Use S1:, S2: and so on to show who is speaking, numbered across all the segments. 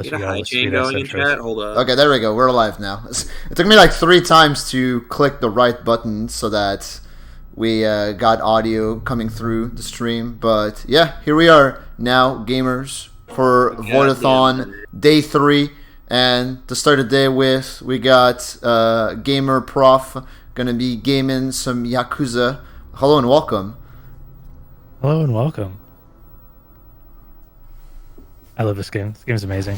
S1: Get
S2: we
S1: a
S2: got all
S1: high
S2: the
S1: chain
S2: sweet
S1: going
S2: SF
S1: in
S2: shows.
S1: chat. Hold up.
S3: Okay, there we go. We're live now. It took me like 3 times to click the right button so that we got audio coming through the stream. But yeah, here we are now, gamers, for V0oidathon day 3. And to start the day with, we got Gamer Prof gonna be gaming some Yakuza. Hello and welcome.
S2: Hello and welcome. I love this game. This game's amazing.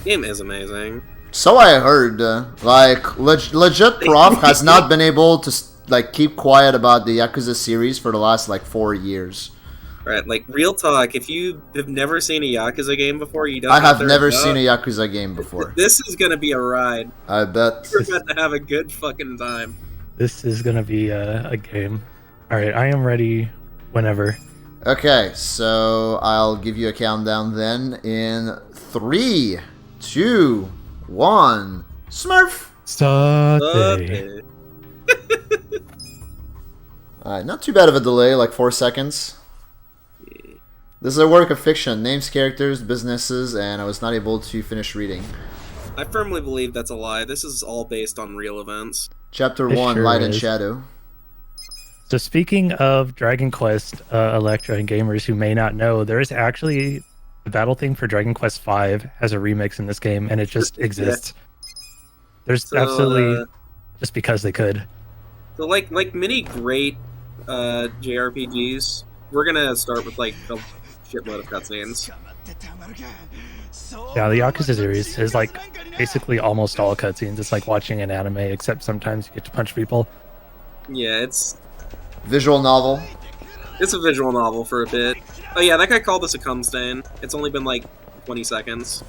S1: Game is amazing.
S3: So I heard, legit Prof has not been able to keep quiet about the Yakuza series for the last 4 years.
S1: Right, like real talk. If you have never seen a Yakuza game before, you don't.
S3: I have never seen a Yakuza game before.
S1: This is gonna be a ride.
S3: I bet.
S1: We're about to have a good fucking time.
S2: This is gonna be a game. All right, I am ready whenever.
S3: Okay, so I'll give you a countdown then in 3, 2, 1. Smurf.
S2: Sate.
S3: Alright, not too bad of a delay, like 4 seconds. This is a work of fiction. Names, characters, businesses, and I was not able to finish reading.
S1: I firmly believe that's a lie. This is all based on real events.
S3: Chapter
S2: It
S3: 1,
S2: sure
S3: Light and
S2: is.
S3: Shadow.
S2: So speaking of Dragon Quest, Electra and gamers who may not know, there is actually the battle theme for Dragon Quest V has a remix in this game, and it just exists. There's absolutely just because they could.
S1: So like many great JRPGs, we're gonna start with like a shitload of cutscenes.
S2: Yeah, the Yakuza series is like basically almost all cutscenes. It's like watching an anime, except sometimes you get to punch people.
S1: Yeah, it's
S3: Visual novel.
S1: a visual novel for a bit. Oh yeah, that guy called this a cum stain. It's only been like 20 seconds.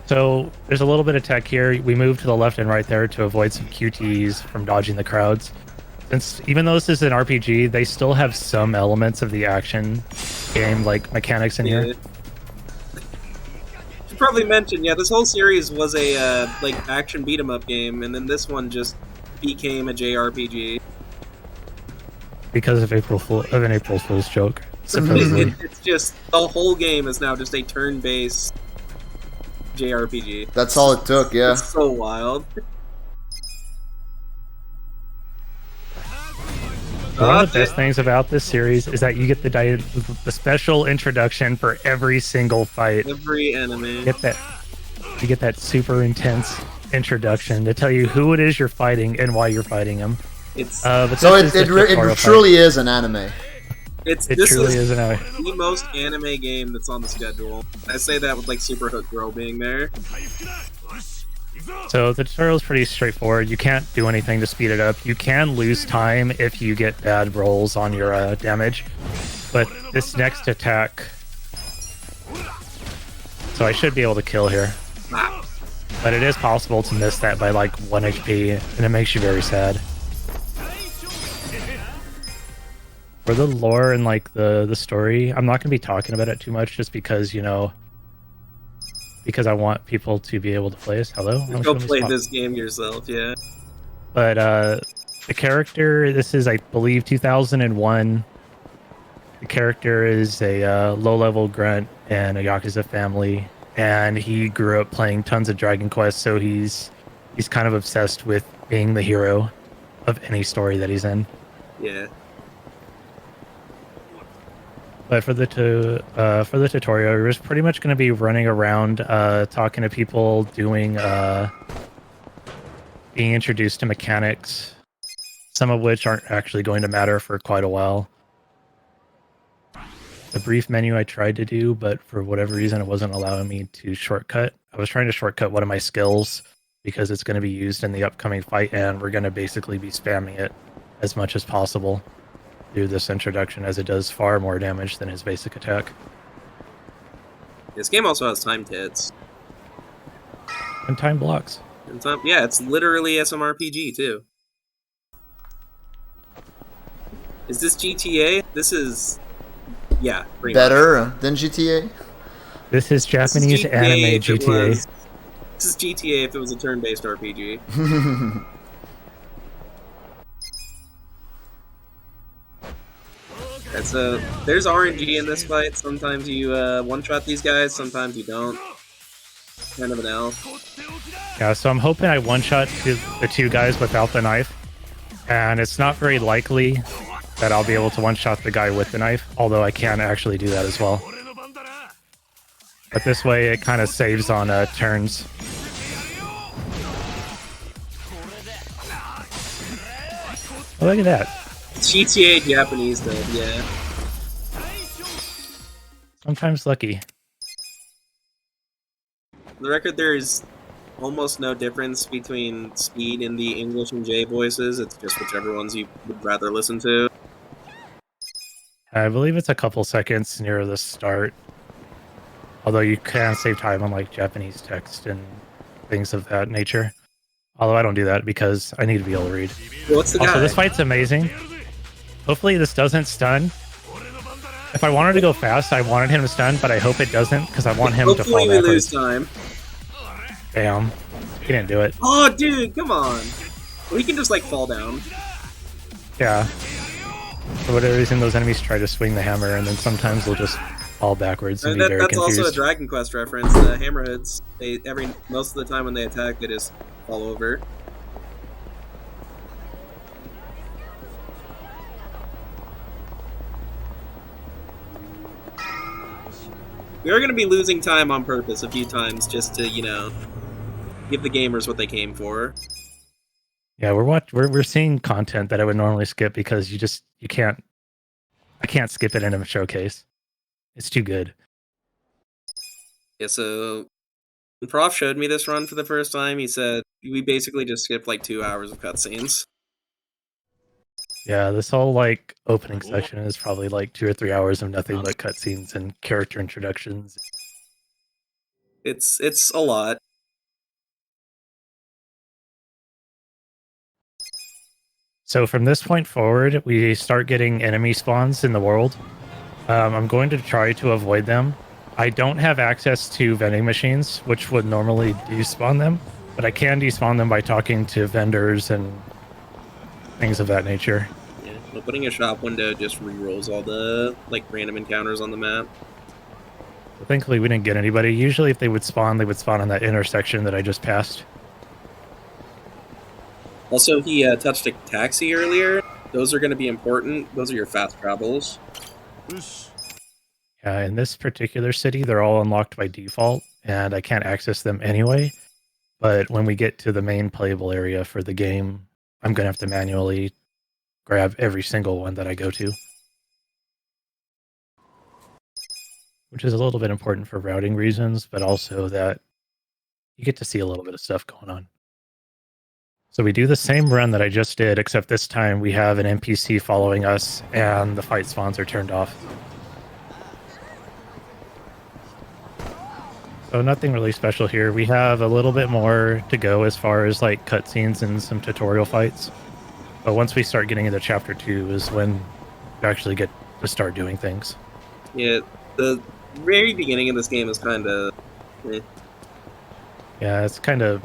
S2: So there's a little bit of tech here. We move to the left and right there to avoid some QTs from dodging the crowds. Since even though this is an RPG, they still have some elements of the action game like mechanics in here.
S1: Should probably mention, yeah, this whole series was a like action beat 'em up game, and then this one just became a JRPG.
S2: Because of an April Fool's joke, supposedly.
S1: It's just the whole game is now just a turn-based JRPG.
S3: That's all it took, yeah.
S1: It's so wild.
S2: One of the best things about this series is that you get the special introduction for every single fight.
S1: Every enemy.
S2: You get that super intense introduction to tell you who it is you're fighting and why you're fighting them.
S1: It's
S2: But
S3: So
S2: this is the tutorial
S3: it
S2: fight.
S3: truly is an anime.
S1: it's
S2: It
S1: this
S2: truly
S1: is
S2: is an anime.
S1: the most anime game that's on the schedule. I say that with like Super Hook Girl being there.
S2: So the tutorial is pretty straightforward. You can't do anything to speed it up. You can lose time if you get bad rolls on your damage. But this next attack... So I should be able to kill here.
S1: Ah,
S2: But it is possible to miss that by like 1 HP, and it makes you very sad. For the lore and like the story, I'm not going to be talking about it too much just because, you know, because I want people to be able to play this. Hello?
S1: go play this game yourself, yeah.
S2: But the character, this is, I believe, 2001. The character is a low-level grunt in a Yakuza family, and he grew up playing tons of Dragon Quest, so he's kind of obsessed with being the hero of any story that he's in.
S1: Yeah.
S2: But for the tutorial, we're just pretty much going to be running around, talking to people, doing, being introduced to mechanics, some of which aren't actually going to matter for quite a while. The brief menu I tried to do, but for whatever reason, it wasn't allowing me to shortcut. I was trying to shortcut one of my skills because it's going to be used in the upcoming fight, and we're going to basically be spamming it as much as possible through this introduction, as it does far more damage than his basic attack.
S1: This game also has time tits.
S2: And time blocks.
S1: And yeah, it's literally SMRPG too. Is this GTA? This is... Yeah, pretty much.
S3: Better than GTA?
S2: This is Japanese
S1: GTA
S2: anime
S1: if it
S2: GTA.
S1: was- This is GTA if it was a turn-based RPG. That's there's RNG in this fight. Sometimes you one-shot these guys, sometimes you don't. kind of an L.
S2: Yeah, so I'm hoping I one-shot the two guys without the knife. And it's not very likely that I'll be able to one-shot the guy with the knife, although I can actually do that as well. But this way it kind of saves on turns. Oh, look at that.
S1: GTA Japanese dub, yeah.
S2: Sometimes lucky.
S1: For the record, there's almost no difference between speed in the English and J voices. It's just whichever ones you would rather listen to.
S2: I believe it's a couple seconds near the start. Although you can save time on like Japanese text and things of that nature. Although I don't do that because I need to be able to read.
S1: What's the guy?
S2: Also, this fight's amazing. Hopefully this doesn't stun. If I wanted to go fast, I wanted him to stun, but I hope it doesn't because I want him to fall
S1: Hopefully we lose
S2: backwards.
S1: time.
S2: Damn. He didn't do it.
S1: Oh, dude, come on. We can just, like, fall down.
S2: Yeah. For whatever reason, those enemies try to swing the hammer, and then sometimes they'll just fall backwards and be very
S1: That's
S2: confused.
S1: also a Dragon Quest reference. The hammerheads, most of the time when they attack, they just fall over. We are going to be losing time on purpose a few times just to, you know, give the gamers what they came for.
S2: Yeah, we're seeing content that I would normally skip because you can't. I can't skip it in a showcase. It's too good.
S1: Yeah, so when Prof showed me this run for the first time, he said we basically just skipped like 2 hours of cutscenes.
S2: Yeah, this whole like opening section is probably like 2 or 3 hours of nothing but cutscenes and character introductions.
S1: It's a lot.
S2: So from this point forward, we start getting enemy spawns in the world. I'm going to try to avoid them. I don't have access to vending machines, which would normally despawn them, but I can despawn them by talking to vendors and things of that nature.
S1: Yeah, opening a shop window just re-rolls all the like random encounters on the map.
S2: So thankfully, we didn't get anybody. Usually, if they would spawn on that intersection that I just passed.
S1: Also, he touched a taxi earlier. Those are going to be important. Those are your fast travels.
S2: Yeah, in this particular city, they're all unlocked by default, and I can't access them anyway. But when we get to the main playable area for the game, I'm going to have to manually grab every single one that I go to. Which is a little bit important for routing reasons, but also that you get to see a little bit of stuff going on. So we do the same run that I just did, except this time we have an NPC following us, and the fight spawns are turned off. So nothing really special here. We have a little bit more to go as far as like cutscenes and some tutorial fights. But once we start getting into chapter 2 is when you actually get to start doing things.
S1: Yeah, the very beginning of this game is kind of...
S2: Yeah, it's kind of...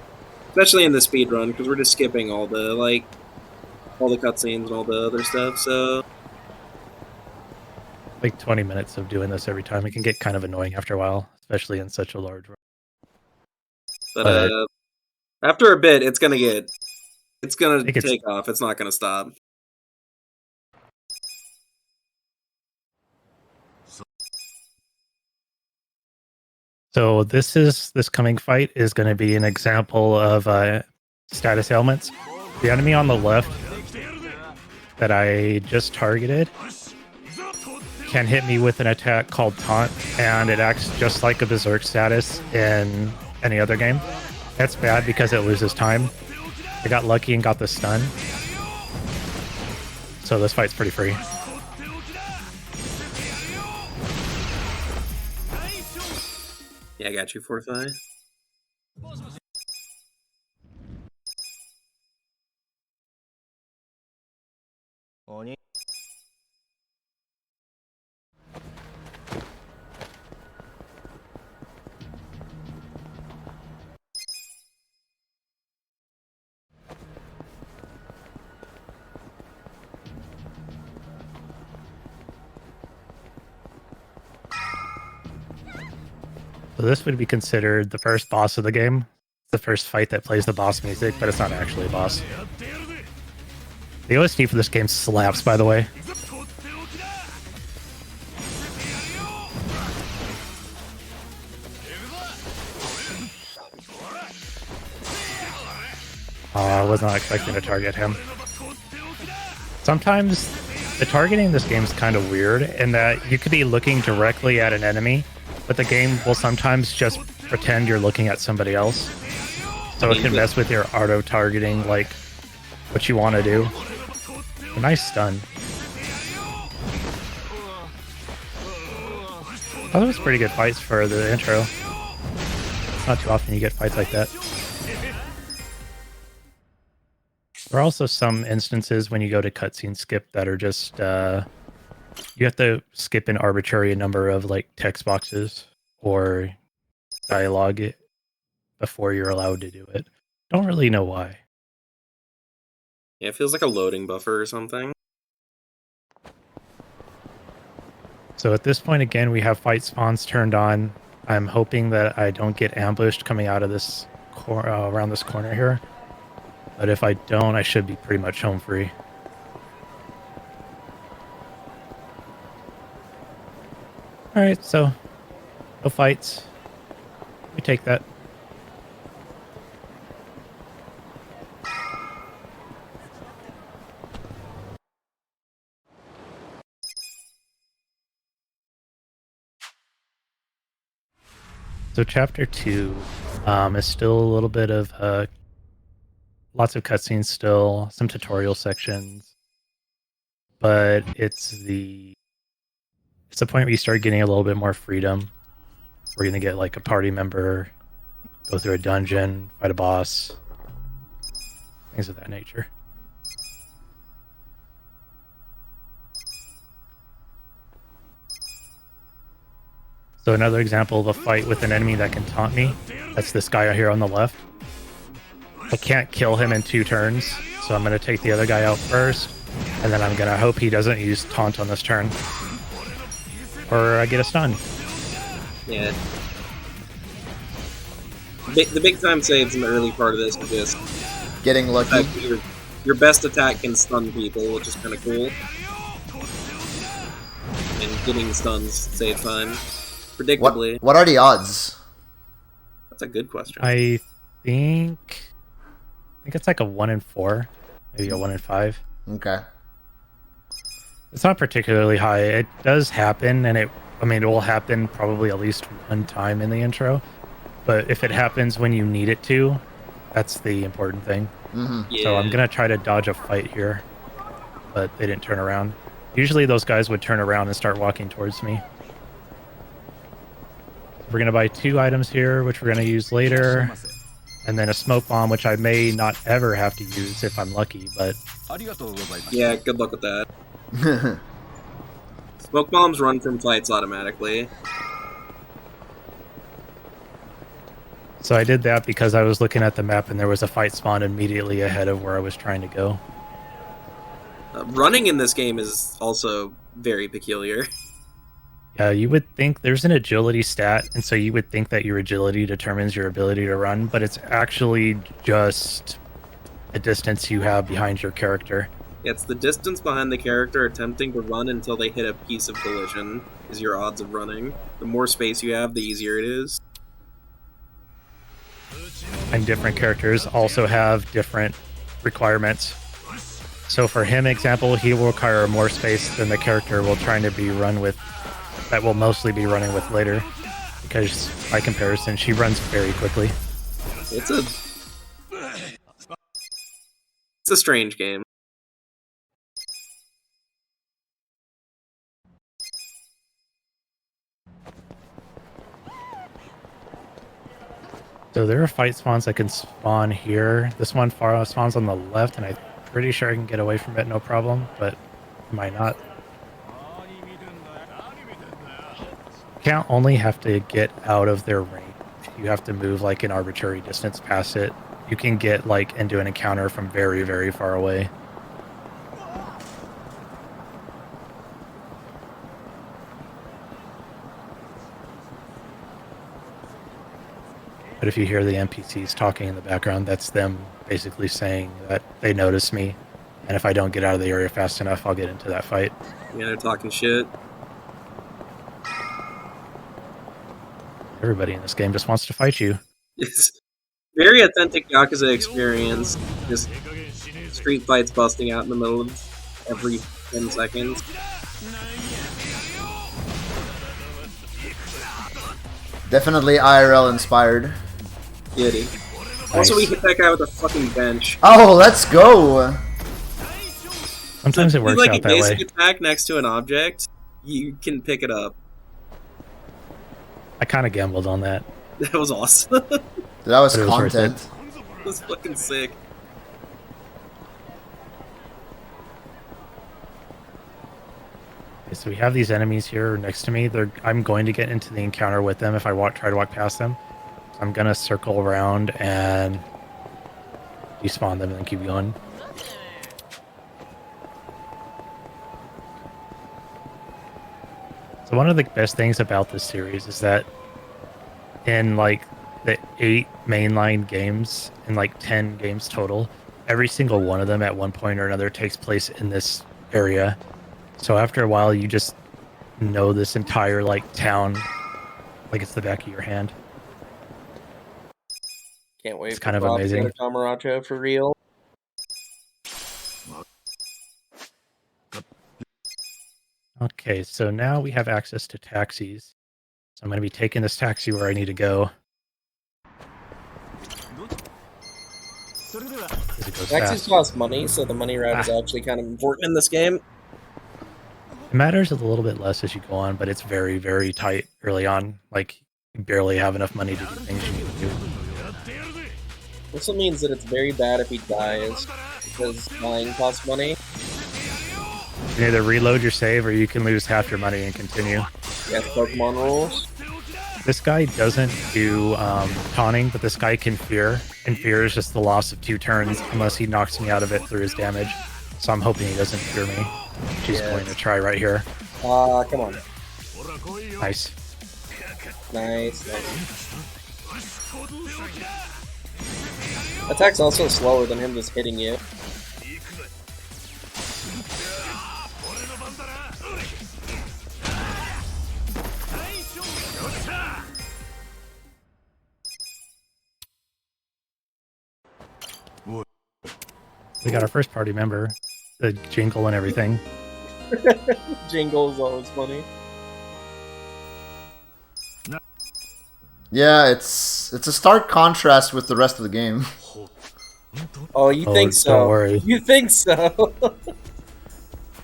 S1: Especially in the speed run, because we're just skipping all the, like, all the cutscenes and all the other stuff, so...
S2: Like 20 minutes of doing this every time. It can get kind of annoying after a while, especially in such a large run.
S1: But after a bit, it's gonna take off. It's not gonna stop.
S2: So this coming fight is going to be an example of status ailments. The enemy on the left that I just targeted can hit me with an attack called Taunt, and it acts just like a Berserk status in any other game. That's bad because it loses time. I got lucky and got the stun. So this fight's pretty free.
S1: Yeah, I got you, Fourth Eye.
S2: So this would be considered the first boss of the game. It's the first fight that plays the boss music, but it's not actually a boss. The OST for this game slaps, by the way. I was not expecting to target him. Sometimes the targeting in this game is kind of weird in that you could be looking directly at an enemy, but the game will sometimes just pretend you're looking at somebody else. So it can mess with your auto-targeting, like, what you want to do. A nice stun. Oh, that was pretty good fights for the intro. It's not too often you get fights like that. There are also some instances when you go to cutscene skip that are just, you have to skip an arbitrary number of, like, text boxes or dialogue before you're allowed to do it. Don't really know why.
S1: Yeah, it feels like a loading buffer or something.
S2: So at this point, again, we have fight spawns turned on. I'm hoping that I don't get ambushed coming out of this around this corner here. But if I don't, I should be pretty much home free. Alright, so no fights. We take that. So chapter 2 is still a little bit of lots of cutscenes still, some tutorial sections, but it's the point where you start getting a little bit more freedom. We're gonna get like a party member, go through a dungeon, fight a boss, things of that nature. So another example of a fight with an enemy that can taunt me. That's this guy out here on the left. I can't kill him in 2 turns, so I'm going to take the other guy out first, and then I'm going to hope he doesn't use taunt on this turn. Or I get a stun.
S1: Yeah. The big time saves in the early part of this are just
S3: Getting lucky.
S1: Your best attack can stun people, which is kind of cool. And getting stuns save time. Predictably.
S3: What are the odds?
S1: That's a good question.
S2: I think it's like a 1 in 4, maybe a 1 in 5.
S3: Okay.
S2: It's not particularly high. It does happen, and it will happen probably at least one time in the intro. But if it happens when you need it to, that's the important thing.
S3: Mm-hmm.
S1: Yeah.
S2: So I'm gonna try to dodge a fight here, but they didn't turn around. Usually those guys would turn around and start walking towards me. We're going to buy 2 items here, which we're going to use later. And then a smoke bomb, which I may not ever have to use if I'm lucky, but...
S1: Yeah, good luck with that. Smoke bombs run from fights automatically.
S2: So I did that because I was looking at the map and there was a fight spawn immediately ahead of where I was trying to go.
S1: Running in this game is also very peculiar.
S2: Yeah, you would think there's an agility stat, and so you would think that your agility determines your ability to run, but it's actually just the distance you have behind your character.
S1: It's the distance behind the character attempting to run until they hit a piece of collision is your odds of running. The more space you have, the easier it is.
S2: And different characters also have different requirements. So for him, example, he will require more space than the character will trying to be run with, that will mostly be running with later. Because by comparison, she runs very quickly.
S1: It's a strange game.
S2: So there are fight spawns that can spawn here. This one spawns on the left, and I'm pretty sure I can get away from it no problem, but I might not. You can't only have to get out of their range. You have to move like an arbitrary distance past it. You can get like into an encounter from very, very far away. But if you hear the NPCs talking in the background, that's them basically saying that they notice me, and if I don't get out of the area fast enough, I'll get into that fight.
S1: Yeah, they're talking shit.
S2: Everybody in this game just wants to fight you.
S1: It's very authentic Yakuza experience. Just street fights busting out in the middle of every 10 seconds.
S3: Definitely IRL inspired.
S1: Giddy.
S2: Nice.
S1: Also, we hit that guy with a fucking bench.
S3: Oh, let's go!
S2: Sometimes it works
S1: like
S2: out
S1: a
S2: that
S1: basic
S2: way.
S1: attack next to an object, you can pick it up.
S2: I kind of gambled on that.
S1: That was awesome.
S3: That was
S2: But it was worth
S3: content.
S1: It was fucking sick.
S2: Okay, so we have these enemies here next to me. I'm going to get into the encounter with them if I try to walk past them. So I'm gonna circle around and despawn them and then keep going. So one of the best things about this series is that in like the 8 mainline games and like 10 games total, every single one of them at one point or another takes place in this area. So after a while, you just know this entire like town like it's the back of your hand.
S1: Can't wait
S2: It's
S1: for
S2: kind of
S1: Bob to
S2: amazing.
S1: go to Camaracho for real.
S2: Okay, so now we have access to taxis. So I'm going to be taking this taxi where I need to go. 'Cause it goes
S1: Taxis
S2: fast.
S1: cost money, so the money route is actually kind of important in this game.
S2: It matters a little bit less as you go on, but it's very, very tight early on. Like, you barely have enough money to do things you need to do.
S1: Also means that it's very bad if he dies, because dying costs money.
S2: You can either reload your save or you can lose half your money and continue.
S1: Yeah, Pokemon rules.
S2: This guy doesn't do taunting, but this guy can fear, and fear is just the loss of 2 turns unless he knocks me out of it through his damage. So I'm hoping he doesn't fear me. She's going to try right here.
S1: Come on.
S2: Nice.
S1: Nice. Attack's also slower than him just hitting you.
S2: We got our first party member, the jingle and everything.
S1: Jingle is always funny.
S3: Yeah, it's a stark contrast with the rest of the game.
S1: Oh, you think so?
S2: Don't worry.
S1: You think so?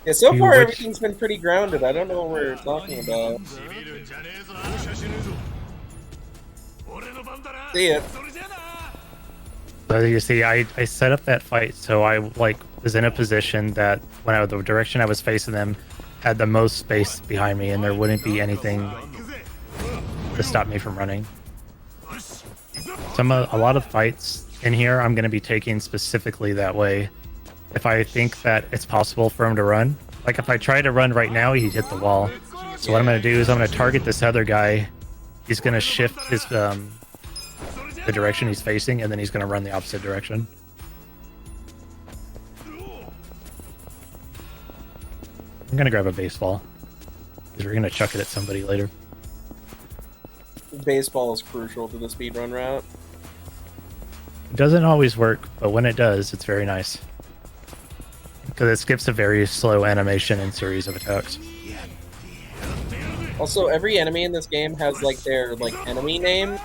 S1: Yeah, so
S2: You
S1: far
S2: would-
S1: everything's been pretty grounded. I don't know what we're talking about. See ya.
S2: So you see, I set up that fight so I like was in a position that when the direction I was facing them had the most space behind me, and there wouldn't be anything to stop me from running. A lot of fights in here I'm going to be taking specifically that way. If I think that it's possible for him to run, like if I try to run right now, he'd hit the wall. So what I'm going to do is I'm going to target this other guy. He's going to shift his the direction he's facing, and then he's going to run the opposite direction. I'm going to grab a baseball because we're going to chuck it at somebody later.
S1: Baseball is crucial to the speedrun route.
S2: It doesn't always work, but when it does, it's very nice. Because it skips a very slow animation and series of attacks.
S1: Also, every enemy in this game has like their enemy name.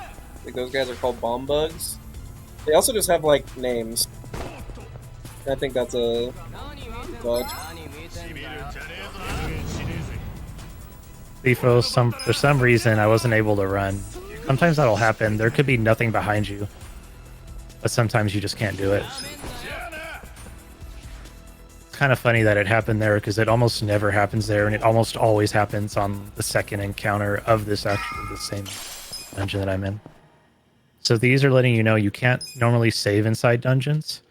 S1: Like those guys are called bomb bugs. They also just have like names. I think that's a bug.
S2: V0o, for some reason, I wasn't able to run. Sometimes that'll happen. There could be nothing behind you, but sometimes you just can't do it. It's kind of funny that it happened there because it almost never happens there, and it almost always happens on the second encounter of the same dungeon that I'm in. So these are letting you know you can't normally save inside dungeons.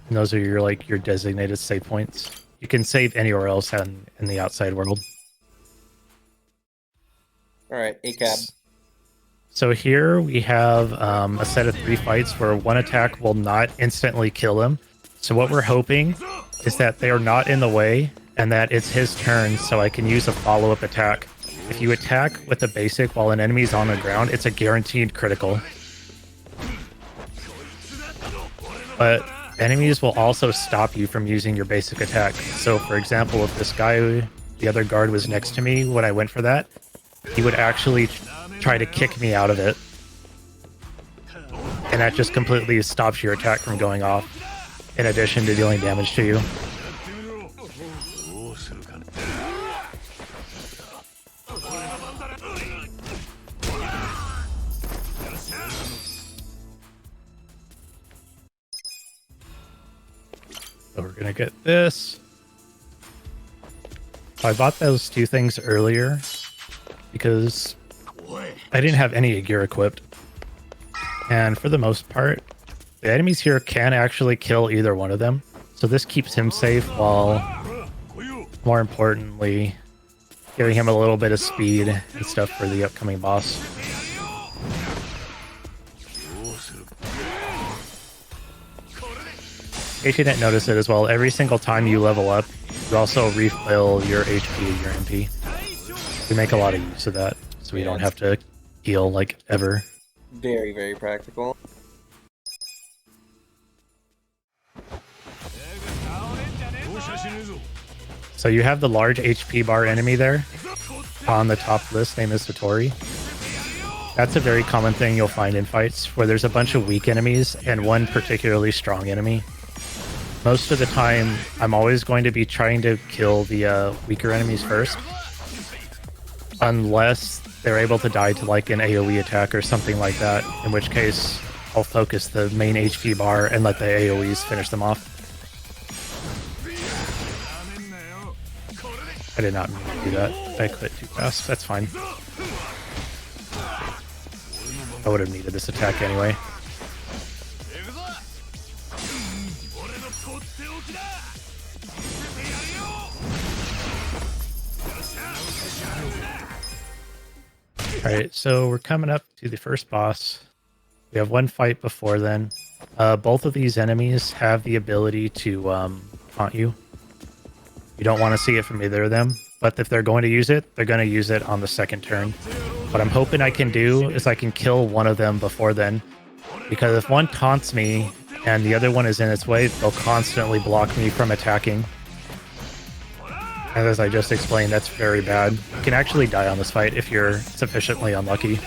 S2: And those are your designated save points. You can save anywhere else in the outside world.
S1: Alright, A-cab.
S2: So here we have a set of 3 fights where one attack will not instantly kill him. So what we're hoping is that they are not in the way and that it's his turn so I can use a follow-up attack. If you attack with a basic while an enemy's on the ground, it's a guaranteed critical. But enemies will also stop you from using your basic attack. So for example, if this guy, the other guard was next to me when I went for that, he would actually try to kick me out of it. And that just completely stops your attack from going off, in addition to dealing damage to you. So we're gonna get this. I bought those 2 things earlier because I didn't have any gear equipped. And for the most part, the enemies here can actually kill either one of them. So this keeps him safe while, more importantly, giving him a little bit of speed and stuff for the upcoming boss. In case you didn't notice it as well, every single time you level up, you also refill your HP and your MP. We make a lot of use of that, so we don't have to heal like ever.
S1: Very, very practical.
S2: So you have the large HP bar enemy there on the top list, name is Satori. That's a very common thing you'll find in fights, where there's a bunch of weak enemies and one particularly strong enemy. Most of the time, I'm always going to be trying to kill the weaker enemies first, unless they're able to die to like an AoE attack or something like that, in which case I'll focus the main HP bar and let the AoEs finish them off. I did not mean to do that. I quit too fast. That's fine. I would have needed this attack anyway. Alright, so we're coming up to the first boss. We have one fight before then. Both of these enemies have the ability to taunt you. You don't want to see it from either of them, but if they're going to use it, they're going to use it on the second turn. What I'm hoping I can do is I can kill one of them before then, because if one taunts me and the other one is in its way, they'll constantly block me from attacking. And as I just explained, that's very bad. You can actually die on this fight if you're sufficiently unlucky.
S1: You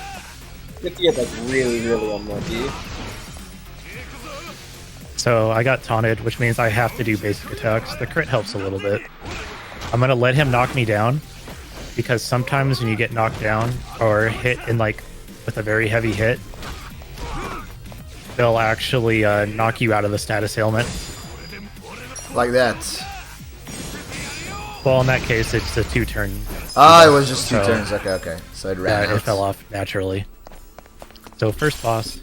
S1: have to get like really, really unlucky.
S2: So I got taunted, which means I have to do basic attacks. The crit helps a little bit. I'm gonna let him knock me down, because sometimes when you get knocked down or hit in like with a very heavy hit, they'll actually knock you out of the status ailment.
S3: Like that.
S2: Well, in that case, it's a 2-turn.
S3: Ah, it was just 2 turns. Okay, okay. So it ran out.
S2: It fell off naturally. So first boss.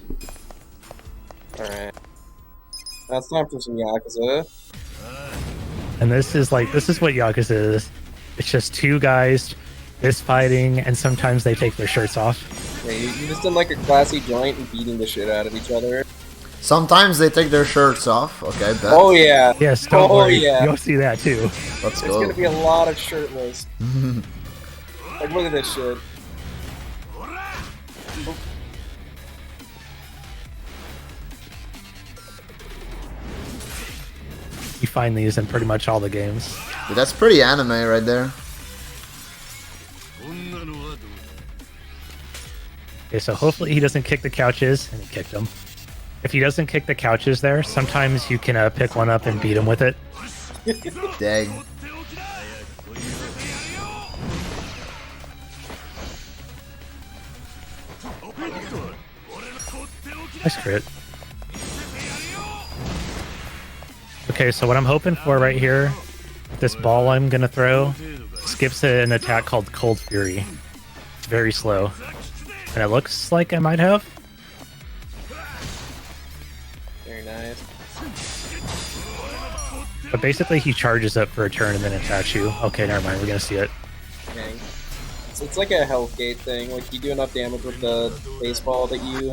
S1: Alright. Now it's time for some Yakuza.
S2: And this is what Yakuza is. It's just 2 guys fist fighting, and sometimes they take their shirts off.
S1: Yeah, you just in like a classy joint and beating the shit out of each other.
S3: Sometimes they take their shirts off. Okay, bet.
S1: Oh yeah.
S2: Yes, don't worry.
S1: Yeah.
S2: You'll see that too.
S3: Let's
S1: There's
S3: go.
S1: gonna be a lot of shirtless. Like, look at this shit.
S2: You find these in pretty much all the games.
S3: Dude, that's pretty anime right there.
S2: Okay, so hopefully he doesn't kick the couches, and he kicked them. If he doesn't kick the couches there, sometimes you can pick one up and beat him with it.
S3: Dang.
S2: Nice crit. Okay, so what I'm hoping for right here, this ball I'm gonna throw, skips an attack called Cold Fury. It's very slow. And it looks like I might have.
S1: Very nice.
S2: But basically he charges up for a turn and then attacks you. Okay, never mind, we're gonna see it.
S1: Dang. It's like a health gate thing. Like, you do enough damage with the baseball that you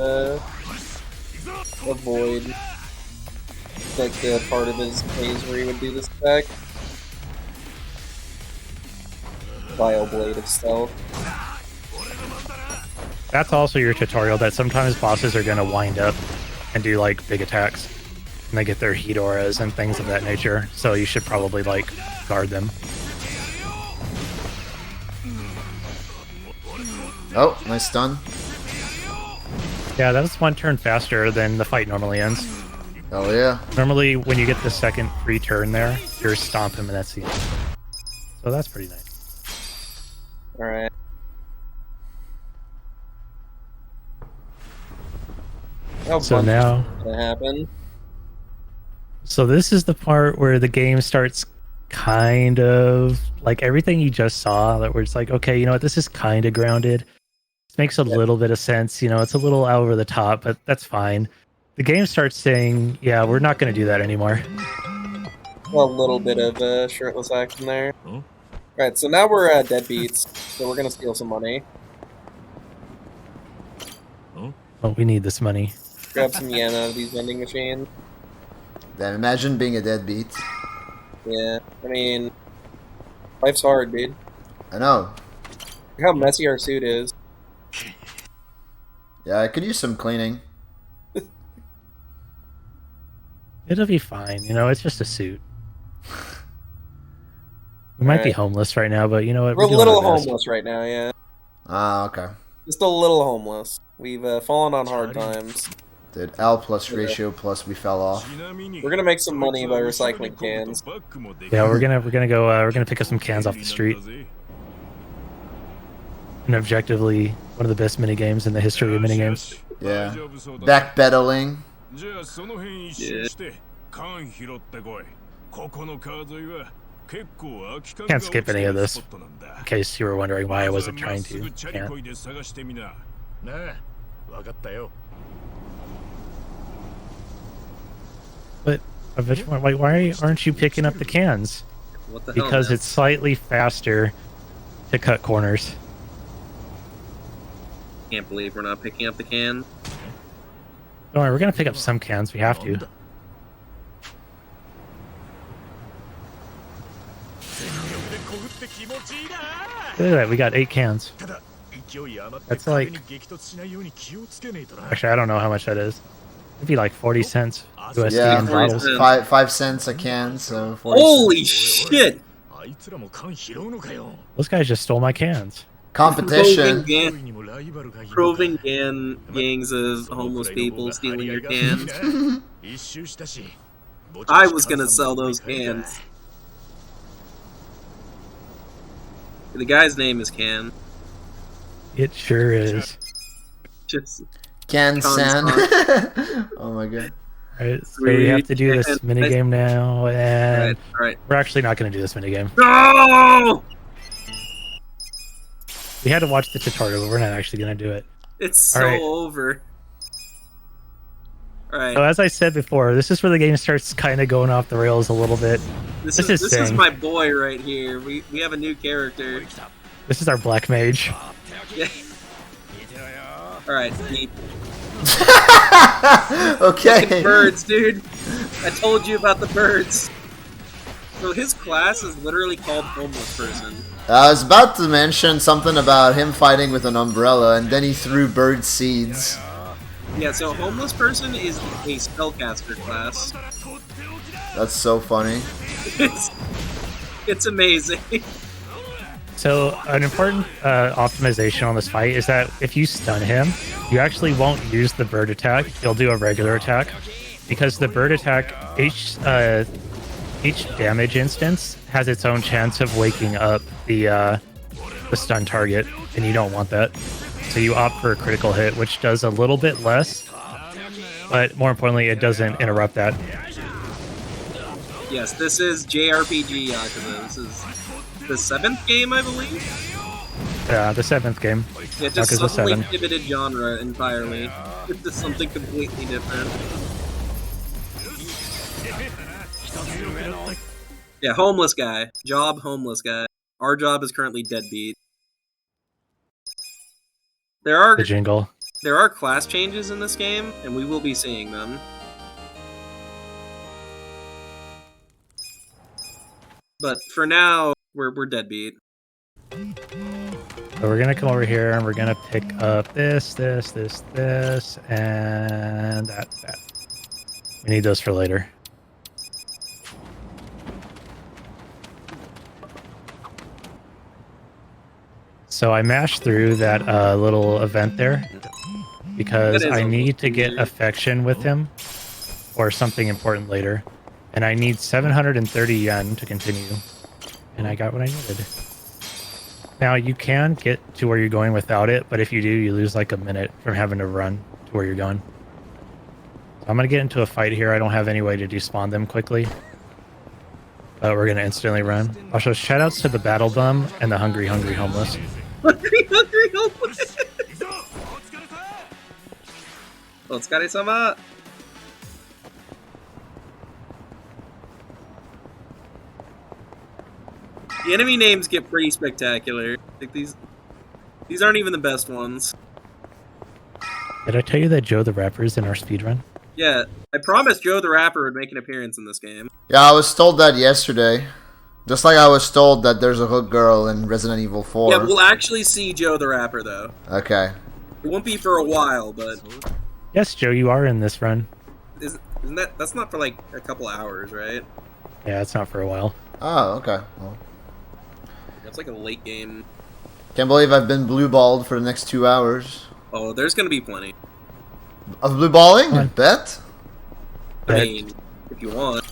S1: avoid like the part of his phase where he would do this attack. Vile Blade of Stealth.
S2: That's also your tutorial, that sometimes bosses are going to wind up and do like big attacks. And they get their heat auras and things of that nature. So you should probably like guard them.
S3: Oh, nice stun.
S2: Yeah, that's one turn faster than the fight normally ends.
S3: Oh yeah.
S2: Normally, when you get the second free turn there, you're stomp him and that's the end. So that's pretty nice.
S1: Alright.
S2: So now,
S1: gonna happen.
S2: So this is the part where the game starts kind of like everything you just saw, that where it's like, okay, you know what, this is kind of grounded. This makes a little bit of sense. You know, it's a little over the top, but that's fine. The game starts saying, yeah, we're not going to do that anymore.
S1: A little bit of shirtless action there. Alright, so now we're deadbeats, so we're gonna steal some money.
S2: Oh, we need this money.
S1: Grab some yen out of these vending machines.
S3: Then imagine being a deadbeat.
S1: Yeah, I mean, life's hard, dude.
S3: I know.
S1: Look how messy our suit is.
S3: Yeah, I could use some cleaning.
S2: It'll be fine. You know, it's just a suit. We might be homeless right now, but you know what?
S1: We're a
S2: doing
S1: little
S2: our best.
S1: homeless right now, yeah.
S3: Ah, okay.
S1: Just a little homeless. We've fallen on hard times.
S3: Dude, L plus ratio plus we fell off.
S1: We're gonna make some money by recycling cans.
S2: Yeah, we're gonna pick up some cans off the street. And objectively, one of the best minigames in the history of minigames.
S3: Yeah. Backpedaling.
S2: Can't skip any of this, in case you were wondering why I wasn't trying to. Can't. But like, why aren't you picking up the cans?
S1: What the hell?
S2: Because it's slightly faster to cut corners.
S1: Can't believe we're not picking up the can.
S2: Don't worry, we're gonna pick up some cans. We have to. Look at that, we got 8 cans. That's like... Actually, I don't know how much that is. It'd be like 40 cents USD
S3: Yeah,
S2: in bottles.
S3: 5 cents a can, so 40
S1: Holy
S3: cents.
S1: shit!
S2: Those guys just stole my cans.
S3: Competition.
S1: Proving gangs of homeless people stealing your cans. I was gonna sell those cans. The guy's name is Can.
S2: It sure is.
S1: Just
S3: Can San. Oh my god.
S2: Alright, so we have to do this minigame now, and
S1: Alright.
S2: we're actually not going to do this minigame.
S1: No!
S2: We had to watch the tutorial, but we're not actually going to do it.
S1: It's so over. Alright.
S2: So as I said before, this is where the game starts kind of going off the rails a little bit.
S1: This is my boy right here. We have a new character.
S2: This is our black mage.
S1: Yeah. Alright, Pete.
S3: Okay.
S1: Fucking birds, dude. I told you about the birds. So his class is literally called Homeless Person.
S3: I was about to mention something about him fighting with an umbrella, and then he threw bird seeds.
S1: Yeah, so Homeless Person is a spellcaster class.
S3: That's so funny.
S1: It's amazing.
S2: So an important optimization on this fight is that if you stun him, you actually won't use the bird attack. You'll do a regular attack, because the bird attack, each damage instance has its own chance of waking up the stun target, and you don't want that. So you opt for a critical hit, which does a little bit less, but more importantly, it doesn't interrupt that.
S1: Yes, this is JRPG Yakuza. This is the 7th game, I believe?
S2: Yeah, the 7th game.
S1: It just
S2: Yakuza
S1: suddenly
S2: 7.
S1: pivoted genre entirely. It's something completely different. Yeah, homeless guy. Job, homeless guy. Our job is currently deadbeat.
S2: the jingle.
S1: There are class changes in this game, and we will be seeing them. But for now, we're deadbeat.
S2: So we're gonna come over here and we're gonna pick up this, and that. We need those for later. So I mashed through that little event there because I need to get affection with him or something important later. And I need 730 yen to continue. And I got what I needed. Now you can get to where you're going without it, but if you do, you lose like a minute from having to run to where you're going. So I'm going to get into a fight here. I don't have any way to despawn them quickly. But we're going to instantly run. Also, shoutouts to the Battle Bum and the Hungry Homeless.
S1: Hungry homeless! Otsukare-sama! The enemy names get pretty spectacular. Like these aren't even the best ones.
S2: Did I tell you that Joe the Rapper is in our speedrun?
S1: Yeah, I promised Joe the Rapper would make an appearance in this game.
S3: Yeah, I was told that yesterday. Just like I was told that there's a hook girl in Resident Evil 4.
S1: Yeah, we'll actually see Joe the Rapper, though.
S3: Okay.
S1: It won't be for a while, but...
S2: Yes, Joe, you are in this run.
S1: Isn't that... That's not for, like, a couple hours, right?
S2: Yeah, it's not for a while.
S3: Oh, okay. Well,
S1: It's like a late game.
S3: can't believe I've been blue-balled for the next 2 hours.
S1: Oh, there's gonna be plenty.
S3: Of blue-balling? Bet?
S1: I mean, if you want.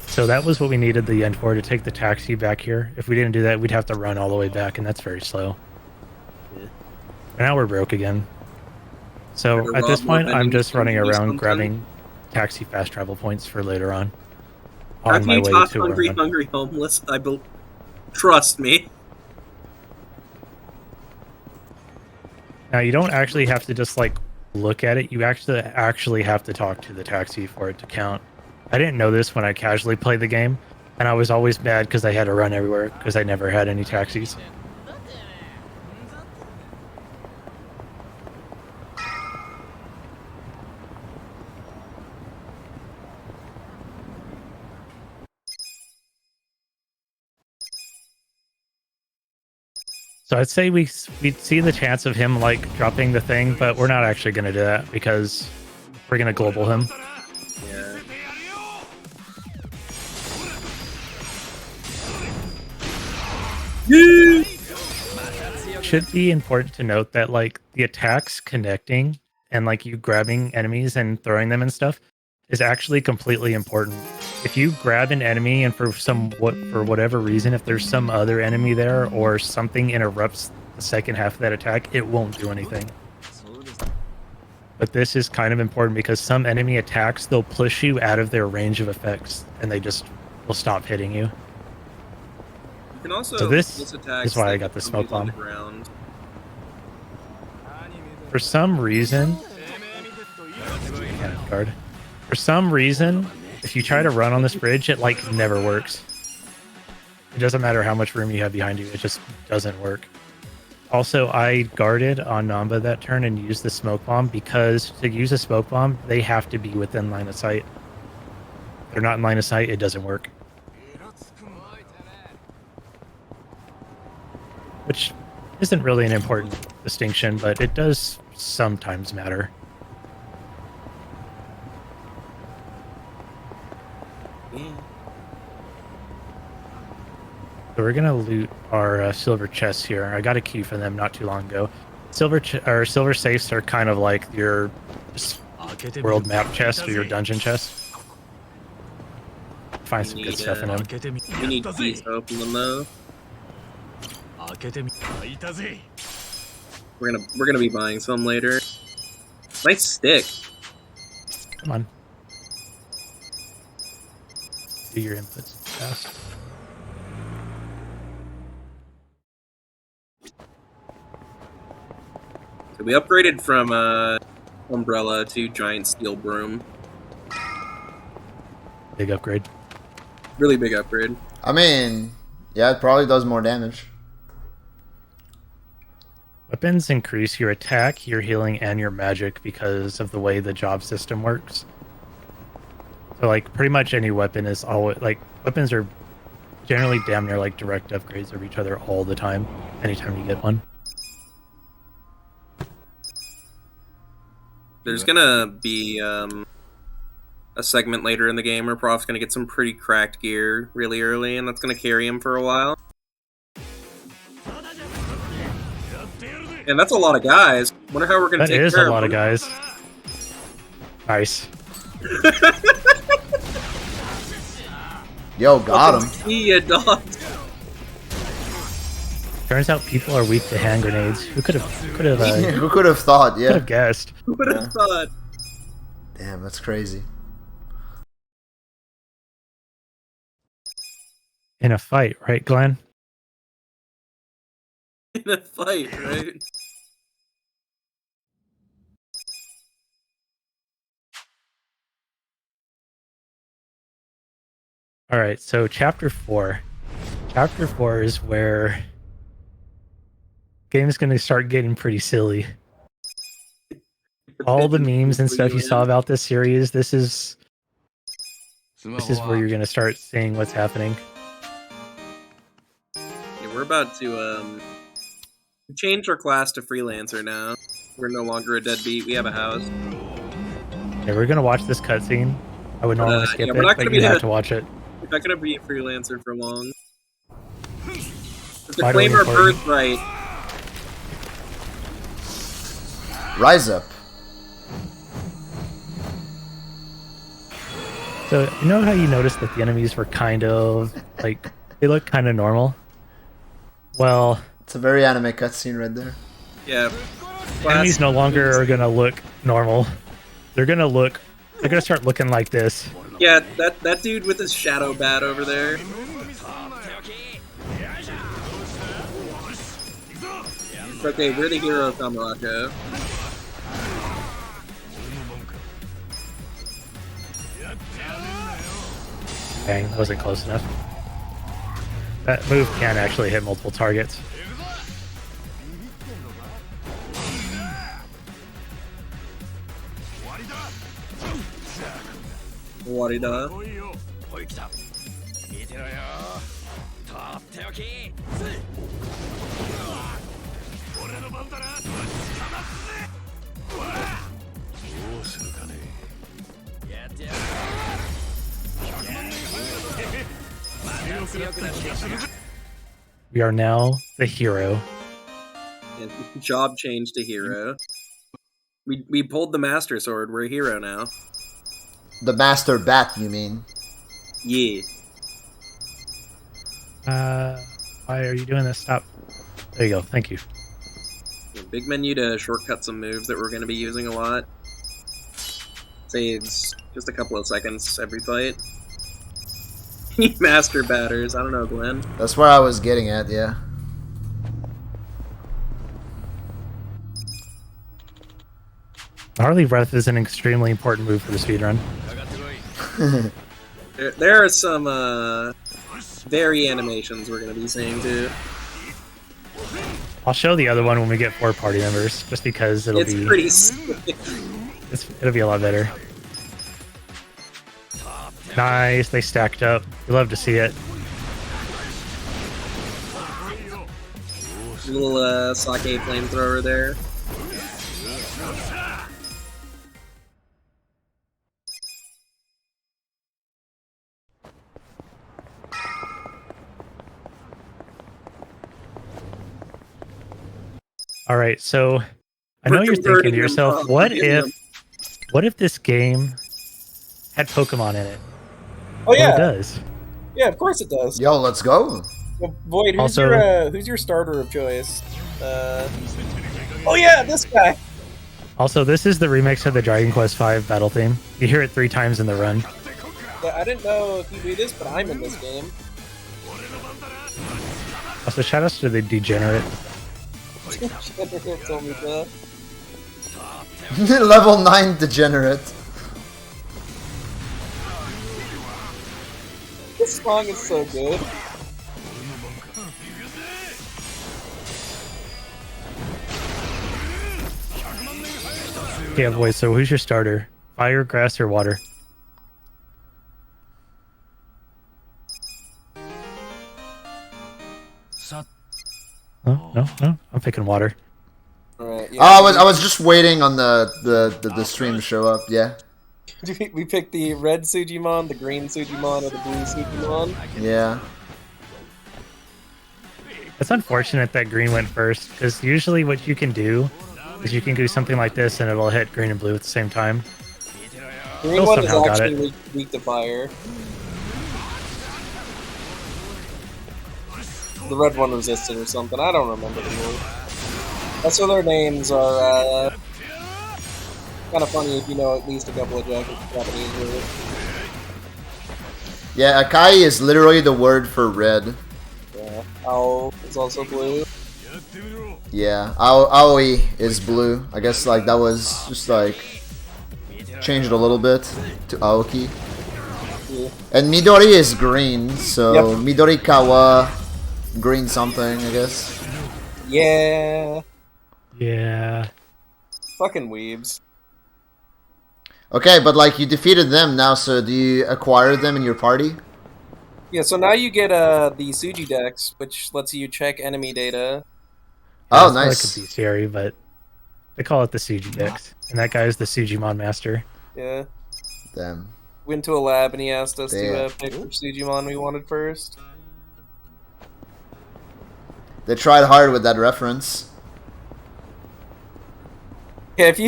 S2: So that was what we needed the end for, to take the taxi back here. If we didn't do that, we'd have to run all the way back, and that's very slow.
S1: Yeah.
S2: And now we're broke again. So
S1: Better
S2: at this
S1: rob more
S2: point, I'm
S1: vending
S2: just running
S1: machines
S2: around
S1: sometime.
S2: grabbing taxi fast travel points for later on.
S1: Have
S2: my
S1: you
S2: way
S1: talked
S2: to where I'm-
S1: hungry homeless? Trust me.
S2: Now you don't actually have to just like look at it. You actually have to talk to the taxi for it to count. I didn't know this when I casually played the game, and I was always mad because I had to run everywhere because I never had any taxis. So I'd say we'd see the chance of him like dropping the thing, but we're not actually going to do that because we're going to global him.
S1: Yeah.
S2: Should be important to note that like the attacks connecting and like you grabbing enemies and throwing them and stuff is actually completely important. If you grab an enemy and for whatever reason, if there's some other enemy there or something interrupts the second half of that attack, it won't do anything. But this is kind of important because some enemy attacks, they'll push you out of their range of effects and they just will stop hitting you.
S1: You can also
S2: So this
S1: attacks
S2: is why I
S1: that
S2: got the
S1: zombies
S2: smoke
S1: on the
S2: bomb.
S1: ground.
S2: For some reason, if you try to run on this bridge, it like never works. It doesn't matter how much room you have behind you, it just doesn't work. Also, I guarded on Namba that turn and used the smoke bomb because to use a smoke bomb, they have to be within line of sight. If they're not in line of sight, it doesn't work. Which isn't really an important distinction, but it does sometimes matter. So we're gonna loot our silver chests here. I got a key from them not too long ago. Silver safes are kind of like your world map chest or your dungeon chest. Find some good stuff in them.
S1: We need keys to open them though. We're gonna be buying some later. Nice stick.
S2: Come on. Do your inputs fast.
S1: So we upgraded from umbrella to giant steel broom.
S2: Big upgrade.
S1: Really big upgrade.
S3: I mean, yeah, it probably does more damage.
S2: Weapons increase your attack, your healing, and your magic because of the way the job system works. So like pretty much any weapon is always like weapons are generally damn near like direct upgrades of each other all the time, anytime you get one.
S1: There's gonna be a segment later in the game where Prof's gonna get some pretty cracked gear really early, and that's gonna carry him for a while. And that's a lot of guys. Wonder how we're gonna take care of them.
S2: That is a lot of guys. Nice.
S3: Yo, got him.
S1: See ya, dog.
S2: Turns out people are weak to hand grenades. Who could have
S3: Who could have thought? Yeah.
S2: could have guessed?
S1: Who would have thought?
S3: Damn, that's crazy.
S2: In a fight, right, Glenn?
S1: In a fight, right?
S2: All right, so chapter 4. Chapter 4 is where game's going to start getting pretty silly. All the memes and stuff you saw about this series, this is where you're going to start seeing what's happening.
S1: Yeah, we're about to change our class to freelancer now. We're no longer a deadbeat. We have a house.
S2: Yeah, we're going to watch this cutscene. I would normally skip
S1: yeah,
S2: it, but you have to watch it.
S1: We're not gonna be a freelancer for long. To
S2: Vitally
S1: claim our
S2: important.
S1: birthright.
S3: Rise up.
S2: So, you know how you noticed that the enemies were kind of, like, they look kind of normal? Well,
S3: It's a very anime cutscene right there.
S1: Yeah.
S2: enemies no longer are going to look normal. They're going to start looking like this.
S1: Yeah, that dude with his shadow bat over there. Okay, we're the hero of Kamaraka.
S2: Dang, that wasn't close enough. That move can actually hit multiple targets.
S1: Warida.
S2: We are now the hero.
S1: Yeah, job change to hero. We pulled the Master Sword. We're a hero now.
S3: The Master Bat, you mean?
S1: Yeah.
S2: Why are you doing this? Stop. There you go. Thank you.
S1: Yeah, big menu to shortcut some moves that we're going to be using a lot. Saves just a couple of seconds every fight. Master batters. I don't know, Glenn.
S3: That's where I was getting at, yeah.
S2: Gnarly Breath is an extremely important move for the speedrun.
S1: There are some very animations we're going to be seeing too.
S2: I'll show the other one when we get 4 party members, just because it'll
S1: It's
S2: be
S1: pretty sick.
S2: it'll be a lot better. Nice, they stacked up. We love to see it.
S1: Little sake flamethrower there.
S2: All right, so I know you're thinking to yourself, what if this game had Pokemon in it?
S1: Oh yeah,
S2: Well, it does.
S1: yeah, of course it does.
S3: Yo, let's go.
S1: Well, Void,
S2: Also-
S1: who's your starter of choice? Oh yeah, this guy.
S2: Also, this is the remix of the Dragon Quest V battle theme. You hear it 3 times in the run.
S1: Yeah, I didn't know if you do this, but I'm in this game.
S2: Also, shoutouts to the Degenerate.
S1: Told me that.
S3: Level 9 degenerate.
S1: This song is so good.
S2: Yeah, boy. So who's your starter? Fire, grass, or water? No. I'm picking water.
S1: Alright,
S3: Oh,
S1: yeah.
S3: I was just waiting on the stream to show up. Yeah.
S1: We picked the red Sujimon, the green Sujimon, or the blue Sujimon.
S3: Yeah.
S2: It's unfortunate that green went first, because usually what you can do is you can do something like this and it'll hit green and blue at the same time.
S1: Green
S2: Still
S1: one is
S2: somehow got
S1: actually weak to fire. The red one resisted or something. I don't remember the rule. That's why their names are kind of funny if you know at least a couple of Japanese words.
S3: Yeah, Akai is literally the word for red.
S1: Yeah. Owl is also blue.
S3: Yeah, Aoi is blue. I guess like that was just like changed a little bit to Aoki.
S1: Yeah.
S3: And Midori is green, so
S1: Yep.
S3: Midori Kawa, green something, I guess.
S1: Yeah.
S2: Yeah.
S1: Fucking weebs.
S3: Okay, but like you defeated them now, so do you acquire them in your party?
S1: Yeah, so now you get the Suji Dex, which lets you check enemy data.
S3: Oh,
S2: It's not like a
S3: nice.
S2: bestiary, but they call it the Suji Dex. And that guy is the Sujimon master.
S1: Yeah.
S3: Damn.
S1: Went to a lab and he asked us to
S3: Damn.
S1: pick which Sujimon we wanted first.
S3: They tried hard with that reference.
S1: Yeah, if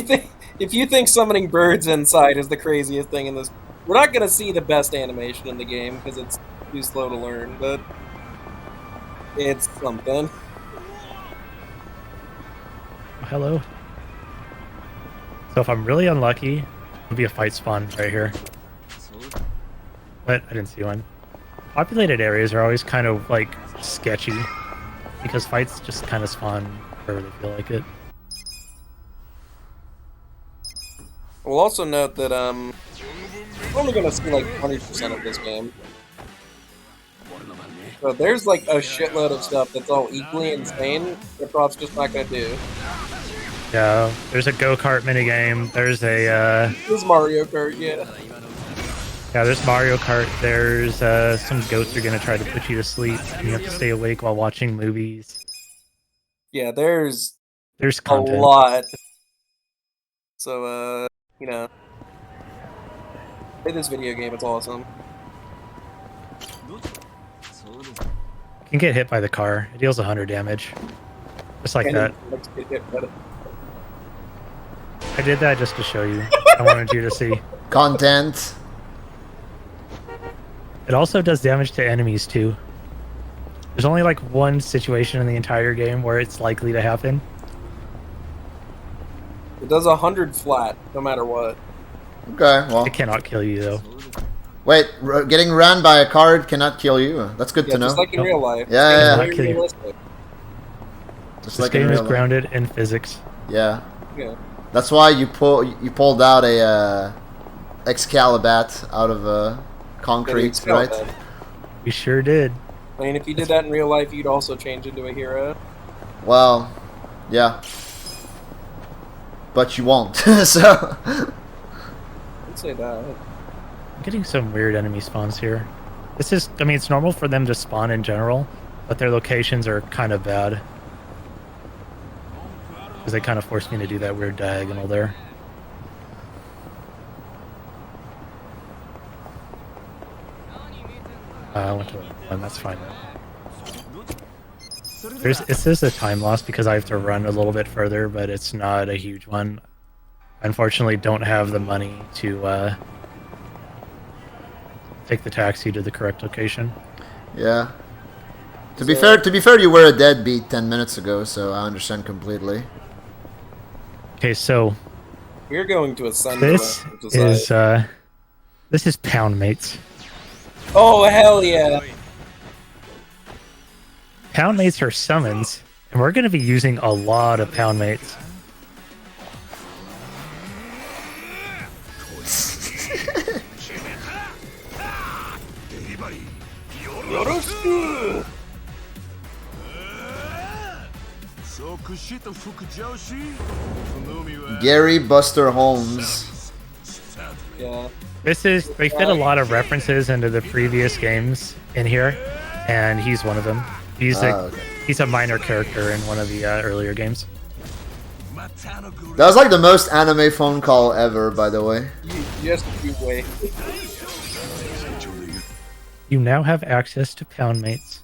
S1: you think summoning birds inside is the craziest thing in this, we're not gonna see the best animation in the game because it's too slow to learn, but it's something.
S2: Oh, hello. So if I'm really unlucky, there'll be a fight spawn right here. But I didn't see one. Populated areas are always kind of like sketchy because fights just kind of spawn wherever they feel like it.
S1: We'll also note that we're only gonna see like 20% of this game. So there's like a shitload of stuff that's all equally insane that Prop's just not gonna do.
S2: Yeah, there's a go-kart minigame. There's a
S1: This is Mario Kart, yeah.
S2: there's Mario Kart. There's some goats are gonna try to put you to sleep, and you have to stay awake while watching movies.
S1: Yeah, there's
S2: There's
S1: a
S2: content.
S1: lot. So you know, play this video game, it's awesome.
S2: You can get hit by the car. It deals 100 damage, just like that.
S1: Let's get hit by the-
S2: I did that just to show you. I wanted you to see.
S3: Content.
S2: It also does damage to enemies too. There's only like one situation in the entire game where it's likely to happen.
S1: It does 100 flat, no matter what.
S3: Okay, well.
S2: It cannot kill you though.
S3: Wait, getting ran by a card cannot kill you. That's good
S1: Yeah,
S3: to know.
S1: just like in
S2: Nope.
S1: real life.
S3: Yeah,
S1: It's
S3: yeah,
S1: very
S2: yeah. Kill you.
S1: realistic.
S3: Just
S2: This
S3: like in
S2: game is
S3: real life.
S2: grounded in physics.
S3: Yeah.
S1: Yeah.
S3: That's why you pulled out a Excalibat out of concrete,
S1: Scale
S3: right?
S1: that.
S2: We sure did.
S1: I mean, if you did that in real life, you'd also change into a hero.
S3: Well, yeah. But you won't. So
S1: I'd say that.
S2: I'm getting some weird enemy spawns here. This is, I mean, it's normal for them to spawn in general, but their locations are kind of bad. Because they kind of forced me to do that weird diagonal there. I went to one, that's fine. It's just a time loss because I have to run a little bit further, but it's not a huge one. I unfortunately don't have the money to take the taxi to the correct location.
S3: yeah. To be fair, you were a deadbeat 10 minutes ago, so I understand completely.
S2: Okay, so
S1: We're going to ascend.
S2: this is Pound Mates.
S1: Oh hell yeah!
S2: Pound Mates are summons, and we're going to be using a lot of Pound Mates.
S1: Yoroshiku!
S3: Gary Buster Holmes.
S1: Yeah.
S2: They fit a lot of references into the previous games in here, and he's one of them. He's a minor character in one of the earlier games.
S3: That was like the most anime phone call ever, by the way.
S1: You wait.
S2: You now have access to pound mates.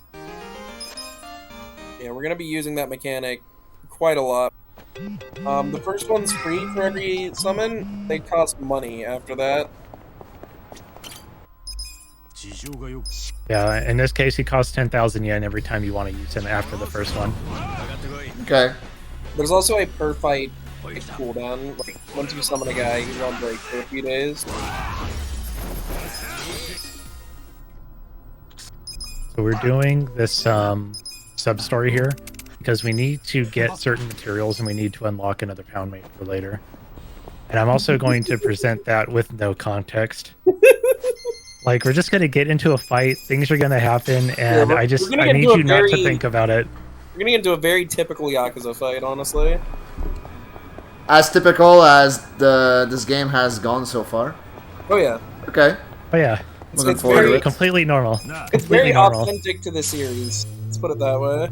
S1: Yeah, we're gonna be using that mechanic quite a lot. The first one's free for every summon. They cost money after that.
S2: Yeah, in this case, he costs 10,000 yen every time you want to use him after the first one.
S3: Okay.
S1: There's also a per fight cooldown. Like once you summon a guy, he's on break for a few days.
S2: So we're doing this sub-story here because we need to get certain materials and we need to unlock another pound mate for later. And I'm also going to present that with no context. Like, we're just going to get into a fight, things are going to happen, and I need you not to think about it.
S1: We're gonna get into a very typical Yakuza fight, honestly.
S3: As typical as this game has gone so far.
S1: Oh yeah.
S3: Okay.
S2: Oh yeah.
S3: Looking forward to it.
S2: Completely normal.
S1: It's very authentic to the series. Let's put it that way.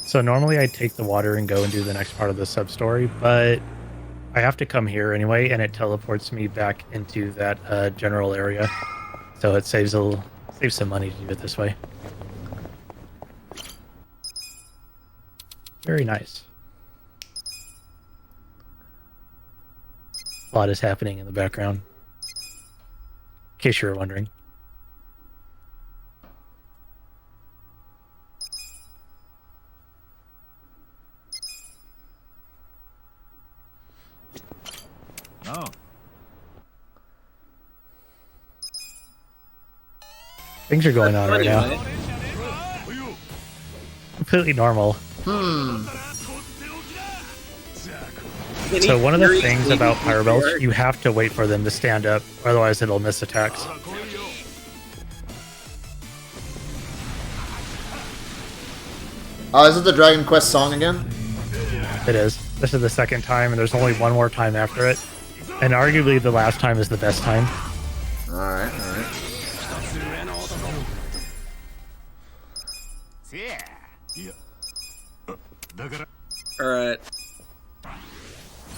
S2: So normally I take the water and go and do the next part of the sub-story, but I have to come here anyway, and it teleports me back into that general area. So it saves some money to do it this way. Very nice. A lot is happening in the background, in case you were wondering.
S4: Oh.
S2: Things are going on right now. Completely normal. So one of the things about Pyro Belts, you have to wait for them to stand up, otherwise it'll miss attacks.
S3: Oh, is it the Dragon Quest song again?
S2: It is. This is the second time, and there's only one more time after it. And arguably the last time is the best time.
S3: Alright, alright.
S1: Alright.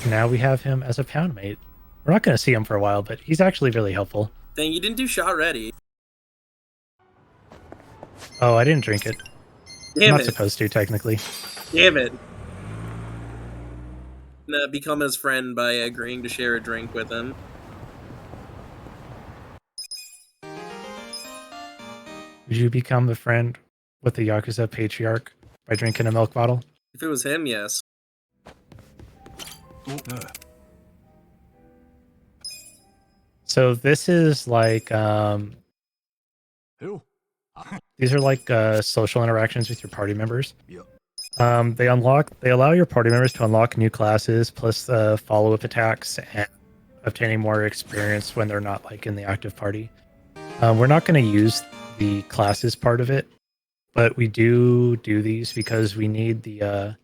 S2: Now we have him as a pound mate. We're not going to see him for a while, but he's actually really helpful.
S1: Dang, you didn't do shot ready.
S2: Oh, I didn't drink it.
S1: Damn
S2: I'm not
S1: it.
S2: supposed to, technically.
S1: Damn it. Become his friend by agreeing to share a drink with him.
S2: Would you become a friend with the Yakuza patriarch by drinking a milk bottle?
S1: If it was him, yes.
S2: So this is like, these are like social interactions with your party members. They allow your party members to unlock new classes, plus follow-up attacks, and obtaining more experience when they're not like in the active party. We're not going to use the classes part of it, but we do these because we need the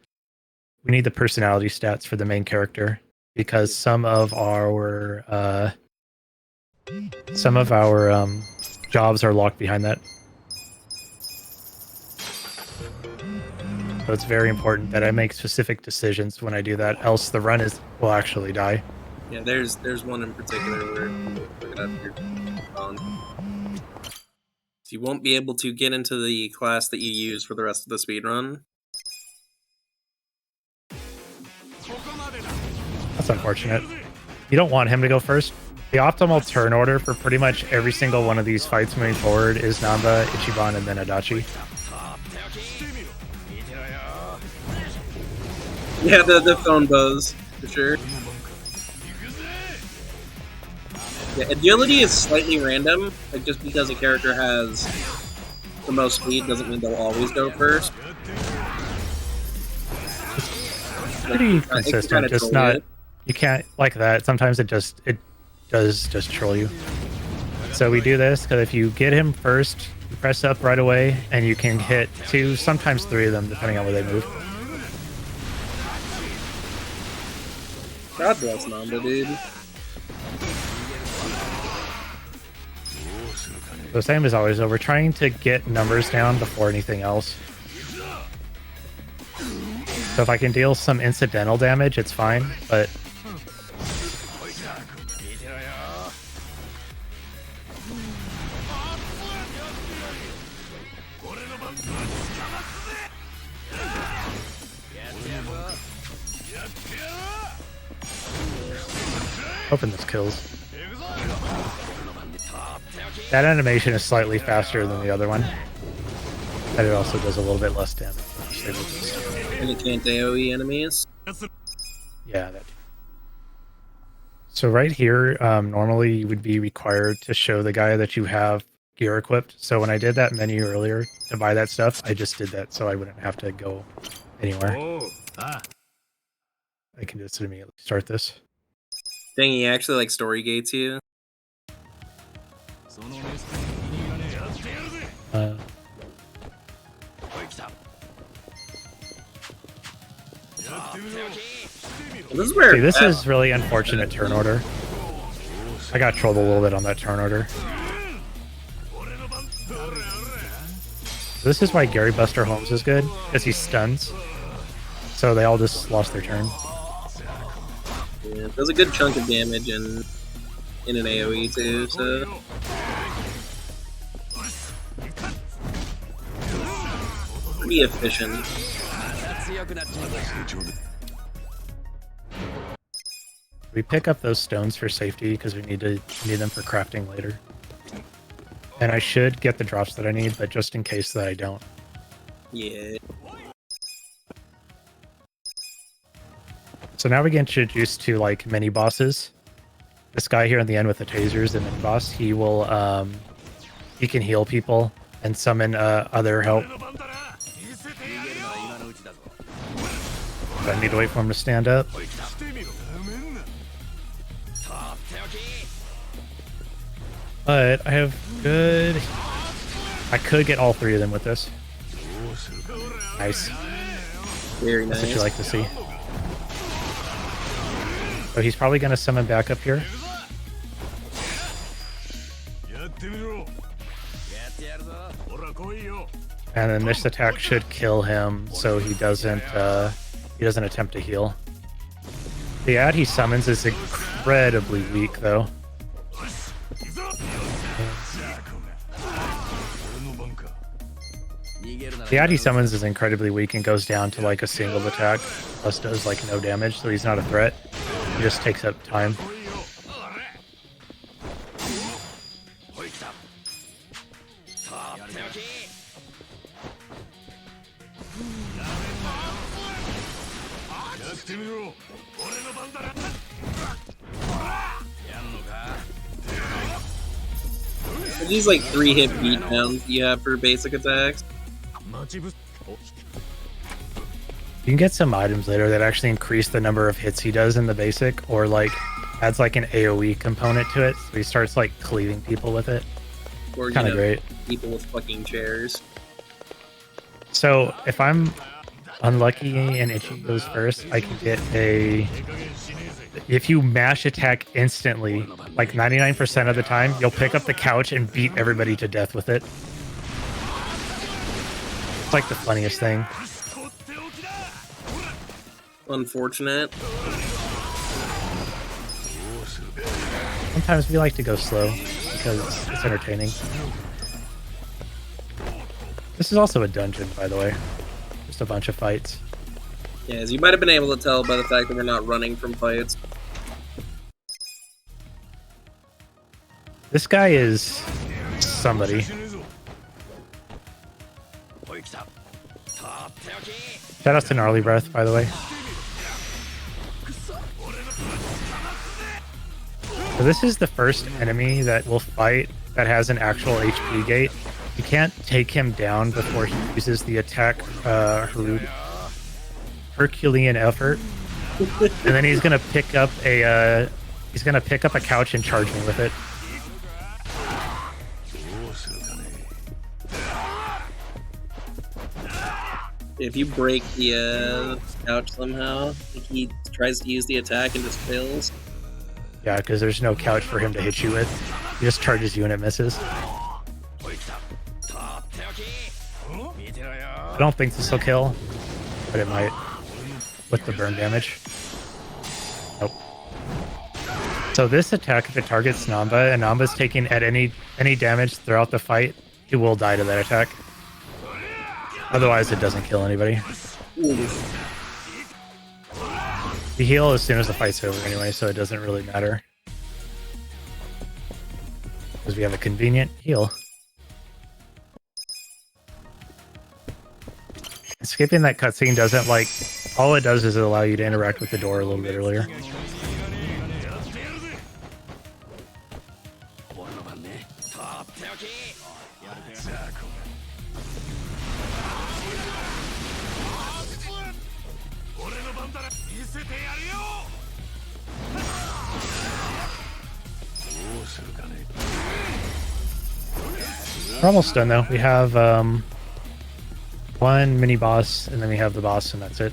S2: personality stats for the main character, because some of our jobs are locked behind that. So it's very important that I make specific decisions when I do that, else the run will actually die.
S1: Yeah, there's one in particular where we're gonna have to on. So you won't be able to get into the class that you use for the rest of the speedrun.
S2: That's unfortunate. You don't want him to go first. The optimal turn order for pretty much every single one of these fights moving forward is Namba, Ichiban, and then Adachi.
S1: Yeah, the phone bows, for sure. Yeah, agility is slightly random. Like, just because a character has the most speed doesn't mean they'll always go first.
S2: Pretty consistent, just not... You can't like that. Sometimes it does just troll you. So we do this because if you get him first, you press up right away, and you can hit 2, sometimes 3 of them, depending on where they move.
S1: God bless Nanda, dude.
S2: The same as always, though. We're trying to get numbers down before anything else. So if I can deal some incidental damage, it's fine, but... Hoping this kills. That animation is slightly faster than the other one. And it also does a little bit less damage.
S1: And it can't AoE enemies.
S2: Yeah, that. So right here, normally you would be required to show the guy that you have gear equipped. So when I did that menu earlier to buy that stuff, I just did that so I wouldn't have to go anywhere. I can just immediately start this.
S1: Dang, he actually like story gates you. This is where
S2: See, this is really unfortunate turn order. I got trolled a little bit on that turn order. This is why Gary Buster Holmes is good, because he stuns. So they all just lost their turn.
S1: Yeah, does a good chunk of damage in an AoE too, so pretty efficient.
S2: We pick up those stones for safety because we need them for crafting later. And I should get the drops that I need, but just in case that I don't.
S1: Yeah.
S2: So now we get introduced to like mini bosses. This guy here in the end with the tasers, the mini boss, he will he can heal people and summon other help. But I need to wait for him to stand up. But I have good... I could get all three of them with this. Nice.
S1: Very nice.
S2: That's what you like to see. So he's probably going to summon back up here. And then this attack should kill him, so he doesn't attempt to heal. The ad he summons is incredibly weak, though. The ad he summons is incredibly weak and goes down to like a single attack, plus does like no damage, so he's not a threat. He just takes up time.
S1: These like 3-hit beatdowns you have for basic attacks.
S2: You can get some items later that actually increase the number of hits he does in the basic, or like adds like an AoE component to it, so he starts like cleaving people with it.
S1: Or
S2: kind of great.
S1: People with fucking chairs.
S2: So if I'm unlucky and Itchy goes first, I can get a... If you mash attack instantly, like 99% of the time, you'll pick up the couch and beat everybody to death with it. It's like the funniest thing.
S1: Unfortunate.
S2: Sometimes we like to go slow because it's entertaining. This is also a dungeon, by the way. Just a bunch of fights.
S1: Yeah, as you might have been able to tell by the fact that we're not running from fights.
S2: This guy is somebody. Shout out to Gnarly Breath, by the way. So this is the first enemy that we'll fight that has an actual HP gate. You can't take him down before he uses the attack Herculean effort. And then he's gonna pick up a couch and charge me with it.
S1: If you break the couch somehow, he tries to use the attack and just fails.
S2: Yeah, because there's no couch for him to hit you with. He just charges you and it misses. I don't think this will kill, but it might with the burn damage. Nope. So this attack, if it targets Namba and Namba's taking at any damage throughout the fight, he will die to that attack. Otherwise, it doesn't kill anybody. You heal as soon as the fight's over anyway, so it doesn't really matter. Because we have a convenient heal. Skipping that cutscene doesn't, like, all it does is allow you to interact with the door a little bit earlier. We're almost done though. We have one mini boss and then we have the boss and that's it.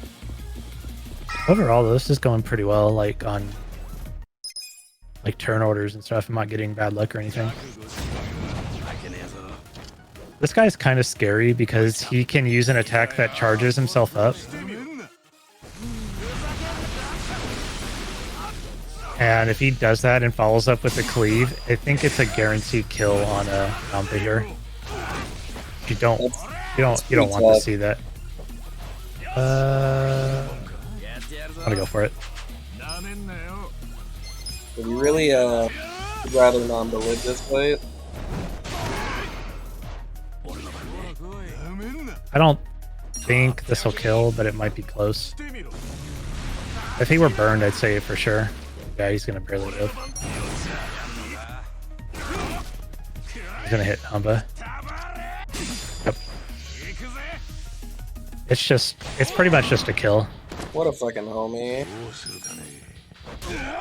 S2: Overall though, this is going pretty well, like on like turn orders and stuff. I'm not getting bad luck or anything. This guy's kind of scary because he can use an attack that charges himself up. And if he does that and follows up with a cleave, I think it's a guaranteed kill on a Nampa here. You don't want to see that. I'm gonna go for it.
S1: Would you really would rather Namba live this fight?
S2: I don't think this will kill, but it might be close. If he were burned, I'd say it for sure. Yeah, he's gonna barely live. He's gonna hit Namba. Yep. It's pretty much just a kill.
S1: What a fucking homie.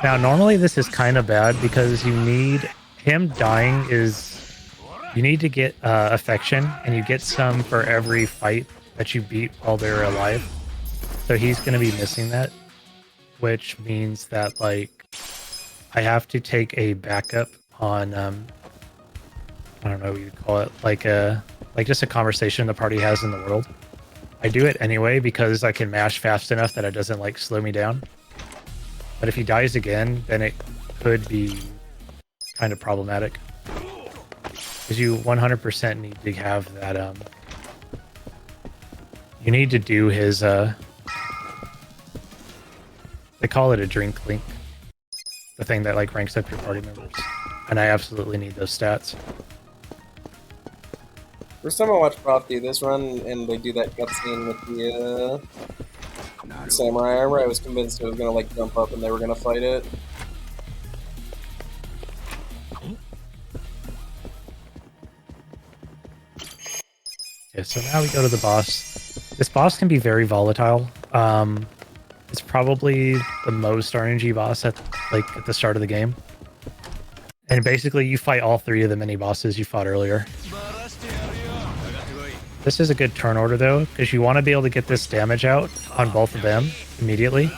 S2: Now, normally this is kind of bad because you need him dying you need to get affection, and you get some for every fight that you beat while they're alive. So he's gonna be missing that, which means that like I have to take a backup on I don't know what you'd call it, like just a conversation the party has in the world. I do it anyway because I can mash fast enough that it doesn't like slow me down. But if he dies again, then it could be kind of problematic. Because you 100% need to have that you need to do his they call it a drink link. The thing that like ranks up your party members. And I absolutely need those stats.
S1: First time I watched Prof do this run and they do that cutscene with the samurai armor, I was convinced it was gonna like jump up and they were gonna fight it.
S2: Yeah, so now we go to the boss. This boss can be very volatile. It's probably the most RNG boss at the start of the game. And basically you fight all three of the mini bosses you fought earlier. This is a good turn order though, because you want to be able to get this damage out on both of them immediately.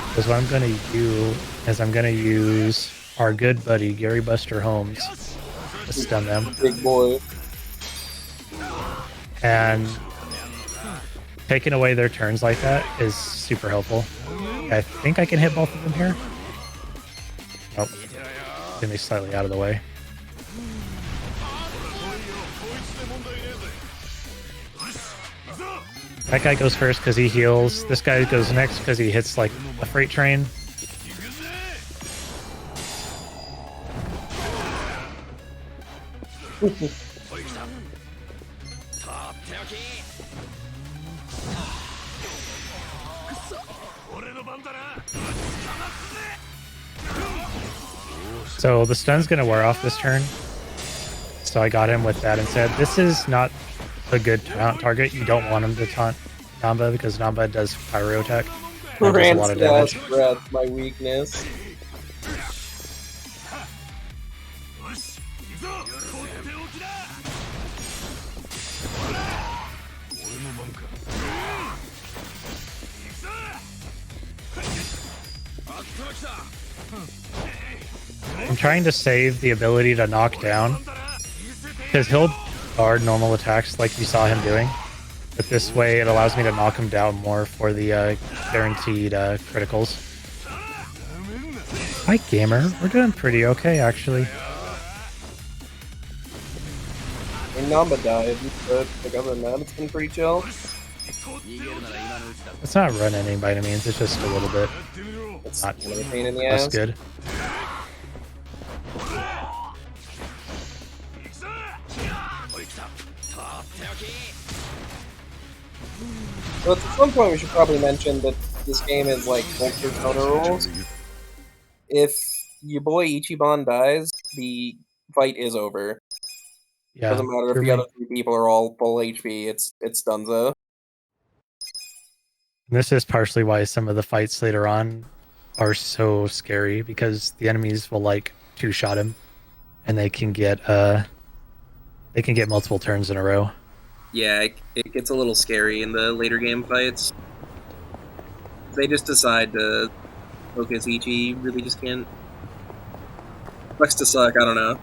S2: Because what I'm going to do is I'm going to use our good buddy Gary Buster Holmes to stun them.
S1: Big boy.
S2: And taking away their turns like that is super helpful. I think I can hit both of them here. Nope. Get me slightly out of the way. That guy goes first because he heals. This guy goes next because he hits like a freight train. So the stun's gonna wear off this turn. So I got him with that instead. This is not a good taunt target. You don't want him to taunt Namba because Namba does pyro attack. And does a lot of damage.
S1: Breath, my weakness.
S2: I'm trying to save the ability to knock down, because he'll guard normal attacks like you saw him doing. But this way, it allows me to knock him down more for the guaranteed criticals. Hi, gamer. We're doing pretty okay, actually.
S1: And Namba died, but like other than that, it's been pretty chill.
S2: It's not run ending by any means. It's just a little bit.
S1: It's
S2: Not
S1: kind of a pain in the
S2: less
S1: ass.
S2: good.
S1: But at some point, we should probably mention that this game is like full Persona rules. If your boy Ichiban dies, the fight is over.
S2: Yeah.
S1: Doesn't matter if the other 3 people are all full HP. It's donezo.
S2: This is partially why some of the fights later on are so scary, because the enemies will like 2-shot him, and they can get multiple turns in a row.
S1: Yeah, it gets a little scary in the later game fights. They just decide to focus Ichi, really just can't. Sucks to suck, I don't know.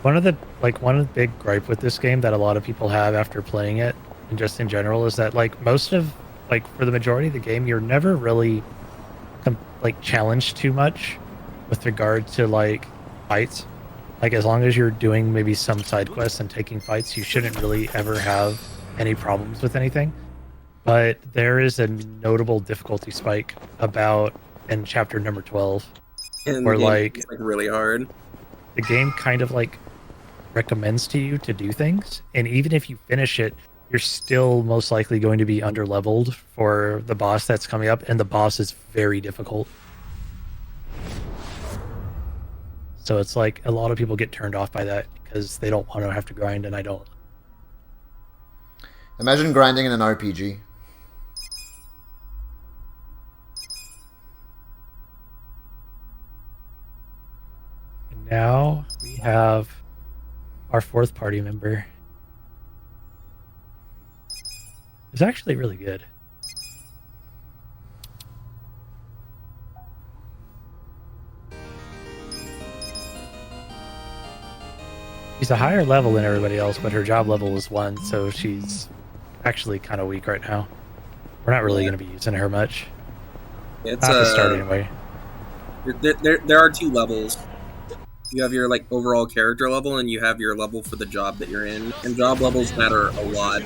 S2: One of the big gripe with this game that a lot of people have after playing it, and just in general, is that like most of for the majority of the game, you're never really challenged too much with regard to like fights. Like, as long as you're doing maybe some side quests and taking fights, you shouldn't really ever have any problems with anything. But there is a notable difficulty spike about in chapter number 12,
S1: And
S2: where
S1: it's really hard.
S2: the game kind of recommends to you to do things, and even if you finish it, you're still most likely going to be under-leveled for the boss that's coming up, and the boss is very difficult. So it's like a lot of people get turned off by that because they don't want to have to grind, and I don't.
S3: Imagine grinding in an RPG.
S2: And now we have our 4th party member. It's actually really good. She's a higher level than everybody else, but her job level is 1, so she's actually kind of weak right now. We're not really going to be using her much.
S1: It's
S2: not to start anyway.
S1: There are 2 levels. You have your overall character level, and you have your level for the job that you're in. And job levels matter a lot.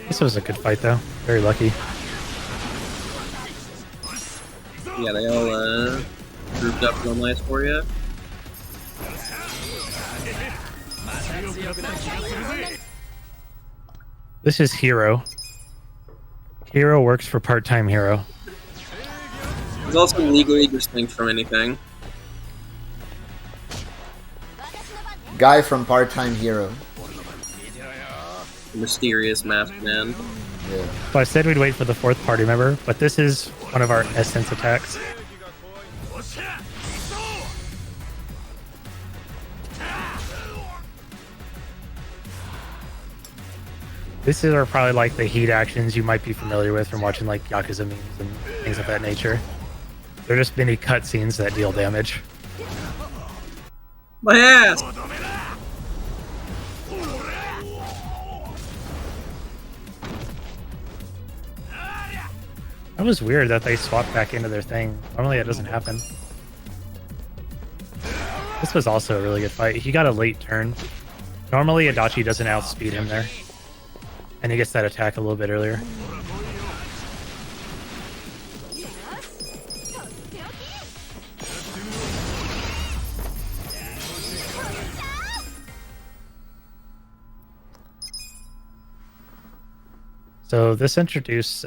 S2: This was a good fight, though. Very lucky.
S1: Yeah, they all grouped up real nice for you.
S2: This is Hero. Hero works for Part-Time Hero.
S1: He's also legally distinct from anything.
S3: Guy from Part-Time Hero.
S1: Mysterious masked man.
S3: Yeah.
S2: So I said we'd wait for the 4th party member, but this is one of our essence attacks. This is probably the heat actions you might be familiar with from watching Yakuza memes and things of that nature. They're just mini cutscenes that deal damage.
S1: My ass!
S2: That was weird that they swapped back into their thing. Normally it doesn't happen. This was also a really good fight. He got a late turn. Normally Adachi doesn't outspeed him there. And he gets that attack a little bit earlier. So this introduces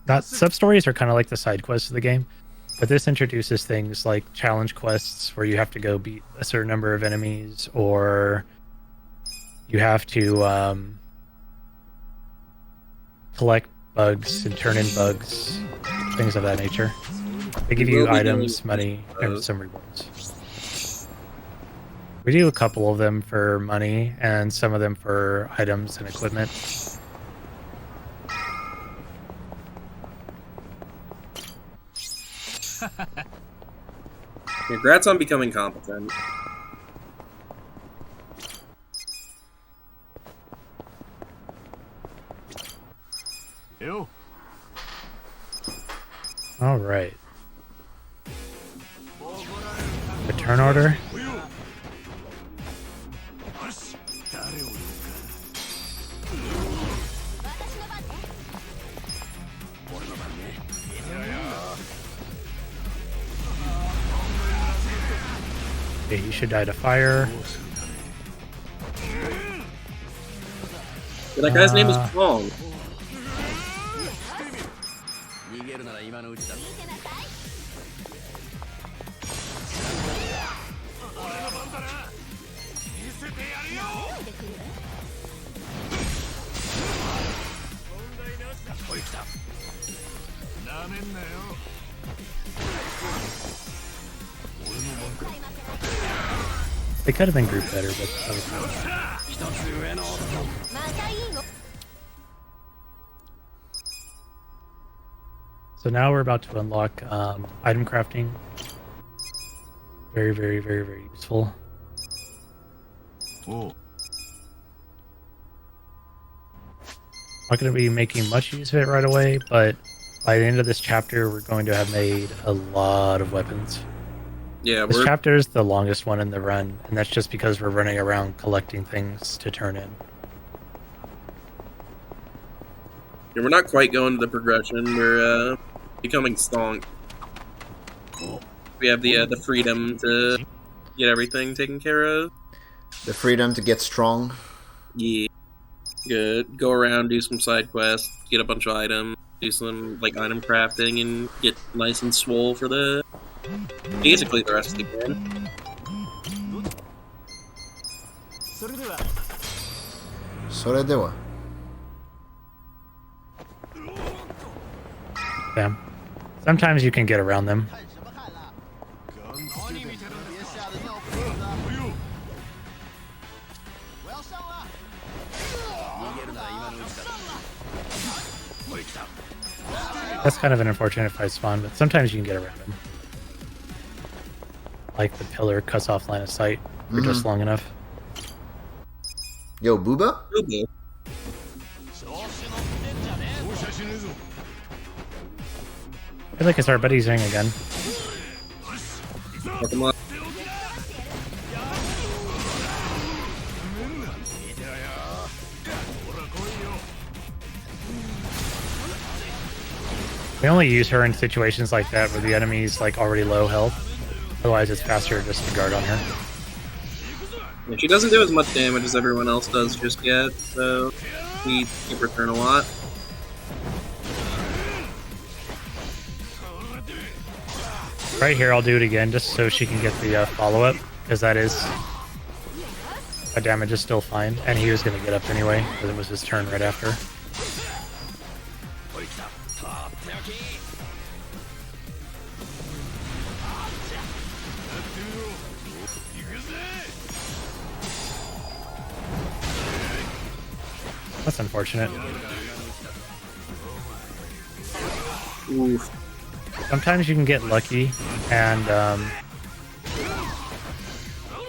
S2: not sub-stories are kind of like the side quests of the game, but this introduces things like challenge quests where you have to go beat a certain number of enemies, or you have to collect bugs and turn in bugs, things of that nature. They give you items, money, and some rewards. We do a couple of them for money and some of them for items and equipment.
S1: Congrats on becoming competent.
S2: All right. Return order. Okay, he should die to fire.
S1: That guy's name is Pong.
S2: They could have been grouped better, but that was so now we're about to unlock item crafting. Very, very, very, very useful.
S4: Oh.
S2: Not going to be making much use of it right away, but by the end of this chapter, we're going to have made a lot of weapons.
S1: Yeah,
S2: This chapter is the longest one in the run, and that's just because we're running around collecting things to turn in.
S1: we're not quite going to the progression. We're becoming stonk. We have the freedom to get everything taken care of.
S3: The freedom to get strong.
S1: Yeah. Good. Go around, do some side quests, get a bunch of items, do some like item crafting, and get nice and swole for the basically the rest of the game.
S3: Soredewa.
S2: Yeah. Sometimes you can get around them. That's kind of an unfortunate fight spawn, but sometimes you can get around them. Like the pillar cuts off line of sight for just long enough.
S3: Yo, Booba?
S1: Okay.
S2: I feel like it's our buddy's ring again.
S1: Fuck 'em up.
S2: We only use her in situations like that where the enemy's like already low health. Otherwise, it's faster just to guard on her.
S1: Yeah, she doesn't do as much damage as everyone else does just yet, so we keep her turn a lot.
S2: Right here, I'll do it again just so she can get the follow-up, because that is... That damage is still fine, and he was going to get up anyway, because it was his turn right after. That's unfortunate.
S1: Oof.
S2: Sometimes you can get lucky, and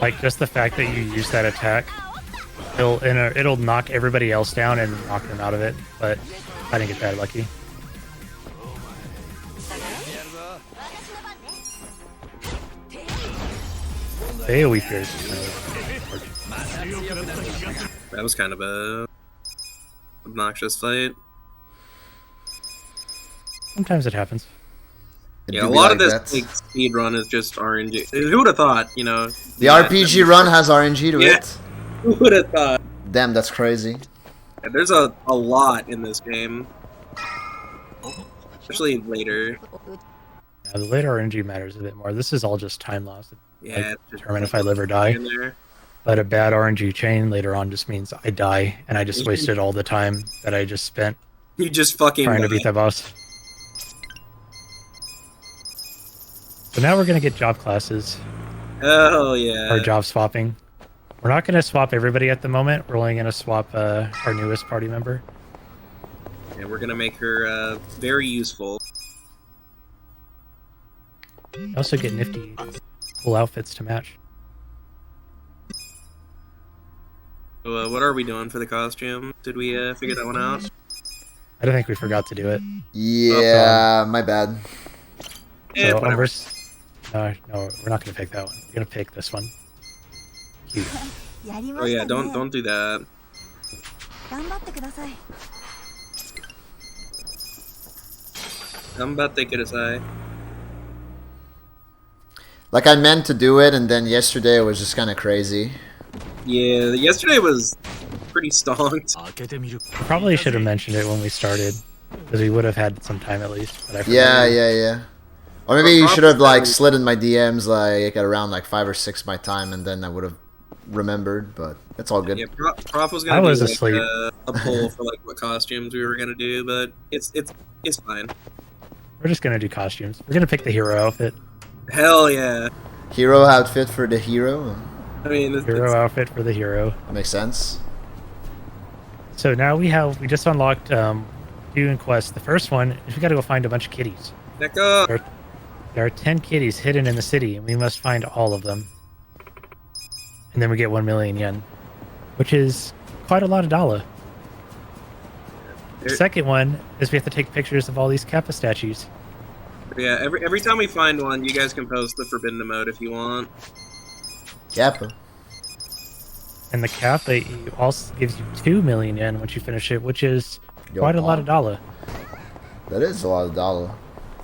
S2: like just the fact that you use that attack, it'll knock everybody else down and knock them out of it. But I didn't get that lucky. AoE pierce.
S1: That was kind of a obnoxious fight.
S2: Sometimes it happens.
S3: It
S1: Yeah,
S3: do
S1: a
S3: be
S1: lot
S3: like
S1: of this
S3: that.
S1: like speed run is just RNG. Who would have thought? You know,
S3: The RPG run has RNG to
S1: Yeah.
S3: it.
S1: Who would have thought?
S3: Damn, that's crazy.
S1: Yeah, there's a lot in this game, especially later.
S2: Yeah, the later RNG matters a bit more. This is all just time loss.
S1: Yeah,
S2: Like,
S1: it's just
S2: determine if I live or die.
S1: in there.
S2: But a bad RNG chain later on just means I die, and I just wasted all the time that I just spent
S1: You just fucking
S2: trying to
S1: die.
S2: beat that boss. So now we're going to get job classes,
S1: Oh yeah.
S2: or job swapping. We're not going to swap everybody at the moment. We're only going to swap our newest party member.
S1: Yeah, we're gonna make her very useful.
S2: You also get nifty, cool outfits to match.
S1: What are we doing for the costume? Did we figure that one out?
S2: I don't think we forgot to do it.
S3: Yeah, my bad.
S1: Yeah,
S2: So
S1: whatever.
S2: no, we're not gonna pick that one. We're gonna pick this one. Cute.
S1: Oh yeah, don't do that. Gambatte kudasai.
S3: Like, I meant to do it, and then yesterday it was just kind of crazy.
S1: Yeah, yesterday was pretty stonked.
S2: Probably should have mentioned it when we started, because we would have had some time at least. But I forgot.
S3: Yeah. Or maybe you should have, like, slid in my DMs, like, at around, like, 5 or 6 my time, and then I would have remembered, but it's all good.
S1: Yeah, Prof was gonna
S2: I was
S1: do like,
S2: asleep.
S1: a poll for like what costumes we were gonna do, but it's fine.
S2: We're just gonna do costumes. We're gonna pick the hero outfit.
S1: Hell yeah!
S3: Hero outfit for the hero.
S1: I mean,
S2: Hero outfit for the hero.
S3: That makes sense.
S2: So now we just unlocked Dune Quest. The first one is we gotta go find a bunch of kitties.
S1: Heck up!
S2: There are 10 kitties hidden in the city, and we must find all of them. And then we get 1 million yen, which is quite a lot of dollar. The second one is we have to take pictures of all these Kappa statues.
S1: Yeah, every time we find one, you guys can post the forbidden emote if you want.
S3: Kappa.
S2: And the Kappa also gives you 2 million yen once you finish it, which is quite a lot of dollar.
S3: That is a lot of dollar.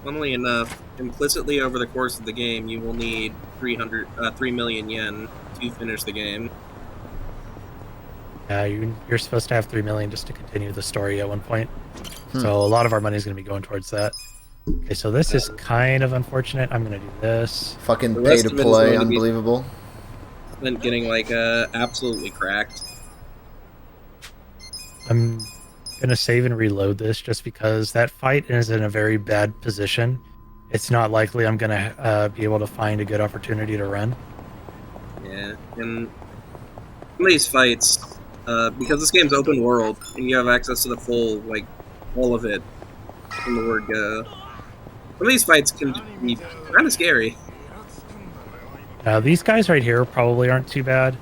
S1: Funnily enough, implicitly over the course of the game, you will need 3 million yen to finish the game.
S2: You're supposed to have 3 million just to continue the story at one point. So a lot of our money is going to be going towards that. Okay, so this is kind of unfortunate. I'm going to do this.
S3: Fucking
S1: The
S3: pay
S1: rest
S3: to
S1: of it is
S3: play,
S1: going to be-
S3: unbelievable.
S1: Then getting like absolutely cracked.
S2: I'm going to save and reload this just because that fight is in a very bad position. It's not likely I'm going to be able to find a good opportunity to run.
S1: Yeah, and some of these fights, because this game's open world and you have access to the full, like, all of it from the word go. Some of these fights can be kind of scary.
S2: These guys right here probably aren't too bad,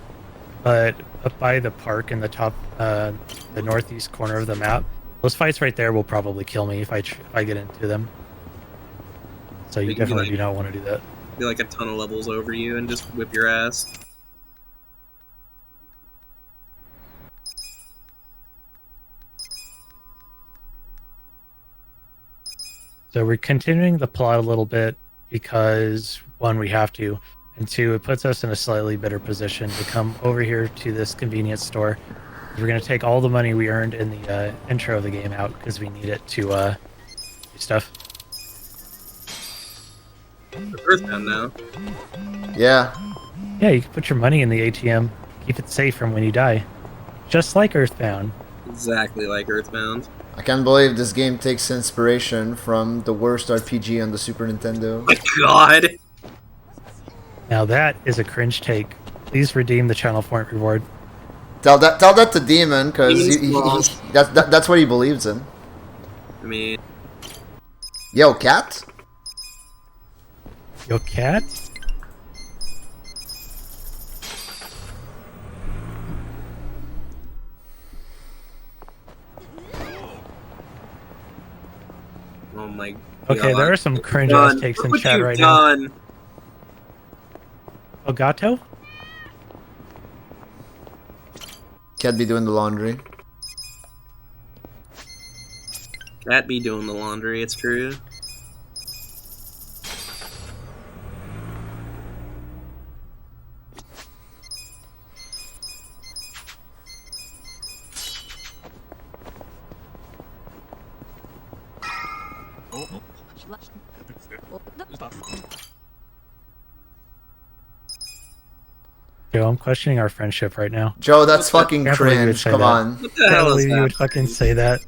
S2: but up by the park in the top, the northeast corner of the map, those fights right there will probably kill me if I get into them. So you
S1: They can be
S2: definitely
S1: like-
S2: do not want to do that.
S1: Be like a ton of levels over you and just whip your ass.
S2: So we're continuing the plot a little bit because, one, we have to, and two, it puts us in a slightly better position to come over here to this convenience store. We're going to take all the money we earned in the intro of the game out because we need it to do stuff.
S1: It's Earthbound now.
S3: Yeah.
S2: Yeah, you can put your money in the ATM, keep it safe from when you die. Just like Earthbound.
S1: Exactly like Earthbound.
S3: I can't believe this game takes inspiration from the worst RPG on the Super Nintendo.
S1: My God!
S2: Now that is a cringe take. Please redeem the channel point reward.
S3: Tell that to Demon, because
S1: Demon's wrong.
S3: that's what he believes in.
S1: I mean,
S3: Yo, cat?
S2: Yo, cat?
S1: oh my God.
S2: Okay, there are some cringe ass takes
S1: Look
S2: in
S1: what
S2: chat
S1: you've
S2: right now.
S1: done.
S2: Elgato?
S3: Cat be doing the laundry.
S1: Cat be doing the laundry, it's true.
S2: Yo, I'm questioning our friendship right now.
S3: Joe, that's fucking
S2: Can't believe you would
S3: cringe.
S2: say
S3: Come
S2: that.
S3: on.
S1: What the
S2: I can't
S1: hell is
S2: believe you would
S1: that?
S2: fucking say that.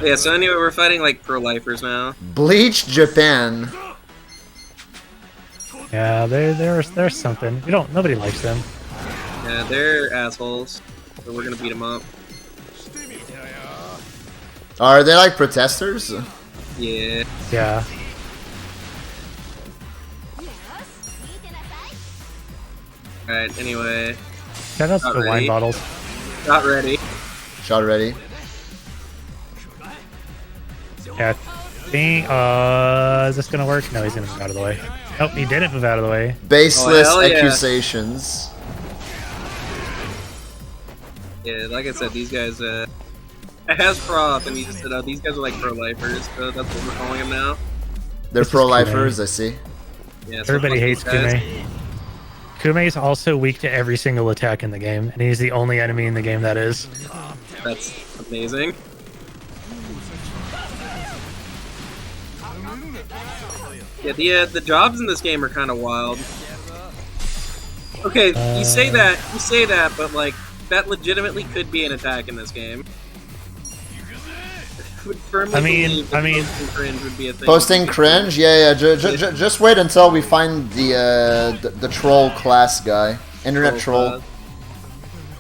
S1: Yeah, so anyway, we're fighting like pro-lifers now.
S3: Bleach Japan.
S2: Yeah, there's something. Nobody likes them.
S1: Yeah, they're assholes. So we're gonna beat them up.
S3: Are they like protesters?
S1: Yeah.
S2: Yeah.
S1: Alright, anyway.
S2: Shout outs
S1: Not
S2: to wine
S1: ready.
S2: bottles.
S1: Not ready.
S3: Shot ready.
S2: Yeah. Is this gonna work? No, he's gonna move out of the way. Nope, he didn't move out of the way.
S3: Baseless
S1: Oh, hell yeah.
S3: accusations.
S1: Yeah, like I said, these guys, it has prop, and he just said, these guys are like pro-lifers, so that's what we're calling them now.
S3: They're
S2: This is
S3: pro-lifers, I see.
S1: Yeah, so
S2: Everybody
S1: fuck
S2: hates
S1: these guys.
S2: Kume. Kume is also weak to every single attack in the game, and he's the only enemy in the game that is.
S1: That's amazing. Yeah, the jobs in this game are kind of wild. Okay, you say that, but like, that legitimately could be an attack in this game. I would firmly believe that posting cringe would be a thing.
S3: Posting cringe? Yeah. Just wait until we find the troll class guy. Internet troll.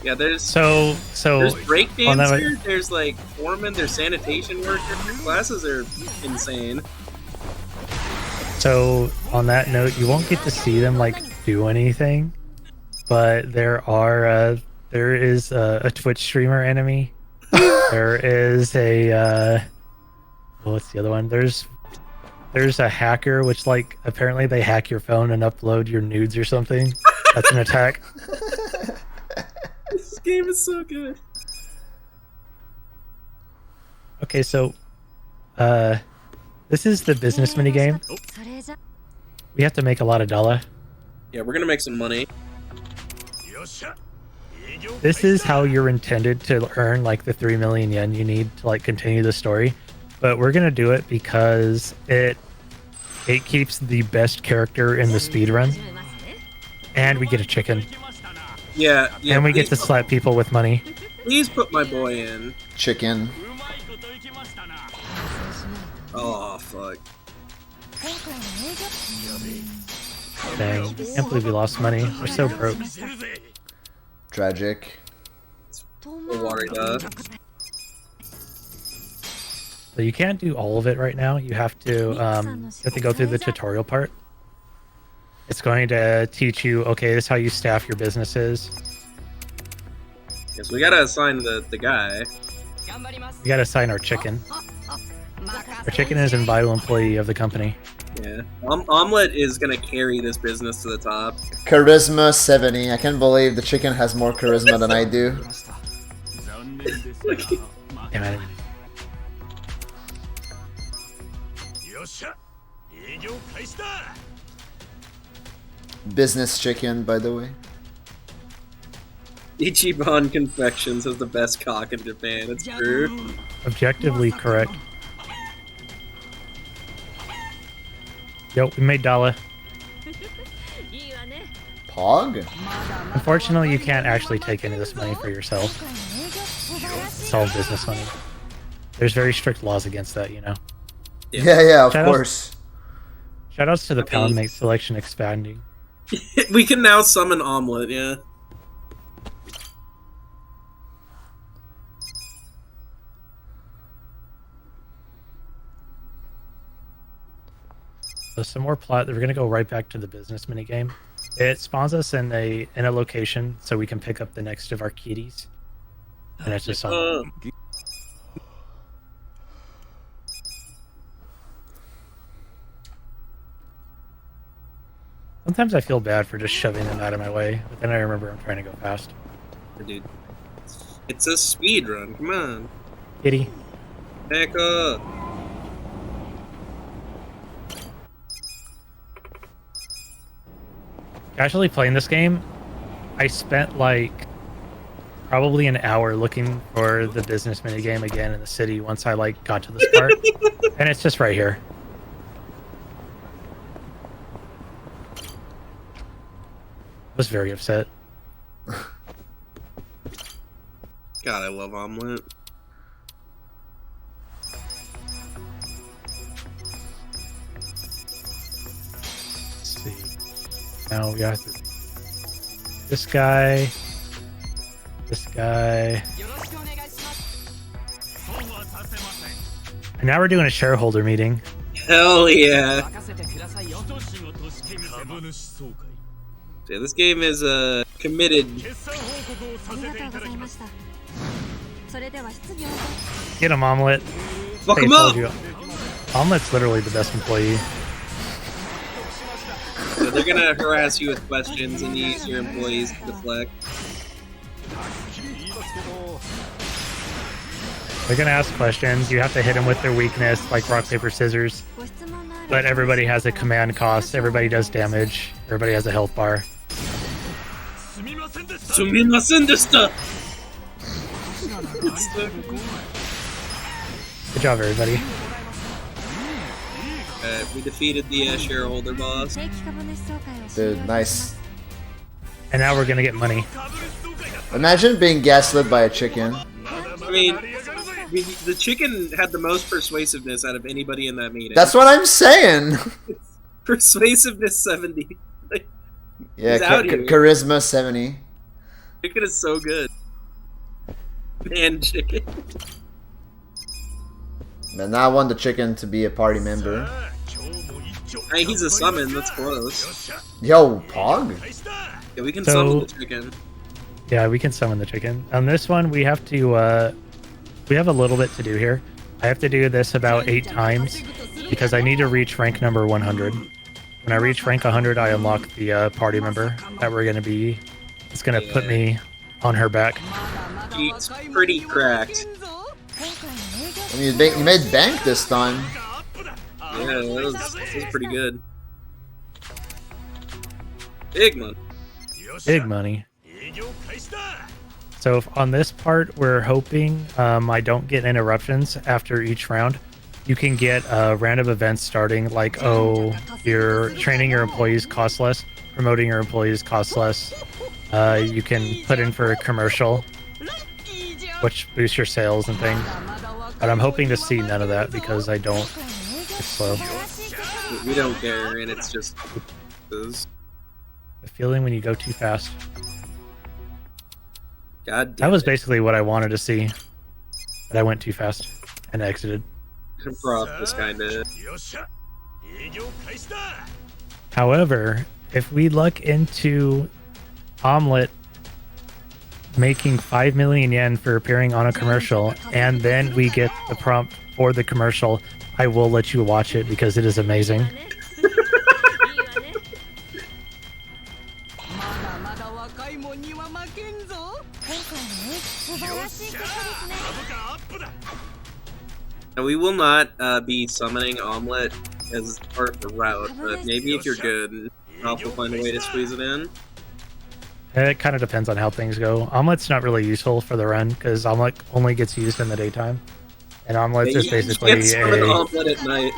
S1: Yeah, there's
S2: So
S1: there's breakdancer,
S2: that
S1: there's like foreman, there's sanitation worker. Their classes are insane.
S2: So on that note, you won't get to see them like do anything, but there is a Twitch streamer enemy. There is a what's the other one? There's a hacker, which like apparently they hack your phone and upload your nudes or something. That's an attack.
S1: This game is so good.
S2: Okay, so this is the business minigame. We have to make a lot of dollar.
S1: Yeah, we're gonna make some money.
S2: This is how you're intended to earn like the 3 million yen you need to like continue the story. But we're gonna do it because it keeps the best character in the speedrun. And we get a chicken.
S1: Yeah,
S2: And we get to slap people with money.
S1: Please put my boy in.
S3: Chicken.
S1: Oh fuck.
S2: Dang, can't believe we lost money. We're so broke.
S3: Tragic.
S1: V0oidathon.
S2: So you can't do all of it right now. You have to go through the tutorial part. It's going to teach you, okay, this is how you staff your businesses.
S1: Yes, we gotta assign the guy.
S2: We gotta assign our chicken. Our chicken is a vital employee of the company.
S1: Yeah. Omelet is gonna carry this business to the top.
S3: Charisma 70. I can't believe the chicken has more charisma than I do.
S2: Damn it.
S3: Business chicken, by the way.
S1: Ichiban Confections has the best cock in Japan. It's true.
S2: Objectively correct. Yo, we made dollar.
S3: Pog?
S2: Unfortunately, you can't actually take any of this money for yourself. It's all business money. There's very strict laws against that, you know.
S3: Yeah, of
S2: Shoutouts-
S3: course.
S2: Shoutouts to the pound mate selection expanding.
S1: We can now summon Omelet, yeah.
S2: So some more plot. We're gonna go right back to the business minigame. It spawns us in a location so we can pick up the next of our kitties. And it's just on. Sometimes I feel bad for just shoving them out of my way, but then I remember I'm trying to go fast.
S1: Dude. It's a speed run, come on.
S2: Kitty.
S1: Back up.
S2: Actually playing this game, I spent like probably an hour looking for the business minigame again in the city once I like got to this part. And it's just right here. I was very upset.
S1: God, I love Omelet.
S2: Let's see. Now we got this guy. This guy. And now we're doing a shareholder meeting.
S1: Hell yeah. Yeah, this game is committed.
S2: Get him, Omelet.
S1: Fuck
S2: Hey,
S1: him
S2: told
S1: up!
S2: you. Omelet's literally the best employee.
S1: So they're gonna harass you with questions and use your employees to deflect.
S2: They're gonna ask questions. You have to hit them with their weakness, like rock, paper, scissors. But everybody has a command cost. Everybody does damage. Everybody has a health bar.
S1: Sumimasen deshita!
S2: Good job, everybody.
S1: We defeated the shareholder boss.
S3: Dude, nice.
S2: And now we're gonna get money.
S3: Imagine being gaslit by a chicken.
S1: I mean, the chicken had the most persuasiveness out of anybody in that meeting.
S3: That's what I'm saying.
S1: Persuasiveness 70. Like,
S3: Yeah,
S1: he's out here.
S3: charisma 70.
S1: Chicken is so good. Man, chicken.
S3: Man, I want the chicken to be a party member.
S1: Hey, he's a summon, that's close.
S3: Yo, Pog?
S1: Yeah, we can
S2: So-
S1: summon the chicken.
S2: Yeah, we can summon the chicken. On this one, we have to, we have a little bit to do here. I have to do this about 8 times because I need to reach rank number 100. When I reach rank 100, I unlock the party member that we're going to be. It's going to put me on her back.
S1: She's pretty cracked.
S3: I mean, you made bank this time.
S1: Yeah, that was pretty good. Big one.
S2: Big money. So on this part, we're hoping I don't get interruptions after each round. You can get random events starting like, oh, you're training your employees costs less, promoting your employees costs less. You can put in for a commercial, which boosts your sales and things. But I'm hoping to see none of that because I don't. It's slow.
S1: We don't care, and it's just...
S2: The feeling when you go too fast.
S1: God damn
S2: That was
S1: it.
S2: basically what I wanted to see. But I went too fast and exited.
S1: Prof, this kind of...
S2: However, if we look into Omelet making 5 million yen for appearing on a commercial, and then we get the prompt for the commercial, I will let you watch it because it is amazing.
S1: Now, we will not be summoning Omelet as part of the route, but maybe if you're good, Alpha will find a way to squeeze it in.
S2: It kind of depends on how things go. Omelet's not really useful for the run because Omelet only gets used in the daytime. And Omelet's
S1: Yeah,
S2: is
S1: you
S2: basically
S1: can't summon
S2: a...
S1: Omelet at night.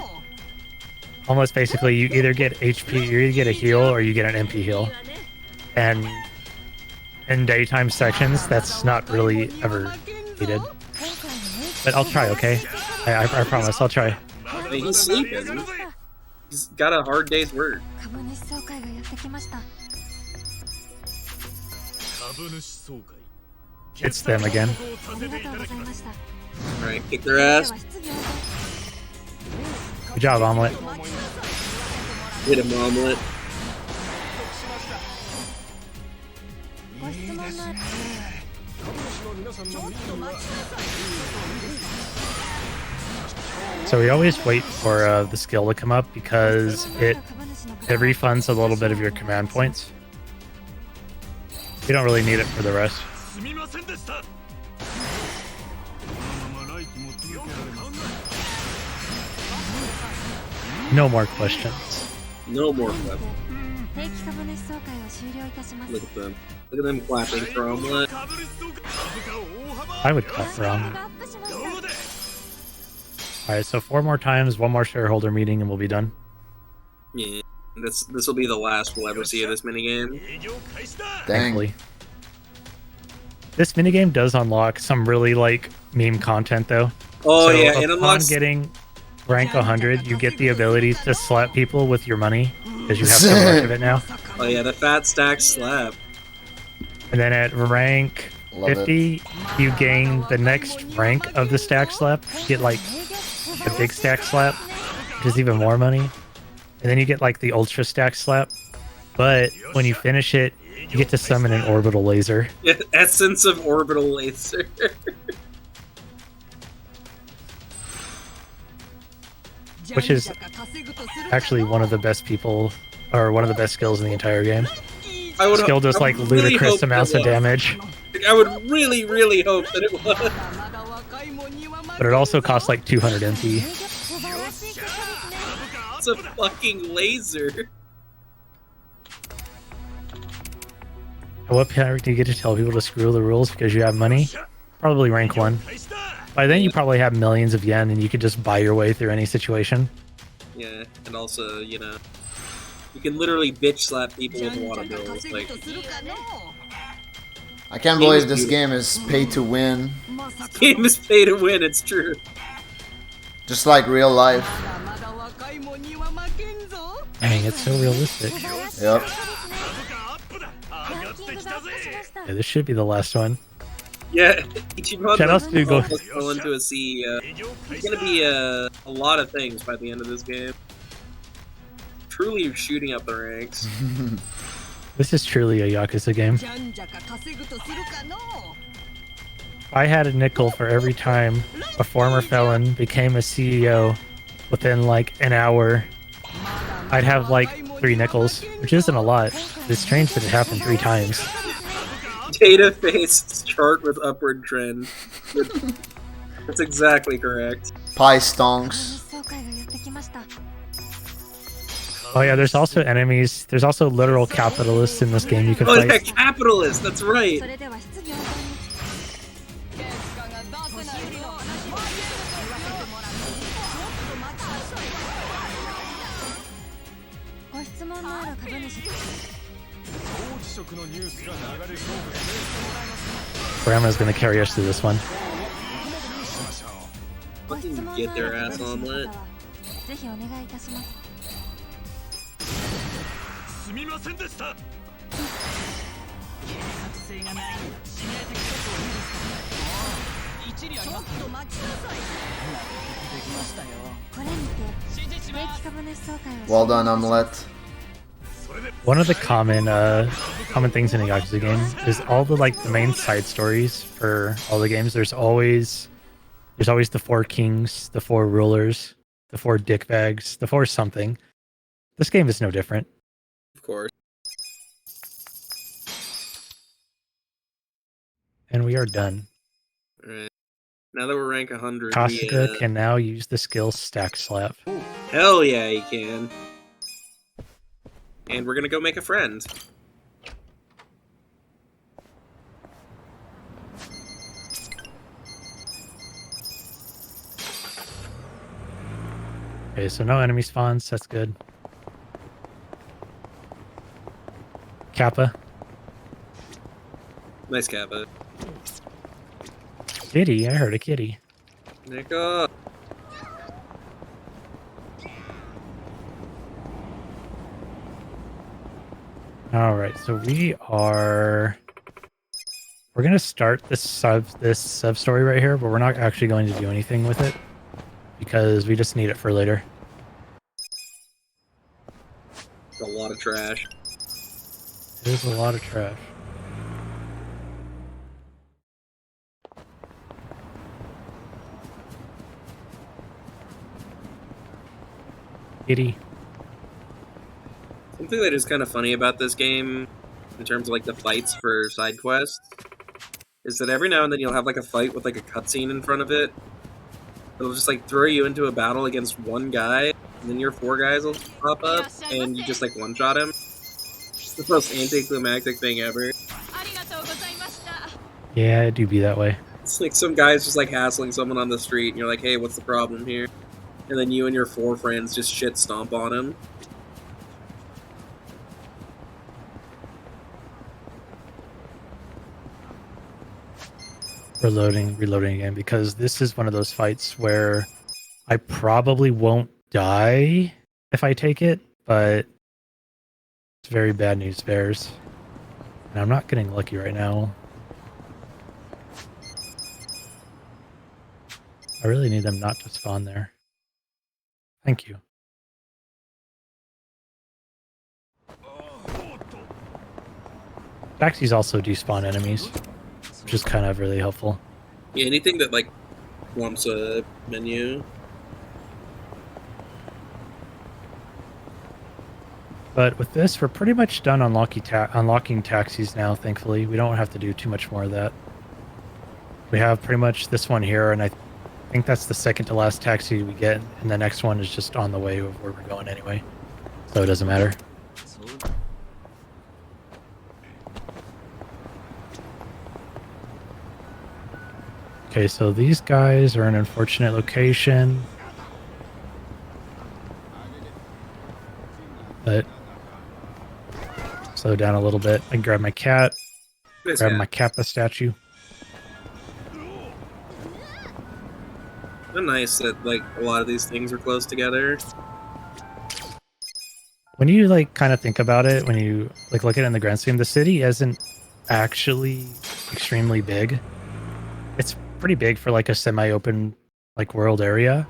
S2: Almost basically, you either get HP, you either get a heal or you get an MP heal. And in daytime sections, that's not really ever needed. But I'll try, okay? I promise, I'll try.
S1: I mean, he's sleeping. He's got a hard day's work.
S2: It's them again.
S1: Alright, kick their ass.
S2: Good job, Omelet.
S1: Hit him, Omelet. So we always wait for the skill to come up because it refunds a little bit of your command points. You don't really need it for the rest. No more questions. No more questions. Look at them. Look at them clapping for Omelet.
S2: I would clap for Omelet. Alright, so 4 more times, 1 more shareholder meeting, and we'll be done.
S1: Yeah, this will be the last we'll ever see of this minigame.
S2: Thankfully. This minigame does unlock some really, like, meme content, though.
S1: Oh
S2: So
S1: yeah, it
S2: upon
S1: unlocks...
S2: getting rank 100, you get the ability to slap people with your money, because you have so much of it now.
S1: Oh yeah, the fat stack slap.
S2: And then at rank
S3: Love
S2: 50, you gain the next rank of the stack slap. You get like a big stack slap, which is even more money. And then you get like the ultra stack slap. But when you finish it, you get to summon an orbital laser.
S1: Yeah, essence of orbital laser.
S2: Which is actually one of the best people, or one of the best skills in the entire game. Skill does like ludicrous amounts of damage.
S1: I would really, really hope that it was.
S2: But it also costs like 200 MP.
S1: It's a fucking laser.
S2: At what point do you get to tell people to screw the rules because you have money? Probably rank 1. By then you probably have millions of yen and you could just buy your way through any situation.
S1: Yeah, and also, you know, you can literally bitch slap people with water bills. Like,
S3: I can't believe this game is pay to win.
S1: game is pay to win, it's true.
S3: Just like real life.
S2: Dang, it's so realistic.
S3: Yep.
S2: Yeah, this should be the last one.
S1: Yeah, Ichiban
S2: Shout outs to go.
S1: go into a CEO. It's gonna be a lot of things by the end of this game. Truly shooting up the ranks.
S2: This is truly a Yakuza game. If I had a nickel for every time a former felon became a CEO within like an hour, I'd have like 3 nickels, which isn't a lot. It's strange that it happened 3 times.
S1: Data face chart with upward trend. That's exactly correct.
S3: Pie stonks.
S2: Oh yeah, there's also enemies. There's also literal capitalists in this game you can
S1: Oh,
S2: fight.
S1: yeah, capitalist, that's right.
S2: Grandma's gonna carry us through this one.
S1: Fucking get their ass on that.
S3: Well done, Omelette.
S2: One of the common things in a Yakuza game is all the like the main side stories for all the games. There's always the 4 kings, the 4 rulers, the 4 dickbags, the 4 something. This game is no different.
S1: Of course.
S2: And we are done.
S1: Alright. Now that we're rank 100,
S2: Kasuga can now use the skill Stack Slap.
S1: hell yeah, he can. And we're gonna go make a friend.
S2: Okay, so no enemy spawns. That's good. Kappa.
S1: Nice Kappa.
S2: Kitty. I heard a kitty.
S1: Nick up.
S2: All right, so we're gonna start this sub story right here, but we're not actually going to do anything with it because we just need it for later.
S1: A lot of trash.
S2: There's a lot of trash. Kitty.
S1: Something that is kind of funny about this game, in terms of like the fights for side quests, is that every now and then you'll have like a fight with like a cutscene in front of it. It'll just like throw you into a battle against one guy, and then your 4 guys will pop up, and you just like one-shot him. It's the most anticlimactic thing ever.
S2: Yeah, it do be that way.
S1: It's like some guy's just like hassling someone on the street, and you're like, hey, what's the problem here? And then you and your 4 friends just shit stomp on him.
S2: Reloading again, because this is one of those fights where I probably won't die if I take it, but it's very bad news bears. And I'm not getting lucky right now. I really need them not to spawn there. Thank you. Taxis also despawn enemies, which is kind of really helpful.
S1: Yeah, anything that like wants a menu.
S2: But with this, we're pretty much done unlocking taxis now, thankfully. We don't have to do too much more of that. We have pretty much this one here, and I think that's the second to last taxi we get, and the next one is just on the way of where we're going anyway. So it doesn't matter. Okay, so these guys are an unfortunate location. But slow down a little bit. I can grab my cat, grab my Kappa statue.
S1: It's nice that like a lot of these things are close together.
S2: When you like kind of think about it, when you like look at it in the grand scheme, the city isn't actually extremely big. It's pretty big for like a semi-open like world area,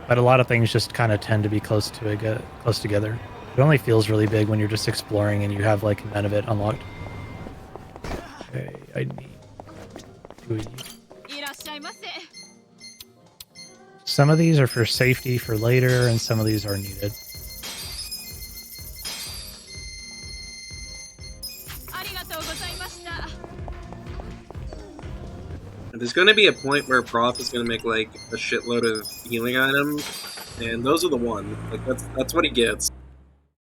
S2: but a lot of things just kind of tend to be close together. It only feels really big when you're just exploring and you have like none of it unlocked. Okay, I need to. Some of these are for safety for later, and some of these are needed.
S1: There's going to be a point where Prof is going to make like a shitload of healing items, and those are the ones. Like that's what he gets.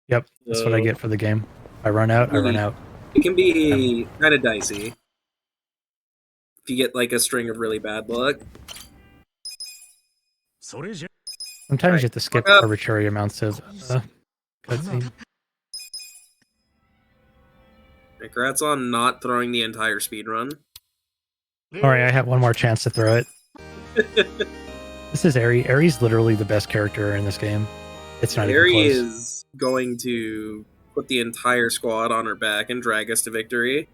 S2: Yep, that's what I get for the game. I run out, I run out.
S1: It can be kind of dicey if you get like a string of really bad luck.
S2: Sometimes you have to skip arbitrary amounts of cutscene.
S1: Congrats on not throwing the entire speedrun.
S2: Alright, I have one more chance to throw it. This is Eri. Eri's literally the best character in this game. It's not
S1: Eri
S2: even close.
S1: is going to put the entire squad on her back and drag us to victory.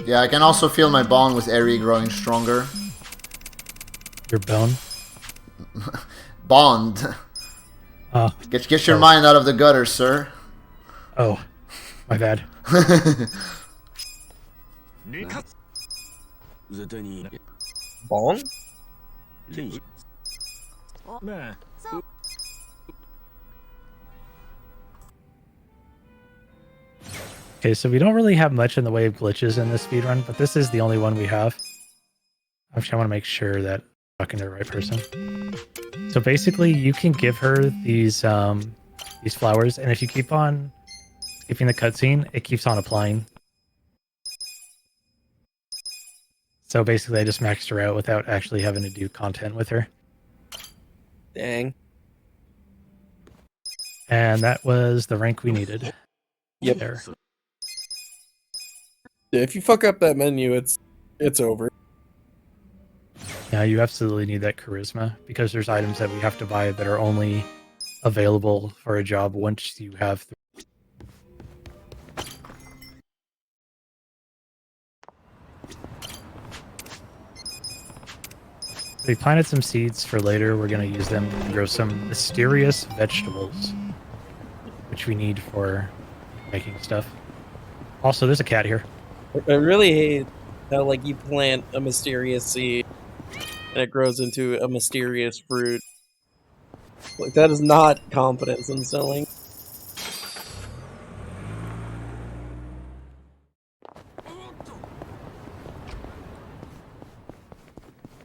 S3: Yeah, I can also feel my bond with Eri growing stronger.
S2: Your bone?
S3: Bond. Get your mind out of the gutter, sir.
S2: Oh, my bad.
S1: Bong?
S2: Okay, so we don't really have much in the way of glitches in this speedrun, but this is the only one we have. Actually, I want to make sure that I'm talking to the right person. So basically, you can give her these flowers, and if you keep on skipping the cutscene, it keeps on applying. So basically, I just maxed her out without actually having to do content with her.
S1: Dang.
S2: And that was the rank we needed.
S1: Yep.
S2: There.
S1: Yeah, if you fuck up that menu, it's over.
S2: Yeah, you absolutely need that charisma, because there's items that we have to buy that are only available for a job once you have. We planted some seeds for later. We're going to use them to grow some mysterious vegetables, which we need for making stuff. Also, there's a cat here.
S1: I really hate how like you plant a mysterious seed and it grows into a mysterious fruit. Like that is not confidence instilling.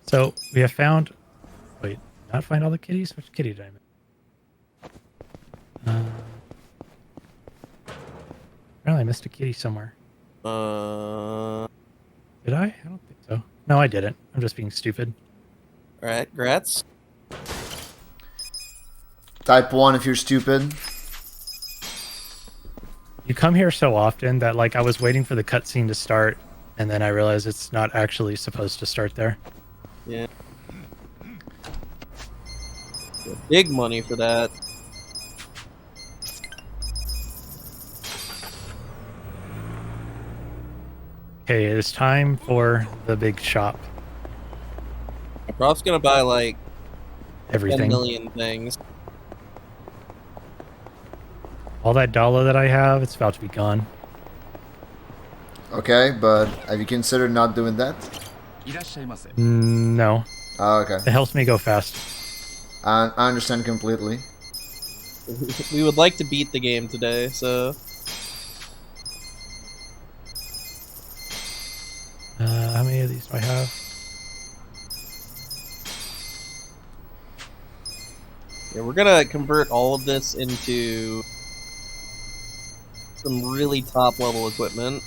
S2: So we have found. Wait, not find all the kitties? Which kitty did I miss? Apparently I missed a kitty somewhere. Did I? I don't think so. No, I didn't. I'm just being stupid.
S1: Alright, grats.
S3: Type 1 if you're stupid.
S2: You come here so often that like I was waiting for the cutscene to start, and then I realized it's not actually supposed to start there.
S1: Yeah. Big money for that.
S2: Okay, it's time for the big shop.
S1: Rob's gonna buy like 10
S2: Everything.
S1: million things.
S2: All that dollar that I have, it's about to be gone.
S3: Okay, but have you considered not doing that?
S2: No.
S3: Oh, okay.
S2: It helps me go fast.
S3: I understand completely.
S1: We would like to beat the game today, so
S2: How many of these do I have?
S1: yeah, we're gonna convert all of this into some really top level equipment.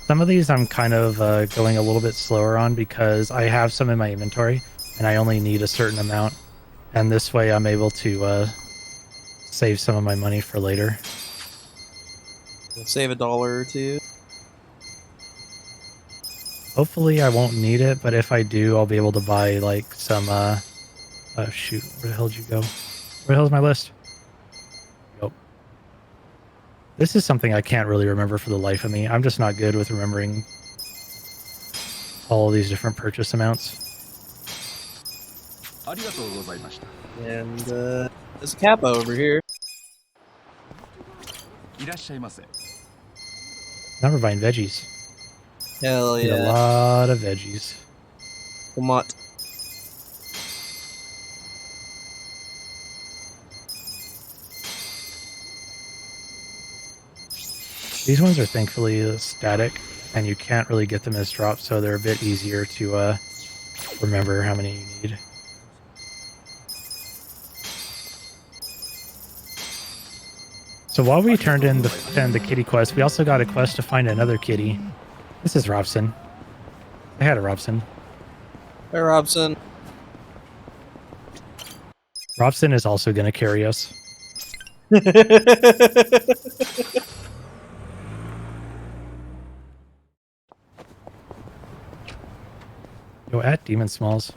S2: Some of these I'm kind of going a little bit slower on because I have some in my inventory and I only need a certain amount. And this way I'm able to save some of my money for later.
S1: Save $1 or $2.
S2: Hopefully I won't need it, but if I do, I'll be able to buy like some, oh shoot, where the hell did you go? Where the hell's my list? Nope. This is something I can't really remember for the life of me. I'm just not good with remembering all of these different purchase amounts.
S1: And there's a Kappa over here.
S2: Now we're buying veggies.
S1: Hell
S2: Get a
S1: yeah.
S2: lot of veggies.
S1: Come on.
S2: These ones are thankfully static, and you can't really get them as drops, so they're a bit easier to remember how many you need. So while we turned in the kitty quest, we also got a quest to find another kitty. This is Robson. I had a Robson.
S1: Hey, Robson.
S2: Robson is also going to carry us. Yo, at Demon Smalls.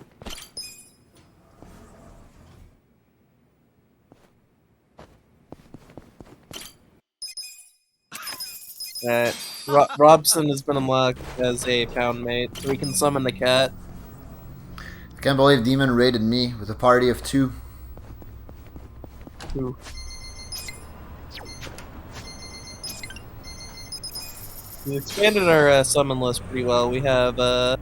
S1: Robson has been unlocked as a pound mate, so we can summon the cat.
S3: I can't believe Demon raided me with a party of 2.
S1: Ooh. We expanded our summon list pretty well. We have a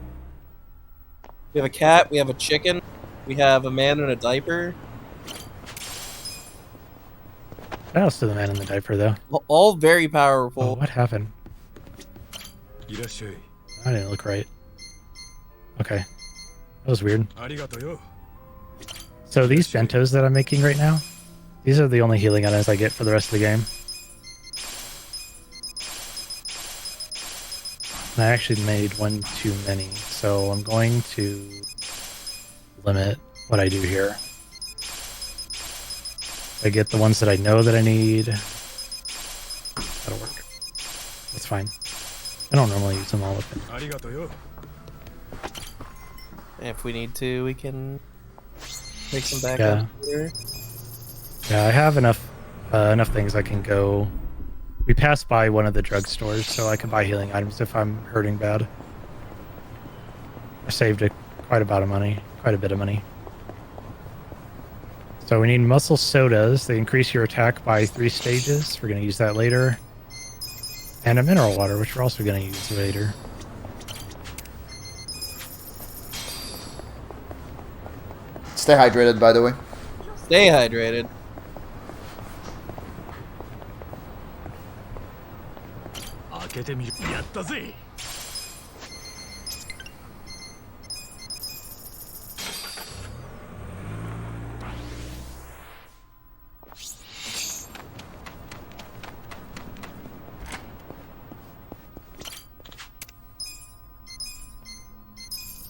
S1: cat, we have a chicken, we have a man in a diaper.
S2: What else to the man in the diaper, though?
S1: All very powerful.
S2: Oh, what happened? That didn't look right. Okay. That was weird. So these bentos that I'm making right now, these are the only healing items I get for the rest of the game. And I actually made one too many, so I'm going to limit what I do here. I get the ones that I know that I need. That'll work. That's fine. I don't normally use them all with it.
S1: If we need to, we can take some back
S2: Yeah.
S1: up here.
S2: Yeah, I have enough things I can go. We passed by one of the drugstores, so I can buy healing items if I'm hurting bad. I saved quite a bit of money. So we need muscle sodas. They increase your attack by 3 stages. We're going to use that later. And a mineral water, which we're also going to use later.
S3: Stay hydrated, by the way.
S1: Stay hydrated.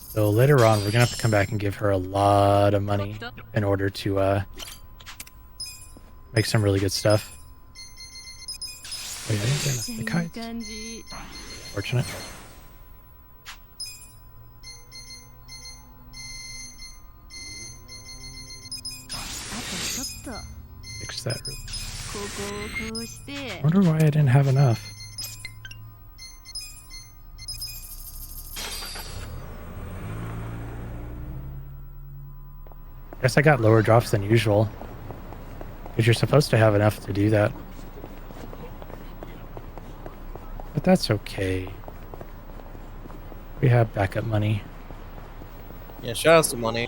S2: So later on, we're going to have to come back and give her a lot of money in order to make some really good stuff. Wait, I didn't get the kites. Fortunate. that? I wonder why I didn't have enough. Guess I got lower drops than usual. Because you're supposed to have enough to do that. But that's okay. We have backup money.
S1: Yeah, shout out to money.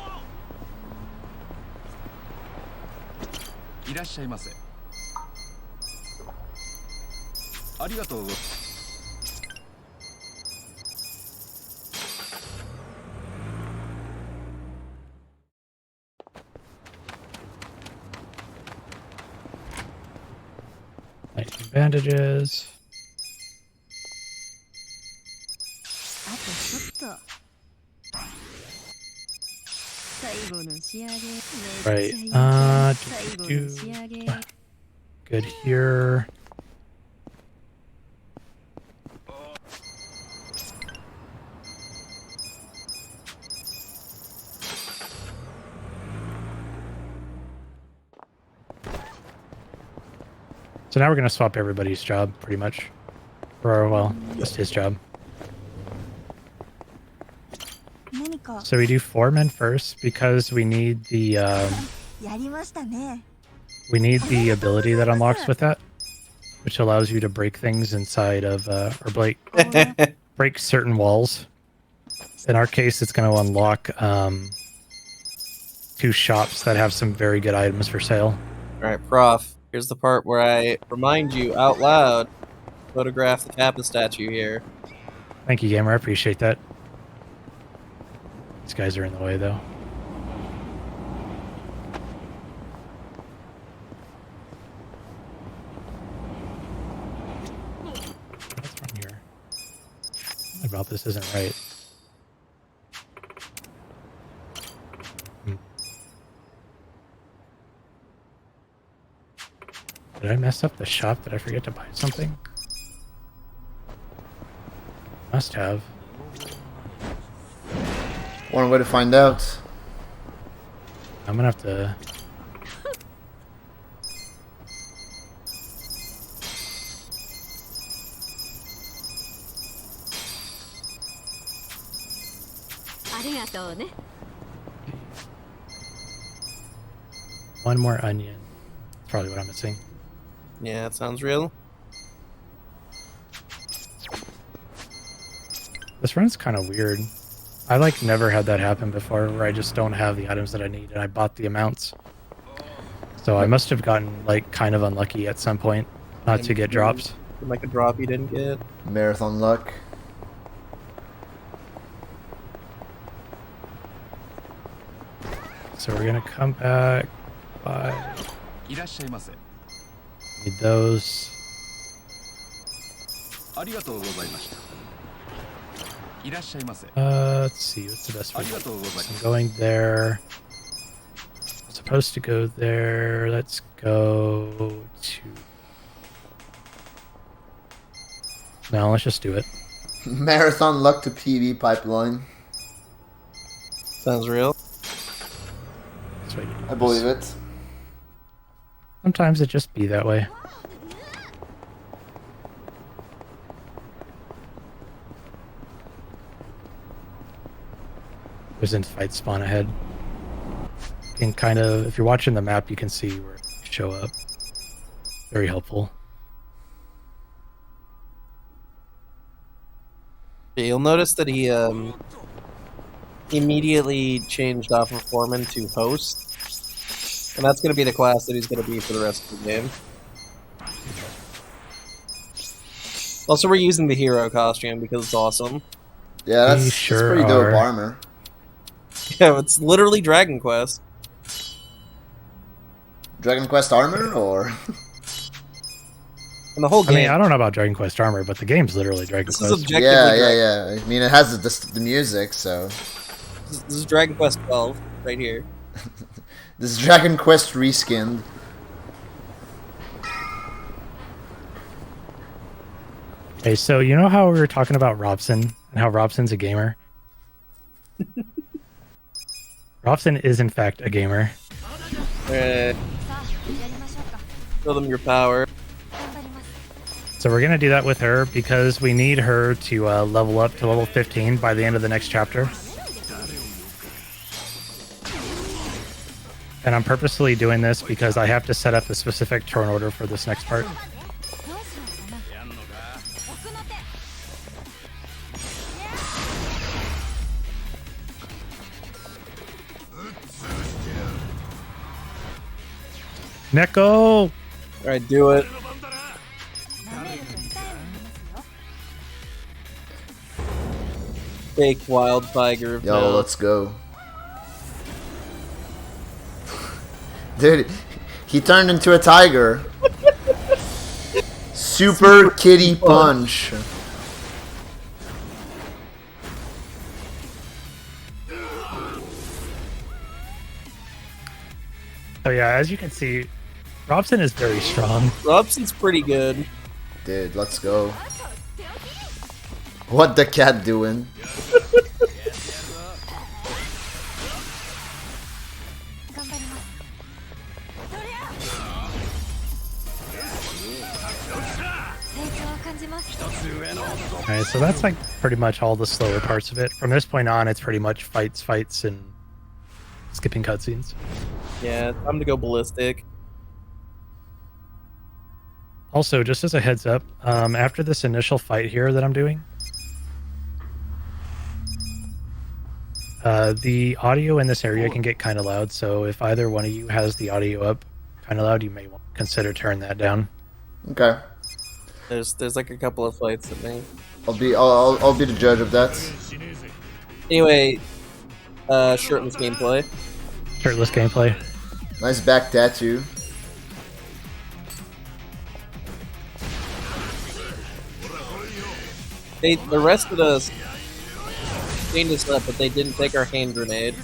S4: いらっしゃいませ。ありがとうございます。
S2: Nice bandages. Right. Good here. So now we're gonna swap everybody's job, pretty much. Or, well, just his job. So we do foreman first because we need the ability that unlocks with that, which allows you to break things inside of or break certain walls. In our case, it's going to unlock 2 shops that have some very good items for sale.
S1: All right, Prof. Here's the part where I remind you out loud. Photograph the Kappa statue here.
S2: Thank you, gamer. I appreciate that. These guys are in the way, though. What's wrong here? Something about this isn't right. Did I mess up the shop? Did I forget to buy something? Must have.
S3: One way to find out.
S2: I'm gonna have to... One more onion. That's probably what I'm missing.
S1: Yeah, that sounds real.
S2: This run's kind of weird. I never had that happen before where I just don't have the items that I need and I bought the amounts. So I must have gotten kind of unlucky at some point not to get drops.
S1: Like a drop you didn't get.
S3: Marathon luck.
S2: So we're gonna come back by...
S4: いらっしゃいませ。
S2: Need those.
S4: ありがとうございました。いらっしゃいませ。
S2: Let's see, what's the best way?
S4: ありがとうございます。
S2: I'm going there. I'm supposed to go there. Let's go to... No, let's just do it.
S3: Marathon luck to PV pipeline.
S1: Sounds real.
S2: That's what you do.
S3: I believe it.
S2: Sometimes it just be that way. There's a fight spawn ahead. You can kind of, if you're watching the map, you can see where it show up. Very helpful.
S1: Yeah, you'll notice that he immediately changed off of foreman to host. And that's going to be the class that he's going to be for the rest of the game. Also, we're using the hero costume because it's awesome.
S3: Yeah, that's,
S2: We
S3: that's
S2: sure
S3: pretty dope
S2: are.
S3: armor.
S1: Yeah, it's literally Dragon Quest.
S3: Dragon Quest armor, or?
S1: And the whole
S2: I
S1: game.
S2: mean, I don't know about Dragon Quest armor, but the game's literally Dragon
S1: This
S2: Quest.
S1: is objectively
S3: Yeah. I mean, it has the music, so.
S1: This is Dragon Quest 12 right here.
S3: This is Dragon Quest reskinned.
S2: Okay, so you know how we were talking about Robson and how Robson's a gamer? Robson is in fact a gamer.
S1: Show them your power.
S2: So we're gonna do that with her because we need her to level up to level 15 by the end of the next chapter. And I'm purposely doing this because I have to set up a specific turn order for this next part. Neko!
S1: Alright, do it. Fake wild tiger. of
S3: Yo,
S1: now.
S3: let's go. Dude, he turned into a tiger. Super kitty punch.
S2: So yeah, as you can see, Robson is very strong.
S1: Robson's pretty good.
S3: Dude, let's go. What the cat doing?
S2: Alright, so that's like pretty much all the slower parts of it. From this point on, it's pretty much fights, and skipping cutscenes.
S1: Yeah, time to go ballistic.
S2: Also, just as a heads up, after this initial fight here that I'm doing, the audio in this area can get kind of loud, so if either one of you has the audio up kind of loud, you may want to consider turning that down.
S3: Okay,
S1: There's like a couple of fights that may.
S3: I'll be the judge of that.
S1: Anyway, shirtless gameplay.
S2: Shirtless gameplay.
S3: Nice back tattoo.
S1: The rest of us cleaned us up, but they didn't take our hand grenade.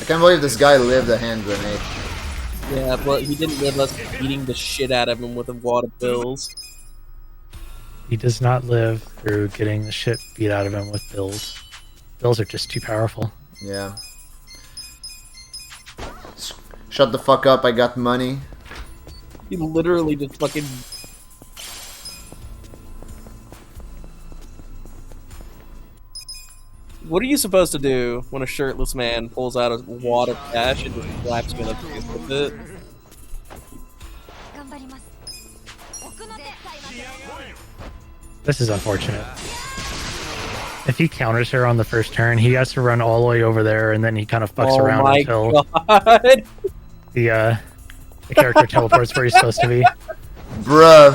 S3: I can't believe this guy lived a hand grenade.
S1: Yeah, but he didn't live us beating the shit out of him with a wad of pills.
S2: He does not live through getting the shit beat out of him with bills. Bills are just too powerful.
S3: Yeah. Shut the fuck up, I got money.
S1: He literally just fucking. What are you supposed to do when a shirtless man pulls out a wad of cash and just slaps you in the face with it?
S2: This is unfortunate. If he counters her on the first turn, he has to run all the way over there, and then he kind of fucks around until
S1: God.
S2: the character teleports where he's supposed to be.
S3: Bruh.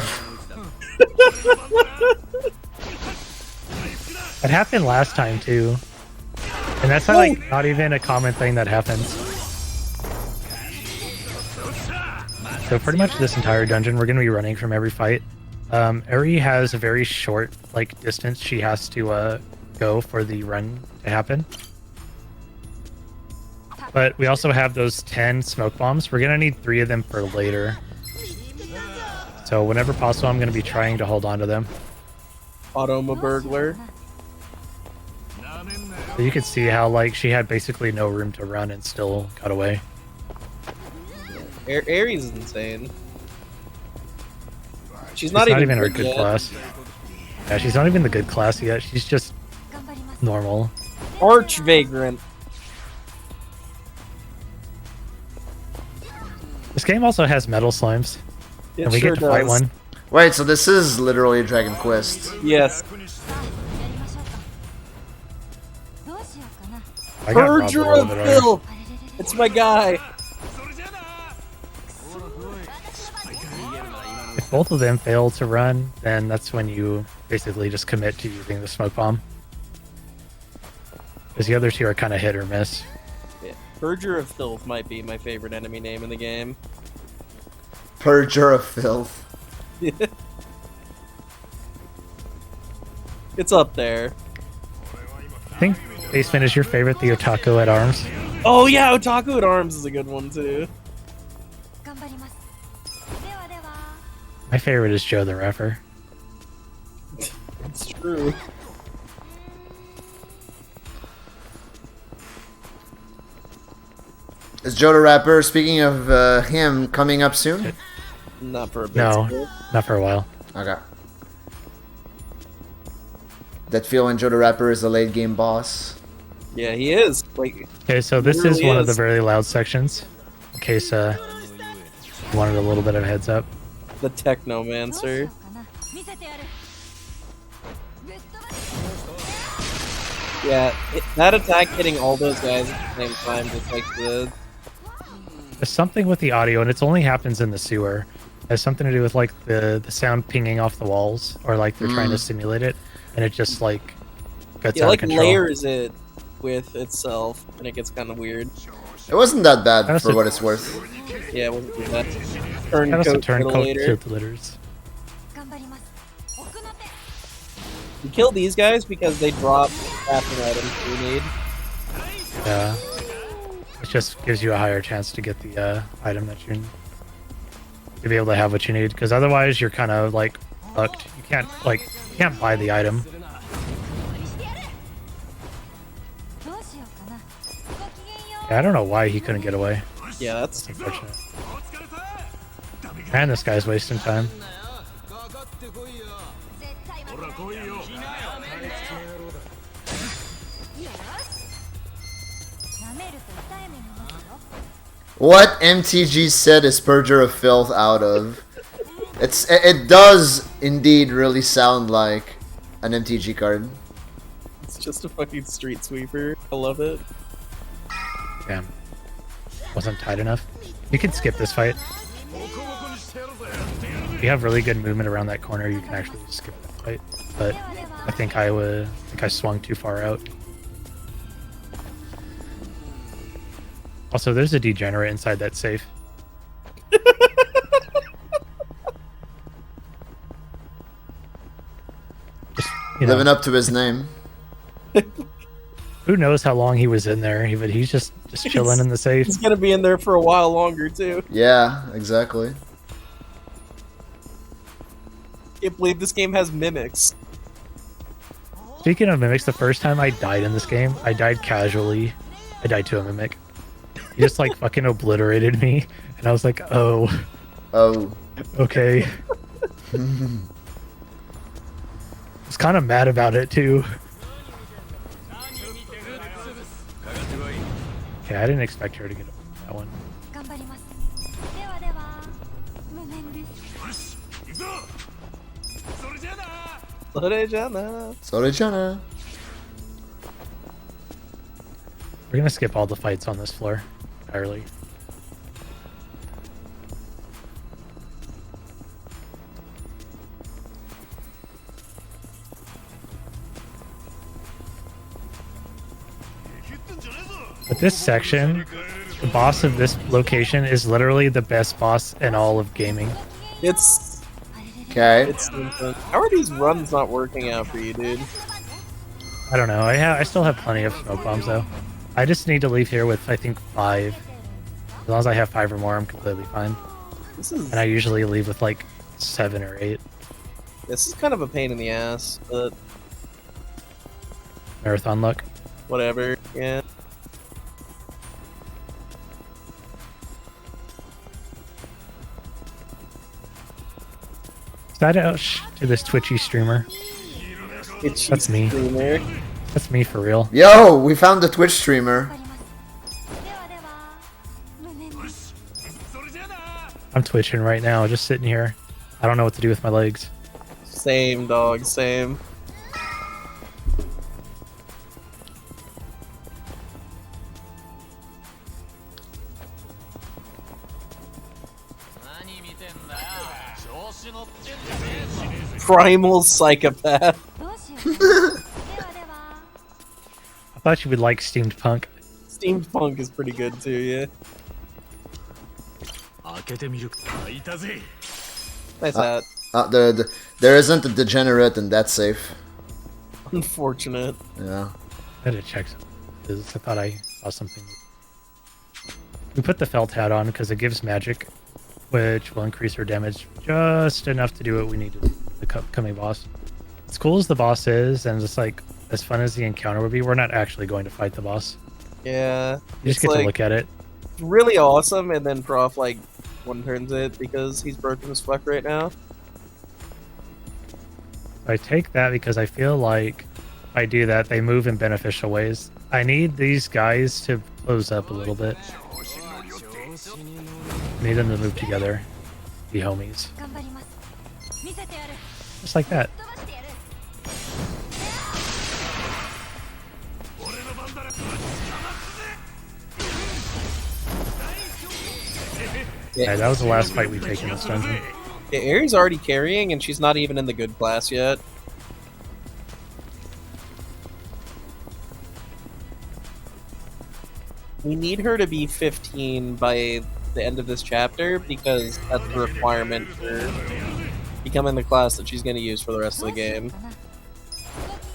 S2: It happened last time too, and that's not even a common thing that happens. So pretty much this entire dungeon, we're gonna be running from every fight. Eri has a very short distance she has to go for the run to happen. But we also have those 10 smoke bombs. We're gonna need 3 of them for later. So whenever possible, I'm gonna be trying to hold on to them.
S1: Automa burglar.
S2: So you can see how she had basically no room to run and still got away.
S1: Ares is insane. She's
S2: She's
S1: not even
S2: our
S1: good
S2: good
S1: yet.
S2: class. Yeah, she's not even the good class yet. She's just normal.
S1: Arch vagrant.
S2: This game also has metal slimes,
S1: It
S2: and we
S1: sure
S2: get to fight
S1: does.
S2: one.
S3: Wait, so this is literally a Dragon Quest.
S1: Yes.
S2: I got robbed a
S1: Perjure
S2: little
S1: of
S2: bit earlier.
S1: filth. It's my guy.
S2: If both of them fail to run, then that's when you basically just commit to using the smoke bomb. Because the other two are kind of hit or miss.
S1: Yeah. Perjure of filth might be my favorite enemy name in the game.
S3: Perjure of filth.
S1: It's up there.
S2: I think Basement is your favorite, the Otaku at Arms.
S1: Oh yeah, Otaku at Arms is a good one too.
S2: My favorite is Joe the Rapper.
S1: It's true.
S3: Is Joe the Rapper, speaking of him, coming up soon?
S1: Not for a bit.
S2: No, not for a while.
S3: Okay. That feel when Joe the Rapper is the late game boss.
S1: Yeah, he is. Like,
S2: Okay, so this
S1: really
S2: is one of the
S1: is.
S2: very loud sections. In case you wanted a little bit of a heads up.
S1: the Technomancer. Yeah, that attack hitting all those guys at the same time, just like the.
S2: There's something with the audio, and it only happens in the sewer. It has something to do with like the sound pinging off the walls, or like they're trying to simulate it, and it just like gets
S1: Yeah,
S2: out
S1: like
S2: of control.
S1: layers it with itself, and it gets kind of weird.
S3: It wasn't that bad
S2: That was
S3: for
S2: a-
S3: what it's worth.
S1: Yeah, it wasn't too bad.
S2: That was a
S1: Turncoat
S2: turncoat
S1: ventilator.
S2: ventilators.
S1: You kill these guys because they drop crafting items you need.
S2: Yeah. It just gives you a higher chance to get the item that you need. To be able to have what you need, because otherwise you're kind of like fucked. You can't buy the item. Yeah, I don't know why he couldn't get away.
S1: Yeah, that's
S2: It's unfortunate. And this guy's wasting time.
S3: What MTG said is Purger of Filth out of. It does indeed really sound like an MTG card.
S1: it's just a fucking street sweeper. I love it.
S2: Damn. Wasn't tight enough. You can skip this fight. If you have really good movement around that corner, you can actually skip that fight. But I think I swung too far out. Also, there's a degenerate inside that safe. Just, you know,
S3: Living up to his name.
S2: who knows how long he was in there? But he's just chilling in the safe.
S1: He's gonna be in there for a while longer too.
S3: Yeah, exactly.
S1: Can't believe this game has mimics.
S2: Speaking of mimics, the first time I died in this game, I died casually. I died to a mimic. He just like fucking obliterated me, and I was like, oh,
S3: Oh.
S2: okay. I was kind of mad about it too. Okay, I didn't expect her to get that one.
S1: Lorejana.
S3: Sorejana.
S2: We're gonna skip all the fights on this floor entirely. But this section, the boss of this location is literally the best boss in all of gaming.
S1: It's
S3: Okay.
S1: how are these runs not working out for you, dude?
S2: I don't know. I still have plenty of smoke bombs though. I just need to leave here with I think 5. As long as I have 5 or more, I'm completely fine.
S1: This is
S2: And I usually leave with like 7 or 8.
S1: this is kind of a pain in the ass, but
S2: Marathon luck.
S1: whatever. Yeah.
S2: Shout out to this Twitchy streamer.
S1: It's
S2: That's me.
S1: Streamer.
S2: That's me for real.
S3: Yo, we found the Twitch streamer.
S2: I'm twitching right now, just sitting here. I don't know what to do with my legs.
S1: Same dog, same. Primal psychopath.
S2: I thought you would like steamed punk.
S1: Steampunk is pretty good too, yeah. Nice hat.
S3: There isn't a degenerate in that safe.
S1: Unfortunate.
S3: Yeah.
S2: I had to check something. 'Cause I thought I saw something. We put the felt hat on because it gives magic, which will increase our damage just enough to do what we need to the coming boss. As cool as the boss is, and just like as fun as the encounter would be, we're not actually going to fight the boss.
S1: Yeah.
S2: You just
S1: it's
S2: get
S1: like,
S2: to look at it.
S1: really awesome, and then Prof like one turns it because he's broken as fuck right now.
S2: I take that because I feel like if I do that, they move in beneficial ways. I need these guys to close up a little bit. I need them to move together. Be homies. Just like that.
S1: Yeah,
S2: Okay, that was the last fight we take in this dungeon.
S1: yeah, Aerie's already carrying, and she's not even in the good class yet. We need her to be 15 by the end of this chapter, because that's the requirement for becoming the class that she's going to use for the rest of the game.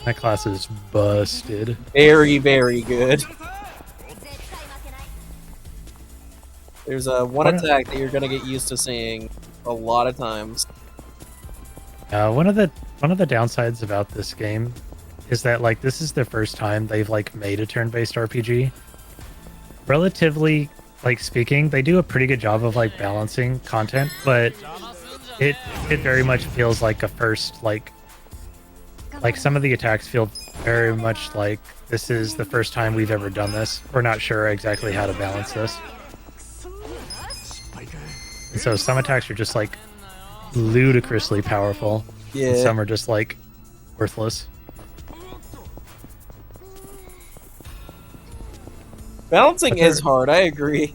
S2: That class is busted.
S1: Very, very good. There's one attack that you're going to get used to seeing a lot of times.
S2: One of the downsides about this game is that like this is the first time they've like made a turn-based RPG. Relatively like speaking, they do a pretty good job of like balancing content, but it very much feels like a first like some of the attacks feel very much like this is the first time we've ever done this. We're not sure exactly how to balance this. And so some attacks are just like ludicrously powerful.
S1: Yeah.
S2: And some are just like worthless.
S1: Balancing is hard, I agree.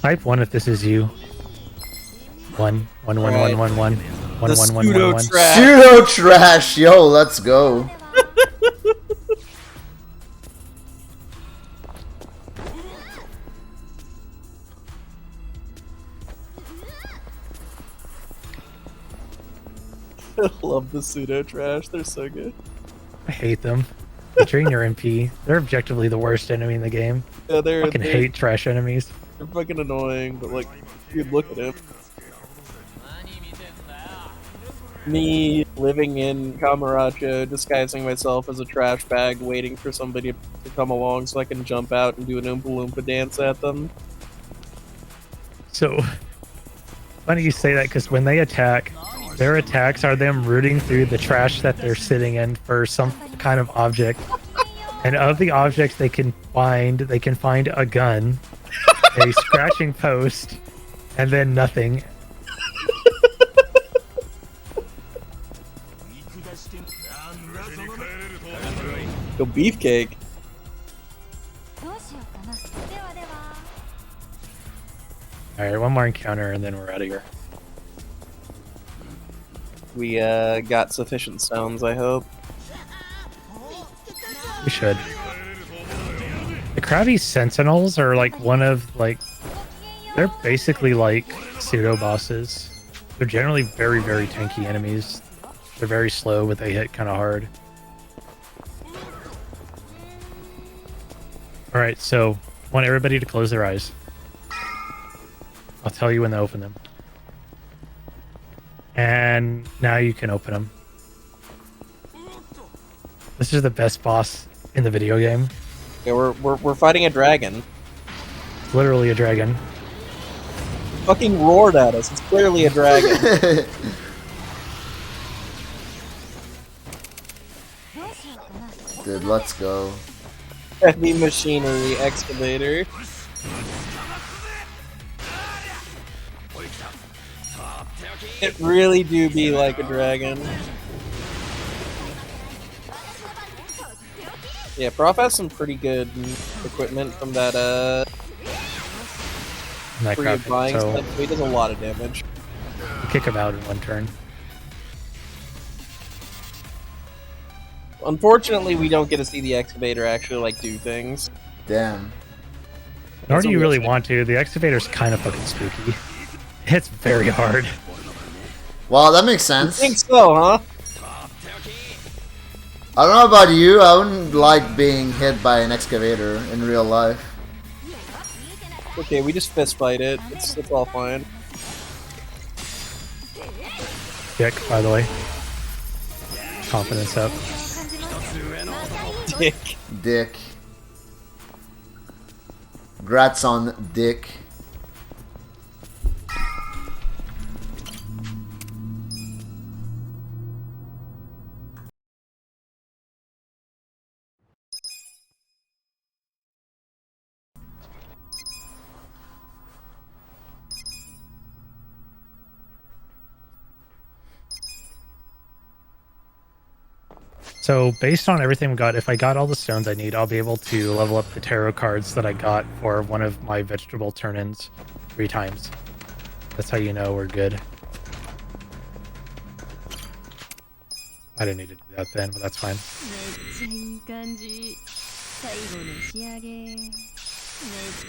S2: Type 1 if this is you. 1 1 1
S1: Alright.
S2: 1 1 1 1 1 1 1
S1: pseudo
S2: 1
S1: trash.
S3: Pseudo trash, yo, let's go.
S1: I love the pseudo trash. They're so good.
S2: I hate them. The Trainer MP, they're objectively the worst enemy in the game.
S1: Yeah,
S2: I
S1: they're
S2: fucking hate trash enemies.
S1: They're fucking annoying, but like, dude, look at him. Me living in Camaracho, disguising myself as a trash bag, waiting for somebody to come along so I can jump out and do an Oompa Loompa dance at them.
S2: So funny you say that because when they attack, their attacks are them rooting through the trash that they're sitting in for some kind of object. And of the objects they can find a gun, a scratching post, and then nothing.
S1: Go beefcake.
S2: Alright, one more encounter and then we're out of here.
S1: We got sufficient stones, I hope.
S2: We should. The Krabby Sentinels are like one of like they're basically like pseudo bosses. They're generally very, very tanky enemies. They're very slow, but they hit kind of hard. Alright, so I want everybody to close their eyes. I'll tell you when to open them. And now you can open them. This is the best boss in the video game.
S1: Yeah, we're fighting a dragon.
S2: It's literally a dragon.
S1: Fucking roared at us. It's clearly a dragon.
S3: Dude, let's go.
S1: Heavy machinery excavator. It really do be like a dragon. Yeah, Prof has some pretty good equipment from that
S2: And that
S1: free
S2: crap,
S1: buying
S2: so
S1: stuff, so he does a lot of damage.
S2: kick him out in one turn.
S1: Unfortunately, we don't get to see the excavator actually like do things.
S3: Damn.
S2: Nor do you really
S1: unfortunate.
S2: want to. The excavator's kind of fucking spooky. It's very hard.
S3: Well, that makes
S1: I
S3: sense.
S1: think so, huh?
S3: I don't know about you, I wouldn't like being hit by an excavator in real life.
S1: Okay, we just fist fight it. It's all fine.
S2: Dick, by the way. Confidence up.
S1: Dick.
S3: Dick. Grats on Dick.
S2: So based on everything we got, if I got all the stones I need, I'll be able to level up the tarot cards that I got for one of my vegetable turn-ins 3 times. That's how you know we're good. I didn't need to do that then, but that's fine.
S5: めっちゃいい感じ。最後の仕上げ。めっ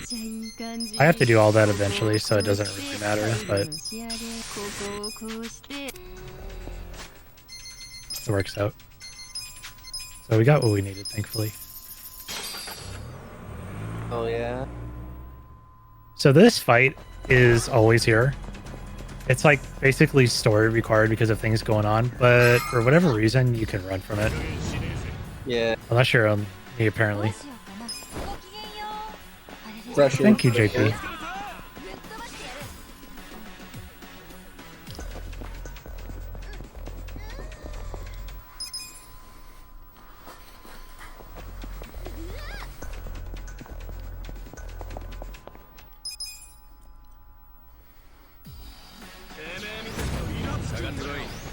S5: ちゃいい感じ。
S2: I have to do all that eventually, so it doesn't really matter, but
S5: 仕上げ。ここをこうして。
S2: it works out. So we got what we needed, thankfully.
S1: Oh yeah.
S2: So this fight is always here. It's like basically story required because of things going on, but for whatever reason, you can run from it.
S1: Yeah.
S2: Unless you're on me, apparently.
S5: どうしようかな。ごきげんよう。あれれ。
S1: Pressure.
S2: Thank you, JP.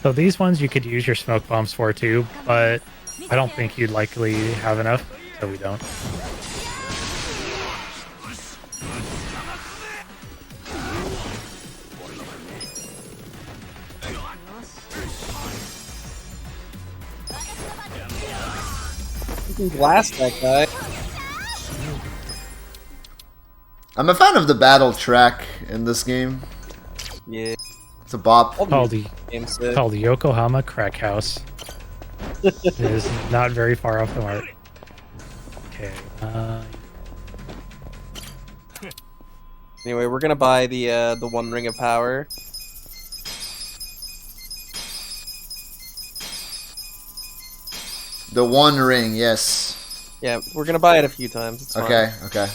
S2: So these ones you could use your smoke bombs for too, but I don't think you'd likely have enough, so we don't.
S1: You can blast that guy.
S3: I'm a fan of the battle track in this game.
S1: Yeah.
S3: It's a bop.
S2: Called the
S1: Game set.
S2: called the Yokohama Crack House. It is not very far off the mark. Okay.
S1: Anyway, we're gonna buy the One Ring of Power.
S3: The One Ring, yes.
S1: Yeah, we're gonna buy it a few times. It's fine.
S3: Okay, okay.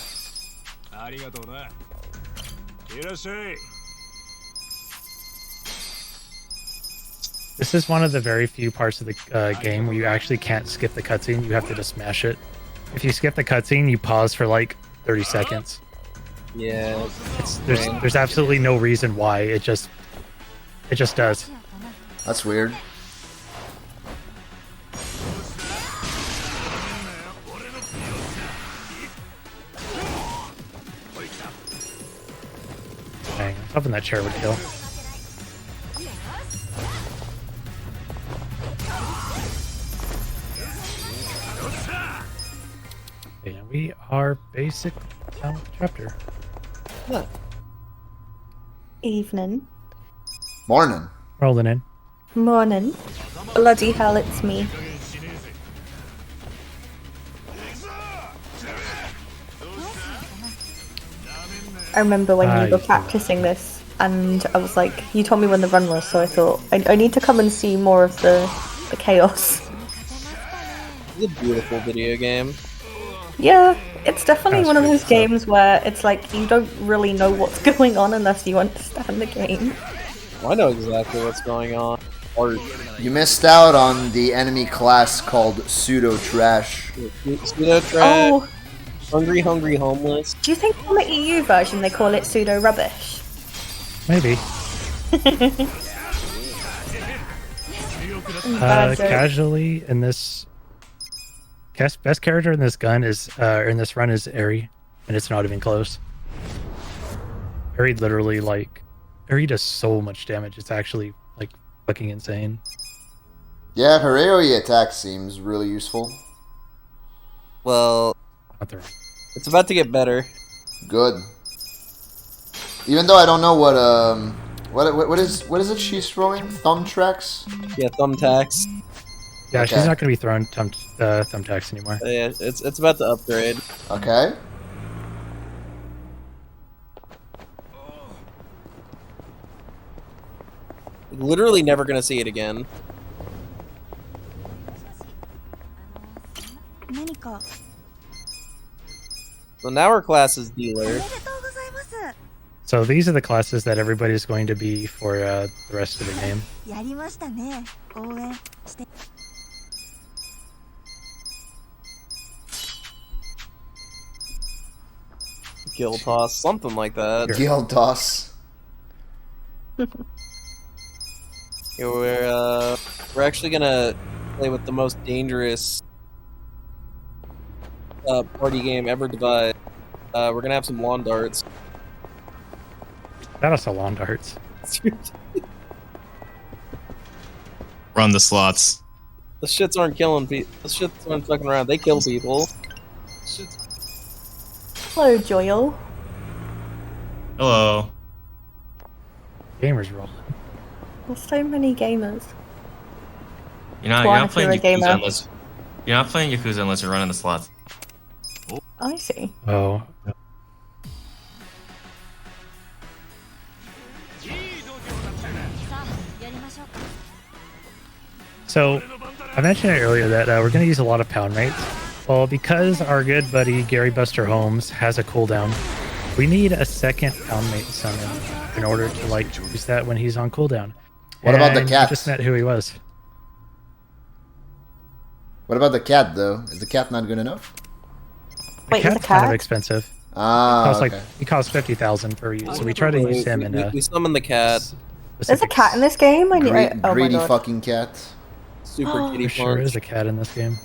S4: ありがとうな。いらっしゃい。
S2: This is one of the very few parts of the game where you actually can't skip the cutscene. You have to just smash it. If you skip the cutscene, you pause for like 30 seconds.
S1: Yeah.
S2: There's absolutely no reason why. It just does.
S5: どうしようかな。
S3: That's weird.
S2: Dang, I was hoping that chair would kill. And we are basic down with the chapter.
S1: Huh.
S6: Evening.
S3: Morning.
S2: Rolling in.
S6: Morning. Bloody hell, it's me. I remember when you were
S2: you-
S6: practicing this, and I was like, you told me when the run was, so I thought, I need to come and see more of the chaos.
S1: It's a beautiful video game.
S6: Yeah, it's definitely
S2: That's
S6: one of
S2: great
S6: those
S2: stuff.
S6: games where it's like, you don't really know what's going on unless you understand the game.
S1: I know exactly what's going on. Or
S3: You missed out on the enemy class called Pseudo Trash.
S1: pseudo trash,
S6: Oh,
S1: hungry homeless.
S6: do you think on the EU version they call it pseudo rubbish?
S2: Maybe.
S6: Bad joke.
S2: Casually in this best character in this gun is in this run is Eri, and it's not even close. Eri literally Eri does so much damage. It's actually like fucking insane.
S3: Yeah, her AoE attack seems really useful.
S1: Well,
S2: Not the
S1: it's about to get better.
S3: Good. Even though I don't know what is it she's throwing? Thumbtracks?
S1: Yeah, thumbtacks.
S2: Yeah,
S3: Okay.
S2: she's not gonna be throwing thumbtacks anymore.
S1: Yeah, it's about to upgrade.
S3: Okay.
S1: Literally never gonna see it again.
S5: 何か
S1: now our class is dealer.
S2: So these are the classes that everybody's going to be for the rest of the game.
S7: やりましたね。応援して。
S1: Kill toss, something like that.
S3: Guild toss.
S1: Yeah, we're actually gonna play with the most dangerous party game ever devised. We're gonna have some lawn darts.
S2: That also lawn darts.
S8: Run the slots.
S1: The shits aren't killing people. The shits aren't fucking around. They kill people.
S6: Hello, Joel.
S8: Hello.
S2: Gamers rolling.
S6: There's so many gamers.
S8: You're
S6: Go on
S8: not
S6: if you're
S8: playing
S6: a gamer.
S8: Yakuza unless you're not playing Yakuza unless you're running the slots.
S6: I see.
S2: Oh. So, I mentioned it earlier that we're going to use a lot of pound mates. Well, because our good buddy Gary Buster Holmes has a cooldown, we need a second pound mate summon in order to like use that when he's on cooldown.
S3: What about the
S2: And
S3: cat?
S2: you just met who he was.
S3: What about the cat, though? Is the cat not good enough?
S6: Wait, is
S2: Cat's
S6: the
S2: kind of
S6: cat?
S2: expensive.
S3: Ah,
S2: Costs
S3: okay.
S2: like he costs 50,000 per use, so we try to use him in
S1: We summon the cat.
S6: There's a cat in this game? Oh my
S3: Greedy
S6: god.
S3: fucking cat.
S1: Super kitty
S2: There sure
S1: punch.
S2: is a cat in this game.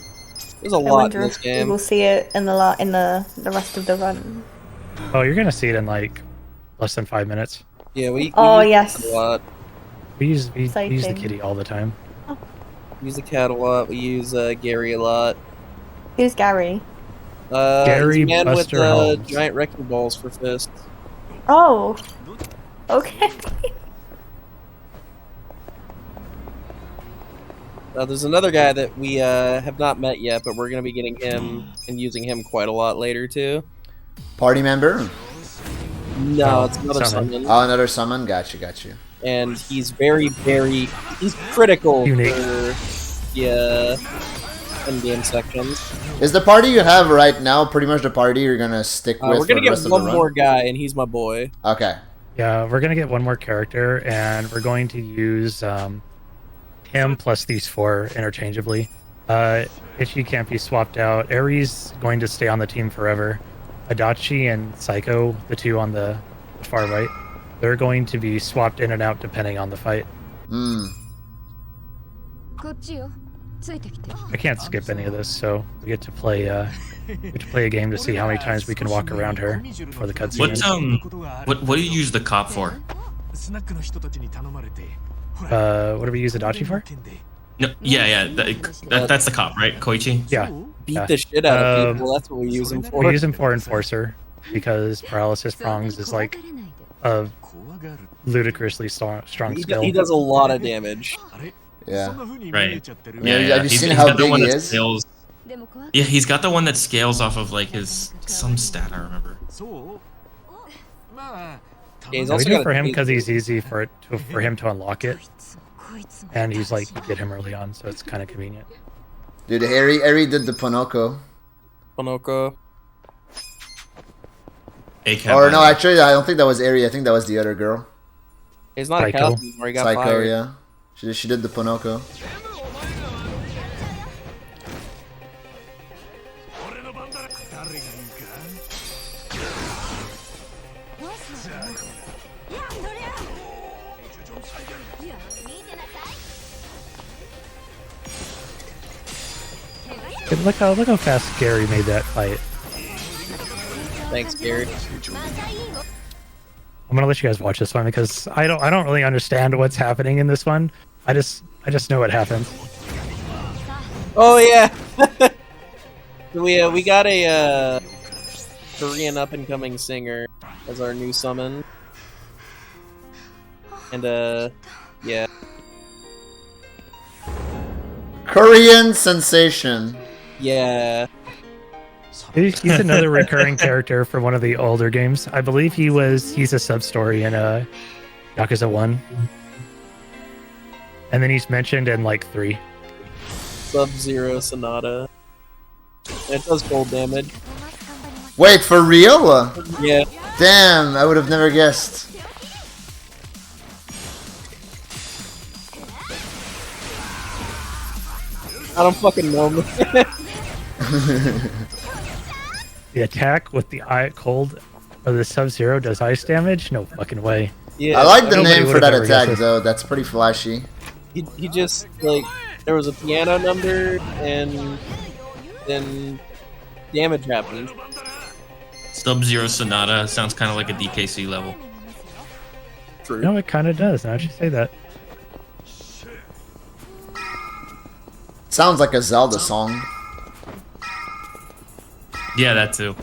S1: There's a
S6: I
S1: lot
S6: wonder
S1: in this
S6: if we
S1: game.
S6: will see it in the rest of the run.
S2: Oh, you're gonna see it in like less than 5 minutes.
S1: Yeah, we
S6: Oh,
S1: use
S6: yes.
S1: the cat a lot.
S2: We use the
S6: Exciting.
S2: kitty all the time.
S1: We use the cat a lot. We use Gary a lot.
S6: Who's Gary?
S2: Gary
S1: he's a man
S2: Buster
S1: with
S2: Holmes.
S1: giant wrecking balls for fists.
S6: Oh. Okay.
S1: There's another guy that we have not met yet, but we're going to be getting him and using him quite a lot later, too.
S3: Party member?
S1: No,
S2: Oh,
S1: it's another
S2: summon.
S1: summon.
S3: Oh, another summon? Got you, got you.
S1: And he's very, very... He's critical
S2: Unique.
S1: for the endgame sections.
S3: Is the party you have right now pretty much the party you're gonna stick with
S1: We're
S3: for
S1: going to
S3: the
S1: get
S3: rest of the
S1: one
S3: run?
S1: more guy, and he's my boy.
S3: Okay.
S2: Yeah, we're gonna get one more character, and we're going to use him plus these 4 interchangeably. Ichi can't be swapped out. Ares going to stay on the team forever. Adachi and Psycho, the 2 on the far right, they're going to be swapped in and out depending on the fight.
S3: Hmm.
S7: こっちよ。ついてきて。
S2: I can't skip any of this, so we get to play. We get to play a game to see how many times we can walk around her before the cutscene.
S8: What
S2: ends.
S8: what do you use the cop for?
S2: What do we use Adachi for?
S8: No, yeah, that's the cop, right, Koichi?
S2: Yeah,
S1: Beat
S2: yeah.
S1: the shit out of people. That's what we use him for.
S2: We use him for Enforcer because Paralysis Prongs is like a ludicrously strong
S1: He
S2: skill.
S1: does a lot of damage.
S3: Yeah.
S8: Right.
S3: Yeah, have you
S8: He's
S3: seen
S8: got
S3: how
S8: the
S3: big
S8: one
S3: he
S8: that
S3: is?
S8: scales.
S7: でも怖く
S8: Yeah, he's got the one that scales off of like his some stat I remember.
S1: Yeah, he's
S2: Yeah, we
S1: also
S2: do
S1: got
S2: it for
S1: a
S2: him
S1: big-
S2: because he's easy for him to unlock it,
S7: こいつも
S2: and he's like you get him early on, so it's kind of convenient.
S3: Dude, Harry did the Ponoko.
S1: Ponoko.
S8: ACAB.
S3: Or no, actually, I don't think that was Ari. I think that was the other girl.
S1: He's not
S2: Psycho.
S1: a captain anymore. He got
S3: Psycho,
S1: fired.
S3: yeah. She did the Ponoko.
S2: But look how fast Gary made that fight.
S1: Thanks, Gary.
S2: I'm gonna let you guys watch this one because I don't really understand what's happening in this one. I just know what happens.
S1: Oh yeah. we got a Korean up and coming singer as our new summon. And yeah.
S3: Korean sensation.
S1: Yeah.
S2: He's another recurring character from one of the older games. I believe he's a sub story in Yakuza 1. And then he's mentioned in like 3.
S1: Sub-Zero Sonata. It does cold damage.
S3: Wait, for real?
S1: Yeah.
S3: Damn, I would have never guessed.
S1: I don't fucking know.
S2: The attack with the cold or the Sub-Zero does ice damage? No fucking way.
S1: Yeah.
S3: I like the
S2: Nobody
S3: name for
S2: would've
S3: that
S2: ever guessed
S3: attack
S2: it.
S3: though. That's pretty flashy.
S1: He just like there was a piano number and then damage happened.
S8: Sub-Zero Sonata sounds kind of like a DKC level.
S1: True.
S2: No, it kind of does. Now that you say that.
S3: Sounds like a Zelda song.
S8: Yeah, that too.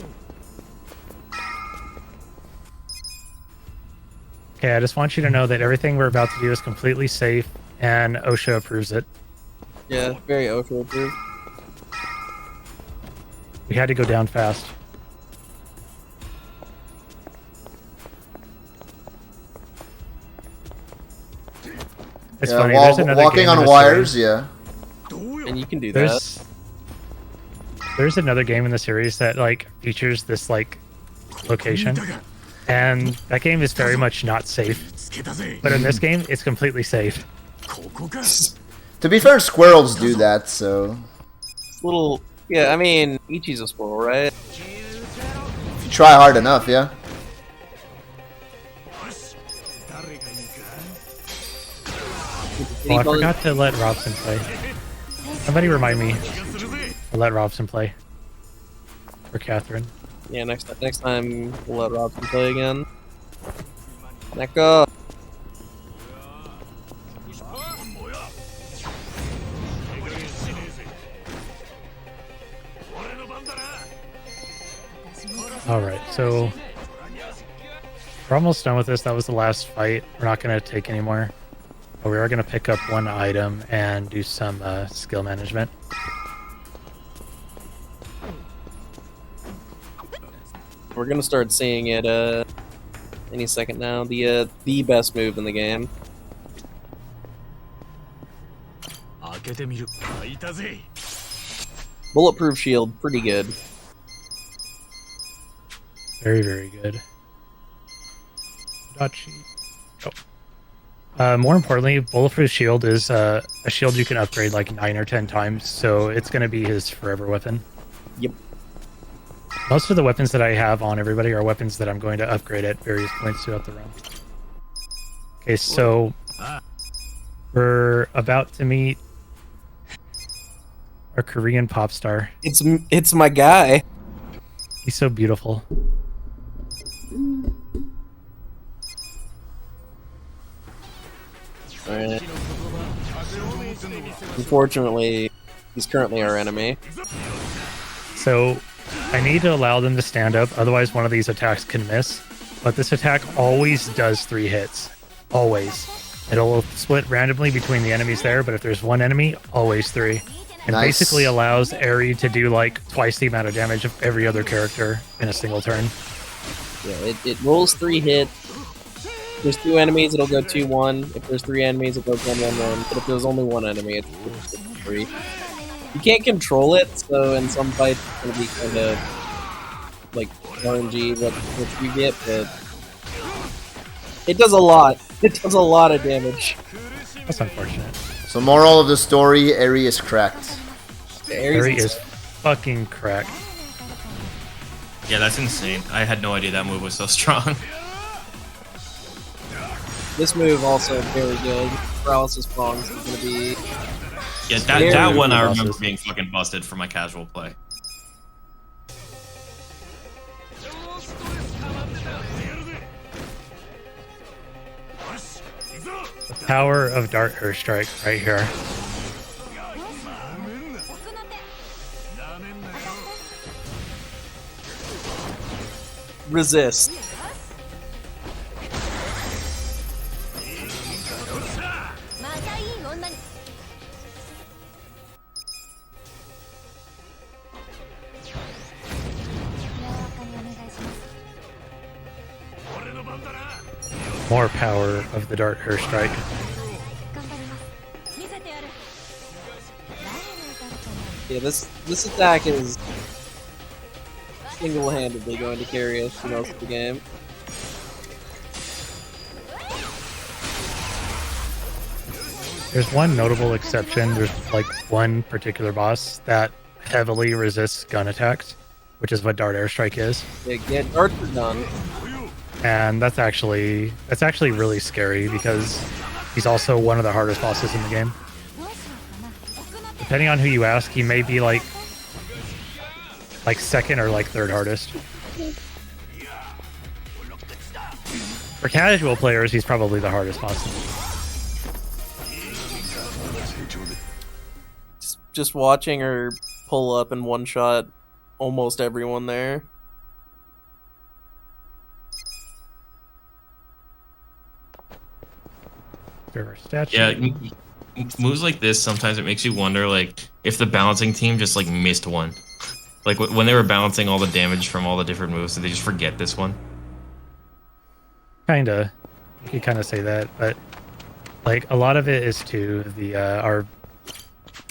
S2: Okay, I just want you to know that everything we're about to do is completely safe, and OSHA approves it.
S1: Yeah, very OSHA approved.
S2: We had to go down fast. It's
S3: Yeah,
S2: funny. There's another
S3: walking
S2: game in
S3: on
S2: the
S3: wires,
S2: series-
S3: yeah.
S1: And you can do that.
S2: There's another game in the series that like features this like location, and that game is very much not safe. But in this game, it's completely safe.
S3: To be fair, squirrels do that, so
S1: Little, yeah. I mean, Ichi's a squirrel, right?
S3: if you try hard enough, yeah.
S2: Oh, I forgot to let Robson play. Somebody remind me to let Robson play. For Catherine.
S1: Yeah, next time we'll let Robson play again. Neko.
S2: Alright, so we're almost done with this. That was the last fight. We're not going to take any more. But we are going to pick up one item and do some skill management.
S1: We're gonna start seeing it any second now. The best move in the game. Bulletproof shield, pretty good.
S2: Very, very good. Dachi. Oh. More importantly, Bulletproof Shield is a shield you can upgrade like 9 or 10 times, so it's going to be his forever weapon.
S1: Yep.
S2: Most of the weapons that I have on everybody are weapons that I'm going to upgrade at various points throughout the run. Okay, so we're about to meet our Korean pop star.
S1: It's my guy.
S2: He's so beautiful.
S1: Alright. Unfortunately, he's currently our enemy.
S2: So I need to allow them to stand up, otherwise one of these attacks can miss. But this attack always does 3 hits. Always. It'll split randomly between the enemies there, but if there's one enemy, always 3. And
S3: Nice.
S2: basically allows Eri to do like twice the amount of damage of every other character in a single turn.
S1: Yeah, it rolls 3 hits. If there's 2 enemies, it'll go 2-1. If there's 3 enemies, it goes 1-1-1. But if there's only 1 enemy, it's 3. You can't control it, so in some fights it's gonna be kind of like RNG what you get, but it does a lot. It does a lot of damage.
S2: That's unfortunate.
S3: So moral of the story, Eri is cracked.
S2: Eri is fucking cracked.
S8: Yeah, that's insane. I had no idea that move was so strong.
S1: This move also very good. Paralysis prongs is gonna be
S8: Yeah,
S1: Very
S8: that one I
S2: good
S8: remember
S2: bosses.
S8: being fucking busted for my casual play.
S2: The power of Dark Earth Strike right here.
S1: resist.
S2: More power of the Dark Earth Strike.
S1: Yeah, this attack is single-handedly going to carry us through most of the game.
S2: There's one notable exception. There's like one particular boss that heavily resists gun attacks, which is what Dart Airstrike is.
S1: Yeah, get darts are done.
S2: And that's actually really scary because he's also one of the hardest bosses in the game. Depending on who you ask, he may be like second or like third hardest. For casual players, he's probably the hardest boss in the game.
S1: Just watching her pull up and one-shot almost everyone there.
S2: Statue.
S8: Yeah, moves like this, sometimes it makes you wonder, like, if the balancing team just, like, missed one. Like, when they were balancing all the damage from all the different moves, did they just forget this one?
S2: Kinda. You could kinda say that, but like a lot of it is to the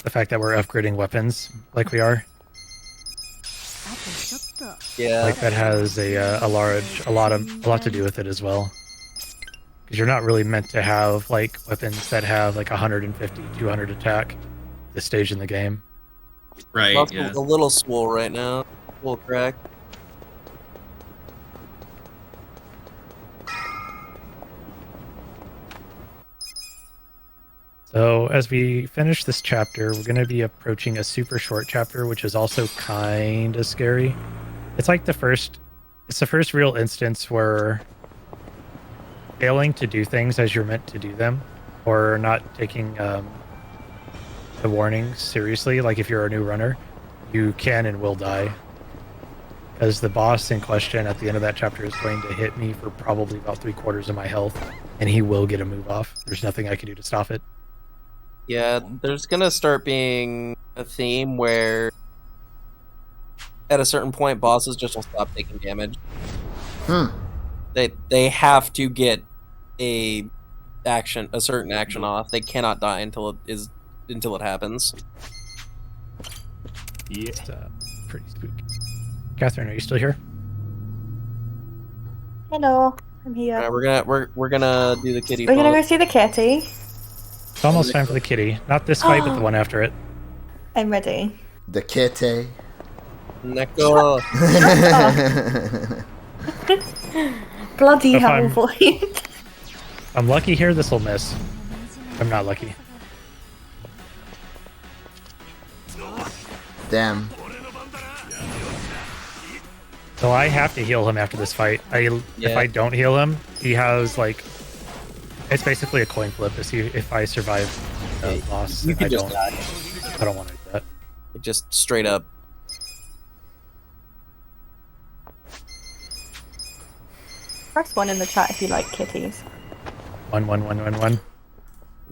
S2: the fact that we're upgrading weapons like we are.
S1: Yeah.
S2: Like that has a lot to do with it as well. Because you're not really meant to have like weapons that have like 150, 200 attack this stage in the game.
S8: Right,
S1: Buff's
S8: yeah.
S1: a little swole right now. A little crack.
S2: So as we finish this chapter, we're going to be approaching a super short chapter, which is also kind of scary. It's like the first real instance where failing to do things as you're meant to do them, or not taking the warnings seriously, like if you're a new runner, you can and will die. Because the boss in question at the end of that chapter is going to hit me for probably about 3/4 of my health, and he will get a move off. There's nothing I can do to stop it.
S1: Yeah, there's gonna start being a theme where at a certain point bosses just will stop taking damage. They have to get a certain action off. They cannot die until it happens.
S2: Yeah. It's pretty spooky. Catherine, are you still here?
S6: Hello, I'm here.
S1: We're gonna do the kitty.
S6: We're gonna go see the kitty.
S2: It's almost time for the kitty. Not this fight, but the one after it.
S6: I'm ready.
S3: The kitty.
S1: Neko.
S6: Bloody
S2: If
S6: hell,
S2: I'm-
S6: Void.
S2: I'm lucky here, this will miss. I'm not lucky.
S3: Damn.
S2: So I have to heal him after this fight. If I don't heal him, he has like... It's basically a coin flip to see if I survive the loss.
S1: You
S2: If
S1: can
S2: I
S1: just
S2: don't,
S1: die.
S2: I don't want to do that.
S1: Just straight up.
S6: Press 1 in the chat if you like kitties.
S2: 1, 1, 1, 1, 1.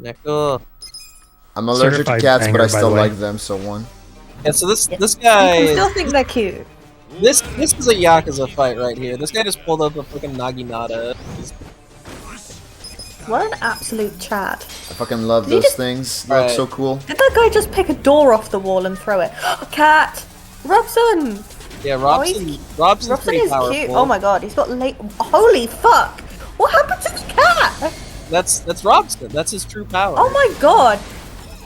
S1: Neko.
S3: I'm allergic to
S2: Certified
S3: cats, but
S2: banger,
S3: I
S2: by
S3: still
S2: the way.
S3: like them, so 1.
S1: Yeah, so this guy
S6: I still think they're cute.
S1: this is a Yakuza fight right here. This guy just pulled up a freaking Naginata.
S6: What an absolute Chad.
S3: I fucking love
S6: Did he
S3: those
S6: just-
S3: things. They look
S1: Right.
S3: so cool.
S6: Did that guy just pick a door off the wall and throw it? Cat! Robson!
S1: Yeah,
S6: Robson
S1: Robson's pretty
S6: is
S1: powerful.
S6: cute. Oh my god, he's got late. Holy fuck! What happened to the cat?
S1: That's Robson. That's his true power.
S6: Oh my god!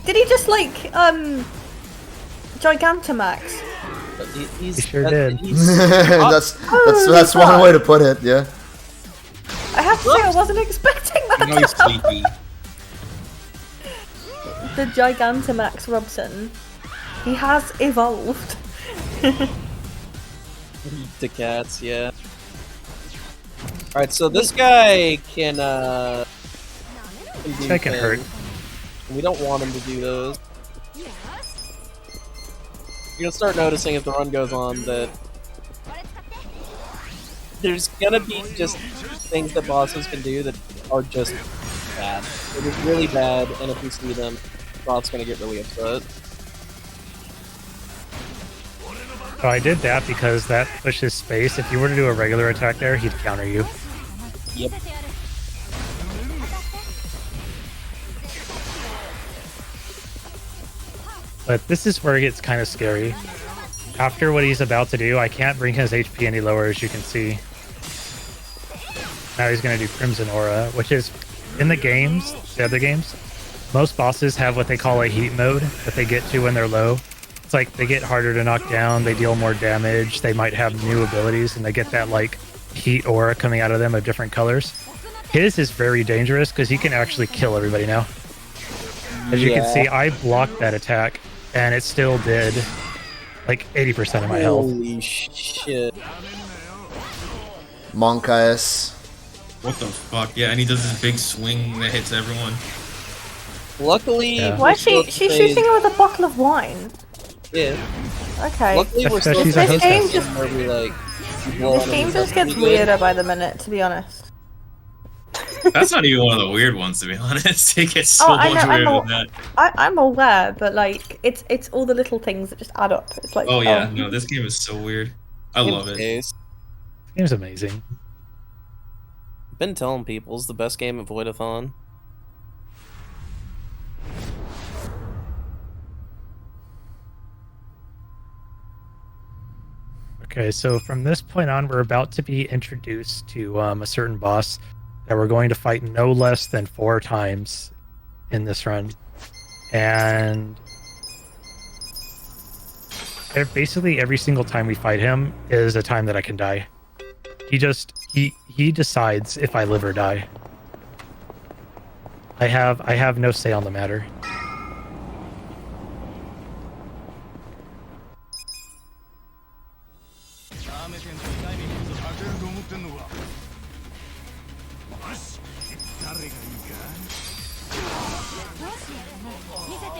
S6: Did he just like Gigantamax?
S1: He's,
S2: He sure did.
S3: that's
S6: fuck.
S3: one way to put it. Yeah.
S6: I have to say I wasn't expecting that.
S8: You know he's
S6: to happen.
S8: sleepy.
S6: The Gigantamax Robson. He has evolved.
S1: to cats, yeah. Alright, so this guy can do
S2: That can hurt.
S1: things. We don't want him to do those. You're gonna start noticing as the run goes on that there's gonna be just things that bosses can do that are just bad. They're just really bad, and if we see them, Rob's gonna get really upset.
S2: So I did that because that pushes space. If you were to do a regular attack there, he'd counter you.
S1: Yep.
S2: But this is where it gets kind of scary. after what he's about to do, I can't bring his HP any lower, as you can see. Now he's going to do Crimson Aura, which is, in the games, the other games, most bosses have what they call a heat mode that they get to when they're low. It's like they get harder to knock down, they deal more damage, they might have new abilities, and they get that like heat aura coming out of them of different colors. His is very dangerous because he can actually kill everybody now. As you can see, I blocked that attack, and it still did like 80% of my health.
S1: Holy shit.
S3: Monkaes.
S8: What the fuck? Yeah, and he does this big swing that hits everyone.
S1: Luckily,
S2: Yeah.
S6: Why is she's shooting her with a bottle of wine?
S1: Yeah.
S6: Okay.
S1: Luckily, we're
S2: That's
S1: still
S2: she's a
S6: This game
S2: hostess.
S6: just
S1: where we like.
S6: this game just gets weirder by the minute, to be honest.
S8: That's not even one of the weird ones, to be honest. It gets so
S6: Oh, I
S8: much
S6: know,
S8: weirder
S6: I'm
S8: than that.
S6: I'm aware, but like it's all the little things that just add up. It's like
S8: Oh yeah, no, this game is so weird. I love it.
S2: This game's amazing.
S1: Been telling people it's the best game at V0oidathon.
S2: Okay, so from this point on, we're about to be introduced to a certain boss that we're going to fight no less than 4 times in this run. And basically every single time we fight him is a time that I can die. He decides if I live or die. I have no say on the matter.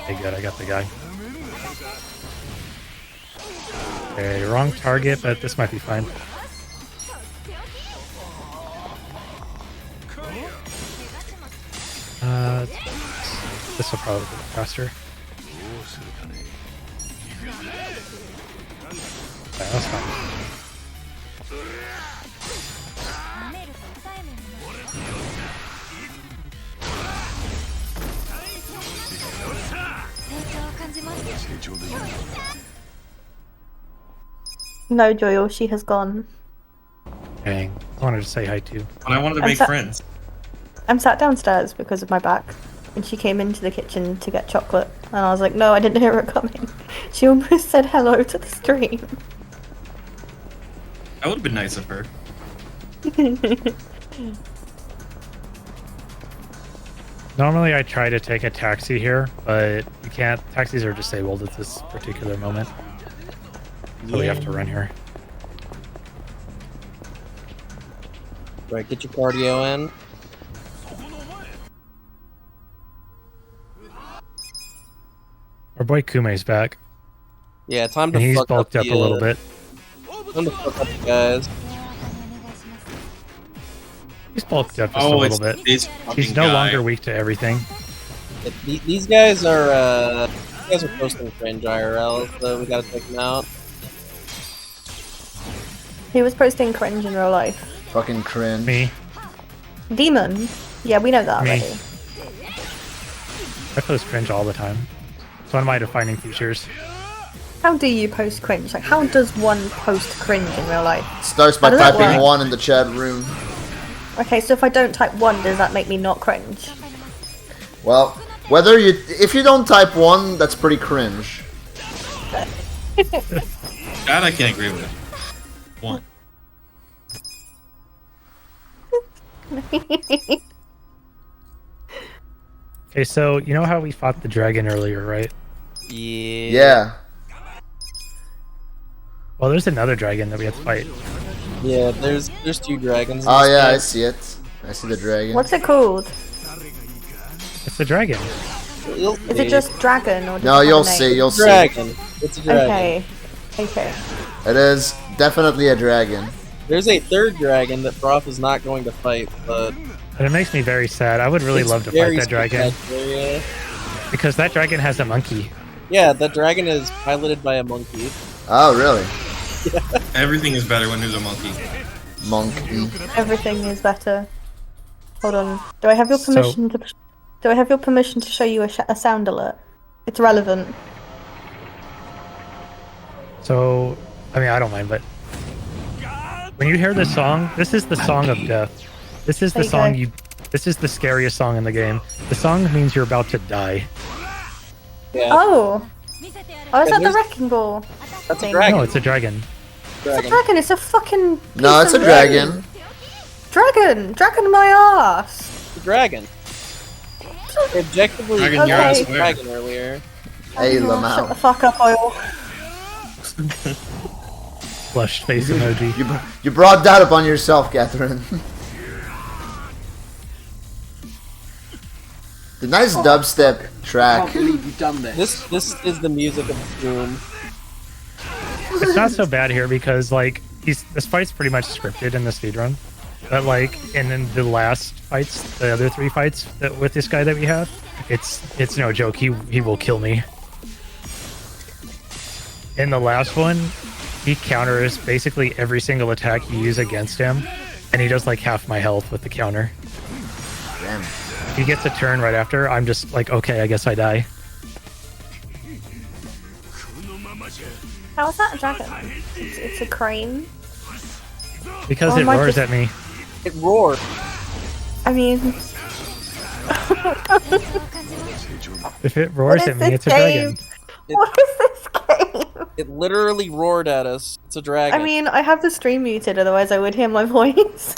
S2: Okay, good, I got the guy. Okay, wrong target, but this might be fine. This will probably be faster. Yeah, that's fine.
S6: No, Joyo, she has gone.
S2: Dang, I wanted to say hi too.
S8: And I wanted to make friends.
S6: I'm sat downstairs because of my back, and she came into the kitchen to get chocolate, and I was like, no, I didn't hear her coming. She almost said hello to the stream.
S8: That would have been nice of her.
S2: Normally I try to take a taxi here, but you can't. Taxis are disabled at this particular moment. So we have to run here.
S1: Right, get your cardio in.
S2: Our boy Kume's back.
S1: Yeah, time to
S2: And he's
S1: fuck
S2: bulked up
S1: the,
S2: a little bit.
S1: Time to fuck up the guys.
S2: He's bulked up just a little bit. He's no longer weak to everything.
S1: These guys are posting cringe IRL, so we gotta take them out.
S6: He was posting cringe in real life.
S3: Fucking cringe.
S2: Me.
S6: Demon? Yeah, we know that
S2: Me.
S6: already.
S2: I post cringe all the time. It's one of my defining features.
S6: How do you post cringe? Like, how does one post cringe in real life?
S3: Starts by
S6: How does that
S3: typing
S6: work?
S3: 1 in the chat room.
S6: Okay, so if I don't type 1, does that make me not cringe?
S3: Well, if you don't type 1, that's pretty cringe.
S8: That I can agree with. 1.
S2: Okay, so you know how we fought the dragon earlier, right?
S1: Yeah.
S3: Yeah.
S2: Well, there's another dragon that we have to fight.
S1: Yeah, there's 2 dragons. in
S3: Oh
S1: this
S3: yeah, I
S1: game.
S3: see it. I see the dragon.
S6: What's it called?
S2: It's the dragon.
S1: You'll
S6: Is it
S1: see.
S6: just dragon or? Does
S3: No,
S6: it have
S3: you'll
S6: a name?
S3: see. You'll see.
S1: Dragon. It's a dragon.
S6: Okay. Okay.
S3: It is definitely a dragon.
S1: There's a 3rd dragon that Prof is not going to fight, but
S2: And it makes me very sad. I would really
S1: it's
S2: love to
S1: very
S2: fight that dragon.
S1: spectacular, yeah.
S2: Because that dragon has a monkey.
S1: Yeah, that dragon is piloted by a monkey.
S3: Oh really?
S8: Everything is better when there's a monkey.
S3: Monkey.
S6: Everything is better. Hold on. Do I have your permission to? Do I have your permission to show you a sound alert? It's relevant.
S2: So, I mean, I don't mind, but when you hear this song, this is the song of death. This is the
S6: There you
S2: song
S6: go.
S2: you. This is the scariest song in the game. The song means you're about to die.
S1: Yeah,
S6: Oh. Oh, is that the
S1: there's-
S6: wrecking ball?
S1: that's a
S6: thing?
S1: dragon.
S2: No, it's a dragon.
S6: It's a dragon. It's a fucking.
S3: No,
S6: piece
S3: it's a
S6: of
S3: dragon.
S6: wood. Dragon my ass.
S1: The dragon. Objectively,
S8: Dragon,
S1: you
S6: your
S1: asked
S6: ass
S1: a
S8: where?
S1: dragon earlier.
S3: Hey,
S6: Shut the
S3: Lamau.
S6: fuck up, Oil.
S2: Flushed face emoji.
S3: You brought that upon yourself, Catherine. The nice dubstep track.
S9: You've done this.
S1: This is the music of doom.
S2: It's not so bad here because like this fight's pretty much scripted in the speedrun. But like in the last fights, the other 3 fights with this guy that we have, it's no joke. He will kill me. In the last one, he counters basically every single attack you use against him, and he does like half my health with the counter.
S3: Damn.
S2: He gets a turn right after. I'm just like, okay, I guess I die.
S6: How is that a dragon? It's a crane.
S2: Because
S6: Oh
S2: it
S6: my
S2: roars
S6: God.
S2: at me.
S1: It roared.
S6: I mean,
S2: If it roars
S6: is
S2: at me,
S6: this
S2: it's a
S6: game?
S2: dragon.
S6: what is this game?
S1: It literally roared at us. It's a dragon.
S6: I mean, I have the stream muted, otherwise I would hear my voice.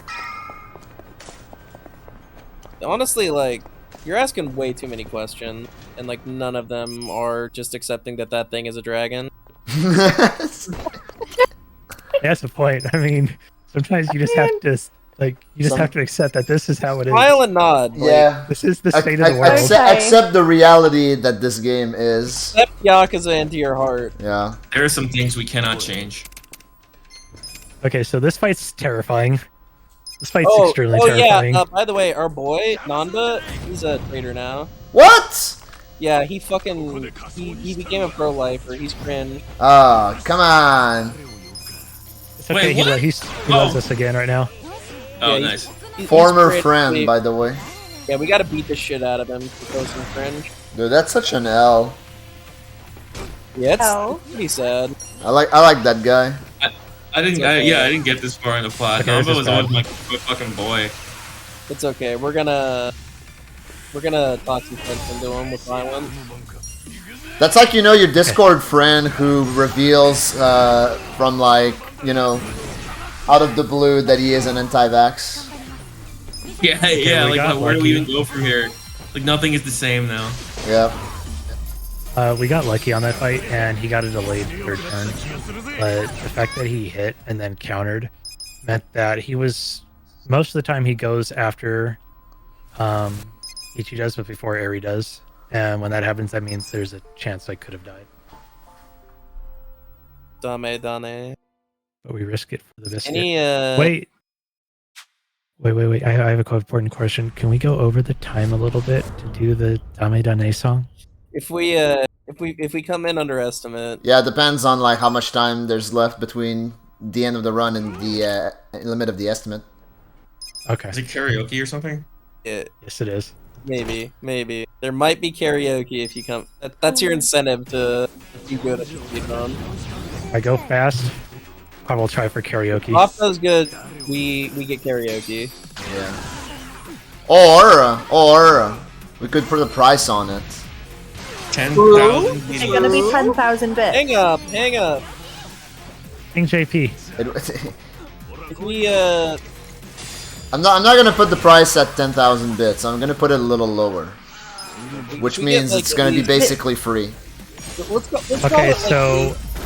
S1: honestly, like, you're asking way too many questions, and like none of them are just accepting that that thing is a dragon.
S2: That's the point. I mean, sometimes you just have to have to accept that this is how it is.
S1: Smile and nod. Like,
S3: Yeah.
S2: This is the state of the world.
S6: Okay.
S3: Accept the reality that this game is.
S1: accept Yakuza into your heart.
S3: Yeah.
S8: There are some things we cannot change.
S2: Okay, so this fight's terrifying. This fight's
S1: Oh,
S2: extremely
S1: oh
S2: terrifying.
S1: yeah. By the way, our boy Nanda, he's a traitor now.
S3: What?
S1: Yeah, he became a pro lifer. He's cringe.
S3: Oh, come on.
S2: It's okay.
S8: Wait, what?
S2: He loves
S8: Oh.
S2: us again right now.
S8: Oh,
S1: Yeah,
S8: nice.
S1: He's
S3: Former
S1: cringe.
S3: friend, by the way.
S1: Yeah, we gotta beat the shit out of him for posting cringe.
S3: Dude, that's such an L.
S1: Yeah,
S6: Oh.
S1: it's pretty sad.
S3: I like that guy.
S8: I didn't.
S1: It's okay.
S8: I didn't get this far in the plot.
S2: Okay,
S8: Namba
S2: this is
S8: was always
S2: bad.
S8: my fucking boy.
S1: It's okay. We're gonna talk some sense into him with violence.
S3: That's like, you know, your Discord friend who reveals from like, you know, out of the blue that he is an anti-vax.
S8: Yeah, yeah.
S2: we
S8: Like,
S2: got
S8: where do we
S2: lucky.
S8: even go from here? Like, nothing is the same now.
S3: Yep.
S2: We got lucky on that fight, and he got a delayed third turn. But the fact that he hit and then countered meant that he was most of the time he goes after Ichi does, but before Eri does. And when that happens, that means there's a chance I could have died.
S1: Dame.
S2: But we risk it for the biscuit.
S1: Any
S2: Wait. I have a important question. Can we go over the time a little bit to do the Dame Dane song?
S1: if we come in underestimate,
S3: Yeah, it depends on like how much time there's left between the end of the run and the limit of the estimate.
S2: Okay.
S8: Is it karaoke or something?
S2: Yes, it is.
S1: maybe there might be karaoke if you come. That's your incentive to do good at the speedrun.
S2: If I go fast, I will try for karaoke.
S1: Off does good. We get karaoke.
S3: Yeah. Or we could put a price on it.
S8: 10,000.
S6: It's gonna be 10,000 bits.
S1: Hang up.
S2: King JP.
S1: If we
S3: I'm not gonna put the price at 10,000 bits. I'm gonna put it a little lower, which
S1: we
S3: means
S1: get, like,
S3: it's gonna be
S1: at least-
S3: basically free.
S1: let's go. Let's
S2: Okay,
S1: call it,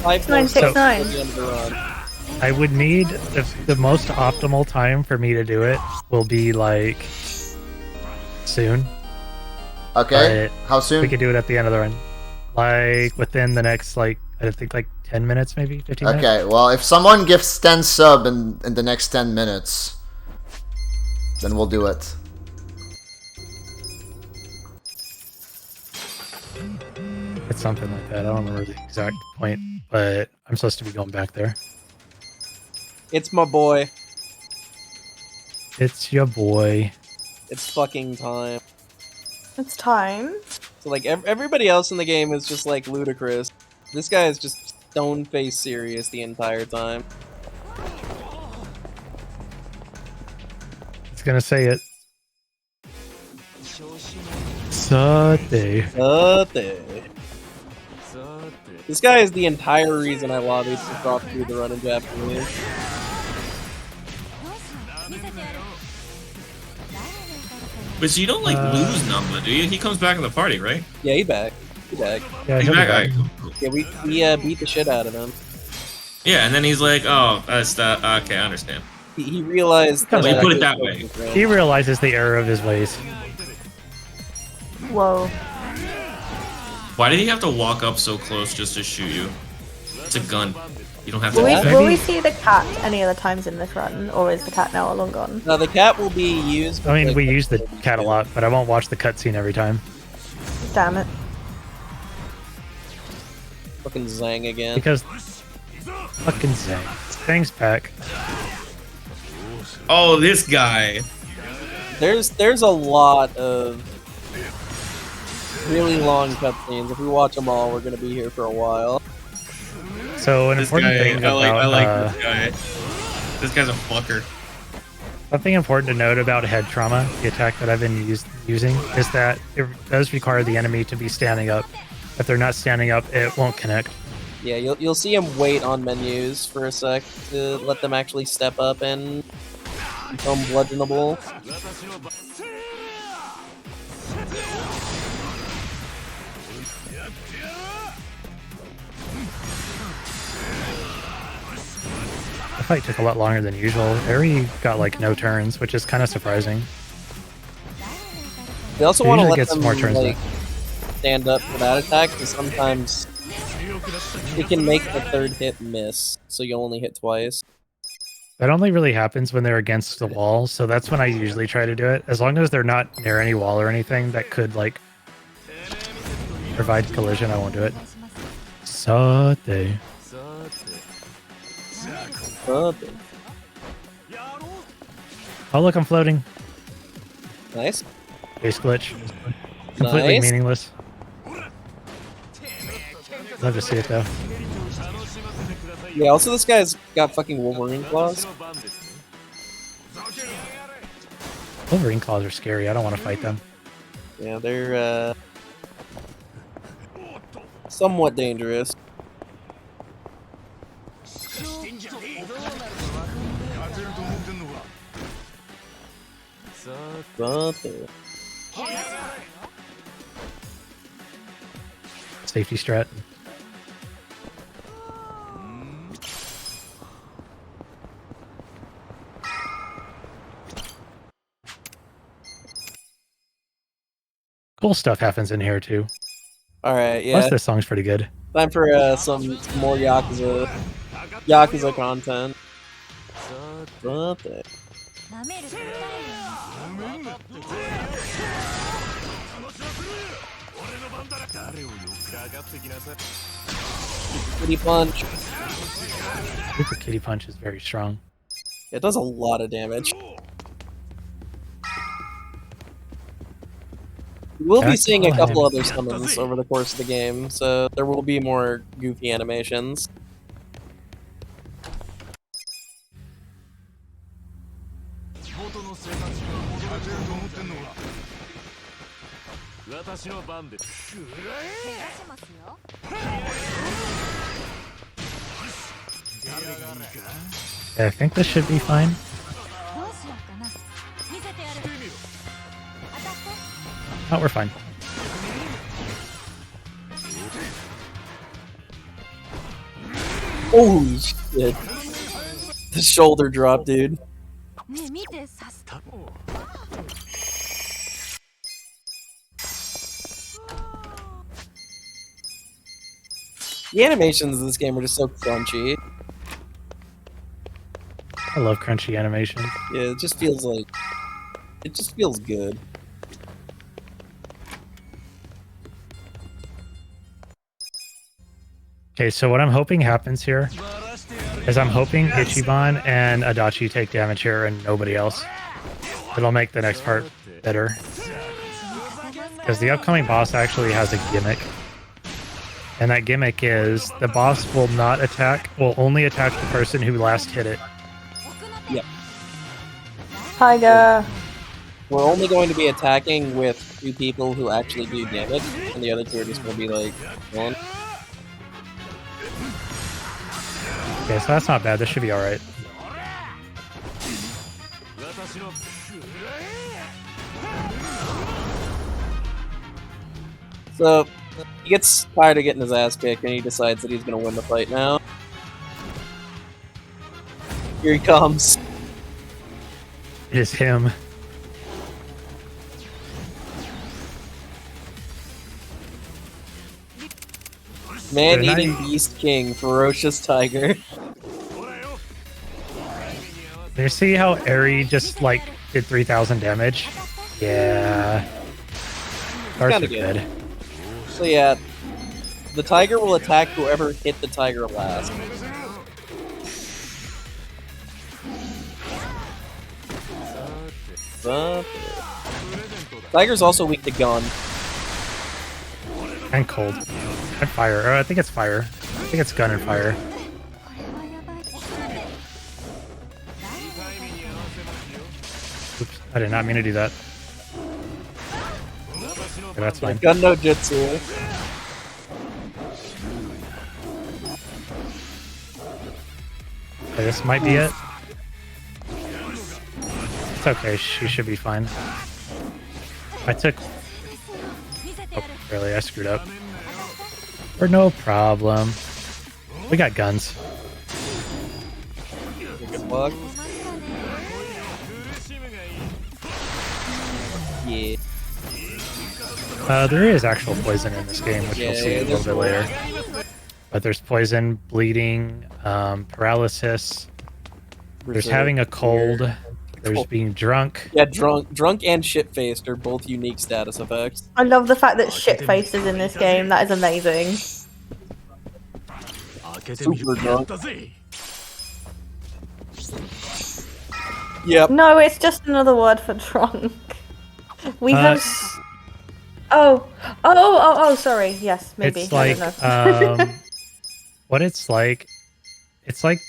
S1: like,
S2: so
S6: 969.
S1: at the end of the run.
S2: I would need the most optimal time for me to do it will be like soon.
S3: Okay.
S2: But
S3: How soon?
S2: we could do it at the end of the run, like within the next I think 10 minutes, maybe 15 minutes.
S3: Okay. Well, if someone gives 10 sub in the next 10 minutes, then we'll do it.
S2: It's something like that. I don't remember the exact point, but I'm supposed to be going back there.
S1: It's my boy.
S2: It's your boy.
S1: It's fucking time.
S6: It's time.
S1: So like everybody else in the game is just like ludicrous. This guy is just stone-faced serious the entire time.
S2: It's gonna say it. Sate.
S1: This guy is the entire reason I lobbied to drop through the run in Japanese.
S8: But so you don't like lose Numba, do you? He comes back in the party, right?
S1: Yeah, he back. He back.
S2: Yeah,
S8: He's
S2: he'll be
S8: back.
S2: back.
S1: Yeah, we beat the shit out of him.
S8: Yeah, and then he's like, "Oh, that's okay, I understand."
S1: He realized.
S8: Well, you put it that way.
S2: He realizes the error of his ways.
S6: Whoa.
S8: Why did he have to walk up so close just to shoot you? It's a gun. You don't have to
S6: Will we,
S8: do that.
S6: will we see the cat any other times in this run, or is the cat now long gone?
S1: No, the cat will be used.
S2: I mean, we use the cat a lot, but I won't watch the cutscene every time.
S6: Damn it.
S1: Fucking Zang again.
S2: Because fucking Zang. Thanks, Pack.
S8: Oh, this guy.
S1: There's a lot of really long cutscenes. If we watch them all, we're gonna be here for a while.
S2: So an
S8: This
S2: important
S8: guy,
S2: thing about
S8: I like this guy. This guy's a fucker.
S2: something important to note about head trauma, the attack that I've been using, is that it does require the enemy to be standing up. If they're not standing up, it won't connect.
S1: Yeah, you'll see him wait on menus for a sec to let them actually step up and become bludgeonable.
S2: The fight took a lot longer than usual. Eri got like no turns, which is kind of surprising.
S1: They also
S2: It
S1: want to
S2: usually
S1: let
S2: gets
S1: them
S2: more turns
S1: like stand up for that attack, because sometimes it can make the third hit miss, so you only hit twice.
S2: That only really happens when they're against the wall, so that's when I usually try to do it. As long as they're not near any wall or anything that could like provide collision, I won't do it. Sate. Oh look, I'm floating.
S1: Nice.
S2: Base glitch. Completely
S1: Nice.
S2: meaningless. Love to see it though.
S1: Yeah, also this guy's got fucking Wolverine claws.
S2: Wolverine claws are scary. I don't want to fight them.
S1: Yeah, they're somewhat dangerous.
S2: Safety strat. Cool stuff happens in here too.
S1: Alright, yeah.
S2: Plus this song's pretty good.
S1: Time for some more Yakuza content. Kitty punch.
S2: Super Kitty Punch is very strong.
S1: It does a lot of damage. We will be seeing a couple other summons over the course of the game, so there will be more goofy animations.
S2: Yeah, I think this should be fine. Oh, we're fine.
S1: Holy shit. The shoulder drop, dude. The animations in this game are just so crunchy.
S2: I love crunchy animation.
S1: Yeah, it just feels like... It just feels good.
S2: Okay, so what I'm hoping happens here is I'm hoping Ichiban and Adachi take damage here and nobody else. It'll make the next part better. Because the upcoming boss actually has a gimmick. And that gimmick is the boss will only attack the person who last hit it.
S1: Yep.
S6: Tiger.
S1: We're only going to be attacking with 2 people who actually do damage, and the other 2 are just going to be like, one.
S2: Okay, so that's not bad. This should be alright.
S1: So, he gets tired of getting his ass kicked, and he decides that he's going to win the fight now. Here he comes.
S2: It is him.
S1: Man-eating beast king, ferocious tiger.
S2: You see how Eri just like did 3,000 damage? Yeah. Starts
S1: Kinda
S2: are good.
S1: So yeah, the tiger will attack whoever hit the tiger last. Tiger's also weak to gun.
S2: And cold. And fire. Oh, I think it's fire. I think it's gun and fire. Oops, I did not mean to do that. Okay, that's fine.
S1: Gun no jutsu.
S2: Okay, this might be it. It's okay, she should be fine. I took... Oh, really, I screwed up. Or no problem. We got guns.
S1: Good luck. Yeah.
S2: There is actual poison in this game, which
S1: Yeah,
S2: you'll see a little bit later. But there's poison, bleeding, paralysis. There's having a cold. There's being drunk.
S1: Yeah, drunk and shit-faced are both unique status effects.
S6: I love the fact that shit-faced is in this game. That is amazing.
S1: Super drunk. Yep.
S6: No, it's just another word for drunk. We have... Oh, sorry. Yes, maybe.
S2: It's
S6: I
S2: like,
S6: don't know.
S2: what it's like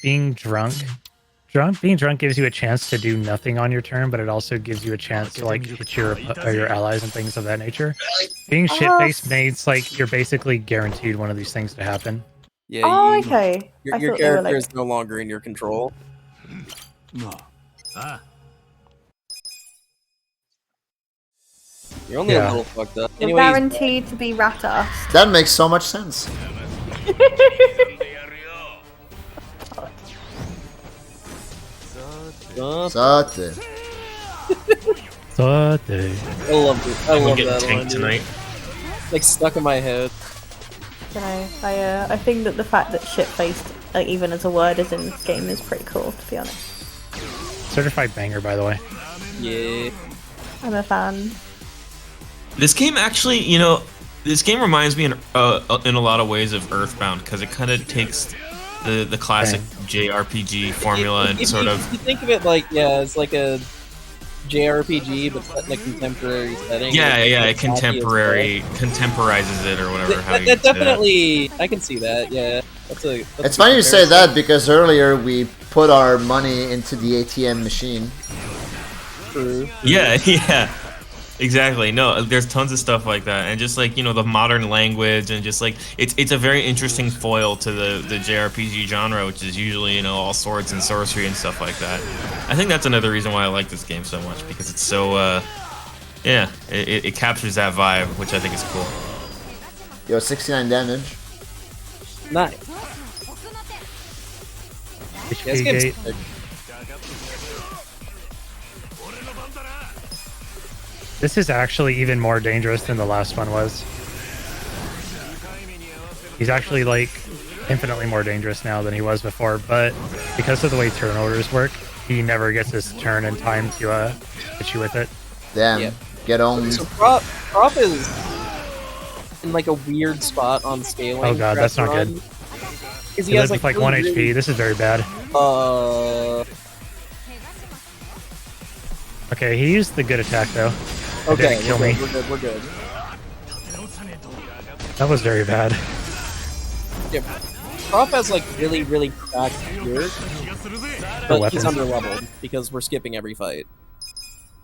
S2: being drunk. Being drunk gives you a chance to do nothing on your turn, but it also gives you a chance to like hit your allies and things of that nature. Being shit-faced means like you're basically guaranteed one of these things to happen.
S1: Yeah.
S6: Oh, okay.
S1: Your
S6: I thought they were,
S1: character
S6: like-
S1: is no longer in your control. You're only a little fucked up.
S6: You're
S1: Anyways,
S6: guaranteed to be rat-assed.
S3: That makes so much sense. Sate.
S2: So
S1: I love it. I
S8: I'm
S1: love
S8: getting
S1: that line,
S8: tanked
S1: dude.
S8: tonight.
S1: It's like stuck in my head.
S6: You know, I think that the fact that shit-faced, like even as a word, is in this game is pretty cool. To be honest,
S2: certified banger, by the way.
S1: Yeah.
S6: I'm a fan.
S8: This game actually, you know, this game reminds me in a lot of ways of Earthbound because it kind of takes the classic JRPG formula and sort of.
S1: If you think of it like, yeah, it's like a JRPG, but set in a contemporary setting.
S8: Yeah, it
S1: It's wacky as
S8: contemporizes it or whatever.
S1: fuck.
S8: how you
S1: That
S8: say
S1: definitely, I can see that. Yeah, that's a. That's
S3: It's
S1: a
S3: funny you say
S1: comparison.
S3: that because earlier we put our money into the ATM machine.
S1: True.
S8: Yeah, exactly. No, there's tons of stuff like that, and just like, you know, the modern language, and just like it's a very interesting foil to the JRPG genre, which is usually, you know, all swords and sorcery and stuff like that. I think that's another reason why I like this game so much, because it's so yeah, it captures that vibe, which I think is cool.
S3: Yo, 69 damage.
S1: Nice.
S2: HP
S1: Yeah, this game's
S2: gate.
S1: sick.
S2: This is actually even more dangerous than the last one was. He's actually like infinitely more dangerous now than he was before, but because of the way turn orders work, he never gets his turn in time to hit you with it.
S3: Damn.
S1: Yeah.
S3: Get on.
S1: So Prop is in like a weird spot on scaling.
S2: Oh god, that's not good.
S1: Because
S2: He lives with like 1 HP. This is very bad. Okay, he used the good attack though. It
S1: Okay,
S2: didn't kill me.
S1: We're good.
S2: That was very bad.
S1: Yeah, Prof has like really cracked gear, but he's
S2: weapons.
S1: underleveled because we're skipping every fight.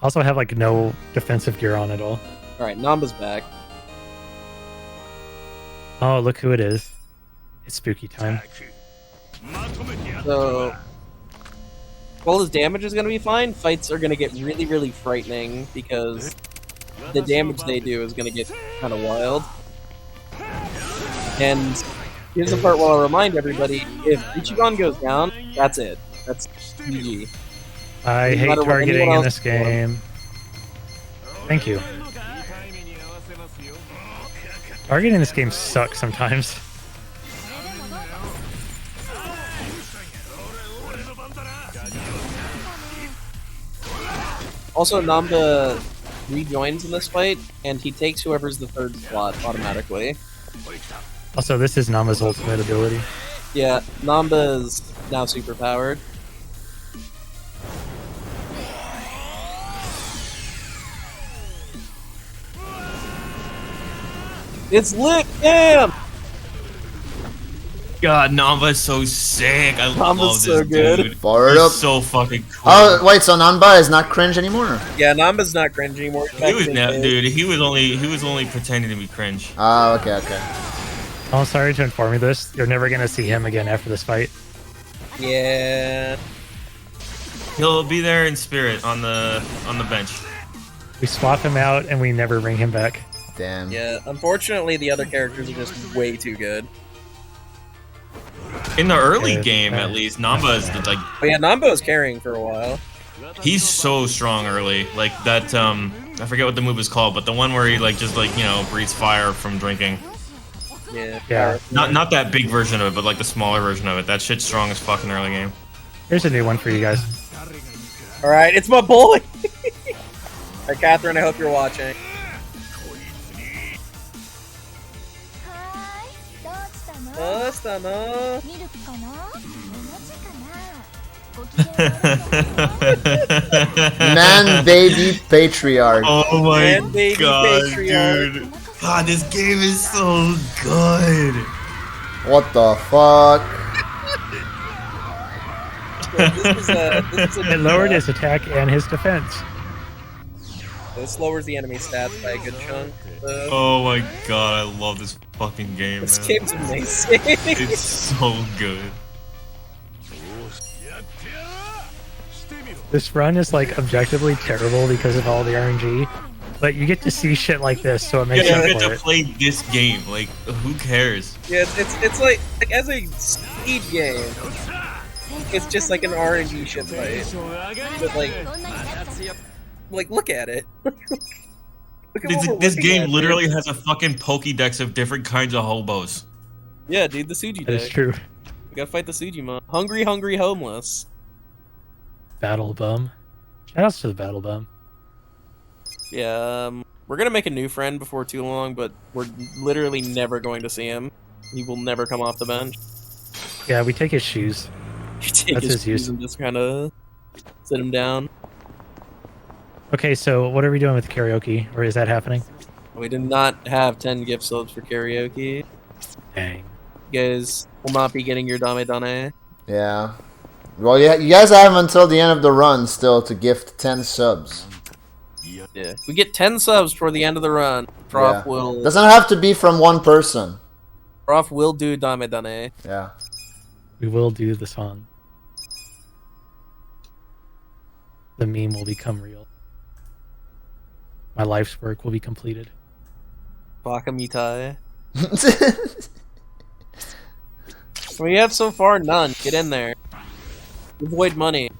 S2: Also have like no defensive gear on at all.
S1: All right, Namba's back.
S2: Oh, look who it is. It's spooky time.
S1: So, while his damage is going to be fine, fights are going to get really frightening because the damage they do is going to get kind of wild. And here's the part where I'll remind everybody, if Ichiban goes down, that's it. That's GG.
S2: I
S1: No
S2: hate
S1: matter what
S2: targeting
S1: anyone
S2: in
S1: else
S2: this game. Thank you. Targeting in this game sucks sometimes.
S1: Also, Namba rejoins in this fight, and he takes whoever's the third slot automatically.
S2: Also, this is Nama's ultimate ability.
S1: Yeah, Namba is now super powered. It's lit, damn!
S8: God, Namba is so sick. I love this
S1: so good.
S8: dude.
S3: Fire it
S8: He's
S3: up.
S8: so fucking cool.
S3: Oh wait, so Nanba is not cringe anymore?
S1: Yeah, Namba's not cringe anymore.
S8: He was dude. He was only pretending to be cringe.
S3: Ah, okay.
S2: Oh, sorry to inform you this. You're never gonna see him again after this fight.
S1: Yeah.
S8: He'll be there in spirit on the bench.
S2: We swap him out and we never bring him back.
S3: Damn.
S1: Yeah, unfortunately, the other characters are just way too good.
S8: In the early
S2: Yeah,
S8: game, at least, Namba is like
S1: But yeah, Namba was carrying for a while.
S8: he's so strong early. Like that I forget what the move is called, but the one where he like just like, you know, breathes fire from drinking.
S1: Yeah.
S2: Yeah.
S8: Not that big version of it, but like the smaller version of it. That shit's strong as fuck in the early game.
S2: Here's a new one for you guys.
S1: Alright, it's my boy! Alright, Catherine, I hope you're watching.
S7: はーい、どうしたの？
S1: どうしたの？
S7: ミルクかな？お餅かな？ご機嫌悪いの？
S3: Man, baby, patriarch.
S8: Oh my
S1: And baby
S8: god,
S1: patriarch.
S8: dude. God, this game is so good.
S3: What the fuck?
S1: This is a
S2: It lowered his attack and his defense.
S1: This lowers the enemy stats by a good chunk.
S8: Oh my god, I love this fucking game,
S1: This
S8: man.
S1: game's amazing.
S8: It's so good.
S2: This run is like objectively terrible because of all the RNG, but you get to see shit like this, so it makes
S8: Yeah,
S2: up
S8: you get
S2: for
S8: to
S2: it.
S8: play this game. Like, who cares?
S1: Yeah, it's like as a speed game, it's just like an RNG shit fight. But like look at it. Look at what we're
S8: This
S1: looking
S8: game
S1: at,
S8: literally
S1: dude.
S8: has a fucking Pokédex of different kinds of hobos.
S1: Yeah, dude, the Suji
S2: That is
S1: deck.
S2: true.
S1: We gotta fight the Suji mon. Hungry, homeless.
S2: Battle Bum. Shoutouts to the Battle Bum.
S1: Yeah, we're gonna make a new friend before too long, but we're literally never going to see him. He will never come off the bench.
S2: Yeah, we take his shoes.
S1: You take
S2: That's
S1: his
S2: his use.
S1: shoes and just kind of sit him down.
S2: Okay, so what are we doing with karaoke? Or is that happening?
S1: We did not have 10 gift subs for karaoke.
S2: Dang.
S1: You guys will not be getting your Dame Dane.
S3: Yeah. Well, yeah, you guys have until the end of the run still to gift 10 subs.
S1: Yeah. We get 10 subs for the end of the run. Prof
S3: Yeah.
S1: will
S3: Doesn't have to be from one person.
S1: Prof will do Dame Dane.
S3: Yeah.
S2: We will do the song. The meme will become real. My life's work will be completed.
S1: Baka Mitai. We have so far none. Get in there. Avoid money.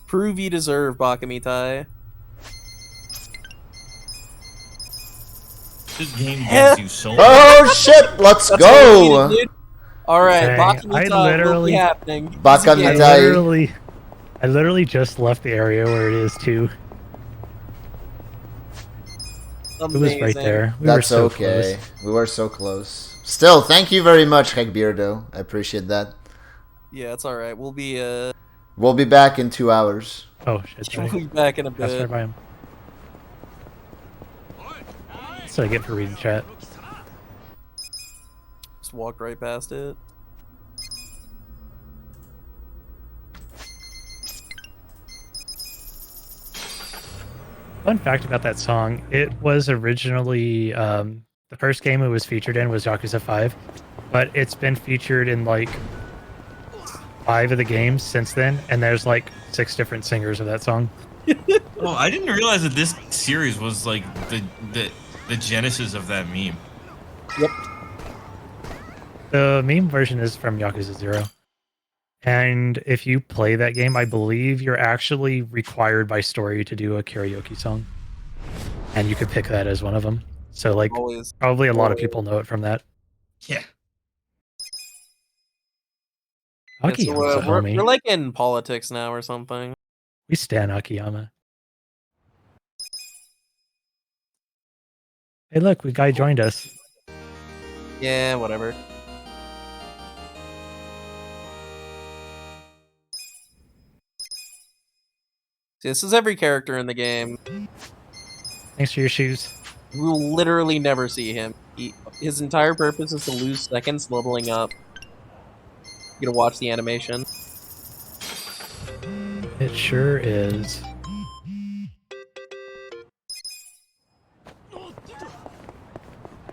S1: Prove you deserve Baka Mitai.
S8: This game gets you so much.
S3: Oh shit, let's
S1: That's
S3: go!
S1: what we needed, dude. Alright,
S2: Dang,
S1: Baka
S2: I
S1: Mitai will
S2: literally-
S1: be happening.
S3: Baka
S1: Easy game.
S3: Mitai.
S2: I literally just left the area where it is too. It was right
S1: Amazing.
S2: there. We
S3: That's
S2: were so
S3: okay.
S2: close.
S3: We were so close. Still, thank you very much, Hegbeardo. I appreciate that.
S1: Yeah, it's alright. We'll be
S3: We'll be back in 2 hours.
S2: Oh shit!
S1: we'll
S2: Sorry.
S1: be back in a
S2: Pass
S1: bit.
S2: right by him. That's what I get for reading chat.
S1: Just walked right past it.
S2: Fun fact about that song, it was originally the first game it was featured in was Yakuza 5, but it's been featured in like 5 of the games since then, and there's like 6 different singers of that song.
S8: Oh, I didn't realize that this series was like the genesis of that meme.
S1: Yep.
S2: The meme version is from Yakuza 0. And if you play that game, I believe you're actually required by story to do a karaoke song. And you could pick that as one of them. So, like,
S1: Always.
S2: probably a lot of people know it from that.
S8: Yeah.
S2: Akiyama's
S1: so,
S2: a homie.
S1: we're like in politics now or something.
S2: We stan Akiyama. Hey, look, the guy joined us.
S1: Yeah, whatever. See, this is every character in the game.
S2: Thanks for your shoes.
S1: We will literally never see him. His entire purpose is to lose seconds leveling up. You gonna watch the animation?
S2: It sure is.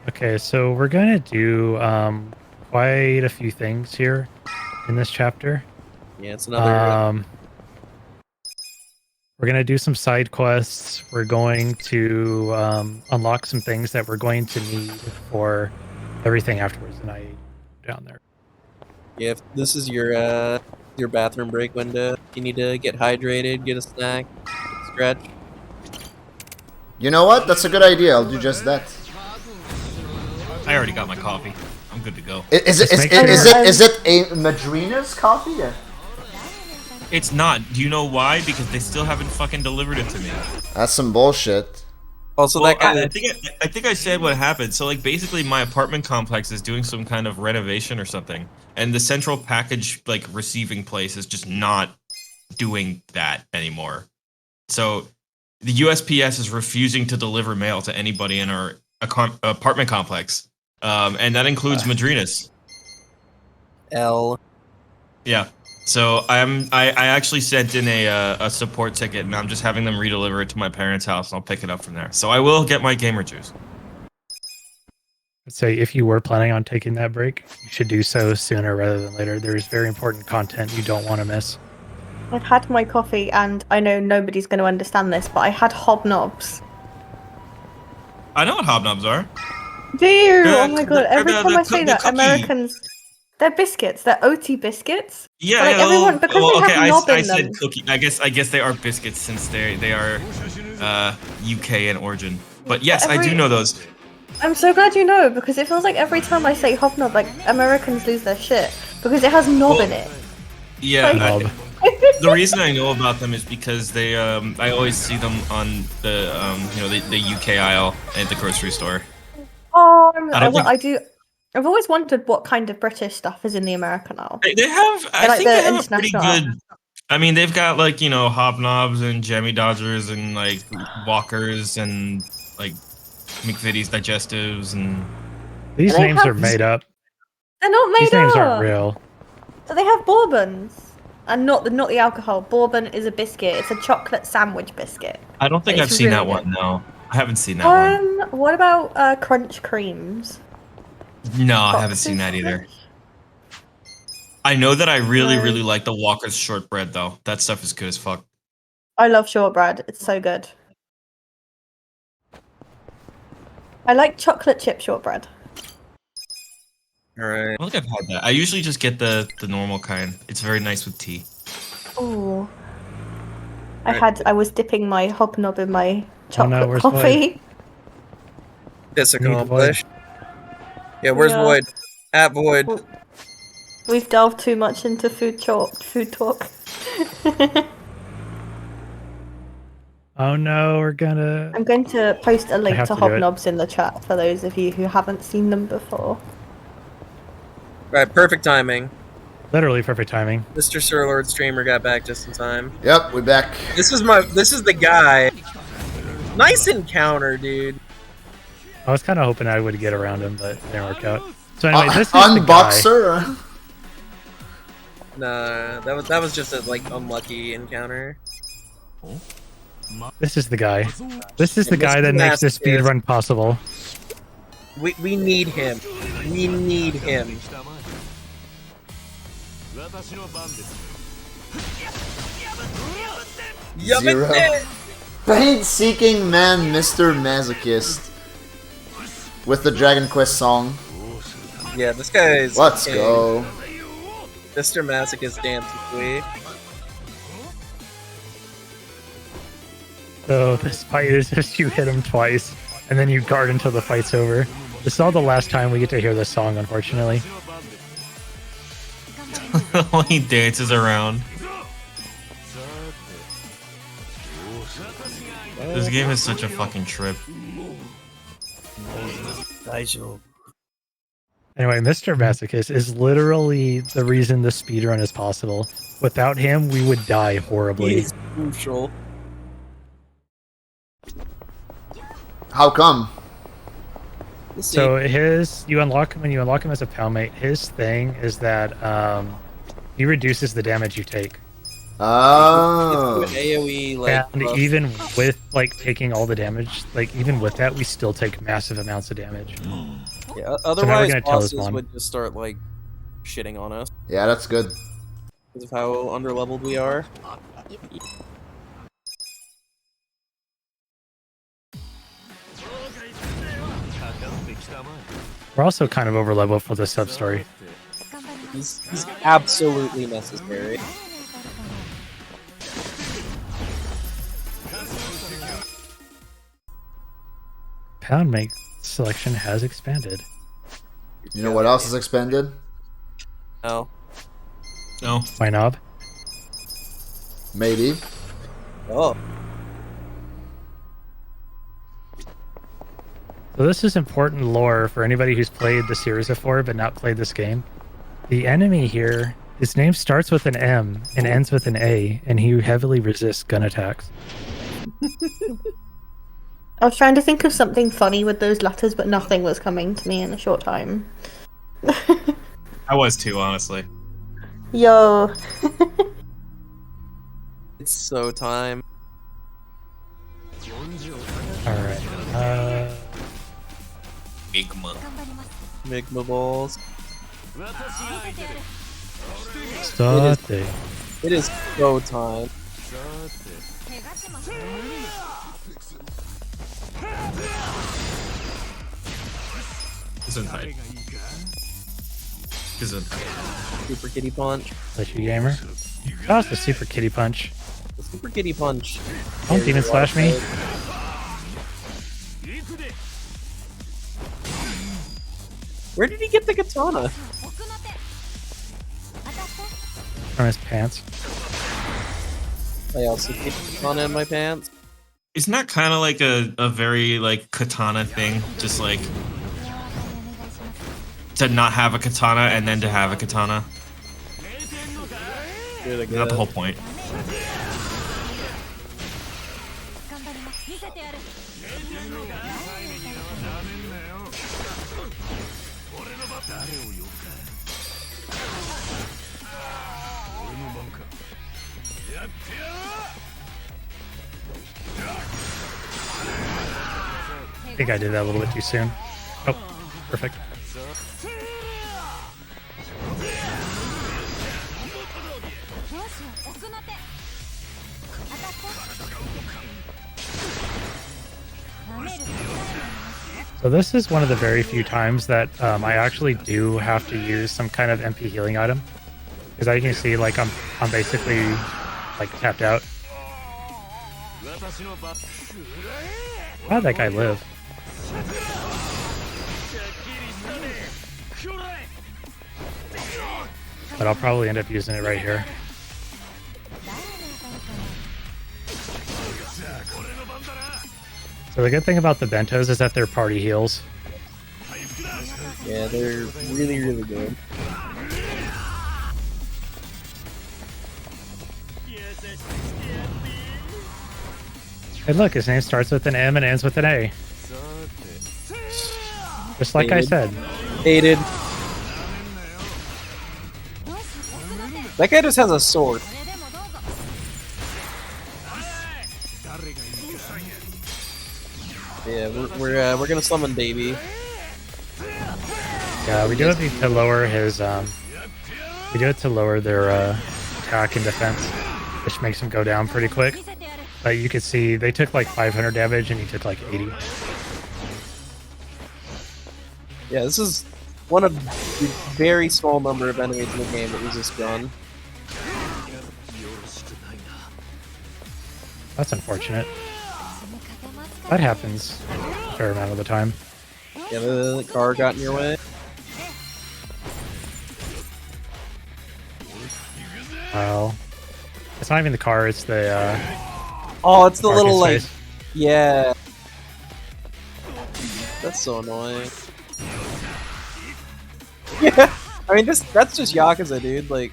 S2: Okay, so we're gonna do quite a few things here in this chapter.
S1: Yeah, it's another.
S2: We're gonna do some side quests. We're going to unlock some things that we're going to need for everything afterwards. And I down there.
S1: Yeah, if this is your bathroom break window, you need to get hydrated, get a snack, stretch.
S3: You know what? That's a good idea. I'll do just that.
S8: I already got my coffee. I'm good to go.
S3: Is it a Madrina's coffee? Yeah.
S8: It's not. Do you know why? Because they still haven't fucking delivered it to me.
S3: That's some bullshit.
S1: Also,
S8: Well,
S1: that guy.
S8: I think I said what happened. So, like, basically, my apartment complex is doing some kind of renovation or something, and the central package like receiving place is just not doing that anymore. So, the USPS is refusing to deliver mail to anybody in our apartment complex, and that includes Madrinas.
S1: L.
S8: Yeah. So I actually sent in a support ticket, and I'm just having them redeliver it to my parents' house, and I'll pick it up from there. So I will get my gamer juice.
S2: I'd say if you were planning on taking that break, you should do so sooner rather than later. There's very important content you don't want to miss.
S6: I've had my coffee, and I know nobody's going to understand this, but I had hobnobs.
S8: I know what hobnobs are.
S6: Do you?
S8: Yeah,
S6: Oh my god! Every time I say that,
S8: cookie.
S6: Americans. They're biscuits. They're OT biscuits.
S8: Yeah,
S6: But, like,
S8: yeah.
S6: everyone, because they have knob
S8: I
S6: in
S8: said
S6: them.
S8: cookie. I guess they are biscuits since they are UK in origin. But yes, I do know those.
S6: I'm so glad you know, because it feels like every time I say hobnob, like, Americans lose their shit. Because it has knob in it.
S8: Yeah.
S2: Knob.
S8: The reason I know about them is because they I always see them on the the UK aisle at the grocery store.
S6: Oh,
S8: I don't
S6: I've always wondered what kind of British stuff is in the American aisle.
S8: They have. I
S6: like
S8: think
S6: the
S8: they have a pretty
S6: international
S8: good. I mean, they've got like hobnobs and jammy dodgers and like walkers and like McVitie's digestives and.
S2: These
S6: They
S2: names
S6: have-
S2: are made up.
S6: They're not made
S2: These names
S6: up.
S2: aren't real.
S6: So they have bourbons, and not the alcohol. Bourbon is a biscuit. It's a chocolate sandwich biscuit.
S8: I don't think
S6: It's
S8: I've seen that
S6: really
S8: one. No, I haven't seen that one.
S6: What about crunch creams?
S8: No, I haven't seen that either. I know that I really like the Walker's shortbread though. That stuff is good as fuck.
S6: I love shortbread. It's so good. I like chocolate chip shortbread.
S1: All right.
S8: I don't think I've had that. I usually just get the normal kind. It's very nice with tea.
S6: Ooh. I was dipping my hobnob in my chocolate
S2: where's
S6: coffee.
S1: This
S2: Need
S1: accomplished. Yeah, where's
S6: Yeah.
S1: Void? At Void.
S6: We've delved too much into food talk.
S2: Oh no, we're gonna.
S6: I'm going to post a link
S2: have
S6: to
S2: to do it.
S6: hobnobs in the chat for those of you who haven't seen them before.
S1: Right, perfect timing.
S2: Literally perfect timing.
S1: Mr. Sirlord streamer got back just in time.
S3: Yep, we're back.
S1: This is the guy. Nice encounter, dude.
S2: I was kind of hoping I would get around him, but it didn't work out. So anyway, this is the guy.
S3: Unboxer?
S1: Nah, that was just a like unlucky encounter.
S2: This is the guy. This is the
S1: And
S2: guy
S1: Mr.
S2: that makes this
S1: Mask is-
S2: speedrun possible.
S1: We need him. We need him.
S3: Zero. Pain-seeking man, Mr. Masochist. With the Dragon Quest song.
S1: Yeah, this guy is.
S3: Let's
S1: king.
S3: go.
S1: Mr. Masochist dancing queen.
S2: So this fight is just you hit him twice, and then you guard until the fight's over. This is all the last time we get to hear this song, unfortunately.
S8: He dances around. This game is such a fucking trip.
S2: Anyway, Mr. Masochist is literally the reason the speedrun is possible. Without him, we would die horribly.
S1: He's crucial.
S3: How come?
S1: Let's see.
S2: So you unlock him when you unlock him as a palmate. His thing is that he reduces the damage you take.
S3: Oh.
S1: It's AoE like.
S2: And
S1: buff.
S2: even with like taking all the damage, like even with that, we still take massive amounts of damage.
S1: Yeah, otherwise
S2: gonna tell this
S1: bosses
S2: one.
S1: would just start like shitting on us
S3: Yeah, that's good.
S1: because of how underleveled we are.
S2: We're also kind of over level for the sub story.
S1: He's absolutely necessary.
S2: Pound make selection has expanded.
S3: You know what else is expanded?
S1: No.
S8: No.
S2: My knob.
S3: Maybe.
S1: Oh.
S2: So this is important lore for anybody who's played the series before but not played this game. The enemy here, his name starts with an M and ends with an A, and he heavily resists gun attacks.
S6: I was trying to think of something funny with those letters, but nothing was coming to me in a short time.
S8: I was too, honestly.
S6: Yo.
S1: It's so time.
S2: Alright.
S8: Migma.
S1: Migma balls.
S2: Start.
S1: It is so time.
S8: Gesundheit. Gesundheit.
S1: Super kitty punch.
S2: Let you gamer. Oh, it's the super kitty punch.
S1: The super kitty punch.
S2: Don't demon slash me.
S1: Where did he get the katana?
S2: From his pants.
S1: I also keep the katana in my pants.
S8: Isn't that kind of like a very like katana thing? Just like to not have a katana and then to have a katana.
S1: Good,
S8: Not the whole point.
S2: I think I did that a little bit too soon. Oh, perfect. So this is one of the very few times that I actually do have to use some kind of MP healing item. Because as you can see, like I'm basically like tapped out. How'd that guy live? But I'll probably end up using it right here. So the good thing about the bentos is that they're party heals.
S1: Yeah, they're really, really good.
S2: Hey look, his name starts with an M and ends with an A. Just like I
S1: Hated.
S2: said.
S1: Hated. That guy just has a sword. Yeah, we're gonna summon baby.
S2: Yeah, we do it to lower his we do it to lower their attack and defense, which makes them go down pretty quick. But you could see they took like 500 damage and he took like 80.
S1: Yeah, this is one of the very small number of enemies in the game that use this gun.
S2: That's unfortunate. That happens a fair amount of the time.
S1: Yeah, the car got in your way.
S2: Well, it's not even the car, it's the
S1: Oh, it's the
S2: Marcus
S1: little like,
S2: face.
S1: yeah. That's so annoying. Yeah, I mean, that's just Yakuza, dude. Like,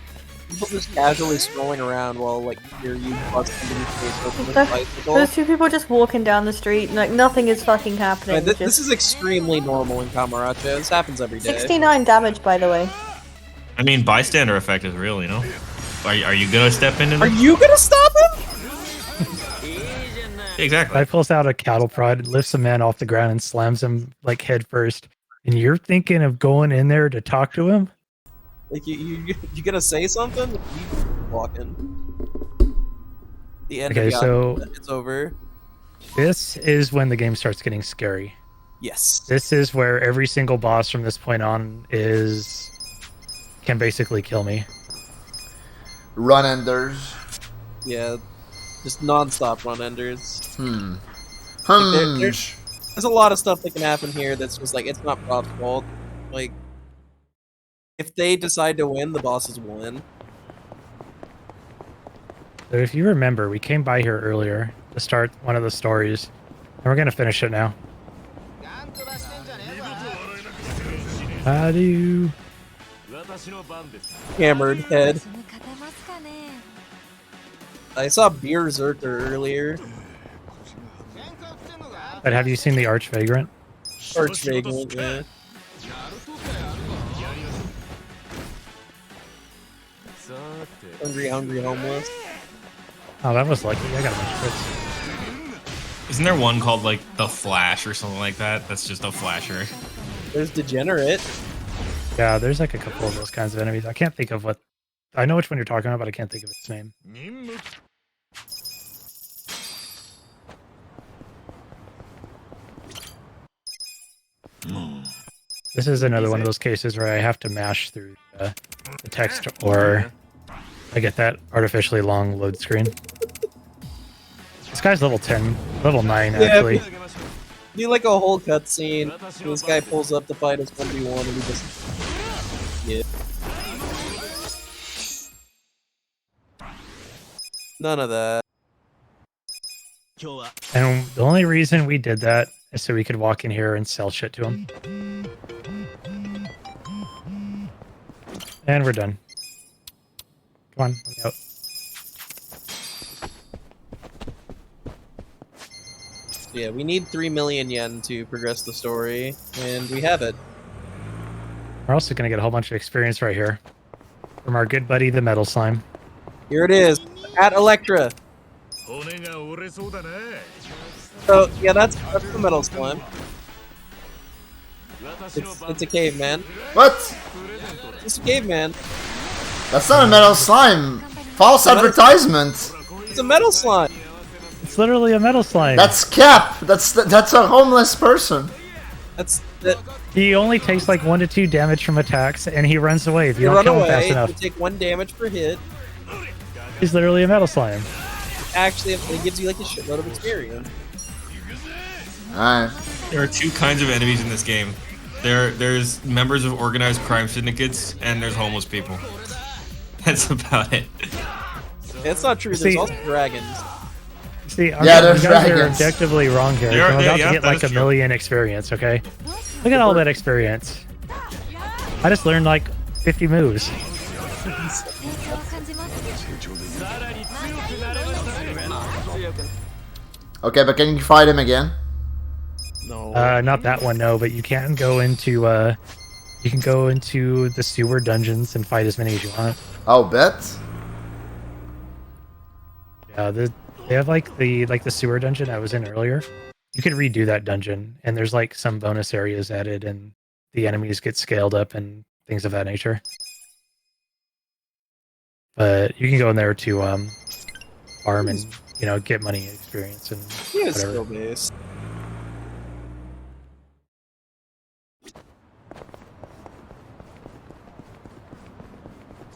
S1: people just casually strolling around while like you bust into your face open with a bicycle.
S6: There's two people just walking down the street, and like nothing is fucking happening.
S1: Right, this is extremely normal in Kamaracha. This happens every day.
S6: 69 damage, by the way.
S8: I mean, bystander effect is real, you know. Are you gonna step into
S1: Are
S8: this?
S1: you gonna stop him?
S8: Exactly.
S2: Guy pulls out a cattle prod, lifts a man off the ground, and slams him like head first. And you're thinking of going in there to talk to him?
S1: Like you gonna say something? You walk in. The end
S2: Okay,
S1: of
S2: so
S1: Yakuza, it's over.
S2: this is when the game starts getting scary.
S1: Yes.
S2: This is where every single boss from this point on can basically kill me.
S3: Run enders.
S1: Yeah. Just non-stop run enders. There's a lot of stuff that can happen here that's just like, it's not Prob's fault. Like, if they decide to win, the bosses will win.
S2: So if you remember, we came by here earlier to start one of the stories, and we're gonna finish it now. How do you...
S1: Hammered head. I saw Beer Zerker earlier.
S2: But have you seen the Archvagrant?
S1: Archvagrant, yeah. Hungry, homeless.
S2: Oh, that was lucky. I got a bunch of crits.
S8: Isn't there one called like the Flash or something like that? That's just a flasher.
S1: There's Degenerate.
S2: Yeah, there's like a couple of those kinds of enemies. I can't think of what... I know which one you're talking about, but I can't think of its name. This is another one of those cases where I have to mash through the text or I get that artificially long load screen. This guy's level 10, level 9 actually.
S1: Do like a whole cutscene. This guy pulls up to fight his 1v1 and he just... Yeah. None of that.
S2: And the only reason we did that is so we could walk in here and sell shit to him. And we're done. Come on, let me out.
S1: Yeah, we need 3 million yen to progress the story, and we have it.
S2: We're also going to get a whole bunch of experience right here from our good buddy, the Metal Slime.
S1: Here it is, at Electra. So, yeah, that's the Metal Slime. It's a caveman.
S3: What?
S1: It's a caveman.
S3: That's not a metal slime. False advertisement.
S1: It's a metal slime.
S2: It's literally a Metal Slime.
S3: That's Cap. That's a homeless person.
S1: That's that.
S2: He only takes like 1 to 2 damage from attacks, and he runs away if you
S1: You
S2: don't
S1: run
S2: kill him fast
S1: away.
S2: enough.
S1: You take 1 damage per hit.
S2: He's literally a Metal Slime.
S1: Actually, it gives you like a shitload of experience.
S3: Alright.
S8: There are 2 kinds of enemies in this game. There's members of organized crime syndicates, and there's homeless people. That's about it.
S1: It's not true. There's
S2: See-
S1: also dragons.
S2: See,
S3: Yeah,
S2: you
S3: there's
S2: guys are
S3: dragons.
S2: objectively wrong here.
S8: You're-
S2: I'm about
S8: yeah,
S2: to get
S8: that
S2: like
S8: is
S2: a
S8: true.
S2: million experience, okay? Look at all that experience. I just learned like 50 moves.
S3: Okay, but can you fight him again?
S1: No.
S2: Not that one, no, but you can go into the sewer dungeons and fight as many as you want.
S3: Oh, bet.
S2: Yeah, they have like the sewer dungeon I was in earlier. You could redo that dungeon, and there's like some bonus areas added, and the enemies get scaled up and things of that nature. But you can go in there to farm and get money and experience and
S1: Yeah,
S2: whatever.
S1: skill based.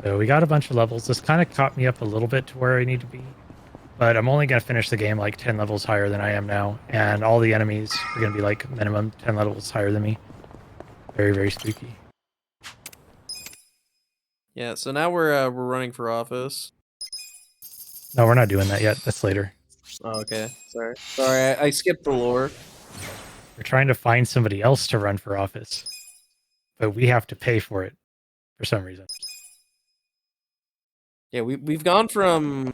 S2: So we got a bunch of levels. This kind of caught me up a little bit to where I need to be. But I'm only going to finish the game like 10 levels higher than I am now. And all the enemies are going to be like minimum 10 levels higher than me. Very, very spooky.
S1: Yeah, so now we're running for office.
S2: No, we're not doing that yet. That's later.
S1: Oh, okay. Sorry, I skipped the lore.
S2: We're trying to find somebody else to run for office. But we have to pay for it for some reason.
S1: Yeah, we've gone from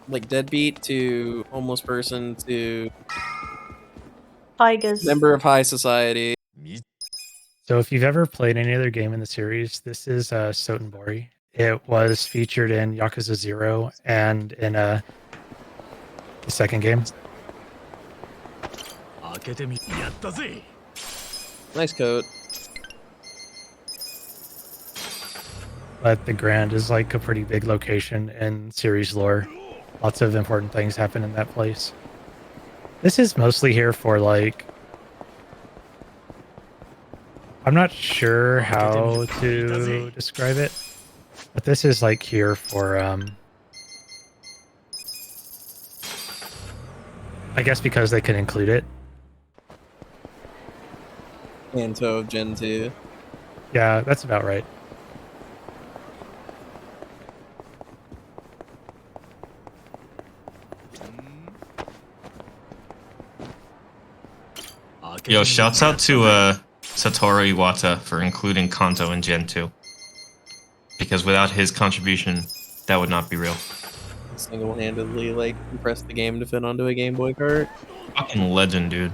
S1: like deadbeat to homeless person to
S6: Tigers.
S1: member of high society.
S2: So if you've ever played any other game in the series, this is Sotenbori. It was featured in Yakuza 0 and in the second game.
S1: Nice coat.
S2: But the Grand is like a pretty big location in series lore. Lots of important things happen in that place. This is mostly here for like... I'm not sure how to describe it, but this is like here for... I guess because they can include it.
S1: Kanto of Gen 2.
S2: Yeah, that's about right.
S8: Yo, shouts out to Satoru Iwata for including Kanto in Gen 2. Because without his contribution, that would not be real.
S1: Single-handedly, like, compressed the game to fit onto a Game Boy cart.
S8: Fucking legend, dude.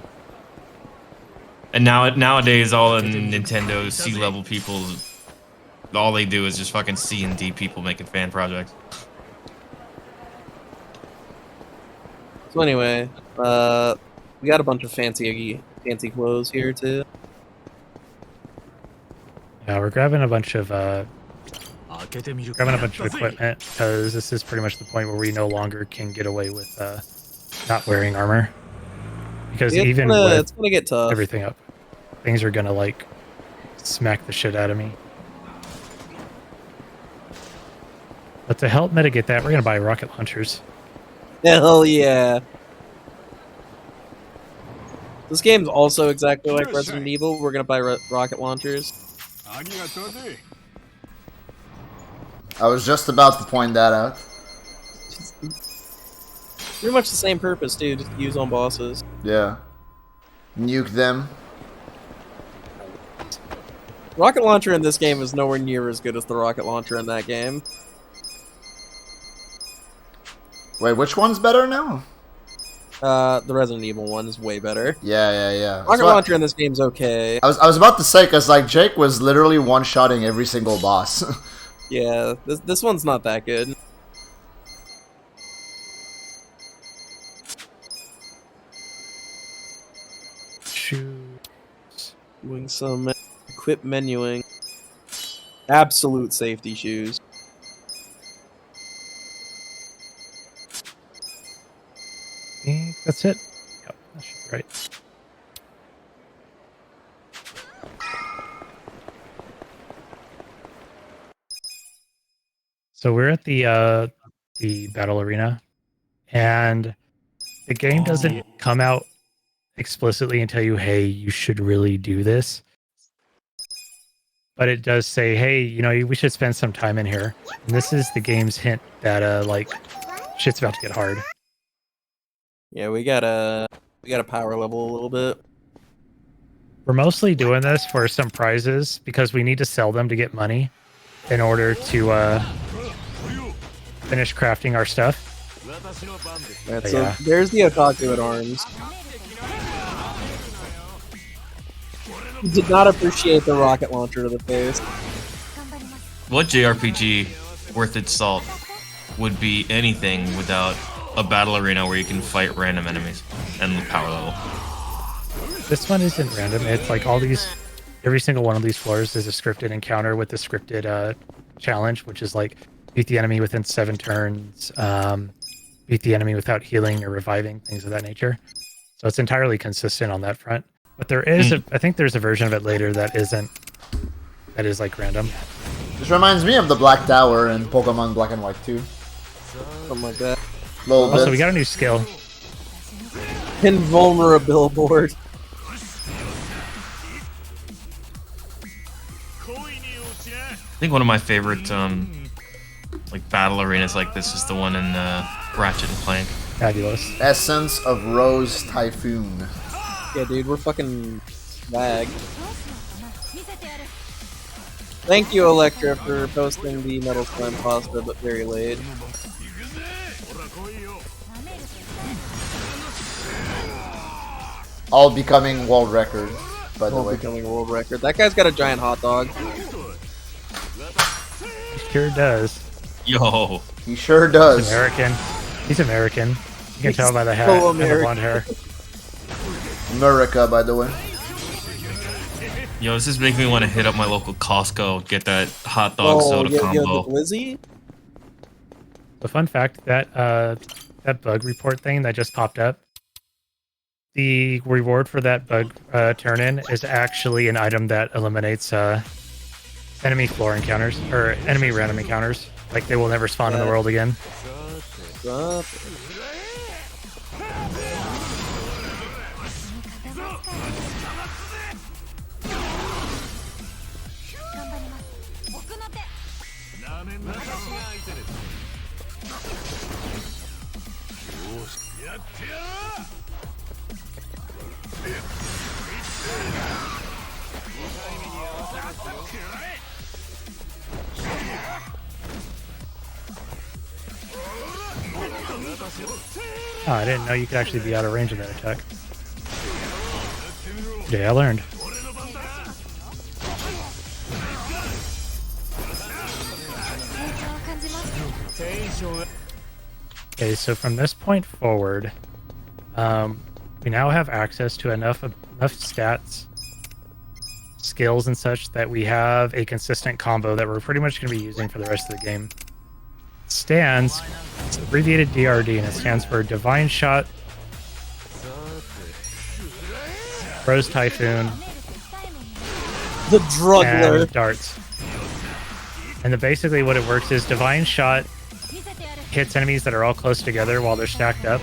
S8: And nowadays, all the Nintendo C-level people, all they do is just fucking C and D people making fan projects.
S1: So anyway, we got a bunch of fancy clothes here too.
S2: Yeah, we're grabbing a bunch of equipment because this is pretty much the point where we no longer can get away with not wearing armor. Because
S1: It's
S2: even
S1: it's
S2: with
S1: gonna get tough.
S2: everything up, things are gonna like smack the shit out of me. But to help mitigate that, we're gonna buy rocket launchers.
S1: Hell yeah! This game's also exactly like Resident Evil. We're gonna buy rocket launchers.
S3: I was just about to point that out.
S1: Pretty much the same purpose, dude. Just use on bosses.
S3: Yeah. Nuke them.
S1: Rocket launcher in this game is nowhere near as good as the rocket launcher in that game.
S3: Wait, which one's better now?
S1: The Resident Evil one is way better.
S3: Yeah.
S1: Rocket launcher in this game's okay.
S3: I was about to say, because like Jake was literally one-shotting every single boss.
S1: Yeah, this one's not that good.
S2: Shoes.
S1: Doing some equip menuing. Absolute safety shoes.
S2: I think that's it. Yep, that should be right. So we're at the battle arena, and the game doesn't come out explicitly and tell you, hey, you should really do this. But it does say, hey, you know, we should spend some time in here. And this is the game's hint that like shit's about to get hard.
S1: Yeah, we gotta power level a little bit.
S2: We're mostly doing this for some prizes because we need to sell them to get money in order to finish crafting our stuff.
S1: Right, so there's the Otaku at arms. He did not appreciate the rocket launcher to the face.
S8: What JRPG worth its salt would be anything without a battle arena where you can fight random enemies and power level?
S2: This one isn't random. It's like all these, every single one of these floors is a scripted encounter with a scripted challenge, which is like beat the enemy within 7 turns, beat the enemy without healing or reviving, things of that nature. So it's entirely consistent on that front. But there is, I think there's a version of it later that isn't, that is like random.
S3: This reminds me of the Black Tower in Pokemon Black and White 2.
S1: Something like that.
S2: Also, we got a new skill.
S1: Invulnerable board.
S8: I think one of my favorite like battle arenas like this is the one in Ratchet and Clank.
S2: Fabulous.
S3: Essence of Rose Typhoon.
S1: Yeah, dude, we're fucking lag. Thank you, Electra, for posting the Metal Slime pasta, but very late.
S3: All becoming world record, by the
S1: All
S3: way.
S1: becoming world record. That guy's got a giant hot dog.
S2: He sure does.
S8: Yo,
S3: He sure does.
S2: He's American. He's American. You can tell by the hat
S1: so
S2: and the blonde hair.
S3: America, by the way.
S8: yo, this is making me want to hit up my local Costco, get that hot dog soda
S1: the
S8: combo.
S1: Blizzy?
S2: The fun fact that that bug report thing that just popped up, the reward for that bug turn-in is actually an item that eliminates enemy floor encounters or enemy random encounters. Like they will never spawn in the world again.
S1: Sup?
S2: Oh, I didn't know you could actually be out of range of that attack. Yeah, I learned. Okay, so from this point forward, we now have access to enough stats, skills, and such that we have a consistent combo that we're pretty much going to be using for the rest of the game. It stands, it's abbreviated DRD, and it stands for Divine Shot, Rose Typhoon,
S1: The Druggler.
S2: and Darts. And basically what it works is Divine Shot hits enemies that are all close together while they're stacked up.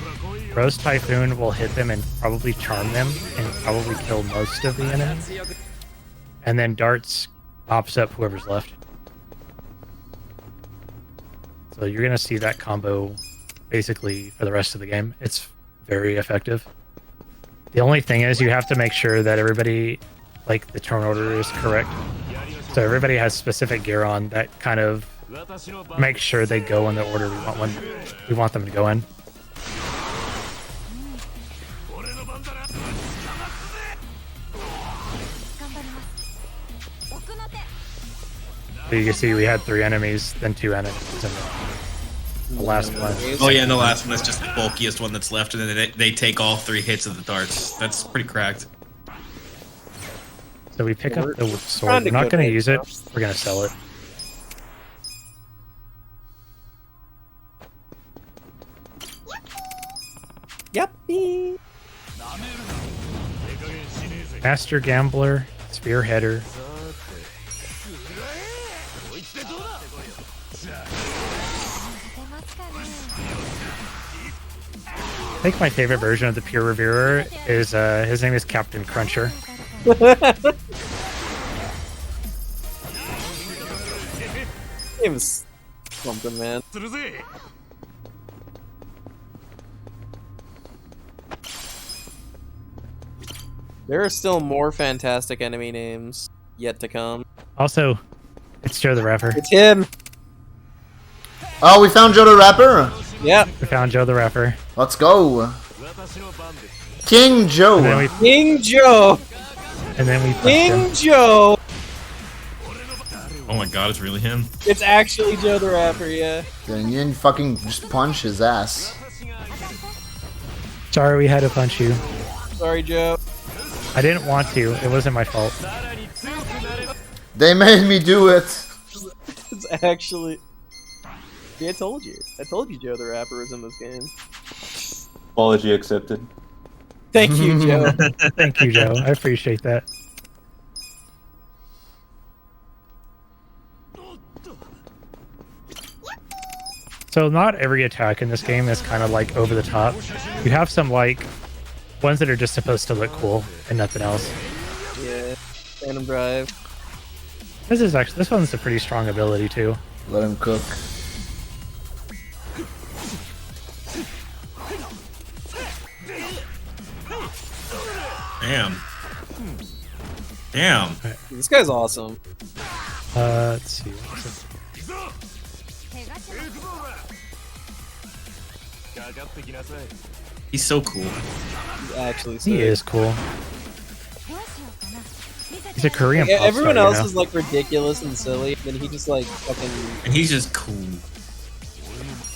S2: Rose Typhoon will hit them and probably charm them and probably kill most of the enemies. And then Darts pops up whoever's left. So you're going to see that combo basically for the rest of the game. It's very effective. The only thing is you have to make sure that everybody, like the turn order is correct. So everybody has specific gear on that kind of makes sure they go in the order we want them to go in. So you can see we had 3 enemies, then 2 enemies, and the last one.
S8: Oh yeah, and the last one is just the bulkiest one that's left, and then they take all 3 hits of the darts. That's pretty cracked.
S2: So we pick up the
S1: trying
S2: sword.
S1: to
S2: We're not
S1: go
S2: going to
S1: there,
S2: use it.
S1: though.
S2: We're going to sell it.
S1: Yuppie.
S2: Master Gambler, Spearheader. I think my favorite version of the Pure Reverer is his name is Captain Cruncher.
S1: It was something, man. There are still more fantastic enemy names yet to come.
S2: Also, it's Joe the Rapper.
S1: It's him.
S3: Oh, we found Joe the Rapper.
S1: Yep.
S2: We found Joe the Rapper.
S3: Let's go. King Joe.
S2: And then we
S1: King Joe.
S2: and then we punched
S1: King
S2: him.
S1: Joe!
S8: Oh my god, it's really him.
S1: It's actually Joe the Rapper, yeah.
S3: Then you didn't fucking just punch his ass.
S2: Sorry, we had to punch you.
S1: Sorry, Joe.
S2: I didn't want to. It wasn't my fault.
S3: They made me do it.
S1: It's actually... Yeah, I told you. I told you Joe the Rapper was in this game.
S9: Apology accepted.
S1: Thank you, Joe.
S2: Thank you, Joe. I appreciate that. So not every attack in this game is kind of like over the top. You have some like ones that are just supposed to look cool and nothing else.
S1: Yeah. Phantom Drive.
S2: This one's a pretty strong ability too.
S3: Let him cook.
S8: Damn. Damn.
S1: This guy's awesome.
S2: Let's see.
S8: He's so cool.
S1: He's actually
S2: He
S1: sick.
S2: is cool. He's a Korean
S1: Yeah,
S2: pop
S1: everyone
S2: star,
S1: else
S2: you know?
S1: is like ridiculous and silly, then he just like fucking...
S8: And he's just cool.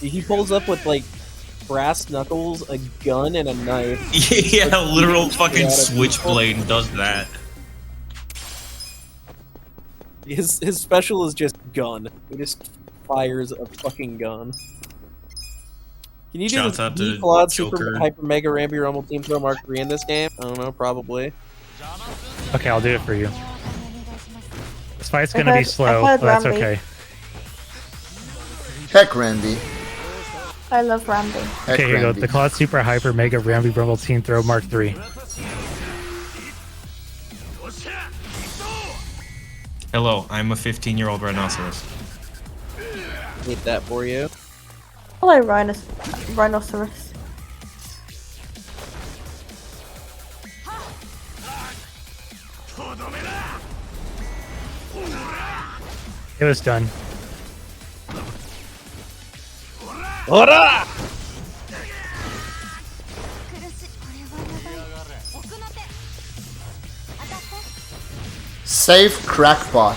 S1: He pulls up with like brass knuckles, a gun, and a knife.
S8: Yeah, a literal
S1: Shit
S8: fucking
S1: out of
S8: switchblade and does that.
S1: His special is just gun. He just fires a fucking gun. Can you do
S8: Shouts
S1: the
S8: out to
S1: V0oid Super
S8: Joker.
S1: Hyper Mega Ramby Rumble Team Throw Mark 3 in this game? I don't know, probably.
S2: Okay, I'll do it for you. This fight's
S6: I
S2: gonna be
S6: heard-
S2: slow,
S6: I heard
S2: but that's
S6: Rambi.
S2: okay.
S3: Heck, Randy.
S6: I love Randy.
S3: Heck,
S2: Okay, here you go.
S3: Randy.
S2: The Cloud Super Hyper Mega Ramby Rumble Team Throw Mark 3.
S8: Hello, I'm a 15-year-old rhinoceros.
S1: Hate that for you.
S6: Hello, Rhinoceros.
S2: It was done.
S1: Ora!
S3: Safe crackpot.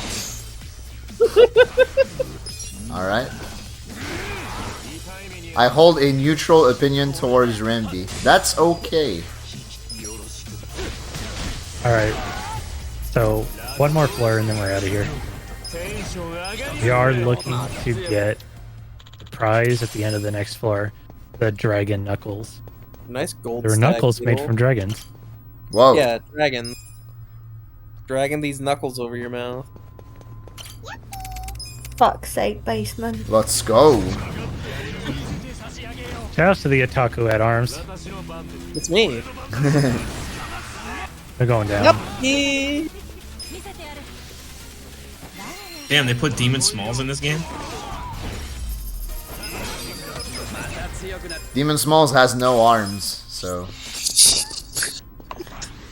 S3: Alright. I hold a neutral opinion towards Rambi. That's okay.
S2: Alright. So, one more floor and then we're out of here. We are looking to get the prize at the end of the next floor. The dragon knuckles.
S1: Nice gold
S2: There were
S1: stack
S2: knuckles made
S1: deal.
S2: from dragons.
S3: Whoa.
S1: Yeah, dragon. Dragging these knuckles over your mouth.
S6: Fuck's sake, basement.
S3: Let's go.
S2: Shout out to the Otaku at arms.
S1: It's me.
S2: They're going down.
S1: Yuppie!
S8: Damn, they put Demon Smalls in this game?
S3: Demon Smalls has no arms, so...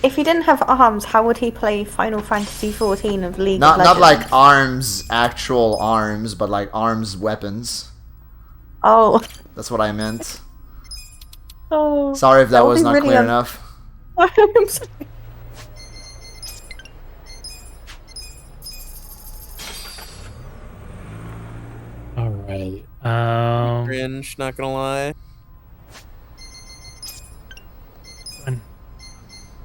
S6: If he didn't have arms, how would he play Final Fantasy XIV of League
S3: Not
S6: of Legends?
S3: like arms, actual arms, but like arms weapons.
S6: Oh.
S3: That's what I meant.
S6: Oh.
S3: Sorry if that
S6: would
S3: was
S6: be
S3: not
S6: really
S3: clear enough.
S6: I'm sorry.
S2: Alright.
S1: Cringe, not gonna lie.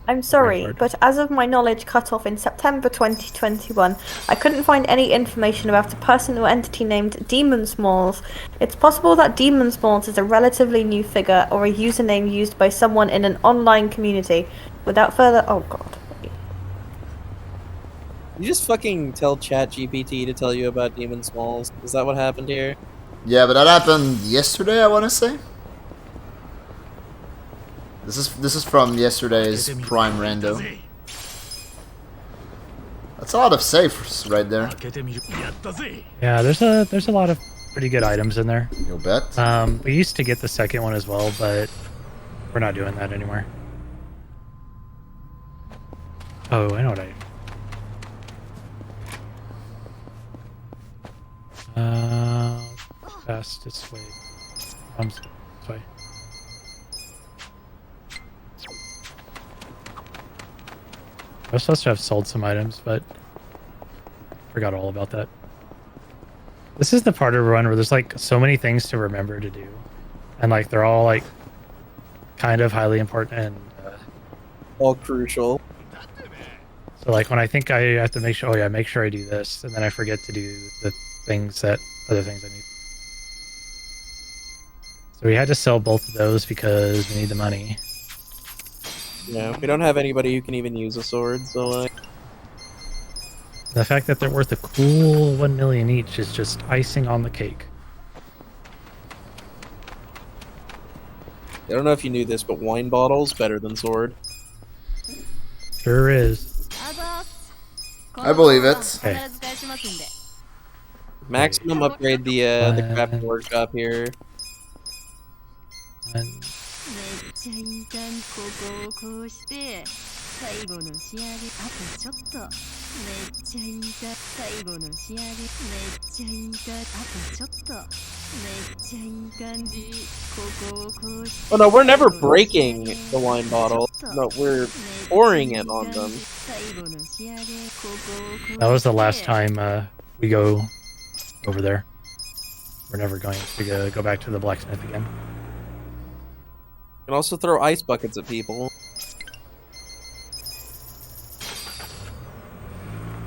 S6: I'm sorry,
S2: Record.
S6: but as of my knowledge cut off in September 2021, I couldn't find any information about a person or entity named Demon Smalls. It's possible that Demon Smalls is a relatively new figure or a username used by someone in an online community. Without further... Oh god.
S1: You just fucking tell ChatGPT to tell you about Demon Smalls. Is that what happened here?
S3: Yeah, but that happened yesterday, I want to say. This is from yesterday's Prime Rando. That's a lot of safes right there.
S2: Yeah, there's a lot of pretty good items in there.
S3: You'll bet.
S2: We used to get the second one as well, but we're not doing that anymore. Oh, I know what fastest way. This way. I was supposed to have sold some items, but forgot all about that. This is the part of a run where there's like so many things to remember to do, and like they're all like kind of highly important. And
S1: all crucial.
S2: so like when I think I have to make sure, oh yeah, make sure I do this, and then I forget to do the other things I need. So we had to sell both of those because we need the money.
S1: Yeah, we don't have anybody who can even use a sword, so like.
S2: The fact that they're worth a cool 1 million each is just icing on the cake.
S1: I don't know if you knew this, but wine bottles better than sword.
S2: Sure is.
S3: I believe it.
S2: Okay.
S1: Maximum upgrade the crafting workshop here.
S2: And
S5: めっちゃいい感じ。ここをこうして最後の仕上げ。あとちょっと。めっちゃいい感じ。最後の仕上げ。めっちゃいい感じ。あとちょっと。めっちゃいい感じ。ここをこうして。
S1: Oh no, we're never breaking the wine bottle. No, we're pouring it on them.
S5: 最後の仕上げ。ここをこうして。
S2: that was the last time we go over there. We're never going to go back to the blacksmith again.
S1: You can also throw ice buckets at people.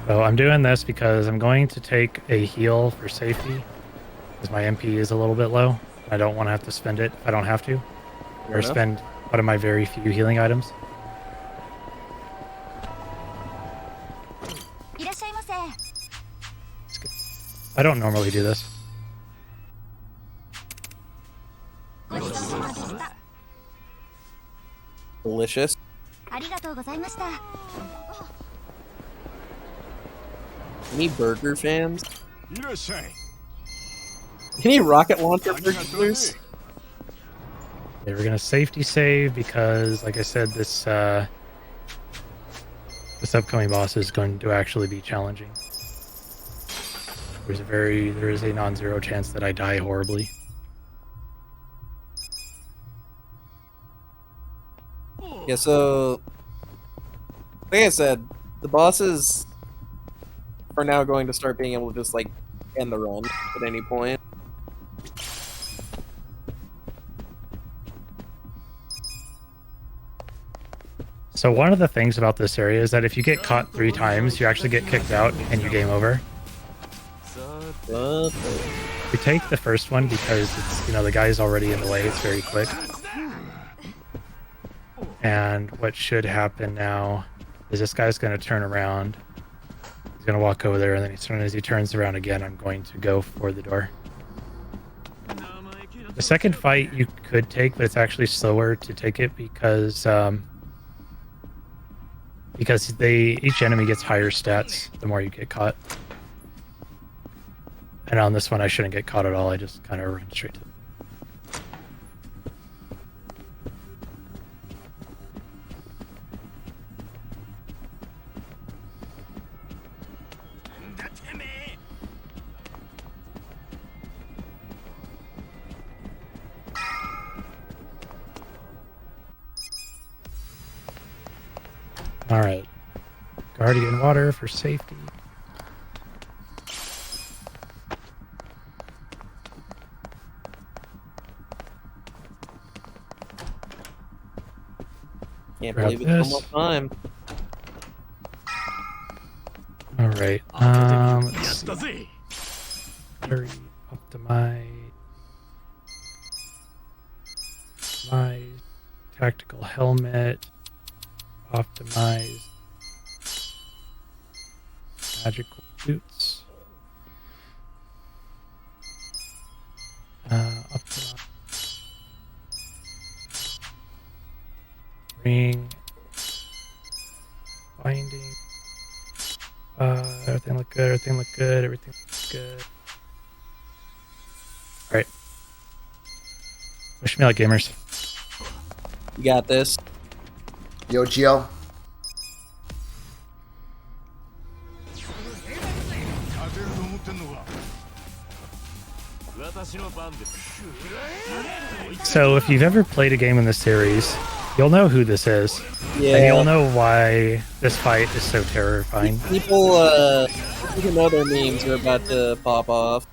S2: So I'm doing this because I'm going to take a heal for safety, because my MP is a little bit low. I don't want to have to spend it if I don't have to, or spend one of my very few healing items. I don't normally do this.
S1: Delicious. Any burger fans? Any rocket launcher burgers?
S2: Okay, we're gonna safety save because, like I said, this upcoming boss is going to actually be challenging. There is a non-zero chance that I die horribly.
S1: Yeah, so like I said, the bosses are now going to start being able to just like end the run at any point.
S2: So one of the things about this area is that if you get caught 3 times, you actually get kicked out and you game over. We take the first one because it's, you know, the guy's already in the way. It's very quick. And what should happen now is this guy's going to turn around. He's going to walk over there, and then as soon as he turns around again, I'm going to go for the door. The second fight you could take, but it's actually slower to take it because each enemy gets higher stats the more you get caught. And on this one, I shouldn't get caught at all. I just kind of run straight to it. All right, Guardian Water for safety.
S1: Can't
S2: Grab
S1: believe it's
S2: this.
S1: almost time.
S2: All right, let's see. Battery optimize. My tactical helmet. Optimize. Magical boots. Optimize. Ring. Binding. Everything look good, everything look good, everything look good. Alright. Wish me luck, gamers.
S1: You got this.
S3: Yo, Gio.
S2: So if you've ever played a game in this series, you'll know who this is. And
S1: Yeah.
S2: you'll know why this fight is so terrifying.
S1: People who know their memes are about to pop off.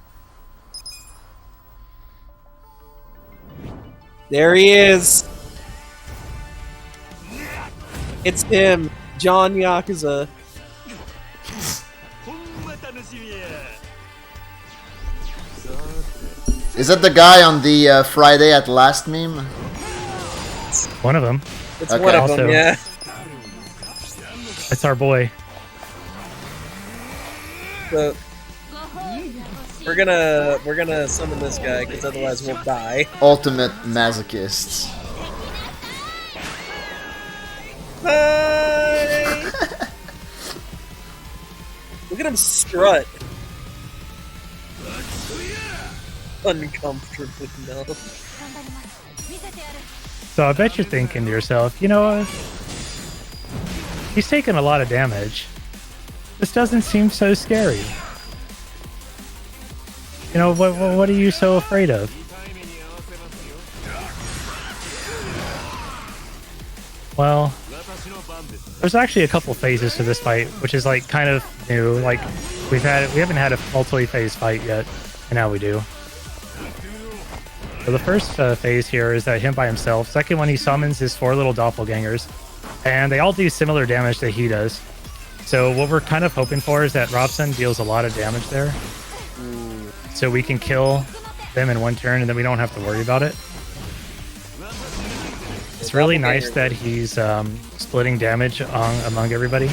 S1: There he is. It's him, John Yakuza.
S3: Is that the guy on the Friday at Last meme?
S2: One of them.
S1: It's
S3: Okay.
S1: one of
S2: Also-
S1: them, yeah.
S2: It's our boy.
S1: So, we're gonna summon this guy because otherwise we'll die.
S3: Ultimate masochists.
S1: Hi! Look at him strut. Uncomfortably no.
S2: So I bet you're thinking to yourself, you know, he's taking a lot of damage. This doesn't seem so scary. You know, what are you so afraid of? Well, there's actually a couple phases to this fight, which is like kind of new. Like we haven't had a multi-phase fight yet, and now we do. So the first phase here is that him by himself. Second one, he summons his 4 little doppelgangers, and they all do similar damage that he does. So what we're kind of hoping for is that Robson deals a lot of damage there, so we can kill them in one turn, and then we don't have to worry about it. It's really nice that he's splitting damage among everybody.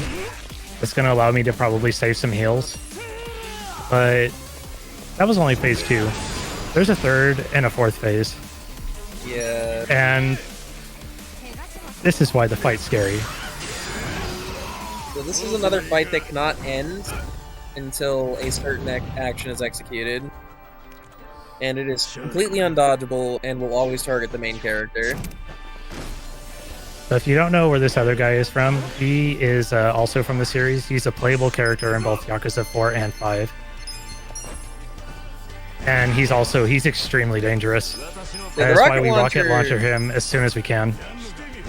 S2: It's going to allow me to probably save some heals. But that was only phase 2. There's a third and a fourth phase.
S1: Yeah.
S2: And this is why the fight's scary.
S1: So this is another fight that cannot end until a certain action is executed. And it is completely undodgeable and will always target the main character.
S2: So if you don't know where this other guy is from, he is also from the series. He's a playable character in both Yakuza 4 and 5. And he's extremely dangerous.
S1: Yeah,
S2: That's why we rocket launcher him as soon as we can.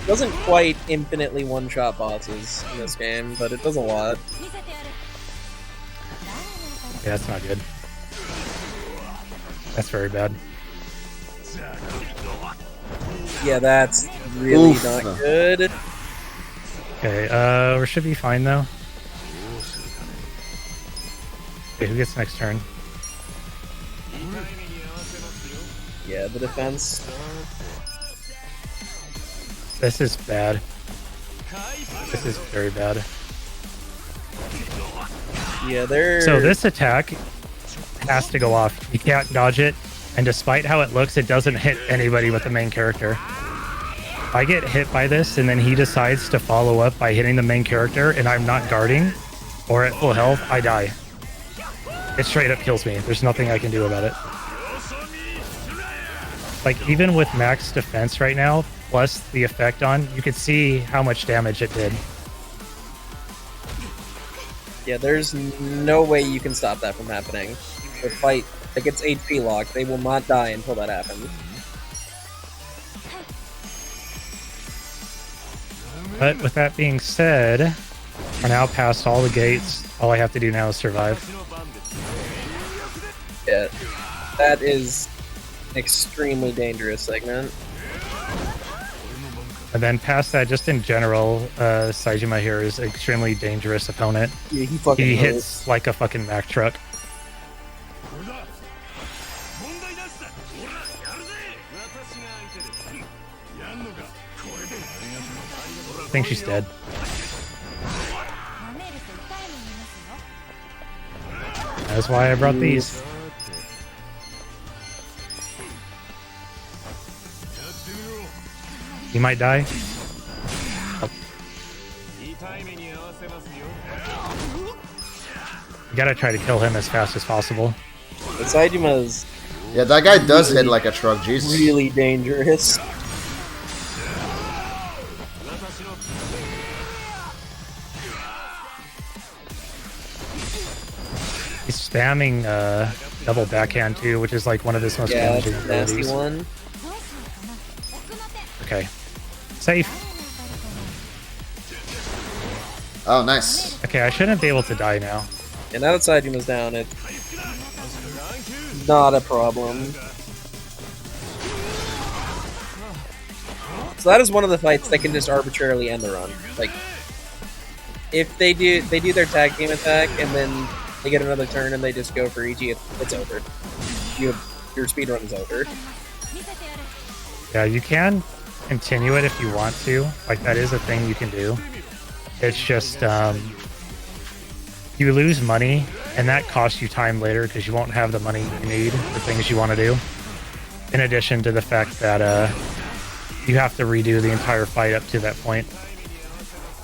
S1: Doesn't quite infinitely one-shot bosses in this game, but it does a lot.
S2: Yeah, that's not good. That's very bad.
S1: Yeah, that's really
S3: Oof.
S1: not good.
S2: Okay, we should be fine though. Okay, who gets next turn?
S1: Yeah, the defense.
S2: This is bad. This is very bad.
S1: Yeah, they're...
S2: So this attack has to go off. You can't dodge it, and despite how it looks, it doesn't hit anybody but the main character. If I get hit by this, and then he decides to follow up by hitting the main character, and I'm not guarding, or at full health, I die. It straight up kills me. There's nothing I can do about it. Like, even with max defense right now, plus the effect on, you can see how much damage it did.
S1: Yeah, there's no way you can stop that from happening. The fight, like, it's HP locked. They will not die until that happens.
S2: But with that being said, we're now past all the gates. All I have to do now is survive.
S1: Yeah, that is an extremely dangerous segment.
S2: And then past that, just in general, Saejima here is an extremely dangerous opponent.
S1: Yeah, he fucking
S2: He
S1: hurts.
S2: hits like a fucking Mack truck. I think she's dead. That's why I brought these. He might die. You gotta try to kill him as fast as possible.
S1: Saijima's
S3: Yeah, that guy does hit like a truck, Jesus.
S1: really dangerous.
S2: He's spamming double backhand too, which is like one of his most
S1: Yeah,
S2: damaging
S1: that's a nasty
S2: abilities.
S1: one.
S2: Okay. Safe.
S3: Oh, nice.
S2: Okay, I shouldn't be able to die now.
S1: And now that Saijuma's down, it's not a problem. So that is one of the fights that can just arbitrarily end the run. Like, if they do their tag team attack and then they get another turn and they just go for EG, it's over. Your speed run is over.
S2: Yeah, you can continue it if you want to. Like, that is a thing you can do. It's just, you lose money, and that costs you time later because you won't have the money you need for things you want to do. In addition to the fact that you have to redo the entire fight up to that point.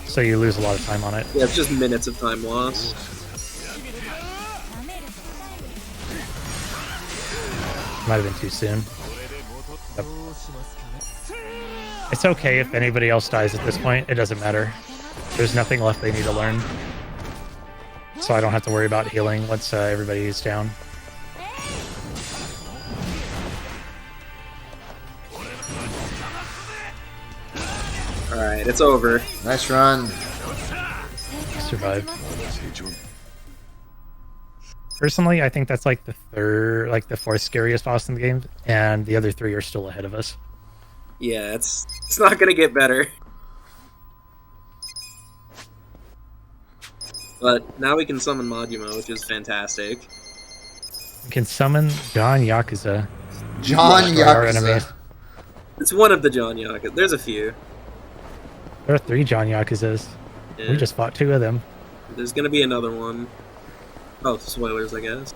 S2: So you lose a lot of time on it.
S1: Yeah, it's just minutes of time lost.
S2: Might have been too soon. Yep. It's okay if anybody else dies at this point. It doesn't matter. There's nothing left they need to learn. So I don't have to worry about healing once everybody is down.
S1: Alright, it's over.
S3: Nice run.
S2: Survived. Personally, I think that's like the fourth scariest boss in the game, and the other three are still ahead of us.
S1: Yeah, it's not gonna get better. But now we can summon Majima, which is fantastic.
S2: We can summon John Yakuza.
S3: John
S2: Destroy our
S3: Yakuza.
S2: enemies.
S1: It's one of the John Yakuza. There's a few.
S2: There are 3 John Yakuzas.
S1: Yeah.
S2: We just fought 2 of them.
S1: There's gonna be another one. Oh, spoilers, I guess.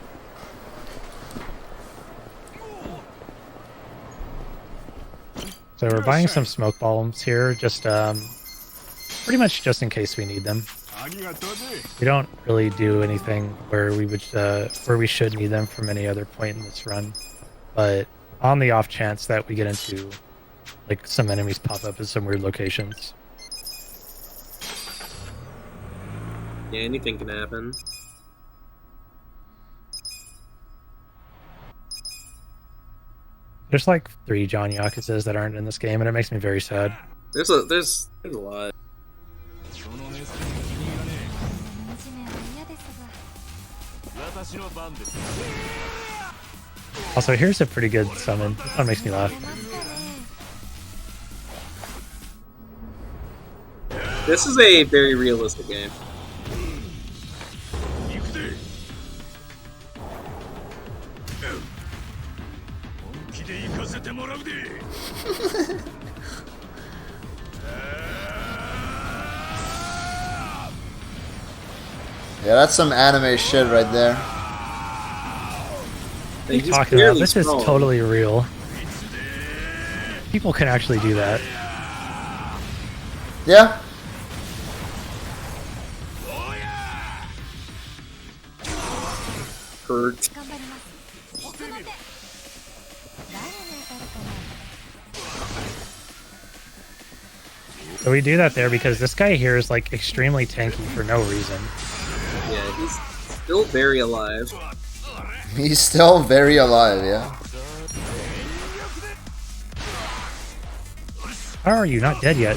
S2: So we're buying some smoke bombs here, just pretty much just in case we need them. We don't really do anything where we should need them from any other point in this run, but on the off chance that we get into like some enemies pop up in some weird locations.
S1: Yeah, anything can happen.
S2: There's like 3 John Yakuzas that aren't in this game, and it makes me very sad.
S1: There's a lot.
S2: Also, here's a pretty good summon. This one makes me laugh.
S1: This is a very realistic game.
S3: Yeah, that's some anime shit right there.
S2: What are you talking about? This is totally real. People can actually do that.
S3: Yeah.
S1: Hurt.
S2: So we do that there because this guy here is like extremely tanky for no reason.
S1: Yeah, he's still very alive.
S3: He's still very alive, yeah.
S2: How are you not dead yet?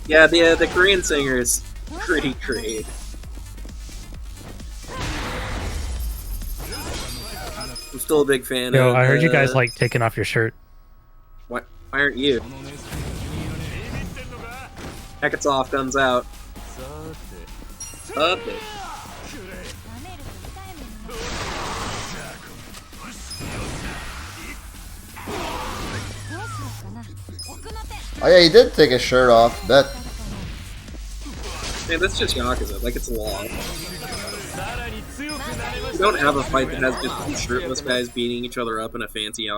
S1: Yeah, the Korean singer is pretty great. I'm still a big fan
S2: Yo,
S1: of...
S2: I heard you guys like taking off your shirt.
S1: Why aren't you? Heck, it's off, guns out. Okay.
S3: Oh yeah, he did take his shirt off. That.
S1: Man, that's just Yakuza. Like, it's law. If you don't have a fight that has just 2 shirtless guys beating each other up in a fancy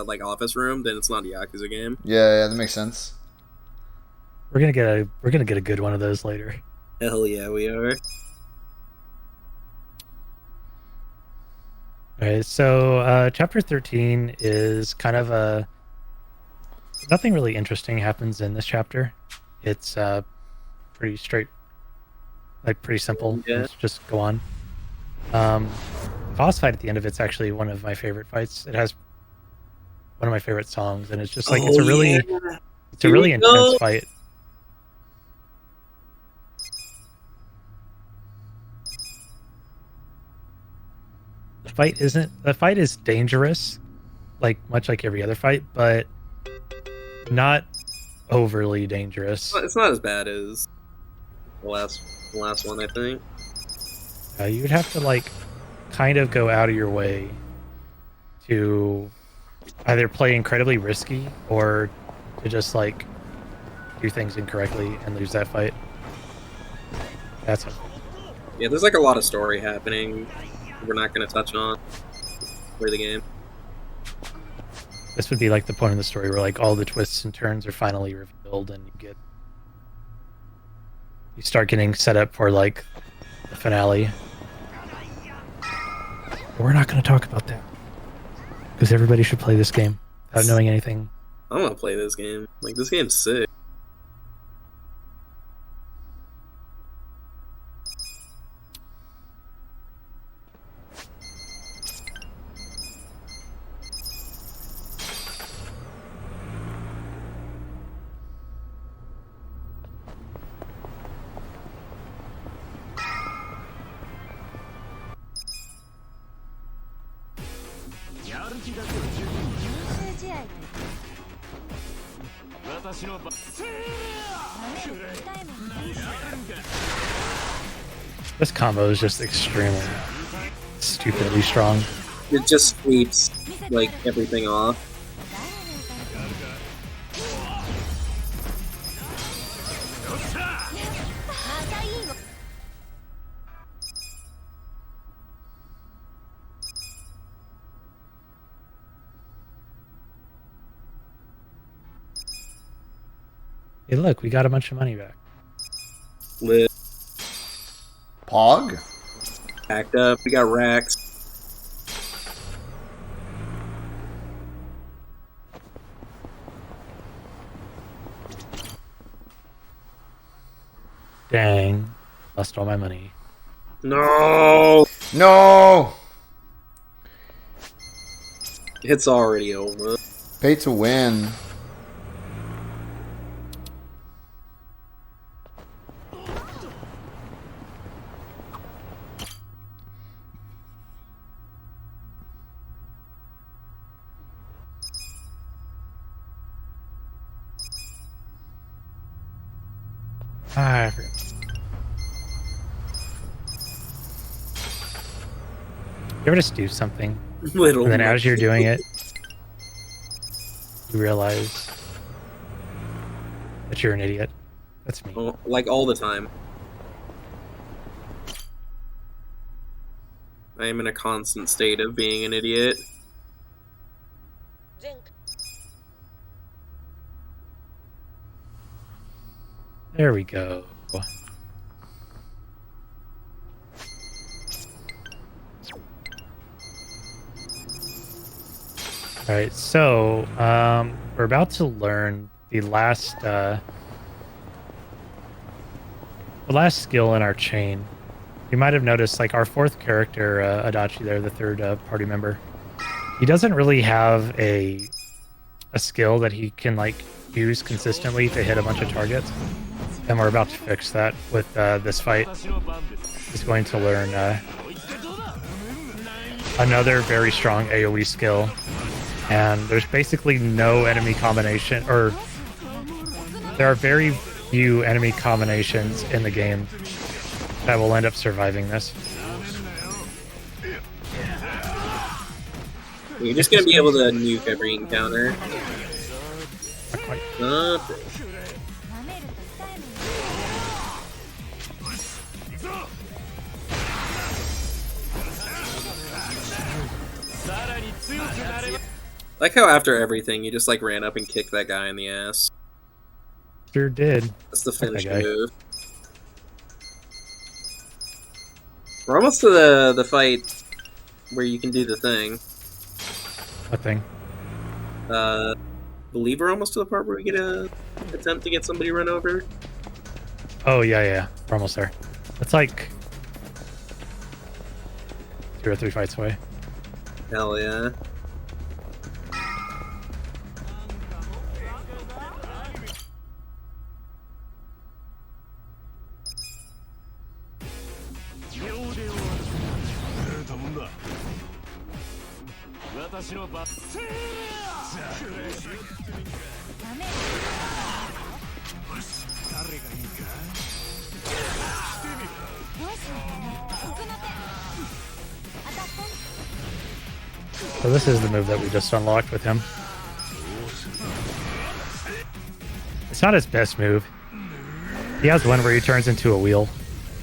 S1: like office room, then it's not a Yakuza game.
S3: Yeah, that makes sense.
S2: We're gonna get a good one of those later.
S1: Hell yeah, we are.
S2: Alright, so chapter 13 is kind of a... Nothing really interesting happens in this chapter. It's pretty straight, like pretty simple.
S1: Yeah.
S2: Let's just go on. Boss fight at the end of it's actually one of my favorite fights. It has one of my favorite songs, and it's just like it's a really It's a really intense fight. The fight is dangerous, like much like every other fight, but not overly dangerous.
S1: It's not as bad as the last one, I think.
S2: You would have to like kind of go out of your way to either play incredibly risky or to just like do things incorrectly and lose that fight. That's
S1: Yeah, there's like a lot of story happening we're not going to touch on for the game.
S2: This would be like the point of the story where like all the twists and turns are finally revealed and you start getting set up for like the finale. But we're not going to talk about that because everybody should play this game without knowing anything.
S1: I want to play this game. Like, this game's sick.
S2: This combo is just extremely stupidly strong.
S1: It just sweeps, like, everything off.
S2: Hey, look, we got a bunch of money back.
S1: Lit.
S3: Pog?
S1: Packed up. We got racks.
S2: Dang. Lost all my money.
S1: No!
S3: No!
S1: It's already over.
S3: Pay to win.
S2: I forgot. You ever just do something,
S1: Little.
S2: and then as you're doing it, you realize that you're an idiot? That's me.
S1: Oh, like, all the time. I am in a constant state of being an idiot.
S2: There we go. Alright, so we're about to learn the last skill in our chain. You might have noticed, like, our fourth character, Adachi there, the third party member, he doesn't really have a skill that he can, like, use consistently to hit a bunch of targets. And we're about to fix that with this fight. He's going to learn another very strong AoE skill. And there's basically no enemy combination, or there are very few enemy combinations in the game that will end up surviving this.
S1: You're just gonna be able to nuke every encounter.
S2: Not quite.
S1: Like how after everything, you just like ran up and kicked that guy in the ass.
S2: Sure did.
S1: That's the
S2: Fuck that
S1: finish
S2: guy.
S1: move. We're almost to the fight where you can do the thing.
S2: What thing?
S1: Believe we're almost to the part where we get a attempt to get somebody run over.
S2: Oh, yeah. We're almost there. It's like 2 or 3 fights away.
S1: Hell yeah.
S2: So this is the move that we just unlocked with him. It's not his best move. He has one where he turns into a wheel.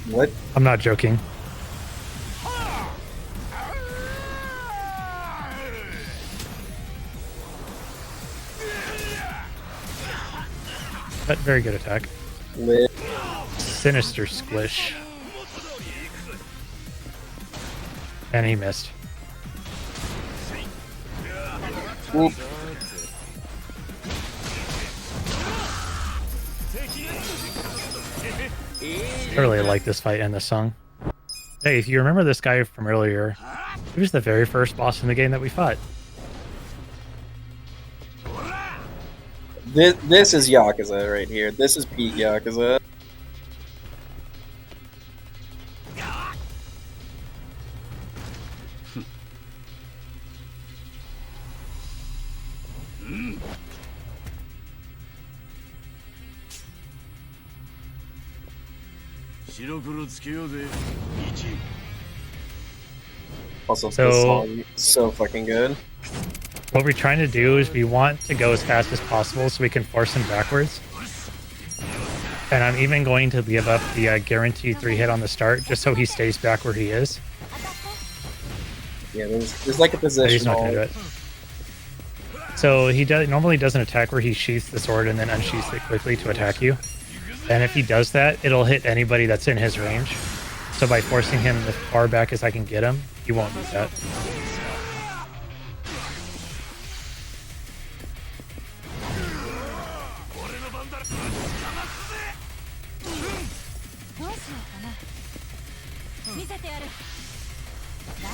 S1: What?
S2: I'm not joking. But very good attack.
S1: Lit.
S2: Sinister squish. And he missed.
S1: Whoop.
S2: I really like this fight and this song. Hey, if you remember this guy from earlier, he was the very first boss in the game that we fought.
S1: This is Yakuza right here. This is peak Yakuza. Also,
S2: So-
S1: this song is so fucking good.
S2: What we're trying to do is we want to go as fast as possible so we can force him backwards. And I'm even going to give up the guaranteed 3-hit on the start just so he stays back where he is.
S1: Yeah, there's like a
S2: But
S1: position.
S2: he's not going to do it. So he normally does an attack where he sheaths the sword and then unsheaths it quickly to attack you. And if he does that, it'll hit anybody that's in his range. So by forcing him as far back as I can get him, he won't do that.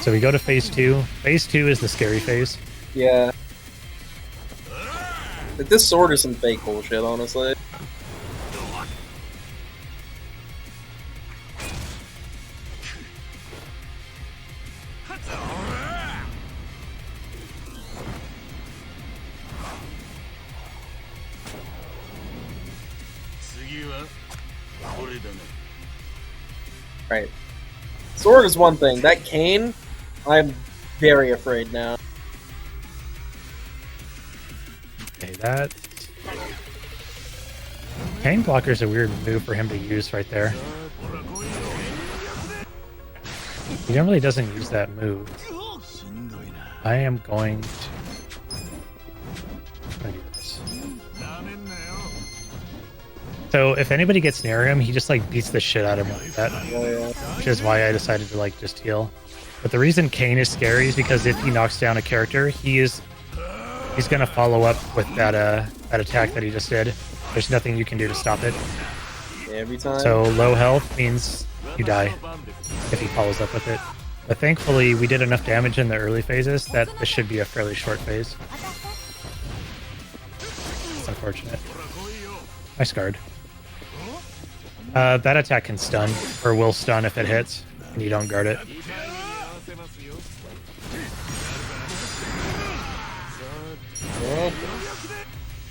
S2: So we go to phase 2. Phase 2 is the scary phase.
S1: Yeah. But this sword is some fake bullshit, honestly. Right. Sword is one thing. That cane, I'm very afraid now.
S2: Okay, that... Pain blocker is a weird move for him to use right there. He normally doesn't use that move. I am going to... I'm gonna do this. So if anybody gets near him, he just like beats the shit out of him like that. Which is why I decided to like just heal. But the reason Kane is scary is because if he knocks down a character, he's gonna follow up with that that attack that he just did. There's nothing you can do to stop it.
S1: Every time.
S2: So low health means you die if he follows up with it. But thankfully, we did enough damage in the early phases that this should be a fairly short phase. It's unfortunate. I scarred. That attack can stun, or will stun if it hits, and you don't guard it.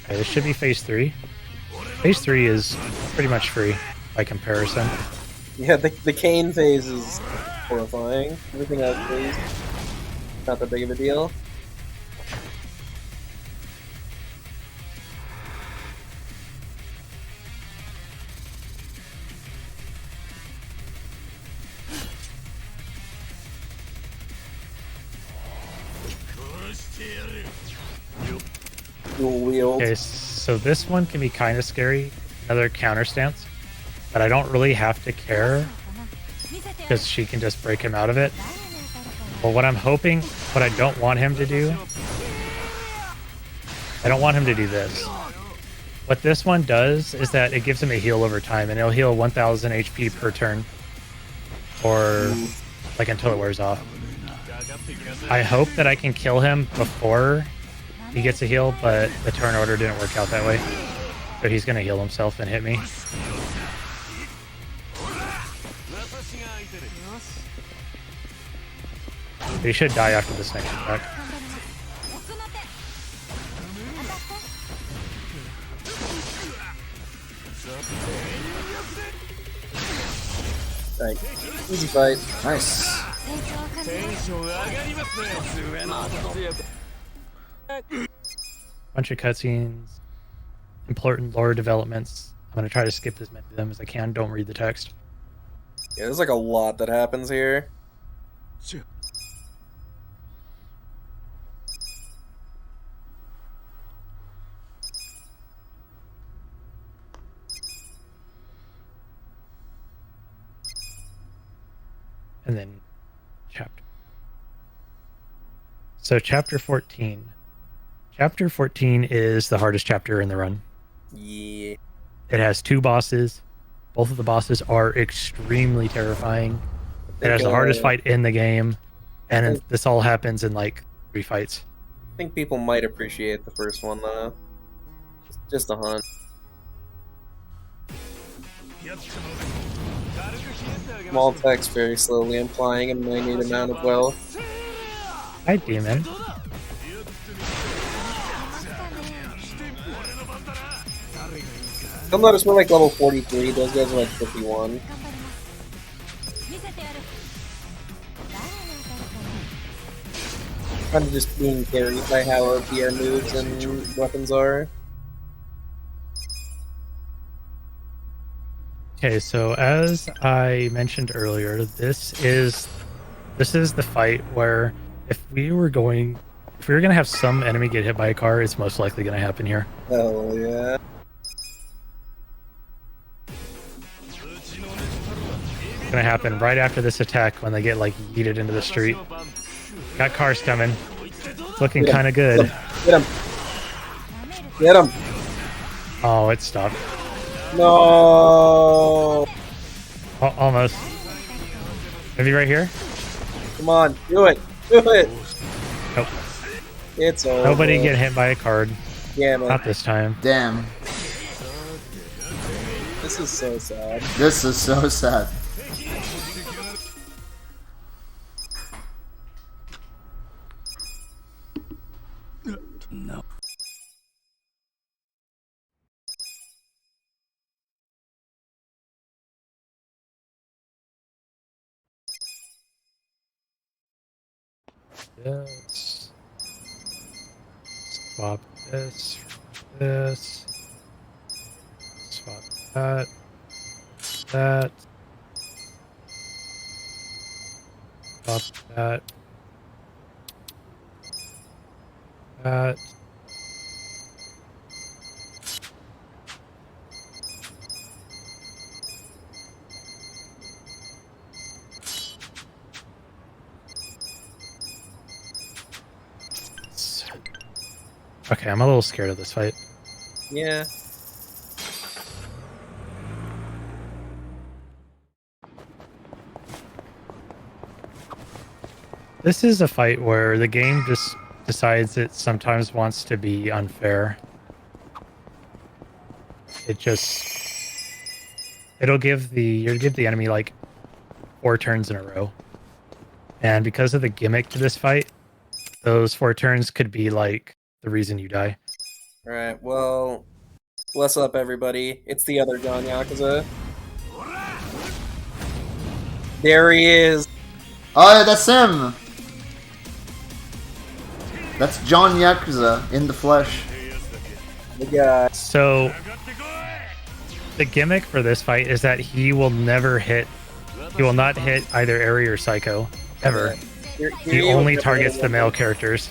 S2: Okay, this should be phase 3. Phase 3 is pretty much free by comparison.
S1: Yeah, the cane phase is horrifying. Everything else is not that big of a deal. Dual wield.
S2: Okay, so this one can be kind of scary. Another counter stance. But I don't really have to care because she can just break him out of it. But what I'm hoping, what I don't want him to do, I don't want him to do this. What this one does is that it gives him a heal over time, and it'll heal 1000 HP per turn. Or like until it wears off. I hope that I can kill him before he gets a heal, but the turn order didn't work out that way. So he's gonna heal himself and hit me. He should die after this next attack.
S1: Alright, easy fight.
S3: Nice.
S2: Bunch of cutscenes, important lore developments. I'm gonna try to skip as many of them as I can. Don't read the text.
S1: Yeah, there's like a lot that happens here.
S2: And then chapter. So chapter 14. Chapter 14 is the hardest chapter in the run.
S1: Yeah.
S2: It has 2 bosses. Both of the bosses are extremely terrifying. It has the hardest fight in the game, and this all happens in like 3 fights.
S1: I think people might appreciate the first one though. Just a hunt. Small text very slowly implying a minute amount of wealth.
S2: Hi, demon.
S1: You'll notice we're like level 43, those guys are like 51. Kind of just being carried by how our PR moves and weapons are.
S2: Okay, so as I mentioned earlier, this is the fight where if we were gonna have some enemy get hit by a car, it's most likely gonna happen here.
S1: Hell yeah.
S2: It's gonna happen right after this attack when they get like yeeted into the street. Got cars coming. Looking kind of good.
S1: Get him. Get him.
S2: Oh, it stopped.
S1: No.
S2: Almost. Maybe right here?
S1: Come on, do it. Do it.
S2: Nope.
S1: It's over.
S2: Nobody get hit by a card.
S1: Yeah, man.
S2: Not this time.
S3: Damn.
S1: This is so sad.
S3: This is so sad.
S4: No.
S2: This. Swap this. This. Swap that. That. Swap that. That. Okay, I'm a little scared of this fight.
S1: Yeah.
S2: This is a fight where the game just decides it sometimes wants to be unfair. It'll give the enemy like 4 turns in a row. And because of the gimmick to this fight, those 4 turns could be like the reason you die.
S1: Alright, well, bless up everybody. It's the other John Yakuza. There he is.
S3: Oh, that's him. That's John Yakuza in the flesh.
S1: The guy.
S2: So the gimmick for this fight is that he will not hit either Eri or Psycho ever. He only targets the male characters,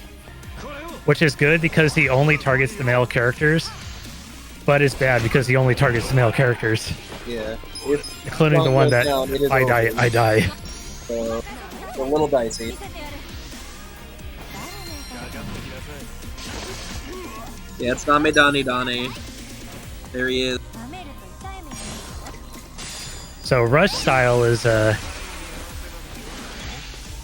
S2: which is good because he only targets the male characters, but it's bad because he only targets the male characters.
S1: Yeah.
S2: Including the one that I die.
S1: So, it's a little dicey. Yeah, it's Dame Dani. There he is.
S2: So Rush style is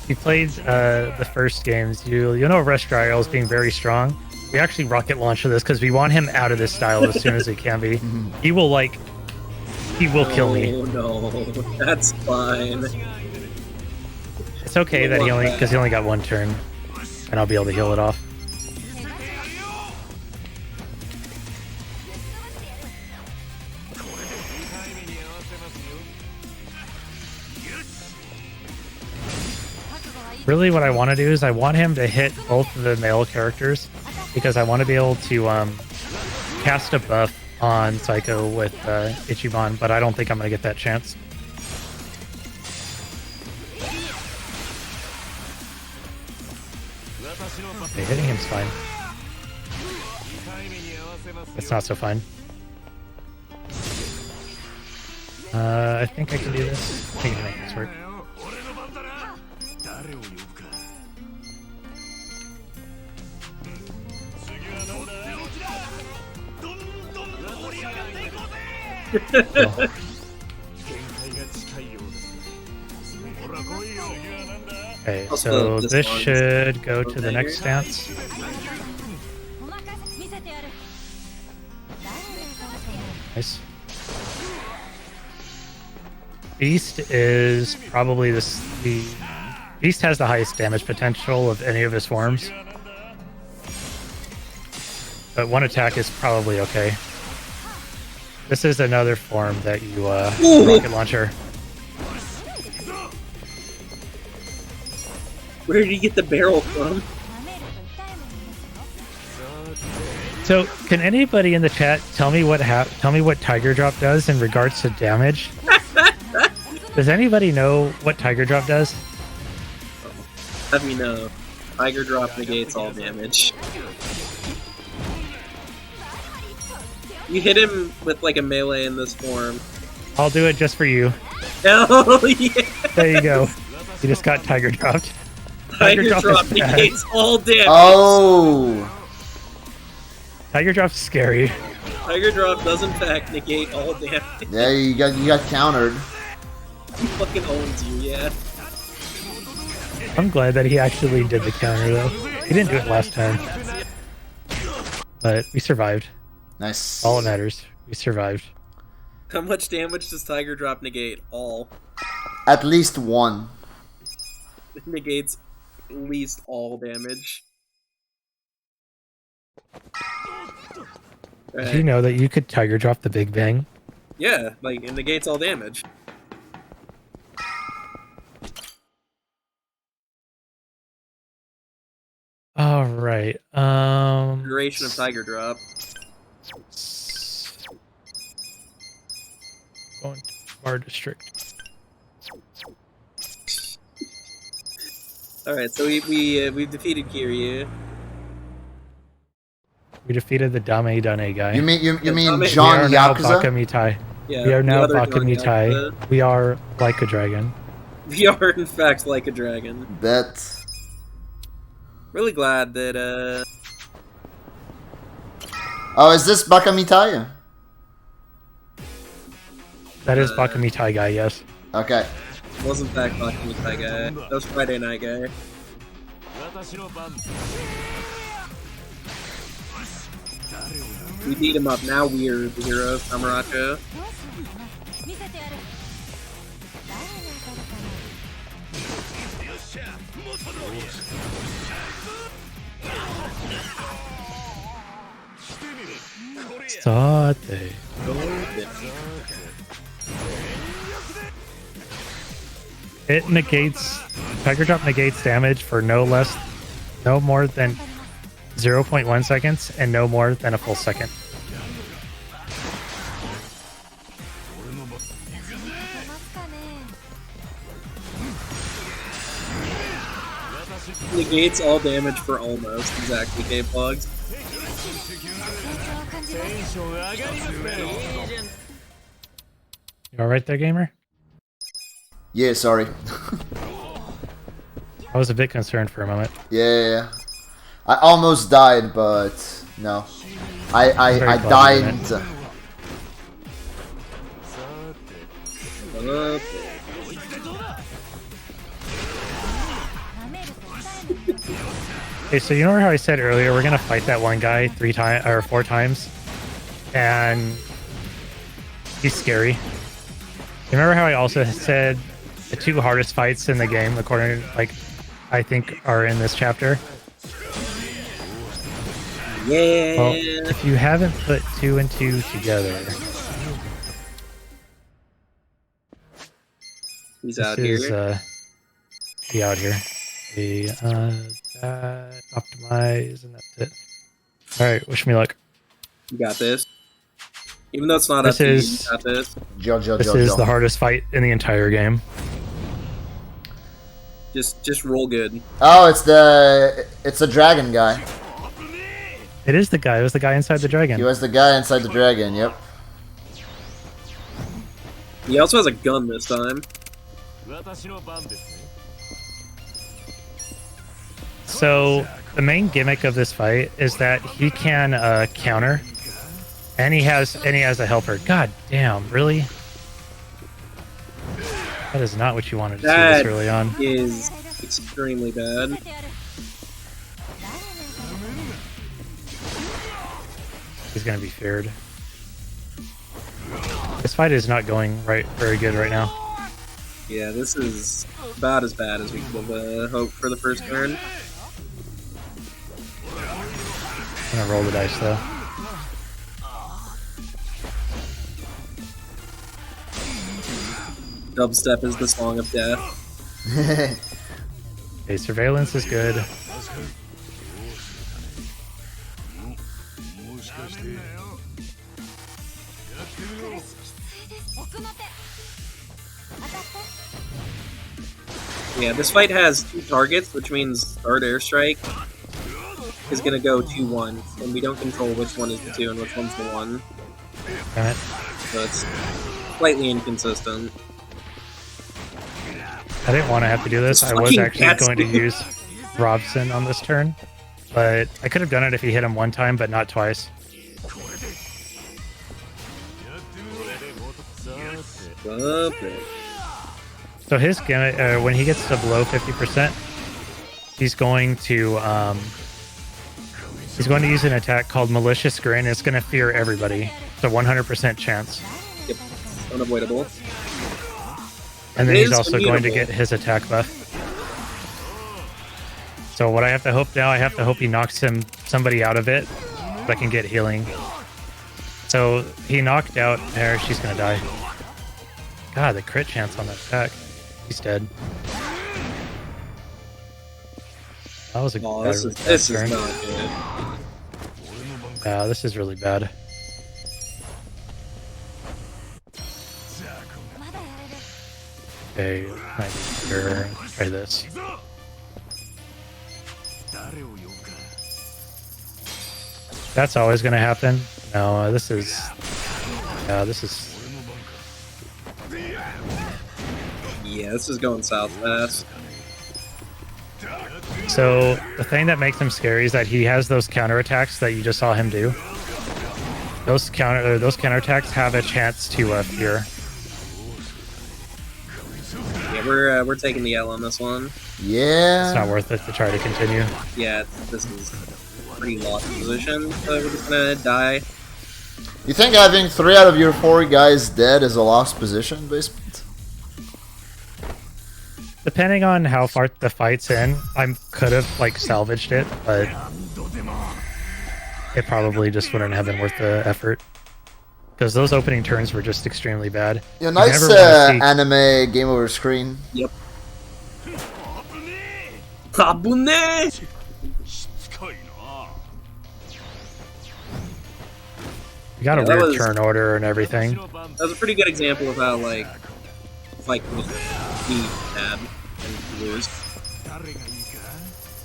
S2: you played the first games, you know Rush style is being very strong. We actually rocket launch this because we want him out of this style as soon as he can be. He will kill me.
S1: Oh no, that's fine.
S2: It's okay that he only got 1 turn, and I'll be able to heal it off. Really what I want to do is I want him to hit both of the male characters because I want to be able to cast a buff on Psycho with Ichiban, but I don't think I'm going to get that chance. Okay, hitting him's fine. It's not so fine. I think I can do this. I think I can make this work. Okay, so this should go to the next stance. Nice. Beast is probably the Beast has the highest damage potential of any of his forms. But one attack is probably okay. This is another form that you rocket launcher.
S1: Where did he get the barrel from?
S2: So, can anybody in the chat tell me what Tiger Drop does in regards to damage? Does anybody know what Tiger Drop does?
S1: Let me know. Tiger Drop negates all damage. You hit him with like a melee in this form.
S2: I'll do it just for you.
S1: Oh yeah!
S2: There you go. You just got Tiger Dropped.
S1: Tiger Drop negates all damage.
S3: Oh!
S2: Tiger Drop's scary.
S1: Tiger Drop does in fact negate all damage.
S3: Yeah, you got countered.
S1: He fucking owns you, yeah.
S2: I'm glad that he actually did the counter though. He didn't do it last time. But we survived.
S3: Nice.
S2: All that matters. We survived.
S1: How much damage does Tiger Drop negate? All.
S3: At least one.
S1: It negates at least all damage.
S2: Did you know that you could Tiger Drop the Big Bang?
S1: Yeah, like it negates all damage.
S2: All right.
S1: Duration of Tiger Drop.
S2: Going to Bar District.
S1: All right, so we've defeated Kiryu.
S2: We defeated the Dame Dane guy.
S3: You mean
S1: Dame-
S3: John
S2: we are now
S3: Yakuza?
S2: Bakamitai.
S1: Yeah,
S2: We are
S1: the
S2: now
S1: other John
S2: Bakamitai.
S1: Yakuza.
S2: We are like a dragon.
S1: We are in fact like a dragon.
S3: Bet.
S1: Really glad that
S3: Oh, is this Bakamitai?
S2: That is Bakamitai guy, yes.
S3: Okay.
S1: wasn't that Bakamitai guy. That was Friday Night guy. We beat him up. Now we're the hero of Samuracho.
S2: Sate. It negates, Tiger Drop negates damage for no more than 0.1 seconds and no more than a full second.
S1: Negates all damage for almost exactly K-Plugs.
S2: You alright there, gamer?
S3: Yeah, sorry.
S2: I was a bit concerned for a moment.
S3: Yeah. I almost died, but no. I died.
S2: Okay, so you know how I said earlier we're gonna fight that one guy 4 times, and he's scary. You remember how I also said the 2 hardest fights in the game, according to, like, I think are in this chapter?
S1: Yeah.
S2: Well, if you haven't put 2 and 2 together,
S1: he's out here.
S2: He out here. Okay, that, optimize, and that's it. Alright, wish me luck.
S1: You got this. Even though it's not
S2: This
S1: up to you, you
S2: is-
S1: got this.
S2: This is the hardest fight in the entire game.
S1: Just roll good.
S3: Oh, it's the dragon guy.
S2: It is the guy. It was the guy inside the dragon.
S3: He was the guy inside the dragon. Yep.
S1: He also has a gun this time.
S2: So the main gimmick of this fight is that he can counter, and he has a helper. God damn, really? That is not what you wanted to see
S1: That
S2: this early on.
S1: is extremely bad.
S2: He's gonna be feared. This fight is not going very good right now.
S1: Yeah, this is about as bad as we could have hoped for the first turn.
S2: I'm gonna roll the dice though.
S1: Dubstep is the song of death.
S2: Okay, surveillance is good.
S1: Yeah, this fight has 2 targets, which means Start Airstrike is gonna go 2-1, and we don't control which one is the 2 and which one's the 1.
S2: Alright.
S1: So it's slightly inconsistent.
S2: I didn't want to have to do this.
S1: This
S2: I was
S1: fucking
S2: actually
S1: cat's-
S2: going to use Robson on this turn, but I could have done it if he hit him one time, but not twice.
S1: Okay.
S2: So his gimmick, when he gets to below 50%, he's going to use an attack called Malicious Grin. It's going to fear everybody. It's a 100% chance.
S1: Yep. Unavoidable.
S2: And then
S1: It
S2: he's
S1: is
S2: also going to
S1: immutable.
S2: get his attack buff. So what I have to hope now, I have to hope he knocks somebody out of it so I can get healing. So he knocked out there. She's going to die. God, the crit chance on that attack. He's dead. That was a
S1: Oh,
S2: bad
S1: this
S2: turn.
S1: is not good.
S2: Yeah, this is really bad. Okay, might be better. Try this. That's always going to happen. No, this is... Yeah, this is...
S1: Yeah, this is going south fast.
S2: So, the thing that makes him scary is that he has those counterattacks that you just saw him do. Those counterattacks have a chance to fear.
S1: Yeah, we're taking the L on this one.
S3: Yeah.
S2: It's not worth it to try to continue.
S1: Yeah, this is pretty lost position, so we're just gonna die.
S3: You think having 3 out of your 4 guys dead is a lost position, basically?
S2: Depending on how far the fight's in, I could have like salvaged it, but it probably just wouldn't have been worth the effort. Because those opening turns were just extremely bad.
S3: Yeah,
S2: You
S3: nice
S2: never wanna see-
S3: anime game over screen.
S1: Yep. Kabune!
S2: You got a
S1: Yeah, that
S2: weird
S1: was-
S2: turn order and everything.
S1: That was a pretty good example of how, like, fight can just be bad and lose.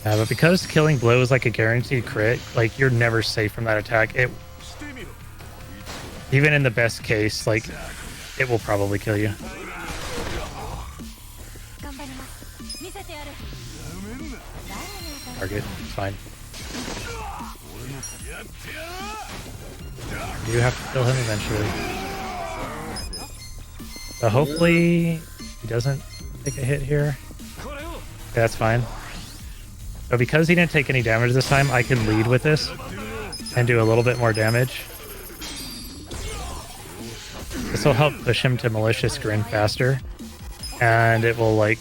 S2: Yeah, but because killing blow is like a guaranteed crit, like you're never safe from that attack. It, even in the best case, like it will probably kill you. Target, it's fine. You have to kill him eventually. So hopefully he doesn't take a hit here. That's fine. So because he didn't take any damage this time, I can lead with this and do a little bit more damage. This will help push him to Malicious Grin faster, and it will, like,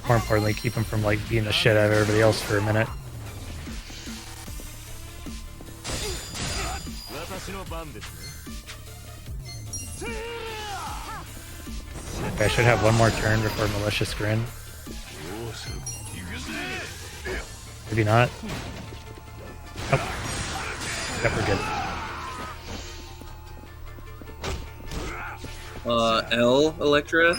S2: more importantly, keep him from, like, beating the shit out of everybody else for a minute. Okay, I should have one more turn before Malicious Grin. Maybe not. Oh. Yep, we're good.
S1: L, Electra.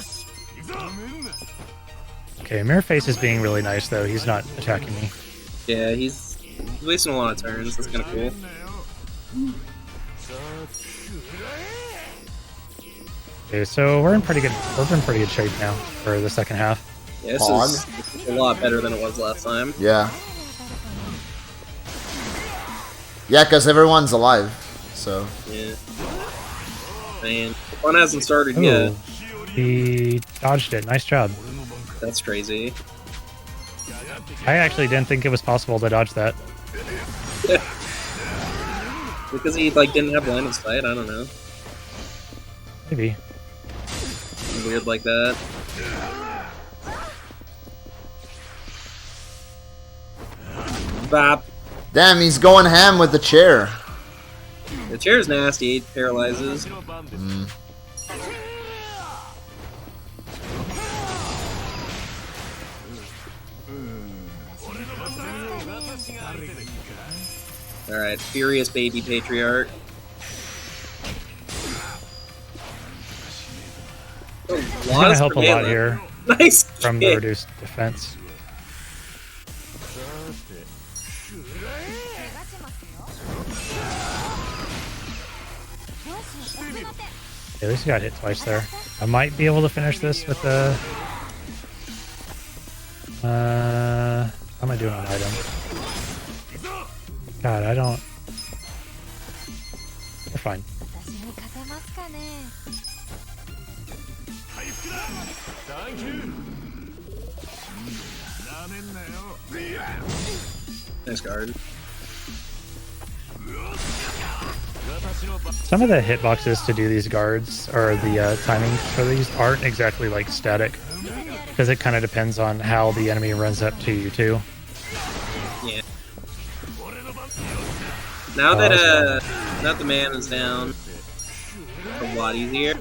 S2: Okay, Mirrorface is being really nice though. He's not attacking me.
S1: Yeah, he's wasting a lot of turns. That's kind of cool.
S2: Okay, so we're in pretty good shape now for the second half.
S1: Yeah, this is a lot better than it was last time.
S3: Yeah. Yeah, because everyone's alive, so.
S1: Yeah. Man, the fun hasn't started
S2: Ooh,
S1: yet.
S2: he dodged it. Nice job.
S1: That's crazy.
S2: I actually didn't think it was possible to dodge that.
S1: Because he like didn't have line of sight. I don't know.
S2: Maybe.
S1: Weird like that. Bop.
S3: Damn, he's going ham with the chair.
S1: The chair's nasty. It paralyzes. Alright, Furious Baby Patriarch.
S2: It's gonna help a lot here
S1: Nice
S2: from the reduced defense. At least he got hit twice there. I might be able to finish this with the... how am I doing on item? God, I don't... We're fine.
S1: Nice guard.
S2: Some of the hitboxes to do these guards, or the timing for these, aren't exactly like static. Because it kind of depends on how the enemy runs up to you too.
S1: Yeah. Now that now the man is down, it's a lot easier.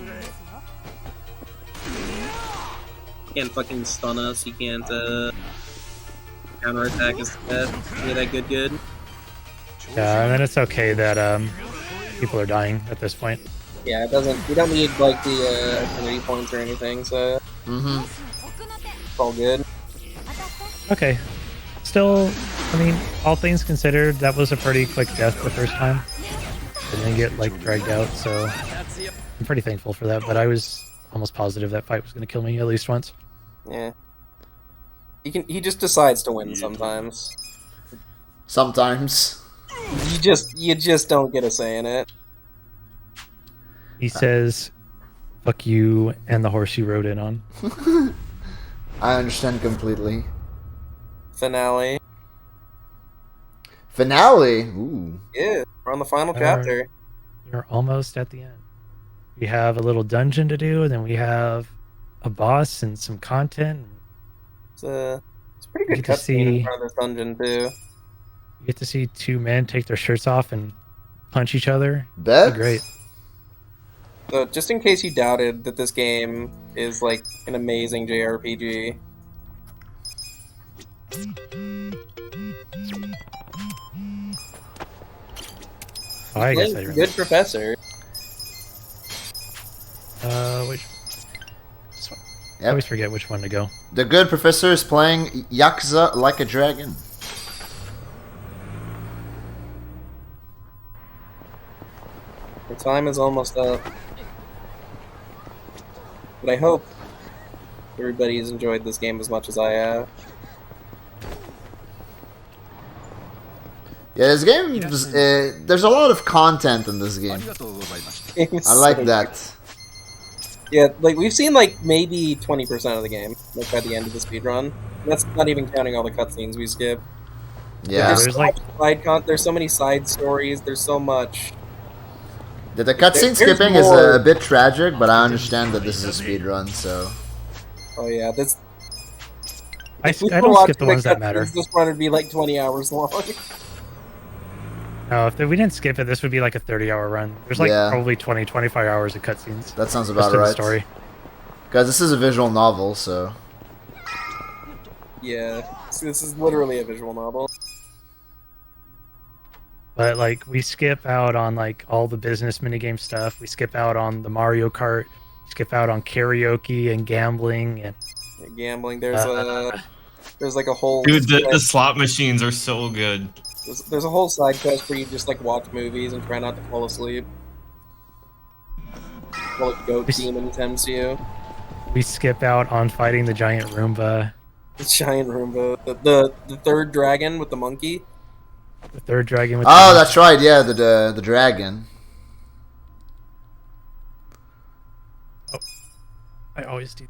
S1: He can't fucking stun us. He can't counterattack us to death. Yeah, that good.
S2: Yeah, and then it's okay that people are dying at this point.
S1: Yeah, it doesn't. We don't need like the affinity points or anything, so it's all good.
S2: Okay. Still, I mean, all things considered, that was a pretty quick death the first time. I didn't get like dragged out, so I'm pretty thankful for that. But I was almost positive that fight was going to kill me at least once.
S1: Yeah. He just decides to win sometimes.
S3: Sometimes.
S1: You just don't get a say in it.
S2: He says, "Fuck you and the horse you rode in on."
S3: I understand completely.
S1: Finale.
S3: Finale? Ooh.
S1: Yeah, we're on the final chapter.
S2: We're almost at the end. We have a little dungeon to do, and then we have a boss and some content.
S1: It's a pretty good cutscene in front of this dungeon too.
S2: You get to see two men take their shirts off and punch each other.
S3: That's
S2: great.
S1: So, just in case you doubted that this game is like an amazing JRPG.
S2: Oh, I guess I remember.
S1: Good professor.
S2: Which? This one.
S3: Yep.
S2: I always forget which one to go.
S3: The good professor is playing Yakuza like a dragon.
S1: The time is almost up. But I hope everybody's enjoyed this game as much as I have.
S3: Yeah, this game, there's a lot of content in this game. I like that.
S1: Yeah, like we've seen like maybe 20% of the game, like by the end of the speedrun. That's not even counting all the cutscenes we skip.
S3: Yeah,
S1: there's like there's so many side stories. There's so much.
S3: The cutscene skipping is a bit tragic, but I understand that this is a speedrun, so.
S1: Oh yeah, this.
S2: I don't skip the ones that matter.
S1: This one would be like 20 hours long.
S2: No, if we didn't skip it, this would be like a 30-hour run. There's like probably 20, 25 hours of cutscenes.
S3: That sounds about right.
S2: Story.
S3: Guys, this is a visual novel, so.
S1: Yeah. This is literally a visual novel.
S2: But like we skip out on like all the business minigame stuff. We skip out on the Mario Kart. We skip out on karaoke and gambling and
S1: Gambling. There's like a whole
S8: Dude, the slot machines are so good.
S1: there's a whole side quest where you just like watch movies and try not to fall asleep. While a goat demon tempts you.
S2: we skip out on fighting the giant Roomba.
S1: The giant Roomba. The third dragon with the monkey.
S2: The third dragon with
S3: Oh, that's right. Yeah, the dragon.
S2: I always do.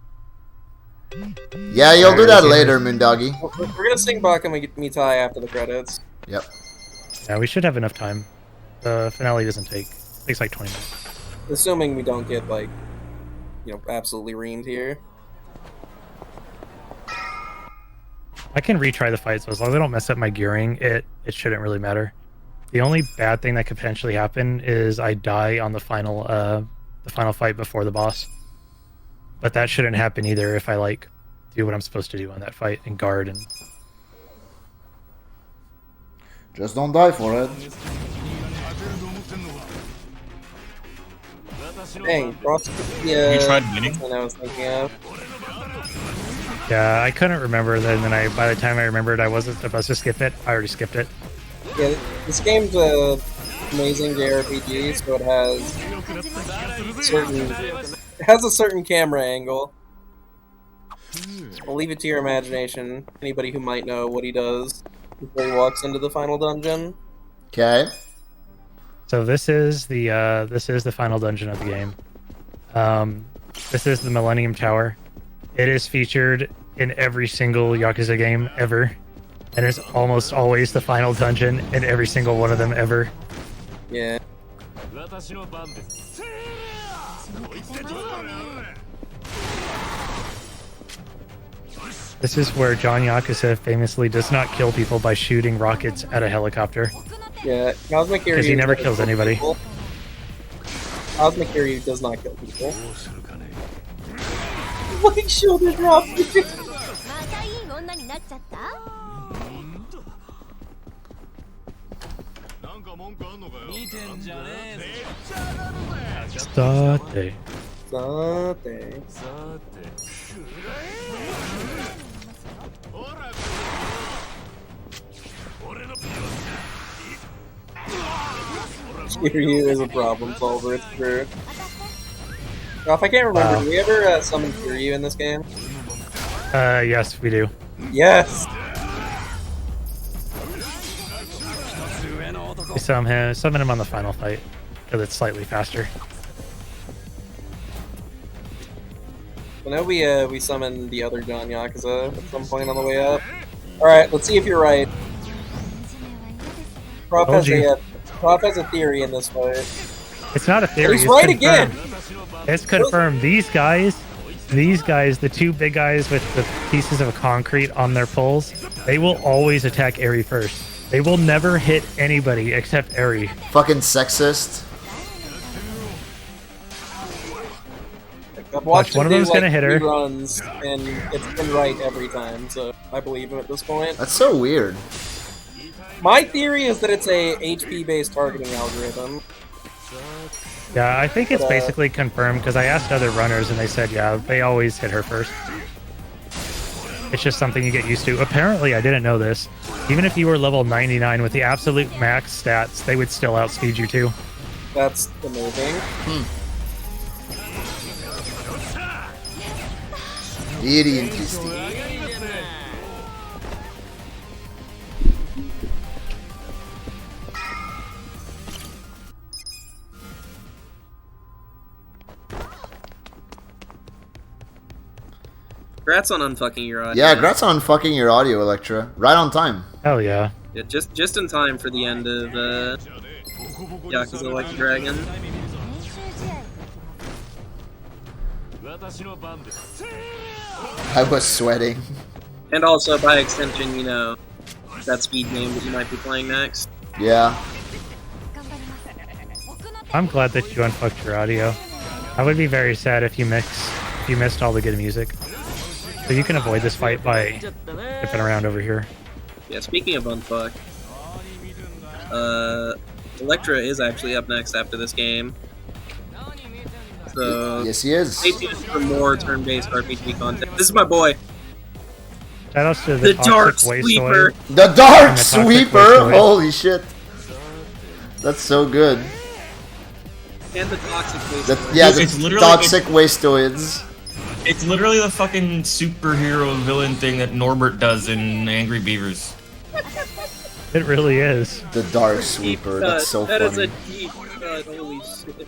S3: Yeah, you'll do that later, Moondoggy.
S1: We're gonna sing Baka Mitai after the credits.
S3: Yep.
S2: Yeah, we should have enough time. The finale doesn't takes like 20 minutes.
S1: Assuming we don't get like, absolutely reamed here.
S2: I can retry the fight, so as long as I don't mess up my gearing, it shouldn't really matter. The only bad thing that could potentially happen is I die on the final fight before the boss. But that shouldn't happen either if I like do what I'm supposed to do on that fight and guard and
S3: Just don't die for it.
S1: Dang,
S8: You tried winning?
S1: That's what I was thinking of.
S2: yeah, I couldn't remember that, and then by the time I remembered I wasn't supposed to skip it, I already skipped it.
S1: Yeah, this game's a amazing JRPG, so it has a certain camera angle. I'll leave it to your imagination. Anybody who might know what he does before he walks into the final dungeon.
S3: Okay.
S2: So this is the final dungeon of the game. This is the Millennium Tower. It is featured in every single Yakuza game ever, and it's almost always the final dungeon in every single one of them ever.
S1: Yeah.
S2: This is where John Yakuza famously does not kill people by shooting rockets at a helicopter.
S1: Yeah, Cosmic Kiryu...
S2: Because he never kills anybody.
S1: Cosmic Kiryu does not kill people. Like shoulder drop!
S2: Sate.
S1: Kiryu is a problem solver, it's true. Now, if I can't remember, do we ever summon Kiryu in this game?
S2: Yes, we do.
S1: Yes!
S2: We summon him on the final fight, because it's slightly faster.
S1: I know we summoned the other John Yakuza at some point on the way up. Alright, let's see if you're right. Prof has a theory in this fight.
S2: It's not a theory.
S1: He's right again!
S2: It's confirmed. These guys, the two big guys with the pieces of concrete on their poles, they will always attack Eri first. They will never hit anybody except Eri.
S3: Fucking sexist.
S1: I've watched
S2: one of them's gonna hit her.
S1: Runs, and it's been right every time, so I believe him at this point.
S3: That's so weird.
S1: My theory is that it's a HP-based targeting algorithm.
S2: Yeah, I think it's basically confirmed because I asked other runners and they said, yeah, they always hit her first. It's just something you get used to. Apparently, I didn't know this. Even if you were level 99 with the absolute max stats, they would still outspeed you too.
S1: That's amazing.
S3: Very interesting.
S1: Congrats on unfucking your audio.
S3: Yeah, congrats on fucking your audio, Electra. Right on time.
S2: Hell yeah.
S1: Yeah, just in time for the end of Yakuza Like a Dragon.
S3: I was sweating.
S1: And also, by extension, you know, that speed game that you might be playing next.
S3: Yeah.
S2: I'm glad that you unfucked your audio. I would be very sad if you missed all the good music. So you can avoid this fight by dipping around over here.
S1: Yeah, speaking of unfuck, Electra is actually up next after this game. So
S3: Yes, he is.
S1: stay tuned for more turn-based RPG content. This is my boy,
S2: Shoutouts to
S1: the
S2: the
S1: Dark
S2: Toxic
S1: Sweeper.
S2: Wasteoid.
S3: The Dark
S2: And the Toxic
S3: Sweeper!
S2: Wasteoid.
S3: Holy shit. That's so good.
S1: And the Toxic
S3: The,
S1: Wasteoid.
S3: yeah,
S8: It's
S3: the
S8: literally-
S3: Toxic Wasteoids.
S8: It's literally the fucking superhero villain thing that Norbert does in Angry Beavers.
S2: It really is.
S3: The Dark
S1: Deep
S3: Sweeper.
S1: cut.
S3: That's so
S1: That is
S3: funny.
S1: a deep cut. Holy shit.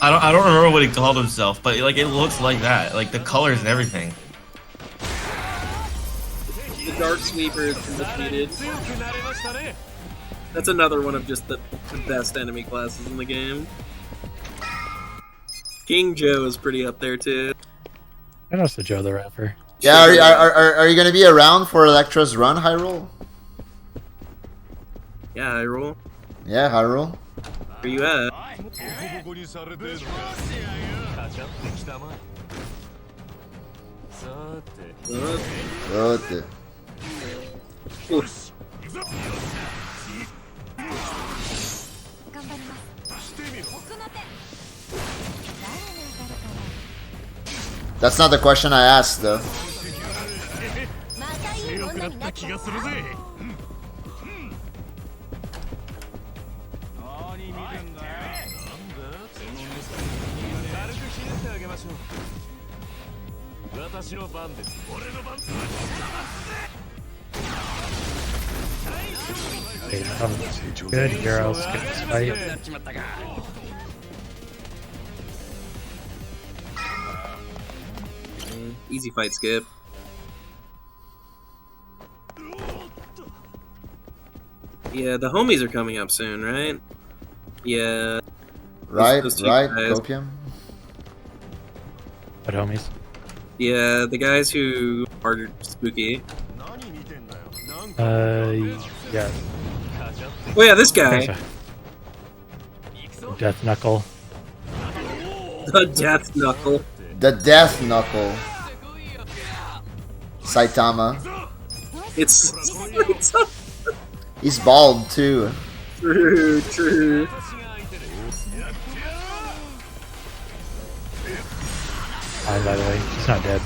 S8: I don't remember what he called himself, but like it looks like that, like the colors and everything.
S1: The Dark Sweeper is defeated. That's another one of just the best enemy classes in the game. King Joe is pretty up there too.
S2: Shoutouts to Joe the Rapper.
S3: Yeah, are you gonna be around for Electra's run, Hyrule?
S1: Yeah, Hyrule.
S3: Yeah, Hyrule.
S1: Where you at?
S3: Good.
S1: Oof.
S3: That's not the question I asked, though.
S2: Okay, good, here I'll skip this fight.
S1: Easy fight, Skip. Yeah, the homies are coming up soon, right? Yeah.
S3: Right,
S1: those two
S3: right,
S1: guys.
S3: Copium.
S2: But homies.
S1: Yeah, the guys who are spooky.
S2: Yeah.
S1: Oh yeah, this guy.
S2: There's a Death Knuckle.
S1: The Death Knuckle.
S3: The Death Knuckle. Saitama.
S1: It's
S3: He's bald, too.
S1: true, true.
S2: Fine, by the way, he's not dead.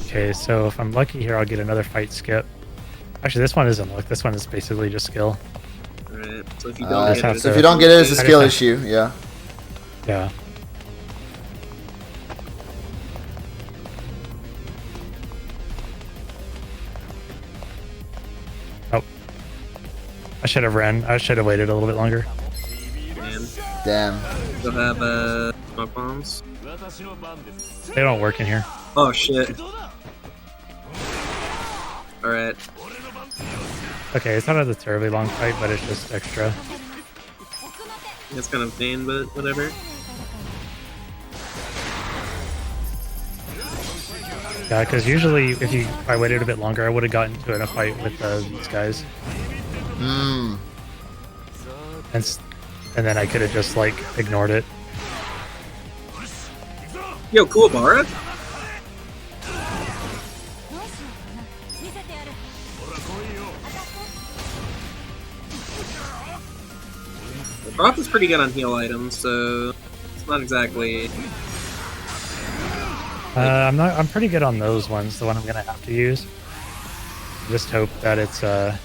S2: Okay, so if I'm lucky here, I'll get another fight skip. Actually, this one isn't luck. This one is basically just skill.
S1: Alright, so if you don't get it,
S3: So if you don't get it, it's a
S2: I just
S3: skill
S2: have-
S3: issue, yeah.
S2: Yeah. Oh. I should have ran. I should have waited a little bit longer.
S1: man,
S3: Damn.
S1: you'll have smoke bombs.
S2: They don't work in here.
S1: Oh shit. Alright.
S2: Okay, it's not a terribly long fight, but it's just extra.
S1: It's kind of pain, but whatever.
S2: Yeah, because usually if I waited a bit longer, I would have gotten into a fight with these guys.
S3: Hmm.
S2: And then I could have just, like, ignored it.
S1: Yo, Kuwabara? Roth is pretty good on heal items, so it's not exactly.
S2: I'm pretty good on those ones, the one I'm gonna have to use. Just hope that it's, I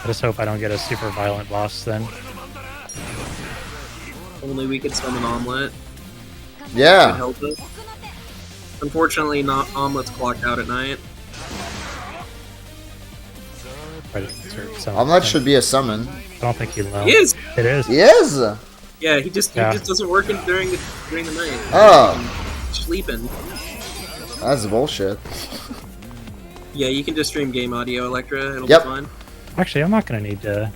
S2: just hope I don't get a super violent boss then.
S1: Only we could summon Omelet. Could
S3: Yeah.
S1: help it. Unfortunately, not Omelet's clocked out at night.
S2: Right, or something.
S3: Omelette should be a summon.
S2: I don't think he will.
S1: He is.
S2: It is.
S3: He is!
S1: Yeah, he just doesn't work during the night.
S3: Oh.
S1: Sleeping.
S3: That's bullshit.
S1: Yeah, you can just stream game audio, Electra. It'll
S3: Yep.
S1: be fine.
S2: Actually, I'm not gonna need to.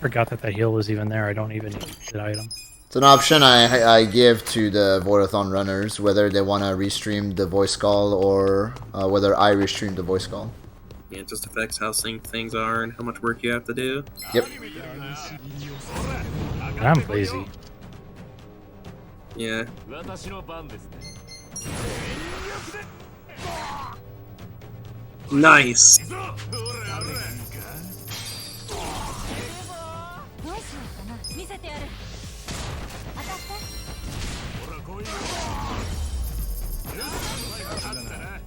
S2: Forgot that heal was even there. I don't even need the item.
S3: It's an option I give to the V0oidathon runners, whether they want to restream the voice call or whether I restream the voice call.
S1: Yeah, it just affects how synced things are and how much work you have to do.
S3: Yep.
S2: I'm lazy.
S1: Yeah. Nice.
S7: どうしようかな見せてやる当たって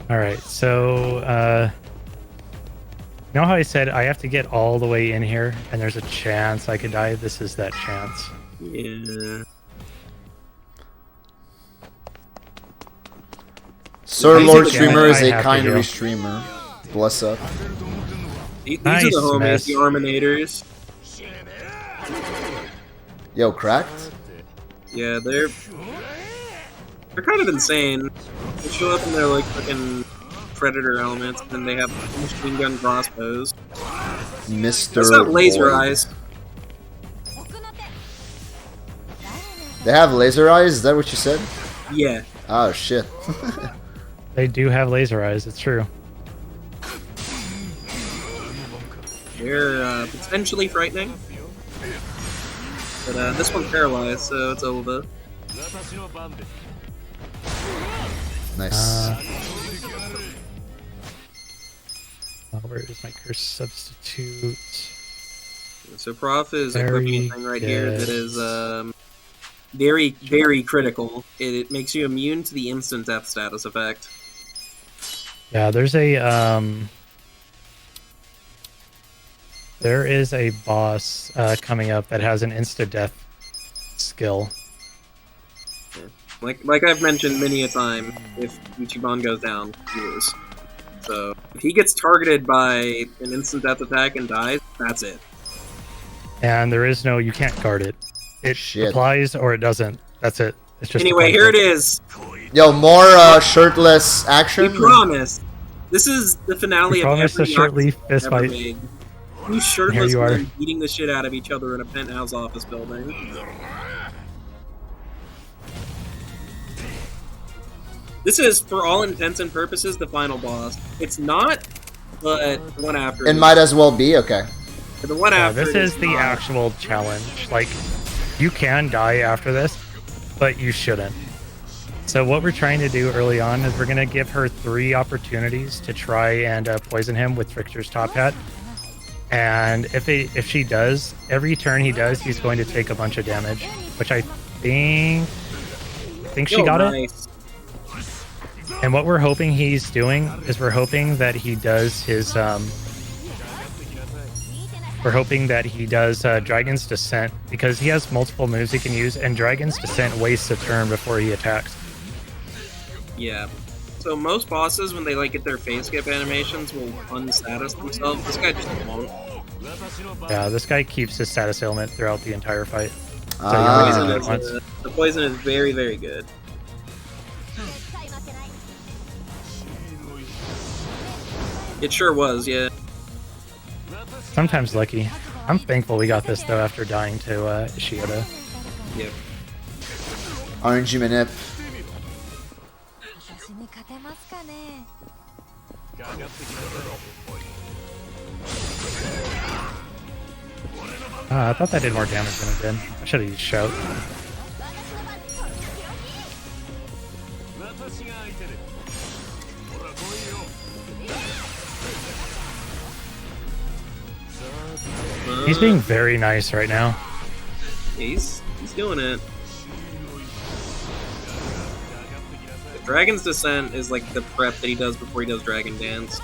S2: All right, so you know how I said I have to get all the way in here, and there's a chance I could die. This is that chance.
S1: Yeah.
S3: Sir Lord
S2: Basic
S3: Streamer
S2: damage
S3: is
S2: I
S3: a
S2: have to
S3: kind
S2: do.
S3: restreamer. Bless up.
S1: These
S2: Nice,
S1: are the homies,
S2: miss.
S1: the Arminators.
S3: Yo, cracked?
S1: Yeah, they're kind of insane. They show up in their like fucking predator elements, and then they have machine gun crossbows.
S3: Mr.
S1: That's not laser
S3: Void.
S1: eyes.
S3: They have laser eyes? Is that what you said?
S1: Yeah.
S3: Oh shit.
S2: They do have laser eyes. It's true.
S1: They're potentially frightening. But this one's paralyzed, so it's over.
S3: Nice.
S2: Where is my curse substitute?
S1: So Prof is
S2: Very
S1: equipping a thing right here that is very, very critical. It makes you immune to the instant death status effect.
S2: Yeah, there is a boss coming up that has an insta-death skill.
S1: Like I've mentioned many a time, if Ichiban goes down, he loses. So if he gets targeted by an instant death attack and dies, that's it.
S2: And there is no, you can't guard it. It
S3: Shit.
S2: applies or it doesn't. That's it. It's just
S1: Anyway, here it is.
S3: Yo, more shirtless action?
S1: We promise. This is the finale
S2: We
S1: of
S2: promised
S1: every
S2: a shirtless
S1: Yakuza
S2: fist
S1: ever
S2: fight.
S1: made. Two shirtless
S2: you are.
S1: men beating the shit out of each other in a penthouse office building. This is, for all intents and purposes, the final boss. It's not, but the one after.
S3: It might as well be, okay.
S1: The one after.
S2: This is the actual challenge. Like, you can die after this, but you shouldn't. So what we're trying to do early on is we're going to give her 3 opportunities to try and poison him with Richter's top hat. And if she does, every turn he does, he's going to take a bunch of damage, which I think she got it. And what we're hoping he's doing is we're hoping that he does his Dragon's Descent, because he has multiple moves he can use, and Dragon's Descent wastes a turn before he attacks.
S1: Yeah. So most bosses, when they like get their phase skip animations, will unstatus themselves. This guy just won't.
S2: Yeah, this guy keeps his status ailment throughout the entire fight. So he
S3: Ah.
S2: only does it once.
S1: The poison is very, very good. It sure was, yeah.
S2: Sometimes lucky. I'm thankful we got this though after dying to Ishioda.
S1: Yep.
S3: RNG Manip.
S7: 私に勝てますかね
S2: I thought that did more damage than it did. I should have used Shout. He's being very nice right now.
S1: He's doing it. Dragon's Descent is like the prep that he does before he does Dragon Dance.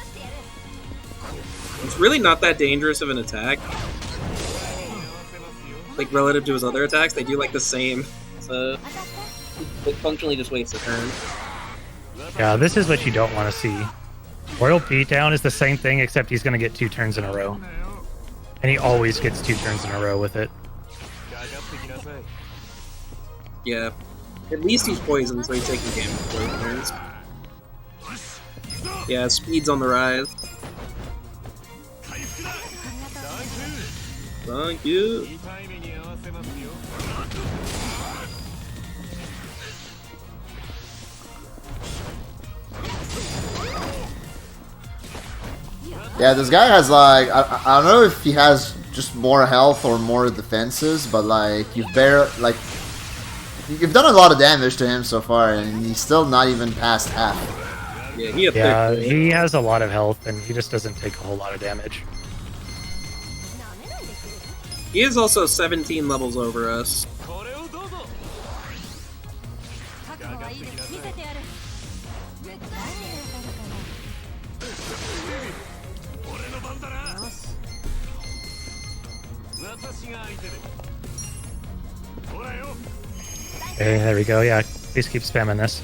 S1: It's really not that dangerous of an attack. Like, relative to his other attacks, they do like the same. So, it functionally just wastes a turn.
S2: Yeah, this is what you don't want to see. Royal Beatdown is the same thing, except he's going to get 2 turns in a row. And he always gets 2 turns in a row with it.
S1: Yeah. At least he's poisoned, so he's taking damage for both turns. Yeah, speed's on the rise. Thank you.
S3: Yeah, this guy has like I don't know if he has just more health or more defenses, but like you've done a lot of damage to him so far, and he's still not even past half.
S1: Yeah,
S2: he has a lot of health, and he just doesn't take a whole lot of damage.
S1: He is also 17 levels over us.
S7: 覚悟はいいです見せてやる絶対によし
S2: Okay, there we go. Yeah, please keep spamming this.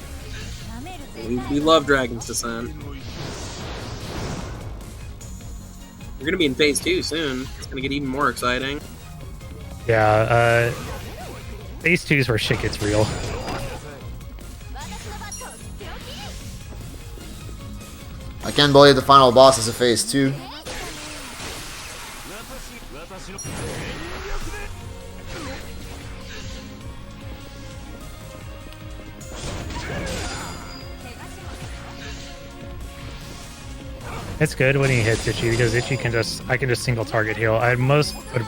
S1: We love Dragon's Descent. We're gonna be in phase 2 soon. It's gonna get even more exciting.
S2: Yeah, phase 2 is where shit gets real.
S3: I can't believe the final boss is a phase 2.
S2: It's good when he hits Itchy because Itchy can I can just single target heal. I would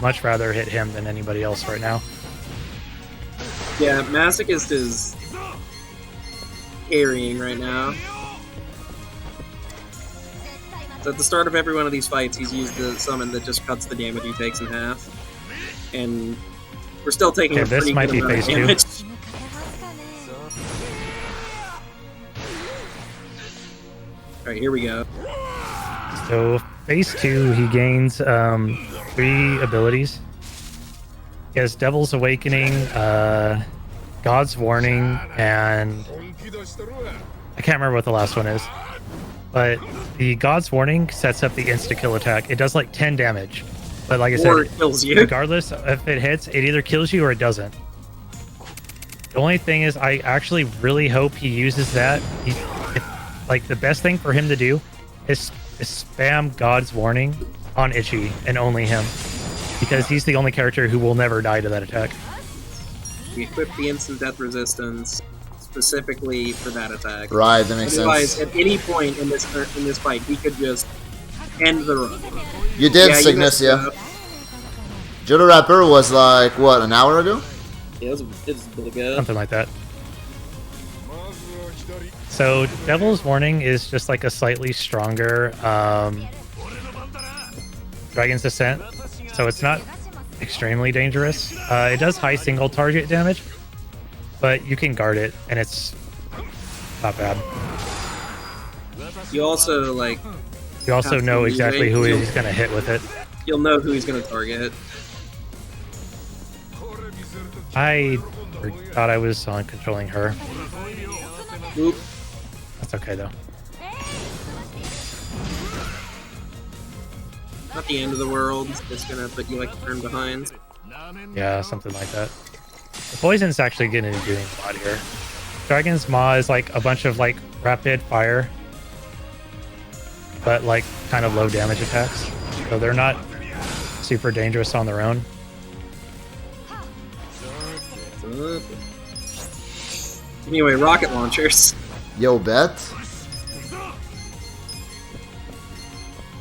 S2: much rather hit him than anybody else right now.
S1: Yeah, Masochist is carrying right now. So at the start of every one of these fights, he's used the summon that just cuts the damage he takes in half. And we're still taking a pretty good amount of damage. Alright, here we go.
S2: So phase 2, he gains 3 abilities. He has Devil's Awakening, God's Warning, and I can't remember what the last one is. But the God's Warning sets up the insta-kill attack. It does like 10 damage. But like I said,
S1: it kills you.
S2: Regardless if it hits, it either kills you or it doesn't. The only thing is I actually really hope he uses that. Like the best thing for him to do is spam God's Warning on Itchy and only him. Because he's the only character who will never die to that attack.
S1: We equip the instant death resistance specifically for that attack.
S3: Right, that makes
S1: Otherwise,
S3: sense.
S1: at any point in this fight, he could just end the run.
S3: You did,
S1: Yeah,
S3: Cygnus,
S1: you
S3: yeah. Jodo Rapper was like, what, an hour ago?
S1: Yeah, it was really good.
S2: Something like that. So Devil's Warning is just like a slightly stronger Dragon's Descent. So it's not extremely dangerous. It does high single target damage, but you can guard it, and it's not bad.
S1: You also
S2: You also know exactly who he's going to hit with it.
S1: You'll know who he's going to target.
S2: I thought I was on controlling her.
S1: Oop.
S2: That's okay though.
S1: Not the end of the world. It's gonna put you like a turn behind.
S2: Yeah, something like that. The poison's actually getting to doing a lot here. Dragon's Maw is like a bunch of like rapid fire, but like kind of low damage attacks. So they're not super dangerous on their own.
S1: Anyway, rocket launchers.
S3: Yo, bet.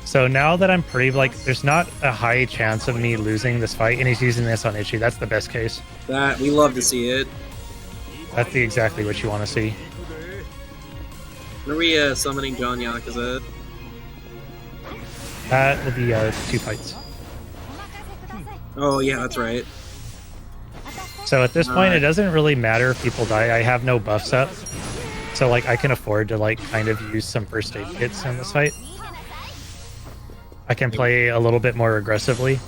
S2: So now that I'm pretty there's not a high chance of me losing this fight, and he's using this on Itchy. That's the best case.
S1: That we love to see it.
S2: That's exactly what you want to see.
S1: When are we summoning John Yakuza?
S2: That will be 2 fights.
S1: Oh yeah, that's right.
S2: So at this point, it doesn't really matter if people die. I have no buffs up. So like I can afford to like kind of use some first aid kits in this fight. I can play a little bit more aggressively.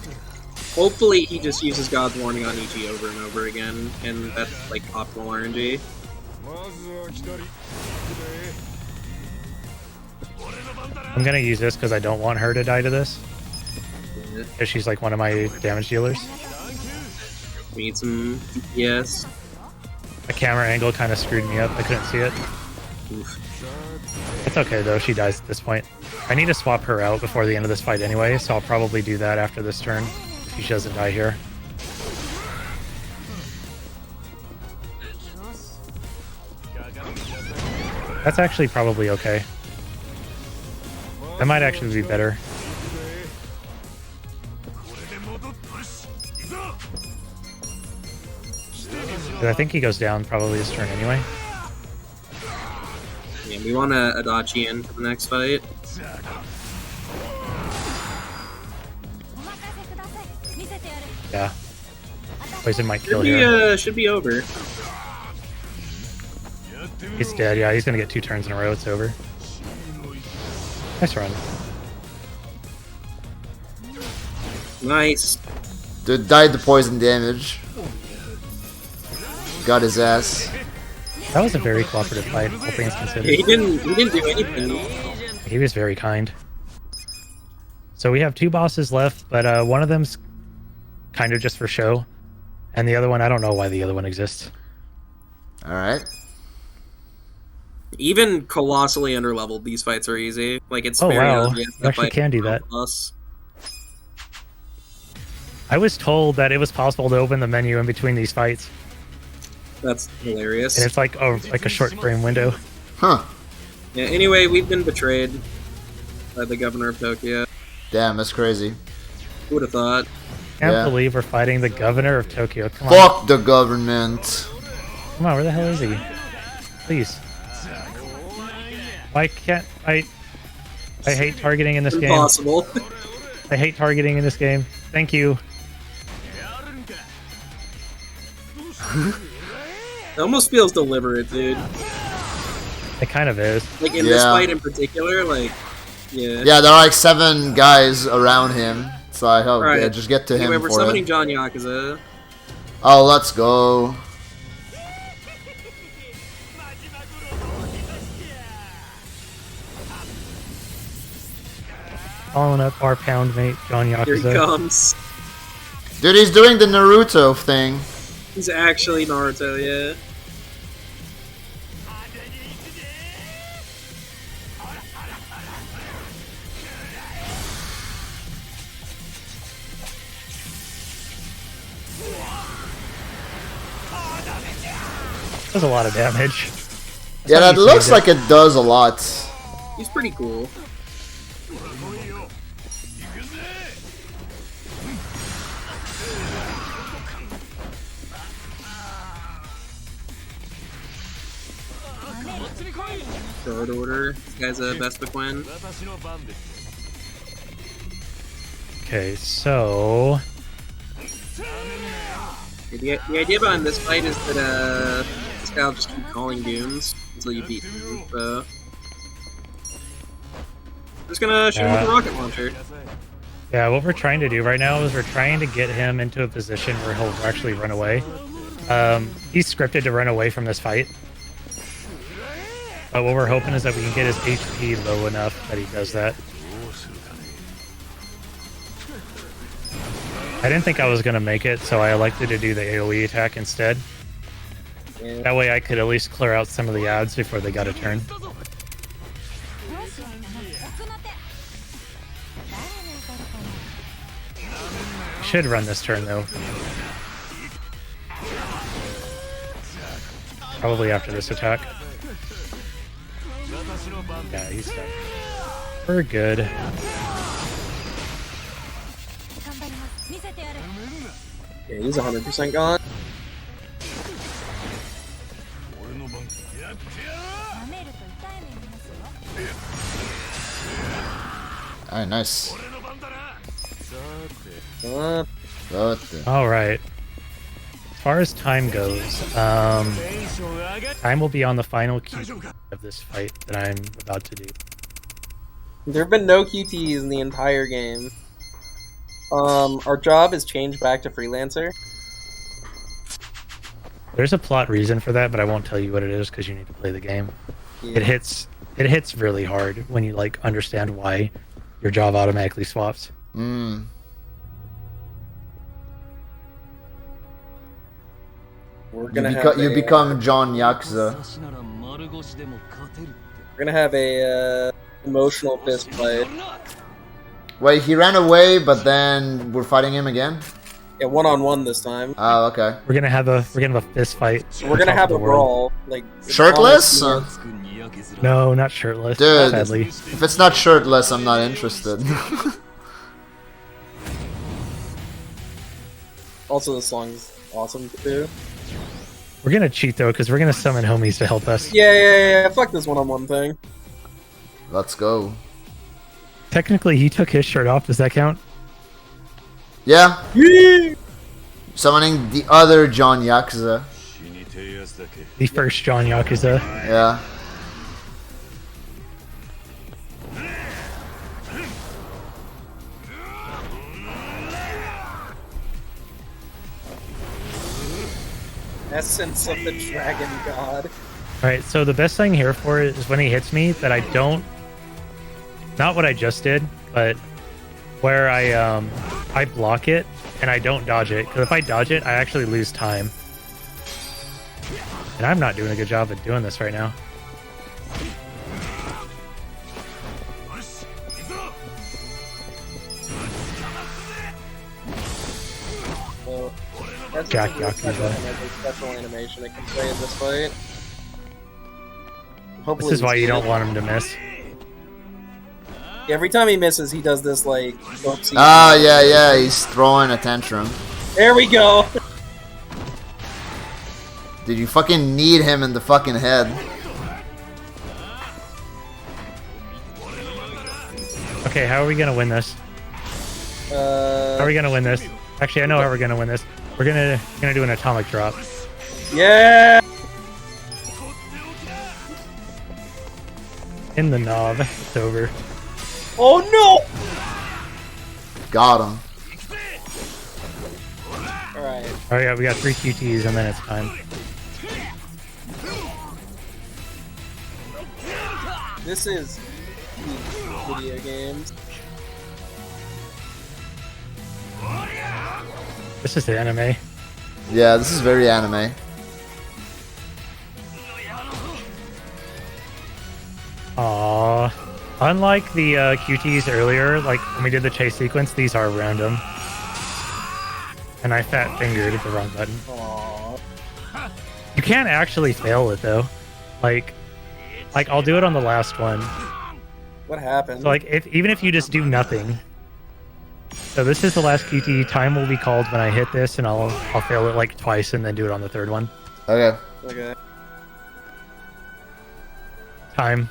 S1: Hopefully he just uses God's Warning on Ichi over and over again, and that's like optimal RNG.
S2: I'm gonna use this because I don't want her to die to this. Because she's like one of my damage dealers.
S1: We need some DPS.
S2: The camera angle kind of screwed me up. I couldn't see it.
S1: Oof.
S2: It's okay though, she dies at this point. I need to swap her out before the end of this fight anyway, so I'll probably do that after this turn, if she doesn't die here. That's actually probably okay. That might actually be better. I think he goes down probably his turn anyway.
S1: Yeah, we want a Adachi in for the next fight.
S7: お任せください見せてやる
S2: Yeah. Poison might
S1: Should
S2: kill
S1: be,
S2: here.
S1: should be over.
S2: He's dead. Yeah, he's gonna get 2 turns in a row. It's over. Nice run.
S1: Nice.
S3: Dude died to poison damage. Got his ass.
S2: That was a very cooperative fight, all things
S1: Yeah,
S2: considered.
S1: he didn't do anything.
S2: He was very kind. So we have 2 bosses left, but one of them's kind of just for show, and the other one, I don't know why the other one exists.
S3: Alright.
S1: Even colossally underleveled, these fights are easy. Like, it's
S2: Oh,
S1: very
S2: wow.
S1: obvious
S2: You
S1: that
S2: actually
S1: fight
S2: can do
S1: is
S2: that.
S1: plus.
S2: I was told that it was possible to open the menu in between these fights,
S1: That's hilarious.
S2: and it's like a short frame window.
S3: Huh.
S1: Yeah, anyway, we've been betrayed by the governor of Tokyo.
S3: Damn, that's crazy.
S1: Who would have thought?
S2: Can't
S3: Yeah.
S2: believe we're fighting the governor of Tokyo. Come on,
S3: Fuck the government.
S2: come on, where the hell is he? Please. Why can't I hate targeting in this game.
S1: Impossible.
S2: I hate targeting in this game. Thank you.
S1: It almost feels deliberate, dude.
S2: It kind of is.
S1: Like, in this
S3: Yeah.
S1: fight in particular, like, yeah.
S3: Yeah, there are like 7 guys around him. So I hope
S1: Alright.
S3: yeah, just get to him
S1: Anyway, we're
S3: for
S1: summoning
S3: it.
S1: John Yakuza.
S3: Oh, let's go.
S2: Calling up our pound mate, John
S1: Here he
S2: Yakuza.
S1: comes.
S3: Dude, he's doing the Naruto thing.
S1: He's actually Naruto, yeah.
S2: Does a lot of damage.
S3: Yeah,
S2: how
S3: that
S2: you
S3: looks
S2: saved
S3: like it does a lot.
S1: He's pretty cool. Third order. This guy's a Vespa Quinn.
S2: Okay, so
S1: The idea behind this fight is that this guy will just keep calling dooms until you beat him. So just gonna shoot him with a rocket launcher.
S2: yeah, what we're trying to do right now is we're trying to get him into a position where he'll actually run away. He's scripted to run away from this fight. But what we're hoping is that we can get his HP low enough that he does that. I didn't think I was going to make it, so I elected to do the AoE attack instead.
S1: Yeah.
S2: That way I could at least clear out some of the ads before they got a turn.
S7: 奥の手誰に当たるかな
S2: Should run this turn though. Probably after this attack. Yeah, he's dead. We're good.
S7: 頑張ります見せてやる
S1: Yeah, he's 100% gone.
S7: 舐めると痛い目見ますよ
S3: Alright, nice. But,
S2: All right. As far as time goes, time will be on the final key of this fight that I'm about to do.
S1: There have been no QTs in the entire game. Our job is changed back to freelancer.
S2: There's a plot reason for that, but I won't tell you what it is because you need to play the game.
S1: Yeah.
S2: It hits really hard when you like understand why your job automatically swaps.
S1: We're gonna have
S3: you
S1: a,
S3: become John Yakuza.
S1: we're gonna have a emotional fist fight.
S3: Wait, he ran away, but then we're fighting him again?
S1: Yeah, 1-on-1 this time.
S3: Oh, okay.
S2: We're gonna have a fist fight.
S1: We're gonna
S2: on top
S1: have
S2: of
S1: a
S2: the world.
S1: brawl. Like
S3: Shirtless?
S1: honest-
S2: No, not shirtless.
S3: Dude,
S2: Sadly.
S3: if it's not shirtless, I'm not interested.
S1: Also, this song's awesome too.
S2: We're gonna cheat though, because we're gonna summon homies to help us.
S1: Yeah. Fuck this one-on-one thing.
S3: Let's go.
S2: Technically, he took his shirt off. Does that count?
S3: Yeah. Summoning the other John Yakuza.
S2: The first John Yakuza.
S3: Yeah.
S1: Essence of the Dragon God.
S2: Alright, so the best thing here for it is when he hits me that I don't... Not what I just did, but where I block it and I don't dodge it. Because if I dodge it, I actually lose time. And I'm not doing a good job of doing this right now.
S1: So, that's
S2: Jack
S1: a
S2: Yakuza.
S1: special animation it can play in this fight. Hopefully
S2: This is why
S1: we
S2: you
S1: see
S2: don't
S1: it.
S2: want him to miss.
S1: Every time he misses, he does this like. Oopsie.
S3: Ah, yeah. He's throwing a tantrum.
S1: There we go.
S3: Dude, you fucking need him in the fucking head.
S2: Okay, how are we gonna win this? How are we gonna win this? Actually, I know how we're gonna win this. We're gonna do an atomic drop.
S1: Yeah.
S2: In the knob. It's over.
S1: Oh no.
S3: Got him.
S1: All right.
S2: All right, we got 3 QTs and then it's time.
S1: This is video games.
S2: This is the anime.
S3: Yeah, this is very anime.
S2: Aww. Unlike the QTs earlier, like when we did the chase sequence, these are random. And I fat fingered the wrong button.
S1: Aww.
S2: You can't actually fail it though. Like I'll do it on the last one.
S1: What happened?
S2: So like even if you just do nothing. So this is the last QT. Time will be called when I hit this, and I'll fail it like twice and then do it on the third one.
S3: Okay.
S1: Okay.
S2: Time.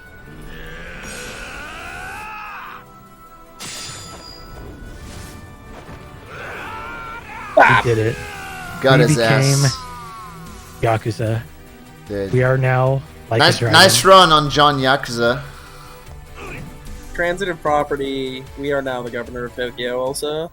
S2: We did it.
S3: Got
S2: We
S3: his
S2: became
S3: ass.
S2: Yakuza.
S3: Dude.
S2: We are now like a dragon.
S3: Nice run on John Yakuza.
S1: Transitive property. We are now the governor of Tokyo. Also.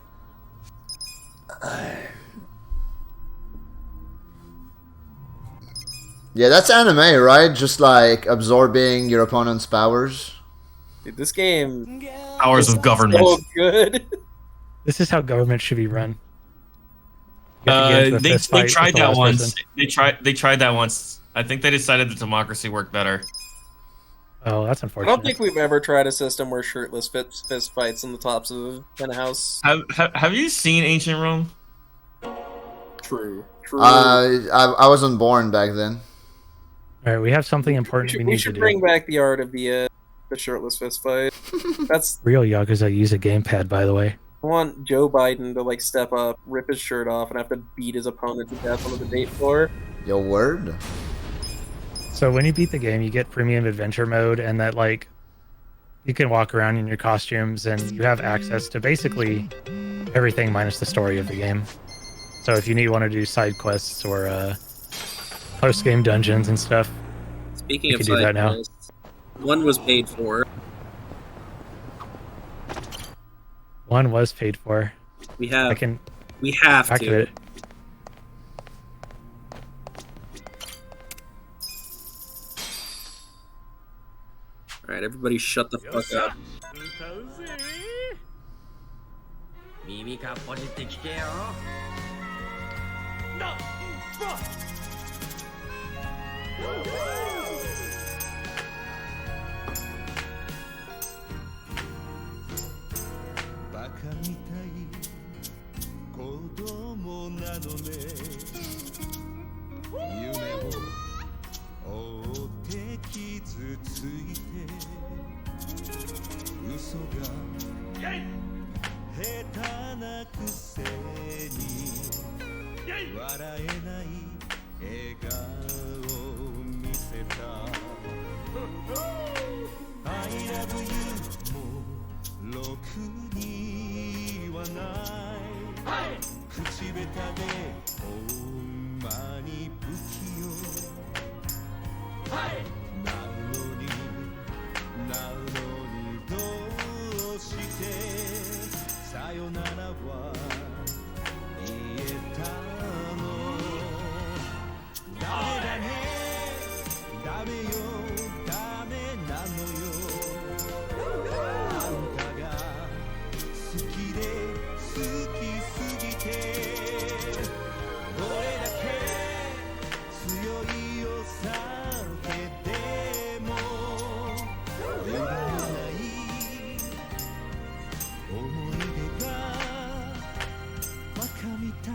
S3: Yeah, that's anime, right? Just like absorbing your opponent's powers.
S1: Dude, this game.
S8: Powers of government.
S1: So good.
S2: This is how government should be run. You have to get into a
S8: They
S2: fist fight
S8: tried
S2: with the
S8: that
S2: last
S8: once.
S2: person.
S8: They tried that once. I think they decided that democracy worked better.
S2: Oh, that's
S1: I
S2: unfortunate.
S1: don't think we've ever tried a system where shirtless fist fights on the tops of a house.
S8: Have you seen Ancient Rome?
S1: True.
S3: I wasn't born back then.
S2: All right, we have something important we
S1: We
S2: need
S1: should
S2: to
S1: bring
S2: do.
S1: back the art of the shirtless fist fight. That's.
S2: Real Yakuza use a gamepad, by the way.
S1: I want Joe Biden to like step up, rip his shirt off, and have to beat his opponent to death on the debate floor.
S3: Yo, word?
S2: So when you beat the game, you get premium adventure mode, and that like you can walk around in your costumes, and you have access to basically everything minus the story of the game. So if you want to do side quests or post-game dungeons and stuff,
S1: Speaking
S2: you
S1: of
S2: can do that
S1: side
S2: now.
S1: quests, one was paid for.
S2: One was paid for.
S1: We
S2: I
S1: have.
S2: can
S1: We have
S2: activate
S1: to.
S2: it.
S1: All right, everybody, shut the fuck up.
S4: 耳かポジって聞けよ。
S10: バカみたい子供なのね夢を追って傷ついて嘘が下手なくせに笑えない笑顔を見せた I love you もろくにはない口下手でほんまに不器用なのにどうしてさよならは言えたのダメだねダメよダメなのよあんたが好きで好きすぎてどれだけ強いお酒でも奪えない思い出がバカみたい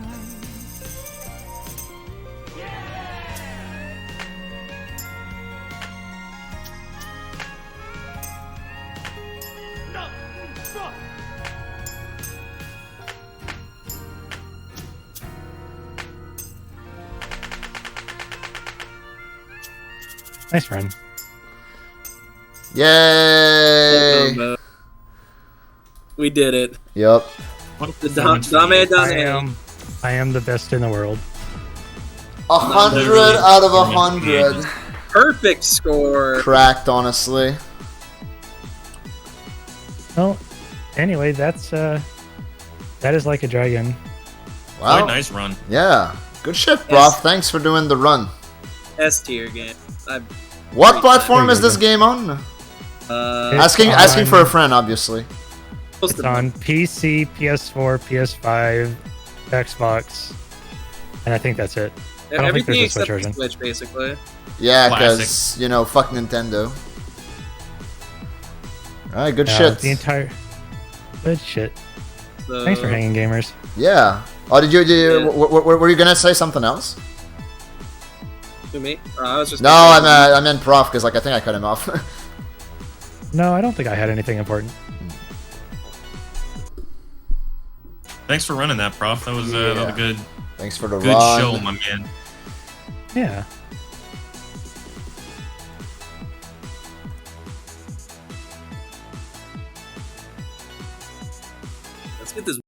S2: Nice run.
S3: Yay!
S1: We did it.
S3: Yep.
S1: The Dame.
S2: I am the best in the world.
S3: 100 out of 100.
S1: Perfect score.
S3: Cracked, honestly.
S2: Well, anyway, that is like a dragon.
S3: Wow.
S8: Quite nice run.
S3: Yeah. Good shit, bro.
S1: Yes.
S3: Thanks for doing the run.
S1: S tier game.
S3: What platform is this game on? Asking for a friend, obviously.
S2: It's on PC, PS4, PS5, Xbox, and I think that's it. I don't think
S1: Everything
S2: there's a Switch
S1: except the
S2: version.
S1: Switch, basically.
S3: Yeah,
S8: Classic.
S3: because, you know, fuck Nintendo. Alright, good
S2: Yeah,
S3: shit.
S2: The entire good shit.
S1: So,
S2: Thanks for hanging, gamers.
S3: Yeah. Oh, did you
S1: Yeah.
S3: were you gonna say something else?
S1: To me? I was just.
S3: No, I meant Prof, because, like, I think I cut him off.
S2: No, I don't think I had anything important.
S8: Thanks for running that, Prof. That was a good
S3: Thanks for the
S8: good
S3: run.
S8: show, my man.
S2: Yeah.
S1: Let's get this.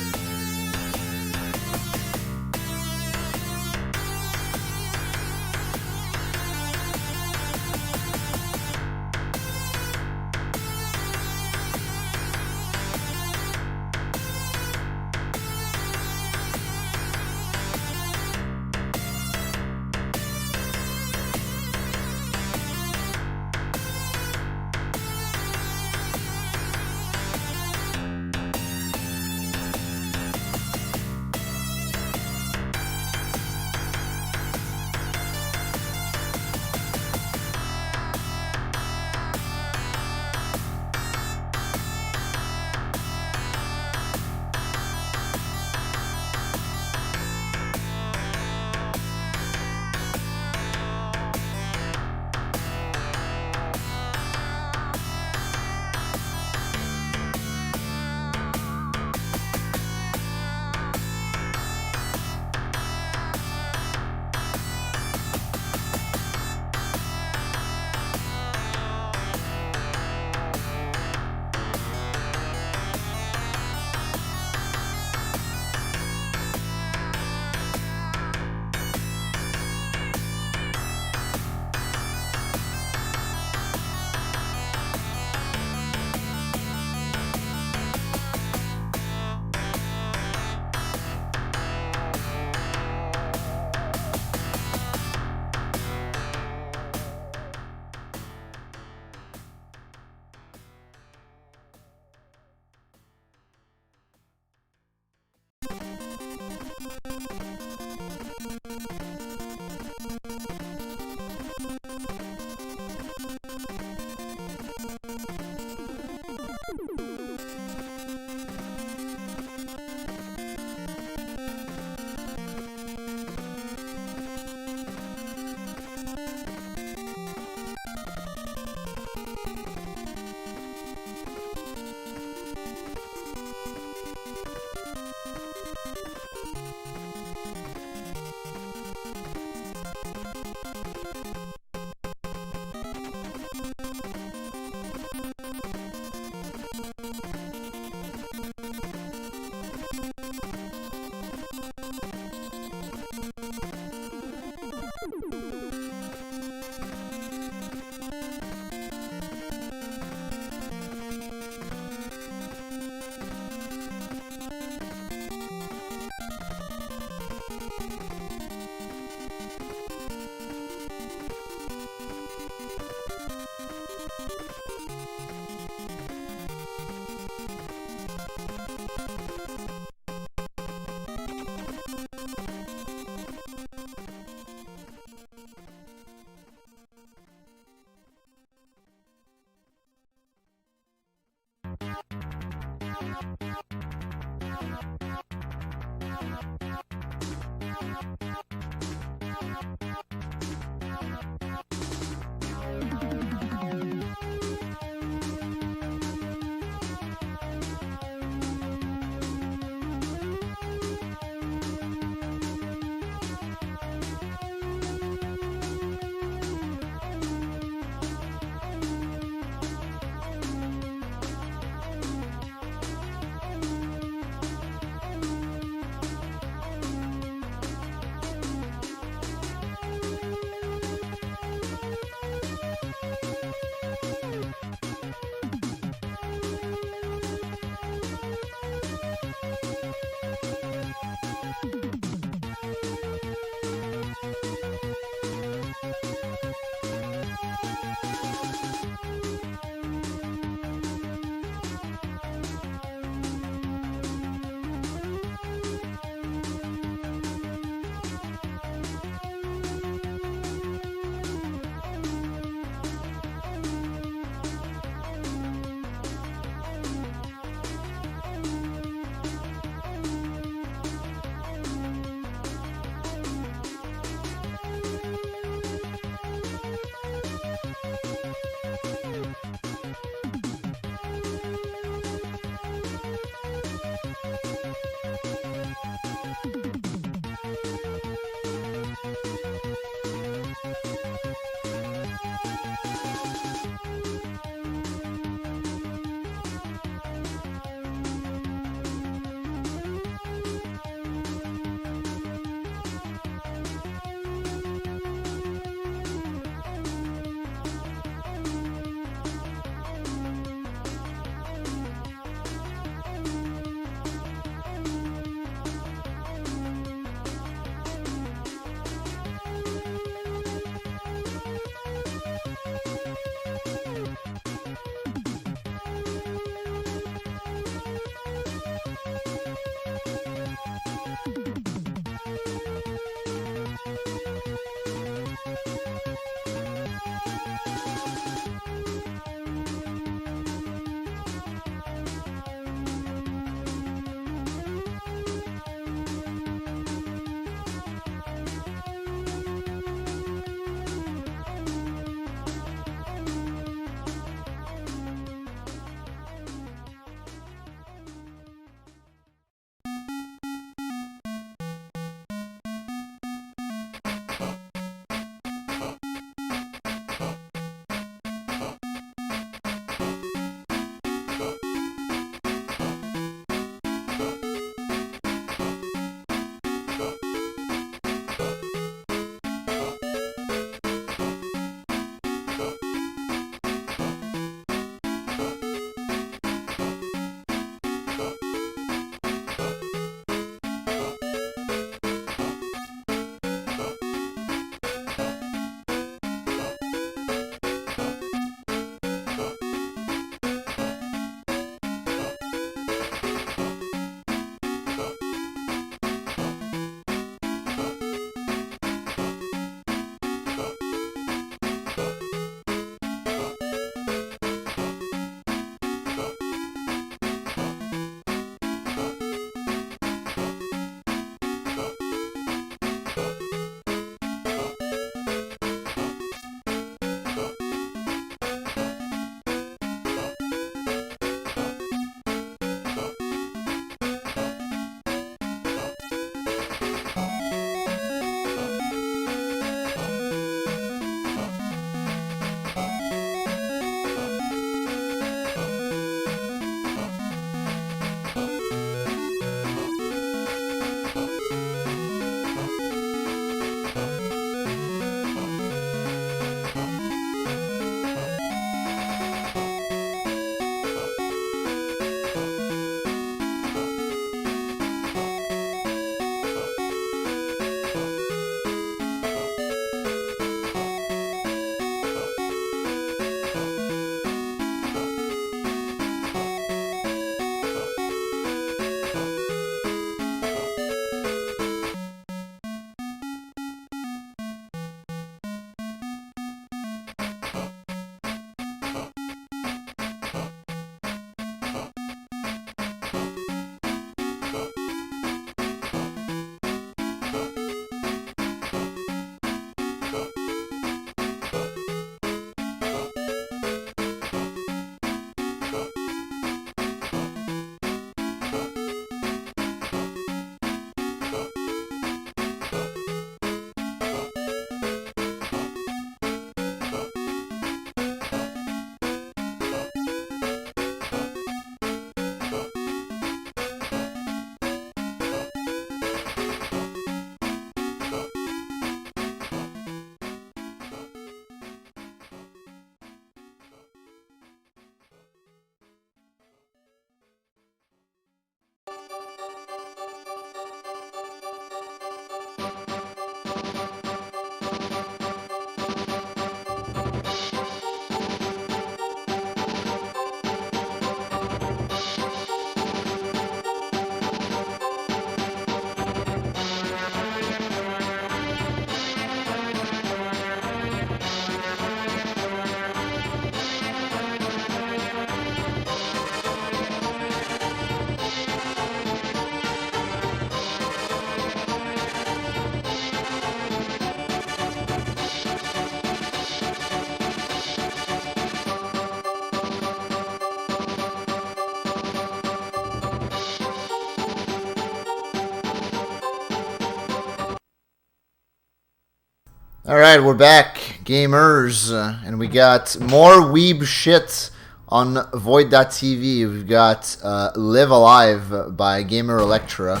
S3: Alright, we're back, gamers, and we got more weeb shit on V0oid.tv. We've got Live Alive by Gamer Electra.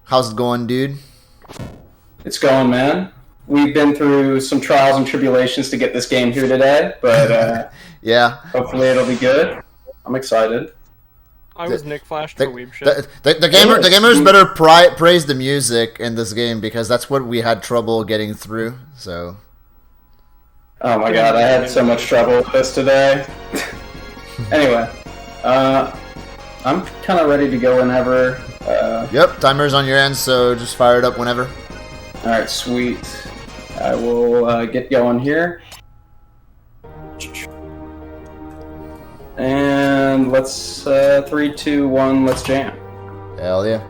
S3: How's it going, dude?
S11: It's going, man. We've been through some trials and tribulations to get this game here today, but
S3: yeah,
S11: hopefully it'll be good. I'm excited.
S12: I was Nick Flash for weeb shit.
S3: The gamers better praise the music in this game, because that's what we had trouble getting through, so...
S11: Oh my god, I had so much trouble with this today. Anyway, I'm kind of ready to go whenever.
S3: Yep, timer's on your end, so just fire it up whenever.
S11: Alright, sweet. I will get going here. And let's, 3, 2, 1, let's jam.
S3: Hell yeah.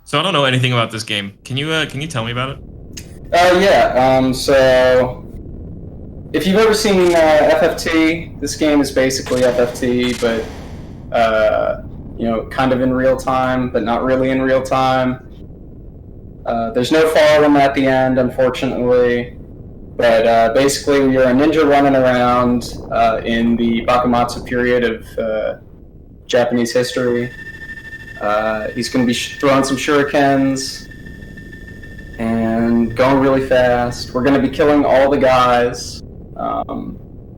S8: So I don't know anything about this game. Can you tell me about it?
S11: So if you've ever seen FFT, this game is basically FFT, but you know, kind of in real time, but not really in real time. There's no following at the end, unfortunately. But basically, you're a ninja running around in the Bakumatsu period of Japanese history. He's going to be throwing some shurikens and going really fast. We're going to be killing all the guys.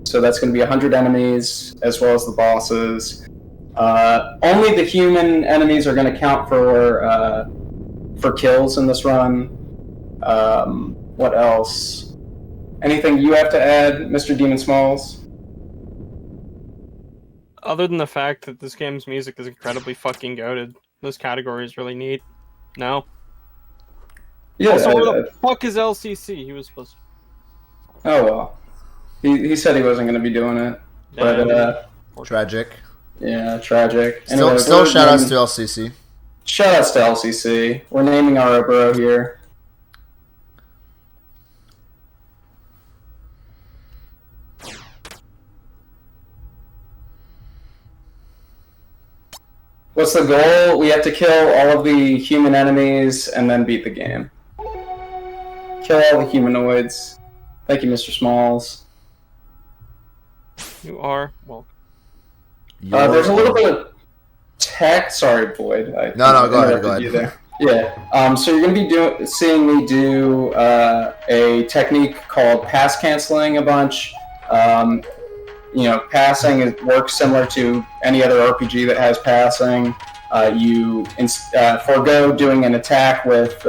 S11: So that's going to be 100 enemies, as well as the bosses. Only the human enemies are going to count for kills in this run. What else? Anything you have to add, Mr. Demon Smalls?
S12: Other than the fact that this game's music is incredibly fucking goated. This category is really neat. No?
S11: Yeah.
S12: Also, where the fuck is LCC? He was supposed to...
S11: Oh, well. He said he wasn't going to be doing it.
S12: Yeah,
S11: But,
S3: tragic.
S11: Yeah, tragic.
S3: Still shoutouts to LCC.
S11: Shoutouts to LCC. We're naming our bro here. What's the goal? We have to kill all of the human enemies and then beat the game. Kill all the humanoids. Thank you, Mr. Smalls.
S12: You are welcome.
S11: There's a little bit of tech. Sorry, Boyd.
S3: No, go ahead.
S11: Yeah. So you're going to be seeing me do a technique called pass canceling a bunch. You know, passing works similar to any other RPG that has passing. You forego doing an attack with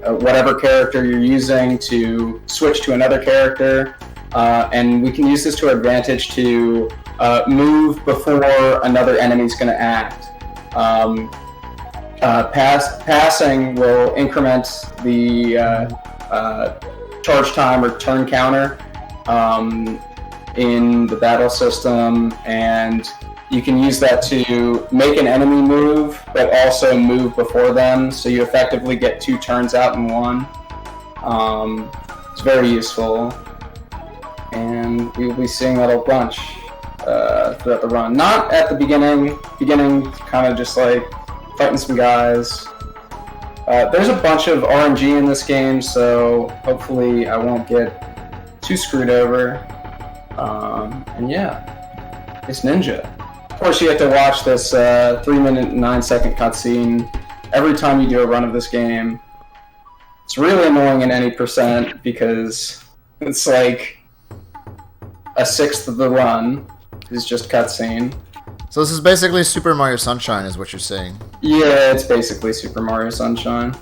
S11: whatever character you're using to switch to another character. And we can use this to our advantage to move before another enemy's going to act. Passing will increment the charge time or turn counter in the battle system, and you can use that to make an enemy move, but also move before them, so you effectively get 2 turns out in one. It's very useful, and we will be seeing that a bunch throughout the run. Not at the beginning. Kind of just like fighting some guys. There's a bunch of RNG in this game, so hopefully I won't get too screwed over. And yeah, it's Ninja. Of course, you have to watch this 3-minute and 9-second cutscene every time you do a run of this game. It's really annoying in any percent because it's like a sixth of the run is just cutscene.
S3: So this is basically Super Mario Sunshine, is what you're saying?
S11: Yeah, it's basically Super Mario Sunshine.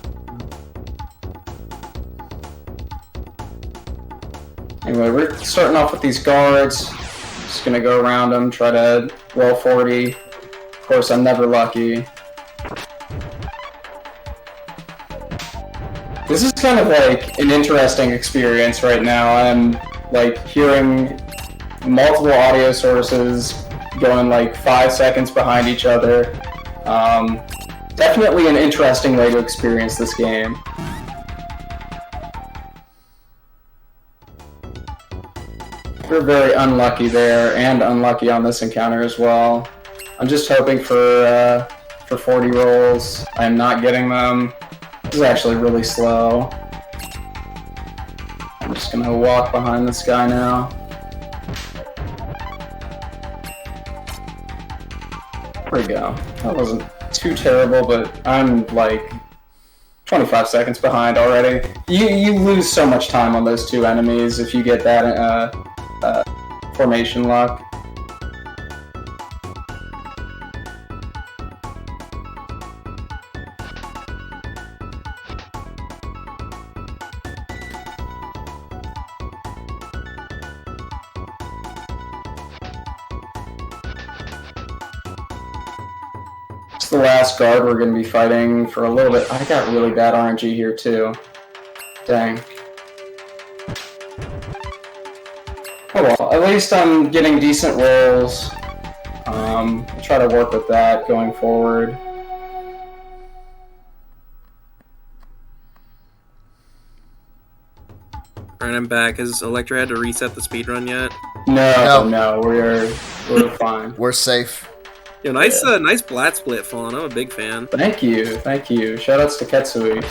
S11: Anyway, we're starting off with these guards. Just gonna go around them, try to roll 40. Of course, I'm never lucky. This is kind of like an interesting experience right now. I'm like hearing multiple audio sources going like 5 seconds behind each other. Definitely an interesting way to experience this game. We're very unlucky there, and unlucky on this encounter as well. I'm just hoping for for 40 rolls. I'm not getting them. This is actually really slow. I'm just gonna walk behind this guy now. There we go. That wasn't too terrible, but I'm like 25 seconds behind already. You lose so much time on those two enemies if you get that formation luck. It's the last guard we're going to be fighting for a little bit. I got really bad RNG here too. Dang. Oh well, at least I'm getting decent rolls. I'll try to work with that going forward.
S1: Alright, I'm back. Has Electra had to reset the speedrun yet?
S11: No, we're fine.
S3: We're safe.
S1: Yo, nice Blat Split, Fawn. I'm a big fan.
S11: Thank you. Shoutouts to Ketsui.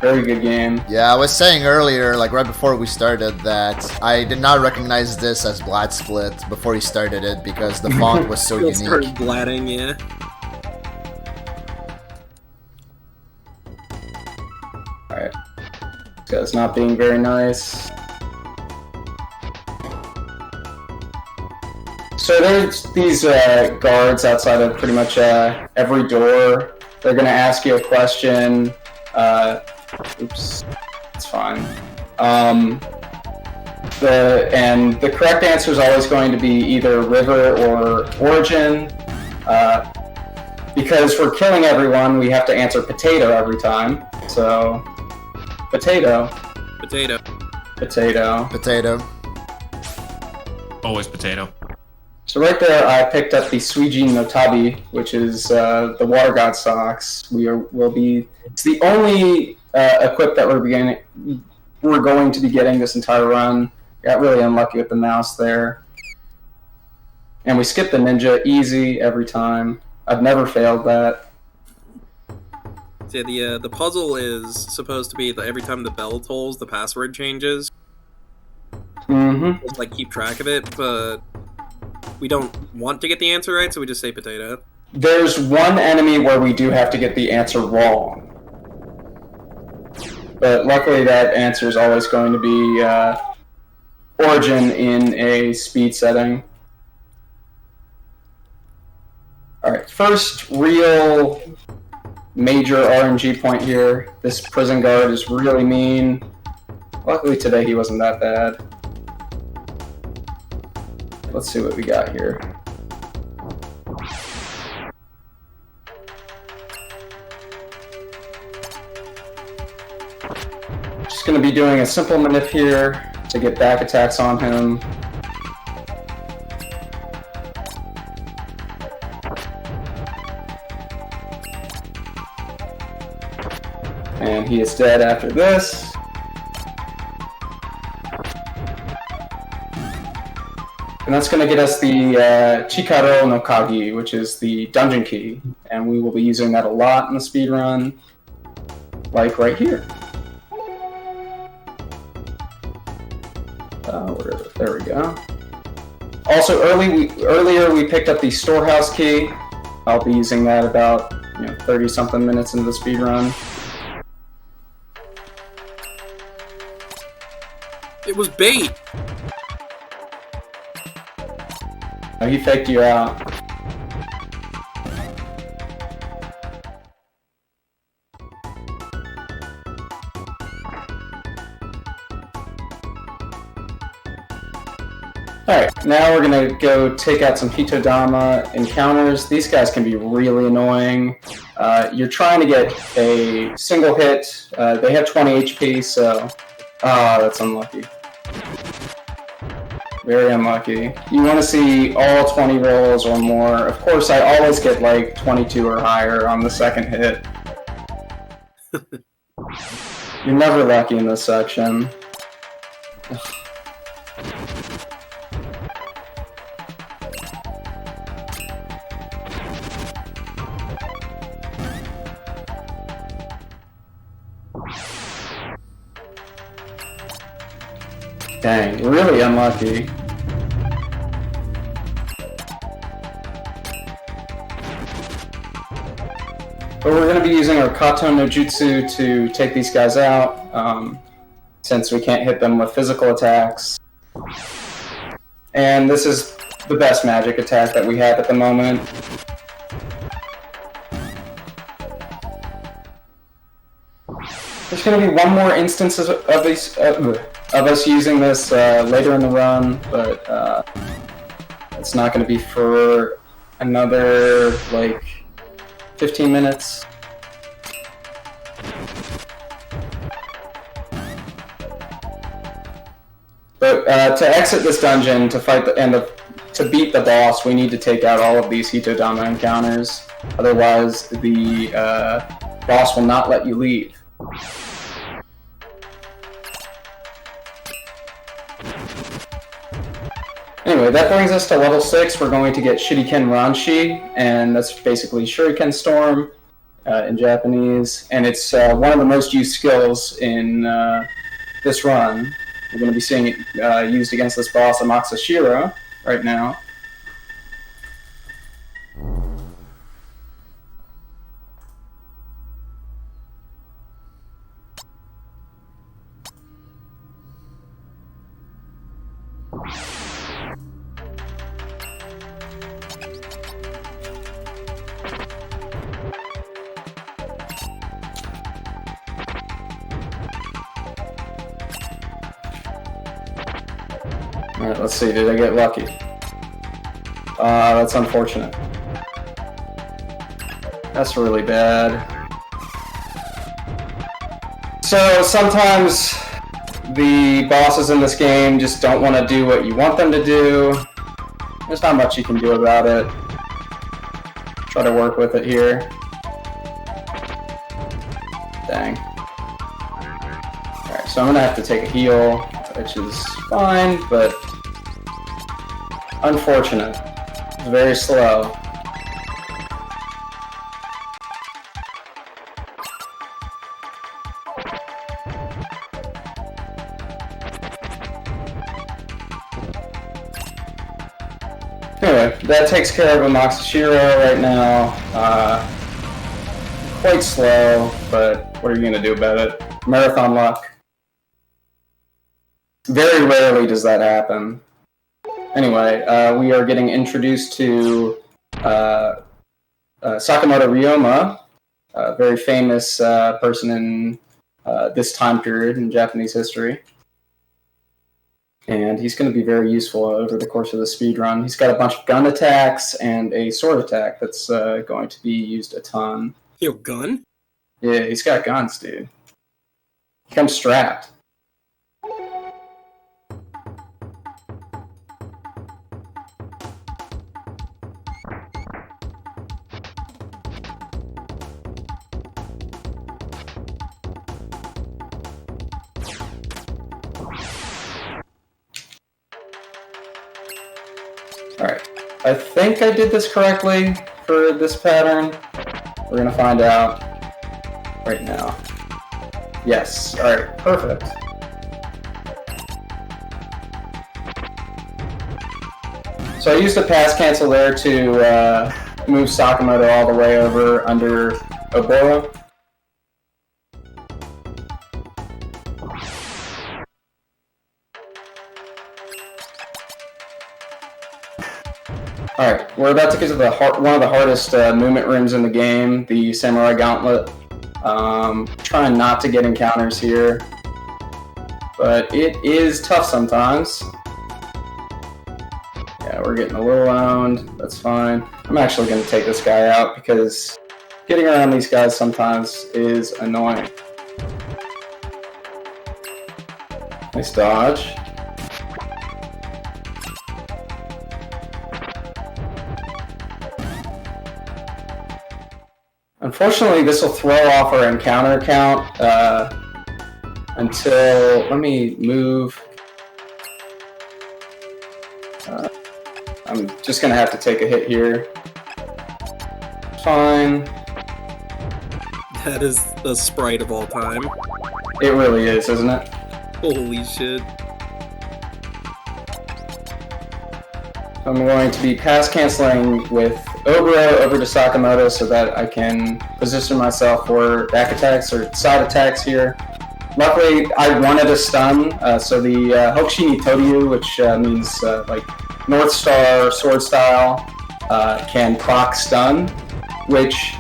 S11: Very good game.
S3: Yeah, I was saying earlier, like right before we started, that I did not recognize this as Blat Split before he started it because the font was so unique.
S1: Started blatting, yeah.
S11: Alright. This guy's not being very nice. So there's these guards outside of pretty much every door. They're going to ask you a question. Oops, it's fine. The correct answer is always going to be either river or origin. Because we're killing everyone, we have to answer potato every time. So, potato.
S1: Potato.
S11: Potato.
S3: Potato.
S8: Always potato.
S11: So right there, I picked up the Suijin no Tabi, which is the Water God socks. It's the only equip that we're going to be getting this entire run. Got really unlucky with the mouse there, and we skipped the ninja easy every time. I've never failed that.
S1: So yeah, the puzzle is supposed to be that every time the bell tolls, the password changes.
S11: Mm-hmm.
S1: We'll, like, keep track of it, but we don't want to get the answer right, so we just say potato.
S11: There's one enemy where we do have to get the answer wrong. But luckily that answer is always going to be origin in a speed setting. Alright, first real major RNG point here. This prison guard is really mean. Luckily today he wasn't that bad. Let's see what we got here. Just going to be doing a simple manip here to get back attacks on him. And he is dead after this. And that's going to get us the Chikaro no Kagi, which is the dungeon key. And we will be using that a lot in the speedrun, like right here. There we go. Also, earlier we picked up the storehouse key. I'll be using that about 30-something minutes into the speedrun.
S1: It was bait!
S11: Oh, he faked you out. Alright, now we're gonna go take out some Hitodama encounters. These guys can be really annoying. You're trying to get a single hit. They have 20 HP, so... that's unlucky. Very unlucky. You want to see all 20 rolls or more. Of course, I always get like 22 or higher on the second hit. You're never lucky in this section. Dang, really unlucky. But we're going to be using our Kato no Jutsu to take these guys out, since we can't hit them with physical attacks. And this is the best magic attack that we have at the moment. There's going to be one more instance of us using this later in the run, but it's not going to be for another, like, 15 minutes. But to exit this dungeon, to fight to beat the boss, we need to take out all of these Hitodama encounters. Otherwise, the boss will not let you leave. Anyway, that brings us to level 6. We're going to get Shuriken Ranshi, and that's basically Shuriken Storm in Japanese, and it's one of the most used skills in this run. We're going to be seeing it used against this boss, Amaxashiro, right now. Alright, let's see, did I get lucky? That's unfortunate. That's really bad. So, sometimes the bosses in this game just don't want to do what you want them to do. There's not much you can do about it. Try to work with it here. Dang. Alright, so I'm gonna have to take a heal, which is fine, but unfortunate. It's very slow. Anyway, that takes care of Amaxashiro right now. Quite slow, but what are you gonna do about it? Marathon luck. Very rarely does that happen. Anyway, we are getting introduced to Sakamoto Ryoma, a very famous person in this time period in Japanese history. And he's going to be very useful over the course of the speedrun. He's got a bunch of gun attacks and a sword attack that's going to be used a ton.
S1: Yo, gun?
S11: Yeah, he's got guns, dude. He comes strapped. Alright, I think I did this correctly for this pattern. We're gonna find out right now. Yes, alright, perfect. So I used a pass cancel there to move Sakamoto all the way over under Oboro. Alright, we're about to get to the one of the hardest movement rooms in the game, the Samurai Gauntlet. Trying not to get encounters here, but it is tough sometimes. Yeah, we're getting a little owned, that's fine. I'm actually going to take this guy out because getting around these guys sometimes is annoying. Nice dodge. Unfortunately, this will throw off our encounter count until... Let me move. I'm just going to have to take a hit here. Fine.
S1: That is the sprite of all time.
S11: It really is, isn't it?
S1: Holy shit.
S11: I'm going to be pass canceling with Obro over to Sakamoto so that I can position myself for back attacks or side attacks here. Luckily, I wanted a stun, so the Hokushi ni Toryu, which means like North Star sword style, can proc stun, which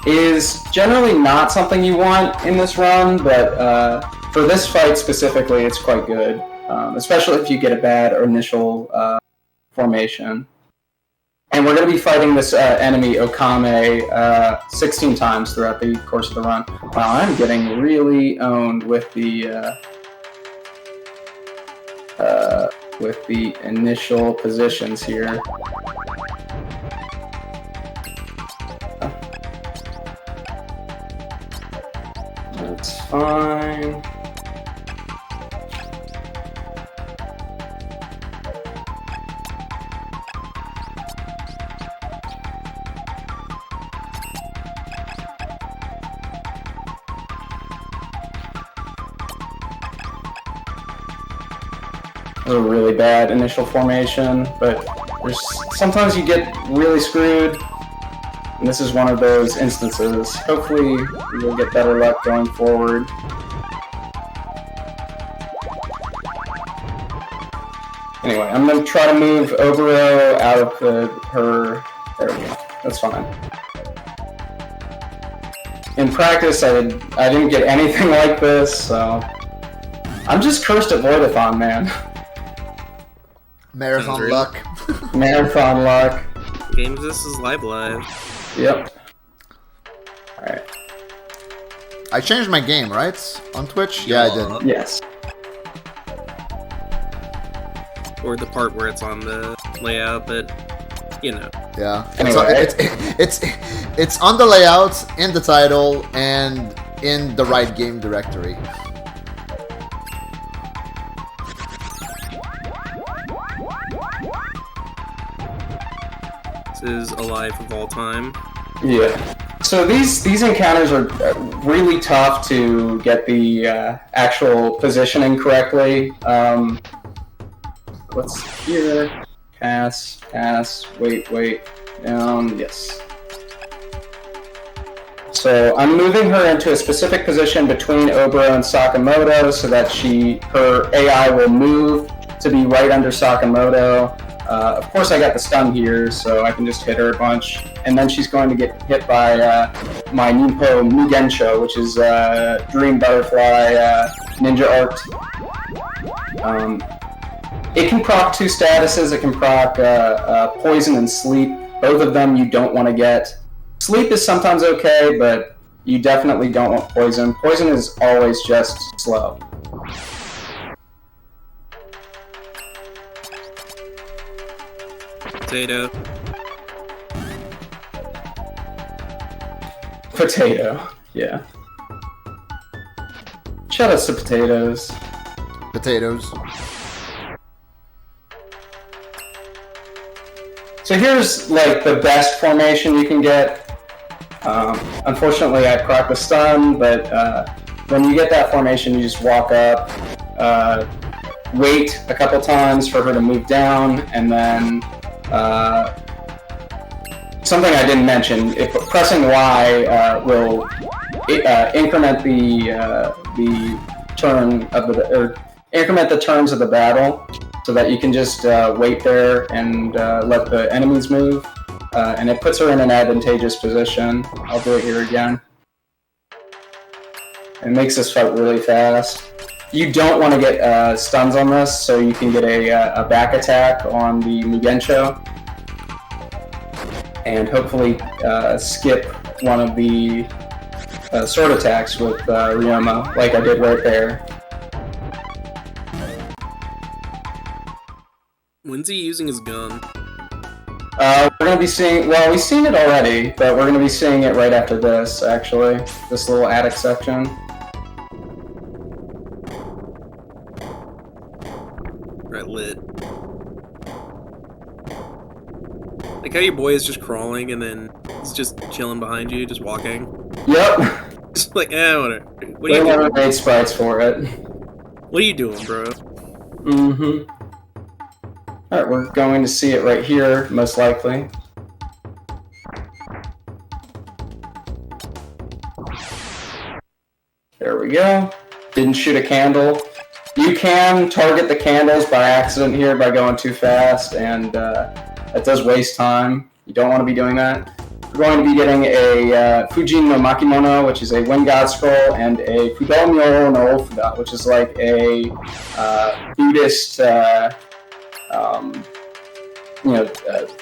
S11: is generally not something you want in this run, but for this fight specifically, it's quite good, especially if you get a bad initial formation. And we're going to be fighting this enemy, Okame, 16 times throughout the course of the run. Wow, I'm getting really owned with the initial positions here. That's fine. A really bad initial formation, but sometimes you get really screwed, and this is one of those instances. Hopefully, we'll get better luck going forward. Anyway, I'm going to try to move Obro out of her... There we go. That's fine. In practice, I didn't get anything like this, so... I'm just cursed at V0oidathon, man.
S3: Marathon luck.
S11: Marathon luck.
S1: Games this is live.
S11: Yep. Alright.
S3: I changed my game, right? On Twitch? Yeah, I did.
S11: Yes.
S1: Or the part where it's on the layout, but you know.
S3: Yeah.
S11: Anyway.
S3: It's on the layout, in the title, and in the right game directory.
S1: Is alive of all time.
S11: Yeah. So these encounters are really tough to get the actual positioning correctly. Let's see here. Pass, wait, down, yes. So I'm moving her into a specific position between Obro and Sakamoto so that her AI will move to be right under Sakamoto. Of course, I got the stun here, so I can just hit her a bunch. And then she's going to get hit by my Ninpo Mugensho, which is Dream Butterfly Ninja Art. It can proc 2 statuses. It can proc Poison and Sleep. Both of them you don't want to get. Sleep is sometimes okay, but you definitely don't want Poison. Poison is always just slow. Potato, yeah. Shout outs to potatoes.
S3: Potatoes.
S11: So here's like the best formation you can get. Unfortunately, I proc the stun, but when you get that formation, you just walk up, wait a couple times for her to move down, and then something I didn't mention, pressing Y will increment the increment the turns of the battle, so that you can just wait there and let the enemies move, and it puts her in an advantageous position. I'll do it here again. It makes this fight really fast. You don't want to get stuns on this, so you can get a back attack on the Mugensho, and hopefully skip one of the sword attacks with Ryoma, like I did right there.
S1: When's he using his gun?
S11: We're going to be seeing, well, we've seen it already, but we're going to be seeing it right after this, actually. This little attic section.
S1: Right, lit. Like how your boy is just crawling and then he's just chilling behind you, just walking.
S11: Yep.
S1: Just like, whatever. What are
S11: They
S1: you
S11: never
S1: doing?
S11: made sprites for it.
S1: What are you doing, bro?
S11: Mm-hmm. Alright, we're going to see it right here, most likely. There we go. Didn't shoot a candle. You can target the candles by accident here by going too fast, and that does waste time. You don't want to be doing that. We're going to be getting a Fujin no Makimono, which is a Wind God Scroll, and a Fudomyo no Ofuda, which is like a Buddhist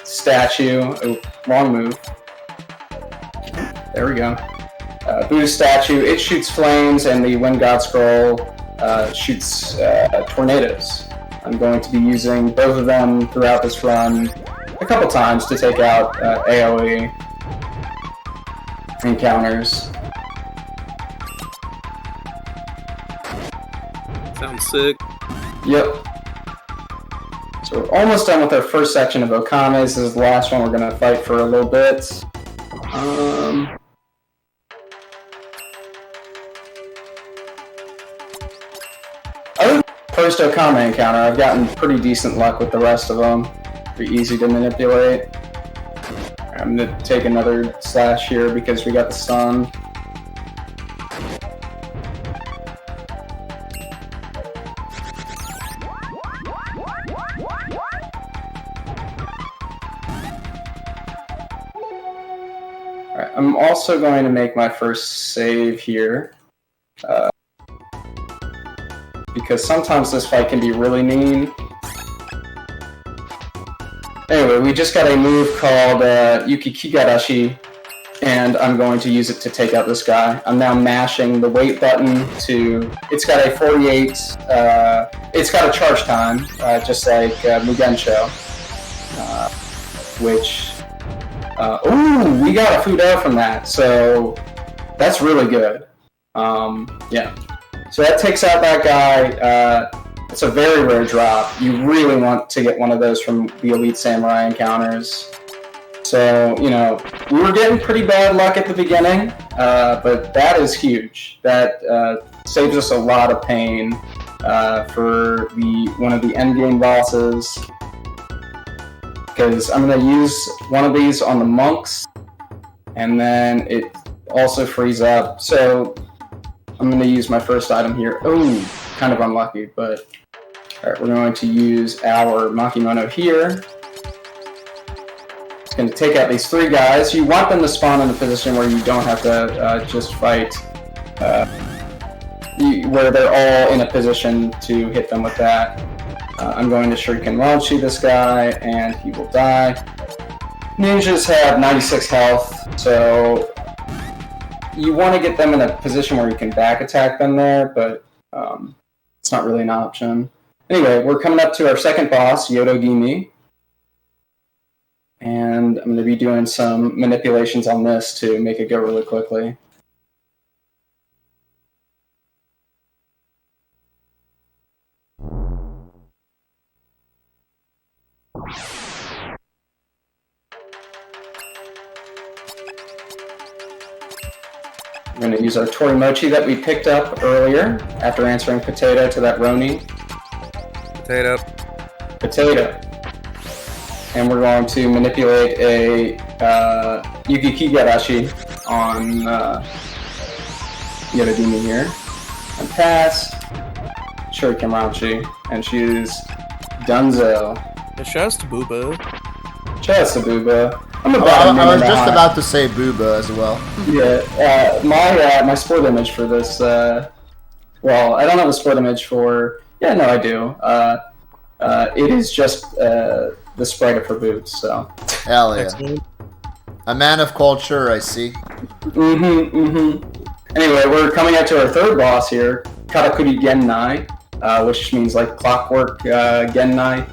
S11: statue. Oh, wrong move. There we go. Buddhist statue. It shoots flames, and the Wind God Scroll shoots tornadoes. I'm going to be using both of them throughout this run a couple times to take out AoE encounters.
S1: Sounds sick.
S11: Yep. So we're almost done with our first section of Okames. This is the last one. We're going to fight for a little bit. Other than the first Okame encounter, I've gotten pretty decent luck with the rest of them. Pretty easy to manipulate. I'm going to take another slash here because we got the stun. Alright, I'm also going to make my first save here. Because sometimes this fight can be really mean. Anyway, we just got a move called Yukikigarashi, and I'm going to use it to take out this guy. I'm now mashing the wait button to... It's got a 48... it's got a charge time, just like Mugensho. Which... ooh, we got a Fudo from that, so... That's really good. Yeah. So that takes out that guy. It's a very rare drop. You really want to get one of those from the Elite Samurai encounters. So, you know, we were getting pretty bad luck at the beginning, but that is huge. That saves us a lot of pain for one of the endgame bosses. Because I'm going to use one of these on the monks, and then it also frees up. So I'm going to use my first item here. Oh, kind of unlucky, but... Alright, we're going to use our Makimono here. It's going to take out these three guys. You want them to spawn in a position where you don't have to just fight, where they're all in a position to hit them with that. I'm going to Shuriken Ranchi this guy, and he will die. Ninjas have 96 health, so you want to get them in a position where you can back attack them there, but it's not really an option. Anyway, we're coming up to our second boss, Yodogimi. And I'm going to be doing some manipulations on this to make it go really quickly. We're going to use our Torimochi that we picked up earlier after answering Potato to that Roni. Potato. And we're going to manipulate a Yukikigarashi on Yodogimi here. And pass. Shuriken Ranchi. And she's Dunzo.
S13: Shouts to Booba.
S11: Shouts to Booba.
S3: I was just about to say Booba as well.
S11: Yeah, my sport image for this, well, I don't have a sport image for... Yeah, no, I do. It is just the sprite of her boots, so...
S3: Hell yeah. A man of culture, I see.
S11: Anyway, we're coming out to our third boss here, Karakuri Gennai, which means like clockwork Gennai.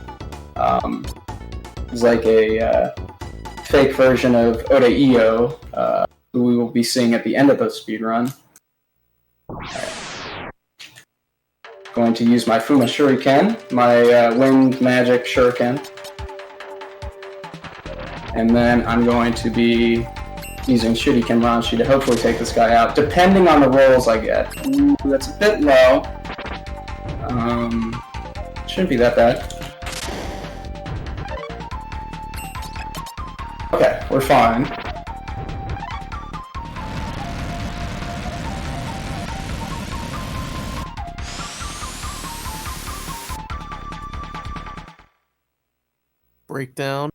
S11: It's like a fake version of Oda-Io, who we will be seeing at the end of the speedrun. Going to use my Fuma Shuriken, my Wind Magic Shuriken. And then I'm going to be using Shuriken Ranchi to hopefully take this guy out, depending on the rolls I get. Ooh, that's a bit low. Shouldn't be that bad. Okay, we're fine.
S1: Breakdown.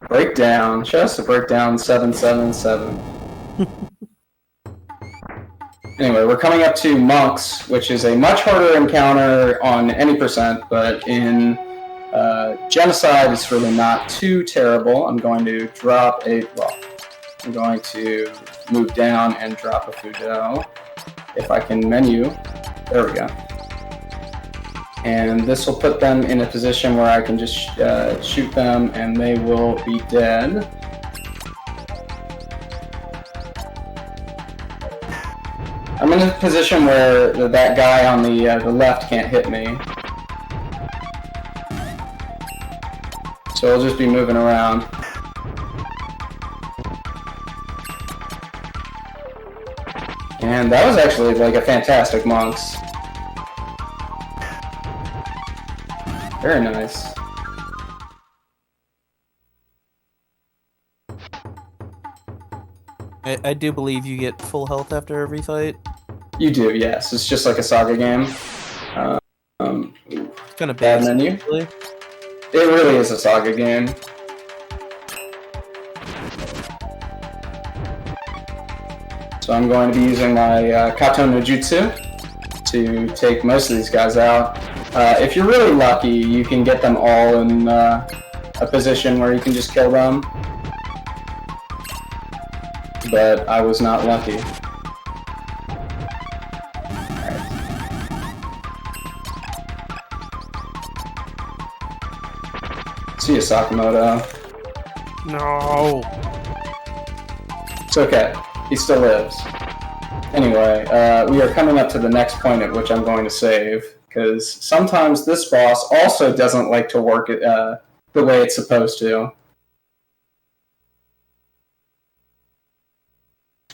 S11: Breakdown. Just a breakdown 777. Anyway, we're coming up to Monks, which is a much harder encounter on any percent, but in Genocide, it's really not too terrible. I'm going to drop a... Well, I'm going to move down and drop a Fudo. If I can menu. There we go. And this will put them in a position where I can just shoot them and they will be dead. I'm in a position where that guy on the left can't hit me. So I'll just be moving around. And that was actually like a fantastic Monks. Very nice.
S1: I do believe you get full health after every fight.
S11: You do, yes. It's just like a Saga game.
S1: It's kind of
S11: bad
S1: basic,
S11: menu.
S1: Really.
S11: It really is a Saga game. So I'm going to be using my Kato no Jutsu to take most of these guys out. If you're really lucky, you can get them all in a position where you can just kill them. But I was not lucky. See you, Sakamoto.
S1: No.
S11: It's okay. He still lives. Anyway, we are coming up to the next point at which I'm going to save, because sometimes this boss also doesn't like to work the way it's supposed to.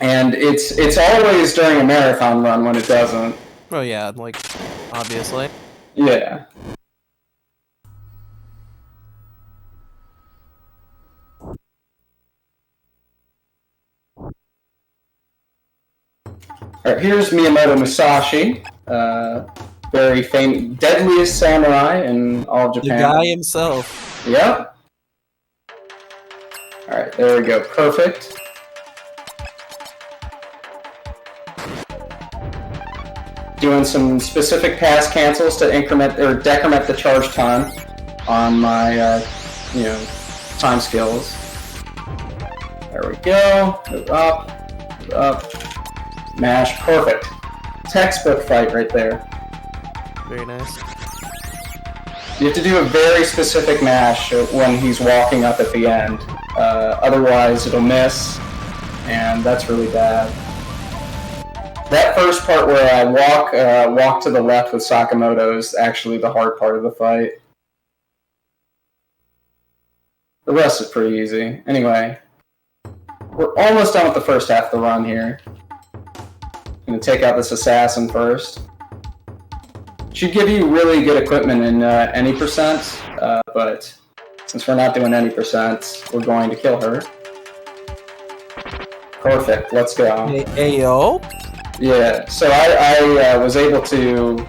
S11: And it's always during a marathon run when it doesn't.
S1: Oh yeah, like, obviously.
S11: Yeah. Alright, here's Miyamoto Musashi. Very famous, deadliest samurai in all of Japan.
S1: The guy himself.
S11: Yep. Alright, there we go. Perfect. Doing some specific pass cancels to increment or decrement the charge time on my, time skills. There we go. Move up. Move up. Mash. Perfect. Textbook fight right there.
S1: Very nice.
S11: You have to do a very specific mash when he's walking up at the end. Otherwise, it'll miss, and that's really bad. That first part where I walk to the left with Sakamoto is actually the hard part of the fight. The rest is pretty easy. Anyway, we're almost done with the first half of the run here. I'm going to take out this assassin first. Should give you really good equipment in any percent, but since we're not doing any percent, we're going to kill her. Perfect, let's go.
S1: Ayo?
S11: Yeah, so I was able to...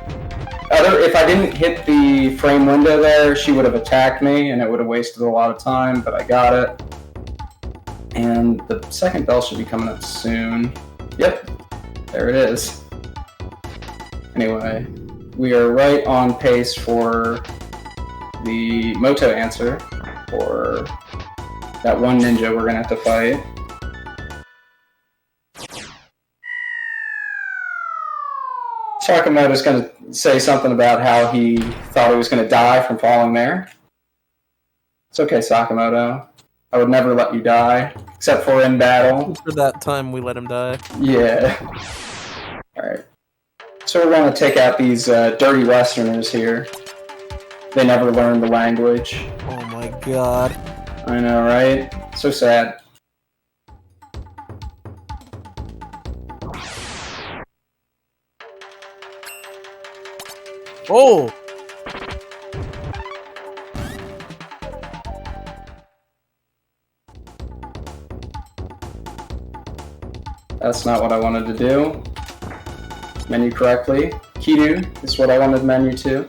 S11: if I didn't hit the frame window there, she would have attacked me, and it would have wasted a lot of time, but I got it. And the second bell should be coming up soon. Yep, there it is. Anyway, we are right on pace for the Moto answer, for that one ninja we're going to have to fight. Sakamoto's going to say something about how he thought he was going to die from falling there. It's okay, Sakamoto. I would never let you die, except for in battle.
S1: For that time we let him die.
S11: Yeah. Alright. So we're going to take out these dirty Westerners here. They never learned the language.
S1: Oh my god.
S11: I know, right? So sad.
S1: Oh!
S11: That's not what I wanted to do. Menu correctly. Kidu is what I wanted menu to.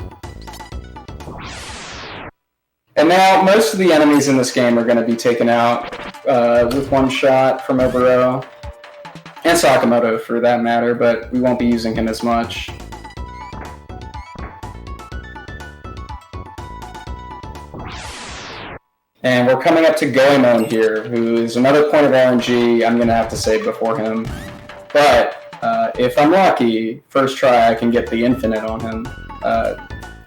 S11: And now most of the enemies in this game are going to be taken out with one shot from Obero. And Sakamoto for that matter, but we won't be using him as much. And we're coming up to Goemon here, who is another point of RNG I'm going to have to save before him. But if I'm lucky, first try I can get the infinite on him.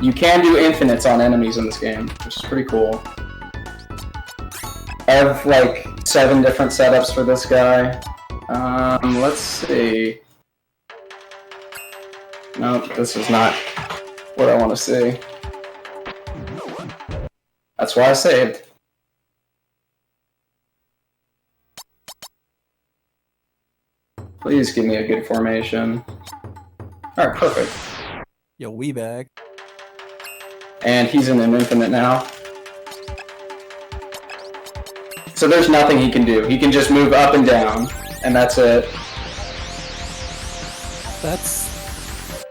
S11: You can do infinites on enemies in this game, which is pretty cool. I have like 7 different setups for this guy. Let's see. No, this is not what I want to see. That's why I saved. Please give me a good formation. Alright, perfect.
S1: Yo, we back.
S11: And he's in an infinite now. So there's nothing he can do. He can just move up and down, and that's it.
S1: That's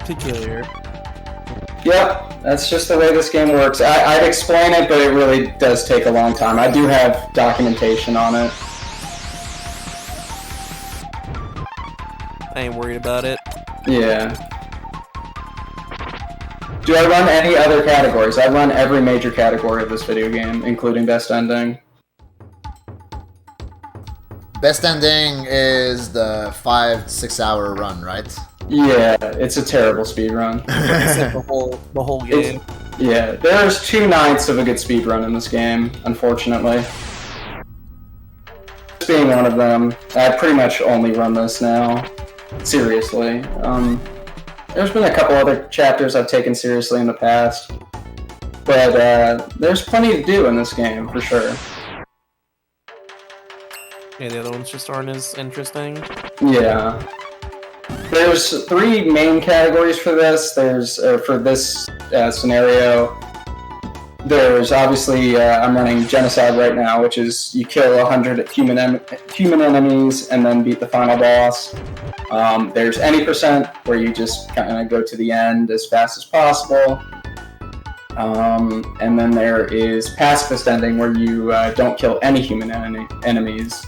S1: peculiar.
S11: Yep, that's just the way this game works. I'd explain it, but it really does take a long time. I do have documentation on it.
S1: I ain't worried about it.
S11: Yeah. Do I run any other categories? I run every major category of this video game, including best ending.
S3: Best ending is the 5-6 hour run, right?
S11: Yeah, it's a terrible speed run.
S1: the whole game.
S11: Yeah, there's 2/9 of a good speed run in this game, unfortunately. This being one of them, I pretty much only run this now. Seriously. There's been a couple other chapters I've taken seriously in the past, but there's plenty to do in this game, for sure.
S1: Yeah, the other ones just aren't as interesting.
S11: Yeah. There's 3 main categories for this. For this scenario. There's obviously, I'm running Genocide right now, which is you kill 100 human enemies and then beat the final boss. There's any percent, where you just kind of go to the end as fast as possible. And then there is Pacifist ending, where you don't kill any human enemies.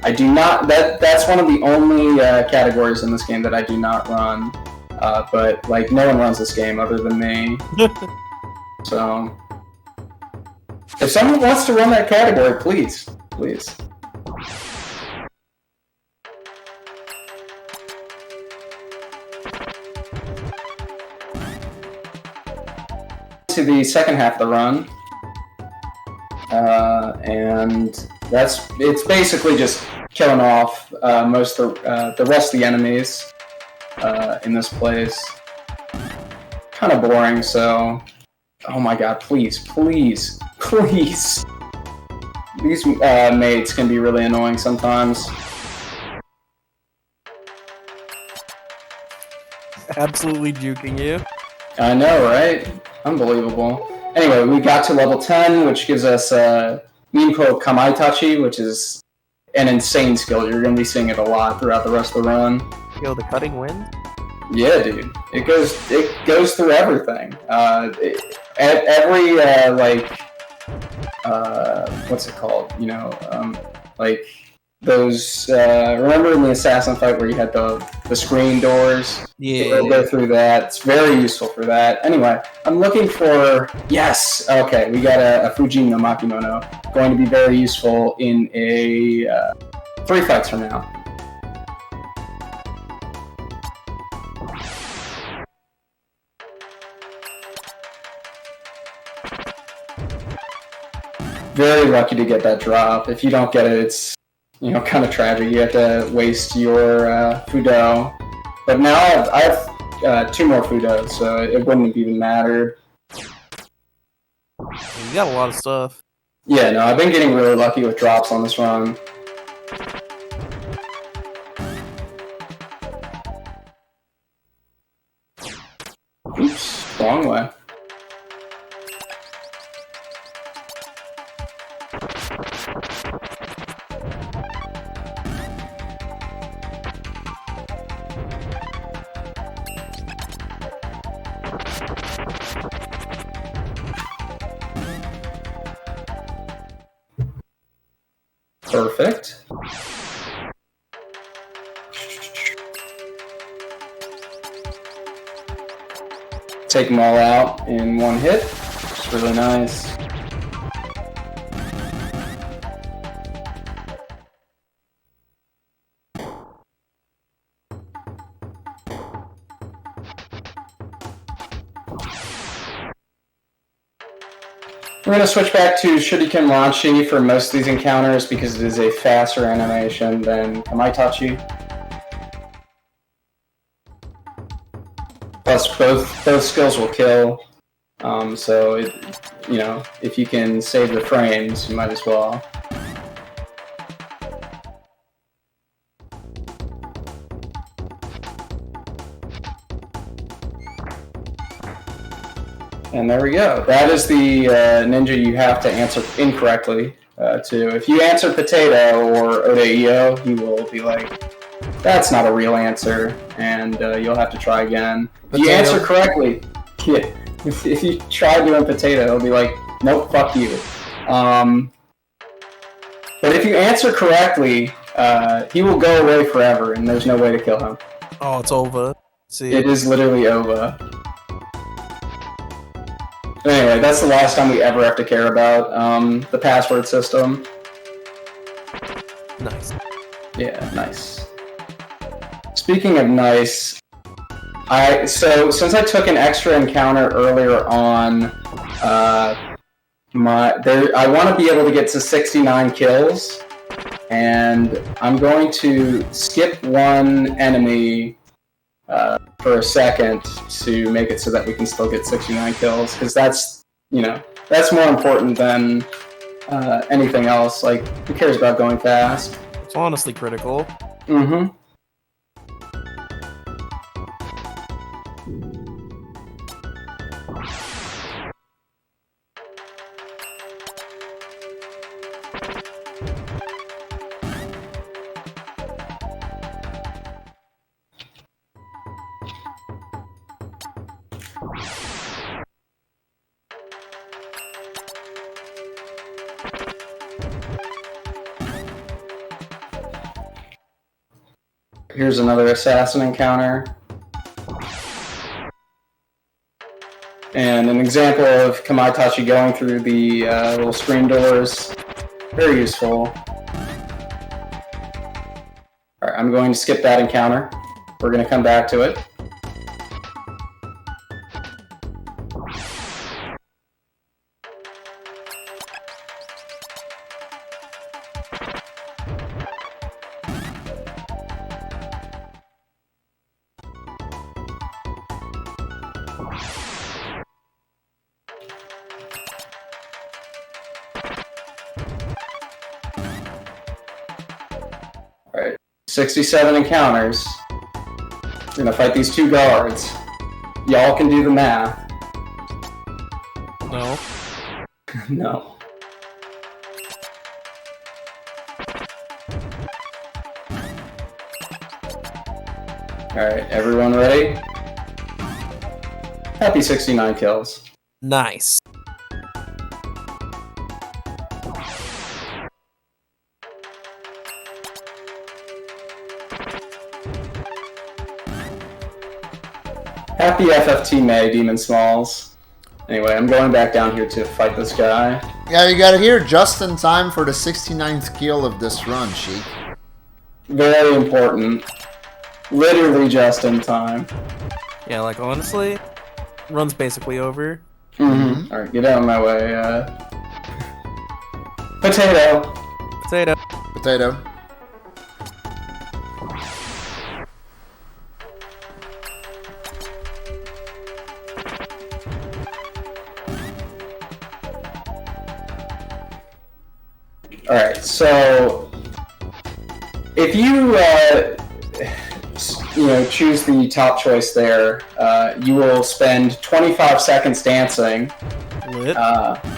S11: I do not. That's one of the only categories in this game that I do not run. But like, no one runs this game other than me. So, if someone wants to run that category, please. To the second half of the run, and it's basically just killing off most of the rest of the enemies in this place. Kind of boring, so oh my god, please. These mates can be really annoying sometimes.
S1: Absolutely juking you.
S11: I know, right? Unbelievable. Anyway, we got to level 10, which gives us Ninko Kamaitachi, which is an insane skill. You're going to be seeing it a lot throughout the rest of the run.
S1: Yo, the cutting wind?
S11: Yeah, dude. It goes through everything. Every, what's it called? You know, like those, remember in the assassin fight where you had the screen doors?
S1: Yeah.
S11: It'll go through that. It's very useful for that. Anyway, I'm looking for, yes, okay, we got a Fujin no Makimono. Going to be very useful in a 3 fights from now. Very lucky to get that drop. If you don't get it, it's, you know, kind of tragic. You have to waste your Fudo. But now I have 2 more Fudos, so it wouldn't have even mattered.
S1: You got a lot of stuff.
S11: Yeah, no, I've been getting really lucky with drops on this run. Oops, wrong way. Perfect. Take them all out in one hit. It's really nice. We're going to switch back to Shuriken Ranshi for most of these encounters because it is a faster animation than Kamaitachi. Plus, both skills will kill, so if you can save the frames, you might as well. And there we go. That is the ninja you have to answer incorrectly to. If you answer potato or odeio, he will be like, that's not a real answer, and you'll have to try again. If you answer correctly, yeah, if you try doing potato, he'll be like, nope, fuck you. But if you answer correctly, he will go away forever, and there's no way to kill him.
S1: Oh, it's over. See,
S11: it is literally over. Anyway, that's the last time we ever have to care about the password system.
S1: Nice.
S11: Yeah, nice. Speaking of nice, since I took an extra encounter earlier on, I want to be able to get to 69 kills, and I'm going to skip one enemy for a second to make it so that we can still get 69 kills, because that's more important than anything else. Like, who cares about going fast?
S1: It's honestly critical.
S11: Mm-hmm. Here's another assassin encounter. And an example of Kamaitachi going through the little screen doors. Very useful. Alright, I'm going to skip that encounter. We're going to come back to it. Alright, 67 encounters. We're gonna fight these two guards. Y'all can do the math.
S1: No.
S11: No. Alright, everyone ready? Happy 69 kills.
S1: Nice.
S11: Happy FFT May, Demon Smalls. Anyway, I'm going back down here to fight this guy.
S3: Yeah, you got it here just in time for the 69th kill of this run, Sheik.
S11: Very important. Literally just in time.
S1: Yeah, like honestly, run's basically over.
S11: Mm-hmm. Alright, get out of my way. Potato.
S1: Potato.
S3: Potato.
S11: Alright, so if you choose the top choice there, you will spend 25 seconds dancing.
S1: Lit.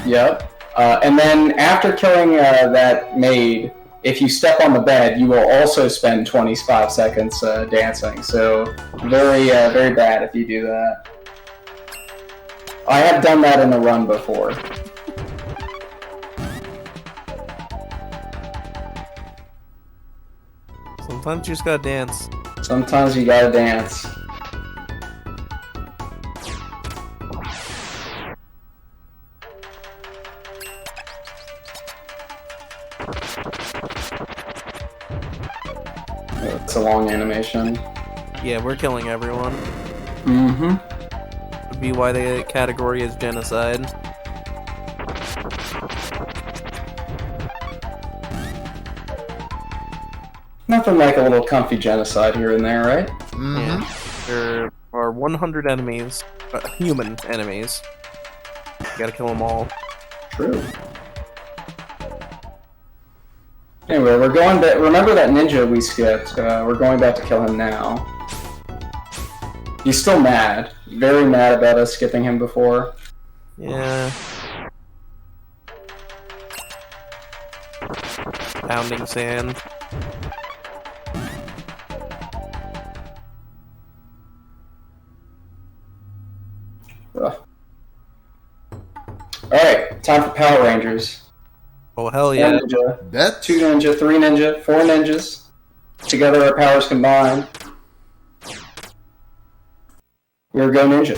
S11: Yep. And then after killing that maid, if you step on the bed, you will also spend 25 seconds dancing. So very, very bad if you do that. I have done that in a run before.
S1: Sometimes you just gotta dance.
S11: Sometimes you gotta dance. It's a long animation.
S1: Yeah, we're killing everyone.
S11: Mm-hmm.
S1: Would be why the category is genocide.
S11: Nothing like a little comfy genocide here and there, right?
S3: Mm-hmm.
S1: Yeah. There are 100 enemies, human enemies. You gotta kill them all.
S11: True. Anyway, we're going back. Remember that ninja we skipped? We're going back to kill him now. He's still mad. Very mad about us skipping him before.
S1: Yeah. Pounding sand.
S11: Alright, time for Power Rangers.
S1: Oh, hell yeah.
S11: One ninja,
S3: Bet.
S11: 2 ninja, 3 ninja, 4 ninjas. Together our powers combined. We're Go Ninja.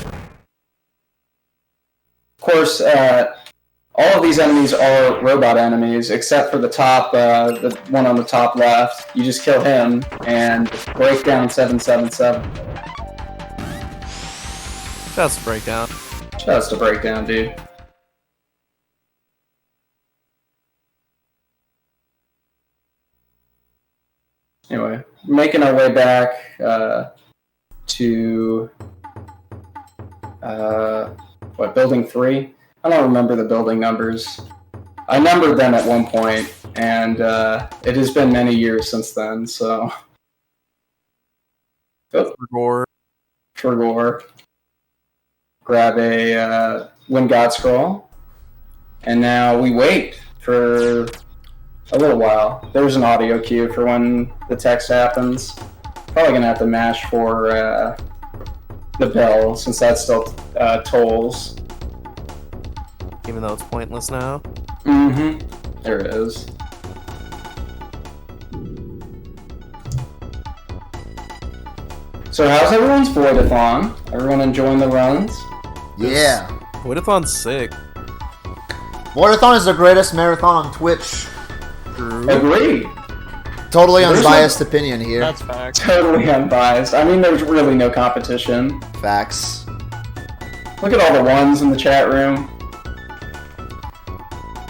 S11: Of course, all of these enemies are robot enemies, except for the top, the one on the top left. You just kill him and break down 777.
S1: That's a breakdown.
S11: Just to break down, dude. Anyway, making our way back to building 3? I don't remember the building numbers. I numbered them at one point, and it has been many years since then, so... Oh. For gore. Grab a Wind God Scroll. And now we wait for a little while. There's an audio cue for when the text happens. Probably gonna have to mash for the bell, since that still tolls.
S1: Even though it's pointless now.
S11: Mm-hmm. There it is. So how's everyone's V0oidathon? Everyone enjoying the runs?
S3: Yeah.
S1: V0oidathon's sick.
S3: V0oidathon is the greatest marathon on Twitch.
S11: Agreed.
S3: Totally unbiased opinion here.
S12: That's facts.
S11: Totally unbiased. I mean, there's really no competition.
S3: Facts.
S11: Look at all the ones in the chat room.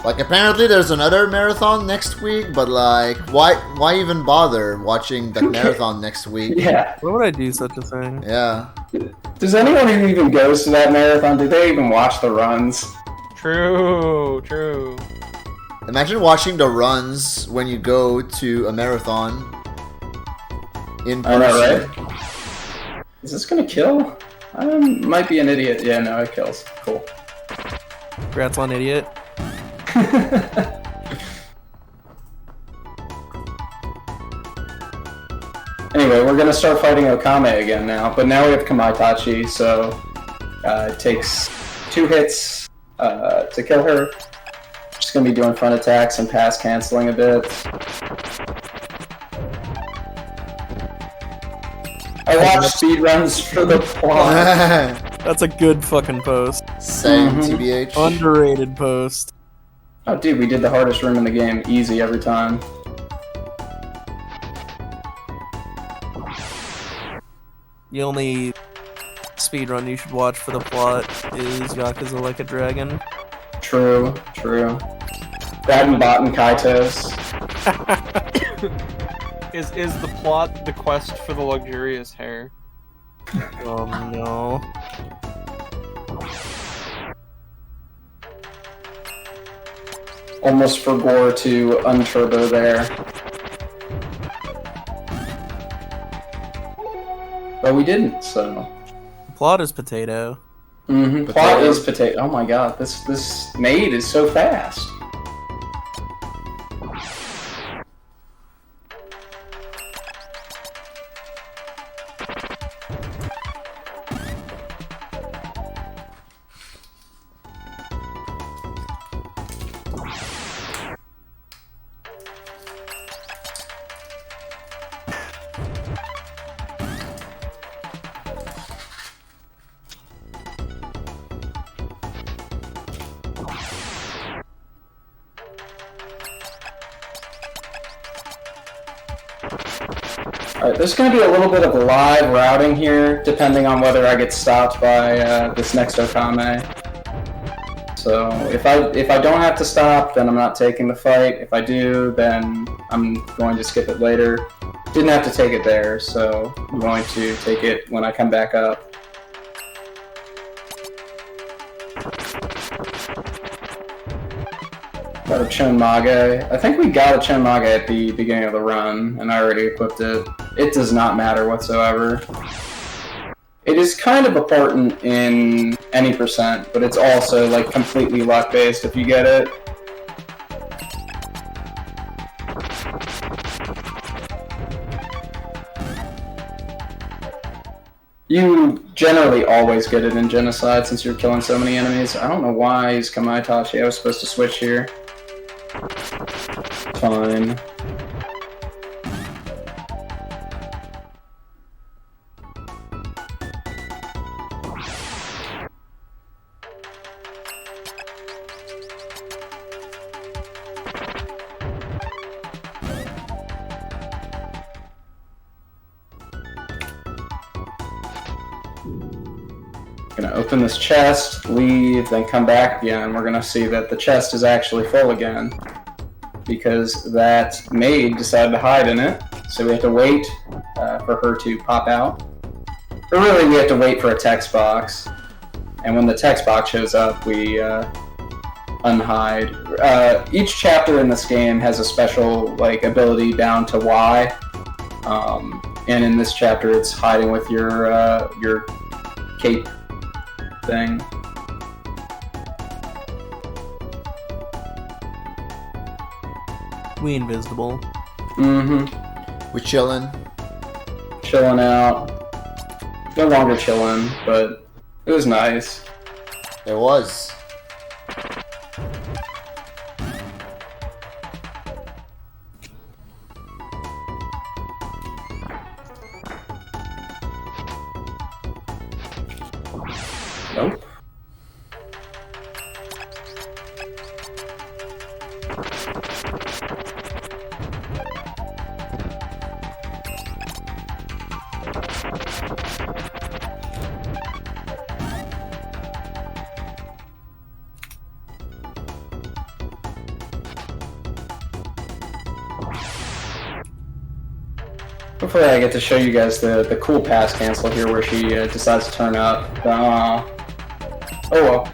S3: Like, apparently there's another marathon next week, but like, why even bother watching the marathon next week?
S11: Yeah.
S1: Why would I do such a thing?
S3: Yeah.
S11: Does anyone who even goes to that marathon, do they even watch the runs?
S12: True, true.
S3: Imagine watching the runs when you go to a marathon in person.
S11: I know, right? Is this gonna kill? I might be an idiot. Yeah, no, it kills. Cool.
S1: Congrats on idiot.
S11: Anyway, we're gonna start fighting Okame again now, but now we have Kamaitachi, so it takes 2 hits to kill her. Just gonna be doing front attacks and pass canceling a bit. I watch speedruns for the plot.
S1: That's a good fucking post.
S3: Same, TBH.
S1: Underrated post.
S11: Oh, dude, we did the hardest room in the game. Easy every time.
S1: The only speedrun you should watch for the plot is Yakuza Like a Dragon.
S11: True, true. That and Bot Kaitos.
S12: Is the plot the quest for the luxurious hair?
S1: Oh no.
S11: Almost forgot to unturbo there. But we didn't, so...
S1: The plot is potato.
S11: Mm-hmm. Plot is potato. Oh my god, this maid is so fast. Alright, there's going to be a little bit of live routing here, depending on whether I get stopped by this next Okame. So if I don't have to stop, then I'm not taking the fight. If I do, then I'm going to skip it later. Didn't have to take it there, so I'm going to take it when I come back up. Got a Chonmage. I think we got a Chonmage at the beginning of the run, and I already equipped it. It does not matter whatsoever. It is kind of important in any percent, but it's also like completely luck-based if you get it. You generally always get it in Genocide since you're killing so many enemies. I don't know why he's Kamaitachi. I was supposed to switch here. Fine. Gonna open this chest, leave, then come back again. We're gonna see that the chest is actually full again, because that maid decided to hide in it. So we have to wait for her to pop out. Or really, we have to wait for a text box. And when the text box shows up, we unhide. Each chapter in this game has a special like ability down to Y. And in this chapter, it's hiding with your cape thing.
S1: We invisible.
S3: Mm-hmm. We're chilling.
S11: Chilling out. No longer chilling, but it was nice.
S3: It was.
S11: Nope. Hopefully I get to show you guys the cool pass cancel here where she decides to turn up. Oh well.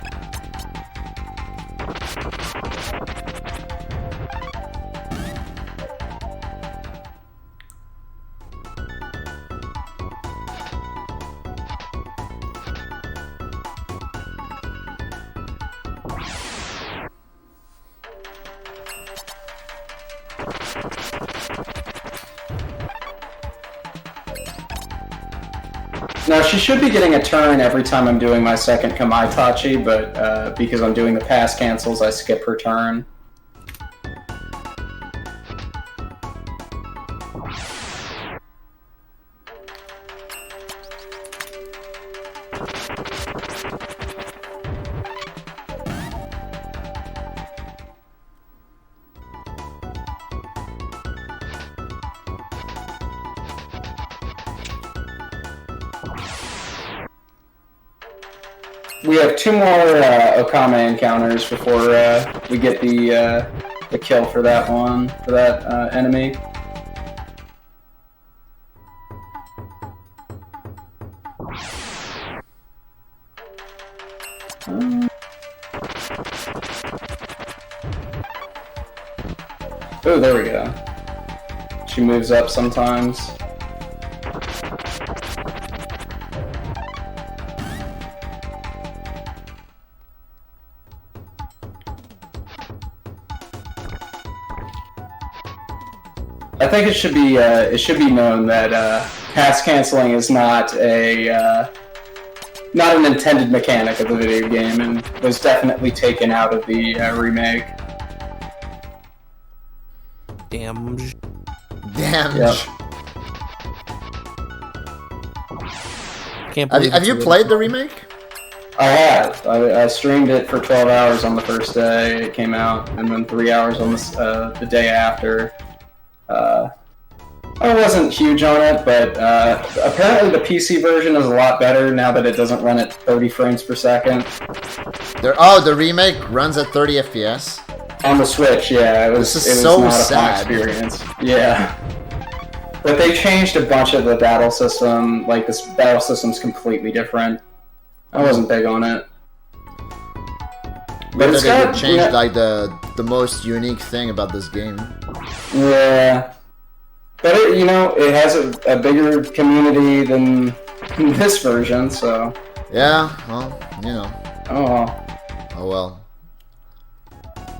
S11: Now, she should be getting a turn every time I'm doing my second Kamaitachi, but because I'm doing the pass cancels, I skip her turn. We have two more Okame encounters before we get the kill for that one, for that enemy. Oh, there we go. She moves up sometimes. I think it should be known that pass canceling is not an intended mechanic of the video game, and was definitely taken out of the remake.
S1: Damage.
S3: Damage.
S1: Can't
S3: Have you played the remake?
S11: I have. I streamed it for 12 hours on the first day it came out, and then 3 hours on the day after. I wasn't huge on it, but apparently the PC version is a lot better now that it doesn't run at 30 frames per second.
S3: The remake runs at 30 FPS?
S11: On the Switch, yeah. It was
S3: so
S11: not
S3: sad.
S11: a fun experience. Yeah. But they changed a bunch of the battle system. Like, this battle system's completely different. I wasn't big on it.
S3: But it's got, changed like the most unique thing about this game.
S11: Yeah. But it, it has a bigger community than this version, so...
S3: Yeah, well,
S11: Oh well.
S3: Oh well.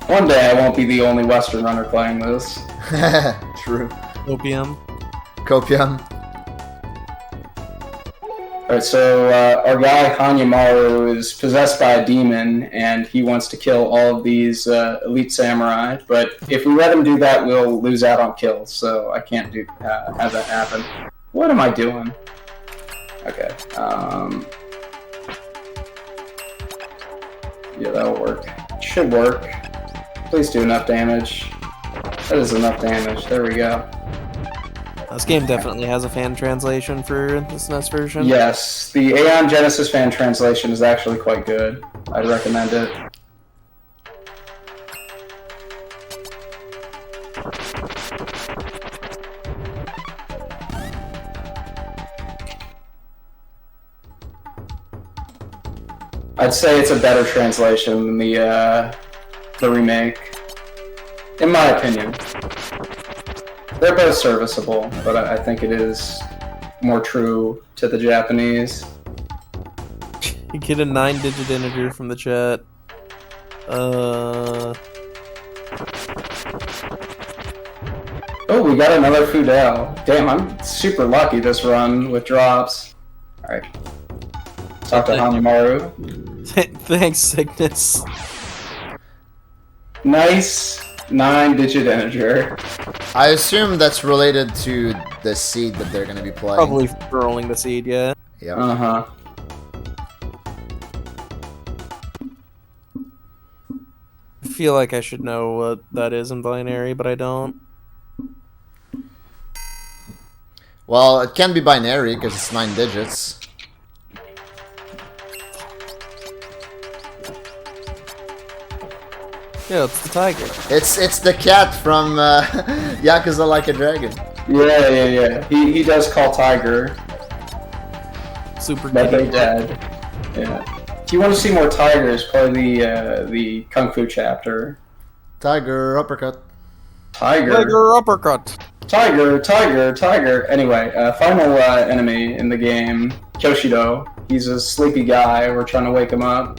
S11: One day I won't be the only Western runner playing this.
S3: True.
S1: Opium.
S3: Copium.
S11: Alright, so our guy Hanyamaru is possessed by a demon, and he wants to kill all of these elite samurai. But if we let him do that, we'll lose out on kills. So I can't have that happen. What am I doing? Okay. Yeah, that'll work. Should work. Please do enough damage. That is enough damage. There we go.
S1: This game definitely has a fan translation for this NES version.
S11: Yes, the Aeon Genesis fan translation is actually quite good. I'd recommend it. I'd say it's a better translation than the remake, in my opinion. They're both serviceable, but I think it is more true to the Japanese.
S1: You get a 9-digit integer from the chat.
S11: Oh, we got another Fudel. Damn, I'm super lucky this run with drops. Alright. Talk to Hanyamaru.
S1: Thanks, Cygnus.
S11: Nice 9-digit integer.
S3: I assume that's related to the seed that they're going to be playing.
S1: Probably rolling the seed, yeah.
S3: Yeah.
S11: Uh-huh.
S1: I feel like I should know what that is in binary, but I don't.
S3: Well, it can be binary because it's 9 digits.
S1: Yeah, it's the tiger.
S3: It's the cat from Yakuza Like a Dragon.
S11: Yeah. He does call Tiger.
S1: Super
S11: But
S1: kitty.
S11: they're dead. Yeah. If you want to see more tigers, play the Kung Fu chapter.
S3: Tiger uppercut.
S11: Tiger
S1: uppercut.
S11: Tiger. Anyway, final enemy in the game, Kyoshido. He's a sleepy guy. We're trying to wake him up.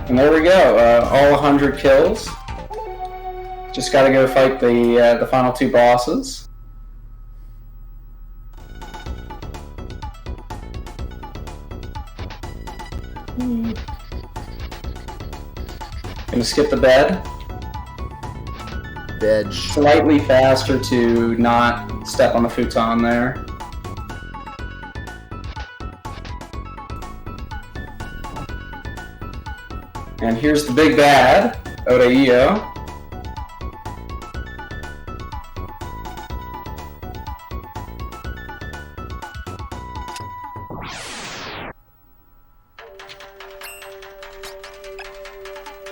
S11: And there we go. All 100 kills. Just gotta go fight the final 2 bosses. Gonna skip the bed.
S3: Bed.
S11: Slightly faster to not step on the futon there. And here's the big bad, Odaio.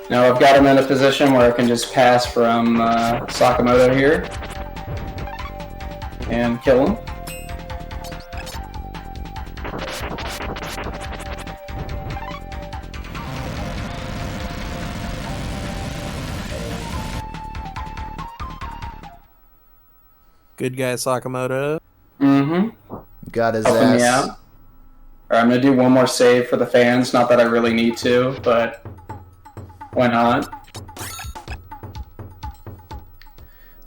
S11: Now I've got him in a position where I can just pass from Sakamoto here and kill him.
S1: Good guy, Sakamoto.
S11: Mm-hmm.
S3: Got his
S11: Helping me
S3: ass.
S11: out. Alright, I'm gonna do one more save for the fans. Not that I really need to, but why not?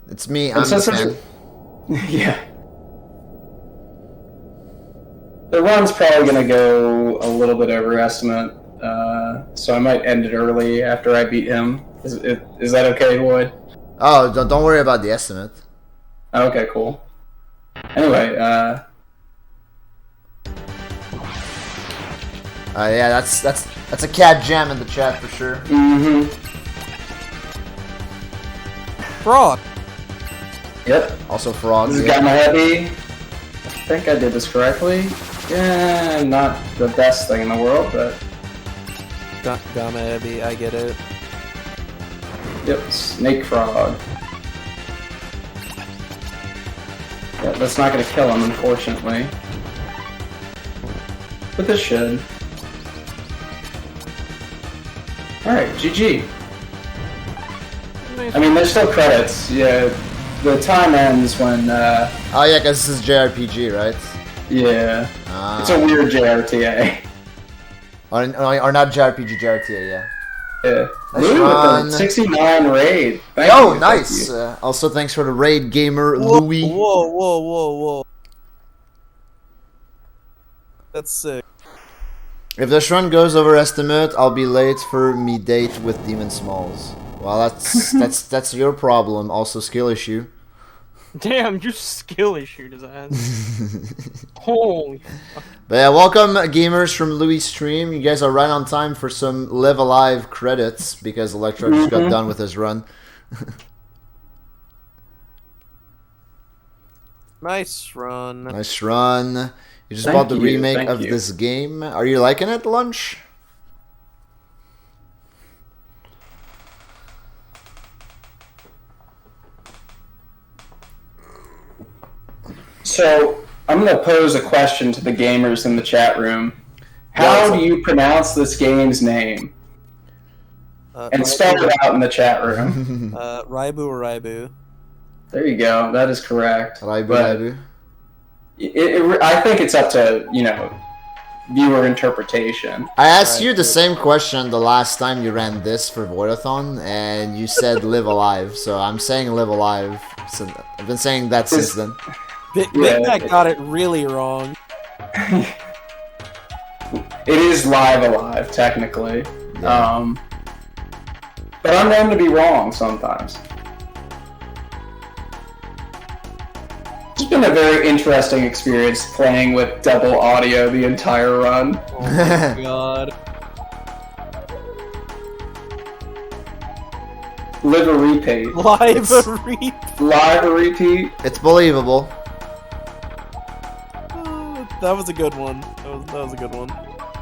S3: It's me, I'm the fan.
S11: Yeah. The run's probably gonna go a little bit over estimate, so I might end it early after I beat him. Is that okay, Void?
S3: Oh, don't worry about the estimate.
S11: Okay, cool. Anyway,
S3: Yeah, that's a cat jam in the chat for sure.
S11: Mm-hmm.
S1: Frog.
S11: Yep.
S3: Also frog.
S11: This is
S3: Yeah.
S11: Gamma Heavy. I think I did this correctly. Yeah, not the best thing in the world, but
S1: Gamma Heavy, I get it.
S11: yep, Snake Frog. Yeah, that's not gonna kill him, unfortunately. But this should. Alright, GG. I mean, there's still credits. Yeah, the time ends when,
S3: Oh yeah, because this is JRPG, right?
S11: yeah.
S3: Ah.
S11: It's a weird JRTA.
S3: Or not JRPG, JRTA, yeah.
S11: Yeah.
S3: Nice
S11: Louis
S3: run.
S11: with the 69 raid. Thank
S3: Oh,
S11: you,
S3: nice!
S11: thank you.
S3: Also, thanks for the raid, gamer
S1: Whoa,
S3: Louis.
S1: whoa. That's sick.
S3: If this run goes over estimate, I'll be late for me date with Demon Smalls. Well, that's your problem. Also, skill issue.
S12: Damn, you skill issued his ass. Holy fuck.
S3: But yeah, welcome gamers from Louis' stream. You guys are right on time for some Live Alive credits because Electro just got done with his run.
S1: Nice run.
S3: Nice run. You just
S11: Thank
S3: bought the
S11: you,
S3: remake
S11: thank
S3: of
S11: you.
S3: this game. Are you liking it, Lunch?
S11: So, I'm going to pose a question to the gamers in the chat room. How do you pronounce this game's name? And spell it out in the chat room.
S1: Raibu or Raibu?
S11: There you go. That is correct.
S3: Raibu,
S11: But
S3: Raibu.
S11: I think it's up to, viewer interpretation.
S3: I asked you the same question the last time you ran this for V0oidathon, and you said Live Alive, so I'm saying Live Alive. So I've been saying that since then.
S1: Big Mac got it really wrong.
S11: It is Live Alive, technically.
S3: Yeah.
S11: But I'm known to be wrong sometimes. It's been a very interesting experience playing with double audio the entire run.
S1: Oh my god.
S11: Live a repeat.
S1: Live a repeat.
S11: Live a repeat.
S3: It's believable.
S1: That was a good one. That was a good one.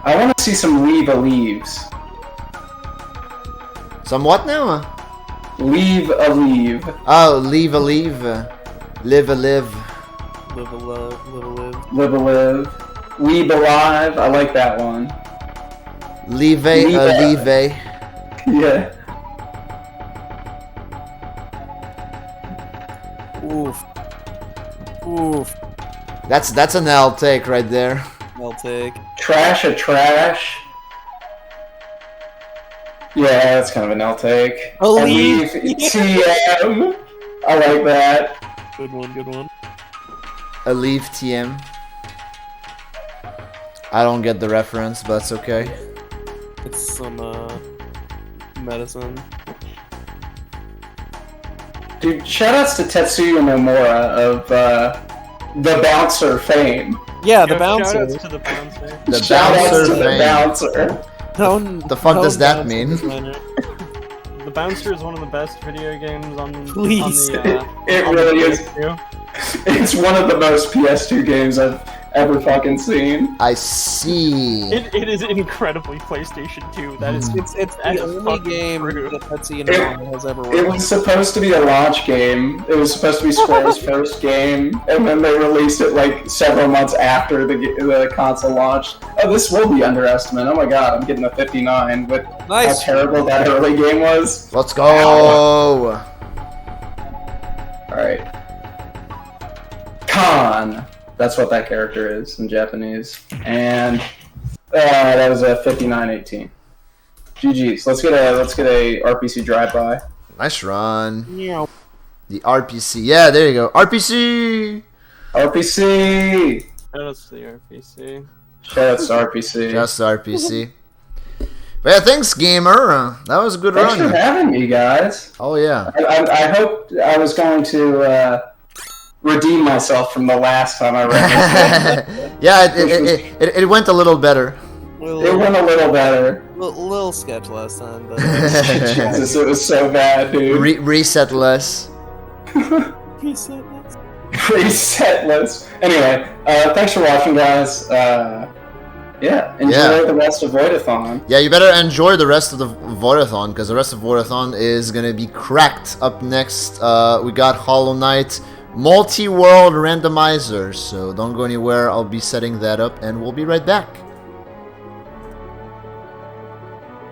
S11: I want to see some leave a leaves.
S3: Some what now?
S11: Leave a leave.
S3: Oh, leave a leave. Live a live.
S1: Live a love, live a live.
S11: Live a live. Weeb alive. I like that one.
S3: Leave a leave a.
S11: Yeah.
S1: Oof. Oof.
S3: That's an L take right there.
S1: I'll take.
S11: Trash a trash. Yeah, that's kind of an L take.
S1: A leave.
S11: TM. I like that.
S1: Good one, good one.
S3: A leave TM. I don't get the reference, but that's okay.
S1: It's some medicine.
S11: Dude, shoutouts to Tetsuya Nomura of the Bouncer fame.
S1: Yeah, the bouncer.
S12: Shoutouts to the bouncer.
S3: The
S11: Shoutouts
S3: bouncer
S11: to the
S3: fame.
S11: bouncer.
S3: The fuck does that mean?
S12: The Bouncer is one of the best video games on
S1: Please.
S12: the,
S11: It
S12: on
S11: really
S12: the
S11: is.
S12: PS2.
S11: It's one of the most PS2 games I've ever fucking seen.
S3: I see.
S12: It is incredibly PlayStation 2. That is
S1: It's
S12: that
S1: the
S12: is
S1: only
S12: fucking
S1: game
S12: true.
S1: that Tetsuya Nomura has ever
S11: It
S1: worked.
S11: was supposed to be a launch game. It was supposed to be Square's first game, and then they released it like several months after the console launched. Oh, this will be underestimate. Oh my god, I'm getting a 59 with
S1: Nice.
S11: how terrible that early game was.
S3: Let's go.
S11: Alright. Khan. That's what that character is in Japanese. And that was a 59-18. GG's. Let's get a RPC drive-by.
S3: Nice run.
S1: Yeah.
S3: The RPC. Yeah, there you go. RPC.
S11: RPC!
S12: Shoutouts to the RPC.
S11: Shoutouts to RPC.
S3: Just RPC. But yeah, thanks, gamer. That was a good
S11: Thanks
S3: run.
S11: for having me, guys.
S3: Oh yeah.
S11: I hoped I was going to redeem myself from the last time I ran this game.
S3: Yeah, it went a little better.
S11: It went a little better.
S1: Little sketch last time, but
S11: Jesus, it was so bad, dude.
S3: Reset less.
S11: Resetless. Anyway, thanks for watching, guys. Enjoy the rest of V0oidathon.
S3: Yeah, you better enjoy the rest of the V0oidathon, because the rest of V0oidathon is gonna be cracked. Up next, we got Hollow Knight multi-world randomizer, so don't go anywhere. I'll be setting that up, and we'll be right back.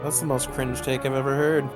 S1: That's the most cringe take I've ever heard.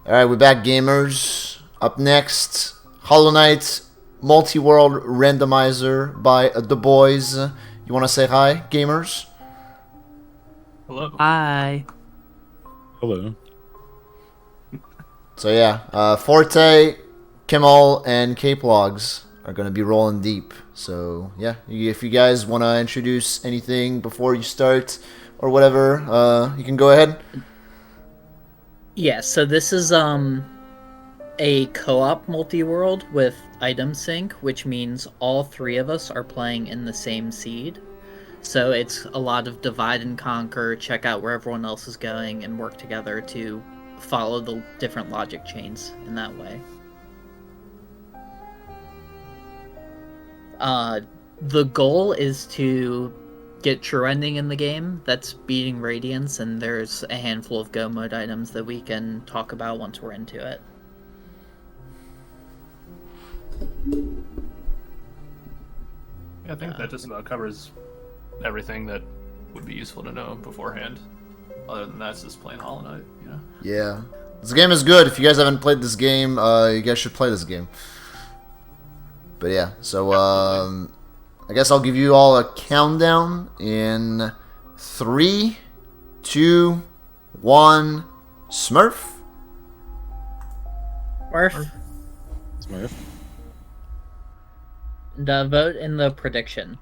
S3: Alright, we're back, gamers. Up next, Hollow Knight Multi-World Randomizer by The Boys. You want to say hi, gamers?
S12: Hello.
S13: Hi.
S14: Hello.
S3: So yeah, Forte, Kimmel, and K-Plogs are going to be rolling deep. So yeah, if you guys want to introduce anything before you start or whatever, you can go ahead.
S13: Yeah, so this is a co-op multi-world with item sync, which means all three of us are playing in the same seed. So it's a lot of divide and conquer, check out where everyone else is going, and work together to follow the different logic chains in that way. The goal is to get true ending in the game. That's beating Radiance, and there's a handful of go mode items that we can talk about once we're into it.
S15: Yeah, I think that just about covers everything that would be useful to know beforehand. Other than that, it's just playing Hollow Knight, you know?
S3: Yeah. This game is good. If you guys haven't played this game, you guys should play this game. But yeah, so I guess I'll give you all a countdown in 3, 2, 1. Smurf.
S13: Smurf.
S14: Smurf.
S13: Vote in the prediction.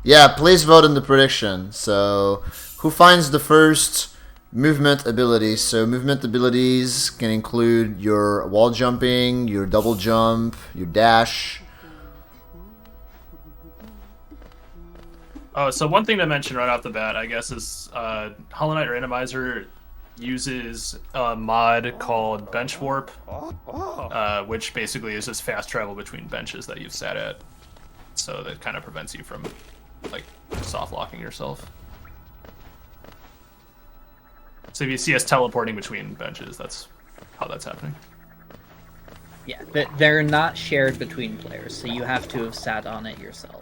S3: Yeah, please vote in the prediction. So, who finds the first movement abilities? So, movement abilities can include your wall jumping, your double jump, your dash.
S15: Oh, so one thing to mention right off the bat, I guess, is Hollow Knight Randomizer uses a mod called Bench Warp, which basically is just fast travel between benches that you've sat at. So that kind of prevents you from, like, soft locking yourself. So if you see us teleporting between benches, that's how that's happening.
S13: Yeah, they're not shared between players, so you have to have sat on it yourself.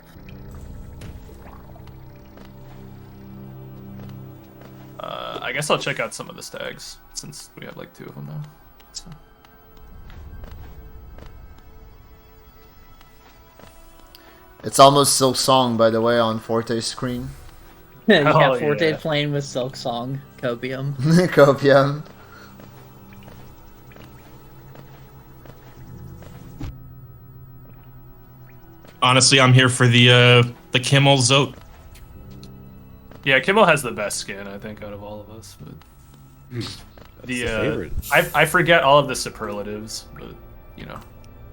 S15: I guess I'll check out some of the stags, since we have like 2 of them now. So.
S3: It's almost Silk Song, by the way, on Forte's screen.
S13: Yeah, Forte playing with Silk Song, Copium.
S3: Copium.
S8: Honestly, I'm here for the Kimmel Zote.
S15: Yeah, Kimmel has the best skin, I think, out of all of us. But
S14: the favorite.
S15: I forget all of the superlatives, but you know,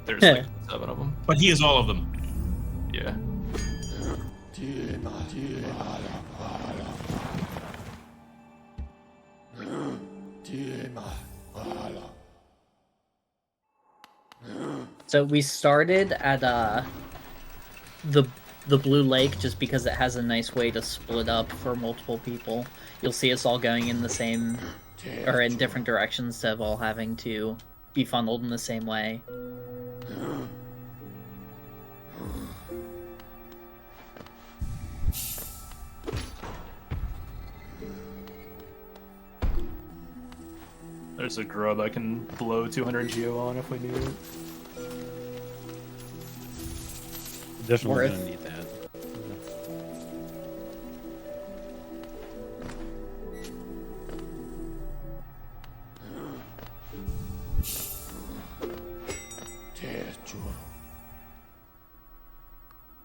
S15: there's like 7 of them.
S8: But he is all of them.
S15: Yeah.
S13: So we started at the Blue Lake just because it has a nice way to split up for multiple people. You'll see us all going in the same, or in different directions instead of all having to be funneled in the same way.
S15: There's a grub I can blow 200 geo on if we need it.
S14: Definitely gonna need that.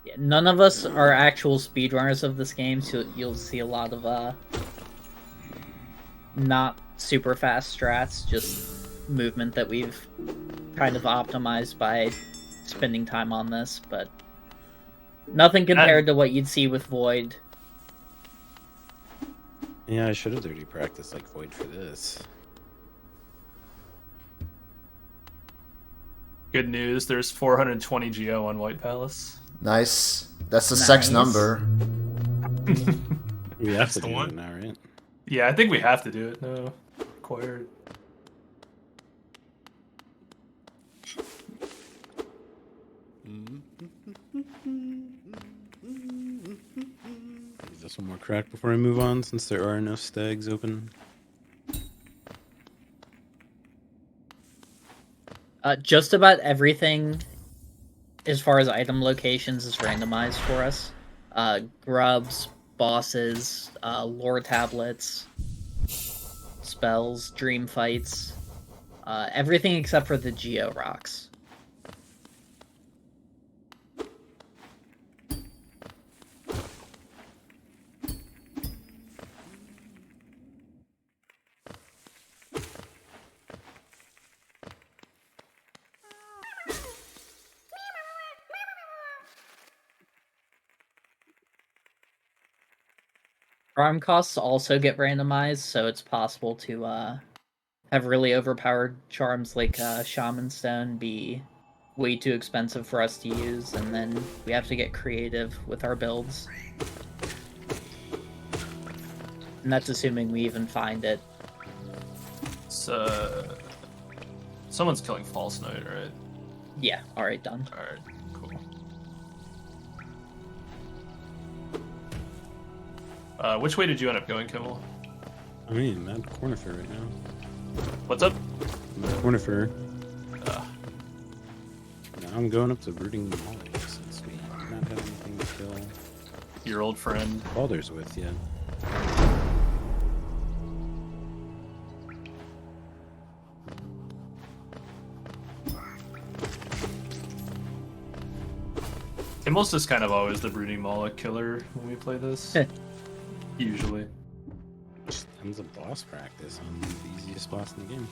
S13: Yeah, none of us are actual speedrunners of this game, so you'll see a lot of not super fast strats, just movement that we've kind of optimized by spending time on this, but nothing compared to what you'd see with Void.
S14: Yeah, I should have already practiced like Void for this.
S15: Good news, there's 420 geo on White Palace.
S3: Nice. That's the sex number.
S14: We have to
S15: the
S14: do
S15: one.
S14: it now, right?
S15: Yeah, I think we have to do it now. Required.
S14: Is this one more crack before I move on, since there are enough stags open?
S13: Just about everything as far as item locations is randomized for us. Grubs, bosses, lore tablets, spells, dream fights, everything except for the Geo rocks. Farm costs also get randomized, so it's possible to have really overpowered charms like Shaman Stone be way too expensive for us to use, and then we have to get creative with our builds. And that's assuming we even find it.
S15: So, someone's killing False Knight, right?
S13: Yeah, alright, done.
S15: Alright, cool. Which way did you end up going, Kimmel?
S14: I mean, I'm at corner fair right now.
S15: What's up?
S14: I'm at corner fair. Now I'm going up to Rooting Molly since we do not have anything to kill.
S15: Your old friend.
S14: Baldur's with, yeah.
S15: Kimmel's just kind of always the brooding Moloch killer when we play this. Usually.
S14: Just ends up boss practice on the easiest boss in the game.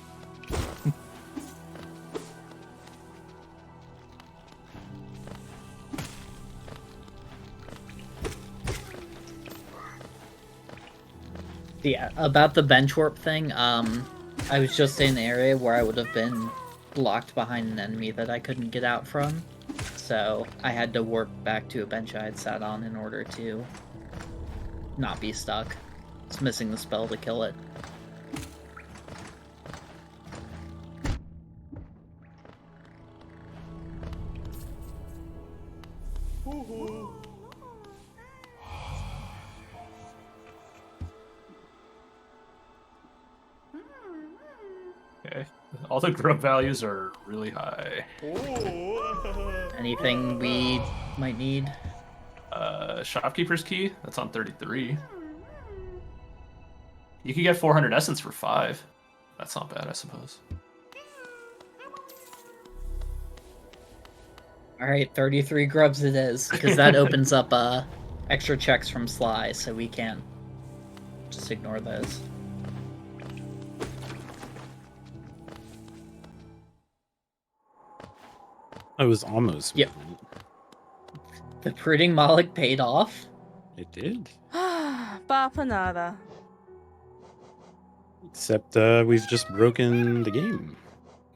S13: Yeah, about the bench warp thing, I was just in an area where I would have been blocked behind an enemy that I couldn't get out from. So I had to warp back to a bench I had sat on in order to not be stuck. It's missing the spell to kill it.
S15: Okay. All the grub values are really high.
S13: Anything we might need?
S15: Shopkeeper's key, that's on 33. You could get 400 essence for 5. That's not bad, I suppose.
S13: Alright, 33 grubs it is, because that opens up extra checks from Sly, so we can't just ignore those.
S14: I was almost.
S13: Yep. The brooding Moloch paid off?
S14: It did.
S16: Bapanada.
S14: Except we've just broken the game.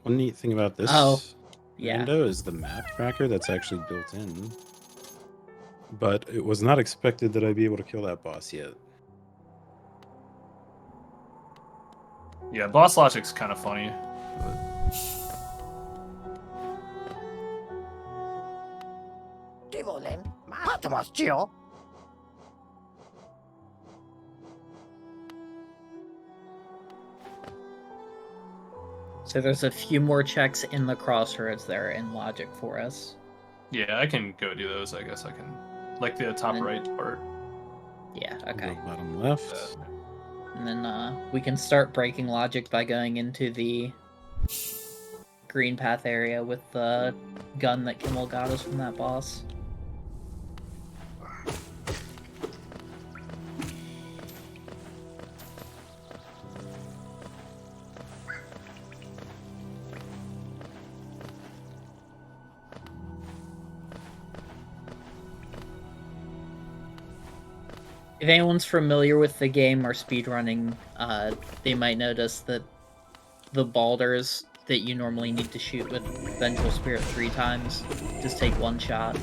S14: One neat thing about this window is the map tracker that's actually built in. But it was not expected that I'd be able to kill that boss yet.
S15: Yeah, boss logic's kind of funny.
S13: So there's a few more checks in the crossroads there in logic for us.
S15: Yeah, I can go do those, I guess I can. Like the top right part.
S13: Yeah, okay.
S14: Bottom left.
S13: And then we can start breaking logic by going into the green path area with the gun that Kimmel got us from that boss. If anyone's familiar with the game or speedrunning, they might notice that the balders that you normally need to shoot with Vengeful Spirit 3 times just take one shot.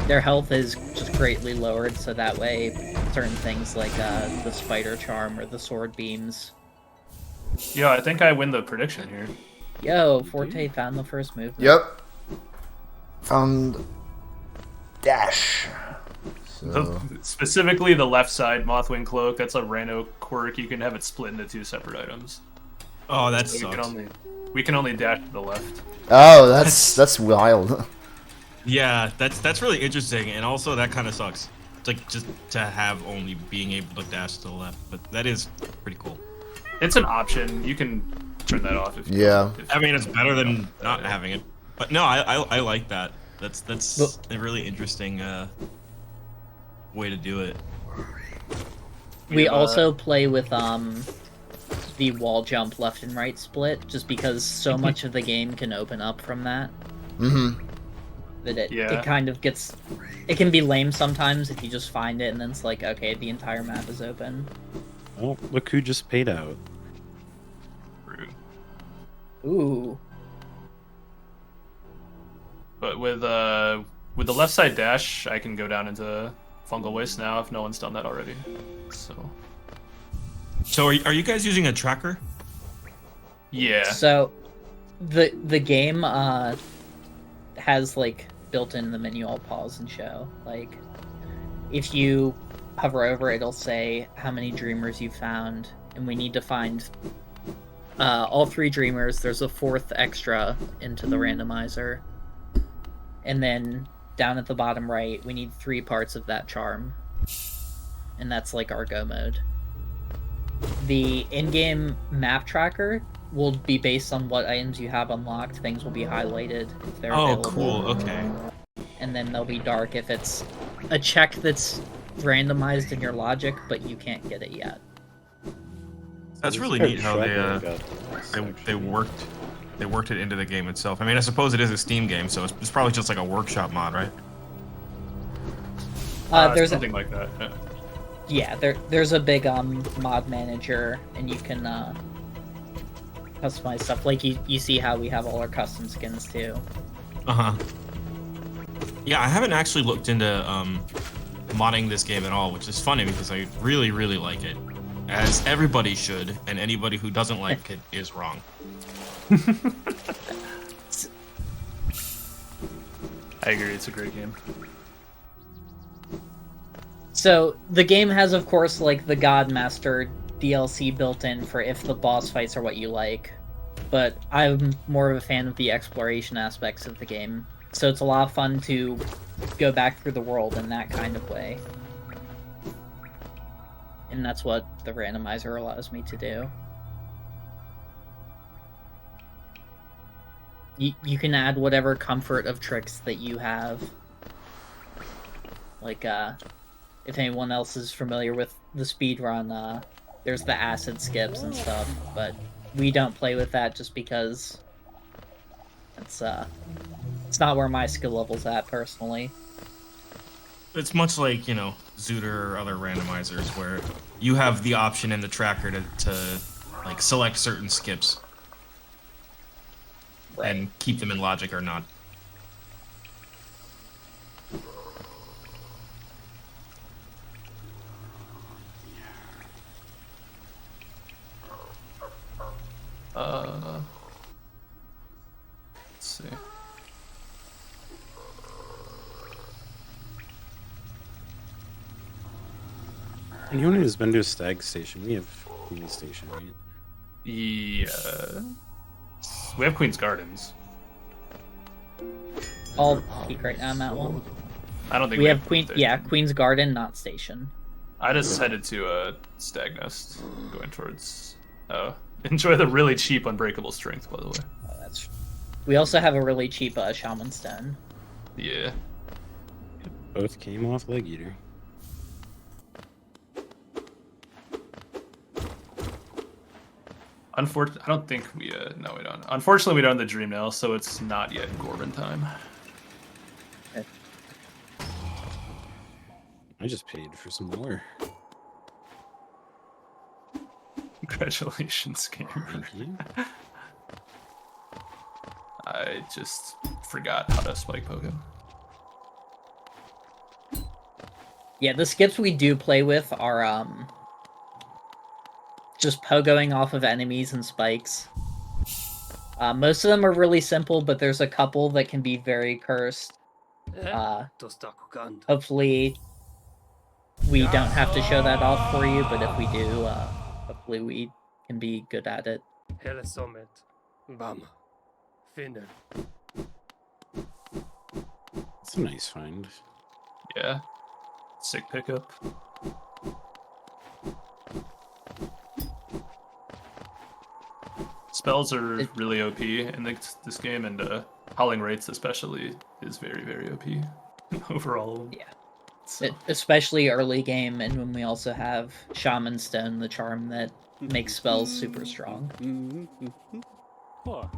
S13: Their health is just greatly lowered, so that way certain things like the spider charm or the sword beams.
S15: Yeah, I think I win the prediction here.
S13: Yo, Forte found the first move.
S3: Yep. Found dash.
S15: Specifically the left side Mothwing Cloak, that's a rando quirk. You can have it split into 2 separate items.
S8: Oh, that
S15: so
S8: sucks.
S15: We can only dash to the left.
S3: Oh, that's wild.
S8: Yeah, that's really interesting, and also that kind of sucks. It's like just to have only being able to dash to the left, but that is pretty cool.
S15: It's an option. You can turn that off if you
S8: I mean, it's better than not having it. But no, I like that. That's a really interesting way to do it.
S13: We also play with the wall jump left and right split, just because so much of the game can open up from that.
S3: Mm-hmm.
S13: That it kind of gets... It can be lame sometimes if you just find it and then it's like, okay, the entire map is open.
S14: Oh, look who just paid out.
S13: Ooh.
S15: But with the left side dash, I can go down into Fungal Waste now if no one's done that already.
S8: So are you guys using a tracker?
S15: Yeah.
S13: So the game has like built in the menu I'll pause and show. Like if you hover over it'll say how many dreamers you found, and we need to find all 3 dreamers. There's a 4th extra into the randomizer. And then down at the bottom right, we need 3 parts of that charm. And that's like our go mode. The in-game map tracker will be based on what items you have unlocked. Things will be highlighted if they're available.
S8: Cool, okay.
S13: and then they'll be dark if it's a check that's randomized in your logic, but you can't get it yet.
S8: That's really neat how they worked it into the game itself. I mean, I suppose it is a Steam game, so it's probably just like a workshop mod, right?
S13: There's
S15: something like that.
S13: Yeah, there's a big mod manager, and you can customize stuff. Like you see how we have all our custom skins too.
S8: Yeah, I haven't actually looked into modding this game at all, which is funny because I really, really like it, as everybody should, and anybody who doesn't like it is wrong.
S15: I agree, it's a great game.
S13: So the game has, of course, like the Godmaster DLC built in for if the boss fights are what you like, but I'm more of a fan of the exploration aspects of the game. So it's a lot of fun to go back through the world in that kind of way. And that's what the randomizer allows me to do. You can add whatever comfort of tricks that you have. Like, if anyone else is familiar with the speedrun, there's the acid skips and stuff, but we don't play with that just because it's not where my skill level's at, personally.
S8: It's much like, you know, Zooter or other randomizers where you have the option in the tracker to like select certain skips and keep them in logic or not.
S15: Let's see.
S14: Anyone who's been to a stag station, we have Queen Station, right?
S15: Yeah. We have Queen's Gardens.
S13: I'll peek right now on that one.
S15: I don't think
S13: we have Queen's Garden, not Station.
S15: I just headed to Stag Nest, going towards. Enjoy the really cheap Unbreakable Strength, by the way.
S13: Oh, that's. We also have a really cheap Shaman Stone.
S15: Yeah.
S14: Both came off Leg Eater.
S15: I don't think we. No, we don't. Unfortunately, we don't have the Dream Nail, so it's not yet Gorban time.
S14: I just paid for some more.
S15: Congratulations, gamer.
S14: Thank you.
S15: I just forgot how to spike poke him.
S13: Yeah, the skips we do play with are just pogoing off of enemies and spikes. Most of them are really simple, but there's a couple that can be very cursed. Hopefully we don't have to show that off for you, but if we do, hopefully we can be good at it.
S14: It's a nice find.
S15: Yeah. Sick pickup. Spells are really OP in this game, and Howling Rates especially is very, very OP overall.
S13: Yeah. So. Especially early game, and when we also have Shaman Stone, the charm that makes spells super strong.
S15: I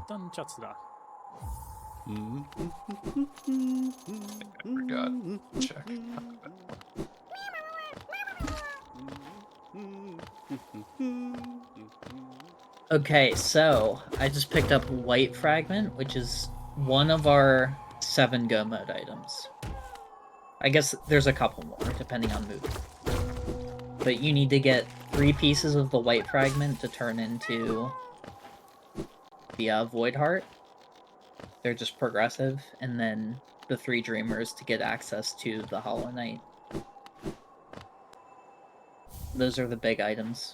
S15: forgot. Check.
S13: Okay, so I just picked up White Fragment, which is one of our 7 Go mode items. I guess there's a couple more, depending on mood. But you need to get 3 pieces of the White Fragment to turn into the Void Heart. They're just progressive, and then the 3 Dreamers to get access to the Hollow Knight. Those are the big items.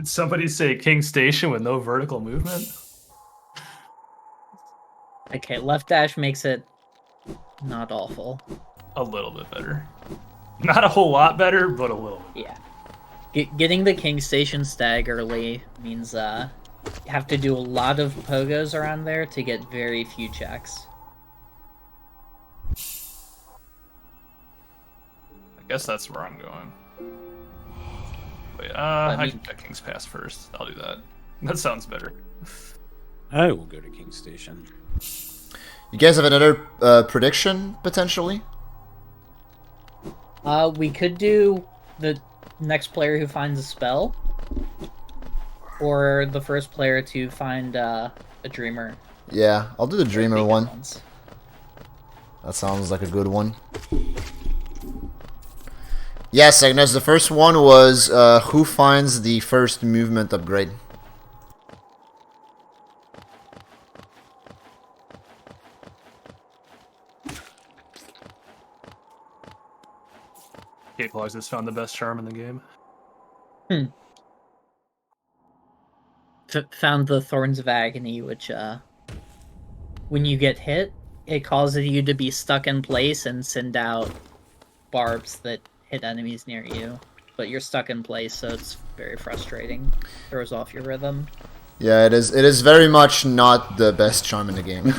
S15: Did somebody say King Station with no vertical movement?
S13: Okay, left dash makes it not awful.
S15: A little bit better. Not a whole lot better, but a little bit.
S13: Yeah. Getting the King Station stag early means you have to do a lot of pogos around there to get very few checks.
S15: I guess that's where I'm going. Wait, I can check King's Pass first. I'll do that. That sounds better.
S14: I will go to King Station.
S3: You guys have another prediction, potentially?
S13: We could do the next player who finds a spell, or the first player to find a dreamer.
S3: Yeah, I'll do the dreamer one. That sounds like a good one. Yes, Agnes, the first one was who finds the first movement upgrade.
S15: Cape Logs has found the best charm in the game.
S13: Found the Thorns of Agony, which when you get hit, it causes you to be stuck in place and send out barbs that hit enemies near you. But you're stuck in place, so it's very frustrating. Throws off your rhythm.
S3: Yeah, it is. It is very much not the best charm in the game.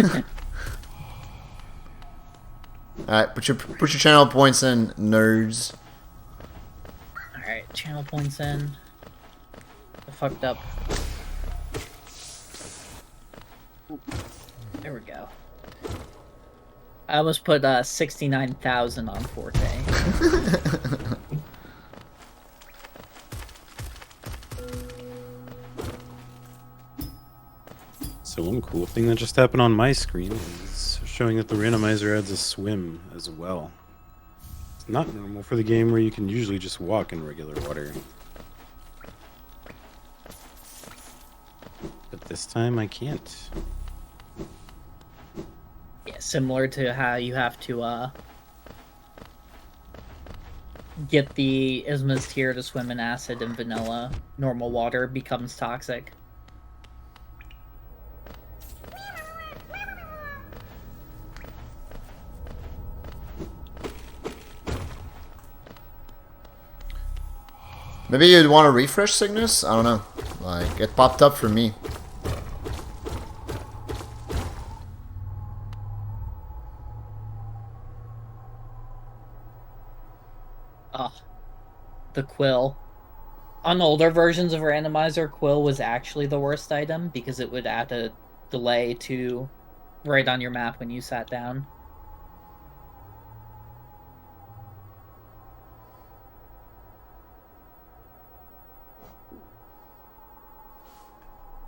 S3: Alright, put your channel points in, nerds.
S13: Alright, channel points in. I fucked up. Ooh, there we go. I almost put 69,000 on Forte.
S14: So one cool thing that just happened on my screen is showing that the randomizer adds a swim as well. It's not normal for the game where you can usually just walk in regular water. But this time I can't.
S13: Yeah, similar to how you have to get the Isma's tier to swim in acid and vanilla. Normal water becomes toxic.
S3: Maybe you'd want to refresh Cygnus? I don't know. Like, it popped up for me.
S13: Oh, the Quill. On older versions of Randomizer, Quill was actually the worst item because it would add a delay to right on your map when you sat down.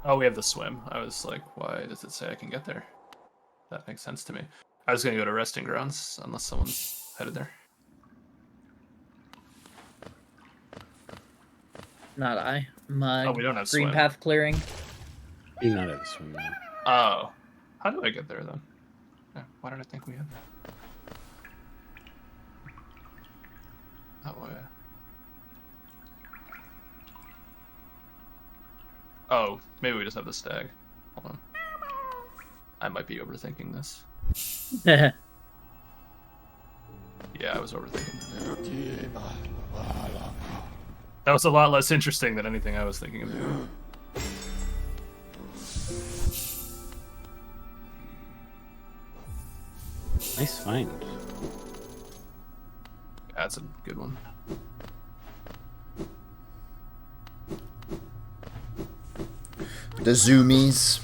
S15: Oh, we have the swim. I was like, why does it say I can get there? That makes sense to me. I was gonna go to Resting Grounds, unless someone's headed there.
S13: Not I.
S15: Oh, we don't have
S13: green
S15: swim.
S13: path clearing.
S14: You not have swim now.
S15: Oh. How do I get there, then? Yeah, why did I think we had that? That way. Oh, maybe we just have the stag. Hold on. I might be overthinking this. Yeah, I was overthinking. That was a lot less interesting than anything I was thinking of doing.
S14: Nice find.
S15: That's a good one.
S3: The zoomies.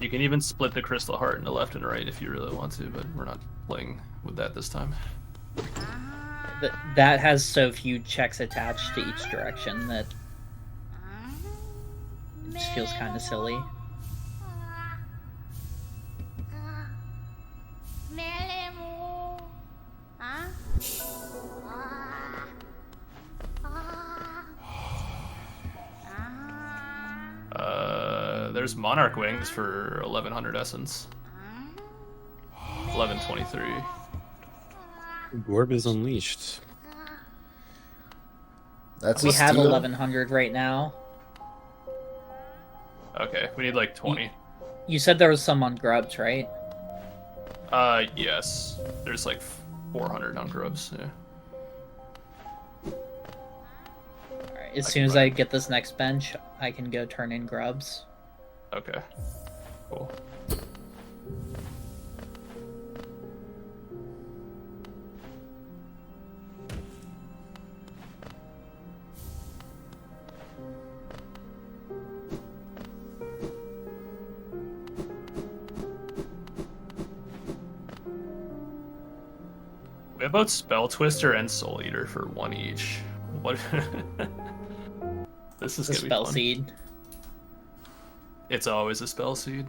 S15: You can even split the Crystal Heart into left and right if you really want to, but we're not playing with that this time.
S13: That has so few checks attached to each direction that it just feels kind of silly.
S15: There's Monarch Wings for 1100 Essence. 1123.
S14: Gorb is unleashed.
S3: That's
S13: We
S3: a
S13: have
S3: steal.
S13: 1100 right now.
S15: Okay, we need like 20.
S13: You said there was some on Grubs, right?
S15: Yes. There's like 400 on Grubs, yeah.
S13: Alright, as soon as I get this next bench, I can go turn in Grubs.
S15: Okay. Cool. We have both Spell Twister and Soul Eater for 1 each. What? This is
S13: The
S15: gonna be
S13: spell
S15: fun.
S13: seed.
S15: It's always a spell seed.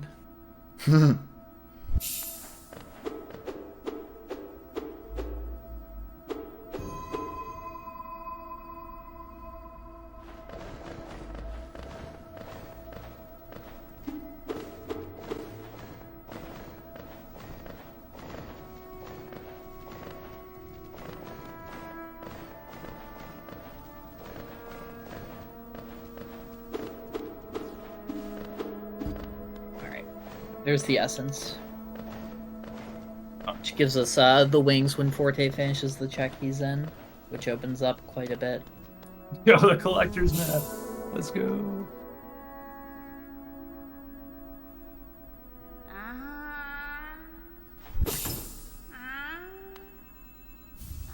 S13: There's the essence. Which gives us the wings when Forte finishes the check he's in, which opens up quite a bit.
S15: Yo, the collector's map. Let's go.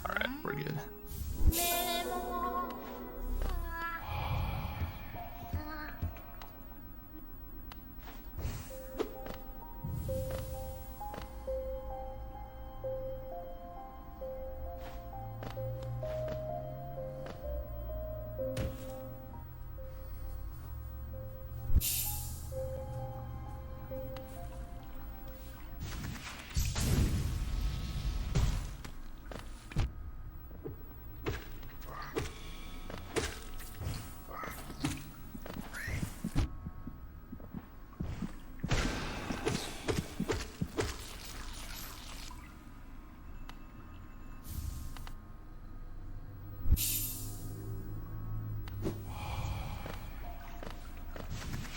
S15: Alright, we're good.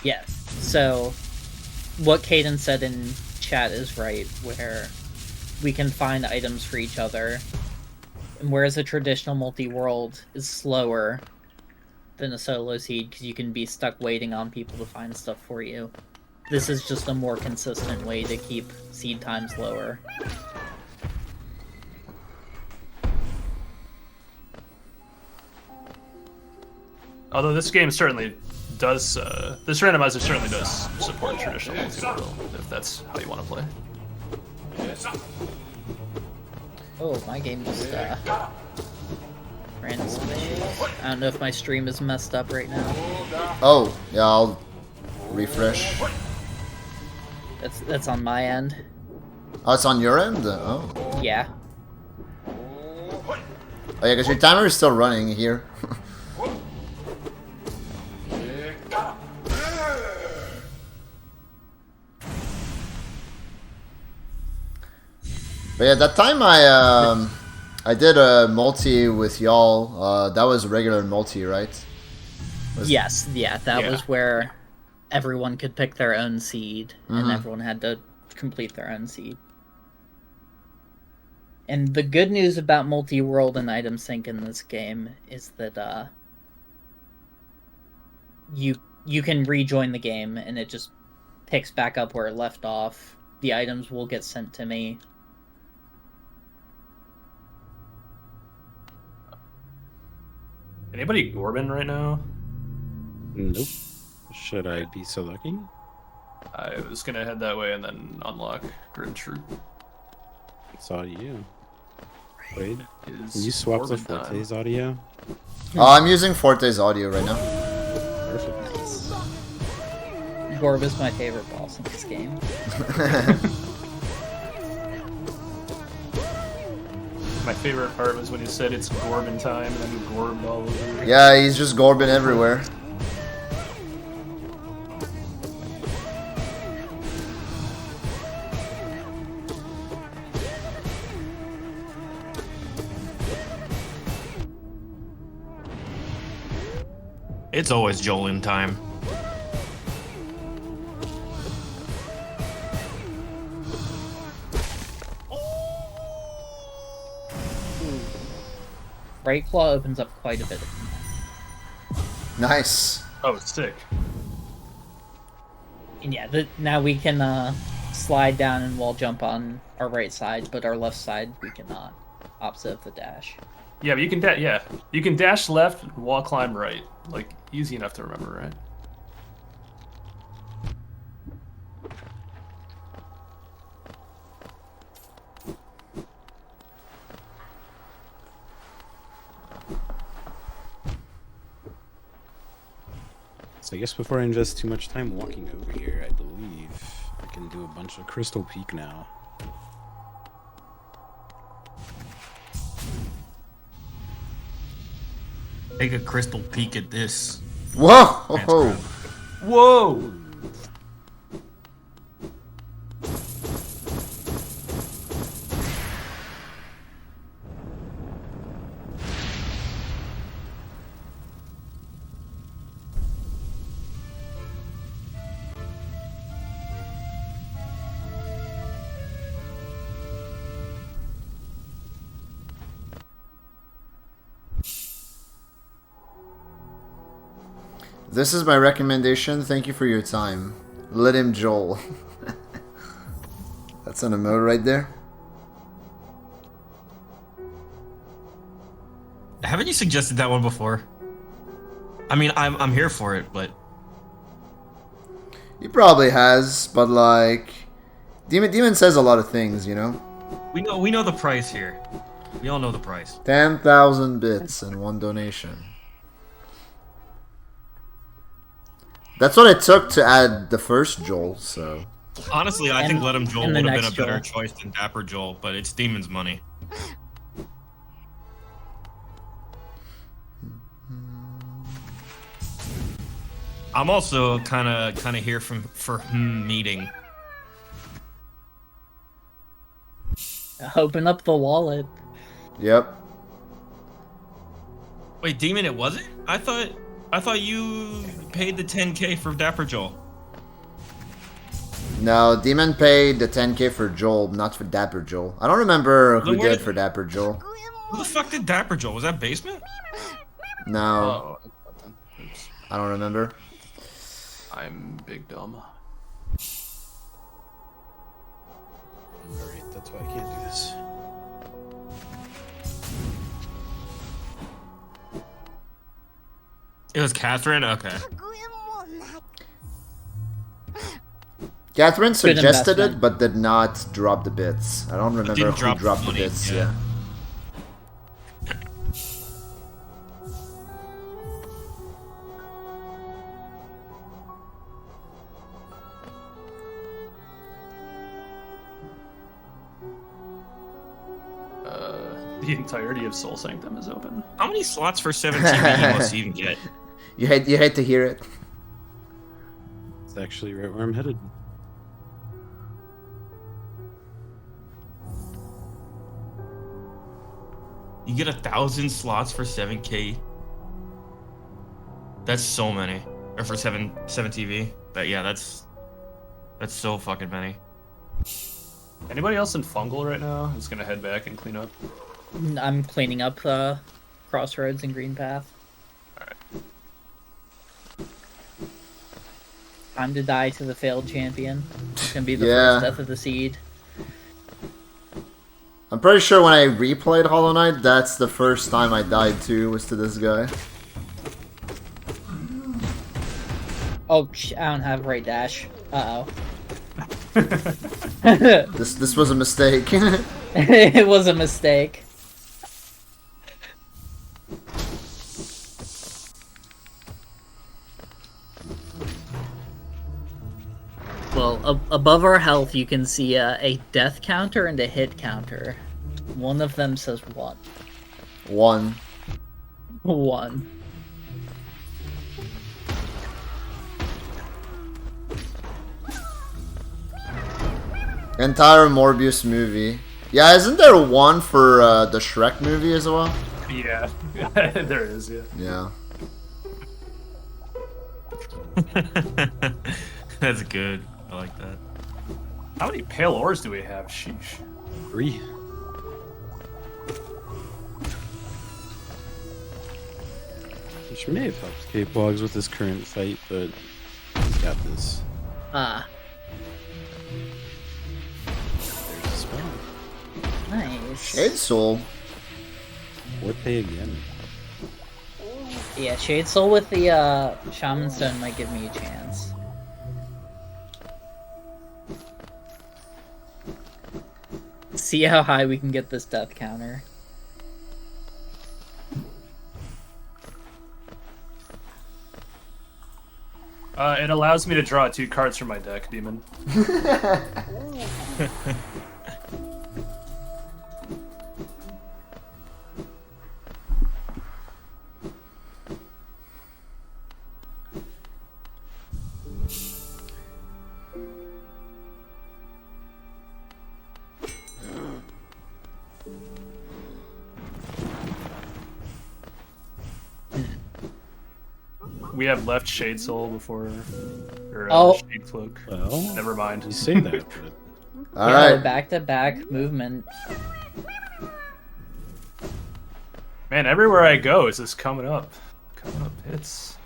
S13: Yeah, so what Caden said in chat is right, where we can find items for each other. And whereas a traditional multi-world is slower than a solo seed, because you can be stuck waiting on people to find stuff for you, this is just a more consistent way to keep seed times lower.
S15: Although this game certainly does, this randomizer certainly does support traditional multi-world, if that's how you want to play.
S13: Oh, my game just ran some issues. I don't know if my stream is messed up right now.
S3: Oh, yeah, I'll refresh.
S13: That's on my end.
S3: Oh, it's on your end? Oh.
S13: Yeah.
S3: Oh yeah, because your timer is still running here. But yeah, that time I did a multi with y'all. That was a regular multi, right?
S13: Yes, yeah, that was where everyone could pick their own seed, and everyone had to complete their own seed. And the good news about multi-world and item sync in this game is that you can rejoin the game, and it just picks back up where it left off. The items will get sent to me.
S15: Anybody Gorbin right now?
S14: Nope. Should I be so lucky?
S15: I was gonna head that way and then unlock Grim Troop.
S14: It's all you. Wait,
S15: Is
S14: can you swap the
S15: Gorbin
S14: Forte's audio?
S3: Oh, I'm using Forte's audio right now.
S14: Perfect.
S13: Nice. Gorb is my favorite boss in this game.
S15: My favorite part was when he said it's Gorbin time and then he gorbed all over.
S3: Yeah, he's just Gorbin everywhere.
S8: It's always Joel in time.
S13: Right claw opens up quite a bit.
S3: Nice.
S15: Oh, sick.
S13: And yeah, now we can slide down and wall jump on our right side, but our left side we cannot. Opposite of the dash.
S15: Yeah, but you can you can dash left, wall climb right. Like easy enough to remember, right?
S14: So I guess before I invest too much time walking over here, I believe I can do a bunch of Crystal Peak now.
S8: Take a crystal peek at this.
S3: Whoa!
S15: Whoa!
S3: This is my recommendation. Thank you for your time. Let him Joel. That's an emote right there.
S8: Haven't you suggested that one before? I mean, I'm here for it, but
S3: He probably has, but like, Demon says a lot of things, you know.
S8: we know the price here. We all know the price.
S3: 10,000 bits and one donation. That's what it took to add the first Joel, so...
S8: Honestly, I think Let Him Joel
S13: and the
S8: would have been a
S13: next
S8: better
S13: Joel.
S8: choice than Dapper Joel, but it's Demon's money. I'm also kind of here for meeting.
S13: Open up the wallet.
S3: Yep.
S8: Wait, Demon, it wasn't? I thought you paid the 10K for Dapper Joel.
S3: No, Demon paid the 10K for Joel, not for Dapper Joel. I don't remember who
S8: Then where
S3: did
S8: did-
S3: for Dapper Joel.
S8: Who the fuck did Dapper Joel? Was that Basement?
S3: No,
S15: Oh, oops.
S3: I don't remember.
S15: I'm big dumb.
S14: Alright, that's why I can't do this.
S8: It was Catherine? Okay.
S3: Catherine suggested
S13: investment.
S3: it, but did not drop the bits. I don't remember
S8: didn't
S3: who
S8: drop the
S3: dropped the
S8: money,
S3: bits.
S8: yeah.
S3: Yeah.
S15: The entirety of Soul Sanctum is open.
S8: How many slots for 7 TV must you even get?
S3: You hate to hear it.
S14: It's actually right where I'm headed.
S8: You get 1,000 slots for 7K. That's so many. Or for 7 TV. That's so fucking many.
S15: Anybody else in Fungal right now? Is gonna head back and clean up.
S13: I'm cleaning up Crossroads and Green Path. Time to die to the failed champion. It's gonna be the
S3: Yeah.
S13: first death of the seed.
S3: I'm pretty sure when I replayed Hollow Knight, that's the first time I died too, was to this guy.
S13: Oh, I don't have right dash. Uh-oh.
S3: This was a mistake.
S13: It was a mistake. Well, above our health, you can see a death counter and a hit counter. One of them says 1.
S3: 1.
S13: 1.
S3: Entire Morbius movie. Yeah, isn't there one for the Shrek movie as well?
S15: Yeah, there is. Yeah.
S3: Yeah.
S8: That's good. I like that.
S15: How many pale ores do we have? Sheesh.
S14: 3. Which may have helped K-Blogs with this current fight, but he's got this. There's a spell.
S13: Nice.
S3: Shade Soul.
S14: Forte again.
S13: Yeah, Shade Soul with the Shaman Stone might give me a chance. See how high we can get this death counter.
S15: It allows me to draw 2 cards from my deck, Demon. We have left Shade Soul before, or Shade Cloak.
S14: Well,
S15: never mind.
S14: You say that. But...
S3: All right.
S13: Back-to-back movement.
S15: Man, everywhere I go, is this coming up? Coming up hits.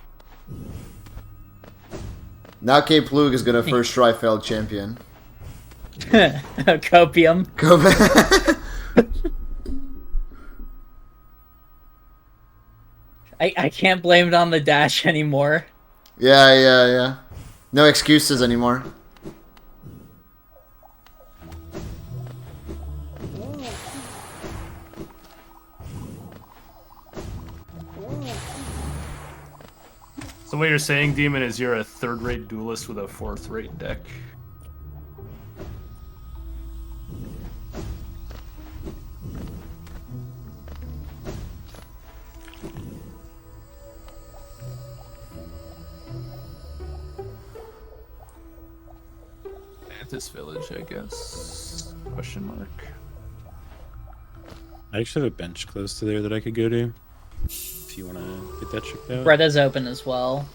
S3: Now K Plug is gonna first try failed champion.
S13: Copium. I can't blame it on the dash anymore.
S3: Yeah. No excuses anymore.
S15: So what you're saying, Demon, is you're a third-rate duelist with a fourth-rate deck? This village, I guess. Question mark.
S14: I actually have a bench close to there that I could go to. If you want to get that checked out.
S13: Bretta's open as well.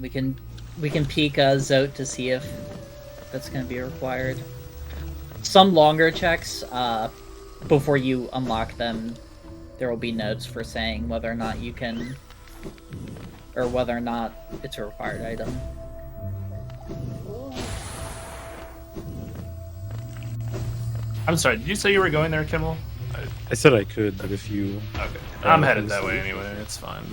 S13: We can peek Zote to see if that's going to be required. Some longer checks, before you unlock them, there will be notes for saying whether or not you can, or whether or not it's a required item.
S15: I'm sorry, did you say you were going there, Kimmel?
S14: I said I could, but if you...
S15: Okay. I'm headed that way anyway, it's fine.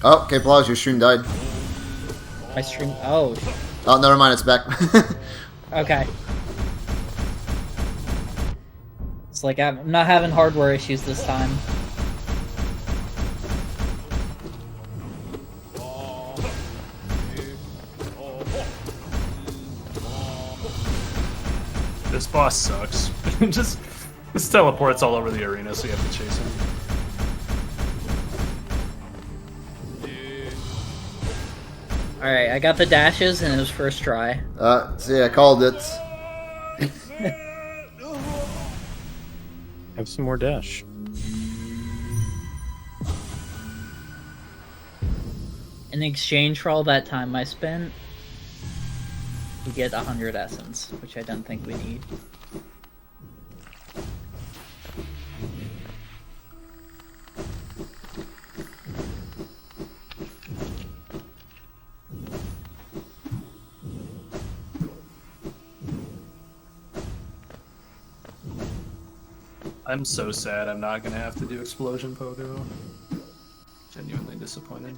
S3: Oh, K Plug, your stream died.
S13: My stream... Oh,
S3: never mind, it's back.
S13: okay. It's like I'm not having hardware issues this time.
S15: This boss sucks. Just teleports all over the arena, so you have to chase him.
S13: Alright, I got the dashes and it was first try.
S3: See, I called it.
S14: Have some more dash.
S13: In exchange for all that time I spent, we get 100 essence, which I don't think we need.
S15: I'm so sad I'm not gonna have to do Explosion Pogo. Genuinely disappointed.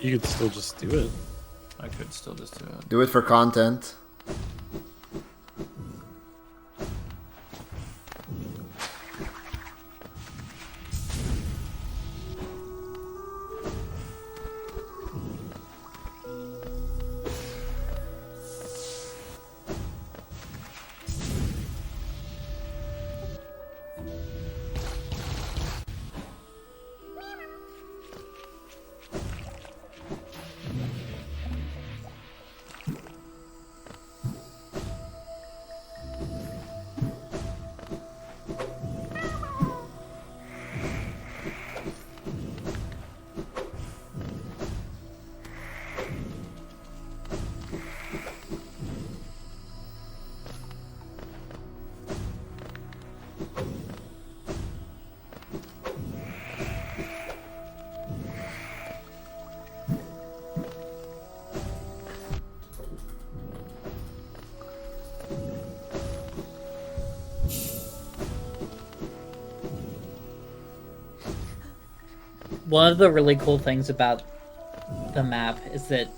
S14: You could still just do it.
S15: I could still just do it.
S3: Do it for content.
S13: One of the really cool things about the map is that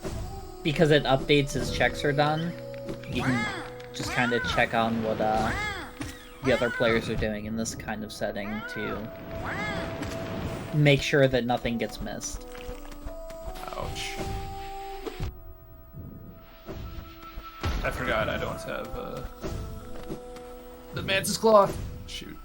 S13: because it updates as checks are done, you can just kind of check on what the other players are doing in this kind of setting to make sure that nothing gets missed.
S15: Ouch. I forgot I don't have the Mantis Claw. Shoot.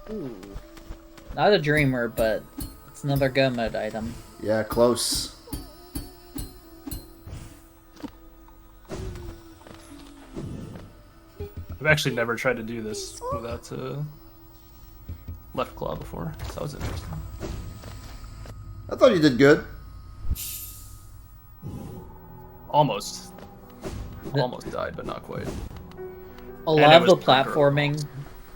S13: Ooh. Not a dreamer, but it's another go mode item.
S3: Yeah, close.
S15: I've actually never tried to do this without left claw before, so that was interesting.
S3: I thought you did good.
S15: Almost. Almost died, but not quite.
S13: A lot of the platforming,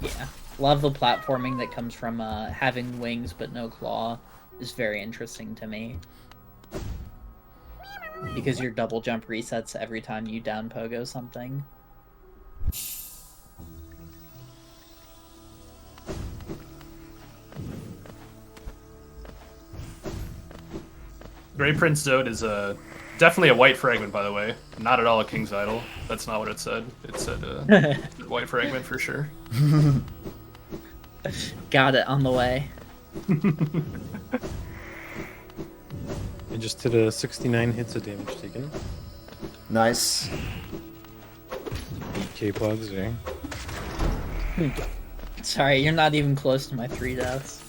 S13: yeah, a lot of the platforming that comes from having wings but no claw is very interesting to me. Because your double jump resets every time you down pogo something.
S15: Grey Prince Zode is definitely a white fragment, by the way. Not at all a King's Idol. That's not what it said. It said white fragment for sure.
S13: Got it on the way.
S14: I just did 69 hits of damage taken.
S3: Nice.
S14: 8k plugs there.
S13: Sorry, you're not even close to my 3 deaths.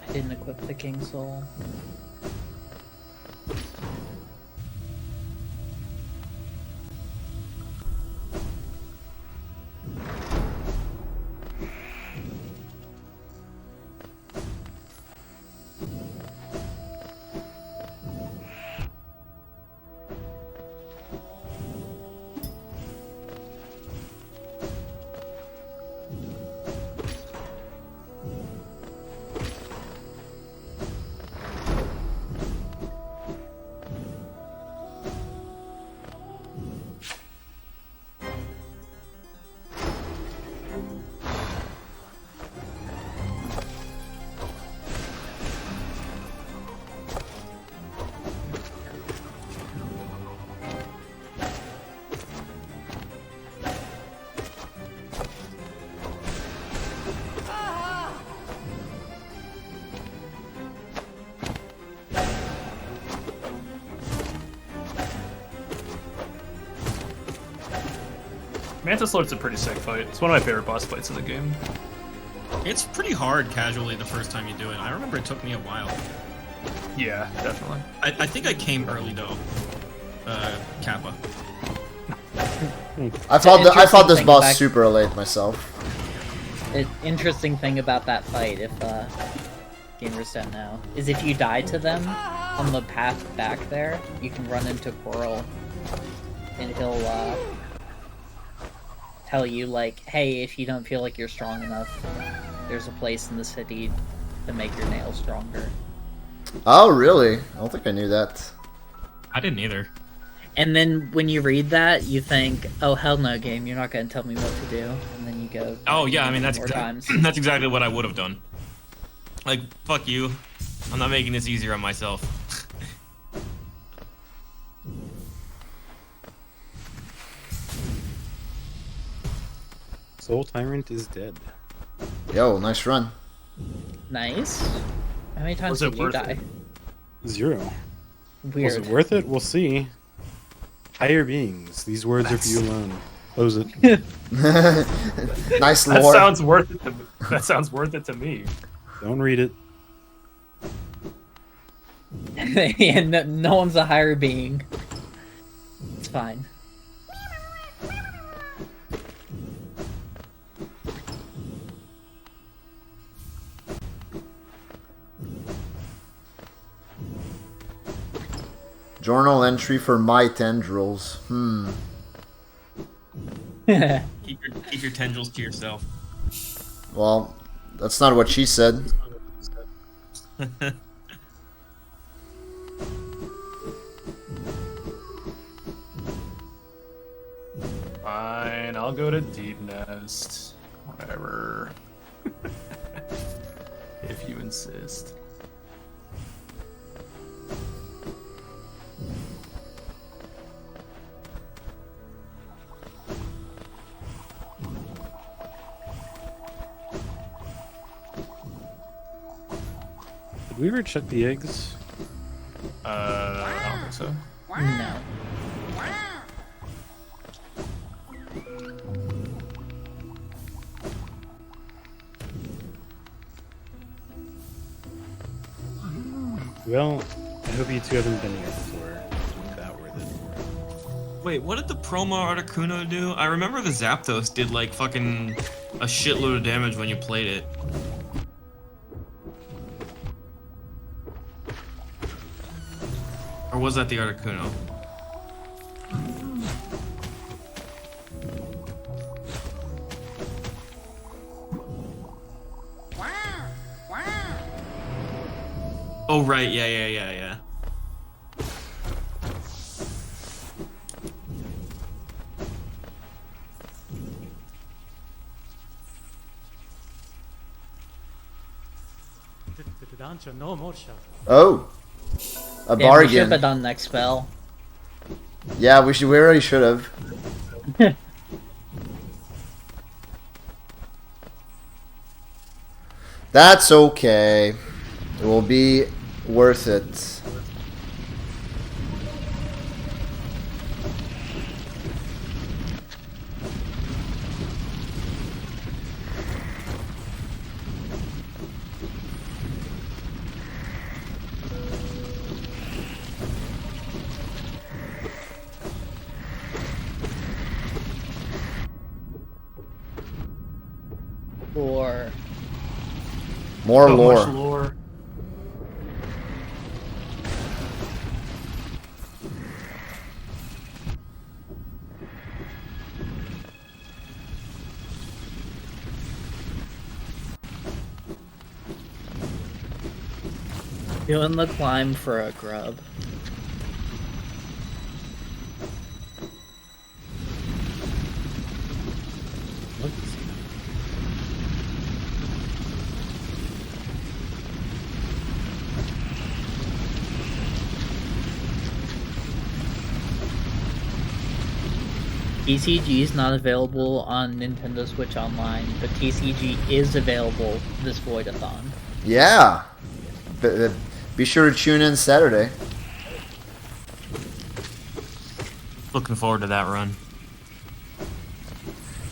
S13: I didn't equip the King Soul.
S15: Mantis Lord's a pretty sick fight. It's one of my favorite boss fights in the game.
S8: It's pretty hard casually the first time you do it. I remember it took me a while.
S15: Yeah, definitely.
S8: I think I came early though. Kappa.
S3: I fought this boss super late myself.
S13: The interesting thing about that fight, if gamers don't know, is if you die to them on the path back there, you can run into Coral, and he'll tell you like, hey, if you don't feel like you're strong enough, there's a place in the city to make your nails stronger.
S3: Oh, really? I don't think I knew that.
S8: I didn't either.
S13: And then when you read that, you think, oh, hell no, game, you're not going to tell me what to do. And then you go...
S8: Oh, yeah, I mean, that's,
S13: times.
S8: that's exactly what I would have done. Like, fuck you. I'm not making this easier on myself.
S14: Soul Tyrant is dead.
S3: Yo, nice run.
S13: Nice. How many times
S15: Was it
S13: did you
S15: worth
S13: die?
S15: it?
S14: 0.
S13: Weird.
S14: Was it worth it? We'll see. Higher beings. These words are for you alone. Close it.
S3: Nice
S15: That
S3: lore.
S15: sounds worth it. That sounds worth it to me.
S14: Don't read it.
S13: Yeah, no one's a higher being. It's fine.
S3: Journal entry for my tendrils.
S8: Keep your tendrils to yourself.
S3: Well, that's not what she said.
S15: Fine, I'll go to Deep Nest. Whatever. If you insist.
S14: Did we ever check the eggs?
S15: I don't think so.
S13: No.
S14: Well, I hope you two haven't been here before. It's not that worth it.
S8: Wait, what did the promo Articuno do? I remember the Zapdos did like fucking a shitload of damage when you played it. Or was that the Articuno? Oh right, yeah.
S3: Oh, a
S13: Yeah, we should
S3: bargain.
S13: have done next spell.
S3: Yeah, we already should have. That's okay. It will be worth it.
S13: Or
S3: More
S15: So
S3: lore.
S15: much lore.
S13: doing the climb for a grub. TCG is not available on Nintendo Switch Online, but TCG is available this Voidathon.
S3: Yeah. Be sure to tune in Saturday.
S8: Looking forward to that run.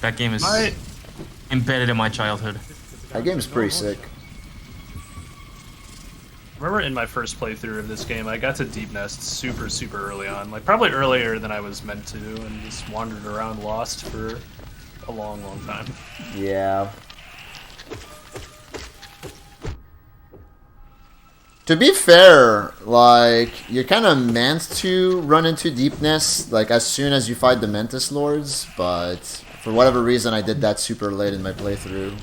S8: That game is embedded in my childhood.
S3: That game is pretty sick.
S15: I remember in my first playthrough of this game, I got to Deep Nest super early on. Like, probably earlier than I was meant to, and just wandered around lost for a long time.
S3: Yeah. To be fair, like, you're kind of meant to run into Deepness, like, as soon as you fight the Mantis Lords, but for whatever reason, I did that super late in my playthrough.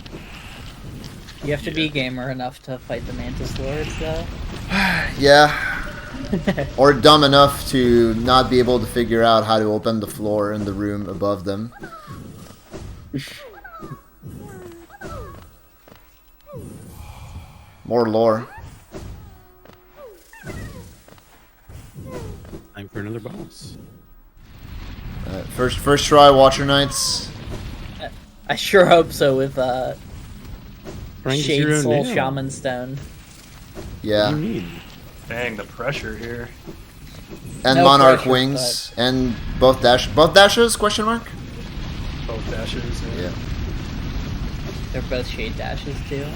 S13: You have to be gamer enough to fight the Mantis Lords, though.
S3: Yeah. Or dumb enough to not be able to figure out how to open the floor in the room above them. More lore.
S14: Time for another boss.
S3: First try, Watcher Knights.
S13: I sure hope so with
S14: Trying to
S13: Shade
S14: zero
S13: Soul
S14: nail.
S13: Shaman Stone.
S3: Yeah.
S14: What do you mean?
S15: Dang, the pressure here.
S3: And
S13: No
S3: Monarch
S13: pressure,
S3: wings and both dashes? Question mark.
S15: Both dashes.
S3: Yeah.
S13: They're both shade dashes too.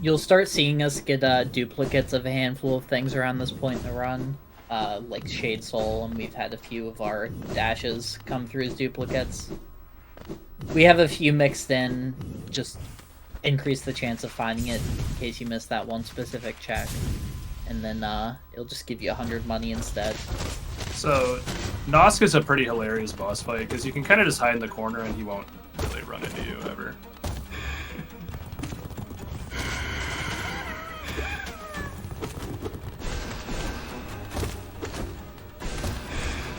S13: You'll start seeing us get duplicates of a handful of things around this point in the run, like Shade Soul, and we've had a few of our dashes come through as duplicates. We have a few mixed in, just increase the chance of finding it in case you missed that one specific check, and then it'll just give you 100 money instead.
S15: So, Nosk is a pretty hilarious boss fight, because you can kind of just hide in the corner and he won't really run into you, ever.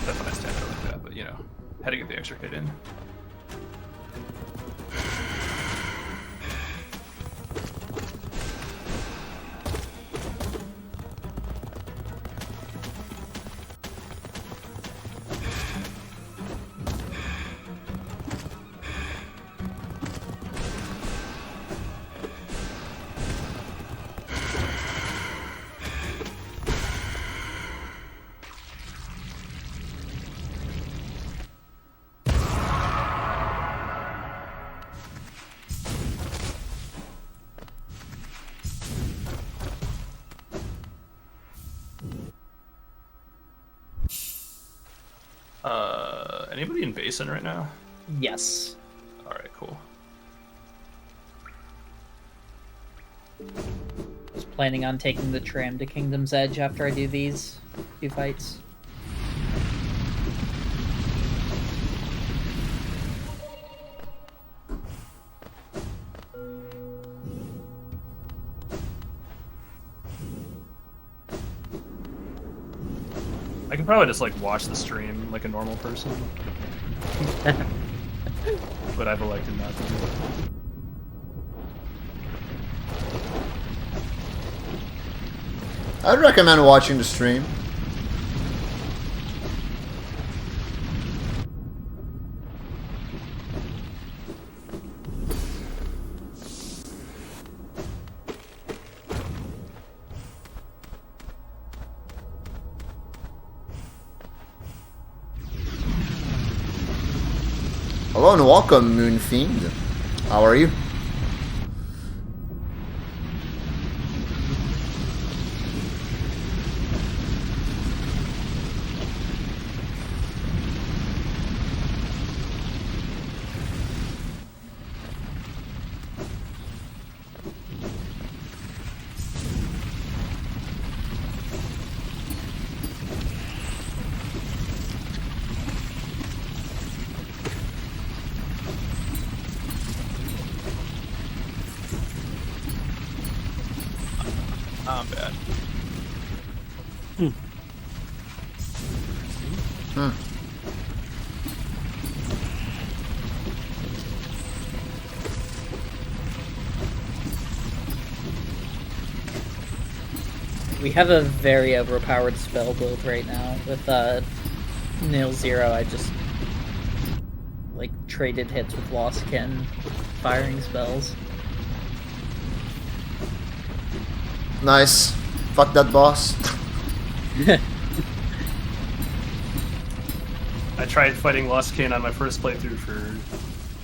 S15: That's when I stand out like that, but you know, had to get the extra hit in. Anybody in Basin right now?
S13: Yes.
S15: Alright, cool.
S13: I was planning on taking the tram to Kingdom's Edge after I do these two fights.
S15: I could probably just like watch the stream like a normal person. But I've elected not to do that.
S3: I'd recommend watching the stream. Hello and welcome, Moonfiend. How are you?
S15: I'm bad.
S13: We have a very overpowered spell build right now with Nail Zero, I just like traded hits with Lost Kin, firing spells.
S3: Nice. Fuck that boss.
S15: I tried fighting Lost Kin on my first playthrough for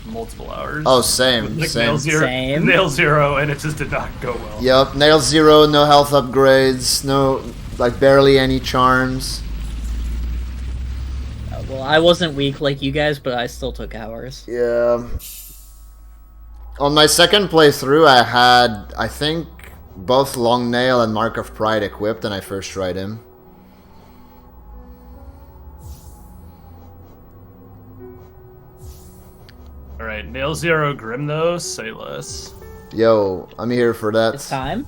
S15: multiple hours.
S3: Oh, same.
S15: With, like,
S3: Same.
S15: Nail Zero, and it just did not go well.
S3: Yep, Nail Zero, no health upgrades, no, like, barely any charms.
S13: Well, I wasn't weak like you guys, but I still took hours.
S3: Yeah. On my second playthrough, I had, I think, both Long Nail and Mark of Pride equipped, and I first tried him.
S15: Alright, Nail Zero, Grimnos, say less.
S3: Yo, I'm here for that.
S13: It's time.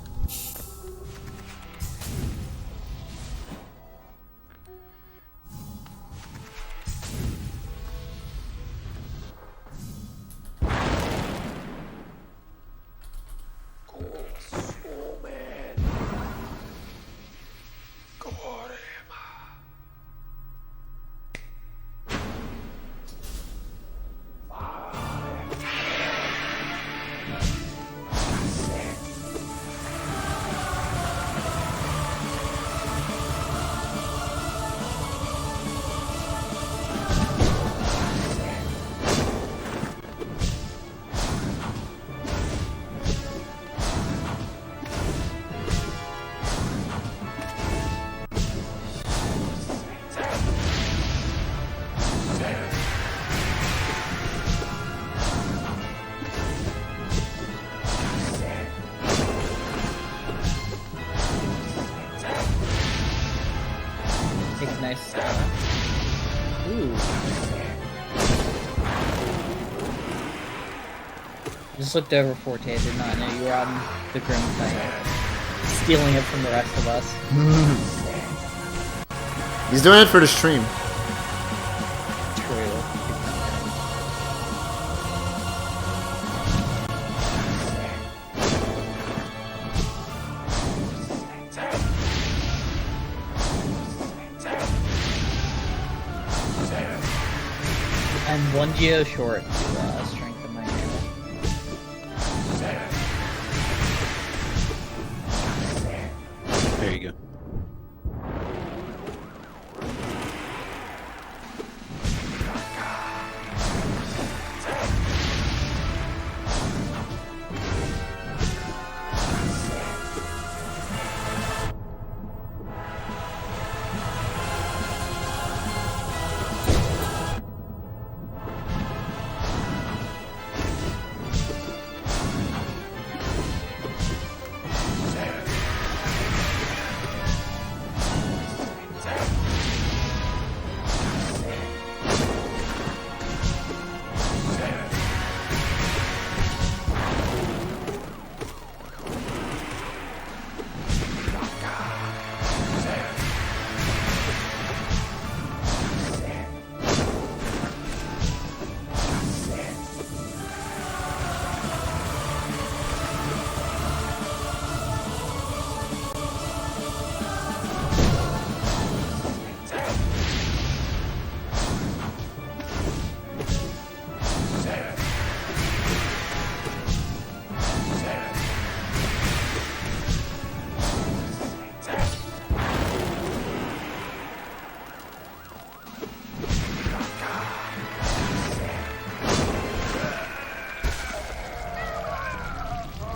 S13: Take a nice. Ooh. Just looked over Forte. I did not know you were on the Grim fight, stealing it from the rest of us.
S3: He's doing it for the stream.
S13: True. And one geo short to strengthen my mana.
S14: There you go.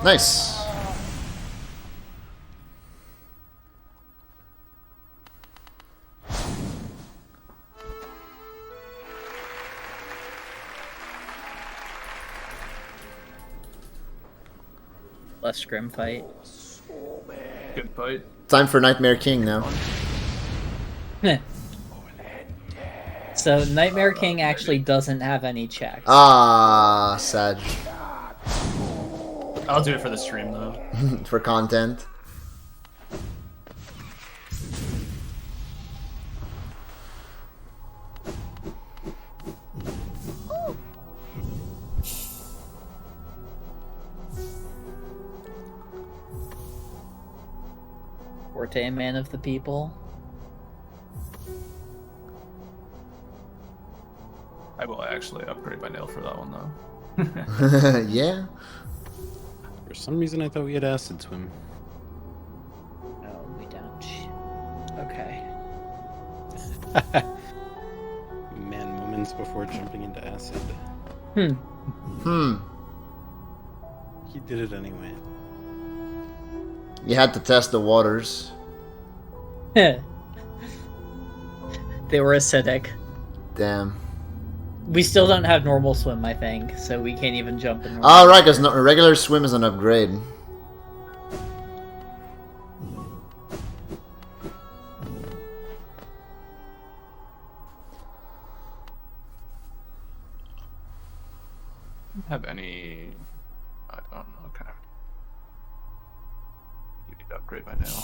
S3: Nice.
S13: Less Grim fight.
S15: Good fight.
S3: Time for Nightmare King now.
S13: So Nightmare King actually doesn't have any checks.
S3: Ah, sad.
S15: I'll do it for the stream though.
S3: For content.
S13: Forte, man of the people.
S15: I will actually upgrade my nail for that one though.
S3: Yeah.
S14: For some reason, I thought we had acid swim.
S13: No, we don't. Okay.
S14: Man, moments before jumping into acid. He did it anyway.
S3: You had to test the waters.
S13: They were acidic.
S3: Damn.
S13: We still don't have normal swim, I think, so we can't even jump in.
S3: Oh, right, because regular swim is an upgrade.
S15: Have any? I don't know. Okay. You need to upgrade my nail.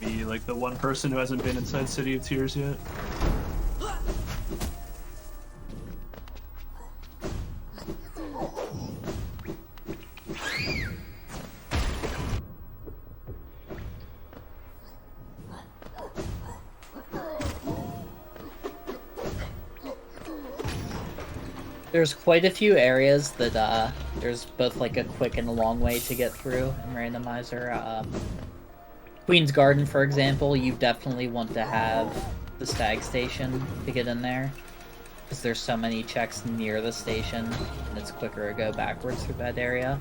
S15: Be like the one person who hasn't been inside City of Tears yet.
S13: There's quite a few areas that there's both like a quick and a long way to get through in Randomizer. Queen's Garden, for example, you definitely want to have the stag station to get in there, because there's so many checks near the station, and it's quicker to go backwards through that area.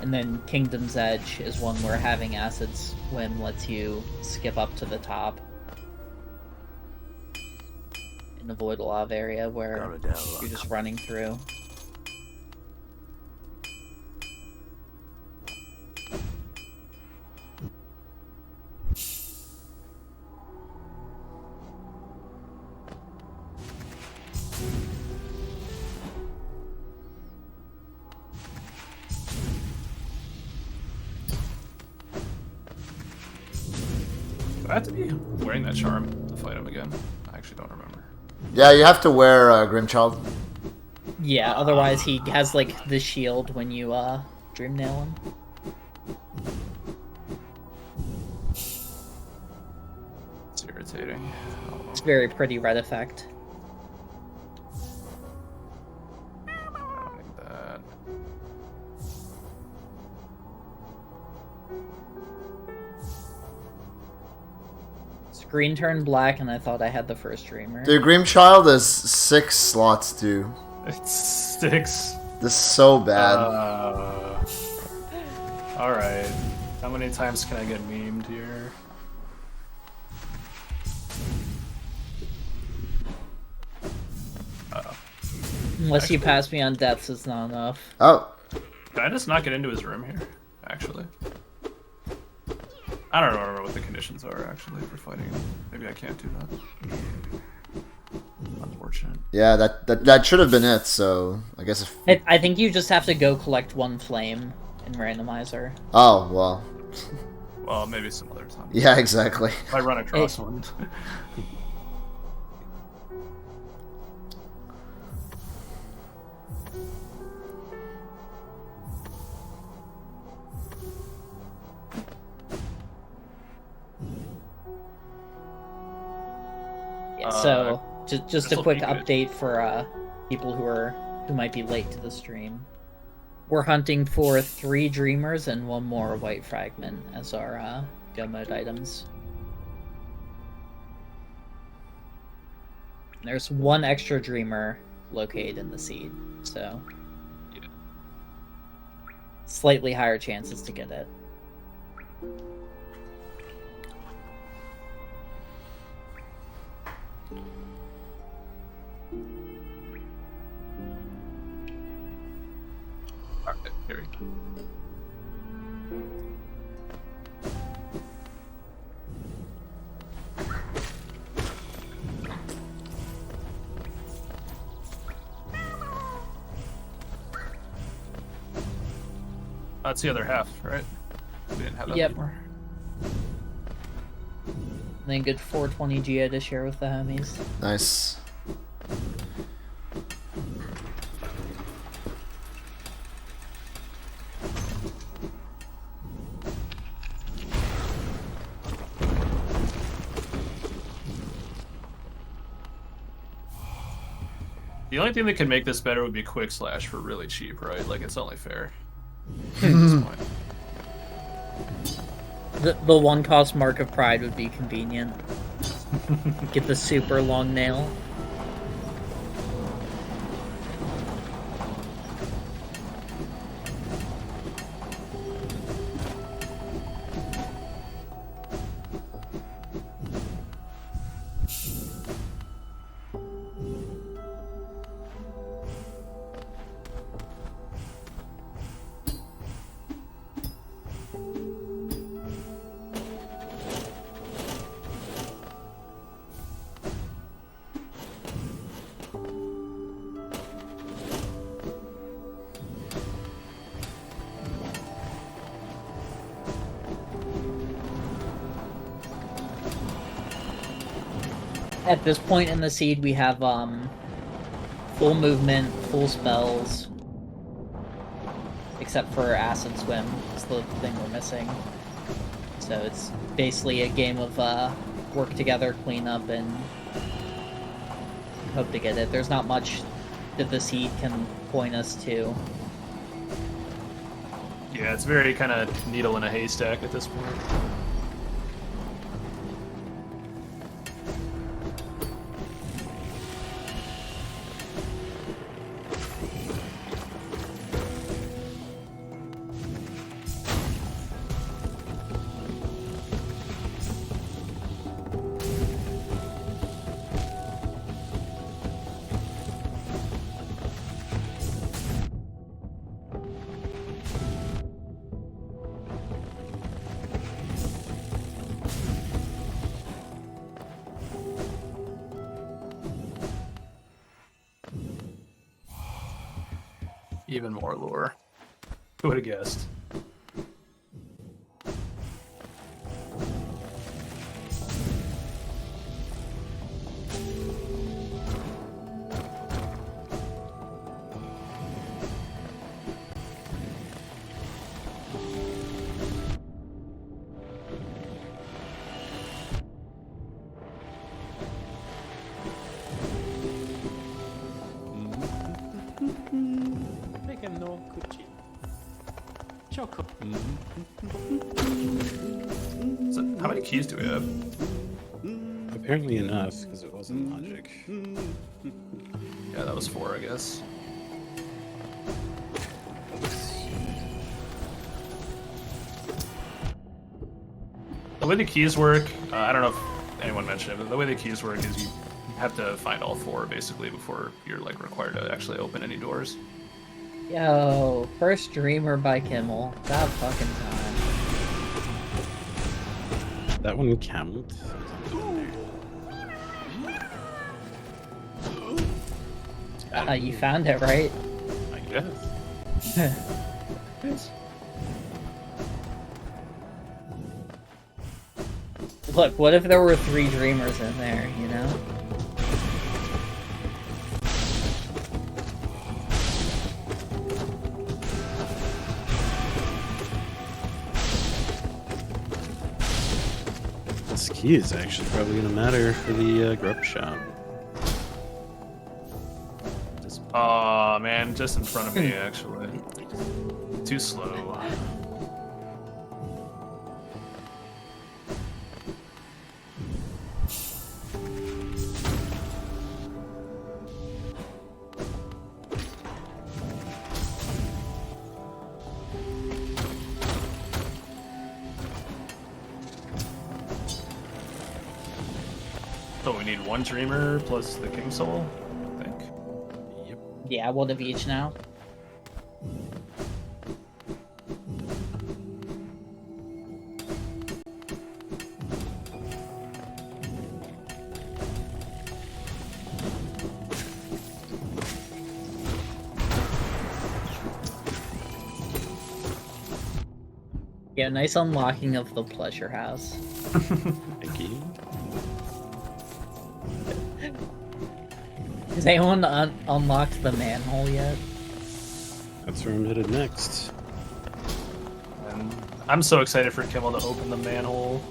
S13: And then Kingdom's Edge is one where having Acid Swim lets you skip up to the top and avoid a lot of area where you're just running through.
S15: Do I have to be wearing that charm to fight him again? I actually don't remember.
S3: Yeah, you have to wear Grimchild.
S13: Yeah, otherwise he has like the shield when you dream nail him.
S15: It's irritating.
S13: It's a very pretty red effect.
S15: I don't need that.
S13: Screen turned black and I thought I had the first dreamer.
S3: Dude, Grimchild is 6 slots too.
S15: It's 6.
S3: This is so bad.
S15: Alright. How many times can I get memed here?
S13: Unless you pass me on deaths, it's not enough.
S3: Oh.
S15: Can I just not get into his room here, actually? I don't remember what the conditions are, actually, for fighting him. Maybe I can't do that. Unfortunate.
S3: Yeah, that should have been it, so I guess if...
S13: I think you just have to go collect one flame in Randomizer.
S3: Oh, well.
S15: Well, maybe some other time.
S3: Yeah, exactly.
S15: If I run across one.
S13: Yeah, so just a quick update for people who might be late to the stream. We're hunting for 3 Dreamers and 1 more White Fragment as our go mode items. And there's 1 extra Dreamer located in the seed, so slightly higher chances to get it.
S15: Alright, here we go. That's the other half, right? We didn't have that before.
S13: And then good 420 Geo to share with the homies.
S3: Nice.
S15: The only thing that could make this better would be Quick Slash for really cheap, right? Like, it's only fair. At this point.
S13: The one cost mark of pride would be convenient. Get the super long nail. At this point in the seed, we have full movement, full spells, except for Acid Swim. It's the thing we're missing. So it's basically a game of work together, clean up, and hope to get it. There's not much that the seed can point us to.
S15: Yeah, it's very kind of needle in a haystack at this point. Even more lore. Who would have guessed? So, how many keys do we have?
S14: Apparently enough, because it wasn't logic.
S15: Yeah, that was 4, I guess. The way the keys work, I don't know if anyone mentioned it, but the way the keys work is you have to find all 4 basically before you're like required to actually open any doors.
S13: Yo, first Dreamer by Kimmel. That fucking time.
S14: That one count.
S13: You found it, right?
S14: I guess.
S13: Look, what if there were 3 Dreamers in there, you know?
S14: This key is actually probably going to matter for the grub shop.
S15: Aw, man, just in front of me, actually. Too slow. So we need 1 Dreamer plus the King Soul, I think.
S13: Yeah, one of each now. Yeah, nice unlocking of the pleasure house.
S14: Thank you.
S13: Has anyone unlocked the manhole yet?
S14: That's where I'm headed next.
S15: And I'm so excited for Kimmel to open the manhole.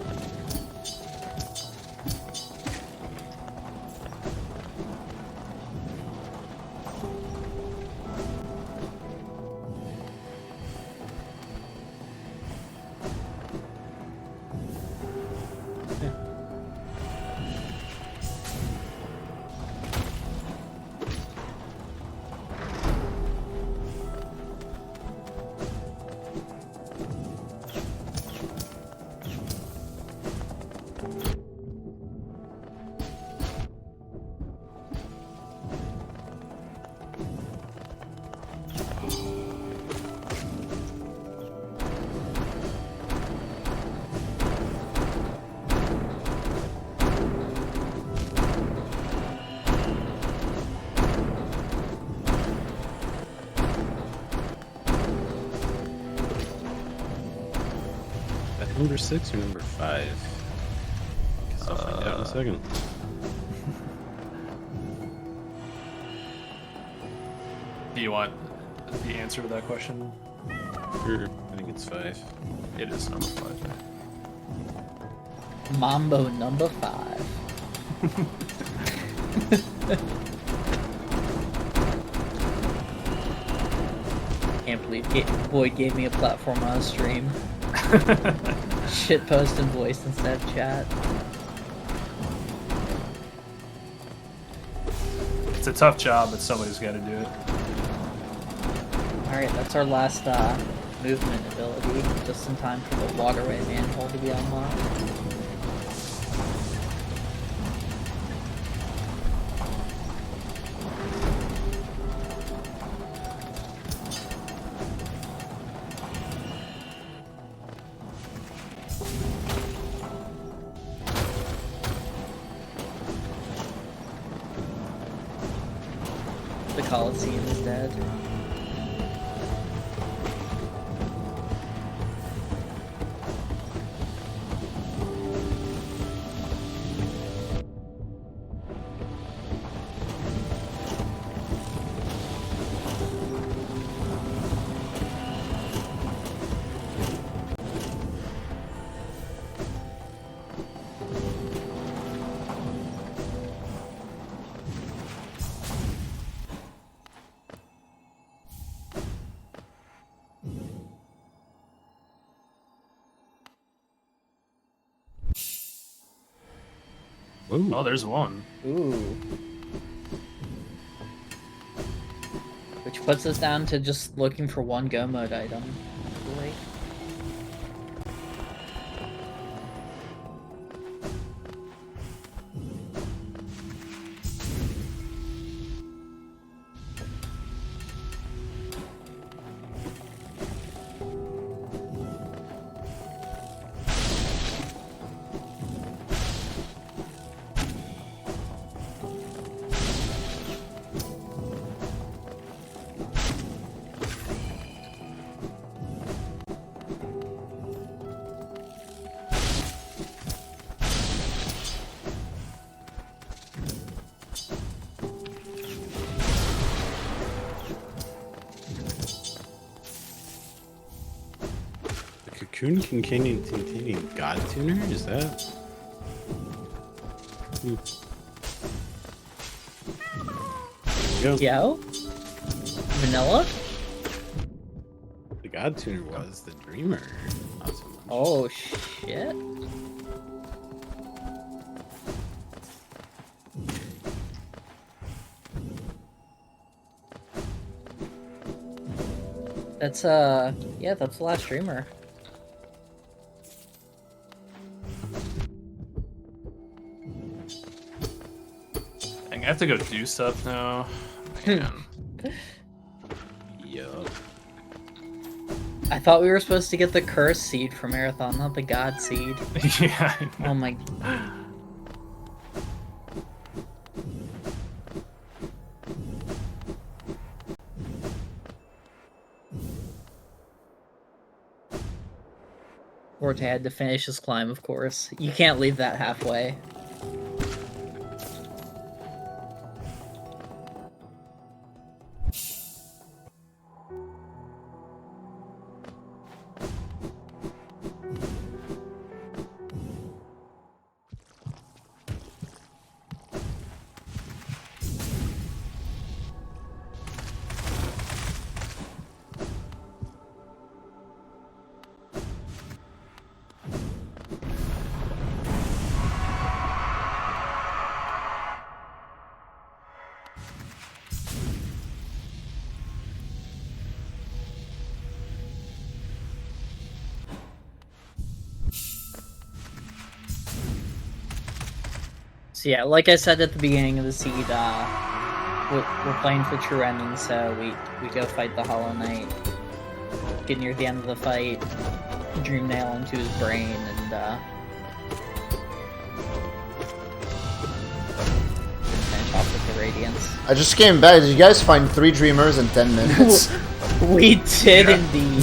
S14: Number 6 or number 5? Guess I'll find out in a second.
S15: Do you want the answer to that question?
S14: Sure, I think it's 5.
S15: It is number 5.
S13: Mambo number 5. Can't believe Void gave me a platform on a stream. Shitpost and voice instead of chat.
S15: It's a tough job, but somebody's got to do it.
S13: Alright, that's our last movement ability, just in time for the waterway manhole to be unlocked. The Coliseum is dead.
S14: Ooh.
S15: Oh, there's one.
S13: Ooh. Which puts us down to just looking for one go mode item. Great.
S14: Cocoon containing God Tuner? Is that?
S13: Yo? Vanilla?
S14: The God Tuner was the Dreamer. Not so much.
S13: Oh shit. That's yeah, that's the last streamer.
S15: I have to go do stuff now. Man.
S14: Yup.
S13: I thought we were supposed to get the curse seed for Marathon, not the God seed.
S15: Yeah.
S13: Oh my. Forte had to finish his climb, of course. You can't leave that halfway. So yeah, like I said at the beginning of the seed, we're playing for true endings, so we go fight the Hollow Knight. Get near the end of the fight, Dream Nail into his brain, and finish off with the Radiance.
S3: I just came back. Did you guys find 3 Dreamers in 10 minutes?
S13: We did indeed.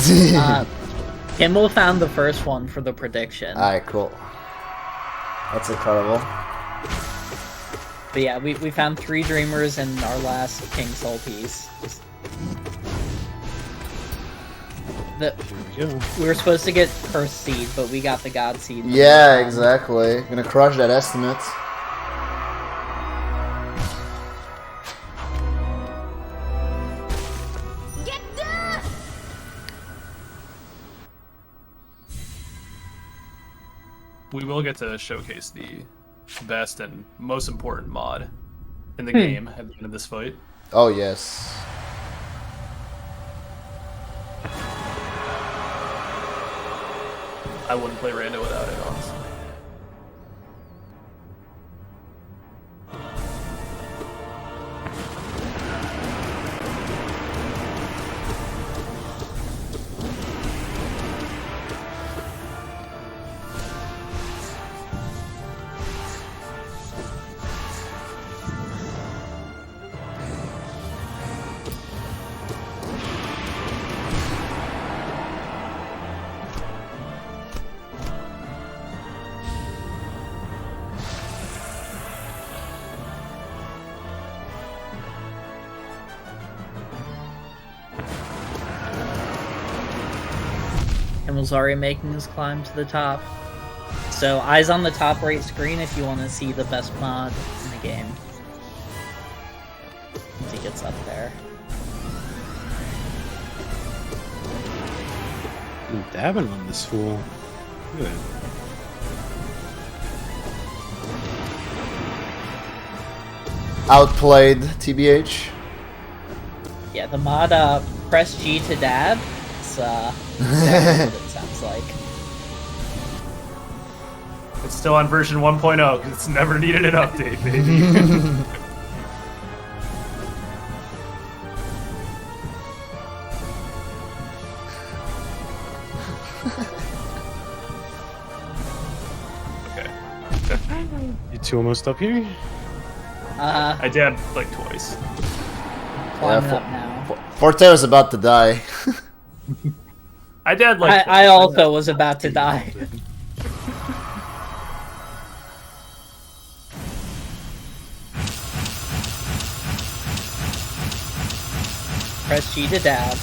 S13: Kimball found the first one for the prediction.
S3: Alright, cool. That's incredible.
S13: But yeah, we found 3 Dreamers in our last King Soul piece. We were supposed to get Cursed Seed, but we got the God Seed.
S3: Yeah, exactly. Gonna crush that estimate.
S15: We will get to showcase the best and most important mod in the game at the end of this fight.
S3: Oh, yes.
S15: I wouldn't play Rando without it, honestly.
S13: Kimmel's already making his climb to the top. So eyes on the top right screen if you want to see the best mod in the game. Once he gets up there.
S14: I'm dabbing on this fool. Good.
S3: Outplayed, TBH.
S13: Yeah, the mod press G to dab. It's exactly what it sounds like.
S15: It's still on version 1.0 because it's never needed an update, baby.
S14: You two almost up here?
S15: I dabbed like twice.
S13: Climbing up now.
S3: Forte was about to die.
S15: I dabbed like
S13: I also was about to die. Press G to dab.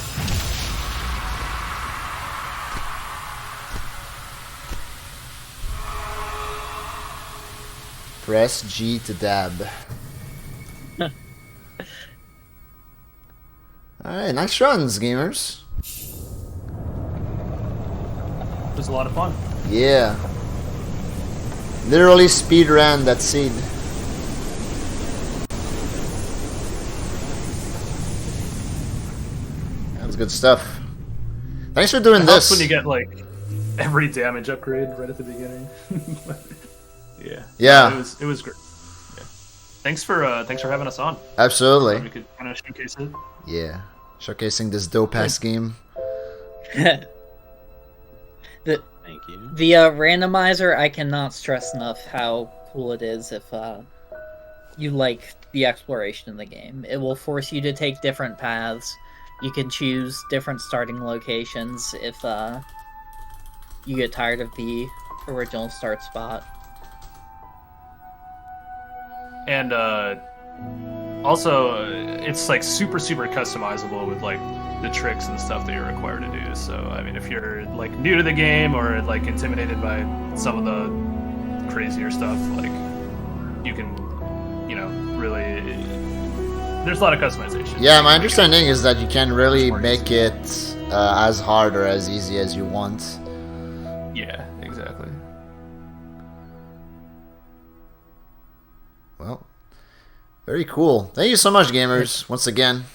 S3: Press G to dab. Alright, nice runs, gamers.
S15: It was a lot of fun.
S3: Yeah. Literally speed ran that seed. That's good stuff. Thanks for doing
S15: It
S3: this.
S15: helps when you get like every damage upgrade right at the beginning. Yeah.
S3: Yeah.
S15: It was great. Yeah. Thanks for having us on.
S3: Absolutely.
S15: We could kind of showcase it.
S3: Yeah. Showcasing this dope ass game.
S13: Thank
S14: you.
S13: The randomizer, I cannot stress enough how cool it is if you like the exploration in the game. It will force you to take different paths. You can choose different starting locations if you get tired of the original start spot.
S15: And also, it's like super customizable with like the tricks and stuff that you're required to do. So I mean, if you're like new to the game or like intimidated by some of the crazier stuff, like you can, you know, really. There's a lot of customization.
S3: Yeah, my understanding is that you can really make it as hard or as easy as you want.
S15: Yeah, exactly.
S3: Well, very cool. Thank you so much, gamers, once again.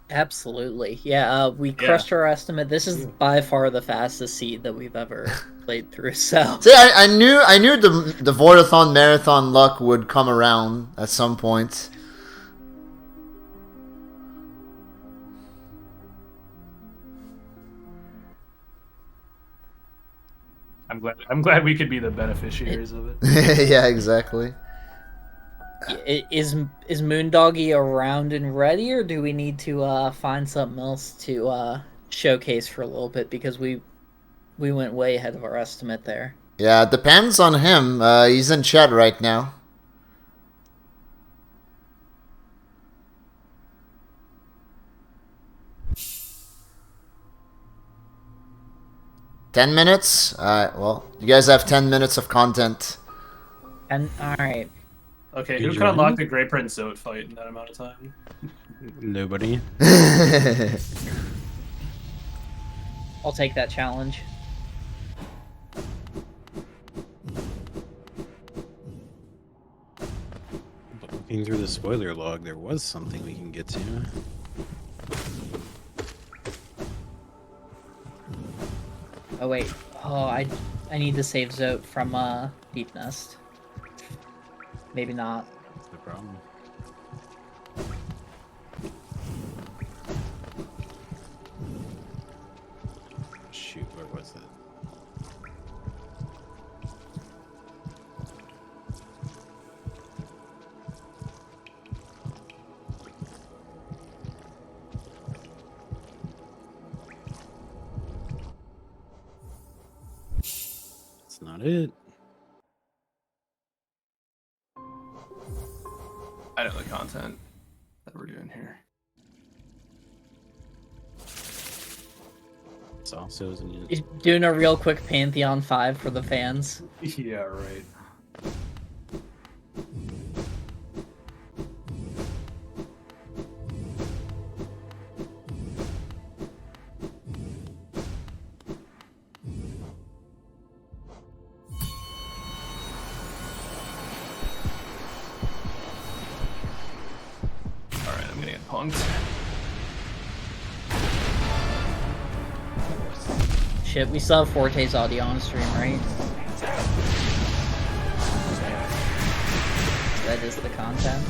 S13: Absolutely. Yeah, we crushed our estimate. This is by far the fastest seed that we've ever played through. So
S3: See, I knew the V0oidathon marathon luck would come around at some point.
S15: I'm glad we could be the beneficiaries of it.
S3: Yeah, exactly.
S13: Is Moondoggy around and ready, or do we need to find something else to showcase for a little bit, because we went way ahead of our estimate there.
S3: Yeah, it depends on him. He's in chat right now. $10? Alright, well, you guys have 10 minutes of content.
S13: And alright.
S15: Okay, who can unlock the Grey Prince Zote fight in that amount of time?
S14: Nobody.
S13: I'll take that challenge.
S14: But looking through the spoiler log, there was something we can get to.
S13: Oh wait. Oh, I need to save Zote from Deep Nest. Maybe not.
S14: That's the problem. Shoot, where was it? That's not it.
S15: I know the content that we're doing here.
S14: It's also
S13: Doing a real quick Pantheon 5 for the fans.
S15: Yeah, right. Alright, I'm gonna get punked.
S13: Shit, we still have Forte's audio on stream, right? That is the content.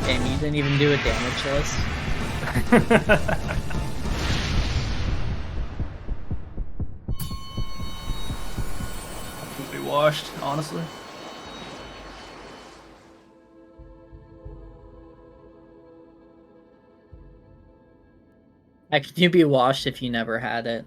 S13: Damn, you didn't even do a damage list.
S15: Completely washed, honestly.
S13: How could you be washed if you never had it?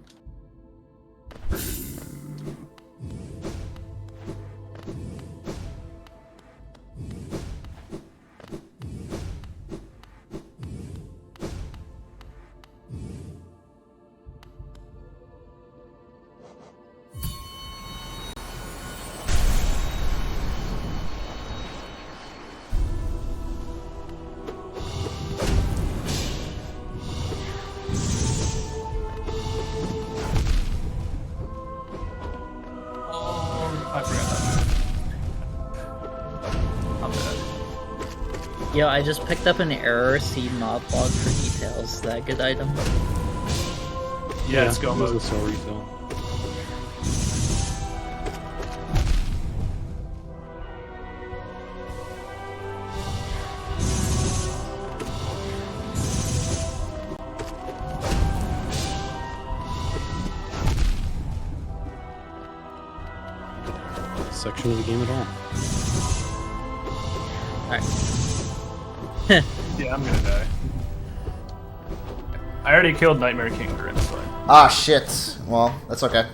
S13: Yo, I just picked up an error. See mod log for details. Is that a good item?
S15: Yeah, it's go
S14: there's
S15: mode.
S14: a soul refill. Section of the game at all.
S13: Alright.
S15: Yeah, I'm gonna die. I already killed Nightmare King Grim, so
S3: Ah, shit. Well, that's okay.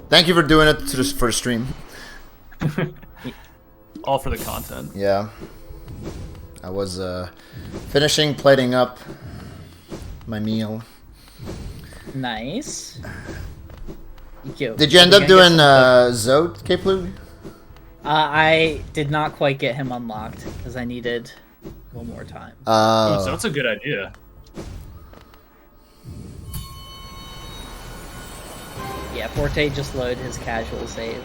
S3: Thank you for doing it for the stream.
S15: all for the content.
S3: Yeah. I was finishing plating up my meal.
S13: Nice. Yo,
S3: Did you end up doing V0oid, K-Plug?
S13: I did not quite get him unlocked because I needed one more time.
S3: Oh.
S15: So that's a good idea.
S13: Yeah, Forte just loaded his casual save.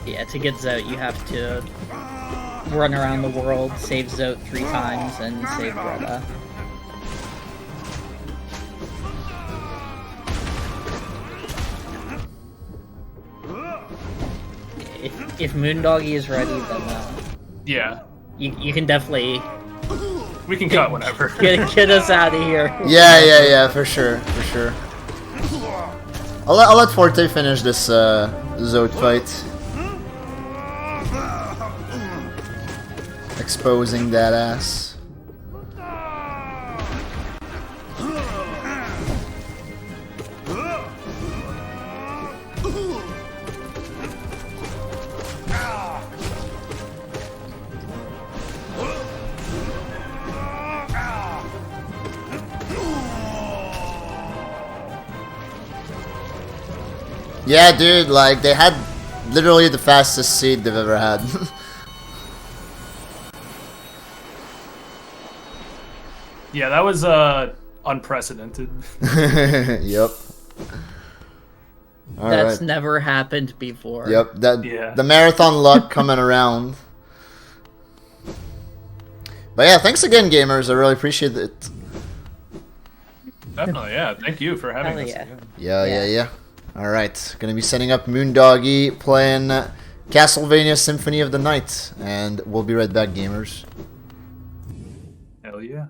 S13: Yeah, to get V0oid, you have to run around the world, save V0oid 3 times, and save Greta. If Moondoggy is ready, then
S15: Yeah.
S13: You can definitely
S15: We can cut whenever.
S13: get us out of here.
S3: Yeah, for sure. I'll let Forte finish this V0oid fight. Exposing that ass. Yeah, dude, like, they had literally the fastest seed they've ever had.
S15: Yeah, that was unprecedented.
S3: Yep.
S13: That's never happened before.
S3: Yep,
S15: Yeah.
S3: the marathon luck coming around. But yeah, thanks again, gamers. I really appreciate it.
S15: Definitely, yeah. Thank you for having us.
S3: Yeah. Alright, gonna be setting up Moondoggy, playing Castlevania Symphony of the Night, and we'll be right back, gamers.
S15: Hell yeah.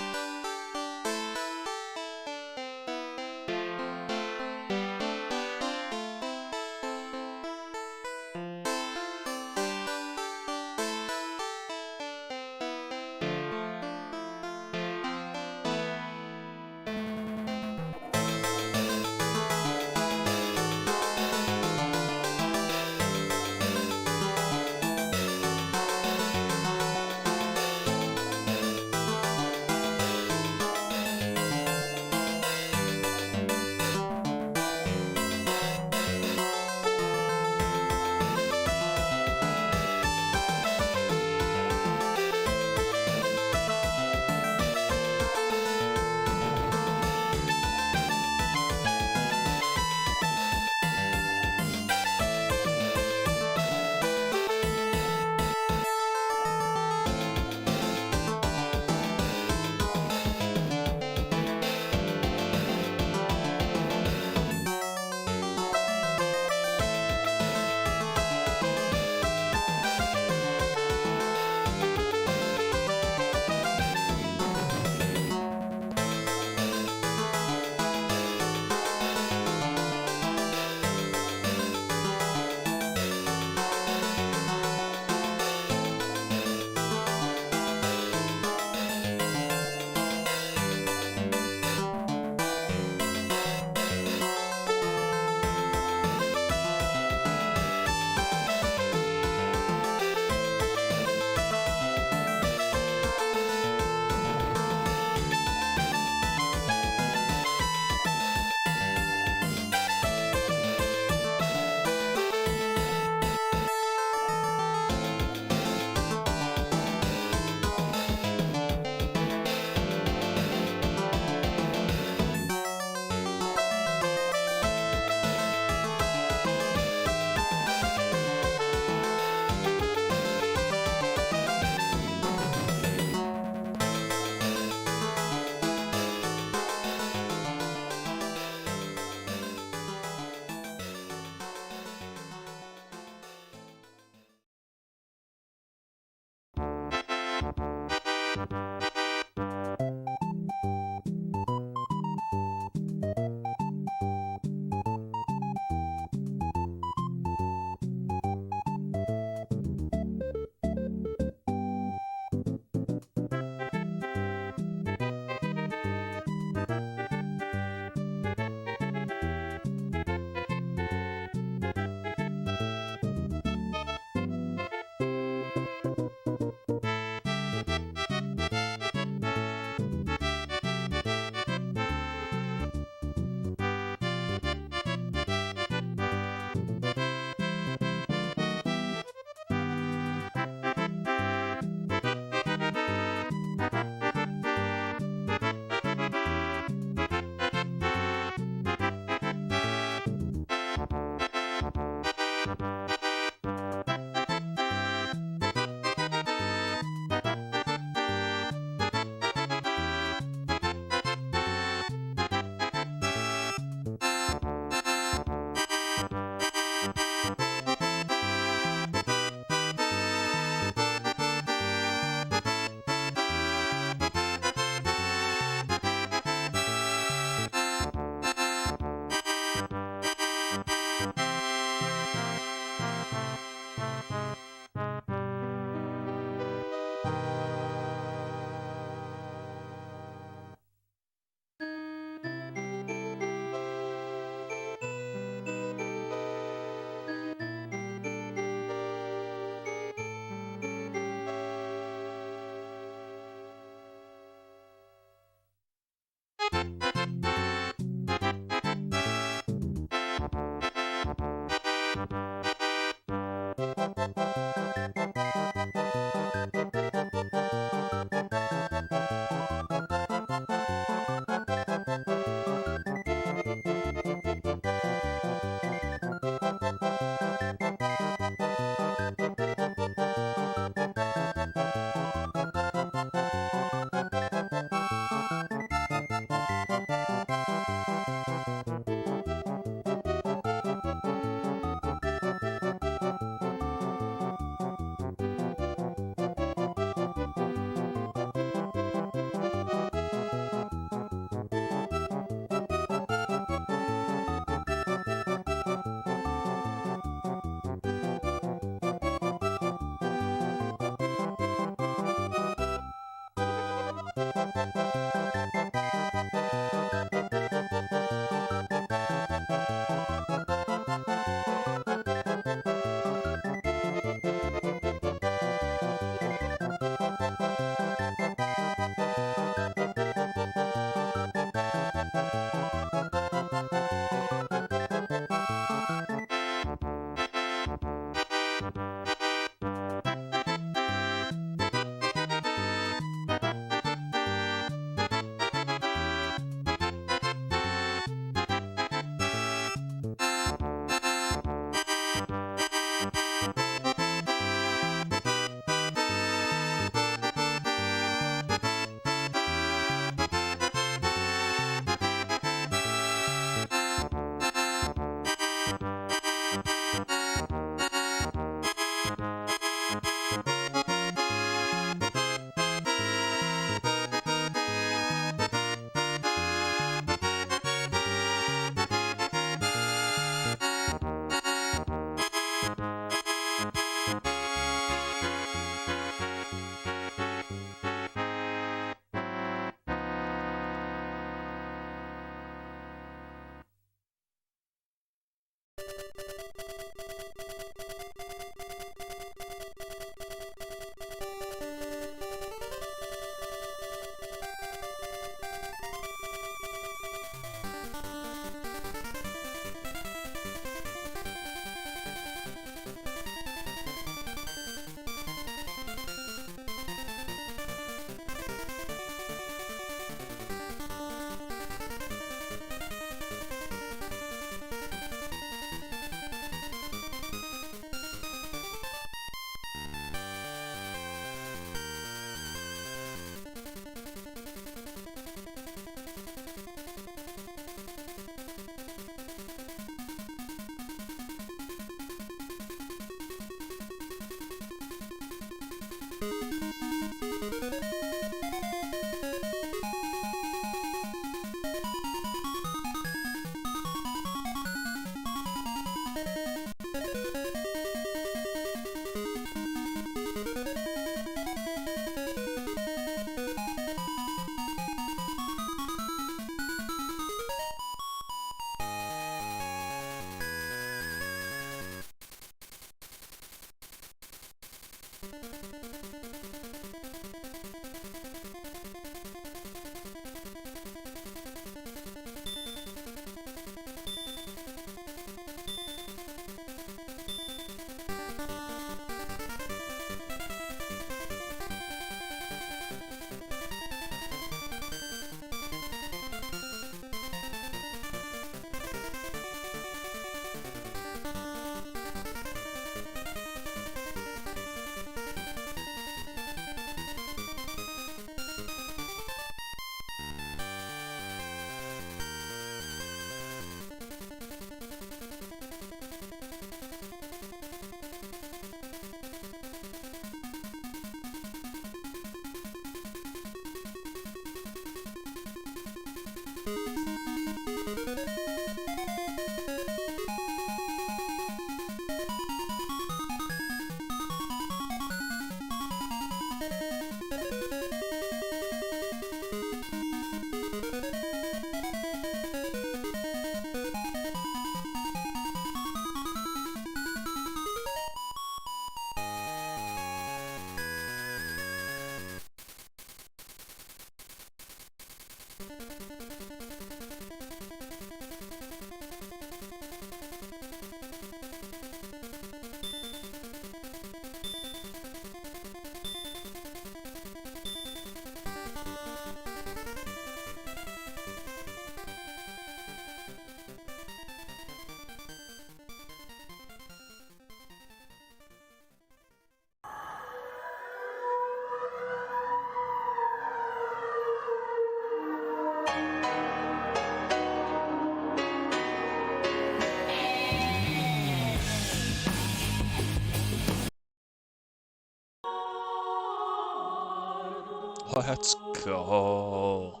S17: Let's go.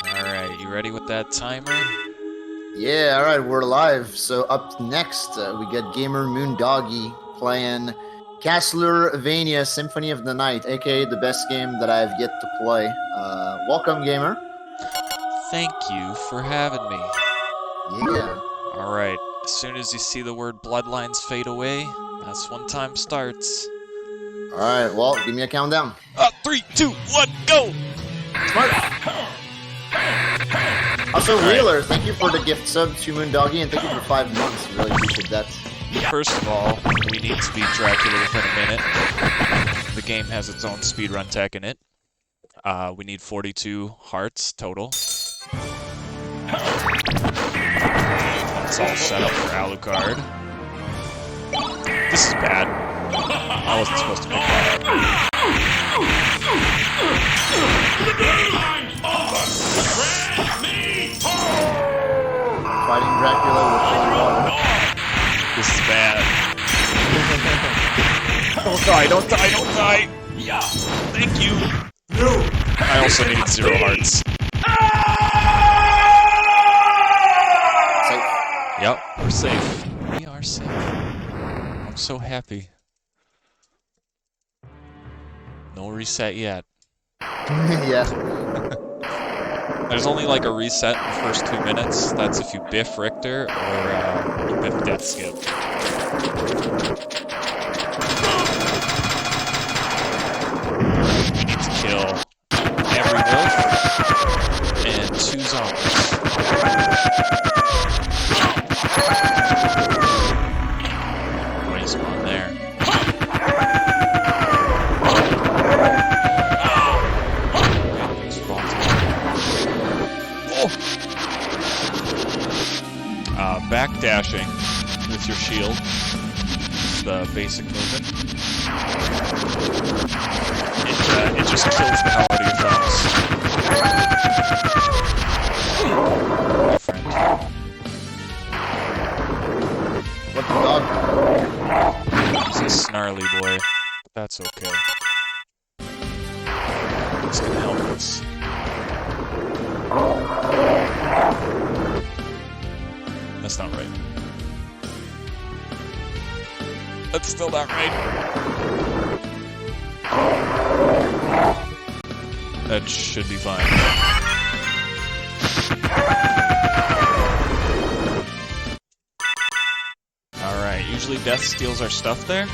S17: Alright, you ready with that timer?
S3: Yeah, alright, we're live. So up next, we get Gamer Moondoggy playing Castlevania Symphony of the Night, aka the best game that I've yet to play. Welcome, Gamer.
S17: Thank you for having me.
S3: Yeah.
S17: Alright, as soon as you see the word bloodlines fade away, that's when time starts.
S3: Alright, well, give me a countdown.
S17: 3, 2, 1, go!
S3: Smart. Also, Wheeler, thank you for the gift sub to Moondoggy, and thank you for 5 months. Really appreciate that.
S17: First of all, we need to beat Dracula within a minute. The game has its own speedrun tech in it. We need 42 hearts total. That's all set up for Alucard. This is bad. I wasn't supposed to pick that up.
S3: Fighting Dracula with holy water.
S17: This is bad. Don't die, don't die, don't die! Yeah. Thank you! No! I also need 0 hearts.
S3: Safe.
S17: Yep, we're safe. We are safe. I'm so happy. No reset yet.
S3: Yeah.
S17: There's only like a reset in the first 2 minutes. That's if you biff Richter or you biff Death Skip. We need to kill every wolf and 2 zombies. Everybody's on there. Backdashing with your shield is the basic movement. It just kills the hell out of your thumbs. My friend.
S3: What the dog?
S17: He's a snarly boy, but that's okay. He's gonna help us. That's not right. That's still not right. That should be fine. Alright, usually Death steals our stuff there.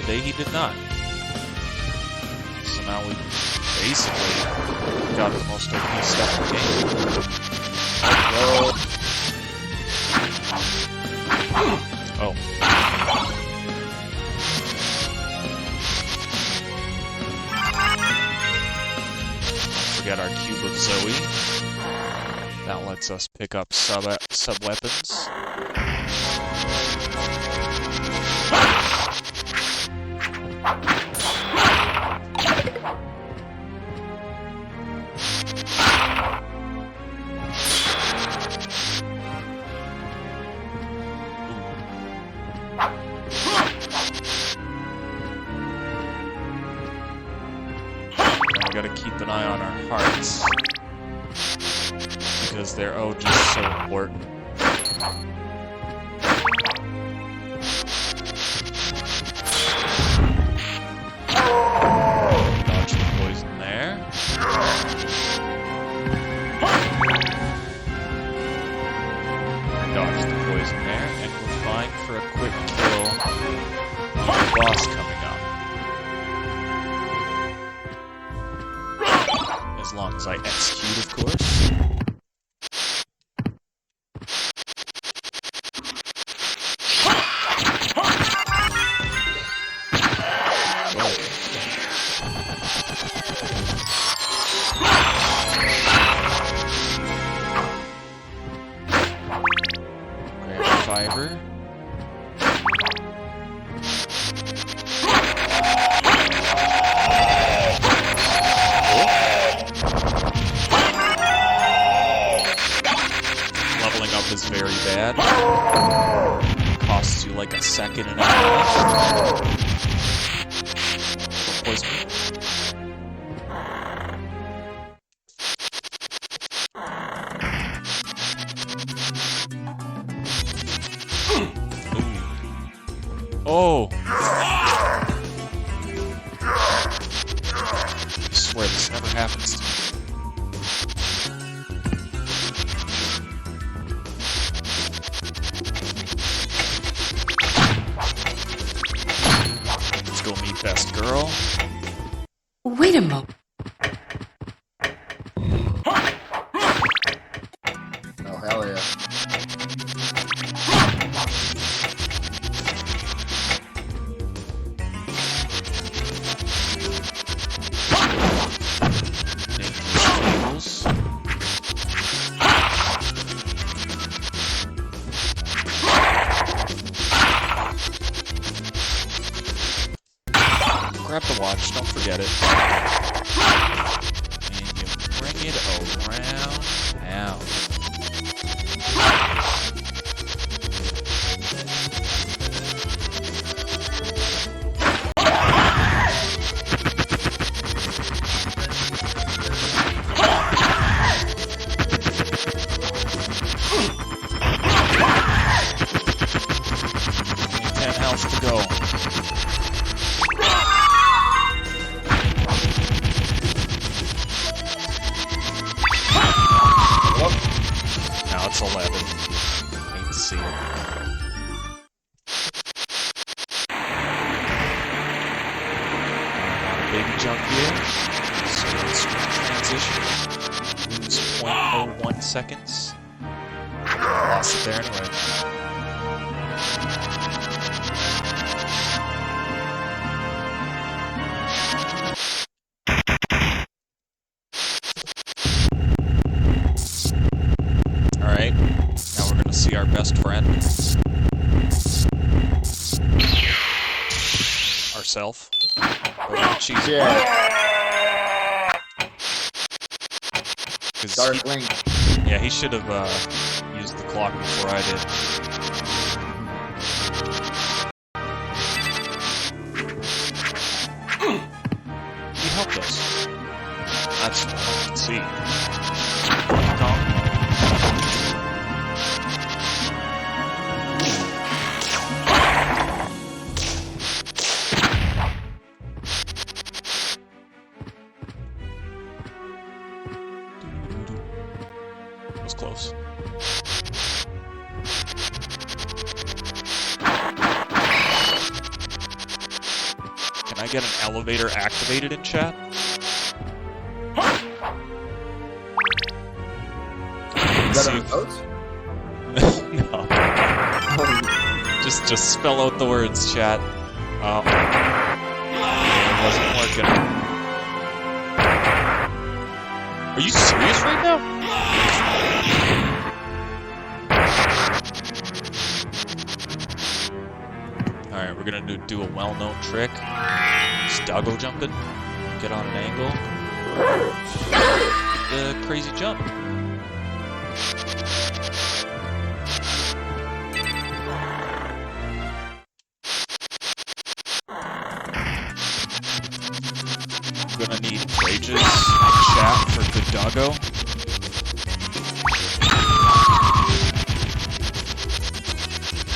S17: Today he did not. So now we basically got the most OP stuff in the game. Whoa. Oh. Forget our Cube of Zoe. That lets us pick up sub-weapons. Gotta keep an eye on our hearts because they're just so important. as long as I execute, of course. Grab fiber. Leveling up is very bad. Costs you like a second and a half. For poison. Oh! I swear this never happens to me. Let's go meet best girl.
S18: Wait a moment.
S3: Oh, hell yeah.
S17: Grab the watch, don't forget it. And you bring it around now. Only 10 health to go. Now it's 11. Hate to see it. Not a big jump here. So screen transition. Lose 0.01 seconds. Lost it there anyway. Alright, now we're gonna see our best friend. Ourself. Oh, jeez.
S3: Dark Link.
S17: Yeah, he should have used the clock before I did. He helped us. That's what I can see. Tom? That was close. Can I get an elevator activated in chat?
S3: Is that a vote?
S17: No. Just spell out the words, chat. It wasn't working. Are you serious right now? Alright, we're gonna do a well-known trick. Just doggo jumping. Get on an angle. The crazy jump. Gonna need wages in chat for good doggo.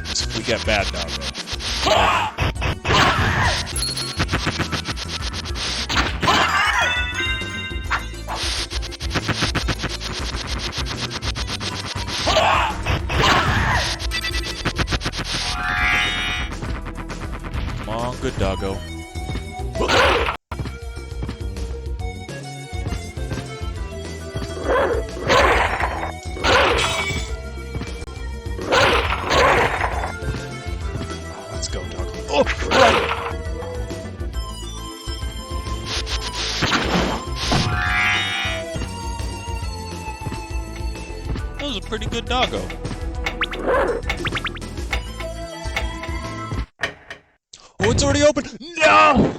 S17: Just if we get bad doggo. Come on, good doggo. pretty good doggo. Oh, it's already open! No!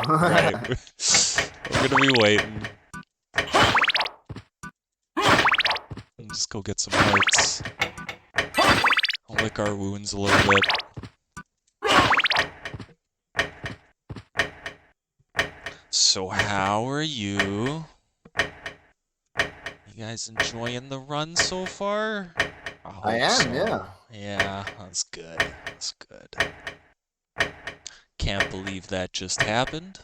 S17: Right, we're gonna be waiting. Just go get some hearts. I'll lick our wounds a little bit. So how are you? You guys enjoying the run so far?
S3: I am, yeah.
S17: Yeah, that's good. That's good. Can't believe that just happened.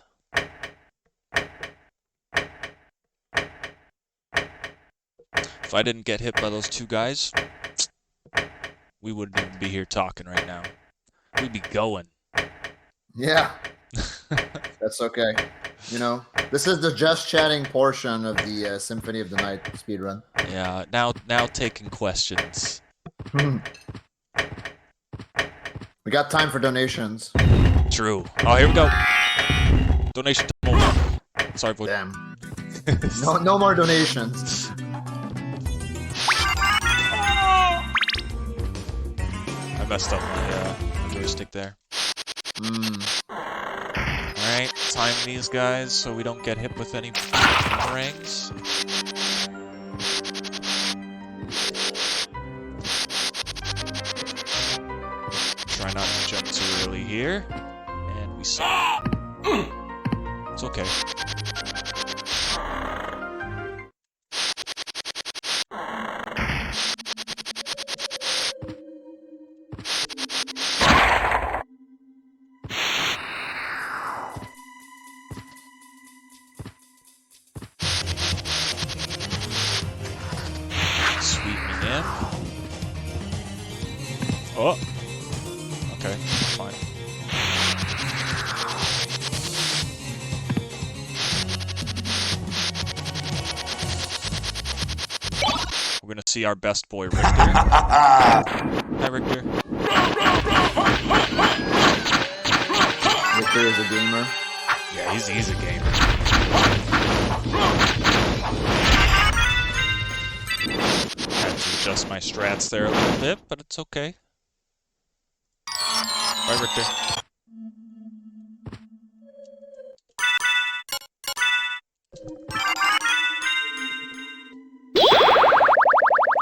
S17: If I didn't get hit by those two guys, we wouldn't even be here talking right now. We'd be going.
S3: Yeah. That's okay. You know, this is the just chatting portion of the Symphony of the Night speedrun.
S17: Yeah, now taking questions.
S3: We got time for donations.
S17: True. Oh, here we go. Donation to Mo. Sorry, boy.
S3: Damn. No more donations.
S17: I messed up the joystick there. Alright, time these guys so we don't get hit with any boomerangs. Try not to jump too early here. And we saw. It's okay. Oh! Okay, fine. We're gonna see our best boy, Richter. Hi, Richter.
S3: Richter is a gamer.
S17: Yeah, he's a gamer. Had to adjust my strats there a little bit, but it's okay. Bye, Richter.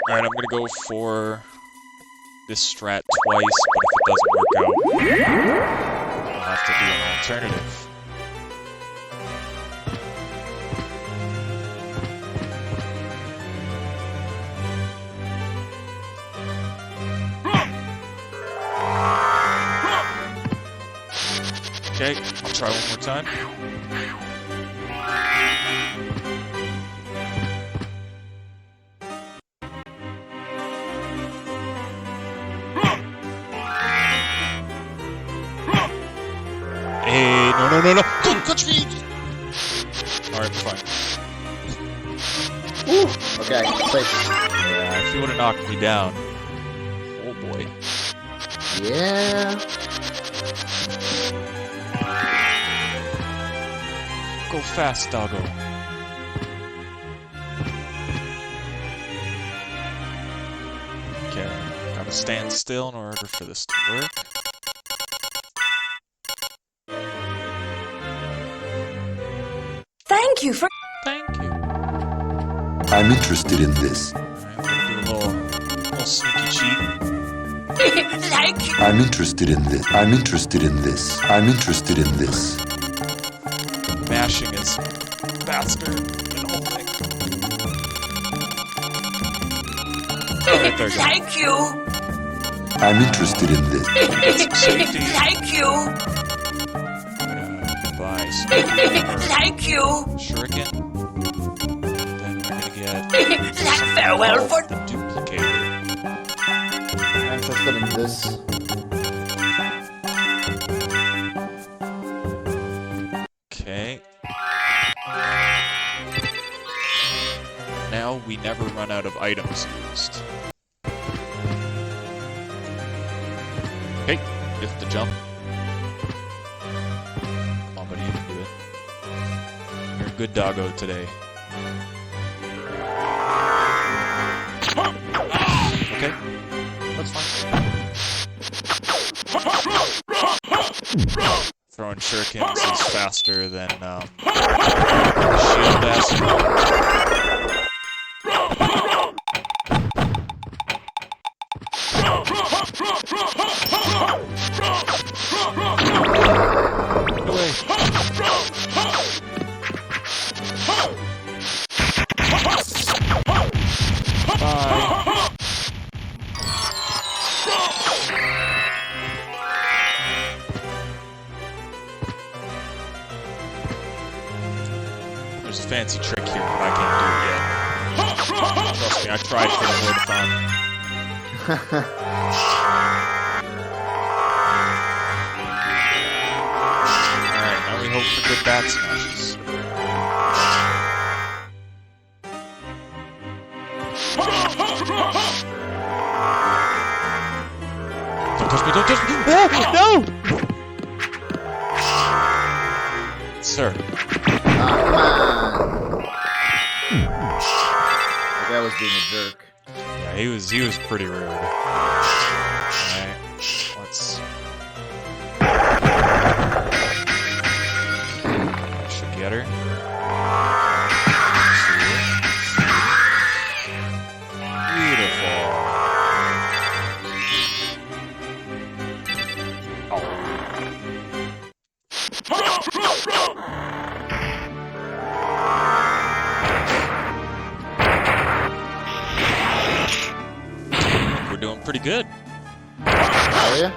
S17: Alright, I'm gonna go for this strat twice, but if it doesn't work out, I'll have to do an alternative. Okay, I'll try one more time. Hey, no. Don't touch me! Alright, fine.
S3: Ooh, okay, safe.
S17: Yeah, if you would have knocked me down. Oh boy.
S3: Yeah.
S17: Go fast, doggo. Okay, gotta stand still in order for this to work.
S18: Thank you for.
S17: Thank you.
S19: I'm interested in this.
S17: Alright, we're gonna do a little sneaky cheat.
S18: Like you.
S19: I'm interested in this. I'm interested in this. I'm interested in this.
S17: Mashing is faster than holding. Alright, there you go.
S18: Like you.
S19: I'm interested in this.
S17: Get some safety.
S18: Like you.
S17: Buy
S18: Like you.
S17: Shuriken. Then we're gonna get
S18: Farewell for
S17: the duplicator.
S3: I'm interested in this.
S17: Okay. Now we never run out of items used. Okay, you have to jump. Come on, buddy, you can do it. You're a good doggo today. Okay, that's fine. Throwing shurikens is faster than shield dash. No way. Bye. There's a fancy trick here, but I can't do it yet. Trust me, I tried for the V0oidathon. Alright, now we hope for good bat smashes. Don't touch me, don't touch me! No! Sir.
S3: Come on. That guy was being a jerk.
S17: Yeah, he was pretty rude. Alright, let's... I should get her. Beautiful. We're doing pretty good.
S3: Oh yeah?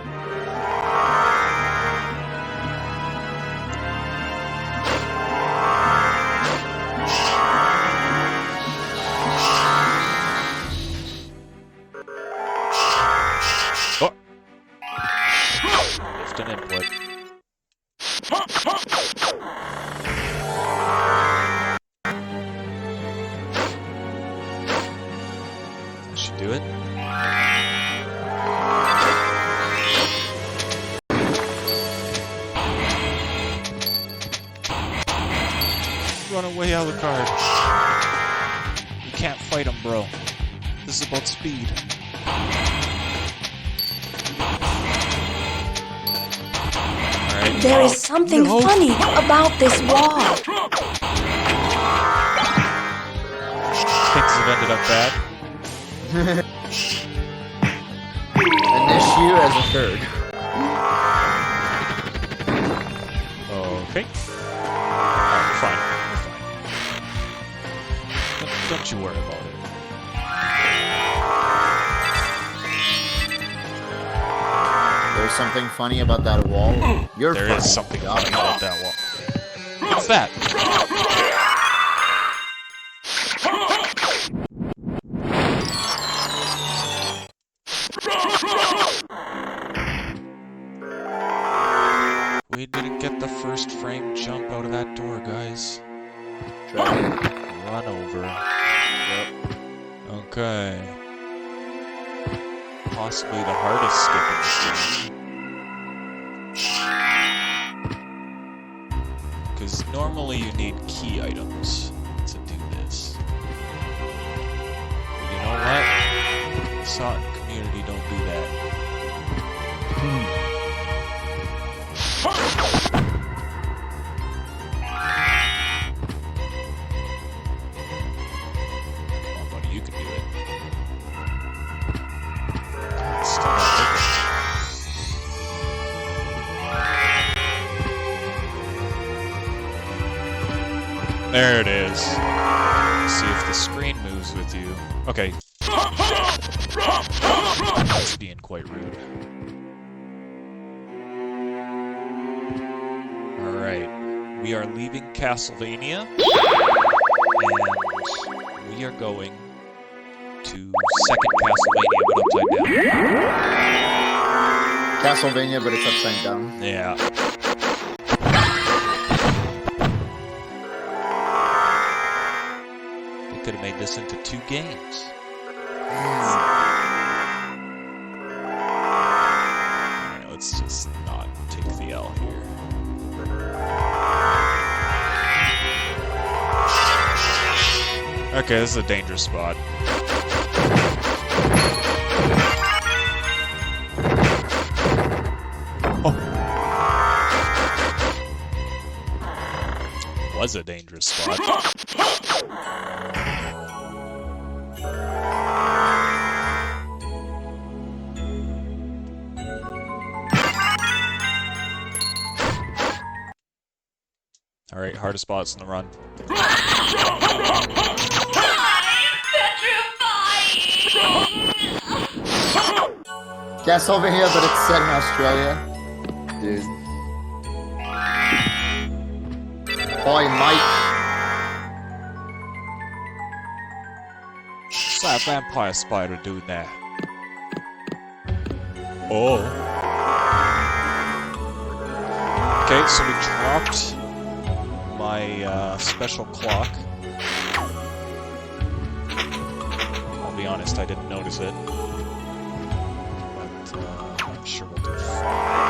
S17: Oh. Lift an input. That should do it. Run away, Alucard. You can't fight him, bro. This is about speed. Alright.
S7: There is something funny about this wall.
S17: Things have ended up bad.
S3: An issue has occurred.
S17: Okay. Alright, fine. We're fine. Don't you worry about it.
S3: There's something funny about that wall.
S17: There is something funny about that wall. What's that? We didn't get the first frame jump out of that door, guys. Run over. Yep. Okay. Possibly the hardest skip in this game. Because normally you need key items to do this. But you know what? Sot community don't do that. Come on, buddy, you can do it. It's still not working. There it is. Let's see if the screen moves with you. Okay. That's being quite rude. Alright. We are leaving Castlevania. And we are going to second Castlevania, but upside down.
S3: Castlevania, but it's upside down.
S17: Yeah. They could have made this into 2 games. Alright, let's just not take the L here. Okay, this is a dangerous spot. was a dangerous spot. Alright, hardest spots in the run.
S3: Castlevania, but it's set in Australia. Dude. Boy, Mike.
S17: What's that vampire spider doing there? Oh. Okay, so we dropped my special clock. I'll be honest, I didn't notice it. But I'm sure we'll do fine.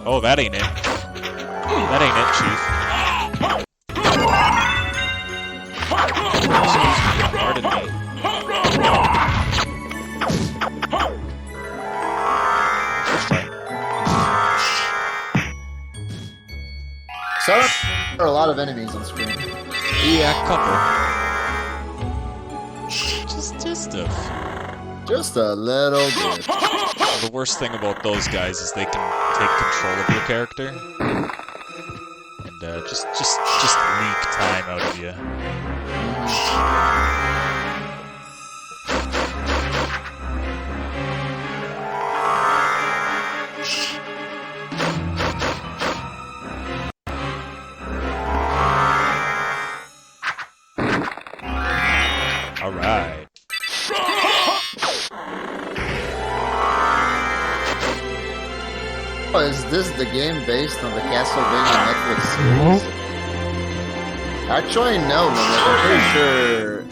S17: Oh, that ain't it. That ain't it, Chief. Pardon me.
S3: So there are a lot of enemies on screen.
S17: Yeah, a couple.
S3: Just a little bit.
S17: The worst thing about those guys is they can take control of your character and just leak time out of you. All right.
S3: Is this the game based on the Castlevania Netflix series? Actually, no, man. Like, I'm pretty sure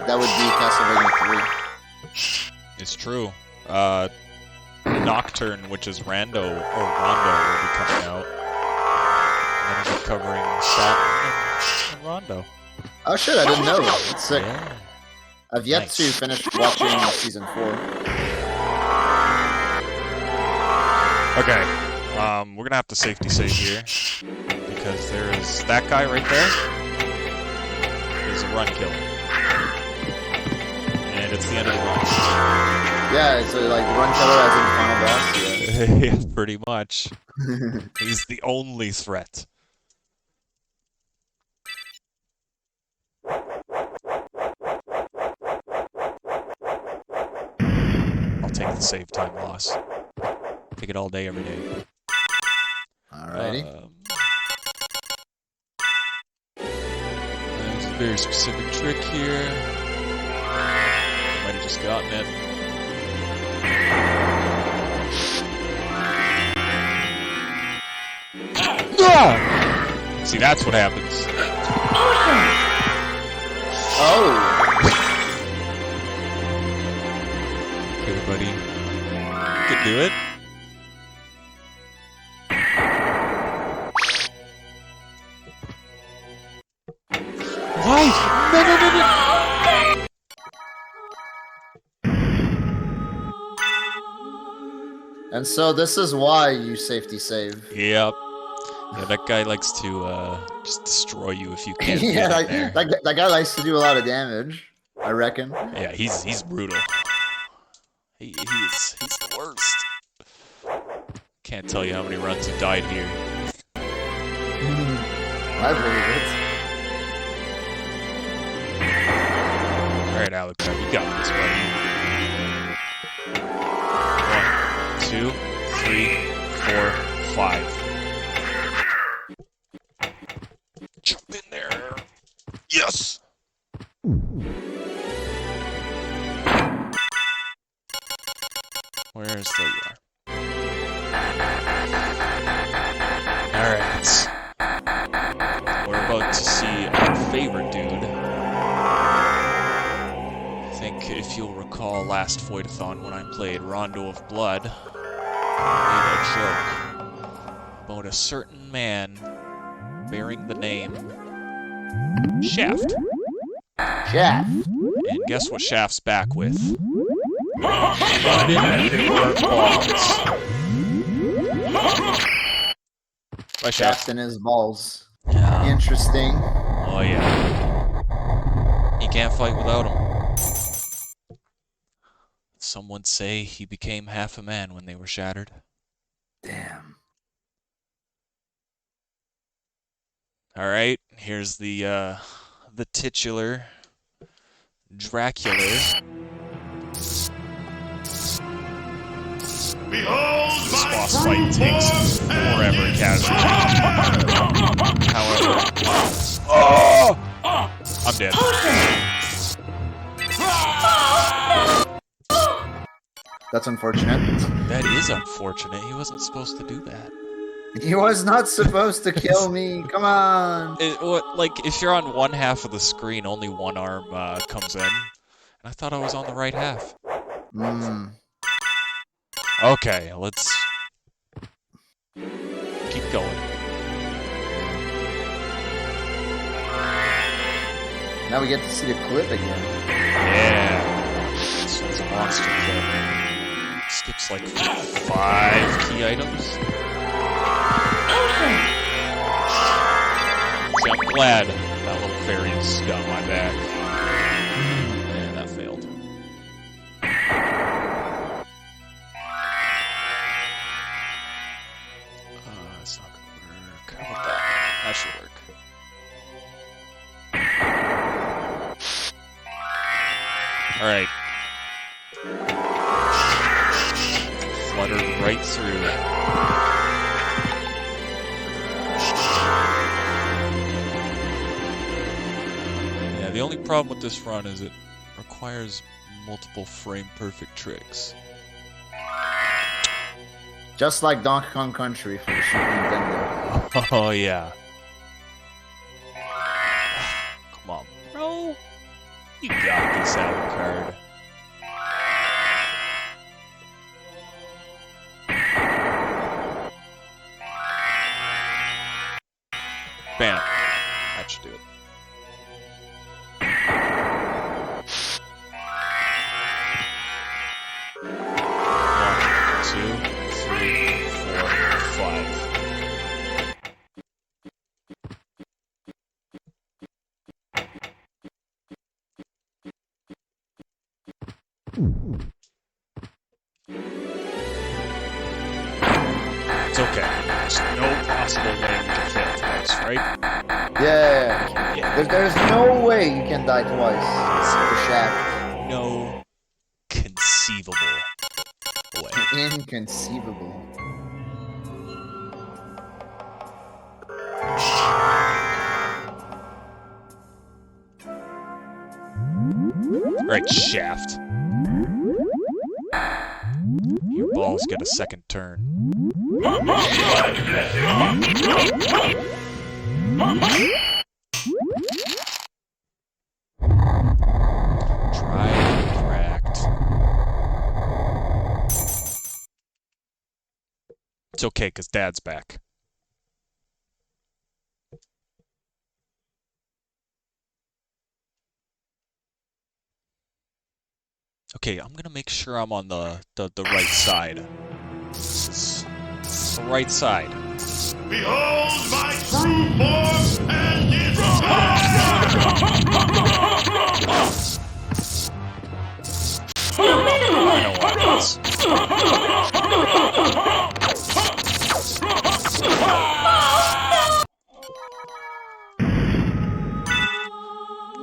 S3: that would be Castlevania 3.
S17: It's true. Nocturne, which is Rondo, will be coming out. And then we'll be covering Saturn and Rondo.
S3: Oh shit, I didn't know that. That's sick.
S17: Yeah.
S3: I've yet to finish watching season 4.
S17: Okay. We're gonna have to safety save here because there is that guy right there is a run killer, and it's the end of the run.
S3: Yeah, it's like run killer as in final boss.
S17: Yeah, pretty much. He's the only threat. I'll take the save time loss. Take it all day, every day.
S3: Alrighty.
S17: There's a very specific trick here. Might have just gotten it. No! See, that's what happens.
S3: Oh!
S17: Okay, buddy. You can do it. Why? No, no, no, no!
S3: And so this is why you safety save.
S17: Yep. Yeah, that guy likes to just destroy you if you can't
S3: Yeah,
S17: get in there.
S3: that guy likes to do a lot of damage, I reckon.
S17: Yeah, he's brutal. He's the worst. Can't tell you how many runs have died here.
S3: I believe it.
S17: Alright, Alex, you got this, buddy. 1, 2, 3, 4, 5. Jump in there. Yes! Where's there you are? Alright. We're about to see our favorite dude. I think if you'll recall last V0oidathon when I played Rondo of Blood, I made a joke about a certain man bearing the name Shaft.
S3: Shaft.
S17: And guess what Shaft's back with? Unlimited balls. Bye, Shaft.
S3: Shaft in his balls.
S17: Yeah.
S3: Interesting.
S17: Oh, yeah. You can't fight without him. Some would say he became half a man when they were shattered.
S3: Damn.
S17: All right, here's the titular Dracula. This boss fight takes forever, casually. However, I'm dead.
S3: That's unfortunate.
S17: That is unfortunate. He wasn't supposed to do that.
S3: He was not supposed to kill me. Come on.
S17: Like, if you're on one half of the screen, only one arm comes in. And I thought I was on the right half.
S3: Hmm.
S17: Okay, let's keep going.
S3: Now we get to see the clip again.
S17: Yeah. This one's a monster clip. Skips like 5 key items. See, I'm glad that little fairy's got my back. And that failed. It's not gonna work. How about that? That should work. Alright. Fluttered right through. Yeah, the only problem with this run is it requires multiple frame-perfect tricks.
S3: Just like Donkey Kong Country for the Super Nintendo.
S17: Oh, yeah. Come on, bro. You got this, Alucard. Bam. That should do it. One, 2, 3, 4, 5. It's okay. There's no possible way we can fail twice, right?
S3: Yeah. There's no way you can die twice. The Shaft.
S17: No conceivable way.
S3: Inconceivable.
S17: Right, Shaft. Your balls get a second turn. Tried and cracked. It's okay, because Dad's back. Okay, I'm gonna make sure I'm on the right side. This is the right side.
S10: Behold my true form and its
S17: I know what it is.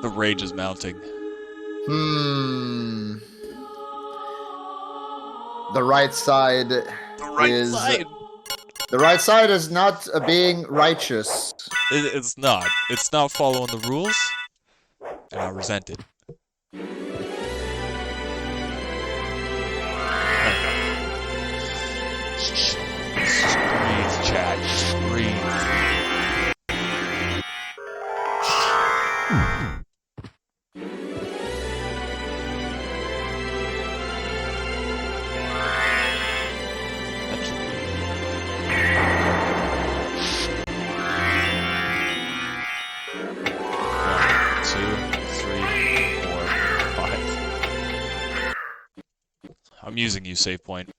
S17: The rage is mounting.
S3: The right side The right side is not being righteous.
S17: It's not. It's not following the rules. And I resent it. Just breathe, Chad. Just breathe. I'm using you, save point.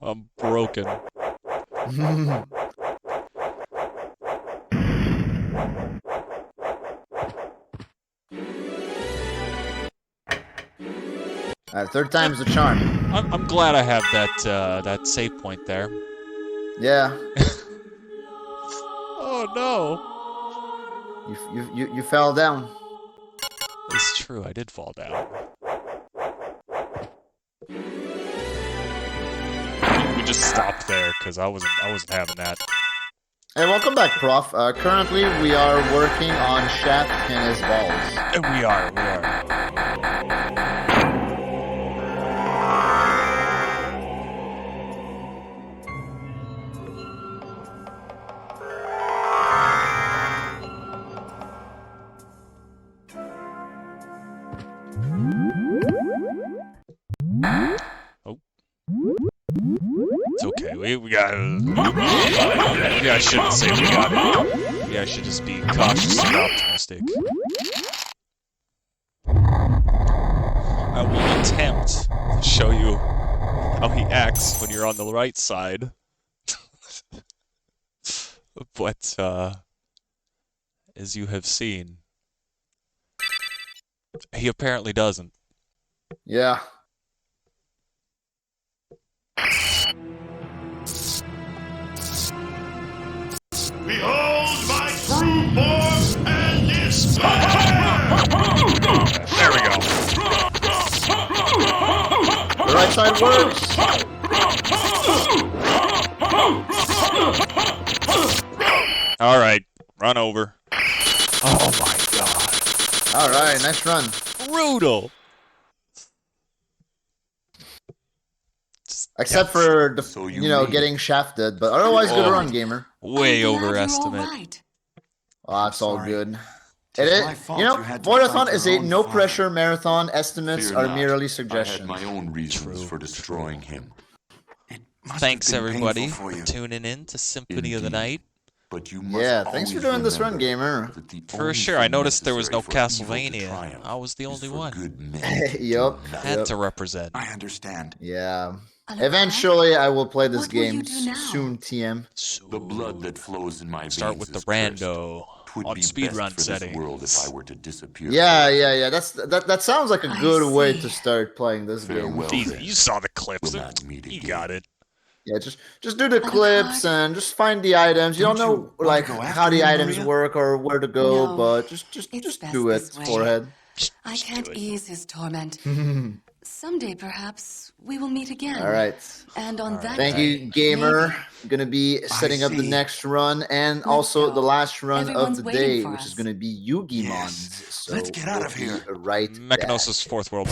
S17: I'm broken.
S3: Third time's the charm.
S17: I'm glad I have that save point there.
S3: Yeah.
S17: Oh no.
S3: You fell down.
S17: It's true, I did fall down. We just stopped there because I wasn't having that.
S3: Hey, welcome back, Prof. Currently, we are working on Shaft and his balls.
S17: We are. Oh. It's okay. We got it. Maybe I shouldn't say we got it. Maybe I should just be cautiously optimistic. I will attempt to show you how he acts when you're on the right side. But, as you have seen, he apparently doesn't.
S3: Yeah.
S10: Behold my true form and its
S17: There we go.
S3: The right side works.
S17: Alright, run over. Oh my god.
S3: Alright, nice run.
S17: Brutal.
S3: Except for the, getting shafted, but otherwise good run, gamer.
S17: Way overestimate.
S3: Oh, that's all good. It is, V0oidathon is a no-pressure marathon. Estimates are merely suggestions.
S19: I had my own reasons for destroying him.
S17: Thanks everybody for tuning in to Symphony of the Night.
S19: But you
S3: thanks for doing this run, gamer.
S17: For sure, I noticed there was no Castlevania. I was the only one.
S3: Yup.
S17: Had to represent.
S19: I understand.
S3: Yeah. Eventually, I will play this game soon, TM.
S19: The blood that flows in my
S17: Start
S19: veins
S17: with the
S19: is
S17: rando
S19: cursed.
S17: on speedrun settings.
S19: World if I were to disappear.
S3: Yeah. That sounds like a good way to start playing this game.
S17: Easy. You saw the clips. You got it.
S3: Yeah, just do the clips and just find the items. You don't know like how the items work or where to go, but just do it, forehead.
S20: I can't ease his torment. Someday, perhaps, we will meet again.
S3: All right.
S20: And on that
S3: Thank you, gamer. Gonna be setting up the next run and also the last run of the day, which is gonna be Yu-Gi-Mon. So
S19: let's get out of here.
S3: Right.
S17: Mechanosis Fourth World.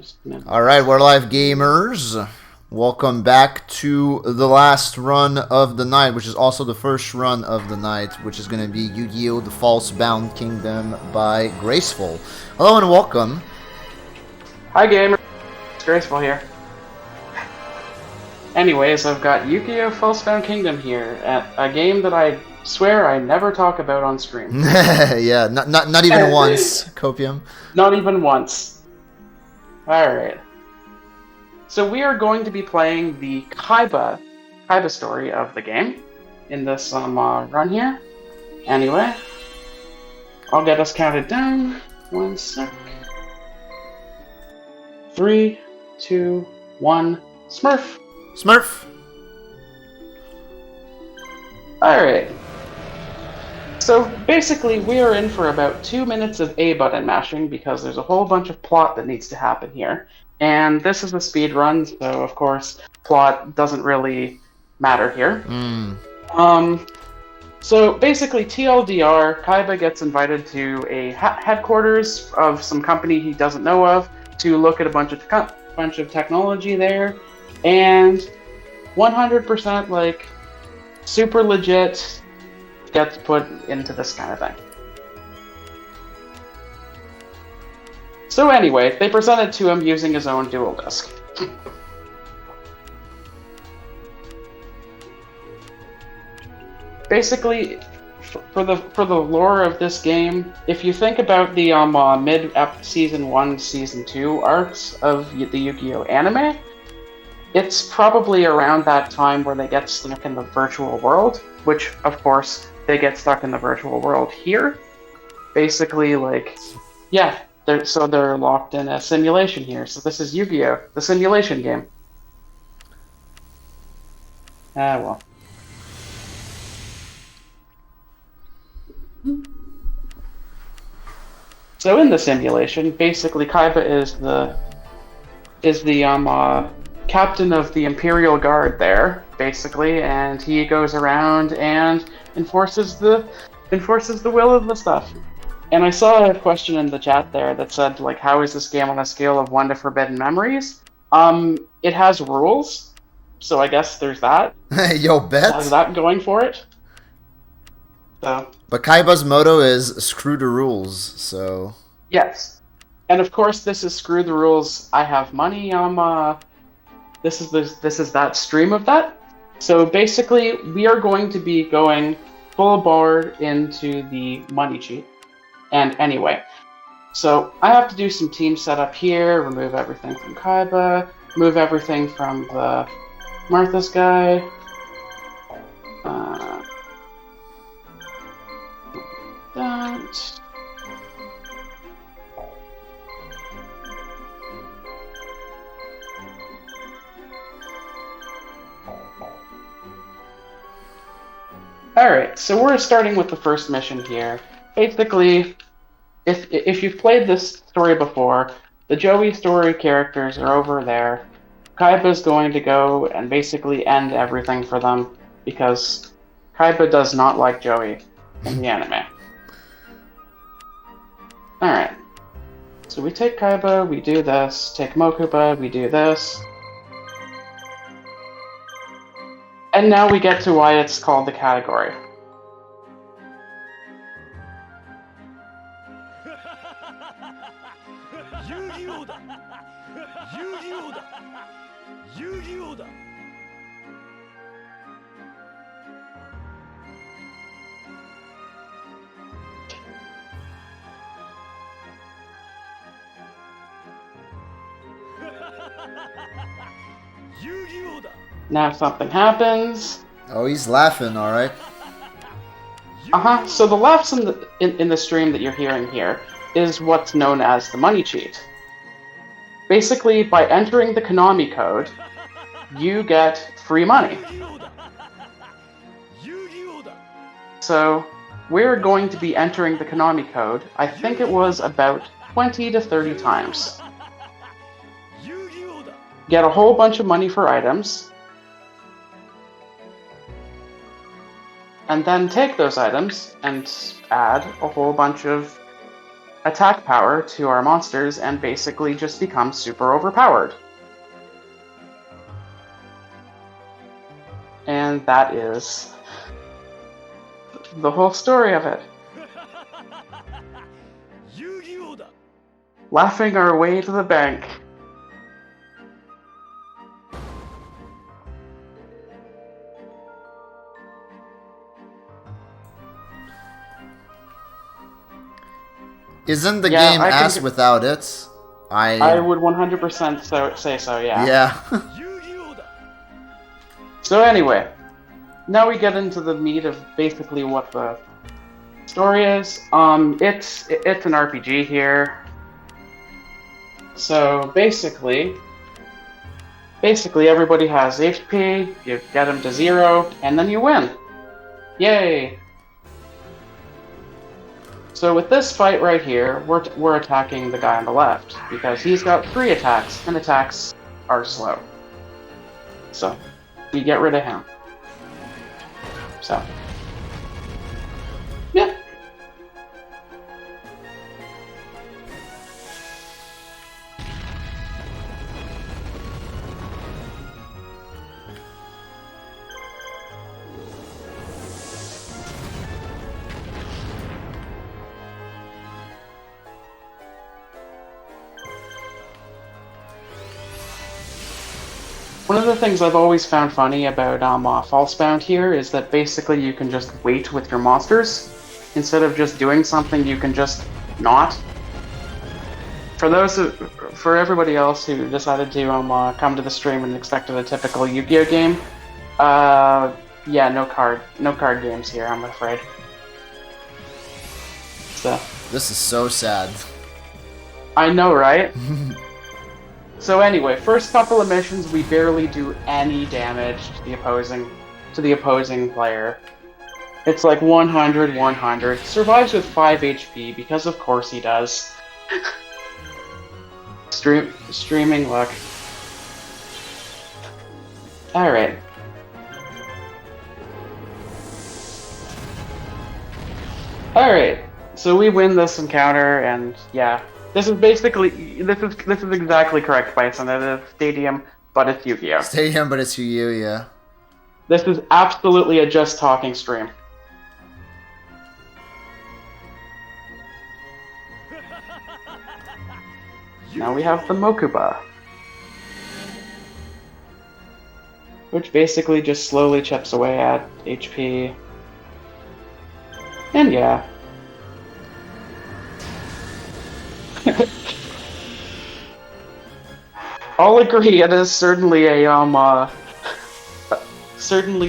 S2: Just a minute.
S3: All right, we're live, gamers. Welcome back to the last run of the night, which is also the first run of the night, which is going to be Yu-Gi-Oh! The False-Bound Kingdom by Graceful. Hello and welcome.
S2: Hi, gamer. It's Graceful here. Anyways, I've got Yu-Gi-Oh! False-Bound Kingdom here, a game that I swear I never talk about on stream.
S3: Yeah, not even once, Copium.
S2: Not even once. Alright. So we are going to be playing the Kaiba story of the game in this run here. Anyway, I'll get us counted down. 1 sec. 3, 2, 1, Smurf.
S3: Smurf.
S2: Alright. So basically, we are in for about 2 minutes of A button mashing because there's a whole bunch of plot that needs to happen here. And this is a speed run, so of course, plot doesn't really matter here. So basically, TLDR, Kaiba gets invited to a headquarters of some company he doesn't know of to look at a bunch of technology there, and 100% like super legit gets put into this kind of thing. So anyway, they presented to him using his own dual disk. Basically, for the lore of this game, if you think about the mid-season 1, season 2 arcs of the Yu-Gi-Oh! Anime, it's probably around that time where they get stuck in the virtual world, which, of course, they get stuck in the virtual world here. Basically, like, yeah, they're locked in a simulation here. So this is Yu-Gi-Oh! The simulation game. Ah, well. So in the simulation, basically Kaiba is the captain of the Imperial Guard there, basically, and he goes around and enforces the will of the stuff. And I saw a question in the chat there that said, like, how is this game on a scale of 1 to Forbidden Memories? It has rules, so I guess there's that.
S3: Yo, bet.
S2: It has that going for it. So.
S3: But Kaiba's motto is screw the rules, so.
S2: Yes. And of course, this is screw the rules. I have money. This is that stream of that. So basically, we are going to be going full board into the money cheat. And anyway, so I have to do some team setup here, remove everything from Kaiba, move everything from the Martha's guy. That. Alright, so we're starting with the first mission here. Basically, if you've played this story before, the Joey story characters are over there. Kaiba's going to go and basically end everything for them, because Kaiba does not like Joey in the anime. Alright, so we take Kaiba, we do this, take Mokuba, we do this. And now we get to why it's called the category. Now something happens.
S3: Oh, he's laughing, alright.
S2: So the laughs in the stream that you're hearing here is what's known as the money cheat. Basically, by entering the Konami code, you get free money. So we're going to be entering the Konami code, I think it was about 20 to 30 times. Get a whole bunch of money for items, and then take those items and add a whole bunch of
S11: attack power to our monsters and basically just become super overpowered. And that is the whole story of it. Laughing our way to the bank.
S3: Isn't the
S11: Yeah,
S3: game
S11: I
S3: ass
S11: think-
S3: without it?
S11: I would 100% say so, yeah.
S3: Yeah.
S11: So anyway, now we get into the meat of basically what the story is. It's an RPG here. So basically everybody has HP, you get them to 0, and then you win. Yay! So with this fight right here, we're attacking the guy on the left, because he's got 3 attacks, and attacks are slow. So, we get rid of him. So, yeah. One of the things I've always found funny about Falsebound here is that basically you can just wait with your monsters. Instead of just doing something, you can just not. For everybody else who decided to come to the stream and expected a typical Yu-Gi-Oh game, yeah, no card games here, I'm afraid. So.
S3: This is so sad.
S11: I know, right? So anyway, first couple of missions, we barely do any damage to the opposing player. It's like 100, 100. Survives with 5 HP, because of course he does. Streaming luck. Alright. Alright, so we win this encounter, and yeah. This is exactly correct, Bison. It is Stadium, but it's Yu-Gi-Oh!
S3: Stadium, but it's Yu-Gi-Oh, yeah.
S11: This is absolutely a just talking stream. Now we have the Mokuba, which basically just slowly chips away at HP. And yeah. I'll agree, it is certainly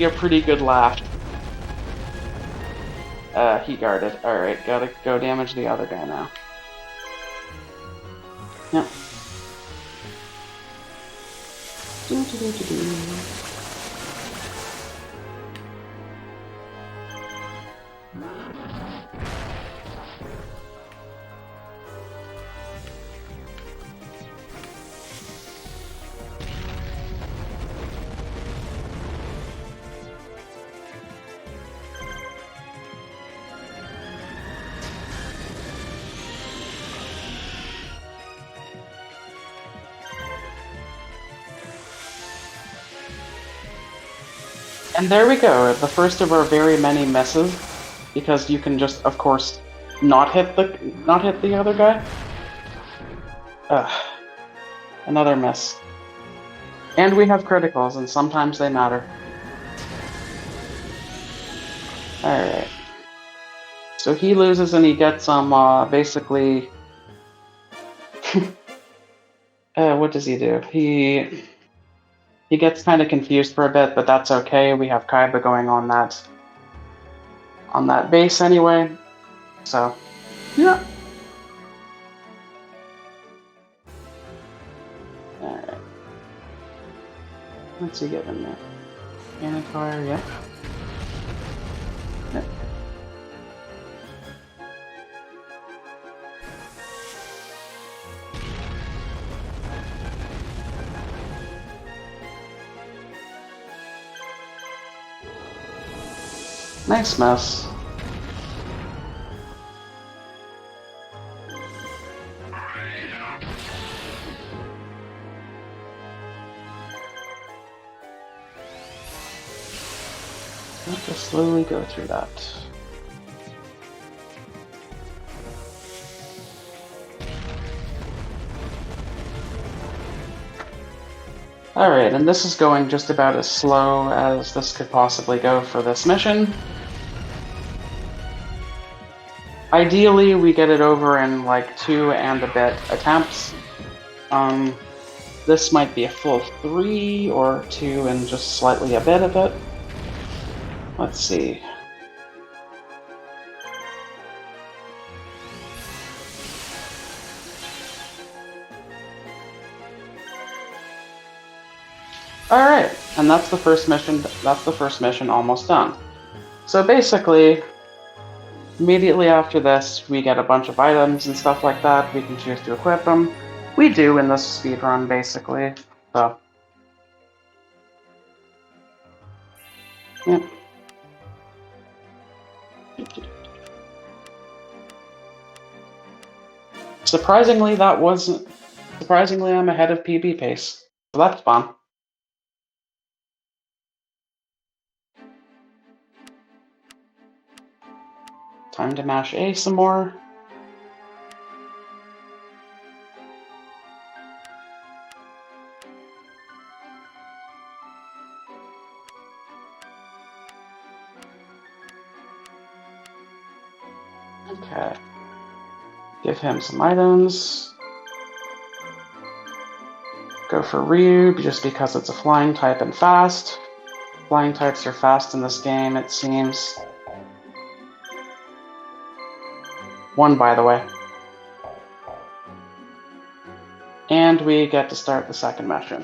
S11: a pretty good laugh. He guarded. Alright, gotta go damage the other guy now. Yep. And there we go, the first of our very many misses, because you can just, of course, not hit the other guy. Ugh. Another miss. And we have criticals, and sometimes they matter. Alright. So he loses and he gets basically... what does he do? He gets kind of confused for a bit, but that's okay. We have Kaiba going on that base anyway. So, yeah. Alright. What's he giving me? Cannon fire, yeah. Yep. Nice mess. Let's just slowly go through that. Alright, and this is going just about as slow as this could possibly go for this mission. Ideally, we get it over in like 2 and a bit attempts. This might be a full 3 or 2 and just slightly a bit of it. Let's see. Alright, and that's the first mission almost done. So basically, immediately after this, we get a bunch of items and stuff like that. We can choose to equip them. We do in this speedrun, basically. So, yeah. Surprisingly, I'm ahead of PB pace. So that's fun. Time to mash A some more. Okay. Give him some items. Go for Ryu, just because it's a flying type and fast. Flying types are fast in this game, it seems. 1, by the way. And we get to start the second mission.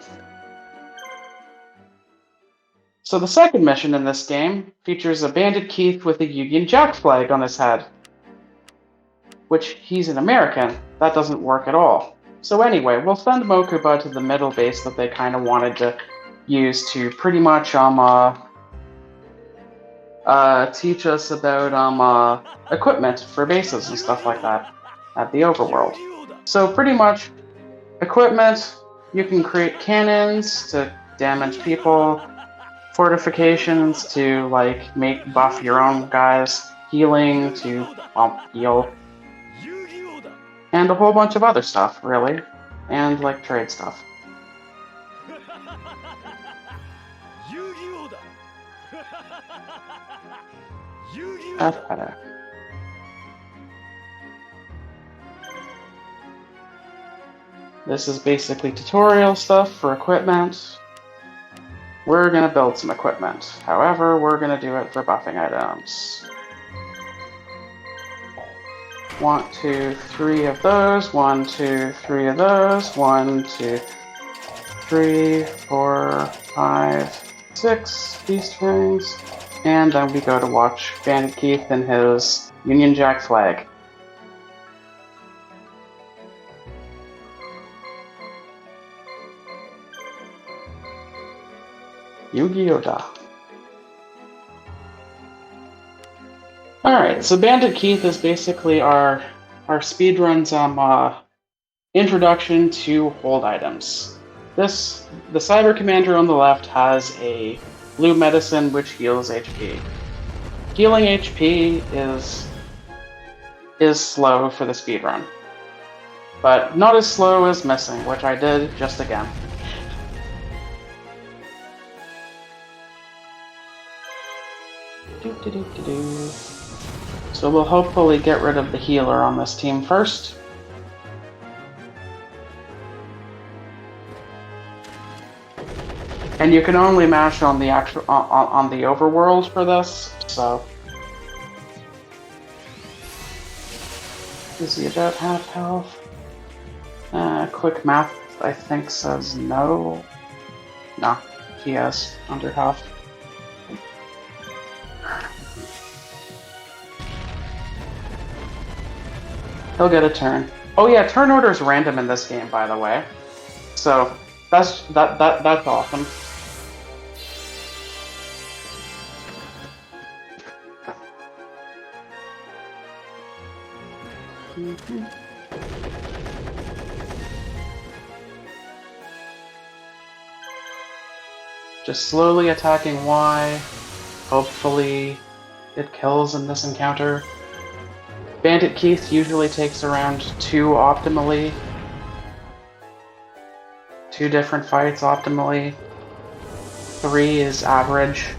S11: So the second mission in this game features a Bandit Keith with a Union Jack flag on his head. Which, he's an American. That doesn't work at all. So anyway, we'll send Mokuba to the middle base that they kind of wanted to use to pretty much teach us about equipment for bases and stuff like that at the overworld. So pretty much, equipment, you can create cannons to damage people, fortifications to like buff your own guys, healing to heal, and a whole bunch of other stuff, really, and like trade stuff. That's better. This is basically tutorial stuff for equipment. We're gonna build some equipment. However, we're gonna do it for buffing items. 1, 2, 3 of those. 1, 2, 3 of those. 1, 2, 3, 4, 5, 6 beast rings. And then we go to watch Bandit Keith and his Union Jack flag. V0oida. Alright, so Bandit Keith is basically our speedrun's introduction to hold items. The Cyber Commander on the left has a blue medicine which heals HP. Healing HP is slow for the speedrun, but not as slow as missing, which I did just again. So we'll hopefully get rid of the healer on this team first. And you can only mash on the on the overworld for this, so is he about half health? Quick math, I think, says no. No, he is under half. He'll get a turn. Oh yeah, turn order is random in this game, by the way. So that's awesome. Just slowly attacking Y. Hopefully it kills in this encounter. Bandit Keith usually takes around 2 optimally. 2 different fights optimally. 3 is average.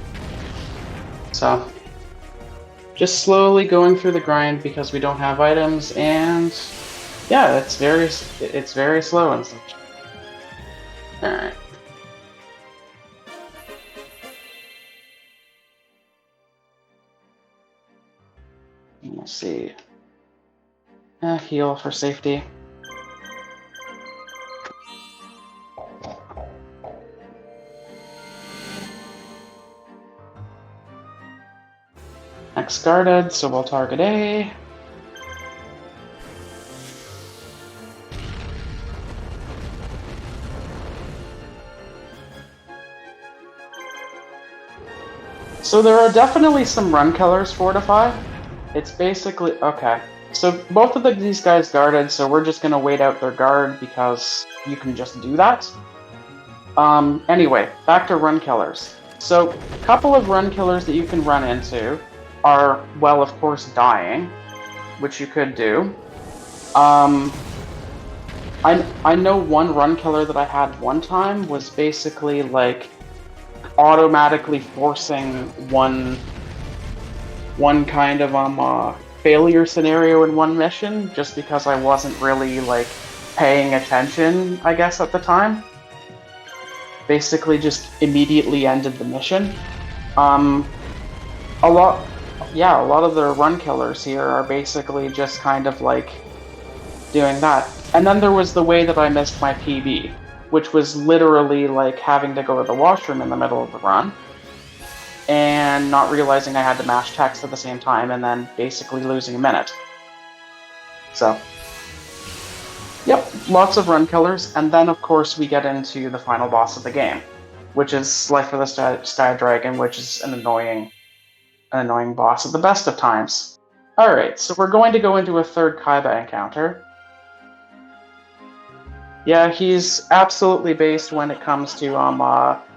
S11: So, just slowly going through the grind because we don't have items, and yeah, it's very slow and such. Alright. Let's see. Heal for safety. Next guarded, so we'll target A. So there are definitely some run killers fortify. It's basically okay. So both of these guys guarded, so we're just gonna wait out their guard because you can just do that. Anyway, back to run killers. So a couple of run killers that you can run into are, well, of course, dying, which you could do. I know one run killer that I had one time was basically like automatically forcing one kind of failure scenario in one mission just because I wasn't really like paying attention, I guess, at the time. Basically just immediately ended the mission. A lot of the run killers here are basically just kind of like doing that. And then there was the way that I missed my PB, which was literally like having to go to the washroom in the middle of the run and not realizing I had to mash text at the same time and then basically losing a minute. So, yep, lots of run killers, and then of course we get into the final boss of the game, which is Slifer the Sky Dragon, which is an annoying boss at the best of times. Alright, so we're going to go into a third Kaiba encounter. Yeah, he's absolutely based when it comes to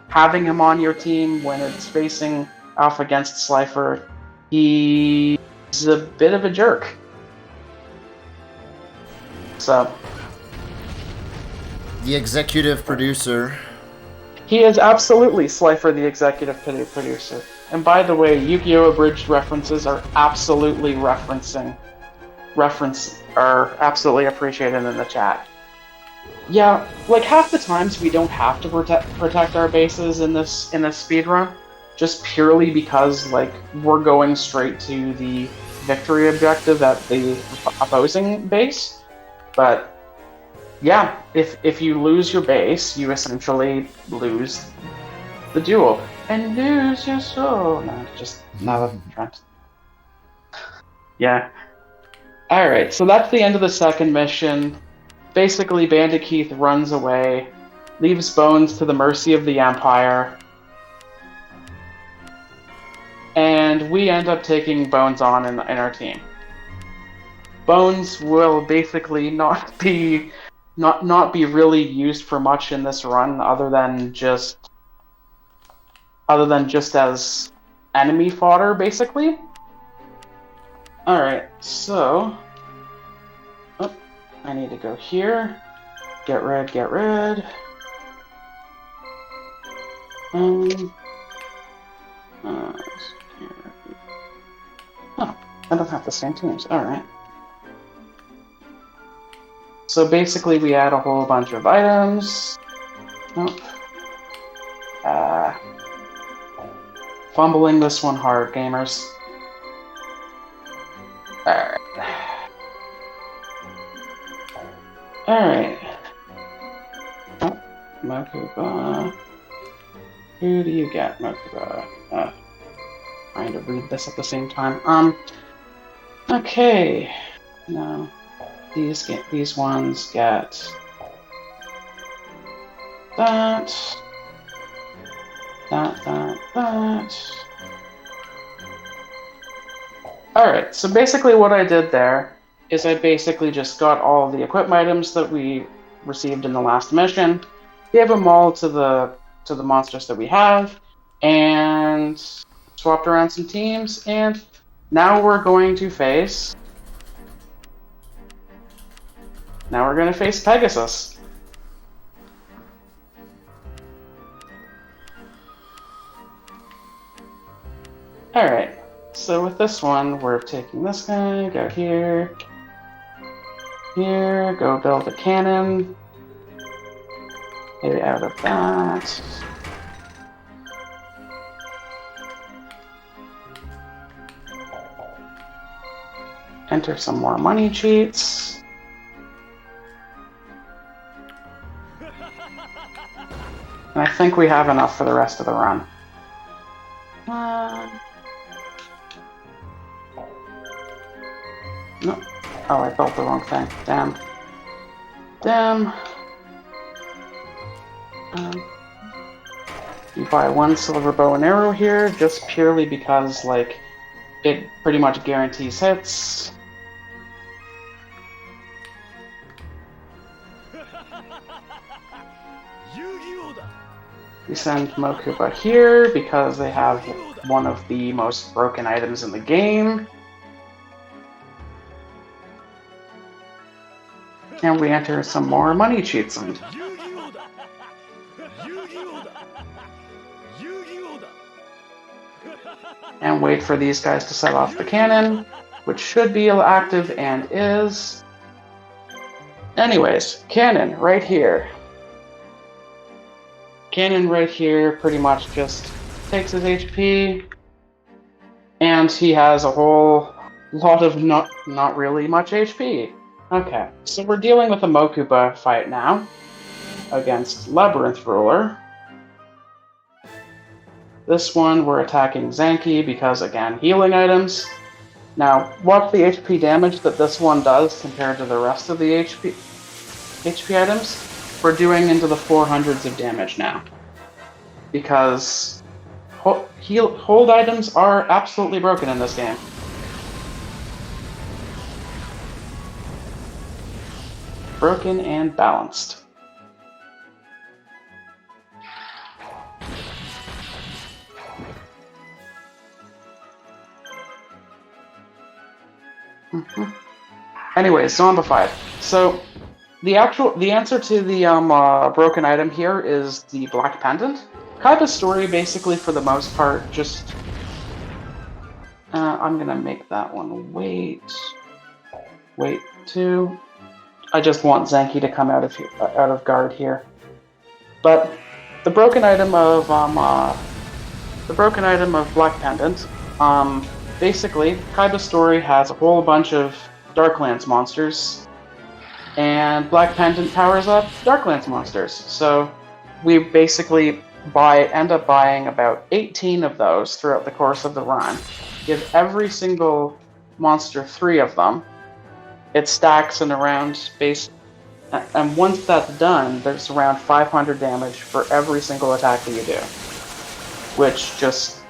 S11: having him on your team when it's facing off against Slifer. He's a bit of a jerk. So,
S3: the executive producer.
S11: He is absolutely Slifer, the executive producer. And by the way, Yu-Gi-Oh! Abridged references are absolutely absolutely appreciated in the chat. Yeah, like half the times we don't have to protect our bases in this speedrun, just purely because like we're going straight to the victory objective at the opposing base. But yeah, if you lose your base, you essentially lose the duel and lose your soul. No, just not a trend. Yeah. All right, so that's the end of the second mission. Basically, Bandit Keith runs away, leaves Bones to the mercy of the Empire, and we end up taking Bones on in our team. Bones will basically not be really used for much in this run, other than just as enemy fodder, basically. All right, so. I need to go here. Get red. Oh, I don't have the same teams. Alright. So basically we add a whole bunch of items. Nope. Fumbling this one hard, gamers. Alright. Oh, Mokuba. Who do you get, Mokuba? Trying to read this at the same time. Okay. No. These ones get that. Alright, so basically what I did there is I basically just got all of the equipment items that we received in the last mission, gave them all to the monsters that we have, and swapped around some teams, and now we're going to face... Now we're going to face Pegasus. Alright, so with this one, we're taking this guy, go here, here, go build a cannon, maybe out of that. Enter some more money cheats. And I think we have enough for the rest of the run. No. Oh, I built the wrong thing. Damn. Damn. You buy one silver bow and arrow here, just purely because, like, it pretty much guarantees hits. We send Mokuba here because they have one of the most broken items in the game. And we enter some more money cheats in. And wait for these guys to set off the cannon, which should be active and is. Anyways, cannon right here. Cannon right here pretty much just takes his HP, and he has a whole lot of not really much HP. Okay, so we're dealing with a Mokuba fight now against Labyrinth Ruler. This one we're attacking Zanki because, again, healing items. Now, watch the HP damage that this one does compared to the rest of the HP items. We're doing into the 400s of damage now. Because hold items are absolutely broken in this game. Broken and balanced. Anyways, zombified. So the answer to the broken item here is the Black Pendant. Kaiba's story, basically, for the most part, just... I'm gonna make that one wait. Wait, 2. I just want Zanki to come out of guard here. But the broken item of Black Pendant, basically, Kaiba's story has a whole bunch of Darklands monsters, and Black Pendant powers up Darklands monsters. So we basically end up buying about 18 of those throughout the course of the run. Give every single monster 3 of them. It stacks in around base, and once that's done, there's around 500 damage for every single attack that you do. Which, just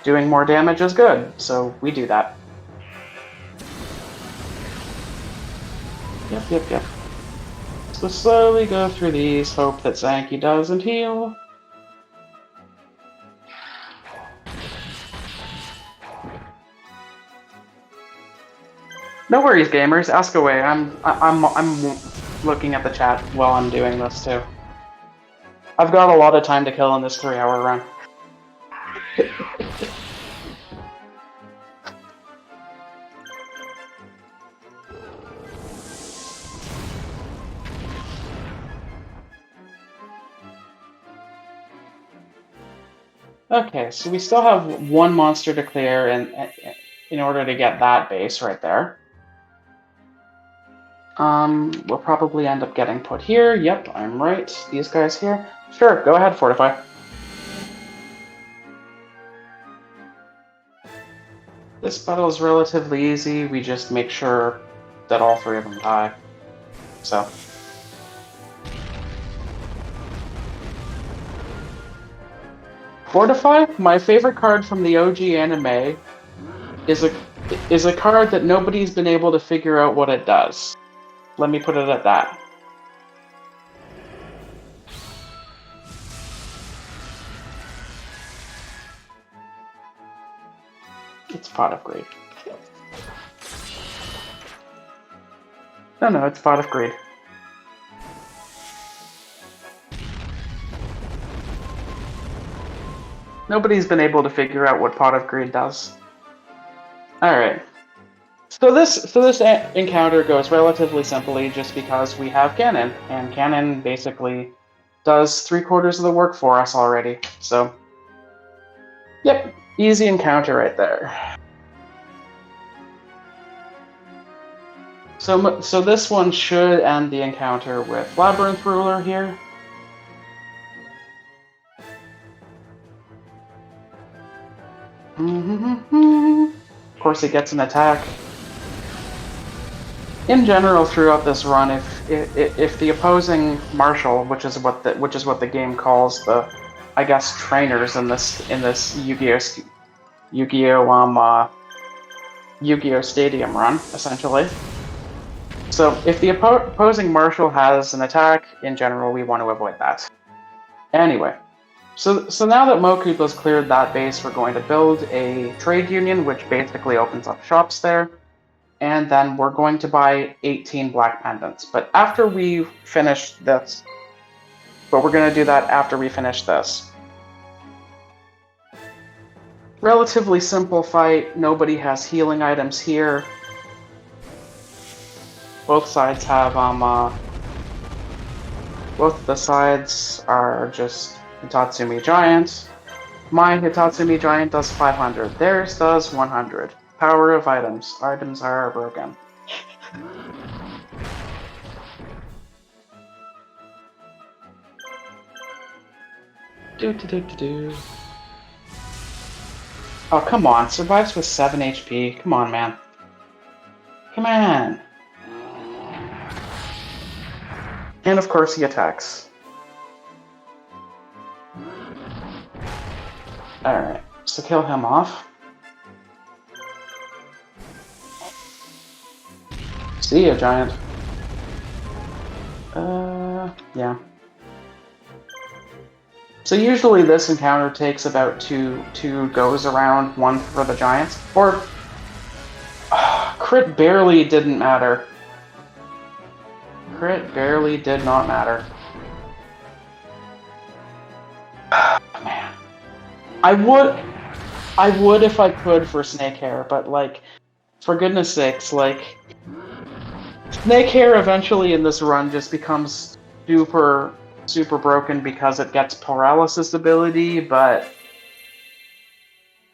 S11: doing more damage is good, so we do that. Yep. So slowly go through these, hope that Zanki doesn't heal. No worries, gamers. Ask away. I'm looking at the chat while I'm doing this too. I've got a lot of time to kill in this 3-hour run. Okay, so we still have one monster to clear in order to get that base right there. We'll probably end up getting put here. Yep, I'm right. These guys here. Sure, go ahead, Fortify. This battle is relatively easy. We just make sure that all 3 of them die. So. Fortify, my favorite card from the OG anime, is a card that nobody's been able to figure out what it does. Let me put it at that.
S2: It's pot of greed. No, it's pot of greed. Nobody's been able to figure out what pot of greed does. Alright. So this encounter goes relatively simply just because we have Cannon, and Cannon basically does 3/4 of the work for us already. So, yep, easy encounter right there. So this one should end the encounter with Labyrinth Ruler here. Of course, it gets an attack. In general, throughout this run, if the opposing marshal, which is what the game calls the, I guess, trainers in this Yu-Gi-Oh Stadium run, essentially. So if the opposing marshal has an attack, in general, we want to avoid that. Anyway, so now that Mokuba's cleared that base, we're going to build a trade union, which basically opens up shops there. And then we're going to buy 18 black pendants. But after we finish this, we're going to do that after we finish this. Relatively simple fight. Nobody has healing items here. Both sides have both the sides are just Hitatsumi Giant. My Hitatsumi Giant does 500. Theirs does 100. Power of items. Items are broken. Do. Oh, come on. Survives with 7 HP. Come on, man. Come on. And of course he attacks. Alright, so kill him off. See ya, Giant. Yeah. So usually this encounter takes about two goes around, one for the Giants. Or... crit barely didn't matter. Crit barely did not matter. Man. I would if I could for Snake Hair, but like, for goodness sakes, like, Snake Hair eventually in this run just becomes super broken because it gets paralysis ability, but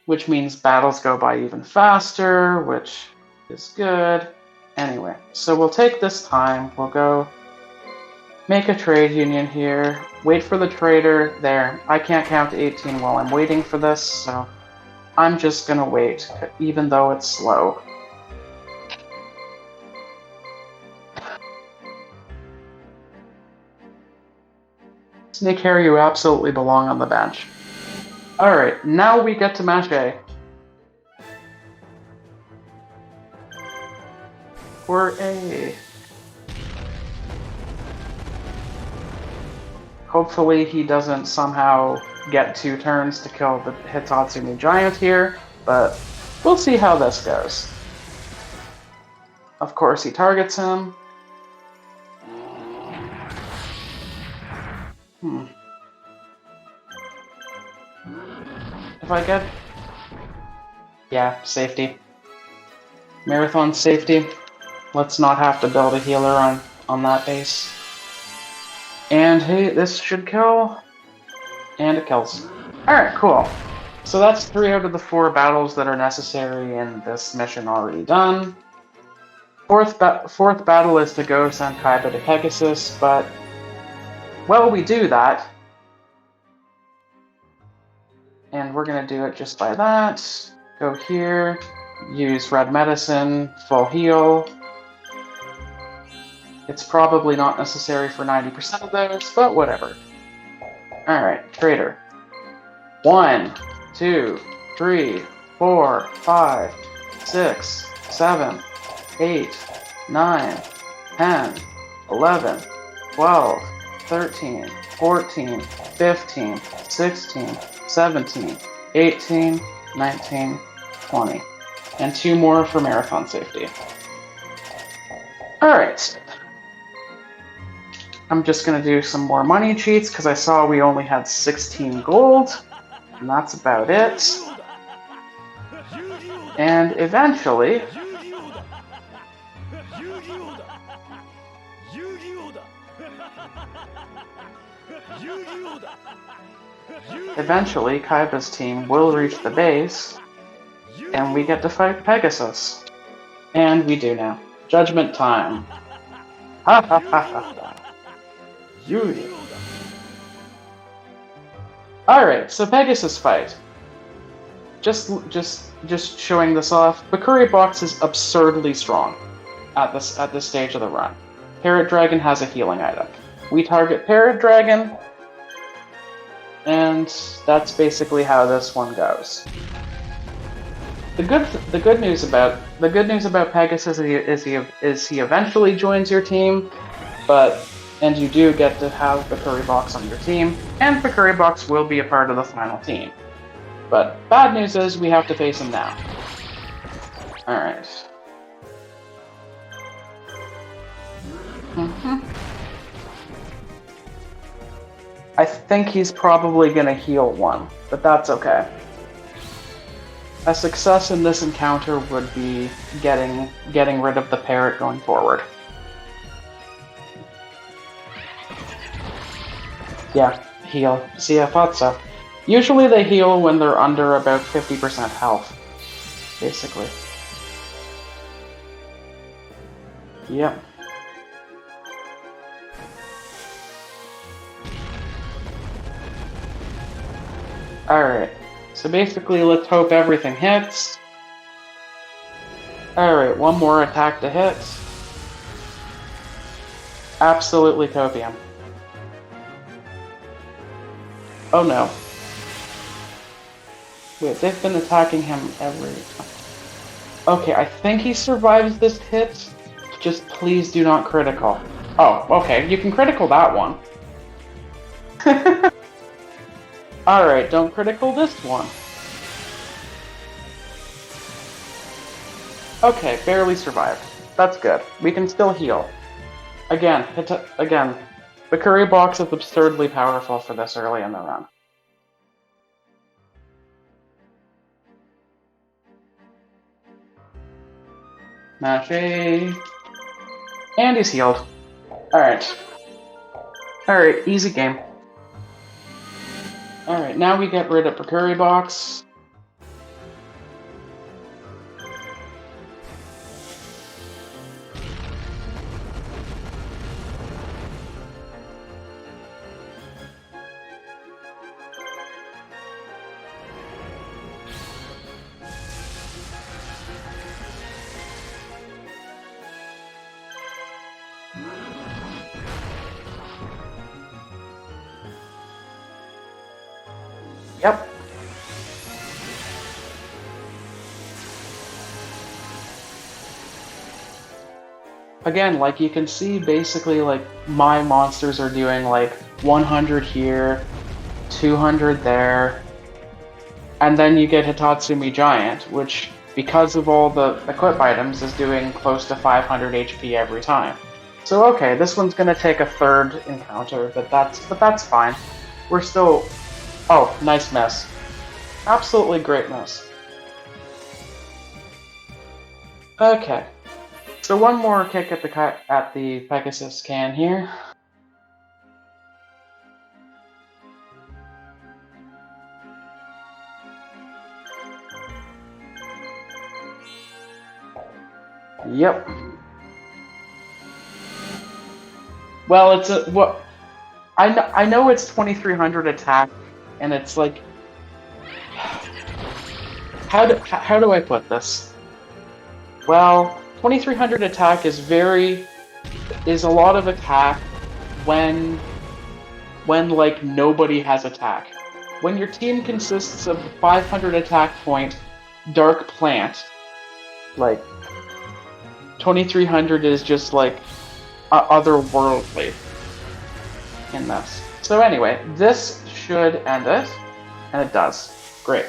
S2: which means battles go by even faster, which is good. Anyway, so we'll take this time, we'll go make a trade union here, wait for the trader there. I can't count to 18 while I'm waiting for this, so I'm just gonna wait, even though it's slow. Snake Hair, you absolutely belong on the bench. Alright, now we get to match A. For A. Hopefully he doesn't somehow get 2 turns to kill the Hitatsumi Giant here, but we'll see how this goes. Of course he targets him. If I get... yeah, safety. Marathon safety. Let's not have to build a healer on that base. And hey, this should kill. And it kills. Alright, cool. So that's 3 out of the 4 battles that are necessary in this mission already done. Fourth battle is to go send Kaiba to Pegasus, but... well, we do that. And we're gonna do it just by that. Go here. Use red medicine. Full heal. It's probably not necessary for 90% of those, but whatever. Alright, trader. 1, 2, 3, 4, 5, 6, 7, 8, 9, 10, 11, 12, 13, 14, 15, 16, 17, 18, 19,
S11: 20. And 2 more for marathon safety. Alright. I'm just gonna do some more money cheats because I saw we only had 16 gold. And that's about it. And eventually... Eventually, Kaiba's team will reach the base, and we get to fight Pegasus. And we do now. Judgment time. Ha ha ha ha ha. Yu-Gi-Oh! Alright, so Pegasus fight. Just showing this off. Bakuri Box is absurdly strong at this stage of the run. Parrot Dragon has a healing item. We target Parrot Dragon, and that's basically how this one goes. The good news about Pegasus is he eventually joins your team, and you do get to have Bakuri Box on your team, and Bakuri Box will be a part of the final team. But bad news is we have to face him now. Alright. I think he's probably gonna heal one, but that's okay. A success in this encounter would be getting rid of the parrot going forward. Yeah, heal. See, I thought so. Usually they heal when they're under about 50% health, basically. Yep. Alright, so basically let's hope everything hits. Alright, one more attack to hit. Absolutely copium. Oh no. Wait, they've been attacking him every time. Okay, I think he survives this hit. Just please do not critical. Oh, okay, you can critical that one. Alright, don't critical this one. Okay, barely survived. That's good. We can still heal. Again, Bakuri Box is absurdly powerful for this early in the run. Match A. And he's healed. Alright. Alright, easy game. Alright, now we get rid of Bakuri Box. Yep. Again, like you can see, basically, like, my monsters are doing, like, 100 here, 200 there, and then you get Hitatsumi Giant, which, because of all the equip items, is doing close to 500 HP every time. So okay, this one's gonna take a third encounter, but that's fine. We're still... Oh, nice miss. Absolutely great miss. Okay. So one more kick at the Pegasus can here. Yep. Well, it's a what? I know it's 2300 attack, and it's like, how do I put this? Well, 2300 attack is a lot of attack when like nobody has attack. When your team consists of 500 attack point Dark Plant, like 2300 is just like otherworldly in this. So anyway, this should end it, and it does. Great.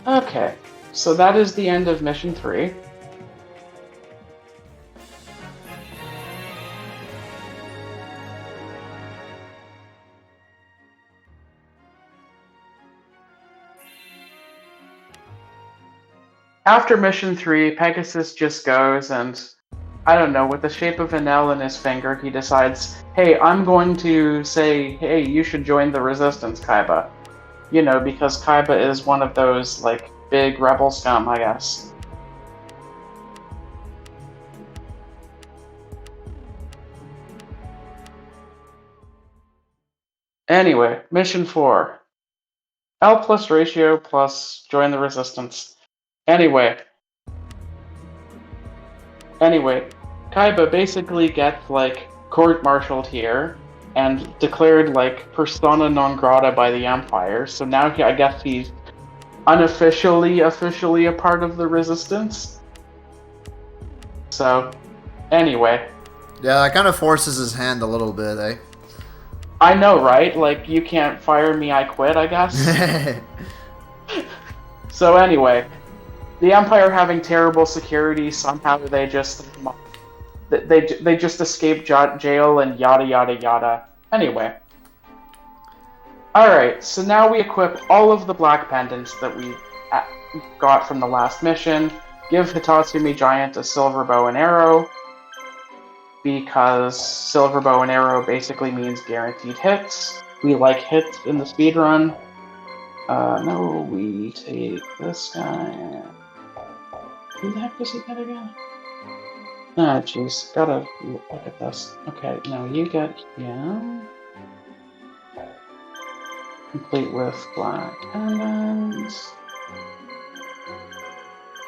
S11: Okay, so that is the end of mission 3. After mission 3, Pegasus just goes and, I don't know, with the shape of an L in his finger, he decides, hey, I'm going to say, hey, you should join the Resistance, Kaiba. You know, because Kaiba is one of those, like, big rebel scum, I guess. Anyway, mission 4. L plus ratio plus join the Resistance. Anyway, Kaiba basically gets, like, court-martialed here and declared, like, persona non grata by the Empire, so now I guess he's unofficially a part of the Resistance. So, anyway.
S3: Yeah, that kind of forces his hand a little bit, eh?
S11: I know, right? Like, you can't fire me, I quit, I guess? So anyway, the Empire having terrible security, somehow they just escaped jail and yada yada yada. Anyway. Alright, so now we equip all of the black pendants that we got from the last mission. Give Hitatsumi Giant a silver bow and arrow, because silver bow and arrow basically means guaranteed hits. We like hits in the speedrun. No, we take this guy. Who the heck does he get again? Ah, jeez. Gotta look at this. Okay, now you get him. Complete with black pendants.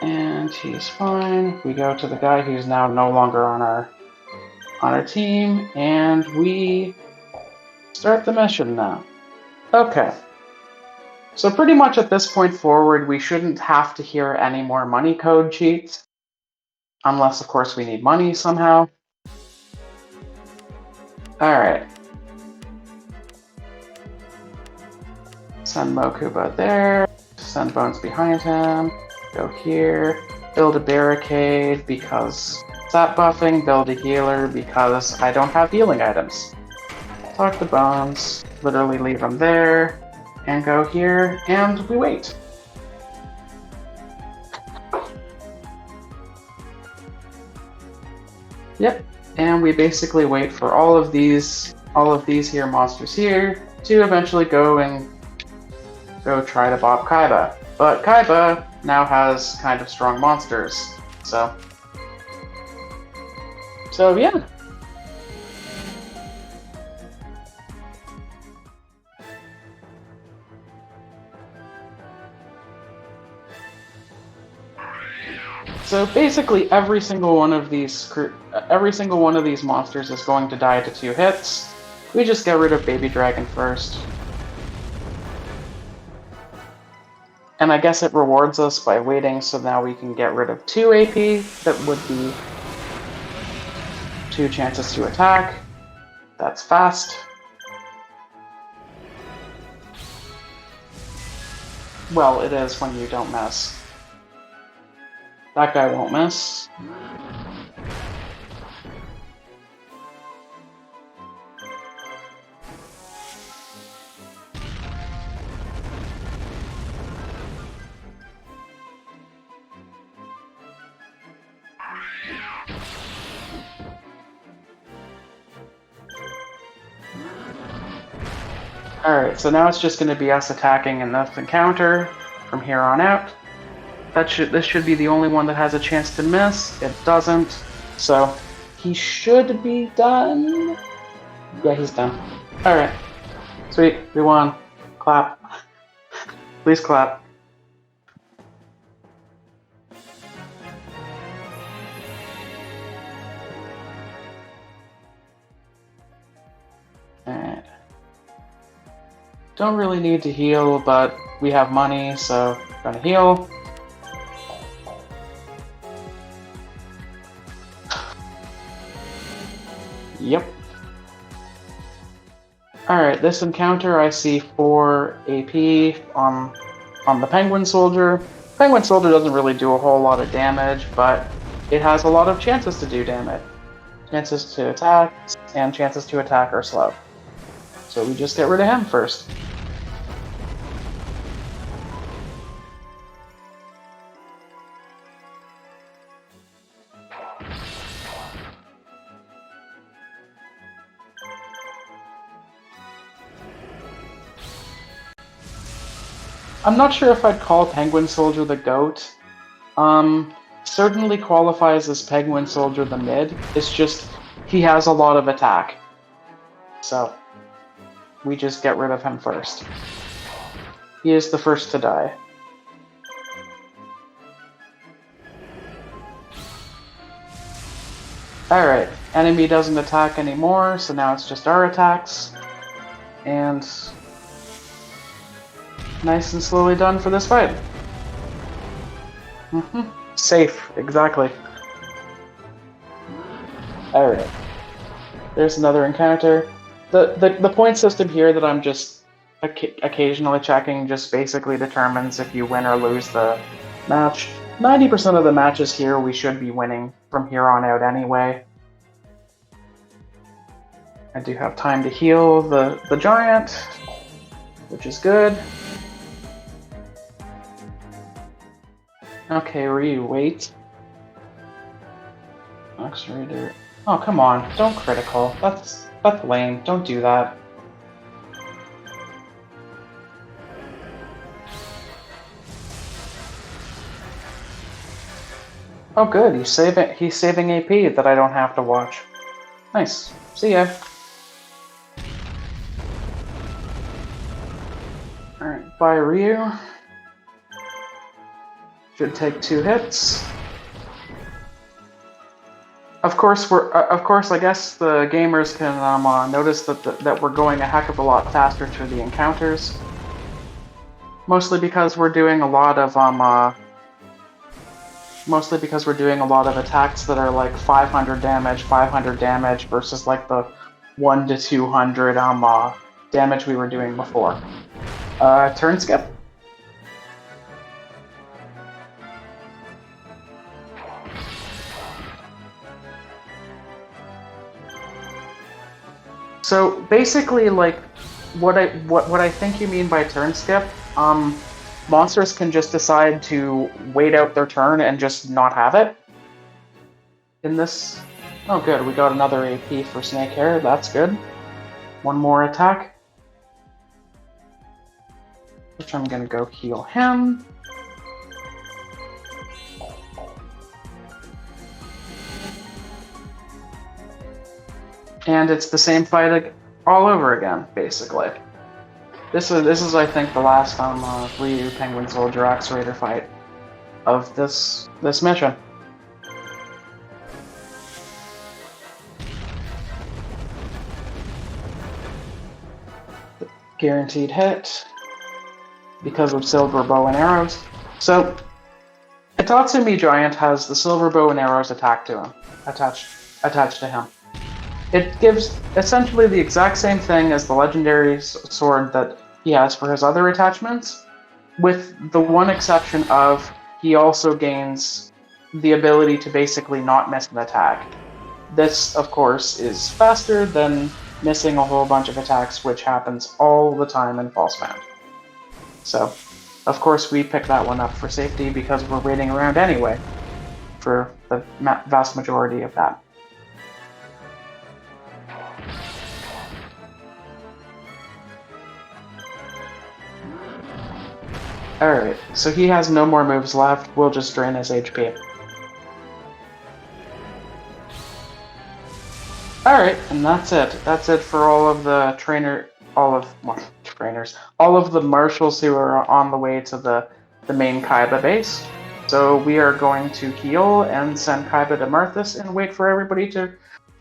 S11: And he's fine. We go to the guy who's now no longer on our team, and we start the mission now. Okay. So pretty much at this point forward, we shouldn't have to hear any more money code cheats. Unless, of course, we need money somehow. Alright. Send Mokuba there. Send Bones behind him. Go here. Build a barricade because stat buffing. Build a healer because I don't have healing items. Talk to Bones. Literally leave him there. And go here, and we wait. Yep, and we basically wait for all of these here monsters here to eventually go try to bop Kaiba. But Kaiba now has kind of strong monsters, so yeah. So basically, every single one of these monsters is going to die to 2 hits. We just get rid of Baby Dragon first. And I guess it rewards us by waiting, so now we can get rid of 2 AP. That would be 2 chances to attack. That's fast. Well, it is when you don't miss. That guy won't miss. Alright, so now it's just going to be us attacking in this encounter from here on out. This should be the only one that has a chance to miss. It doesn't. So he should be done. Yeah, he's done. Alright. Sweet. We won. Clap. Please clap. Alright. Don't really need to heal, but we have money, so gonna heal. Yep. Alright, this encounter I see 4 AP on the Penguin Soldier. Penguin Soldier doesn't really do a whole lot of damage, but it has a lot of chances to do damage. Chances to attack, and chances to attack are slow. So we just get rid of him first. I'm not sure if I'd call Penguin Soldier the GOAT. Certainly qualifies as Penguin Soldier the mid. It's just he has a lot of attack. So we just get rid of him first. He is the first to die. Alright, enemy doesn't attack anymore, so now it's just our attacks. And nice and slowly done for this fight. Safe, exactly. Alright. There's another encounter. The point system here that I'm just occasionally checking just basically determines if you win or lose the match. 90% of the matches here we should be winning from here on out anyway. I do have time to heal the giant, which is good. Okay, Ryu, wait. Max Raider. Oh, come on. Don't critical. That's lame. Don't do that. Oh good, he's saving AP that I don't have to watch. Nice. See ya. Alright, bye Ryu. Should take 2 hits. Of course, I guess the gamers can notice that we're going a heck of a lot faster through the encounters. Mostly because we're doing a lot of attacks that are like 500 damage versus like the 1 to 200 damage we were doing before. Turn skip. So basically, like, what I think you mean by turn skip, monsters can just decide to wait out their turn and just not have it. In this, oh good, we got another AP for Snakehair. That's good. One more attack, which I'm gonna go heal him. And it's the same fight all over again, basically. This is I think the last Ryu Penguin Soldier Axe Raider fight of this mission. Guaranteed hit because of silver bow and arrows. So Itatsumi Giant has the silver bow and arrows attached to him. It gives essentially the exact same thing as the legendary sword that he has for his other attachments, with the one exception of he also gains the ability to basically not miss an attack. This, of course, is faster than missing a whole bunch of attacks, which happens all the time in False Bound. So, of course, we pick that one up for safety because we're waiting around anyway for the vast majority of that. Alright, so he has no more moves left, we'll just drain his HP. Alright, and that's it. That's it for all of the all of the marshals who are on the way to the main Kaiba base. So we are going to heal and send Kaiba to Marthas and wait for everybody to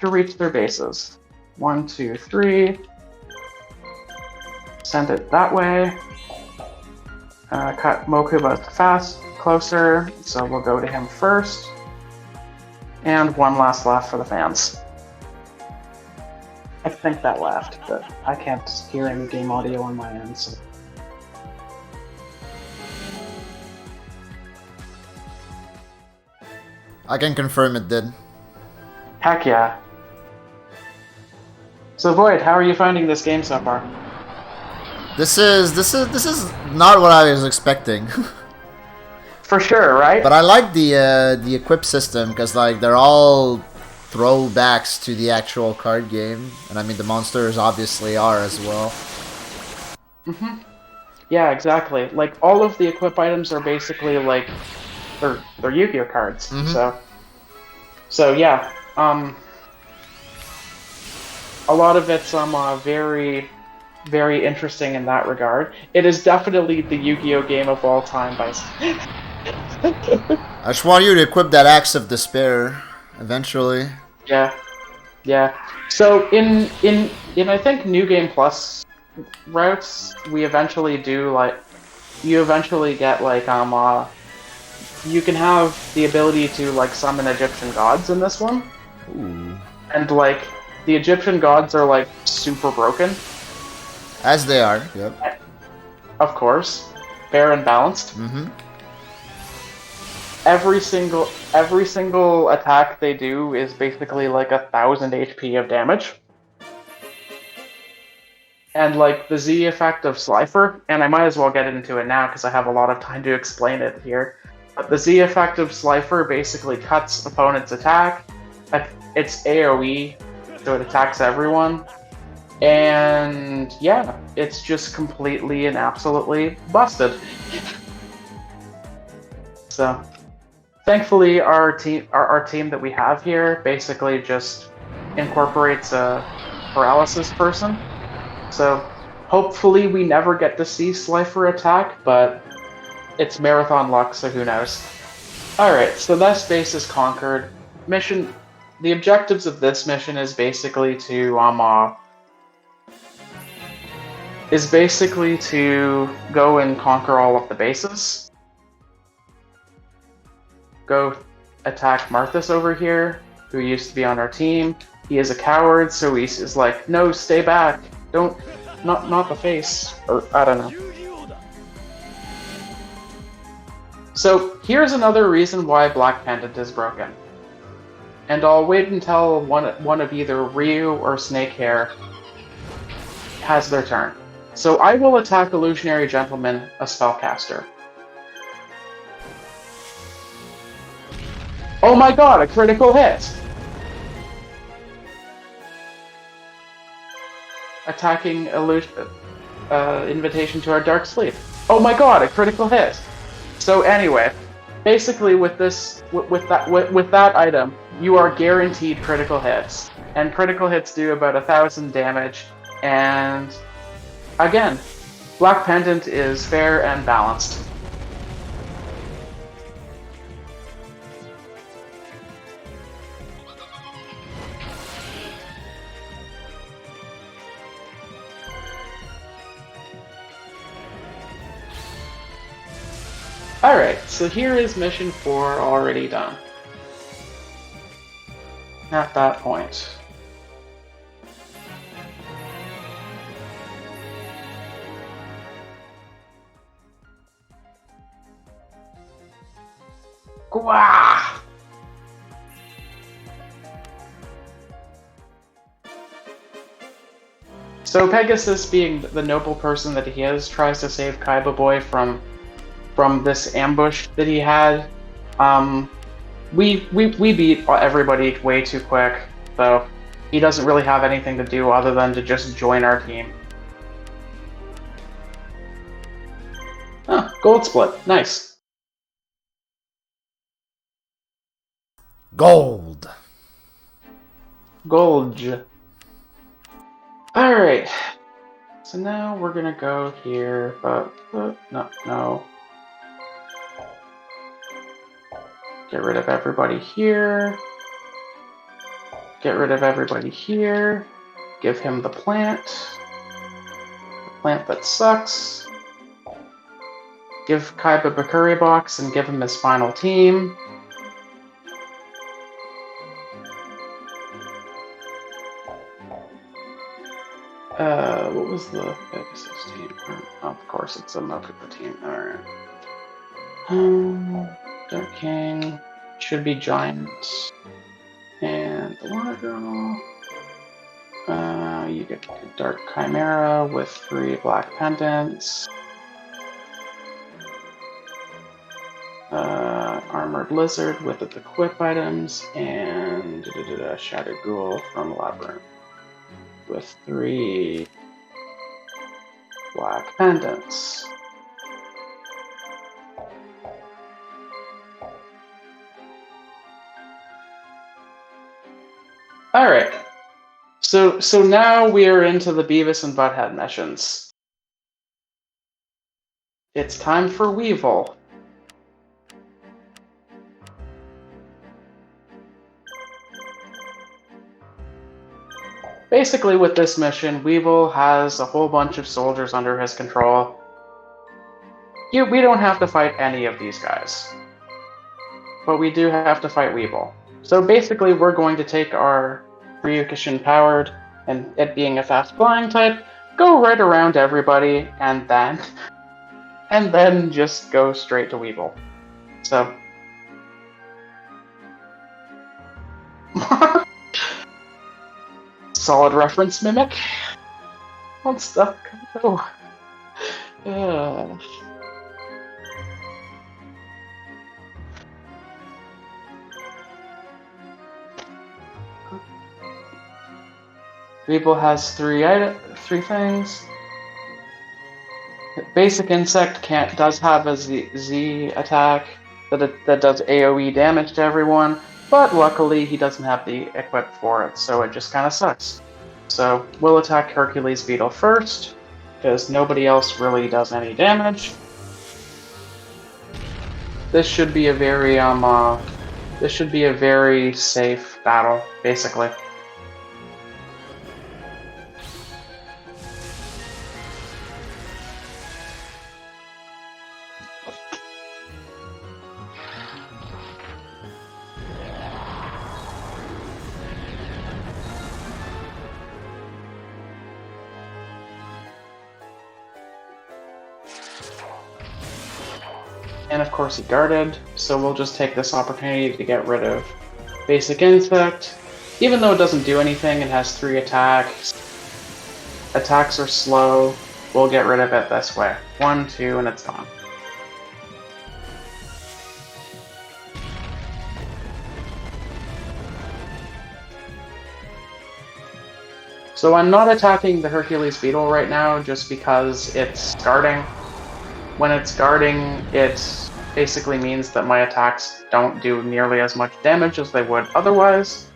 S11: reach their bases. 1, 2, 3. Send it that way. Mokuba's closer, so we'll go to him first. And one last laugh for the fans. I think that laughed, but I can't hear any game audio on my end, so...
S3: I can confirm it did.
S2: Heck yeah. So Void, how are you finding this game so far?
S3: This is not what I was expecting.
S2: For sure, right?
S3: But I like the equip system because like they're all throwbacks to the actual card game, and I mean the monsters obviously are as well.
S2: Yeah, exactly. Like all of the equip items are basically like they're Yu-Gi-Oh cards. So yeah, a lot of it's very very interesting in that regard. It is definitely the Yu-Gi-Oh game of all time by
S3: I just want you to equip that Axe of Despair eventually.
S2: Yeah. So in I think New Game Plus routes, we eventually do like you eventually get like you can have the ability to like summon Egyptian gods in this one.
S3: Ooh.
S2: And like the Egyptian gods are like super broken.
S3: As they are, yep.
S2: Of course. Fair and balanced. Every single attack they do is basically like 1,000 HP of damage. And like the Z effect of Slifer, and I might as well get into it now because I have a lot of time to explain it here. But the Z effect of Slifer basically cuts opponent's attack. It's AoE, so it attacks everyone. And yeah, it's just completely and absolutely busted. So, thankfully, our team that we have here basically just incorporates a paralysis person. So, hopefully, we never get to see Slifer attack, but it's marathon luck, so who knows. Alright, so that space is conquered. The objectives of this mission is basically to go and conquer all of the bases. Go attack Marthas over here, who used to be on our team. He is a coward, so he's like, no, stay back. Don't, not the face. Or, I don't know. So, here's another reason why Black Pendant is broken. And I'll wait until one of either Ryu or Snakehair has their turn. So I will attack Illusionary Gentleman, a spellcaster. Oh my god, a critical hit! Attacking Invitation to Our Dark Sleep. Oh my god, a critical hit! So anyway, basically with that item, you are guaranteed critical hits. And critical hits do about 1,000 damage, and again, Black Pendant is fair and balanced. Alright, so here is mission 4 already done. At that point. Gwah! So Pegasus, being the noble person that he is, tries to save Kaiba Boy from this ambush that he had. We beat everybody way too quick, so he doesn't really have anything to do other than to just join our team. Gold split, nice.
S3: Gold.
S2: Gold. Alright. So now we're gonna go here, but no. Get rid of everybody here. Get rid of everybody here. Give him the plant. The plant that sucks. Give Kaiba Bakuri Box and give him his final team. What was the Pegasus team? Oh, of course, it's a Mokuba team. Alright. Dark King,
S11: should be giant. And the water girl. You get Dark Chimera with 3 black pendants. Armored Lizard with its equip items, and Shadow Ghoul from Labyrinth with 3 black pendants. Alright. So now we are into the Beavis and Butthead missions. It's time for V0oid. Basically, with this mission, V0oid has a whole bunch of soldiers under his control. We don't have to fight any of these guys. But we do have to fight V0oid. So basically, we're going to take our Ryukushin powered, and it being a fast flying type, go right around everybody, and then just go straight to V0oid. So solid reference, Mimic. Don't stop. Go. V0oid has 3 things. Basic Insect does have a Z attack that does AoE damage to everyone, but luckily he doesn't have the equip for it, so it just kind of sucks. So we'll attack Hercules Beetle first, because nobody else really does any damage. This should be a very safe battle, basically. And of course he guarded, so we'll just take this opportunity to get rid of Basic Insect. Even though it doesn't do anything, it has 3 attacks. Attacks are slow. We'll get rid of it this way. 1, 2, and it's gone. So I'm not attacking the Hercules Beetle right now just because it's guarding. When it's guarding, it basically means that my attacks don't do nearly as much damage as they would otherwise.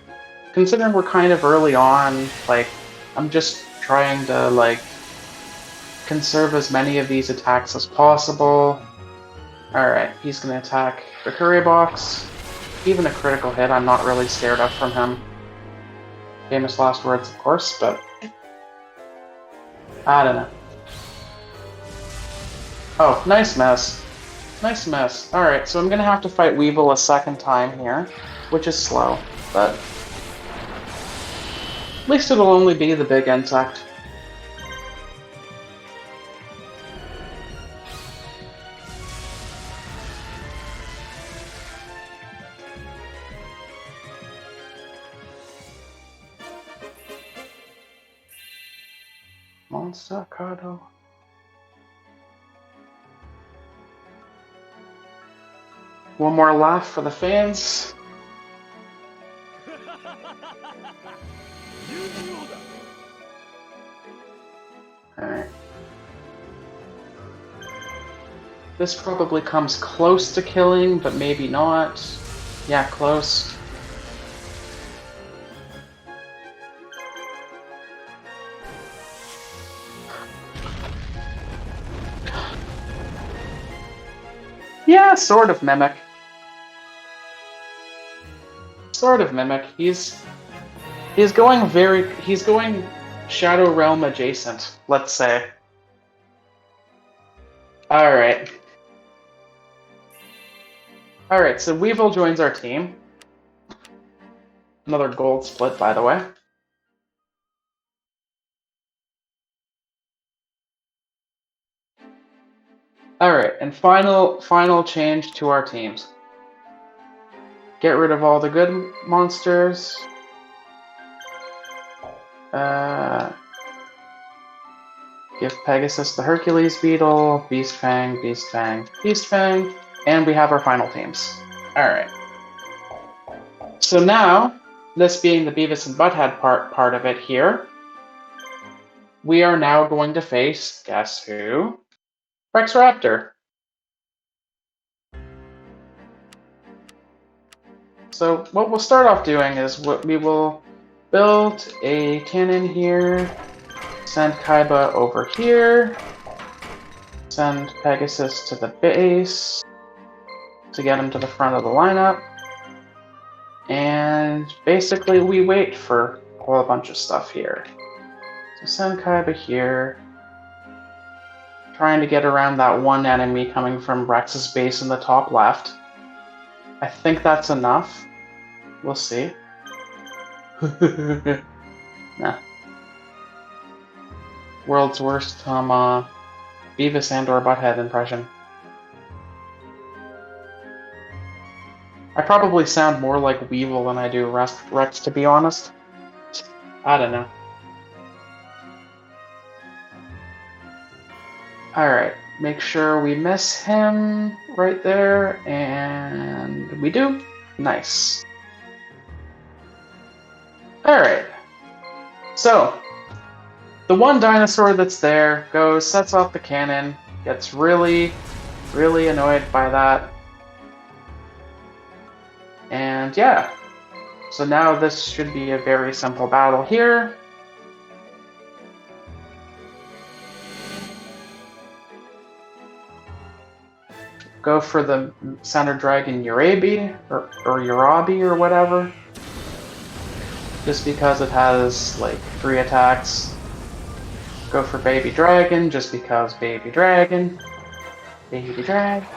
S11: Considering we're kind of early on, I'm just trying to, conserve as many of these attacks as possible. Alright, he's gonna attack the curry box. Even a critical hit I'm not really scared of from him. Famous last words, of course, but I don't know. Oh, nice miss. Nice miss. Alright, so I'm gonna have to fight V0oid a second time here, which is slow, but at least it'll only be the big insect. Monster Cardo. One more laugh for the fans. Alright. This probably comes close to killing, but maybe not. Yeah, close. Yeah, sort of Mimic. Sort of Mimic. He's going Shadow Realm adjacent, let's say. Alright. Alright, so V0oid joins our team. Another gold split, by the way. Alright, and final change to our teams. get rid of all the good monsters. Give Pegasus the Hercules Beetle, Beast Fang, Beast Fang, Beast Fang, and we have our final teams. Alright. So now, this being the Beavis and Butthead part of it here, we are now going to face, guess who? Rex Raptor. So what we'll start off doing is we will build a cannon here, send Kaiba over here, send Pegasus to the base to get him to the front of the lineup, and basically we wait for a whole bunch of stuff here. So send Kaiba here, trying to get around that one enemy coming from Rex's base in the top left. I think that's enough. We'll see. Nah. World's worst Beavis and or Butthead impression. I probably sound more like Weevil than I do Rex, to be honest. I don't know. Alright, make sure we miss him right there, and we do. Nice. Alright. So, the one dinosaur that's there goes, sets off the cannon, gets really, really annoyed by that. And yeah. So now this should be a very simple battle here. Go for the Center Dragon Urabi, or Urabi, or whatever. Just because it has, like, 3 attacks. Go for Baby Dragon, just because Baby Dragon. Baby Dragon.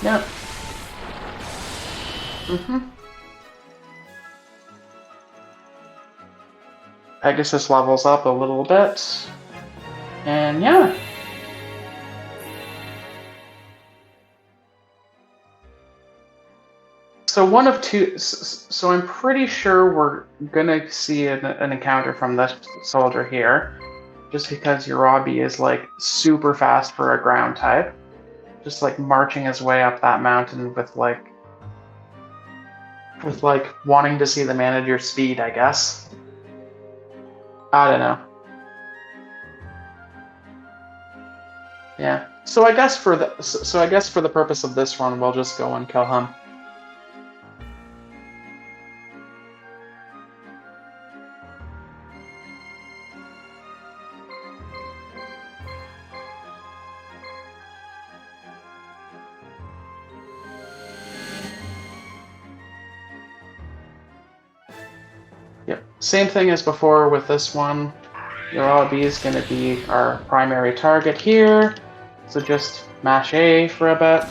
S11: Yep. Pegasus levels up a little bit. And yeah. So one of two. So I'm pretty sure we're gonna see an encounter from this soldier here, just because Urabi is like super fast for a ground type, just like marching his way up that mountain with like wanting to see the manager's speed, I guess. I don't know. Yeah. So I guess for the purpose of this run, we'll just go and kill him. Yep. Same thing as before with this one. Urabi is going to be our primary target here. So just mash A for a bit.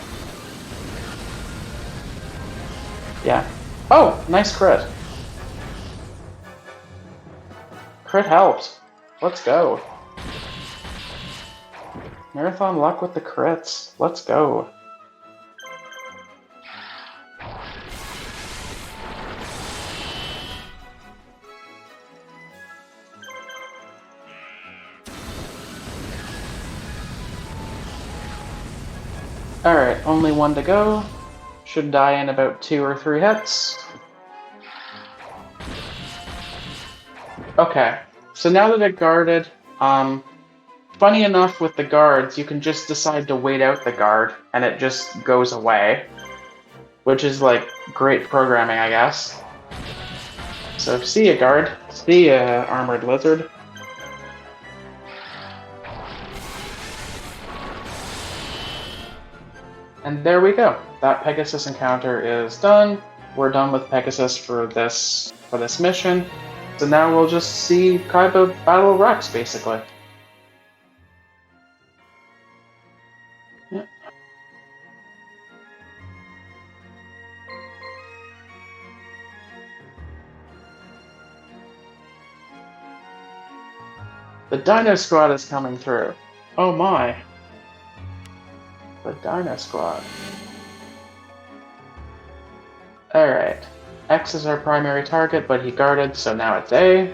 S11: Yeah. Oh, nice crit. Crit helped. Let's go. Marathon luck with the crits. Let's go. Alright, only one to go. Should die in about 2 or 3 hits. Okay, so now that it guarded, funny enough with the guards, you can just decide to wait out the guard, and it just goes away. Which is, like, great programming, I guess. So, see ya, guard. See ya, armored lizard. And there we go. That Pegasus encounter is done. We're done with Pegasus for this mission. So now we'll just see Kaiba battle Rex, basically. Yeah. The Dino Squad is coming through. Oh my. The Dino Squad. Alright. X is our primary target, but he guarded, so now it's A.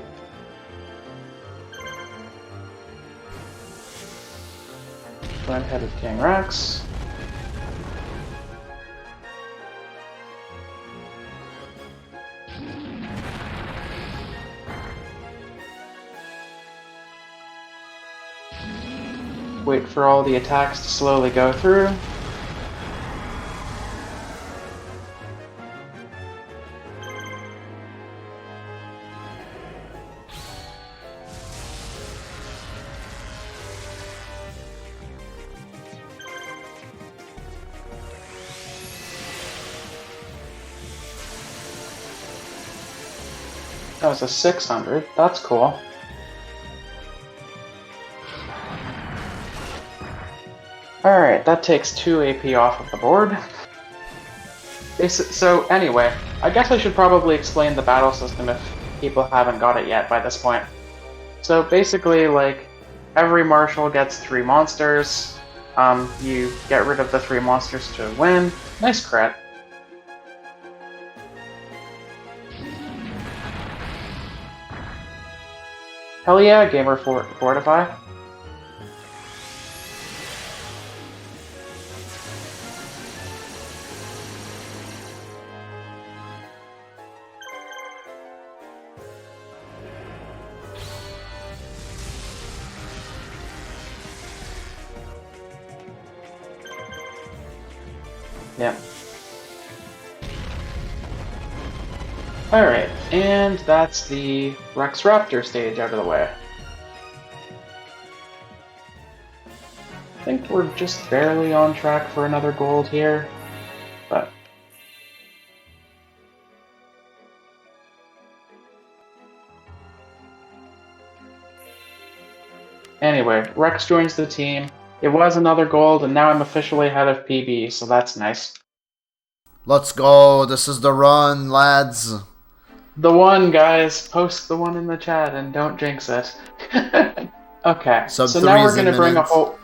S11: Twin-headed King Rex. Wait for all the attacks to slowly go through. That was a 600. That's cool. Alright, that takes 2 AP off of the board. So anyway, I guess I should probably explain the battle system if people haven't got it yet by this point. So basically, like, every marshal gets 3 monsters. You get rid of the 3 monsters to win. Nice crit. Hell yeah, Gamer Fortify. Yeah. Alright, and that's the Rex Raptor stage out of the way. I think we're just barely on track for another gold here, but... Anyway, Rex joins the team. It was another gold, and now I'm officially ahead of PB, so that's nice.
S3: Let's go. This is the run, lads.
S11: The one, guys. Post the one in the chat and don't jinx it. Okay, so now we're gonna bring a whole...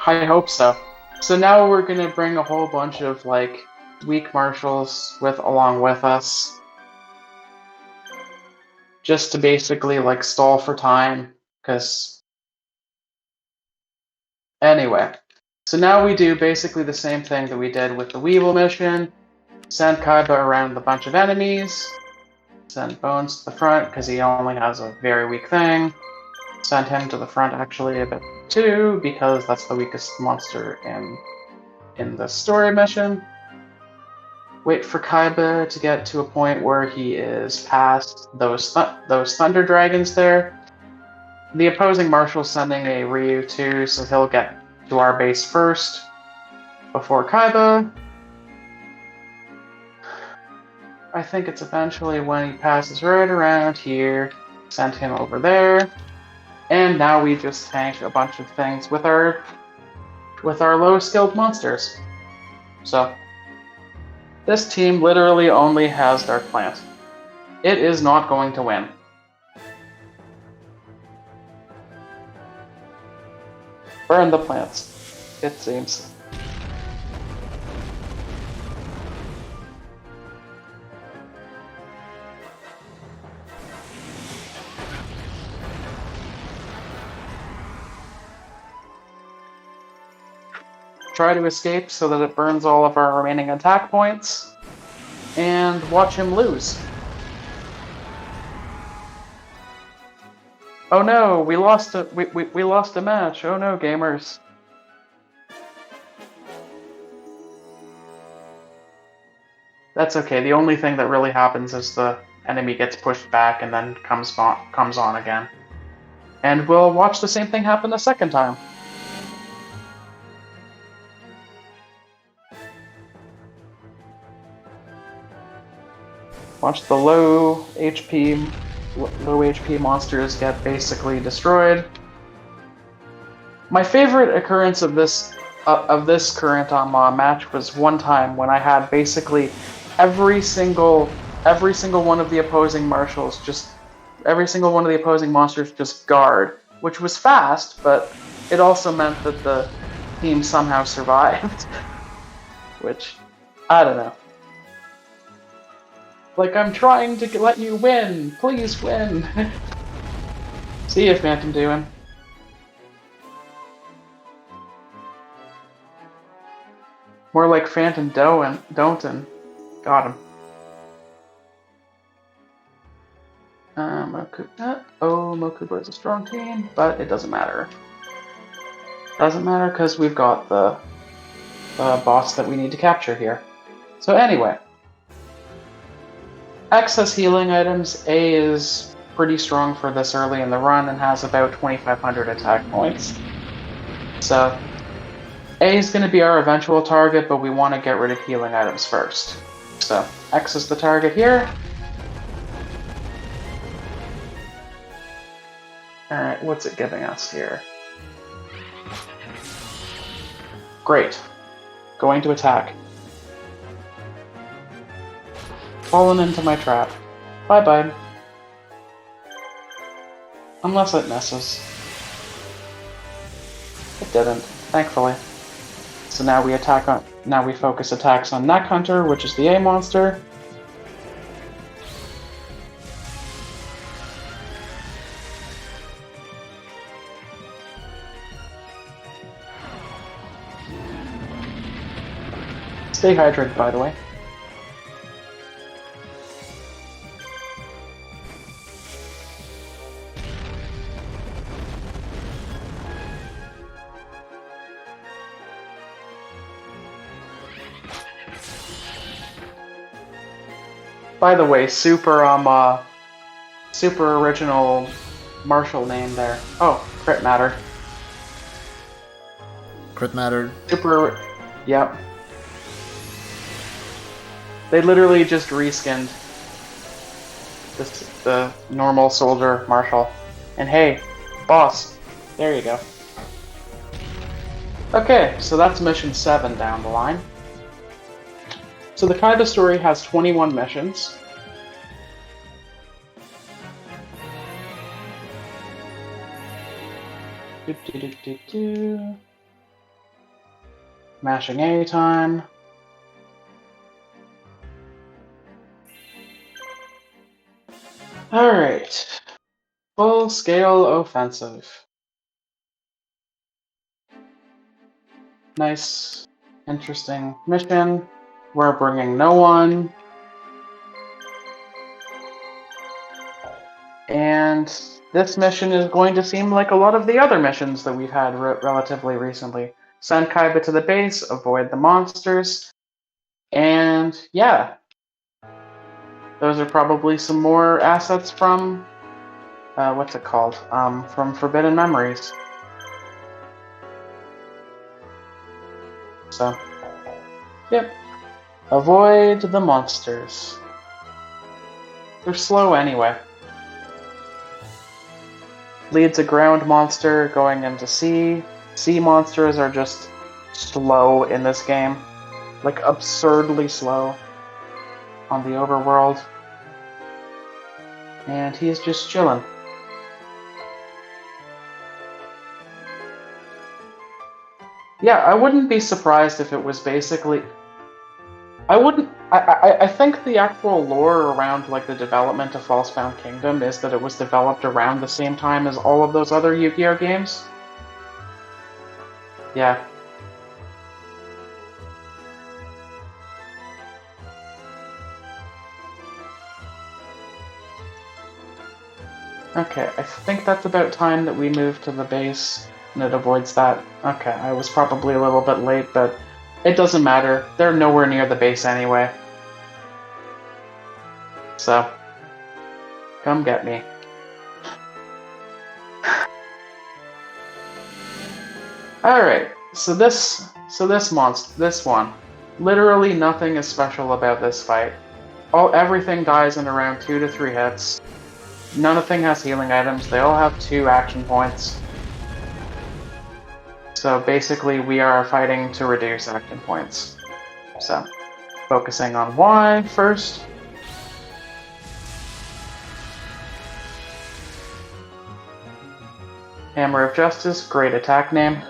S11: I hope so. So now we're gonna bring a whole bunch of, like, weak marshals along with us. Just to basically, like, stall for time, because... Anyway, so now we do basically the same thing that we did with the Weevil mission. Send Kaiba around a bunch of enemies. Send Bones to the front, because he only has a very weak thing. Send him to the front actually a bit too, because that's the weakest monster in the story mission. Wait for Kaiba to get to a point where he is past those Thunder Dragons there. The opposing marshal's sending a Ryu too, so he'll get to our base first, before Kaiba. I think it's eventually when he passes right around here, send him over there. And now we just tank a bunch of things with our low-skilled monsters. So, this team literally only has Dark Plant. It is not going to win. Burn the plants, it seems. Try to escape so that it burns all of our remaining attack points, and watch him lose. Oh no, we lost a match. Oh no, gamers. That's okay. The only thing that really happens is the enemy gets pushed back and then comes on again. And we'll watch the same thing happen a second time. Watch the low HP monsters get basically destroyed. My favorite occurrence of this current match was one time when I had basically every single one of the opposing marshals every single one of the opposing monsters just guard
S21: which was fast, but it also meant that the team somehow survived. Which, I don't know. Like, I'm trying to let you win! Please win! See you, Phantom doing. More like Phantom Downton. Got him. Mokuba is a strong team, but it doesn't matter. Doesn't matter because we've got the boss that we need to capture here. So anyway, X has healing items. A is pretty strong for this early in the run and has about 2,500 attack points. So A is going to be our eventual target, but we want to get rid of healing items first. So X is the target here. Alright, what's it giving us here? Great. Going to attack. Fallen into my trap. Bye-bye. Unless it misses. It didn't, thankfully. So now we focus attacks on Neck Hunter, which is the A monster. Stay hydrated, by the way. By the way, super original martial name there. Oh, crit matter.
S3: Crit matter.
S21: Yep. They literally just reskinned the normal soldier martial. And hey, boss, there you go. Okay, so that's mission 7 down the line. So the Kaiba story has 21 missions. Mashing A time. Alright. Full scale offensive. Nice, interesting mission. We're bringing no one. And this mission is going to seem like a lot of the other missions that we've had relatively recently. Send Kaiba to the base, avoid the monsters, and yeah. Those are probably some more assets from, what's it called? From Forbidden Memories. So, yep. Avoid the monsters. They're slow anyway. Leads a ground monster going into sea. Sea monsters are just slow in this game. Like, absurdly slow on the overworld. And he's just chilling. Yeah, I wouldn't be surprised if it was basically... I think the actual lore around like the development of Falsebound Kingdom is that it was developed around the same time as all of those other Yu-Gi-Oh games. Yeah. Okay, I think that's about time that we move to the base, and it avoids that. Okay, I was probably a little bit late, but it doesn't matter. They're nowhere near the base anyway. So, come get me. Alright, so this one. Literally nothing is special about this fight. Everything dies in around 2 to 3 hits. Nothing has healing items. They all have 2 action points. So basically we are fighting to reduce action points. So, focusing on Y first. Hammer of Justice, great attack name.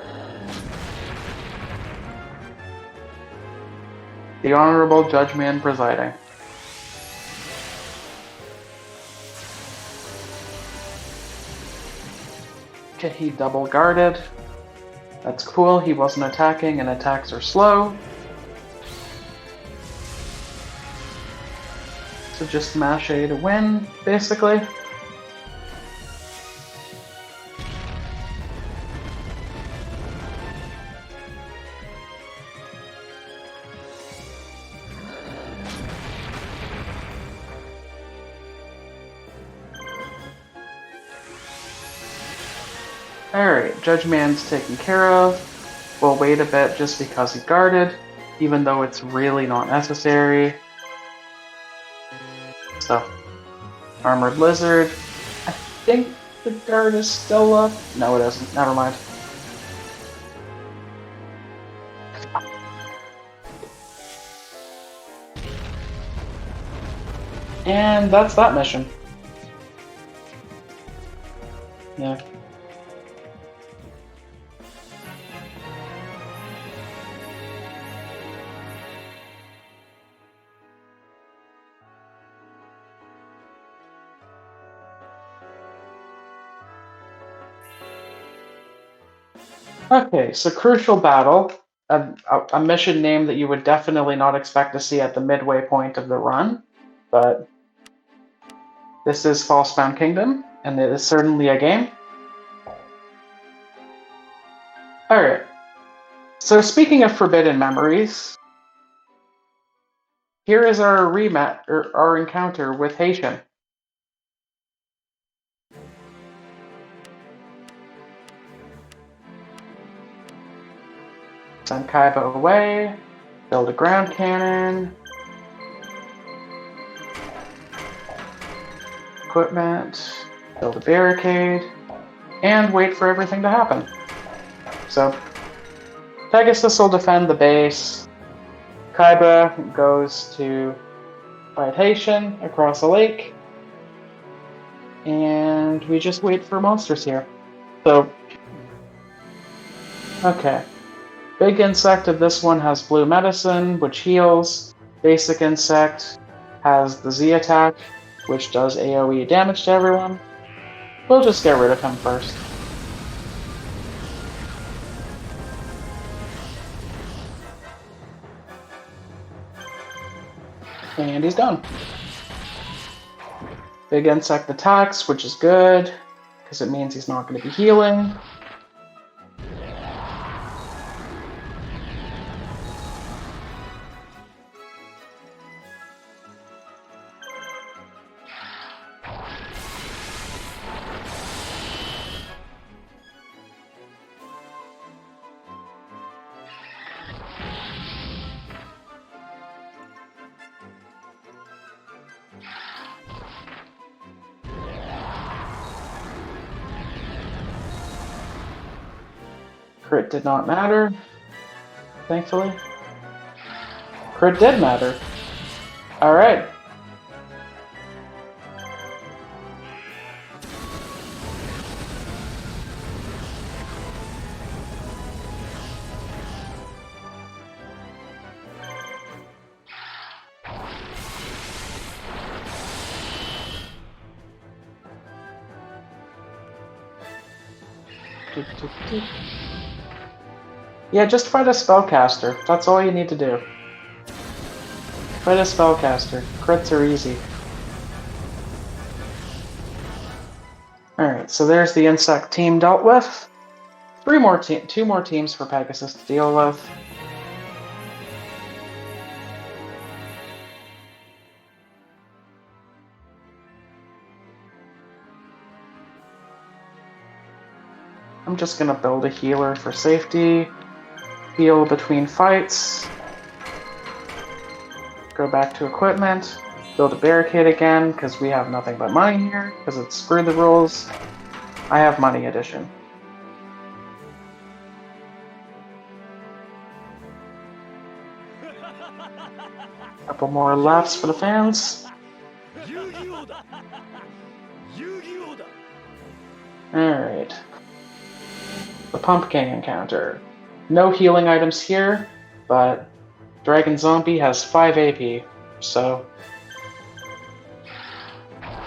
S21: The Honorable Judgeman presiding. Okay, he double guarded. That's cool, he wasn't attacking and attacks are slow. So just mash A to win, basically. Alright, Judge Man's taken care of. We'll wait a bit just because he guarded, even though it's really not necessary. So, Armored Lizard. I think the guard is still up. No, it isn't. Never mind. And that's that mission. Yeah. Okay, so Crucial Battle, a mission name that you would definitely not expect to see at the midway point of the run, but this is Falsebound Kingdom, and it is certainly a game. Alright, so speaking of forbidden memories, here is our our encounter with Haitian. Send Kaiba away, build a ground cannon, equipment, build a barricade, and wait for everything to happen. So, Pegasus will defend the base, Kaiba goes to fight Haitian across the lake, and we just wait for monsters here. So, okay. Big Insect of this one has Blue Medicine, which heals. Basic Insect has the Z attack, which does AoE damage to everyone. We'll just get rid of him first. And he's done. Big Insect attacks, which is good, because it means he's not going to be healing. Crit did not matter, thankfully. Crit did matter. Alright. Yeah, just fight a spellcaster. That's all you need to do. Fight a spellcaster. Crits are easy. Alright, so there's the insect team dealt with. Two more teams for Pegasus to deal with. I'm just gonna build a healer for safety. Heal between fights. Go back to equipment. Build a barricade again, because we have nothing but money here, because it's screw the rules. I have money edition. Couple more laps for the fans. Alright. the pumpkin encounter. No healing items here, but Dragon Zombie has 5 AP, so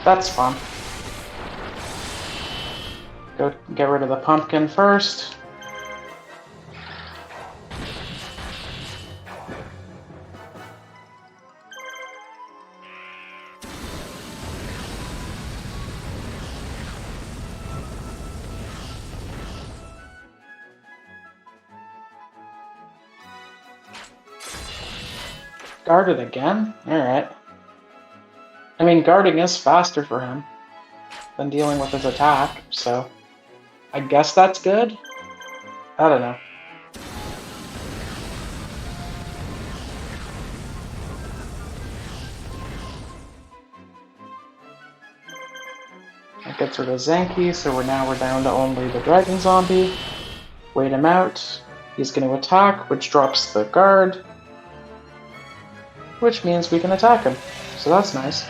S21: that's fun. Go get rid of the pumpkin first. Guarded again? Alright. I mean, guarding is faster for him than dealing with his attack, so I guess that's good? I don't know. That gets rid of Zenki, so we're down to only the Dragon Zombie. Wait him out. He's going to attack, which drops the guard, which means we can attack him. So that's nice.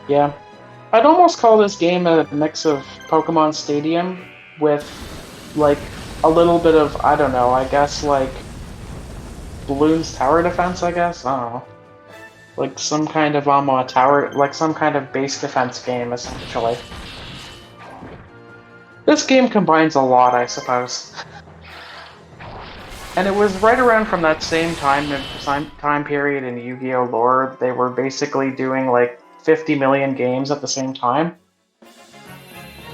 S21: Yeah. I'd almost call this game a mix of Pokemon Stadium with, like, a little bit of, I don't know, I guess, like, Bloons Tower Defense, I guess? I don't know. Like some kind of tower, like some kind of base defense game, essentially. This game combines a lot, I suppose. And it was right around from that same time period in Yu-Gi-Oh! Lore. They were basically doing like 50 million games at the same time.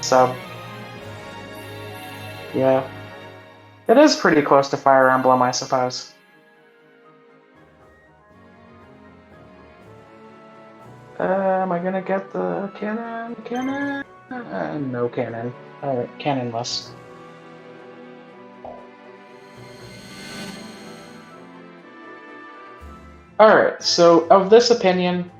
S21: So, yeah. It is pretty close to Fire Emblem, I suppose. Am I gonna get the cannon? Cannon? No cannon. Alright, cannonless. Alright, so of this opinion,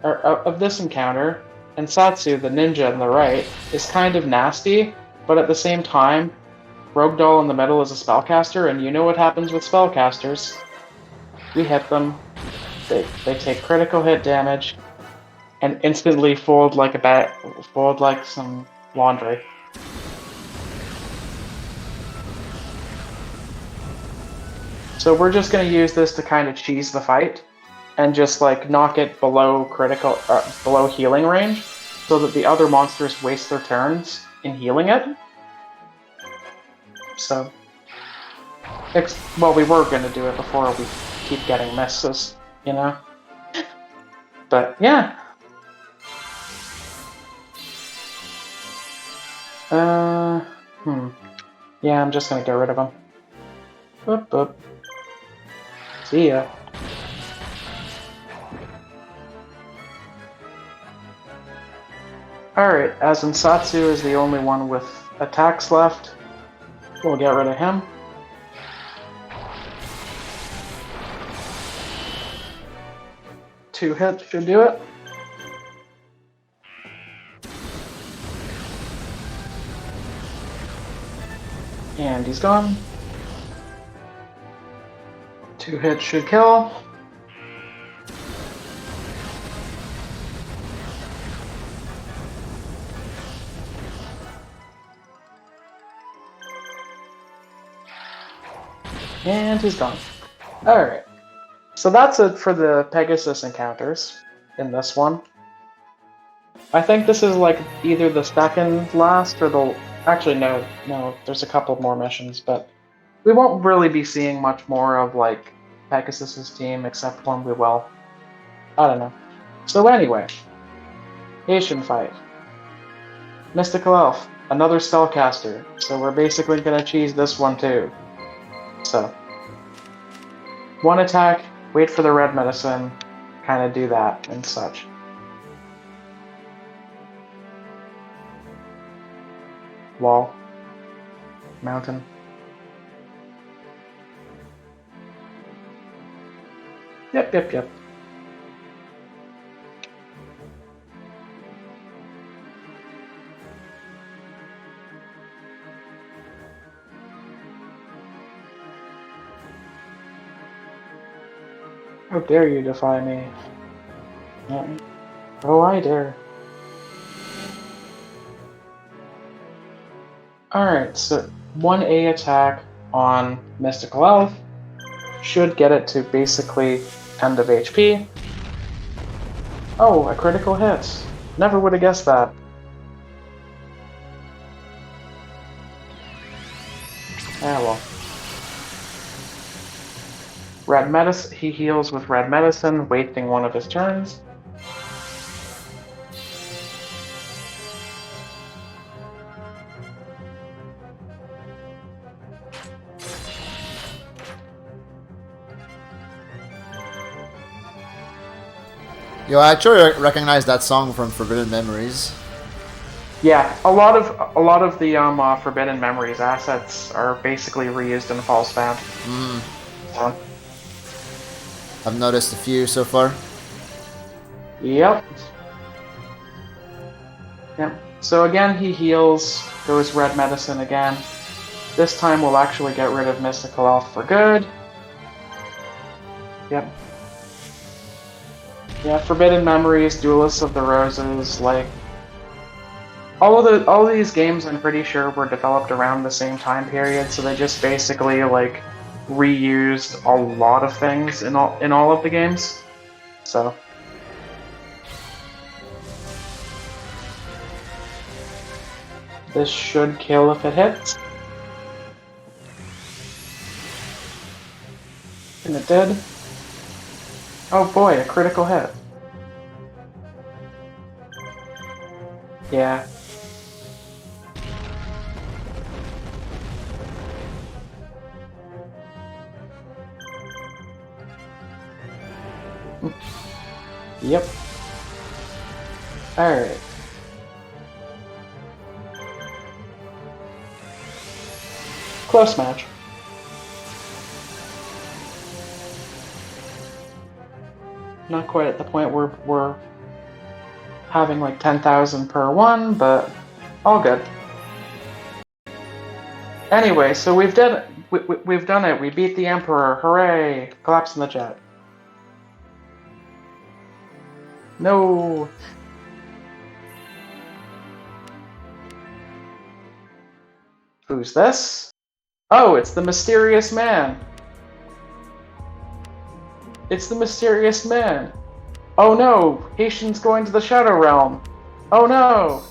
S21: or of this encounter, Ensatsu, the ninja on the right, is kind of nasty, but at the same time, Rogue Doll in the middle is a spellcaster, and you know what happens with spellcasters. We hit them, they take critical hit damage, and instantly fold like some laundry. So we're just going to use this to kind of cheese the fight, and just like knock it below below healing range, so that the other monsters waste their turns in healing it. So, well, we were going to do it before we keep getting misses, you know? But yeah. Yeah, I'm just gonna get rid of him. Boop, boop. See ya. Alright, as Ensatsu is the only one with attacks left, we'll get rid of him. Two hits should do it. And he's gone. 2 hits should kill. And he's gone. Alright. So that's it for the Pegasus encounters in this one. I think this is like either the second last or the... Actually, no, there's a couple more missions, but we won't really be seeing much more of, like, Pegasus's team, except when we will. I don't know. So anyway, Asian fight. Mystical Elf, another spellcaster, so we're basically gonna cheese this one too. So, 1 attack, wait for the red medicine, kind of do that and such. Wall. Mountain. Yep. How dare you defy me? Oh, I dare. Alright, so 1A attack on Mystical Elf should get it to basically end of HP. Oh, a critical hit. Never would have guessed that. Ah, well. Red medicine. He heals with red medicine, wasting one of his turns.
S3: Yo, I actually recognize that song from Forbidden Memories.
S21: Yeah, a lot of the Forbidden Memories assets are basically reused in False Bound. So.
S3: I've noticed a few so far.
S21: Yep. Yep. So again, he heals, goes red medicine again. This time we'll actually get rid of Mystical Elf for good. Yep. Yeah, Forbidden Memories, Duelists of the Roses, like all of these games I'm pretty sure were developed around the same time period, so they just basically like reused a lot of things in all of the games. So this should kill if it hits. And it did. Oh boy, a critical hit. Yeah. Yep. Alright. Close match. Not quite at the point where we're having like 10,000 per one, but all good. Anyway, so we've done it. We beat the Emperor. Hooray! Collapse in the jet. No. Who's this? Oh, it's the mysterious man. It's the mysterious man. Oh no, Haitian's going to the Shadow Realm. Oh no.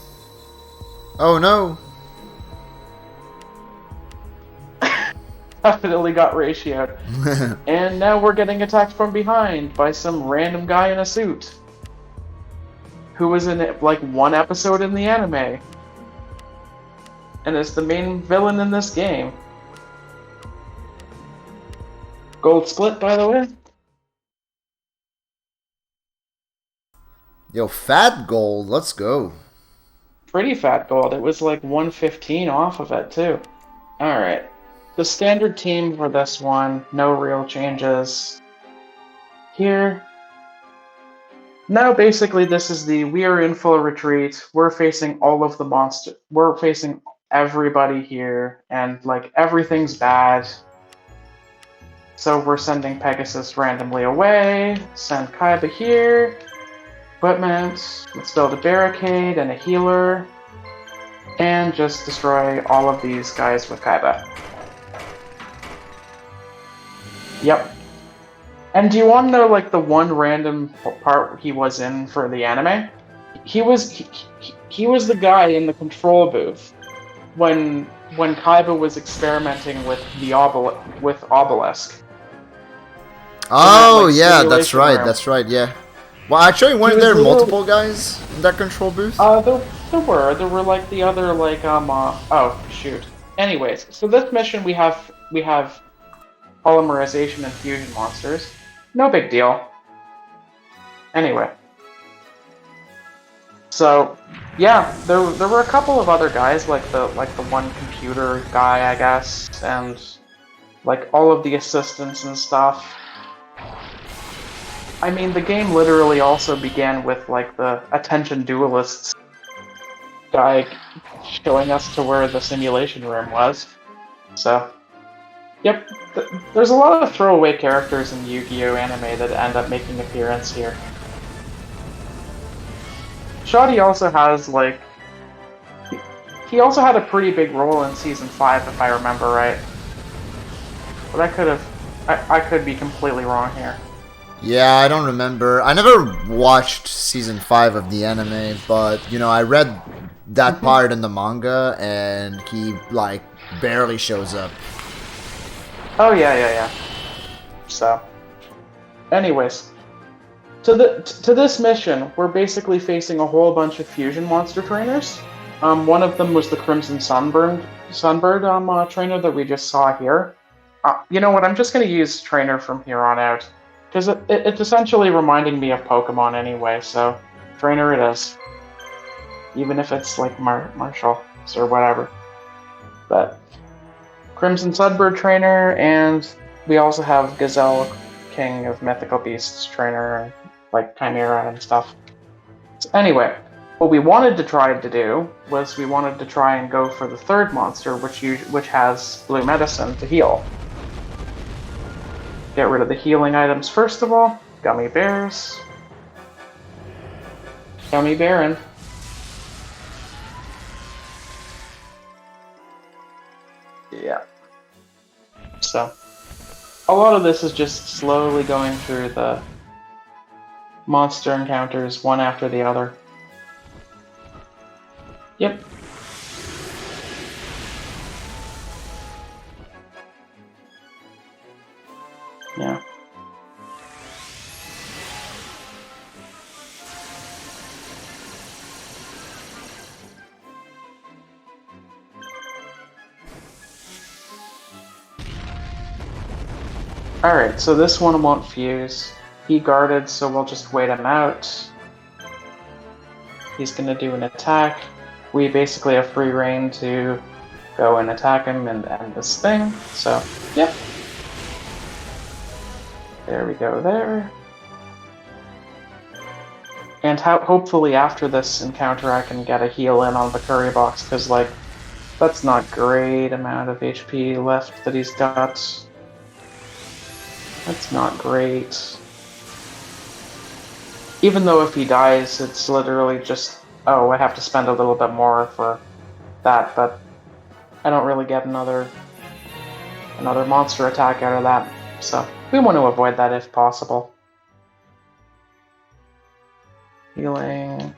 S3: Oh no.
S21: Definitely got ratioed. And now we're getting attacked from behind by some random guy in a suit. Who was in like one episode in the anime. And is the main villain in this game. Gold split, by the way.
S3: Yo, fat gold, let's go.
S21: Pretty fat gold. It was like 115 off of it, too. Alright. The standard team for this one, no real changes. Here. Now, basically, this is we are in full retreat. We're facing all of the monsters. We're facing everybody here, and, like, everything's bad. So we're sending Pegasus randomly away. Send Kaiba here. Equipment, let's build a barricade and a healer, and just destroy all of these guys with Kaiba. Yep. And do you want to know, like, the one random part he was in for the anime? He was the guy in the control booth when Kaiba was experimenting with the Obelisk.
S3: Oh,
S21: that, like,
S3: yeah, that's right,
S21: room.
S3: that's right, yeah. Well, actually, weren't there multiple guys in that control booth?
S21: There were like the other like oh shoot. Anyways, so this mission we have polymerization and fusion monsters. No big deal. Anyway. So yeah, there were a couple of other guys like the one computer guy, I guess, and like all of the assistants and stuff. I mean, the game literally also began with, like, the attention duelists guy showing us to where the simulation room was. So, yep, there's a lot of throwaway characters in Yu-Gi-Oh! Anime that end up making an appearance here. Shoddy also has, like, he also had a pretty big role in Season 5, if I remember right. But I could be completely wrong here.
S3: Yeah, I don't remember. I never watched season 5 of the anime, but you know, I read that part in the manga, and he like barely shows up.
S21: Oh yeah. So, anyways, to this mission, we're basically facing a whole bunch of fusion monster trainers. One of them was the Crimson Sunbird trainer that we just saw here. You know what? I'm just going to use trainer from here on out. Because it's essentially reminding me of Pokemon anyway, so trainer it is. Even if it's like Marshall or whatever. But Crimson Sunbird trainer, and we also have Gazelle King of Mythical Beasts trainer, and like Chimera and stuff. So anyway, what we wanted to try to do was we wanted to try and go for the third monster, which has blue medicine to heal. Get rid of the healing items first of all. Gummy bears. Gummy Baron. Yeah. So, a lot of this is just slowly going through the monster encounters one after the other. Yep. Yeah. Alright, so this one won't fuse. He guarded, so we'll just wait him out. He's gonna do an attack. We basically have free reign to go and attack him and end this thing, so, yep. There we go there. And hopefully after this encounter I can get a heal in on the curry box, because like, that's not great amount of HP left that he's got. That's not great. Even though if he dies, it's literally just, oh, I have to spend a little bit more for that, but I don't really get another monster attack out of that, so we want to avoid that if possible. Healing.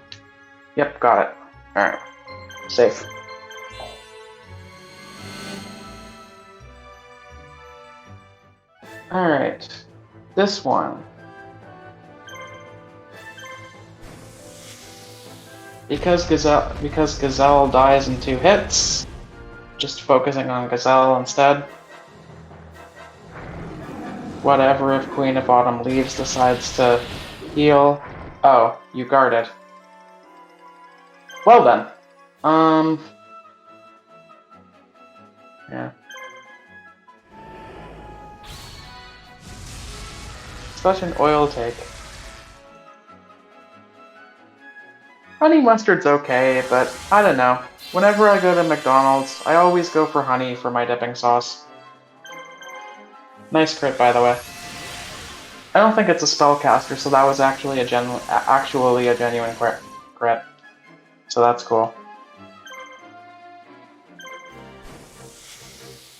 S21: Yep, got it. Alright. Safe. Alright. This one. Because Gazelle dies in 2 hits, just focusing on Gazelle instead. Whatever if Queen of Autumn Leaves decides to heal. Oh, you guarded. Well then. Yeah. Such an oil take. Honey mustard's okay, but I don't know. Whenever I go to McDonald's, I always go for honey for my dipping sauce. Nice crit, by the way. I don't think it's a spellcaster, so that was actually a genuine crit. So that's cool.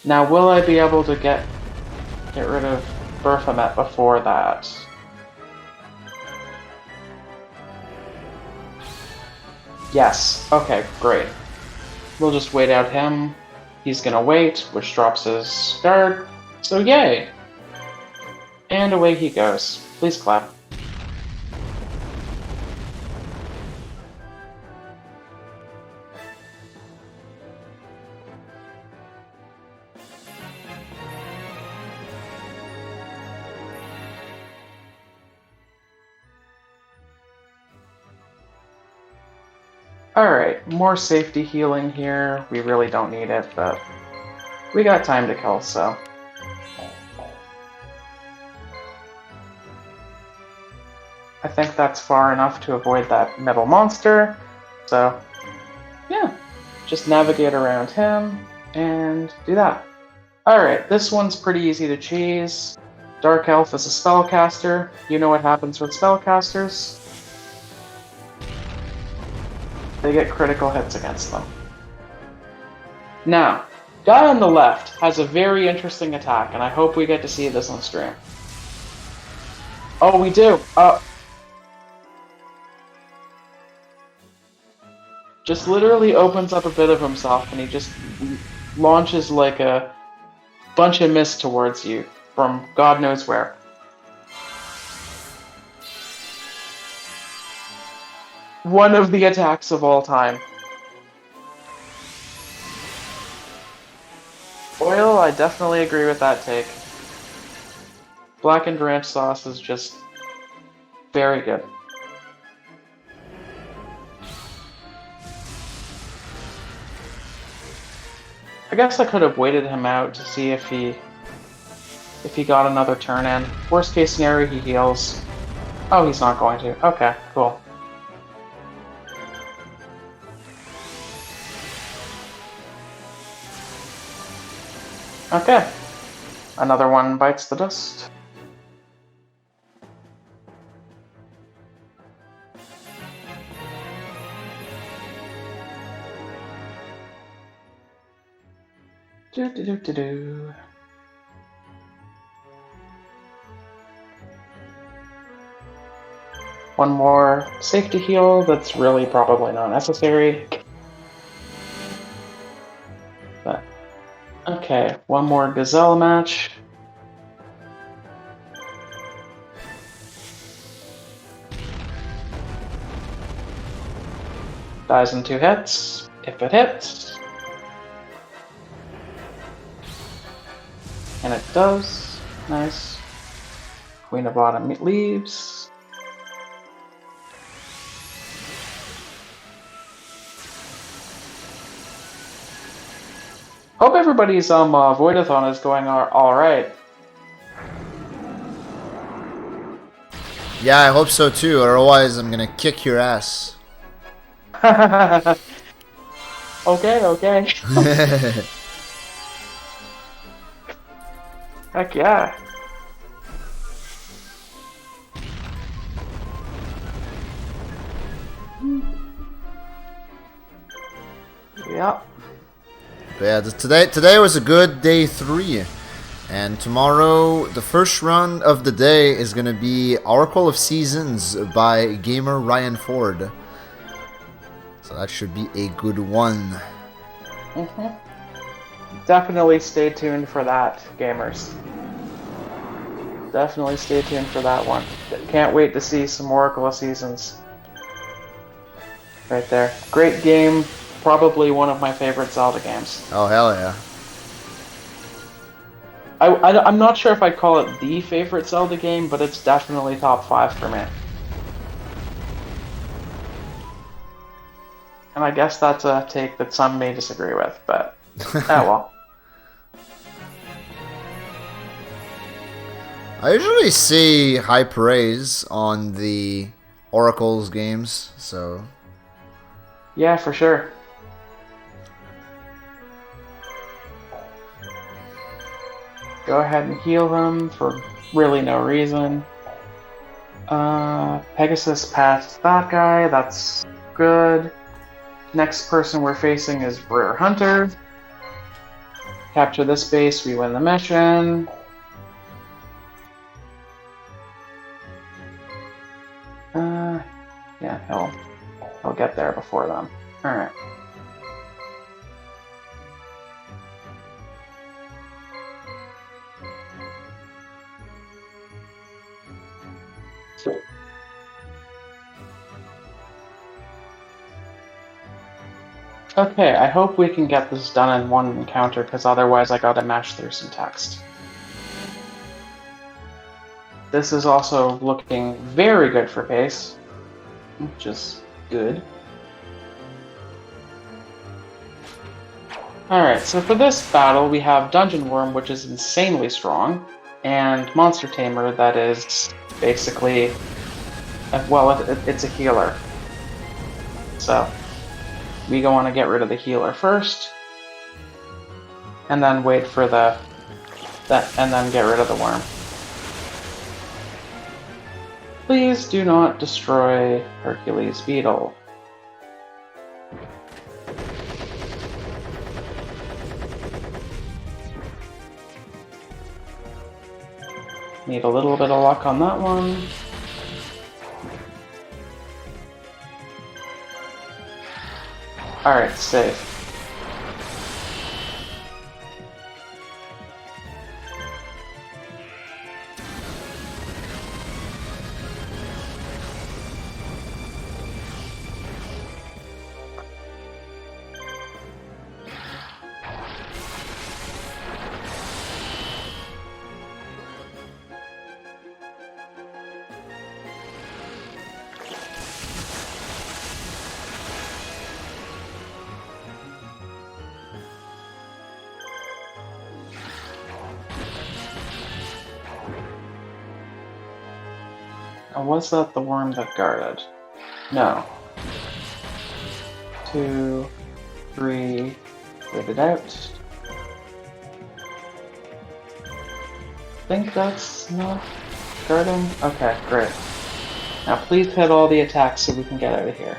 S21: Now, will I be able to get rid of Berthamet before that? Yes. Okay, great. We'll just wait out him. He's gonna wait, which drops his guard. So yay! And away he goes. Please clap. Alright, more safety healing here. We really don't need it, but we got time to kill, so. I think that's far enough to avoid that middle monster. So, yeah, just navigate around him and do that. Alright, this one's pretty easy to cheese. Dark Elf is a spellcaster. You know what happens with spellcasters. They get critical hits against them. Now, guy on the left has a very interesting attack, and I hope we get to see this on stream. Oh, we do. Just literally opens up a bit of himself, and he just launches like a bunch of mist towards you from God knows where. One of the attacks of all time. Oil, I definitely agree with that take. Blackened ranch sauce is just very good. I guess I could have waited him out to see if he got another turn in. Worst case scenario, he heals. Oh, he's not going to. Okay, cool. Okay. Another one bites the dust. Do. One more safety heal that's really probably not necessary. But okay, one more gazelle match. Dies in 2 hits, if it hits. And it does. Nice. Queen of Autumn leaves. Hope everybody's V0oidathon is going alright.
S3: Yeah, I hope so too, otherwise I'm gonna kick your ass.
S21: Okay. Heck yeah. Yep.
S3: But yeah, today was a good day 3. And tomorrow, the first run of the day is gonna be Oracle of Seasons by gamer Ryan Ford. So that should be a good one.
S21: Definitely stay tuned for that, gamers. Definitely stay tuned for that one. Can't wait to see some Oracle of Seasons. Right there. Great game. Probably one of my favorite Zelda games.
S3: Oh, hell yeah.
S21: I'm not sure if I'd call it the favorite Zelda game, but it's definitely top 5 for me. And I guess that's a take that some may disagree with, but oh well.
S3: I usually see high praise on the Oracle's games, so...
S21: Yeah, for sure. Go ahead and heal him for really no reason. Pegasus passed that guy, that's good. Next person we're facing is Rare Hunter. Capture this base, we win the mission. Yeah, he'll get there before them. Alright. Okay, I hope we can get this done in one encounter, because otherwise I gotta mash through some text. This is also looking very good for pace, which is good. Alright, so for this battle we have Dungeon Worm, which is insanely strong, and Monster Tamer that is basically, well, it's a healer. So, we go on to get rid of the healer first, and then wait for and then get rid of the worm. Please do not destroy Hercules Beetle. Need a little bit of luck on that one. Alright, safe. And was that the worm that guarded? No. 2, 3, wait it out. Think that's not guarding? Okay, great. Now please hit all the attacks so we can get out of here.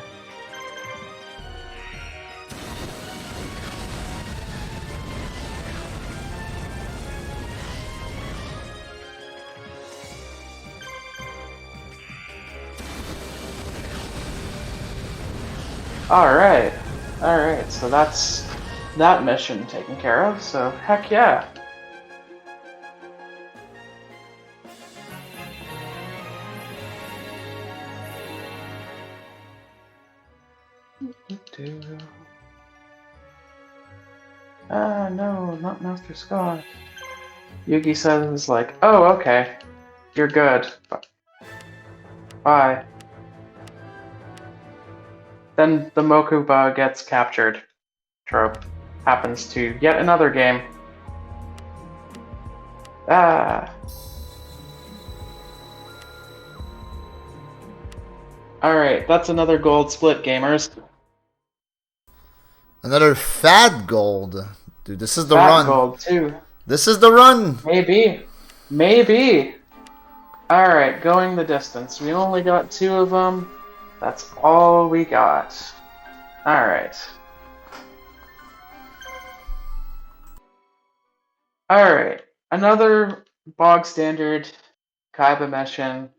S21: Alright. Alright, so that's that mission taken care of, so heck yeah. Ah, no, not Master Scott. Yugi says, like, oh, okay. You're good. Bye. Then the Mokuba gets captured. Trope. Happens to yet another game. Ah. Alright, that's another gold split, gamers.
S3: Another fat gold. Dude, this is the
S21: Fat
S3: run.
S21: gold, too.
S3: This is the run.
S21: Maybe. Maybe. Alright, going the distance. We only got 2 of them. That's all we got. Alright. Alright. Another bog standard Kaiba mission.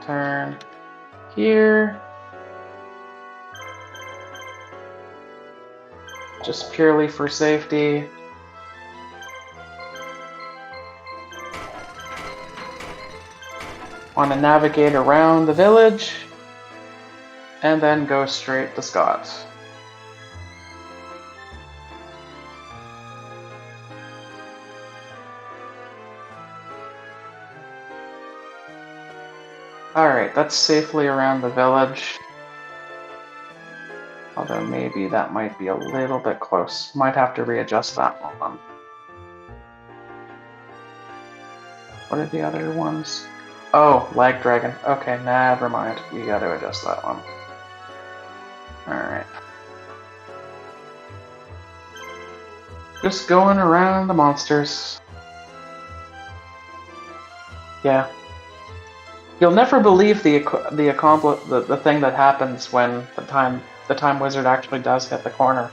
S21: Turn here. Just purely for safety. Want to navigate around the village, and then go straight to Scott. Alright, that's safely around the village. Although maybe that might be a little bit close. Might have to readjust that one. What are the other ones? Oh, Lag Dragon. Okay, never mind. We gotta adjust that one. Alright. Just going around the monsters. Yeah. You'll never believe the thing that happens when the time wizard actually does hit the corner.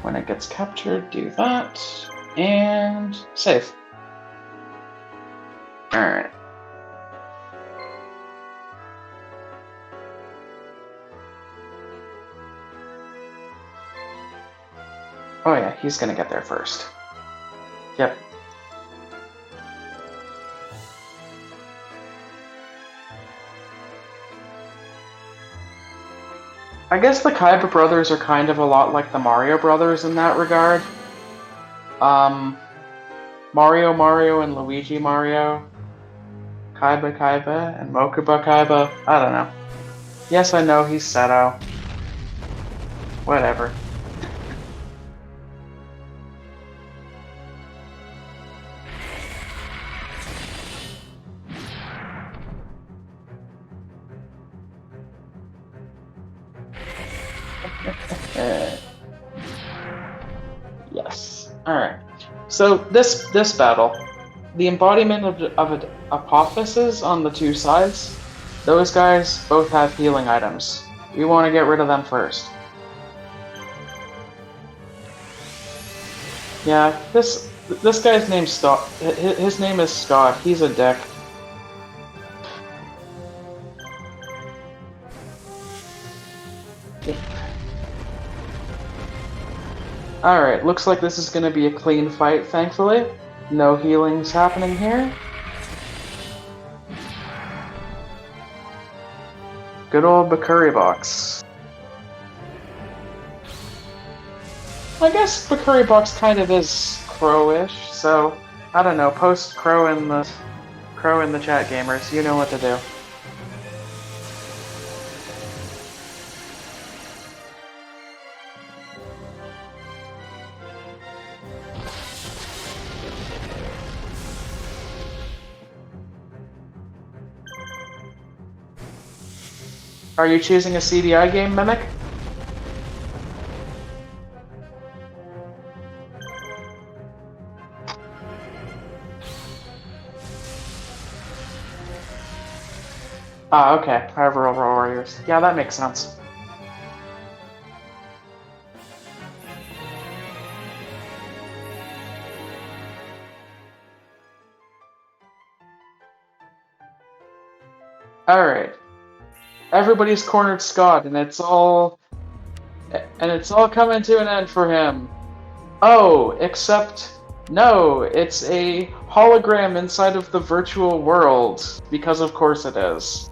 S21: When it gets captured, do that. And save. Alright. Oh yeah, he's gonna get there first. Yep. I guess the Kaiba brothers are kind of a lot like the Mario brothers in that regard. Mario and Luigi Mario. Kaiba and Mokuba Kaiba. I don't know. Yes, I know he's Seto. Whatever. Yes. Alright. So this battle, the embodiment of Apophyses on the two sides, those guys both have healing items. We want to get rid of them first. Yeah, this guy's name's Scott. His name is Scott. He's a dick. Alright, looks like this is gonna be a clean fight, thankfully. No healings happening here. Good old Bakuri box. I guess Bakuri box kind of is Crow-ish, so I don't know. Post Crow in the chat, gamers. You know what to do. Are you choosing a CDI game, Mimic? Ah, okay. However, overall warriors. Yeah, that makes sense. Alright. Everybody's cornered Scott, and it's all coming to an end for him. Oh, except no, it's a hologram inside of the virtual world, because of course it is.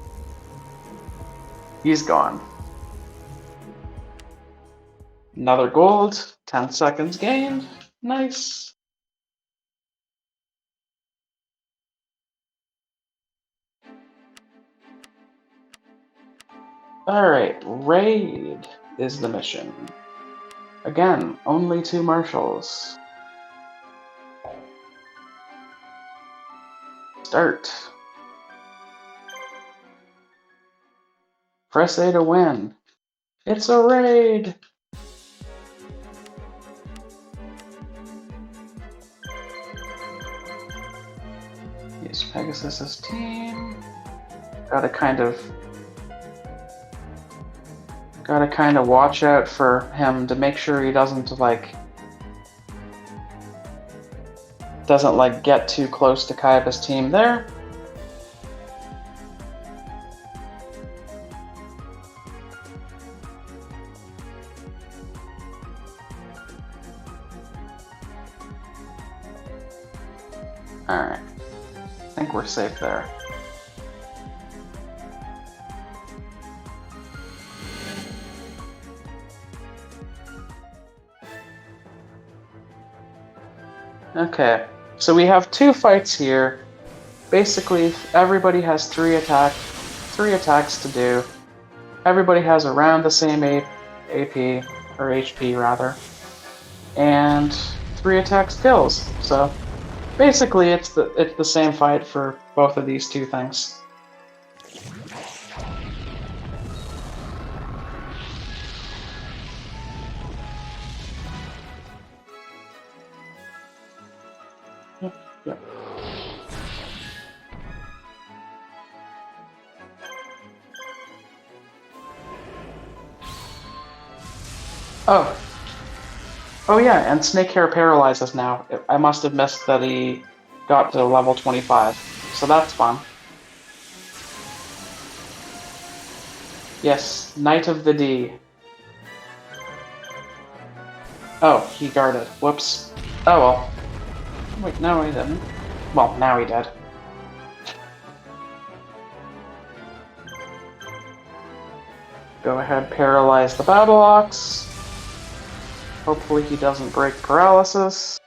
S21: He's gone. Another gold, 10 seconds gained. Nice. Alright, raid is the mission. Again, only 2 marshals. Start. Press A to win. It's a raid! Use Pegasus' team. Gotta kind of watch out for him to make sure he doesn't get too close to Kaiba's team there. Alright. I think we're safe there. Okay, so we have 2 fights here. Basically, everybody has 3 attacks to do. Everybody has around the same AP, or HP rather, and 3 attacks kills. So basically, it's the same fight for both of these 2 things. Yep. Oh. Oh yeah, and Snake Hair paralyzes now. I must have missed that he got to level 25, so that's fun. Yes, Knight of the D. Oh, he guarded. Whoops. Oh well. Wait, no he didn't. Well, now he did. Go ahead, paralyze the Battle Ox. Hopefully he doesn't break paralysis.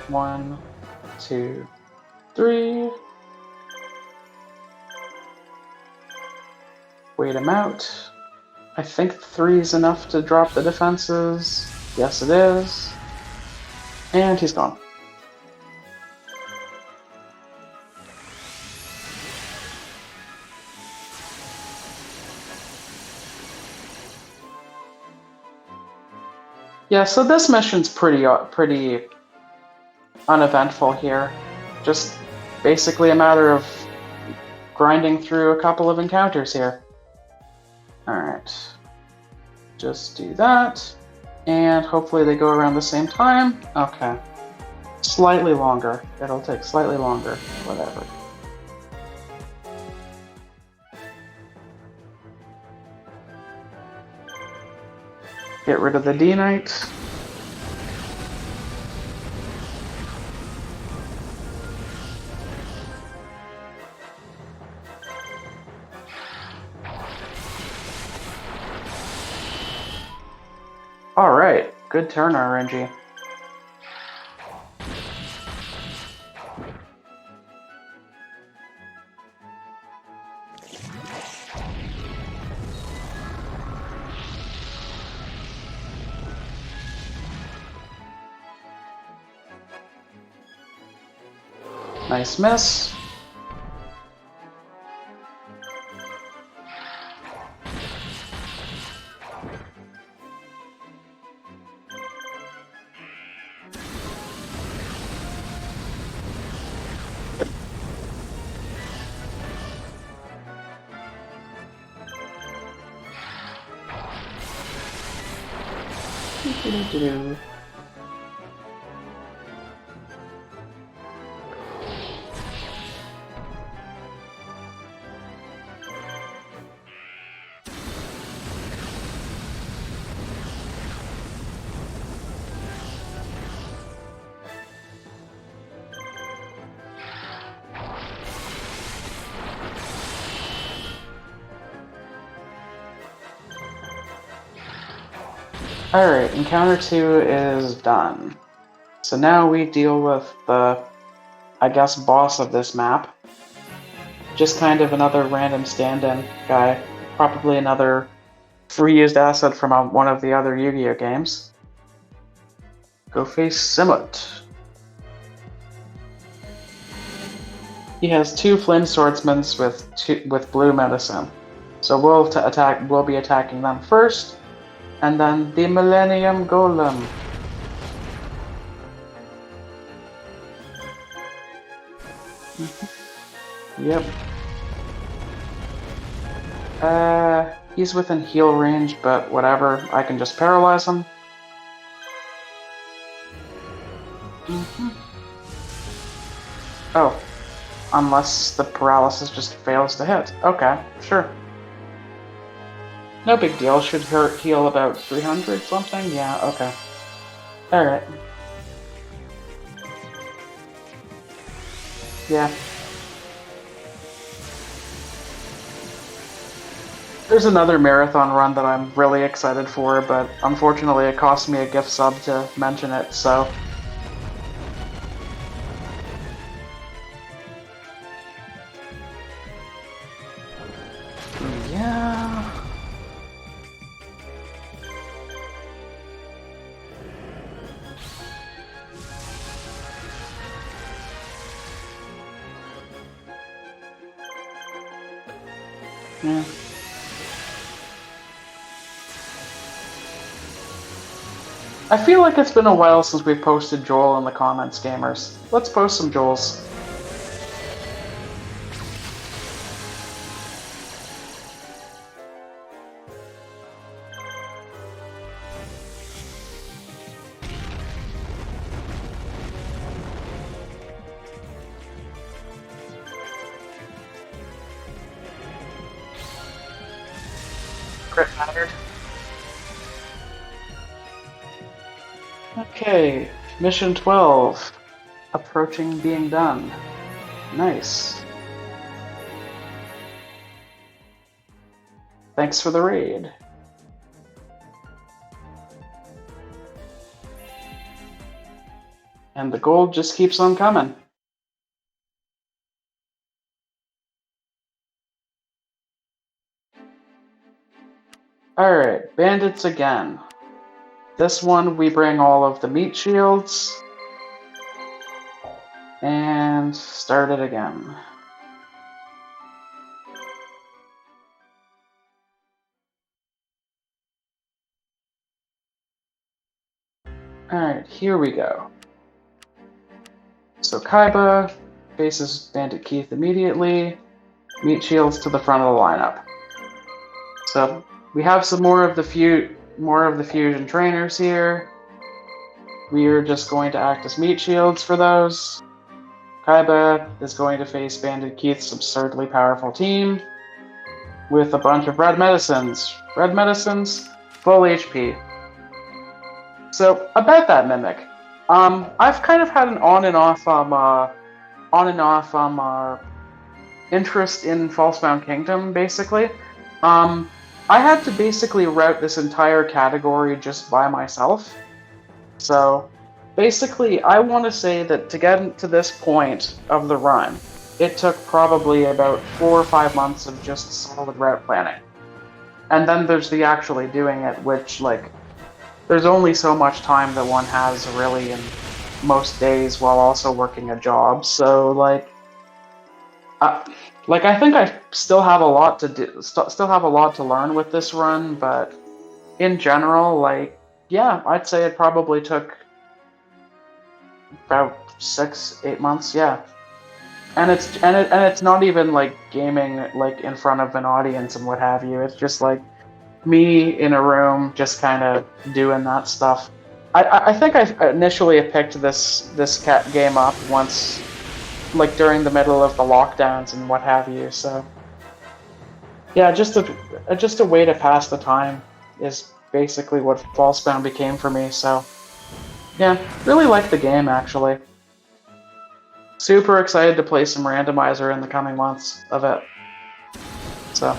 S21: One, 2, 3. Wait him out. I think 3 is enough to drop the defenses. Yes, it is. And he's gone. Yeah, so this mission's pretty uneventful here. Just basically a matter of grinding through a couple of encounters here. Alright. Just do that. And hopefully they go around the same time. Okay. Slightly longer. It'll take slightly longer. Whatever. Get rid of the D-Knight. Alright, good turn, RNG. Nice miss. Do-do-do-do. Alright, encounter 2 is done. So now we deal with the, I guess, boss of this map. Just kind of another random stand-in guy. Probably another reused asset from one of the other Yu-Gi-Oh games. Go face V0oid. He has 2 Flame Swordsmen with blue medicine. So we'll be attacking them first. And then the Millennium Golem. Yep. He's within heal range, but whatever. I can just paralyze him. Oh. Unless the paralysis just fails to hit. Okay, sure. No big deal. Should heal about 300 something? Yeah, okay. Alright. Yeah. There's another marathon run that I'm really excited for, but unfortunately it cost me a gift sub to mention it, so... Yeah... Yeah. I feel like it's been a while since we posted Joel in the comments, gamers. Let's post some Joels. Crit mattered. Okay, mission 12. Approaching being done. Nice. Thanks for the raid. And the gold just keeps on coming. Alright, bandits again. This one we bring all of the meat shields. And start it again. Alright, here we go. So Kaiba faces Bandit Keith immediately. Meat shields to the front of the lineup. So we have some more of the fusion trainers here. We are just going to act as meat shields for those. Kaiba is going to face Bandit Keith's absurdly powerful team with a bunch of red medicines. Red medicines, full HP. So about that Mimic, I've kind of had an on and off interest in Falsebound Kingdom, basically. I had to basically route this entire category just by myself. So, basically, I want to say that to get to this point of the run, it took probably about 4 or 5 months of just solid route planning. And then there's the actually doing it, which, like, there's only so much time that one has really in most days while also working a job. So, I think I still have a lot to do, still have a lot to learn with this run, but in general, yeah, I'd say it probably took about 6-8 months, yeah. And it's not even like gaming like in front of an audience and what have you. It's just like me in a room just kind of doing that stuff. I think I initially picked this cat game up once, like during the middle of the lockdowns and what have you. So yeah, just a way to pass the time is basically what Falsebound became for me. So yeah, really like the game actually. Super excited to play some randomizer in the coming months of it. So.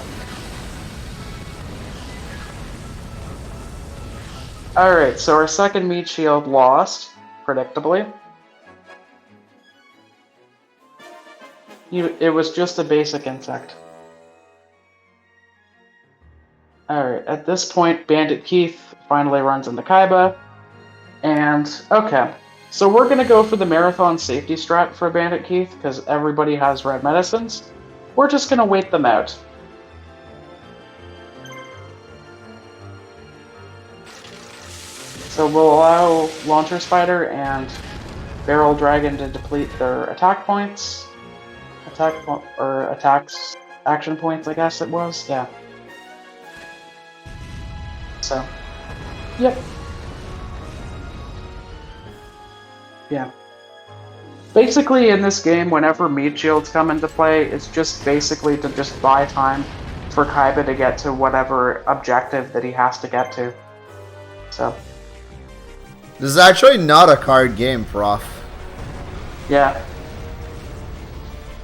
S21: Alright, so our second meat shield lost, predictably. It was just a basic insect. Alright, at this point, Bandit Keith finally runs into Kaiba. And, okay, so we're gonna go for the marathon safety strat for Bandit Keith, because everybody has red medicines. We're just gonna wait them out. So we'll allow Launcher Spider and Barrel Dragon to deplete their attack points. Attacks, action points, I guess it was, yeah. So, yep. Yeah. Basically, in this game, whenever meat shields come into play, it's just basically to just buy time for Kaiba to get to whatever objective that he has to get to. So.
S3: This is actually not a card game, Prof.
S21: Yeah.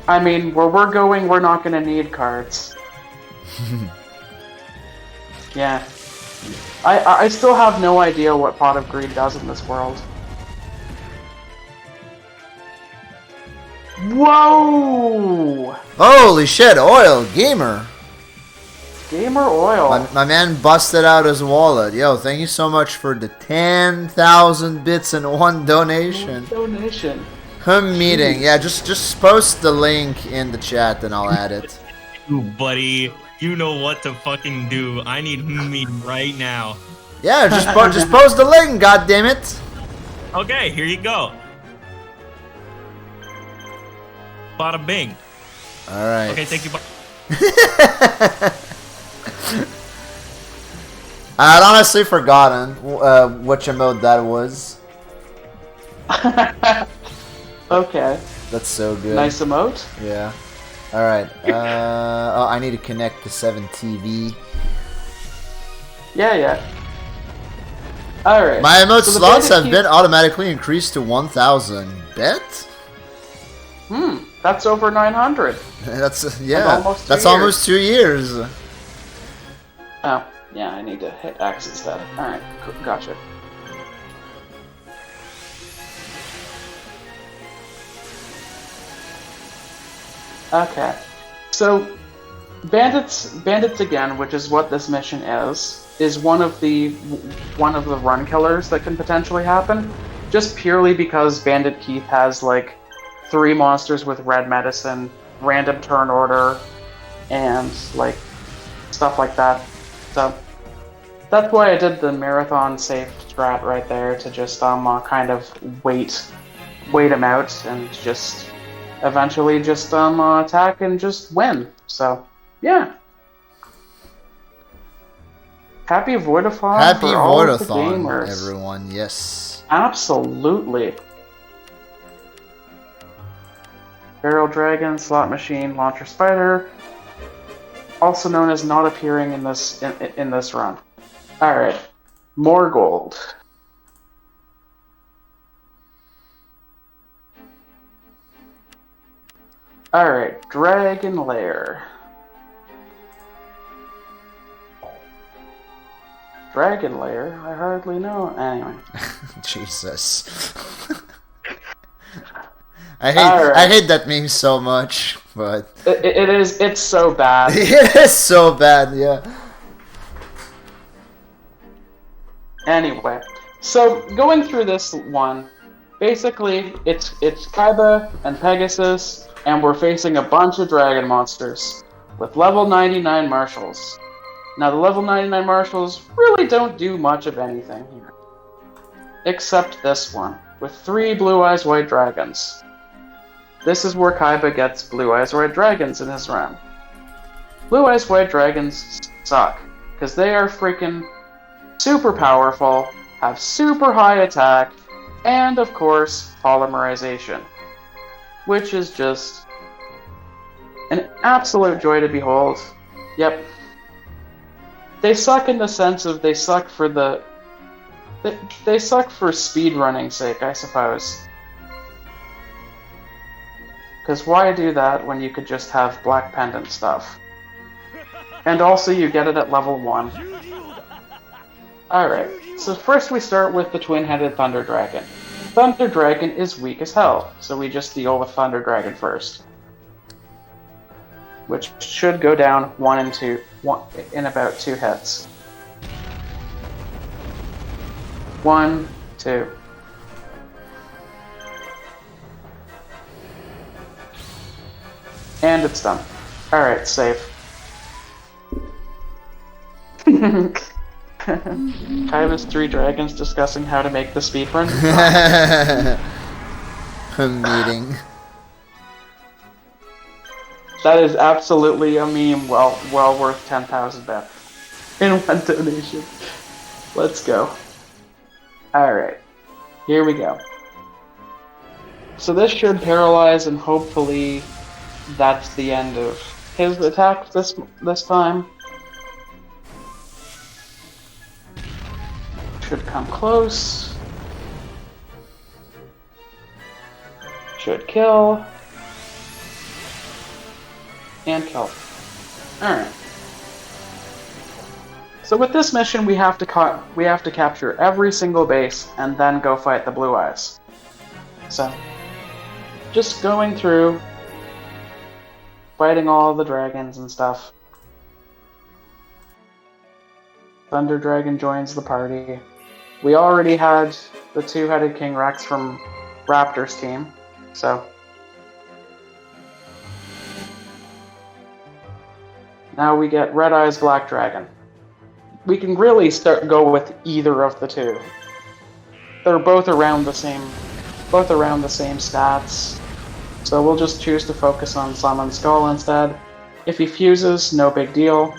S21: I mean, where we're going, we're not gonna need cards. Yeah. I still have no idea what Pot of Greed does in this world. Whoa!
S3: Holy shit, Oil, gamer!
S21: Gamer Oil.
S3: My man busted out his wallet. Yo, thank you so much for the 10,000 bits in one donation.
S21: Donation.
S3: Meeting. Yeah, just post the link in the chat and I'll add it.
S8: Ooh, buddy, you know what to fucking do. I need meeting right now.
S3: Yeah, just post the link, goddammit.
S8: Okay, here you go. Bada bing.
S3: Alright.
S8: Okay, thank you.
S3: I'd honestly forgotten which emote that was.
S21: Okay.
S3: That's so good.
S21: Nice emote.
S3: Yeah. Alright. Oh, I need to connect to 7TV.
S21: Yeah. Alright.
S3: My emote slots have been automatically increased to 1,000. Bet?
S21: That's over 900.
S3: That's, yeah. That's almost 2 years.
S21: Oh, yeah, I need to hit X instead. Alright, gotcha. Okay. So, bandits again, which is what this mission is. is one of the run killers that can potentially happen, just purely because Bandit Keith has like 3 monsters with red medicine, random turn order, and like stuff like that. So that's why I did the marathon safe strat right there, to just kind of wait him out and just eventually just attack and just win. So yeah. Happy V0oidathon
S3: Happy
S21: for all of the
S3: V0oidathon,
S21: gamers.
S3: everyone. Yes.
S21: Absolutely. Barrel Dragon, Slot Machine, Launcher Spider, also known as not appearing in this run. All right, more gold. All right, Dragon Lair. Dragon Lair? I hardly know. Anyway.
S3: Jesus. I hate that meme so much, but
S21: it's so bad.
S3: It is so bad, yeah.
S21: Anyway, so going through this one, basically it's Kaiba and Pegasus, and we're facing a bunch of dragon monsters with level 99 marshals. Now the level 99 marshals really don't do much of anything here, except this one with 3 Blue Eyes White Dragons. This is where Kaiba gets Blue Eyes White Dragons in his run. Blue Eyes White Dragons suck, because they are freaking super powerful, have super high attack, and of course, polymerization. Which is just an absolute joy to behold. Yep. They suck in the sense of they suck for they suck for speedrunning sake, I suppose. Because why do that when you could just have Black Pendant stuff? And also you get it at level 1. Alright, so first we start with the twin-headed Thunder Dragon. Thunder Dragon is weak as hell, so we just deal with Thunder Dragon first. Which should go down 1 and 2 in about 2 hits. 1, 2. And it's done. Alright, save. Kaiba's 3 dragons discussing how to make the speedrun.
S3: A meeting.
S21: That is absolutely a meme well worth 10,000 bits in one donation. Let's go. Alright, here we go. So this should paralyze, and hopefully that's the end of his attack this time. Should come close. Should kill. And kill. Alright. So with this mission, we have to capture every single base and then go fight the Blue Eyes. So, just going through, fighting all the dragons and stuff. Thunder Dragon joins the party. We already had the 2-headed King Rex from Raptor's team, so now we get Red Eyes Black Dragon. We can really go with either of the 2. They're both around the same stats. So we'll just choose to focus on Summon Skull instead. If he fuses, no big deal.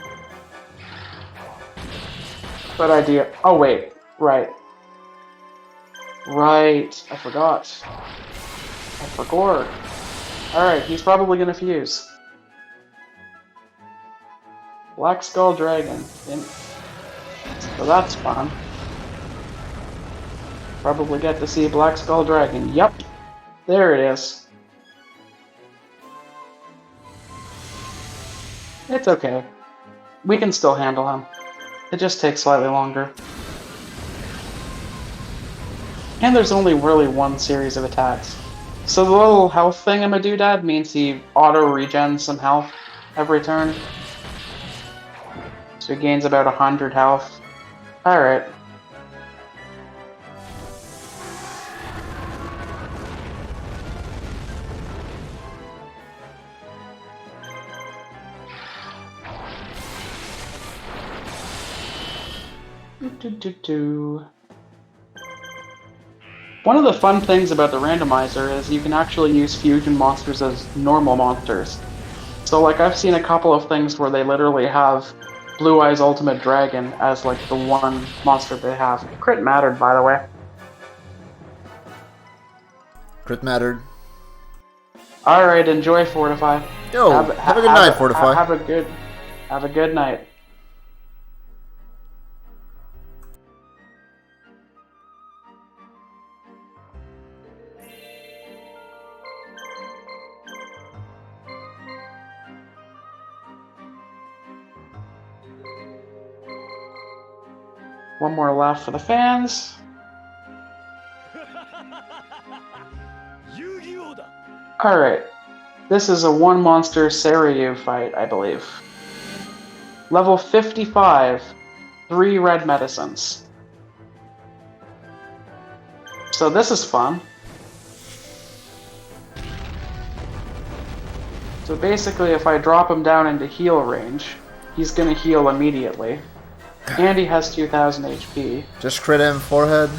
S21: But oh wait, right. Right, I forgot. Alright, he's probably gonna fuse. Black Skull Dragon. So that's fun. Probably get to see Black Skull Dragon. Yep. There it is. It's okay. We can still handle him. It just takes slightly longer. And there's only really one series of attacks. So the little health thingamadoodad means he auto-regens some health every turn. So he gains about 100 health Alright. One of the fun things about the randomizer is you can actually use fusion monsters as normal monsters. So like I've seen a couple of things where they literally have Blue Eyes Ultimate Dragon as like the one monster they have. Crit mattered, by the way.
S3: Crit mattered.
S21: Alright, enjoy Fortify.
S3: Yo, have a good night, Fortify.
S21: Have a good night. One more laugh for the fans. Alright. This is a one monster Seiryu fight, I believe. Level 55. 3 red medicines. So this is fun. So basically if I drop him down into heal range, he's gonna heal immediately. And he has 2000 HP.
S3: Just crit him, forehead.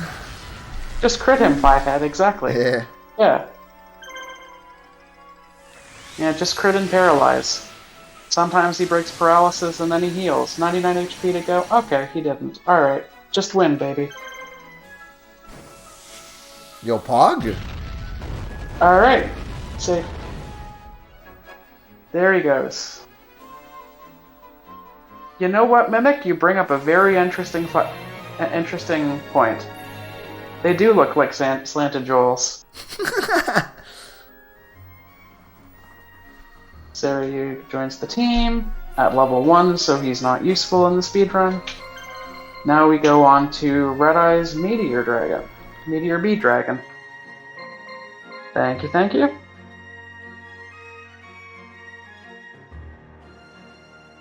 S21: Just crit him, 5-head, exactly.
S3: Yeah.
S21: Yeah. Yeah, just crit and paralyze. Sometimes he breaks paralysis and then he heals. 99 HP to go. Okay, he didn't. Alright. Just win, baby.
S3: Yo, Pog?
S21: Alright. See. There he goes. You know what, Mimic? You bring up a very interesting point. They do look like slanted jewels. Seiryu joins the team at level 1, so he's not useful in the speedrun. Now we go on to Red Eye's Meteor Dragon. Meteor Bee Dragon. Thank you, thank you.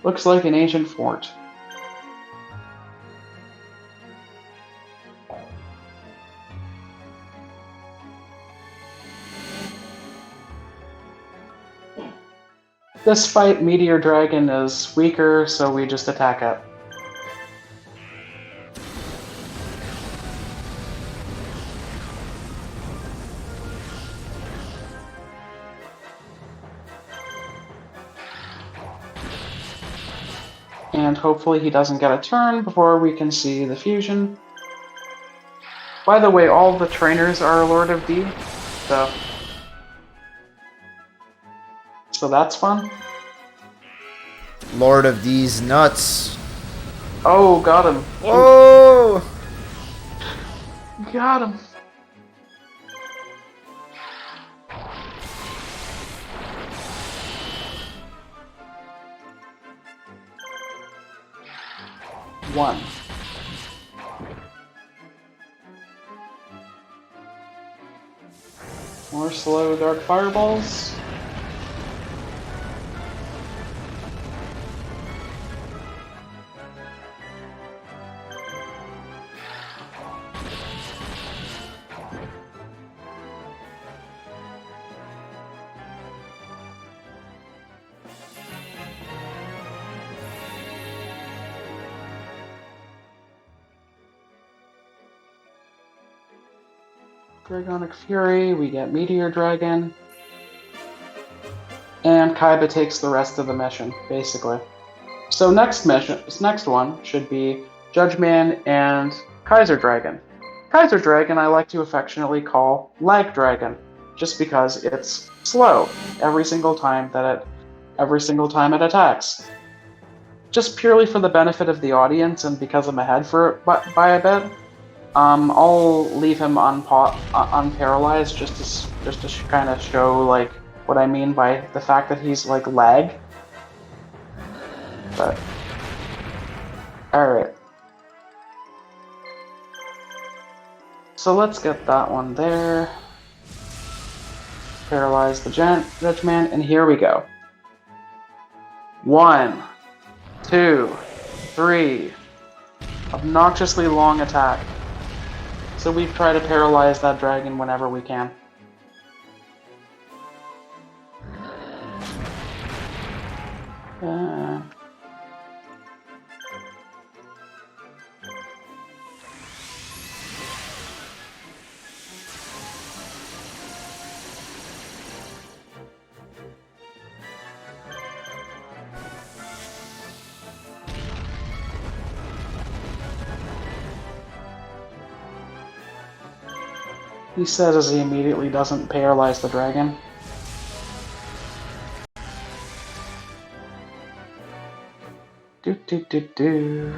S21: Looks like an ancient fort. This fight, Meteor Dragon is weaker, so we just attack it. And hopefully he doesn't get a turn before we can see the fusion. By the way, all the trainers are Lord of D, so that's fun.
S3: Lord of D's nuts.
S21: Oh, got him.
S3: Whoa!
S21: Got him. One. More slow dark fireballs. Dragonic Fury, we get Meteor Dragon. And Kaiba takes the rest of the mission, basically. So next one should be Judge Man and Kaiser Dragon. Kaiser Dragon I like to affectionately call Lag Dragon, just because it's slow every single time it attacks. Just purely for the benefit of the audience and because I'm ahead by a bit. I'll leave him unparalyzed just to kind of show like what I mean by the fact that he's like lag. But alright. So let's get that one there. Paralyze the Judge Man, and here we go. 1, 2, 3. obnoxiously long attack. So we try to paralyze that dragon whenever we can. He says as he immediately doesn't paralyze the dragon. Do do do do.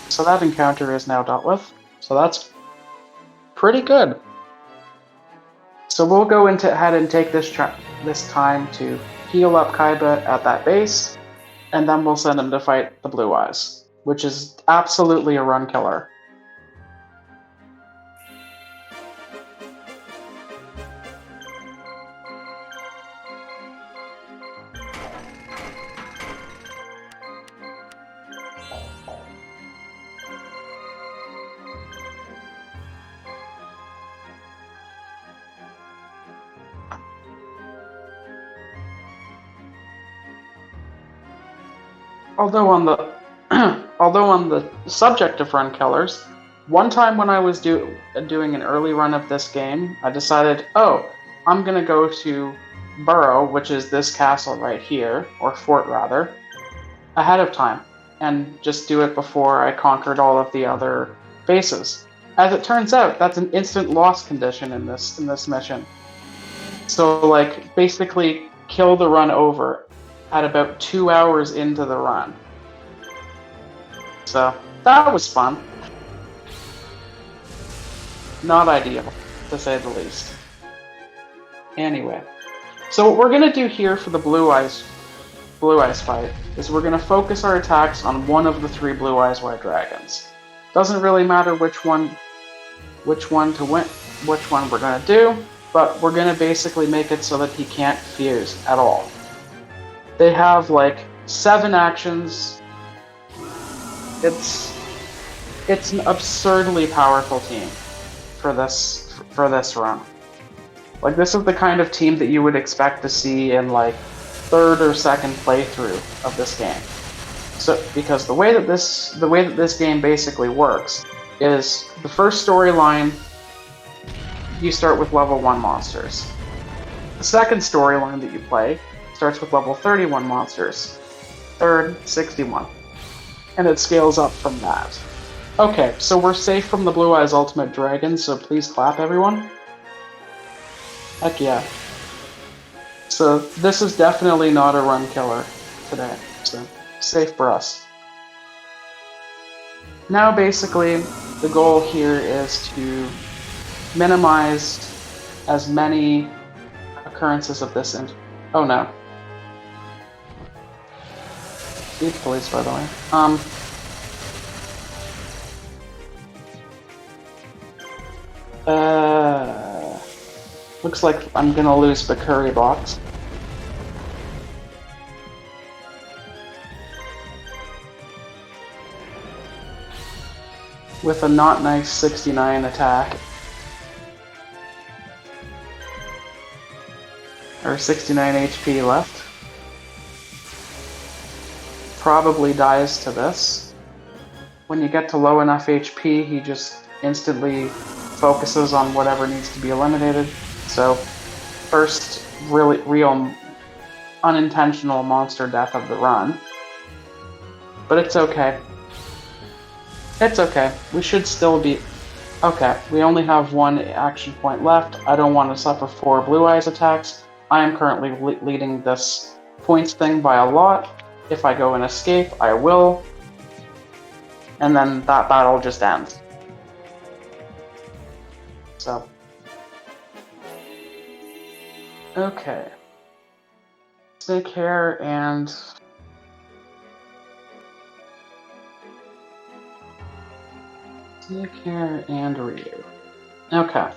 S21: So that encounter is now dealt with. So that's pretty good. So we'll go ahead and take this time to heal up Kaiba at that base, and then we'll send him to fight the Blue Eyes, which is absolutely a run killer. Although on the subject of run killers, one time when I was doing an early run of this game, I decided, oh, I'm gonna go to Burrow, which is this castle right here, or fort rather, ahead of time, and just do it before I conquered all of the other bases. As it turns out, that's an instant loss condition in this mission. So like basically kill the run over at about 2 hours into the run. So that was fun. Not ideal, to say the least. Anyway, so what we're gonna do here for the Blue Eyes fight is we're gonna focus our attacks on one of the 3 Blue Eyes White Dragons. Doesn't really matter which one we're gonna do, but we're gonna basically make it so that he can't fuse at all. They have like 7 actions. It's an absurdly powerful team for this run. Like this is the kind of team that you would expect to see in like 3rd or 2nd playthrough of this game. So because the way that this game basically works is the first storyline you start with level 1 monsters. The second storyline that you play starts with level 31 monsters. Third, 61. And it scales up from that. Okay, so we're safe from the Blue Eyes Ultimate Dragon, so please clap everyone. Heck yeah. So this is definitely not a run killer today, so safe for us. Now basically, the goal here is to minimize as many occurrences of this oh no. Speed police, by the way. Looks like I'm gonna lose the curry box. With a not nice 69 attack. Or 69 HP left. Probably dies to this. When you get to low enough HP, he just instantly focuses on whatever needs to be eliminated. So, first real unintentional monster death of the run. But it's okay. It's okay. We should still be Okay, we only have one action point left. I don't want to suffer 4 Blue Eyes attacks. I am currently leading this points thing by a lot. If I go and escape, I will. And then that battle just ends. So. Okay. Snake Hair and... Snake Hair and Ryu. Okay.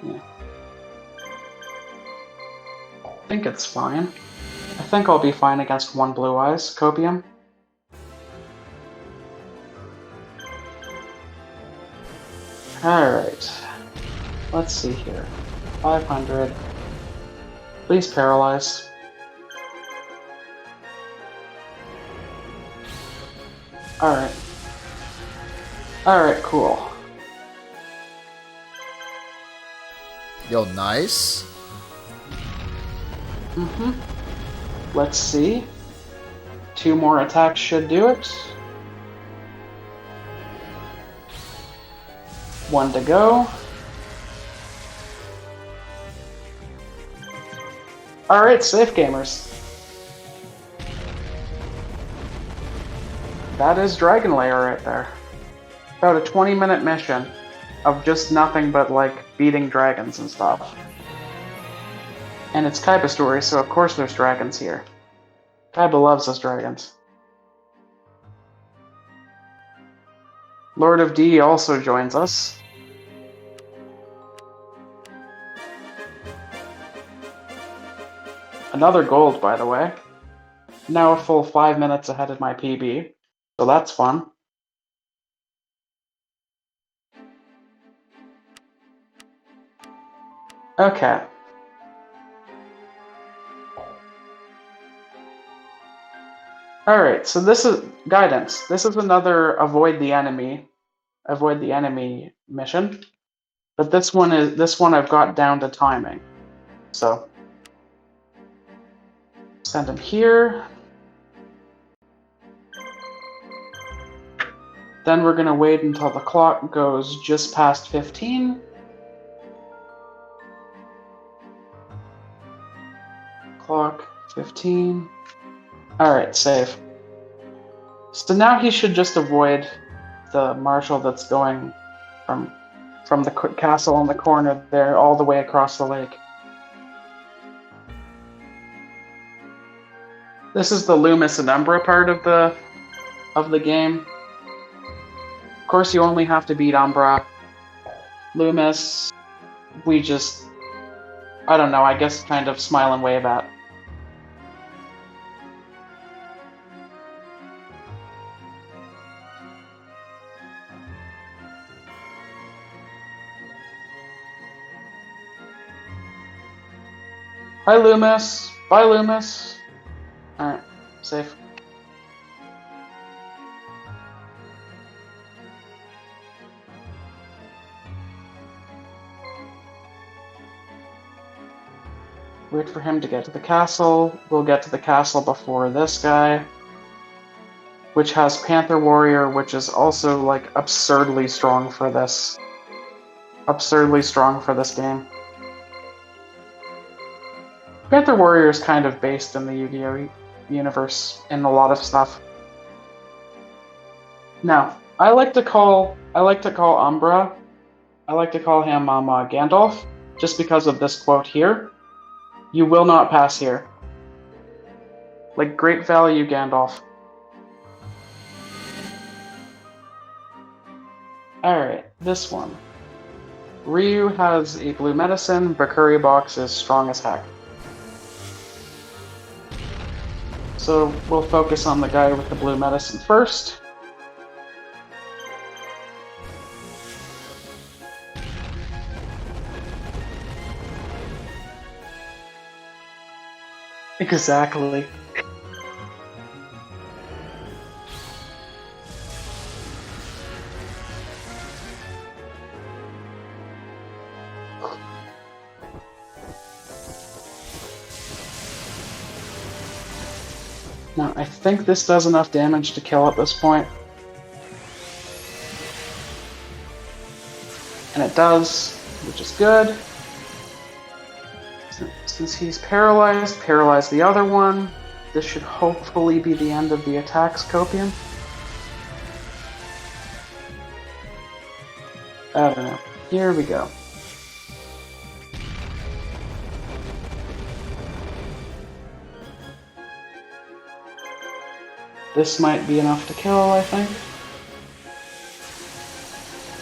S21: Yeah. I think it's fine. I think I'll be fine against 1 Blue Eyes, Copium. Alright. Let's see here. 500. Please paralyze. Alright. Alright, cool.
S3: Yo, nice.
S21: Let's see. 2 more attacks should do it. 1 to go. Alright, safe gamers. That is Dragon Lair right there. About a 20-minute mission of just nothing but, like, beating dragons and stuff. And it's Kaiba story, so of course there's dragons here. Kaiba loves his dragons. Lord of D also joins us. Another gold, by the way. Now a full 5 minutes ahead of my PB, so that's fun. Okay. Alright, so this is guidance. This is another avoid the enemy mission. But this one I've got down to timing. So send him here. Then we're gonna wait until the clock goes just past 15. Clock 15. Alright, save. So now he should just avoid the marshal that's going from the castle in the corner there all the way across the lake. This is the Loomis and Umbra part of the game. Of course, you only have to beat Umbra. Loomis, we just, I don't know, I guess kind of smile and wave at. Hi, Loomis. Bye, Loomis. Alright, safe. Wait for him to get to the castle. We'll get to the castle before this guy, which has Panther Warrior, which is also, like, absurdly strong for this. Absurdly strong for this game. Panther Warrior is kind of based in the Yu-Gi-Oh! Universe in a lot of stuff. Now, I like to call Umbra, I like to call him Gandalf, just because of this quote here. You will not pass here. Like, great value, Gandalf. Alright, this one. Ryu has a blue medicine, Bakuri Box is strong as heck. So we'll focus on the guy with the blue medicine first. Exactly. Now, I think this does enough damage to kill at this point. And it does, which is good. Since he's paralyzed, paralyze the other one. This should hopefully be the end of the attacks, Copium. I don't know. Here we go. This might be enough to kill, I think.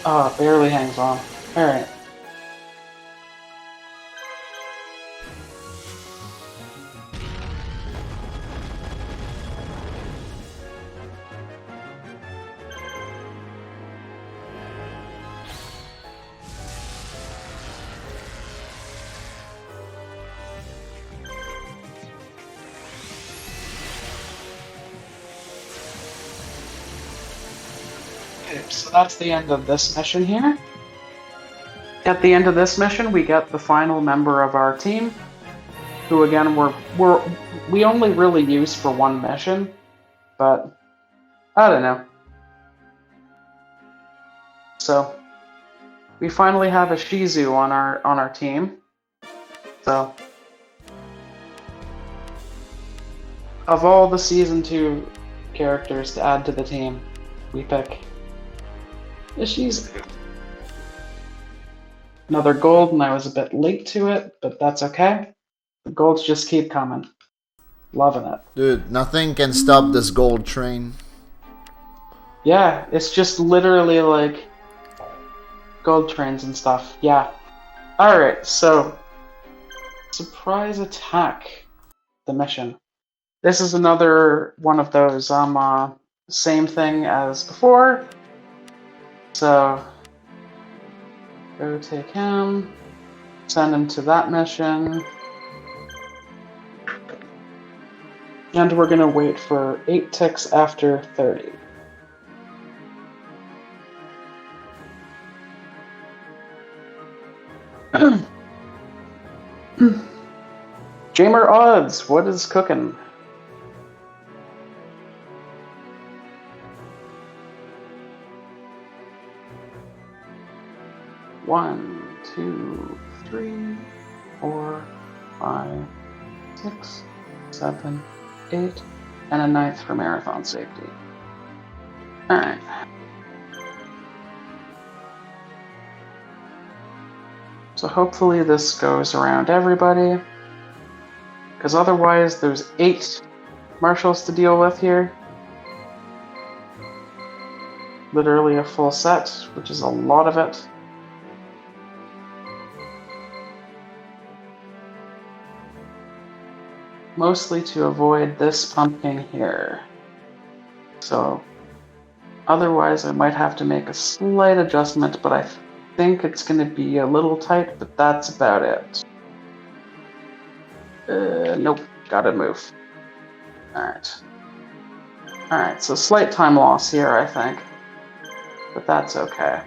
S21: Ah, oh, barely hangs on. Alright. So that's the end of this mission here. At the end of this mission, we get the final member of our team, who again we only really use for one mission, but I don't know. So we finally have a Shizu on our team. So of all the season 2 characters to add to the team, we pick a Shizu. Another gold, and I was a bit late to it, but that's okay. The golds just keep coming. Loving it.
S3: Dude, nothing can stop this gold train.
S21: Yeah, it's just literally like gold trains and stuff. Yeah. Alright, so surprise attack. The mission. This is another one of those same thing as before. So go take him, send him to that mission, and we're gonna wait for 8 ticks after 30. Jamer odds, what is cooking? One, 2, 3, 4, 5, 6, 7, 8, and a 9th for marathon safety. Alright. So hopefully this goes around everybody, because otherwise there's 8 marshals to deal with here. Literally a full set, which is a lot of it. Mostly to avoid this pumpkin here. So otherwise I might have to make a slight adjustment, but I think it's going to be a little tight, but that's about it. Nope, gotta move. Alright. Alright, so slight time loss here, I think. But that's okay.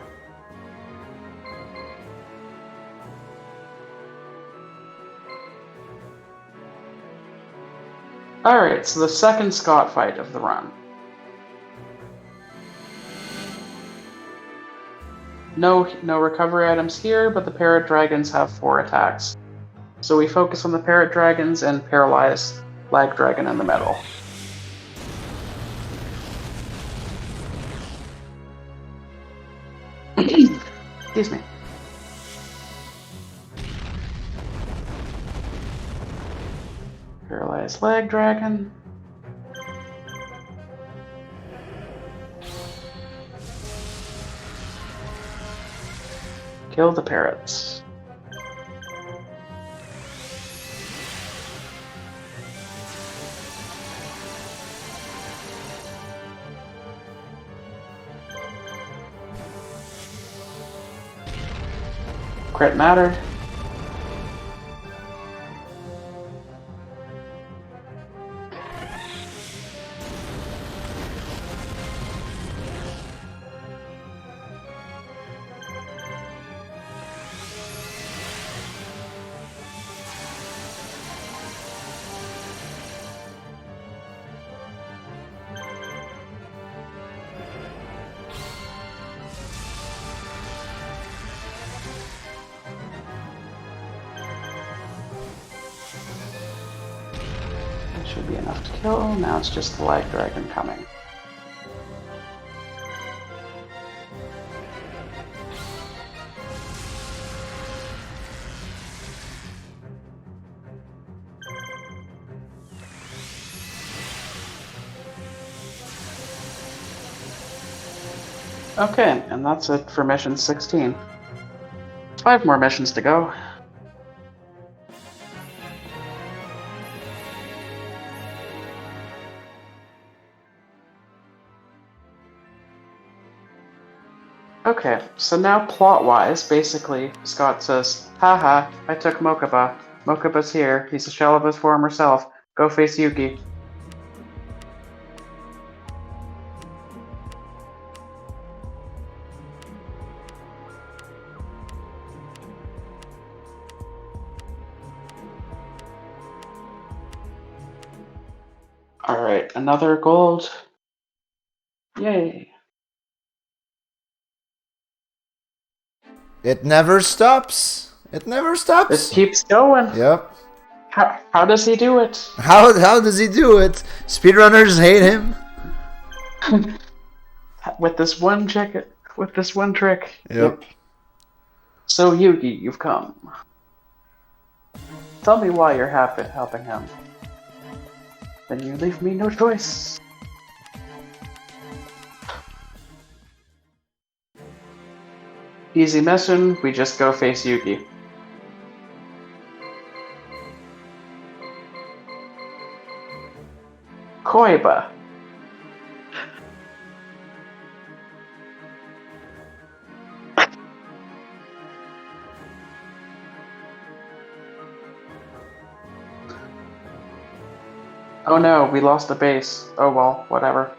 S21: Alright, so the second Scott fight of the run. No recovery items here, but the parrot dragons have 4 attacks. So we focus on the parrot dragons and paralyze Lag Dragon in the middle. Excuse me. Paralyze Lag Dragon. Kill the parrots. Crit mattered. Should be enough to kill. Now it's just the Light Dragon coming. Okay, and that's it for mission 16. 5 more missions to go. Okay, so now plot-wise, basically, Scott says, haha, I took Mokuba. Mokuba's here. He's a shell of his former self. Go face Yugi. Alright, another gold. Yay.
S3: It never stops. It never stops.
S21: It keeps going.
S3: Yep.
S21: How does he do it?
S3: How does he do it? Speedrunners hate him.
S21: With this one trick. With this one trick.
S3: Yep.
S21: So Yugi, you've come. Tell me why you're helping him. Then you leave me no choice. Easy mission, we just go face Yugi. Koiba. Oh no, we lost a base. Oh well, whatever.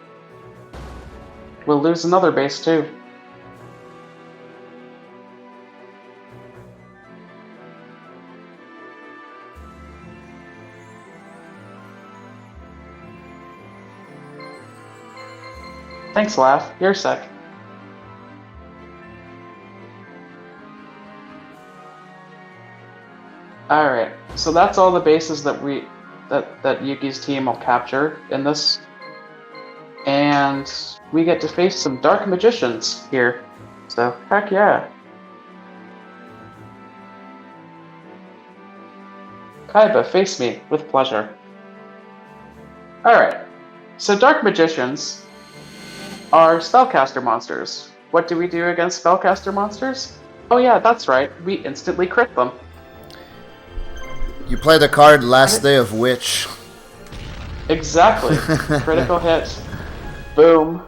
S21: We'll lose another base too. Thanks, Laugh. You're sick. Alright, so that's all the bases that that Yuki's team will capture in this. And we get to face some dark magicians here. So, heck yeah. Kaiba, face me, with pleasure. Alright, so dark magicians are spellcaster monsters. What do we do against spellcaster monsters? Oh yeah, that's right, we instantly crit them.
S3: You play the card Last Day of Witch.
S21: Exactly. Critical hit. Boom.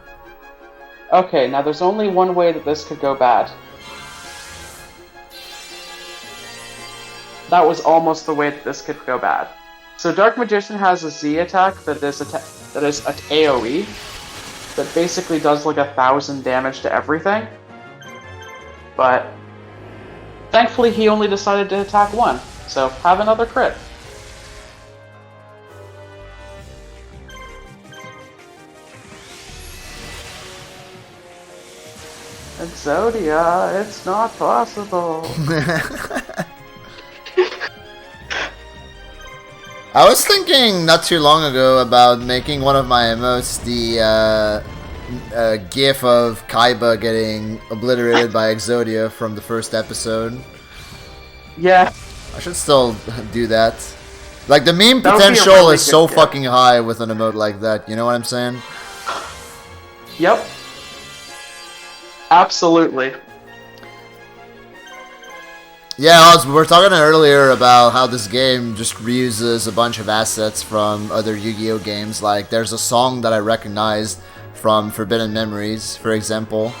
S21: Okay, now there's only one way that this could go bad. That was almost the way that this could go bad. So Dark Magician has a Z attack that is an AoE that basically does like 1,000 damage to everything. But thankfully he only decided to attack one, so have another crit. Exodia, it's not possible.
S3: I was thinking not too long ago about making one of my emotes the gif of Kaiba getting obliterated by Exodia from the first episode.
S21: Yeah.
S3: I should still do that. Like, the meme
S21: That would be a
S3: potential
S21: really
S3: is so
S21: good gif.
S3: fucking high with an emote like that, you know what I'm saying?
S21: Yep. Absolutely.
S3: Yeah, we were talking earlier about how this game just reuses a bunch of assets from other Yu-Gi-Oh games. Like, there's a song that I recognized from Forbidden Memories, for example.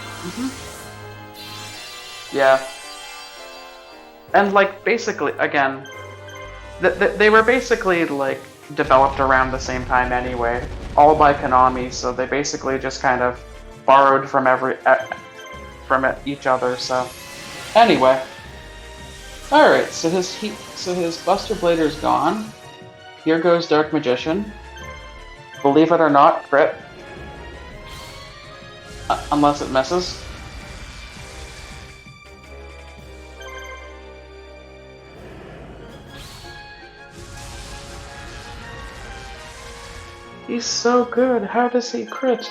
S21: Yeah. And, like, basically, again, they were basically, like, developed around the same time anyway. All by Konami, so they basically just kind of borrowed from each other, so... Anyway. Alright, so his Buster Blader's gone. Here goes Dark Magician. Believe it or not, crit. Unless it misses. He's so good. How does he crit?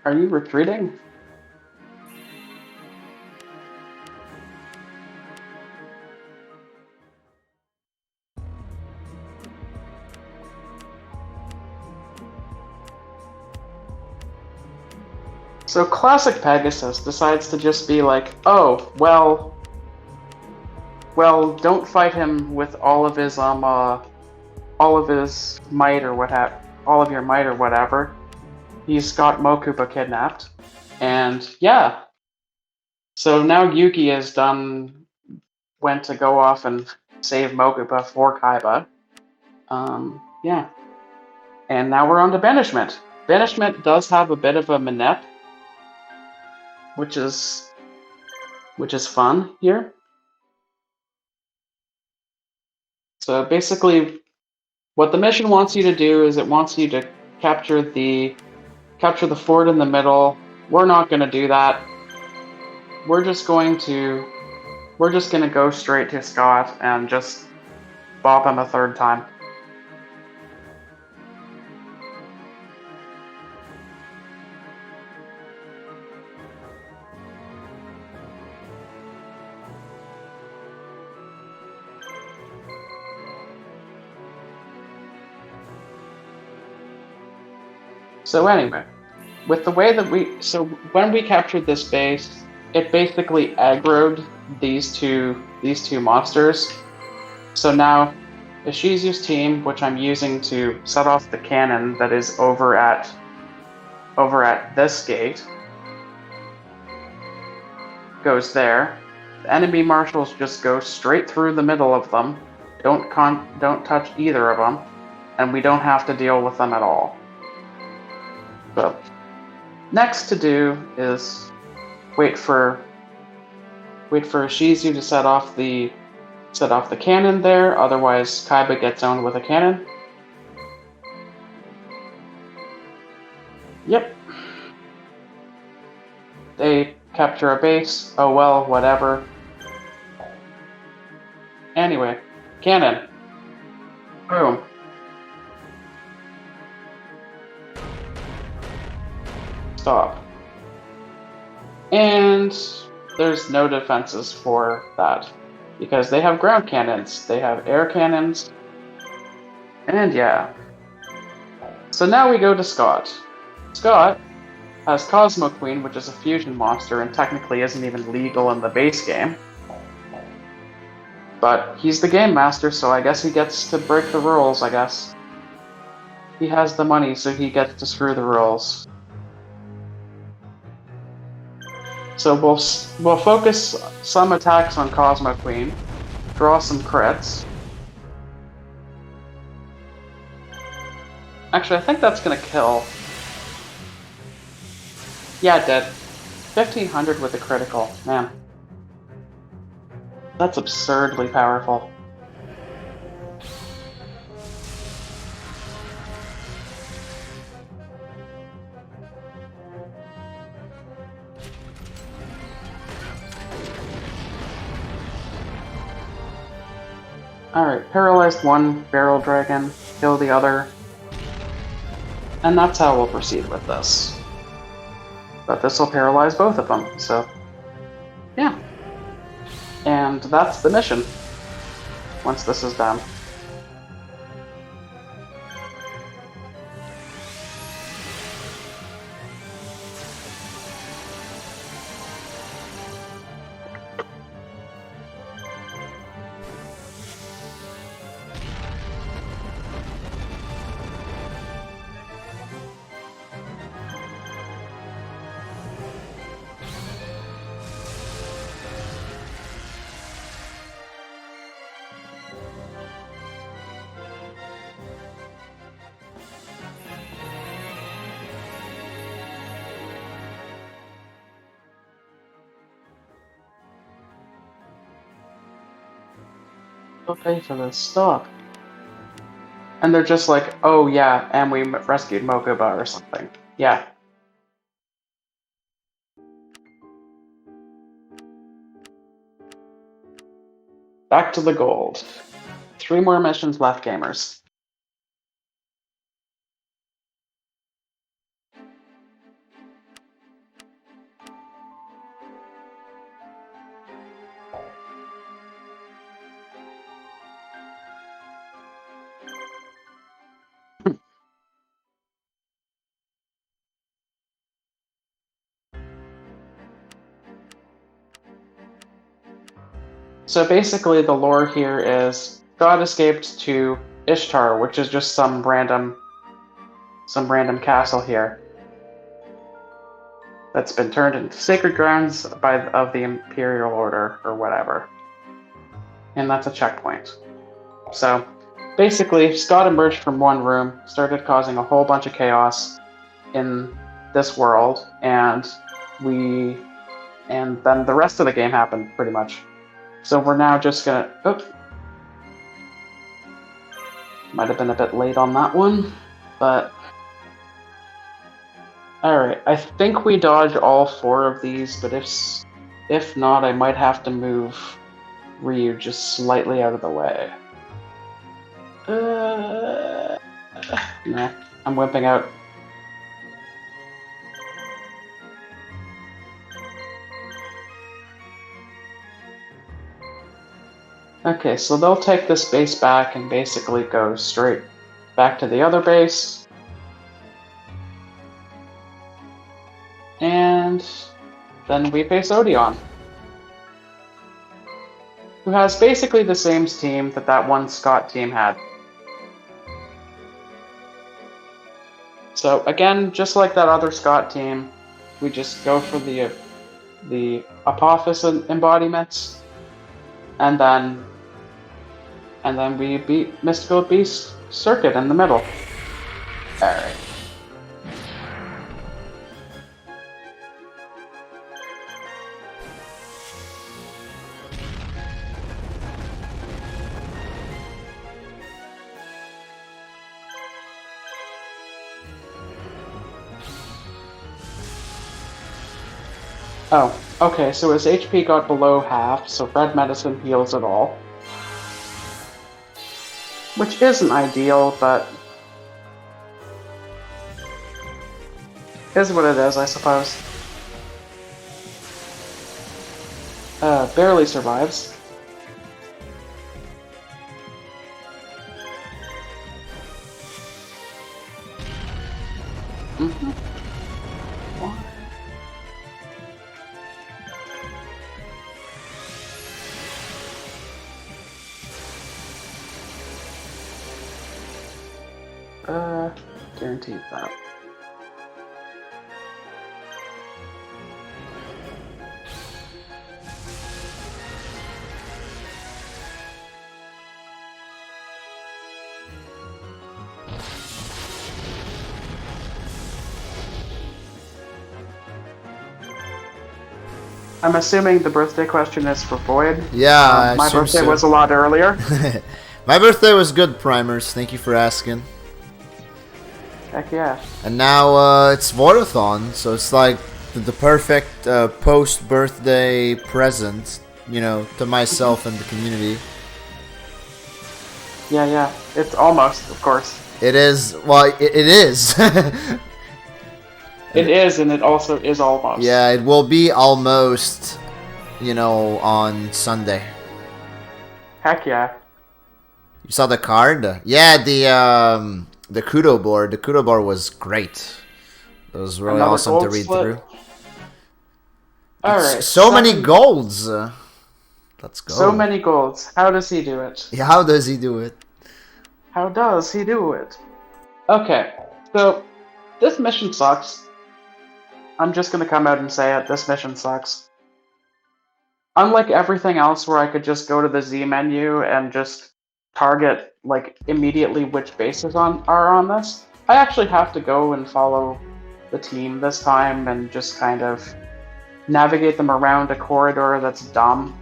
S21: Are you retreating? So classic Pegasus decides to just be like, oh, well, don't fight him with all of his might or all of your might or whatever. He's got Mokuba kidnapped, and yeah. So now Yuki went to go off and save Mokuba for Kaiba. Yeah. And now we're on to Banishment. Banishment does have a bit of a manep, which is fun here. So basically, what the mission wants you to do is it wants you to capture the fort in the middle. We're not going to do that. We're just going to go straight to Scott and just bop him a third time. So anyway, with the way that when we captured this base, it basically aggroed these two monsters. So now Ishizu's team, which I'm using to set off the cannon that is over at this gate, goes there. The enemy marshals just go straight through the middle of them. Don't touch either of them, and we don't have to deal with them at all. So, next to do is wait for Ishizu to set off the cannon there. Otherwise, Kaiba gets owned with a cannon. Yep. They capture a base. Oh well, whatever. Anyway, cannon. Boom. Stop. And there's no defenses for that, because they have ground cannons, they have air cannons, and yeah. So now we go to Scott. Scott has Cosmo Queen, which is a fusion monster and technically isn't even legal in the base game. But he's the game master, so I guess he gets to break the rules, I guess. He has the money, so he gets to screw the rules. So we'll focus some attacks on Cosmo Queen, draw some crits. Actually, I think that's gonna kill. Yeah, it did. 1500 with a critical, man. That's absurdly powerful. Alright, paralyzed one barrel dragon, kill the other. And that's how we'll proceed with this. But this will paralyze both of them, so yeah. And that's the mission, once this is done. Okay for this, stop. And they're just like, oh yeah, and we rescued Mokuba or something. Yeah. Back to the gold. 3 more missions left, gamers. So basically the lore here is God escaped to Ishtar, which is just some random castle here that's been turned into sacred grounds of the Imperial Order or whatever. And that's a checkpoint. So basically Scott emerged from one room, started causing a whole bunch of chaos in this world, and then the rest of the game happened pretty much. So we're now just gonna might have been a bit late on that one, but alright, I think we dodge all 4 of these, but if not, I might have to move Ryu just slightly out of the way. Nah, I'm wimping out. Okay, so they'll take this base back and basically go straight back to the other base. And then we face Odeon, who has basically the same team that one Scott team had. So again, just like that other Scott team, we just go for the Apophis embodiments, and then we beat Mystical Beast Circuit in the middle. Alright. Oh, okay, so his HP got below half, so red medicine heals it all. Which isn't ideal, but is what it is, I suppose. Barely survives. Mm-hmm. Guaranteed that. I'm assuming the birthday question is for Void.
S3: Yeah,
S21: my birthday was a lot earlier.
S3: My birthday was good, Primers. Thank you for asking.
S21: Heck yeah.
S14: And now it's V0oidathon, so it's like the perfect post-birthday present, you know, to myself and the community.
S21: Yeah. It's almost, of course.
S3: It is. Well, it is.
S21: It is, and it also is almost.
S3: Yeah, it will be almost, you know, on Sunday.
S21: Heck yeah.
S3: You saw the card? Yeah, the Kudo board. The Kudo board was great. It was really
S21: Another
S3: awesome to
S21: gold
S3: read
S21: slip.
S3: through.
S21: Alright.
S3: So many golds. Let's go.
S21: So many golds. How does he do it?
S3: Yeah, how does he do it?
S21: How does he do it? Okay, so this mission sucks. I'm just gonna come out and say it. This mission sucks. Unlike everything else where I could just go to the Z menu and just target like immediately which bases are on this, I actually have to go and follow the team this time and just kind of navigate them around a corridor that's dumb.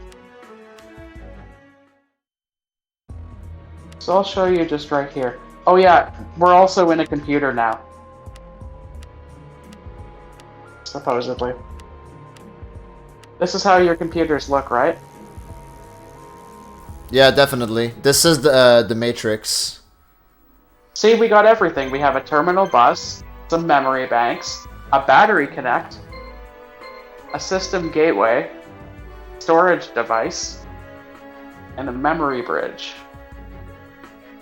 S21: So I'll show you just right here. Oh yeah, we're also in a computer now. Supposedly. This is how your computers look, right?
S3: Yeah, definitely. This is the Matrix.
S21: See, we got everything. We have a terminal bus, some memory banks, a battery connect, a system gateway, storage device, and a memory bridge.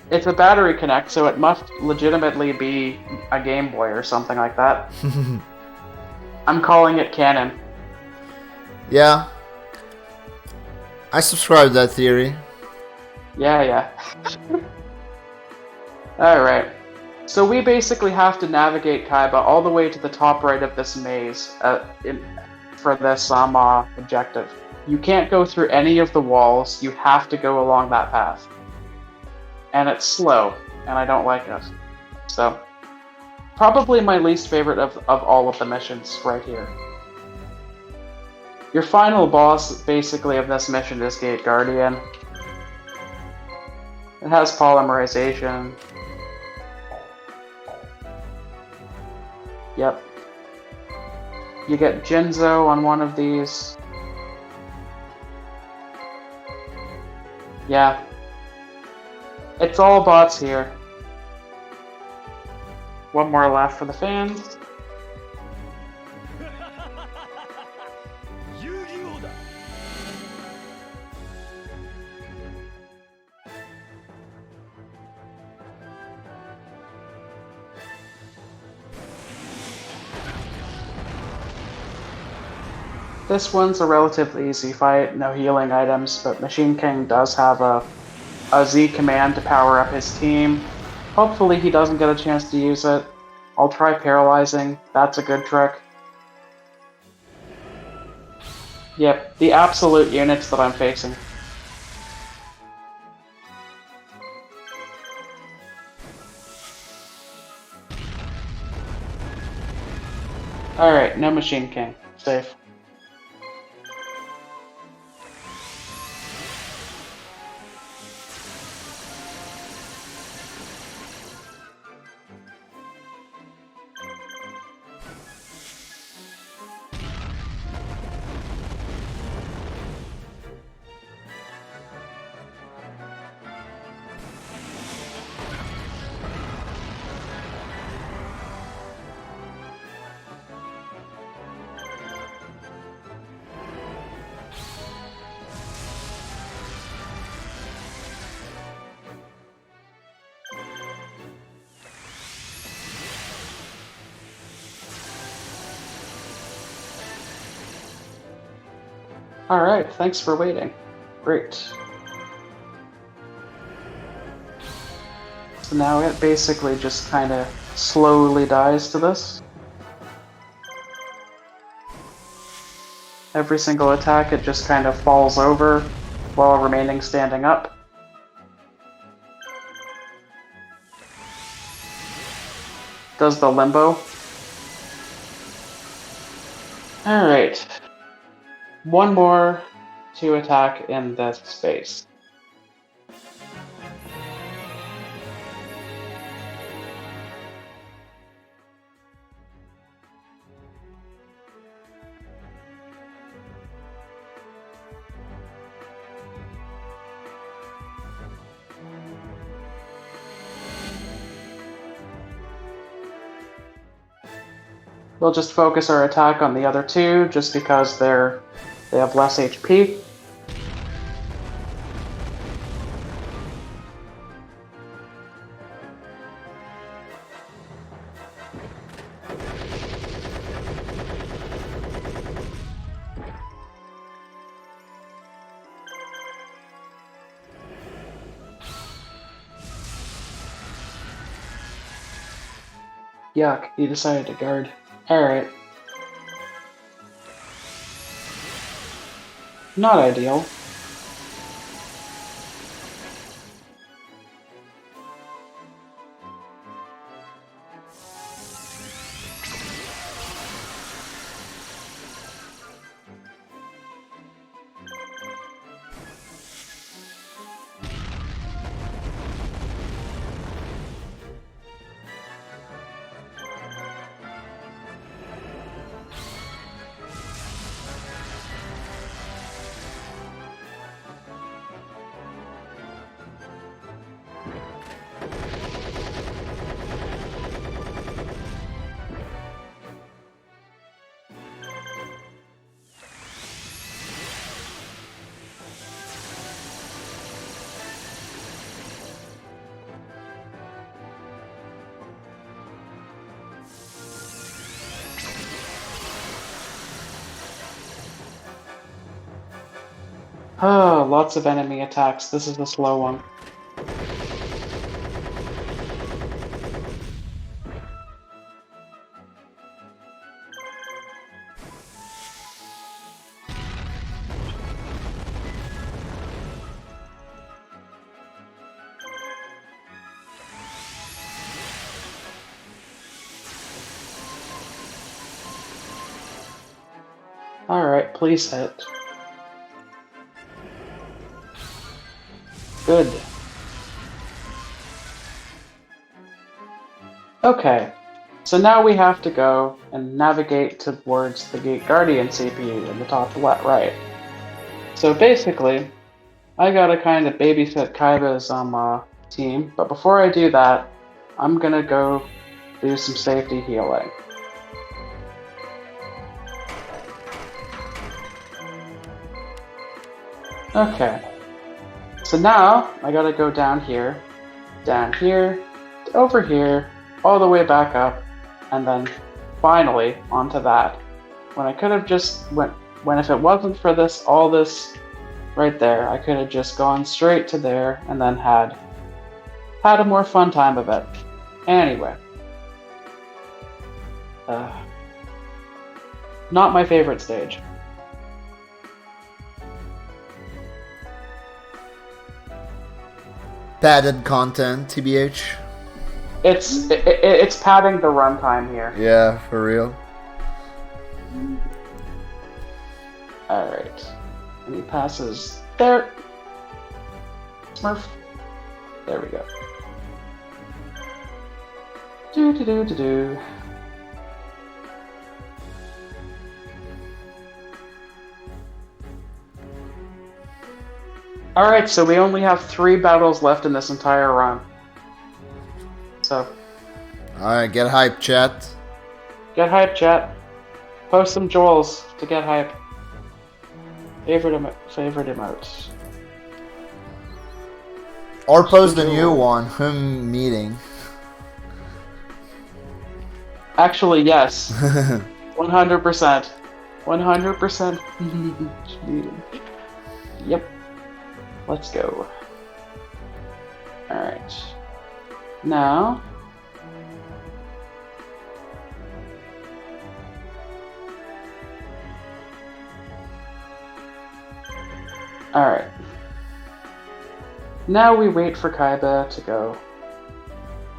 S21: It's a battery connect, so it must legitimately be a Game Boy or something like that. I'm calling it canon.
S3: Yeah. I subscribe to that theory.
S21: Yeah. Alright. So we basically have to navigate Kaiba all the way to the top right of this maze for this objective. You can't go through any of the walls, you have to go along that path. And it's slow, and I don't like it. So, probably my least favorite of all of the missions right here. Your final boss, basically, of this mission is Gate Guardian. It has polymerization. Yep. You get Jinzo on one of these. Yeah. It's all bots here. One more left for the fans. This one's a relatively easy fight, no healing items, but Machine King does have a Z command to power up his team. Hopefully he doesn't get a chance to use it. I'll try paralyzing, that's a good trick. Yep, the absolute units that I'm facing. Alright, no Machine King. Safe. Alright, thanks for waiting. Great. So now it basically just kinda slowly dies to this. Every single attack it just kind of falls over while remaining standing up. Does the limbo. Alright. One more to attack in this space. We'll just focus our attack on the other two, just because they have less HP. Yuck, he decided to guard. Alright. Not ideal. Oh, lots of enemy attacks. This is the slow one. Alright, please hit. Good. Okay, so now we have to go and navigate towards the Gate Guardian CPU in the top left, right. So basically, I gotta kind of babysit Kaiba's team, but before I do that, I'm gonna go do some safety healing. Okay, so now I gotta go down here, over here, all the way back up, and then finally onto that. When I could have just when if it wasn't for this, all this right there, I could have just gone straight to there and then had a more fun time of it. Anyway. Not my favorite stage.
S3: Padded content, TBH.
S21: It's padding the runtime here.
S3: Yeah, for real.
S21: Alright. And he passes there. Smurf. There we go. Do. Alright, so we only have 3 battles left in this entire run. So.
S3: Alright, get hype, chat.
S21: Get hype, chat. Post some Joels to get hype. Favorite emotes.
S3: Or post a new one. Meeting.
S21: Actually, yes. 100%. 100%. Yep. Let's go. Alright. Now. Alright. Now we wait for Kaiba to go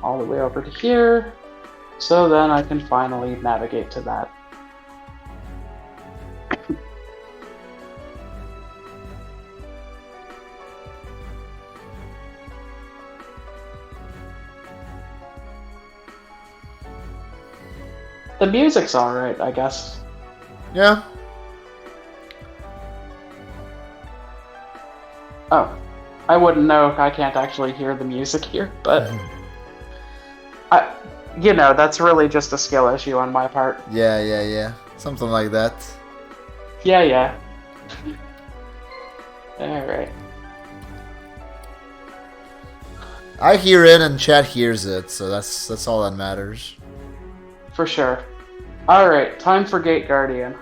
S21: all the way over to here, so then I can finally navigate to that. The music's alright, I guess.
S3: Yeah.
S21: Oh, I wouldn't know. I can't actually hear the music here, but that's really just a skill issue on my part.
S3: Yeah. Something like that.
S21: Yeah. Alright.
S3: I hear it and chat hears it, so that's all that matters.
S21: For sure. Alright, time for Gate Guardian.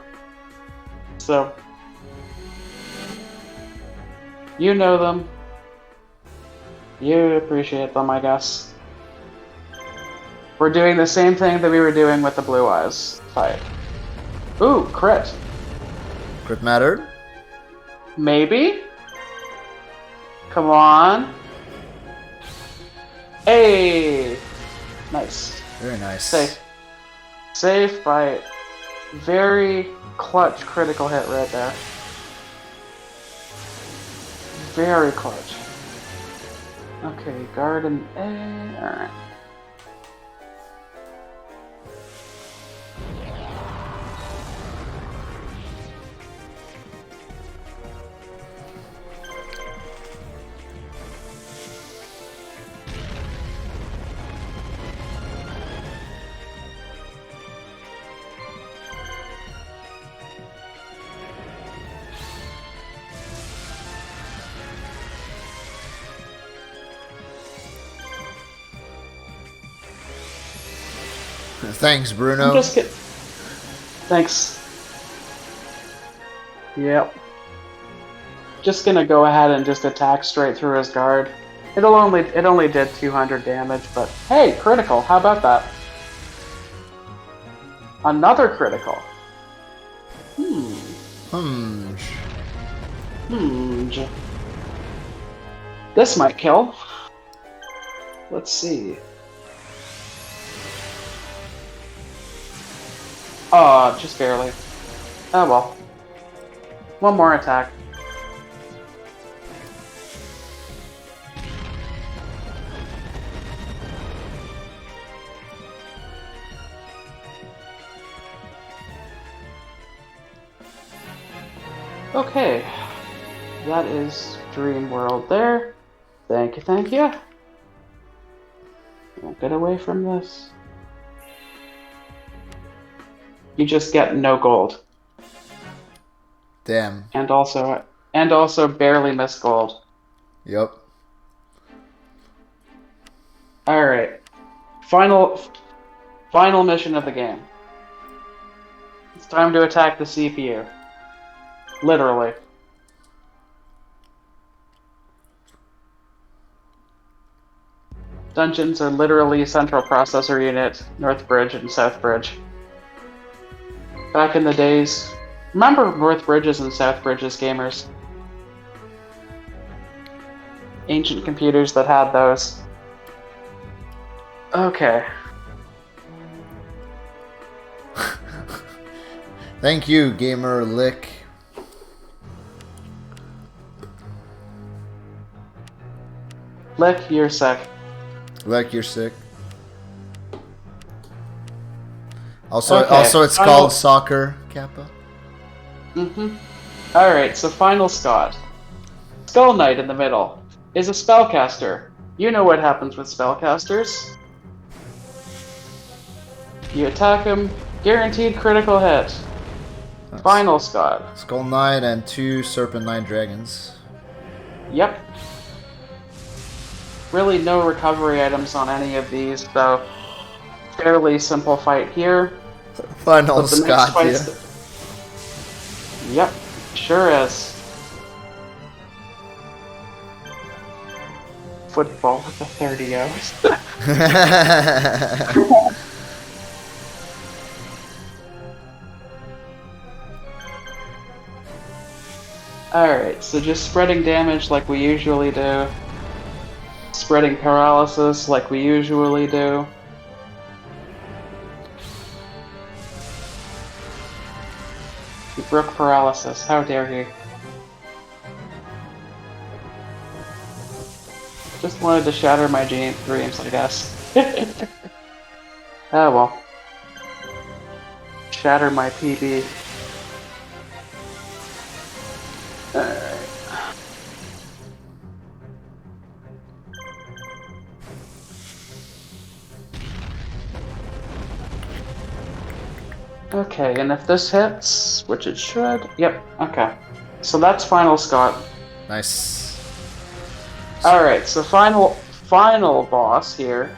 S21: So, you know them. You appreciate them, I guess. We're doing the same thing that we were doing with the Blue Eyes fight. Ooh, crit.
S3: Crit mattered?
S21: Maybe? Come on. Hey! Nice.
S3: Very nice.
S21: Safe fight. Very clutch critical hit right there. Very clutch. Okay, guard and A. Alright.
S3: Thanks, Bruno.
S21: Just kidding. Thanks. Yep. Just gonna go ahead and just attack straight through his guard. It only did 200 damage, but hey, critical. How about that? Another critical. This might kill. Let's see. Oh, just barely. Oh well. One more attack. Okay. That is Dream World there. Thank you, thank you. Don't get away from this. You just get no gold.
S3: Damn.
S21: And also barely miss gold.
S3: Yep.
S21: Alright. Final mission of the game. It's time to attack the CPU. Literally. Dungeons are literally Central Processor Unit, North Bridge, and South Bridge. Back in the days... Remember North Bridges and South Bridges, gamers? Ancient computers that had those. Okay.
S3: Thank you, Gamer Lick.
S21: Lick, you're sick.
S3: Lick, you're sick. Also,
S21: Okay,
S3: it's
S21: final-
S3: called soccer, Kappa.
S21: Alright, so final Scott. Skull Knight in the middle is a spellcaster. You know what happens with spellcasters. You attack him, guaranteed critical hit. Final Scott.
S3: Skull Knight and 2 Serpent Knight Dragons.
S21: Yep. Really no recovery items on any of these, so fairly simple fight here.
S3: Final
S21: But the next
S3: Scott,
S21: fight's Yep, sure is. Football with the 30-0s. Alright, so just spreading damage like we usually do. Spreading paralysis like we usually do. He broke paralysis, how dare he. Just wanted to shatter my dreams, I guess. Oh well. Shatter my PB. Alright. Okay, and if this hits, which it should, yep, okay. So that's final Scott.
S3: Nice.
S21: Alright, so final boss here.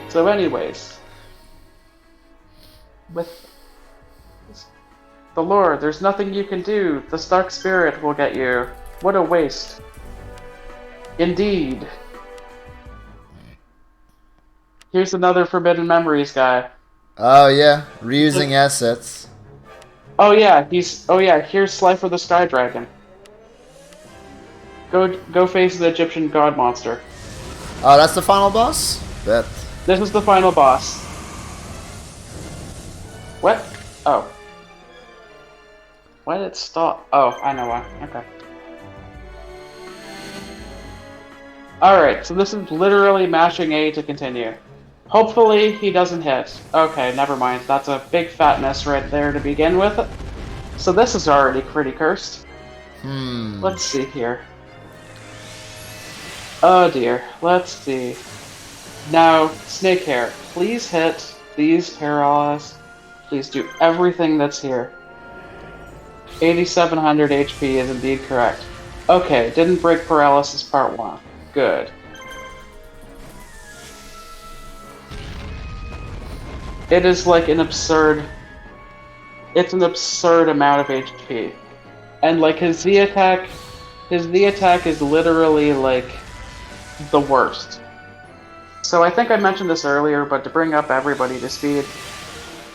S21: So anyways, with the Lord, there's nothing you can do. The Stark Spirit will get you. What a waste. Indeed. Here's another Forbidden Memories guy.
S3: Oh yeah, reusing assets.
S21: Oh yeah, here's Slifer the Sky Dragon. Go face the Egyptian god monster.
S3: Oh, that's the final boss? Bet.
S21: This is the final boss. What? Oh. Why did it stop? Oh, I know why. Okay. Alright, so this is literally mashing A to continue. Hopefully he doesn't hit. Okay, never mind. That's a big fat miss right there to begin with. So this is already pretty cursed. Let's see here. Oh dear. Let's see. Now, Snakehair, please hit. Please paralyze. Please do everything that's here. 8700 HP is indeed correct. Okay, didn't break paralysis part 1. Good. It is like an absurd. It's an absurd amount of HP, and like his Z attack is literally like the worst. So I think I mentioned this earlier, but to bring up everybody to speed,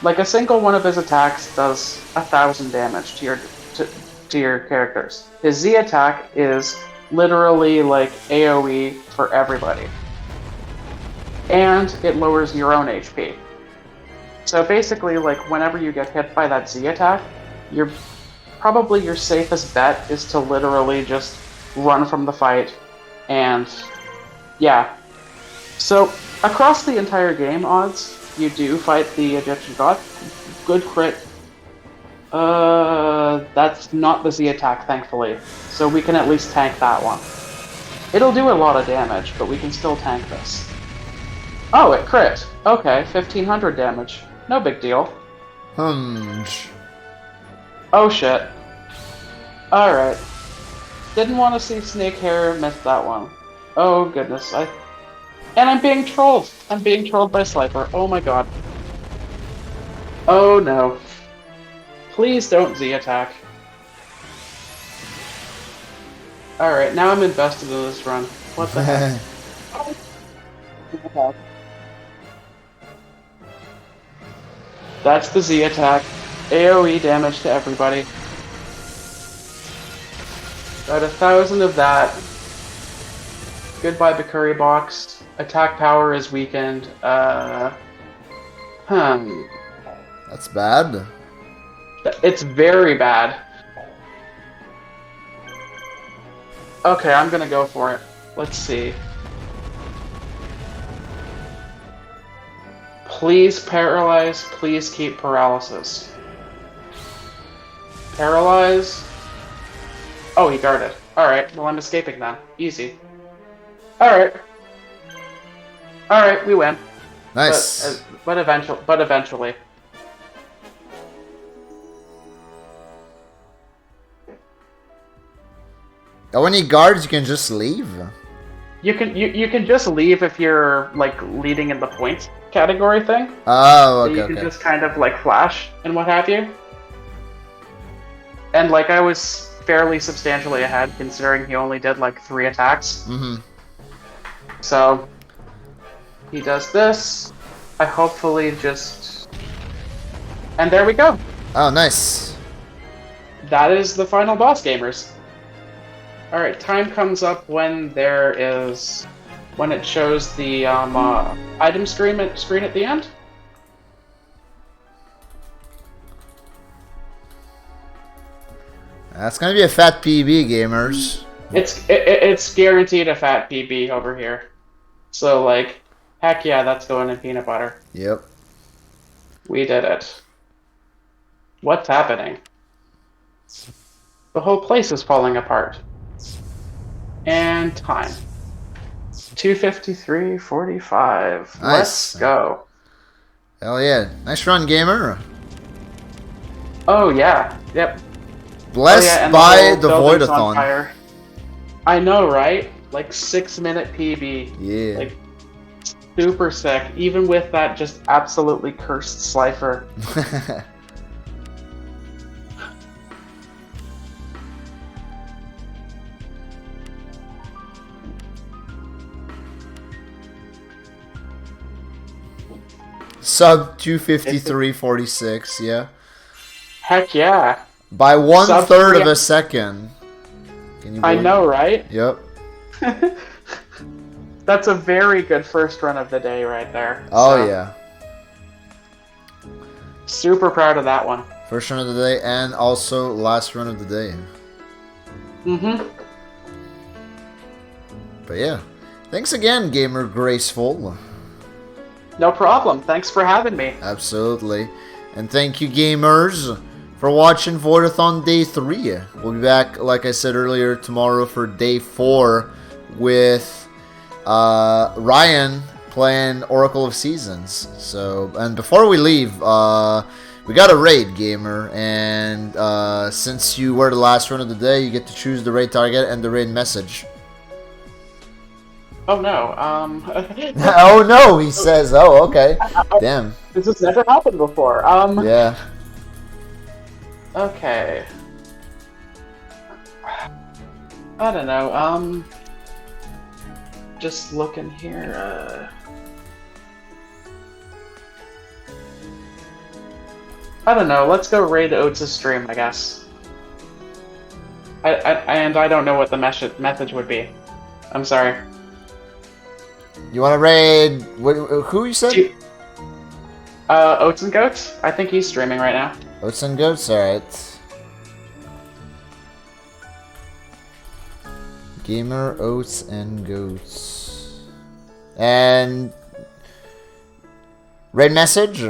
S21: like a single one of his attacks does 1,000 damage to your characters. His Z attack is literally like AoE for everybody, and it lowers your own HP. So basically, like whenever you get hit by that Z attack, probably your safest bet is to literally just run from the fight, and yeah. So across the entire game, odds you do fight the Egyptian god. Good crit. That's not the Z attack, thankfully. So we can at least tank that one. It'll do a lot of damage, but we can still tank this. Oh, it crit. Okay, 1,500 damage. No big deal. Oh shit. Alright. Didn't want to see Snake Hair miss that one. Oh goodness, and I'm being trolled! I'm being trolled by Slifer. Oh my god. Oh no. Please don't Z attack. Alright, now I'm invested in this run. What the heck? That's the Z attack. AoE damage to everybody. Got 1,000 of that. Goodbye Bakuri box. Attack power is weakened.
S3: That's bad.
S21: It's very bad. Okay, I'm gonna go for it. Let's see. Please paralyze, please keep paralysis. Paralyze. Oh, he guarded. Alright, well I'm escaping then. Easy. Alright. Alright, we win.
S3: Nice.
S21: But eventually.
S3: Oh, when he guards, you can just leave?
S21: You can just leave if you're like leading in the points category thing.
S3: Oh, okay.
S21: So you can just kind of like flash and what have you. And like I was fairly substantially ahead considering he only did like 3 attacks.
S3: Mm-hmm.
S21: So he does this. I hopefully just... And there we go.
S3: Oh, nice.
S21: That is the final boss, gamers. Alright, time comes up when there is... when it shows the item screen at the end.
S3: That's gonna be a fat PB, gamers.
S21: It's guaranteed a fat PB over here. So like, heck yeah, that's going in peanut butter.
S3: Yep.
S21: We did it. What's happening? The whole place is falling apart. And time. 2:53:45.
S3: Nice.
S21: Let's go.
S3: Hell yeah. Nice run, gamer.
S21: Oh yeah. Yep.
S3: Blessed by the V0oidathon.
S21: I know, right? Like 6-minute PB.
S3: Yeah.
S21: Like super sick. Even with that just absolutely cursed Slifer.
S3: Sub 2:53:46, yeah.
S21: Heck yeah.
S3: By 1/3 of a second. Can you
S21: I
S3: believe
S21: know,
S3: it?
S21: right?
S3: Yep.
S21: That's a very good first run of the day right there.
S3: Oh,
S21: So,
S3: yeah.
S21: Super proud of that one.
S3: First run of the day and also last run of the day.
S21: Mm-hmm.
S3: But yeah. Thanks again, Gamer Graceful.
S21: No problem. Thanks for having me.
S3: Absolutely. And thank you, gamers, for watching V0oidathon Day 3. We'll be back, like I said earlier, tomorrow for Day 4 with Ryan playing Oracle of Seasons. So, and before we leave, we got a raid, gamer, and since you were the last run of the day, you get to choose the raid target and the raid message.
S21: Oh no.
S3: Oh no, he says. Oh, okay. Damn.
S21: This has never happened before.
S3: Yeah.
S21: Okay. I don't know. Just looking here. I don't know. Let's go raid Oates' stream, I guess. I don't know what the message would be. I'm sorry.
S3: You want to raid? Who you said?
S21: Oats and Goats. I think he's streaming right now.
S3: Oats and Goats. All right. Gamer Oats and Goats. And raid message.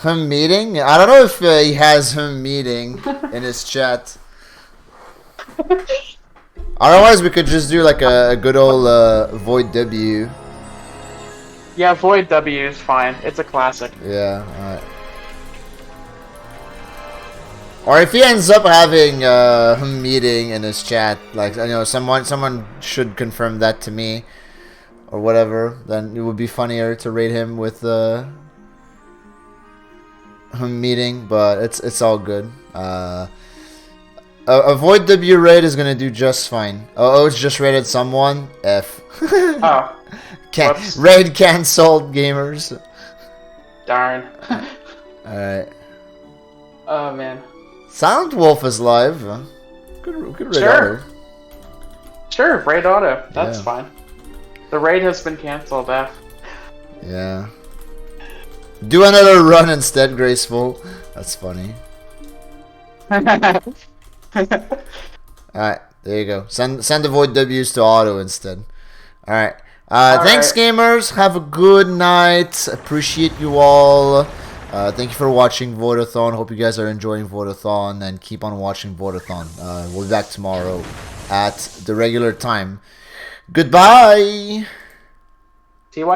S3: Him meeting? I don't know if he has him meeting in his chat. Otherwise, we could just do like a good old Void W.
S21: Yeah, Void W is fine. It's a classic.
S3: Yeah, alright. Or if he ends up having him meeting in his chat, like I know someone should confirm that to me, or whatever. Then it would be funnier to rate him with him meeting, but it's all good. A Void W raid is gonna do just fine. Oh, it's just raided someone. F.
S21: Oh.
S3: Raid cancelled, gamers.
S21: Darn.
S3: Alright.
S21: Oh man.
S3: Silent Wolf is live. Good raid
S21: Sure.
S3: auto.
S21: Sure, raid auto. That's
S3: Yeah.
S21: fine. The raid has been cancelled, F.
S3: Yeah. Do another run instead, Graceful. That's funny. Alright, there you go. Send the Void W's to auto instead. Alright. Thanks, gamers. Have a good night. Appreciate you all. Thank you for watching V0oidathon. Hope you guys are enjoying V0oidathon and keep on watching V0oidathon. We'll be back tomorrow at the regular time. Goodbye.
S21: TY.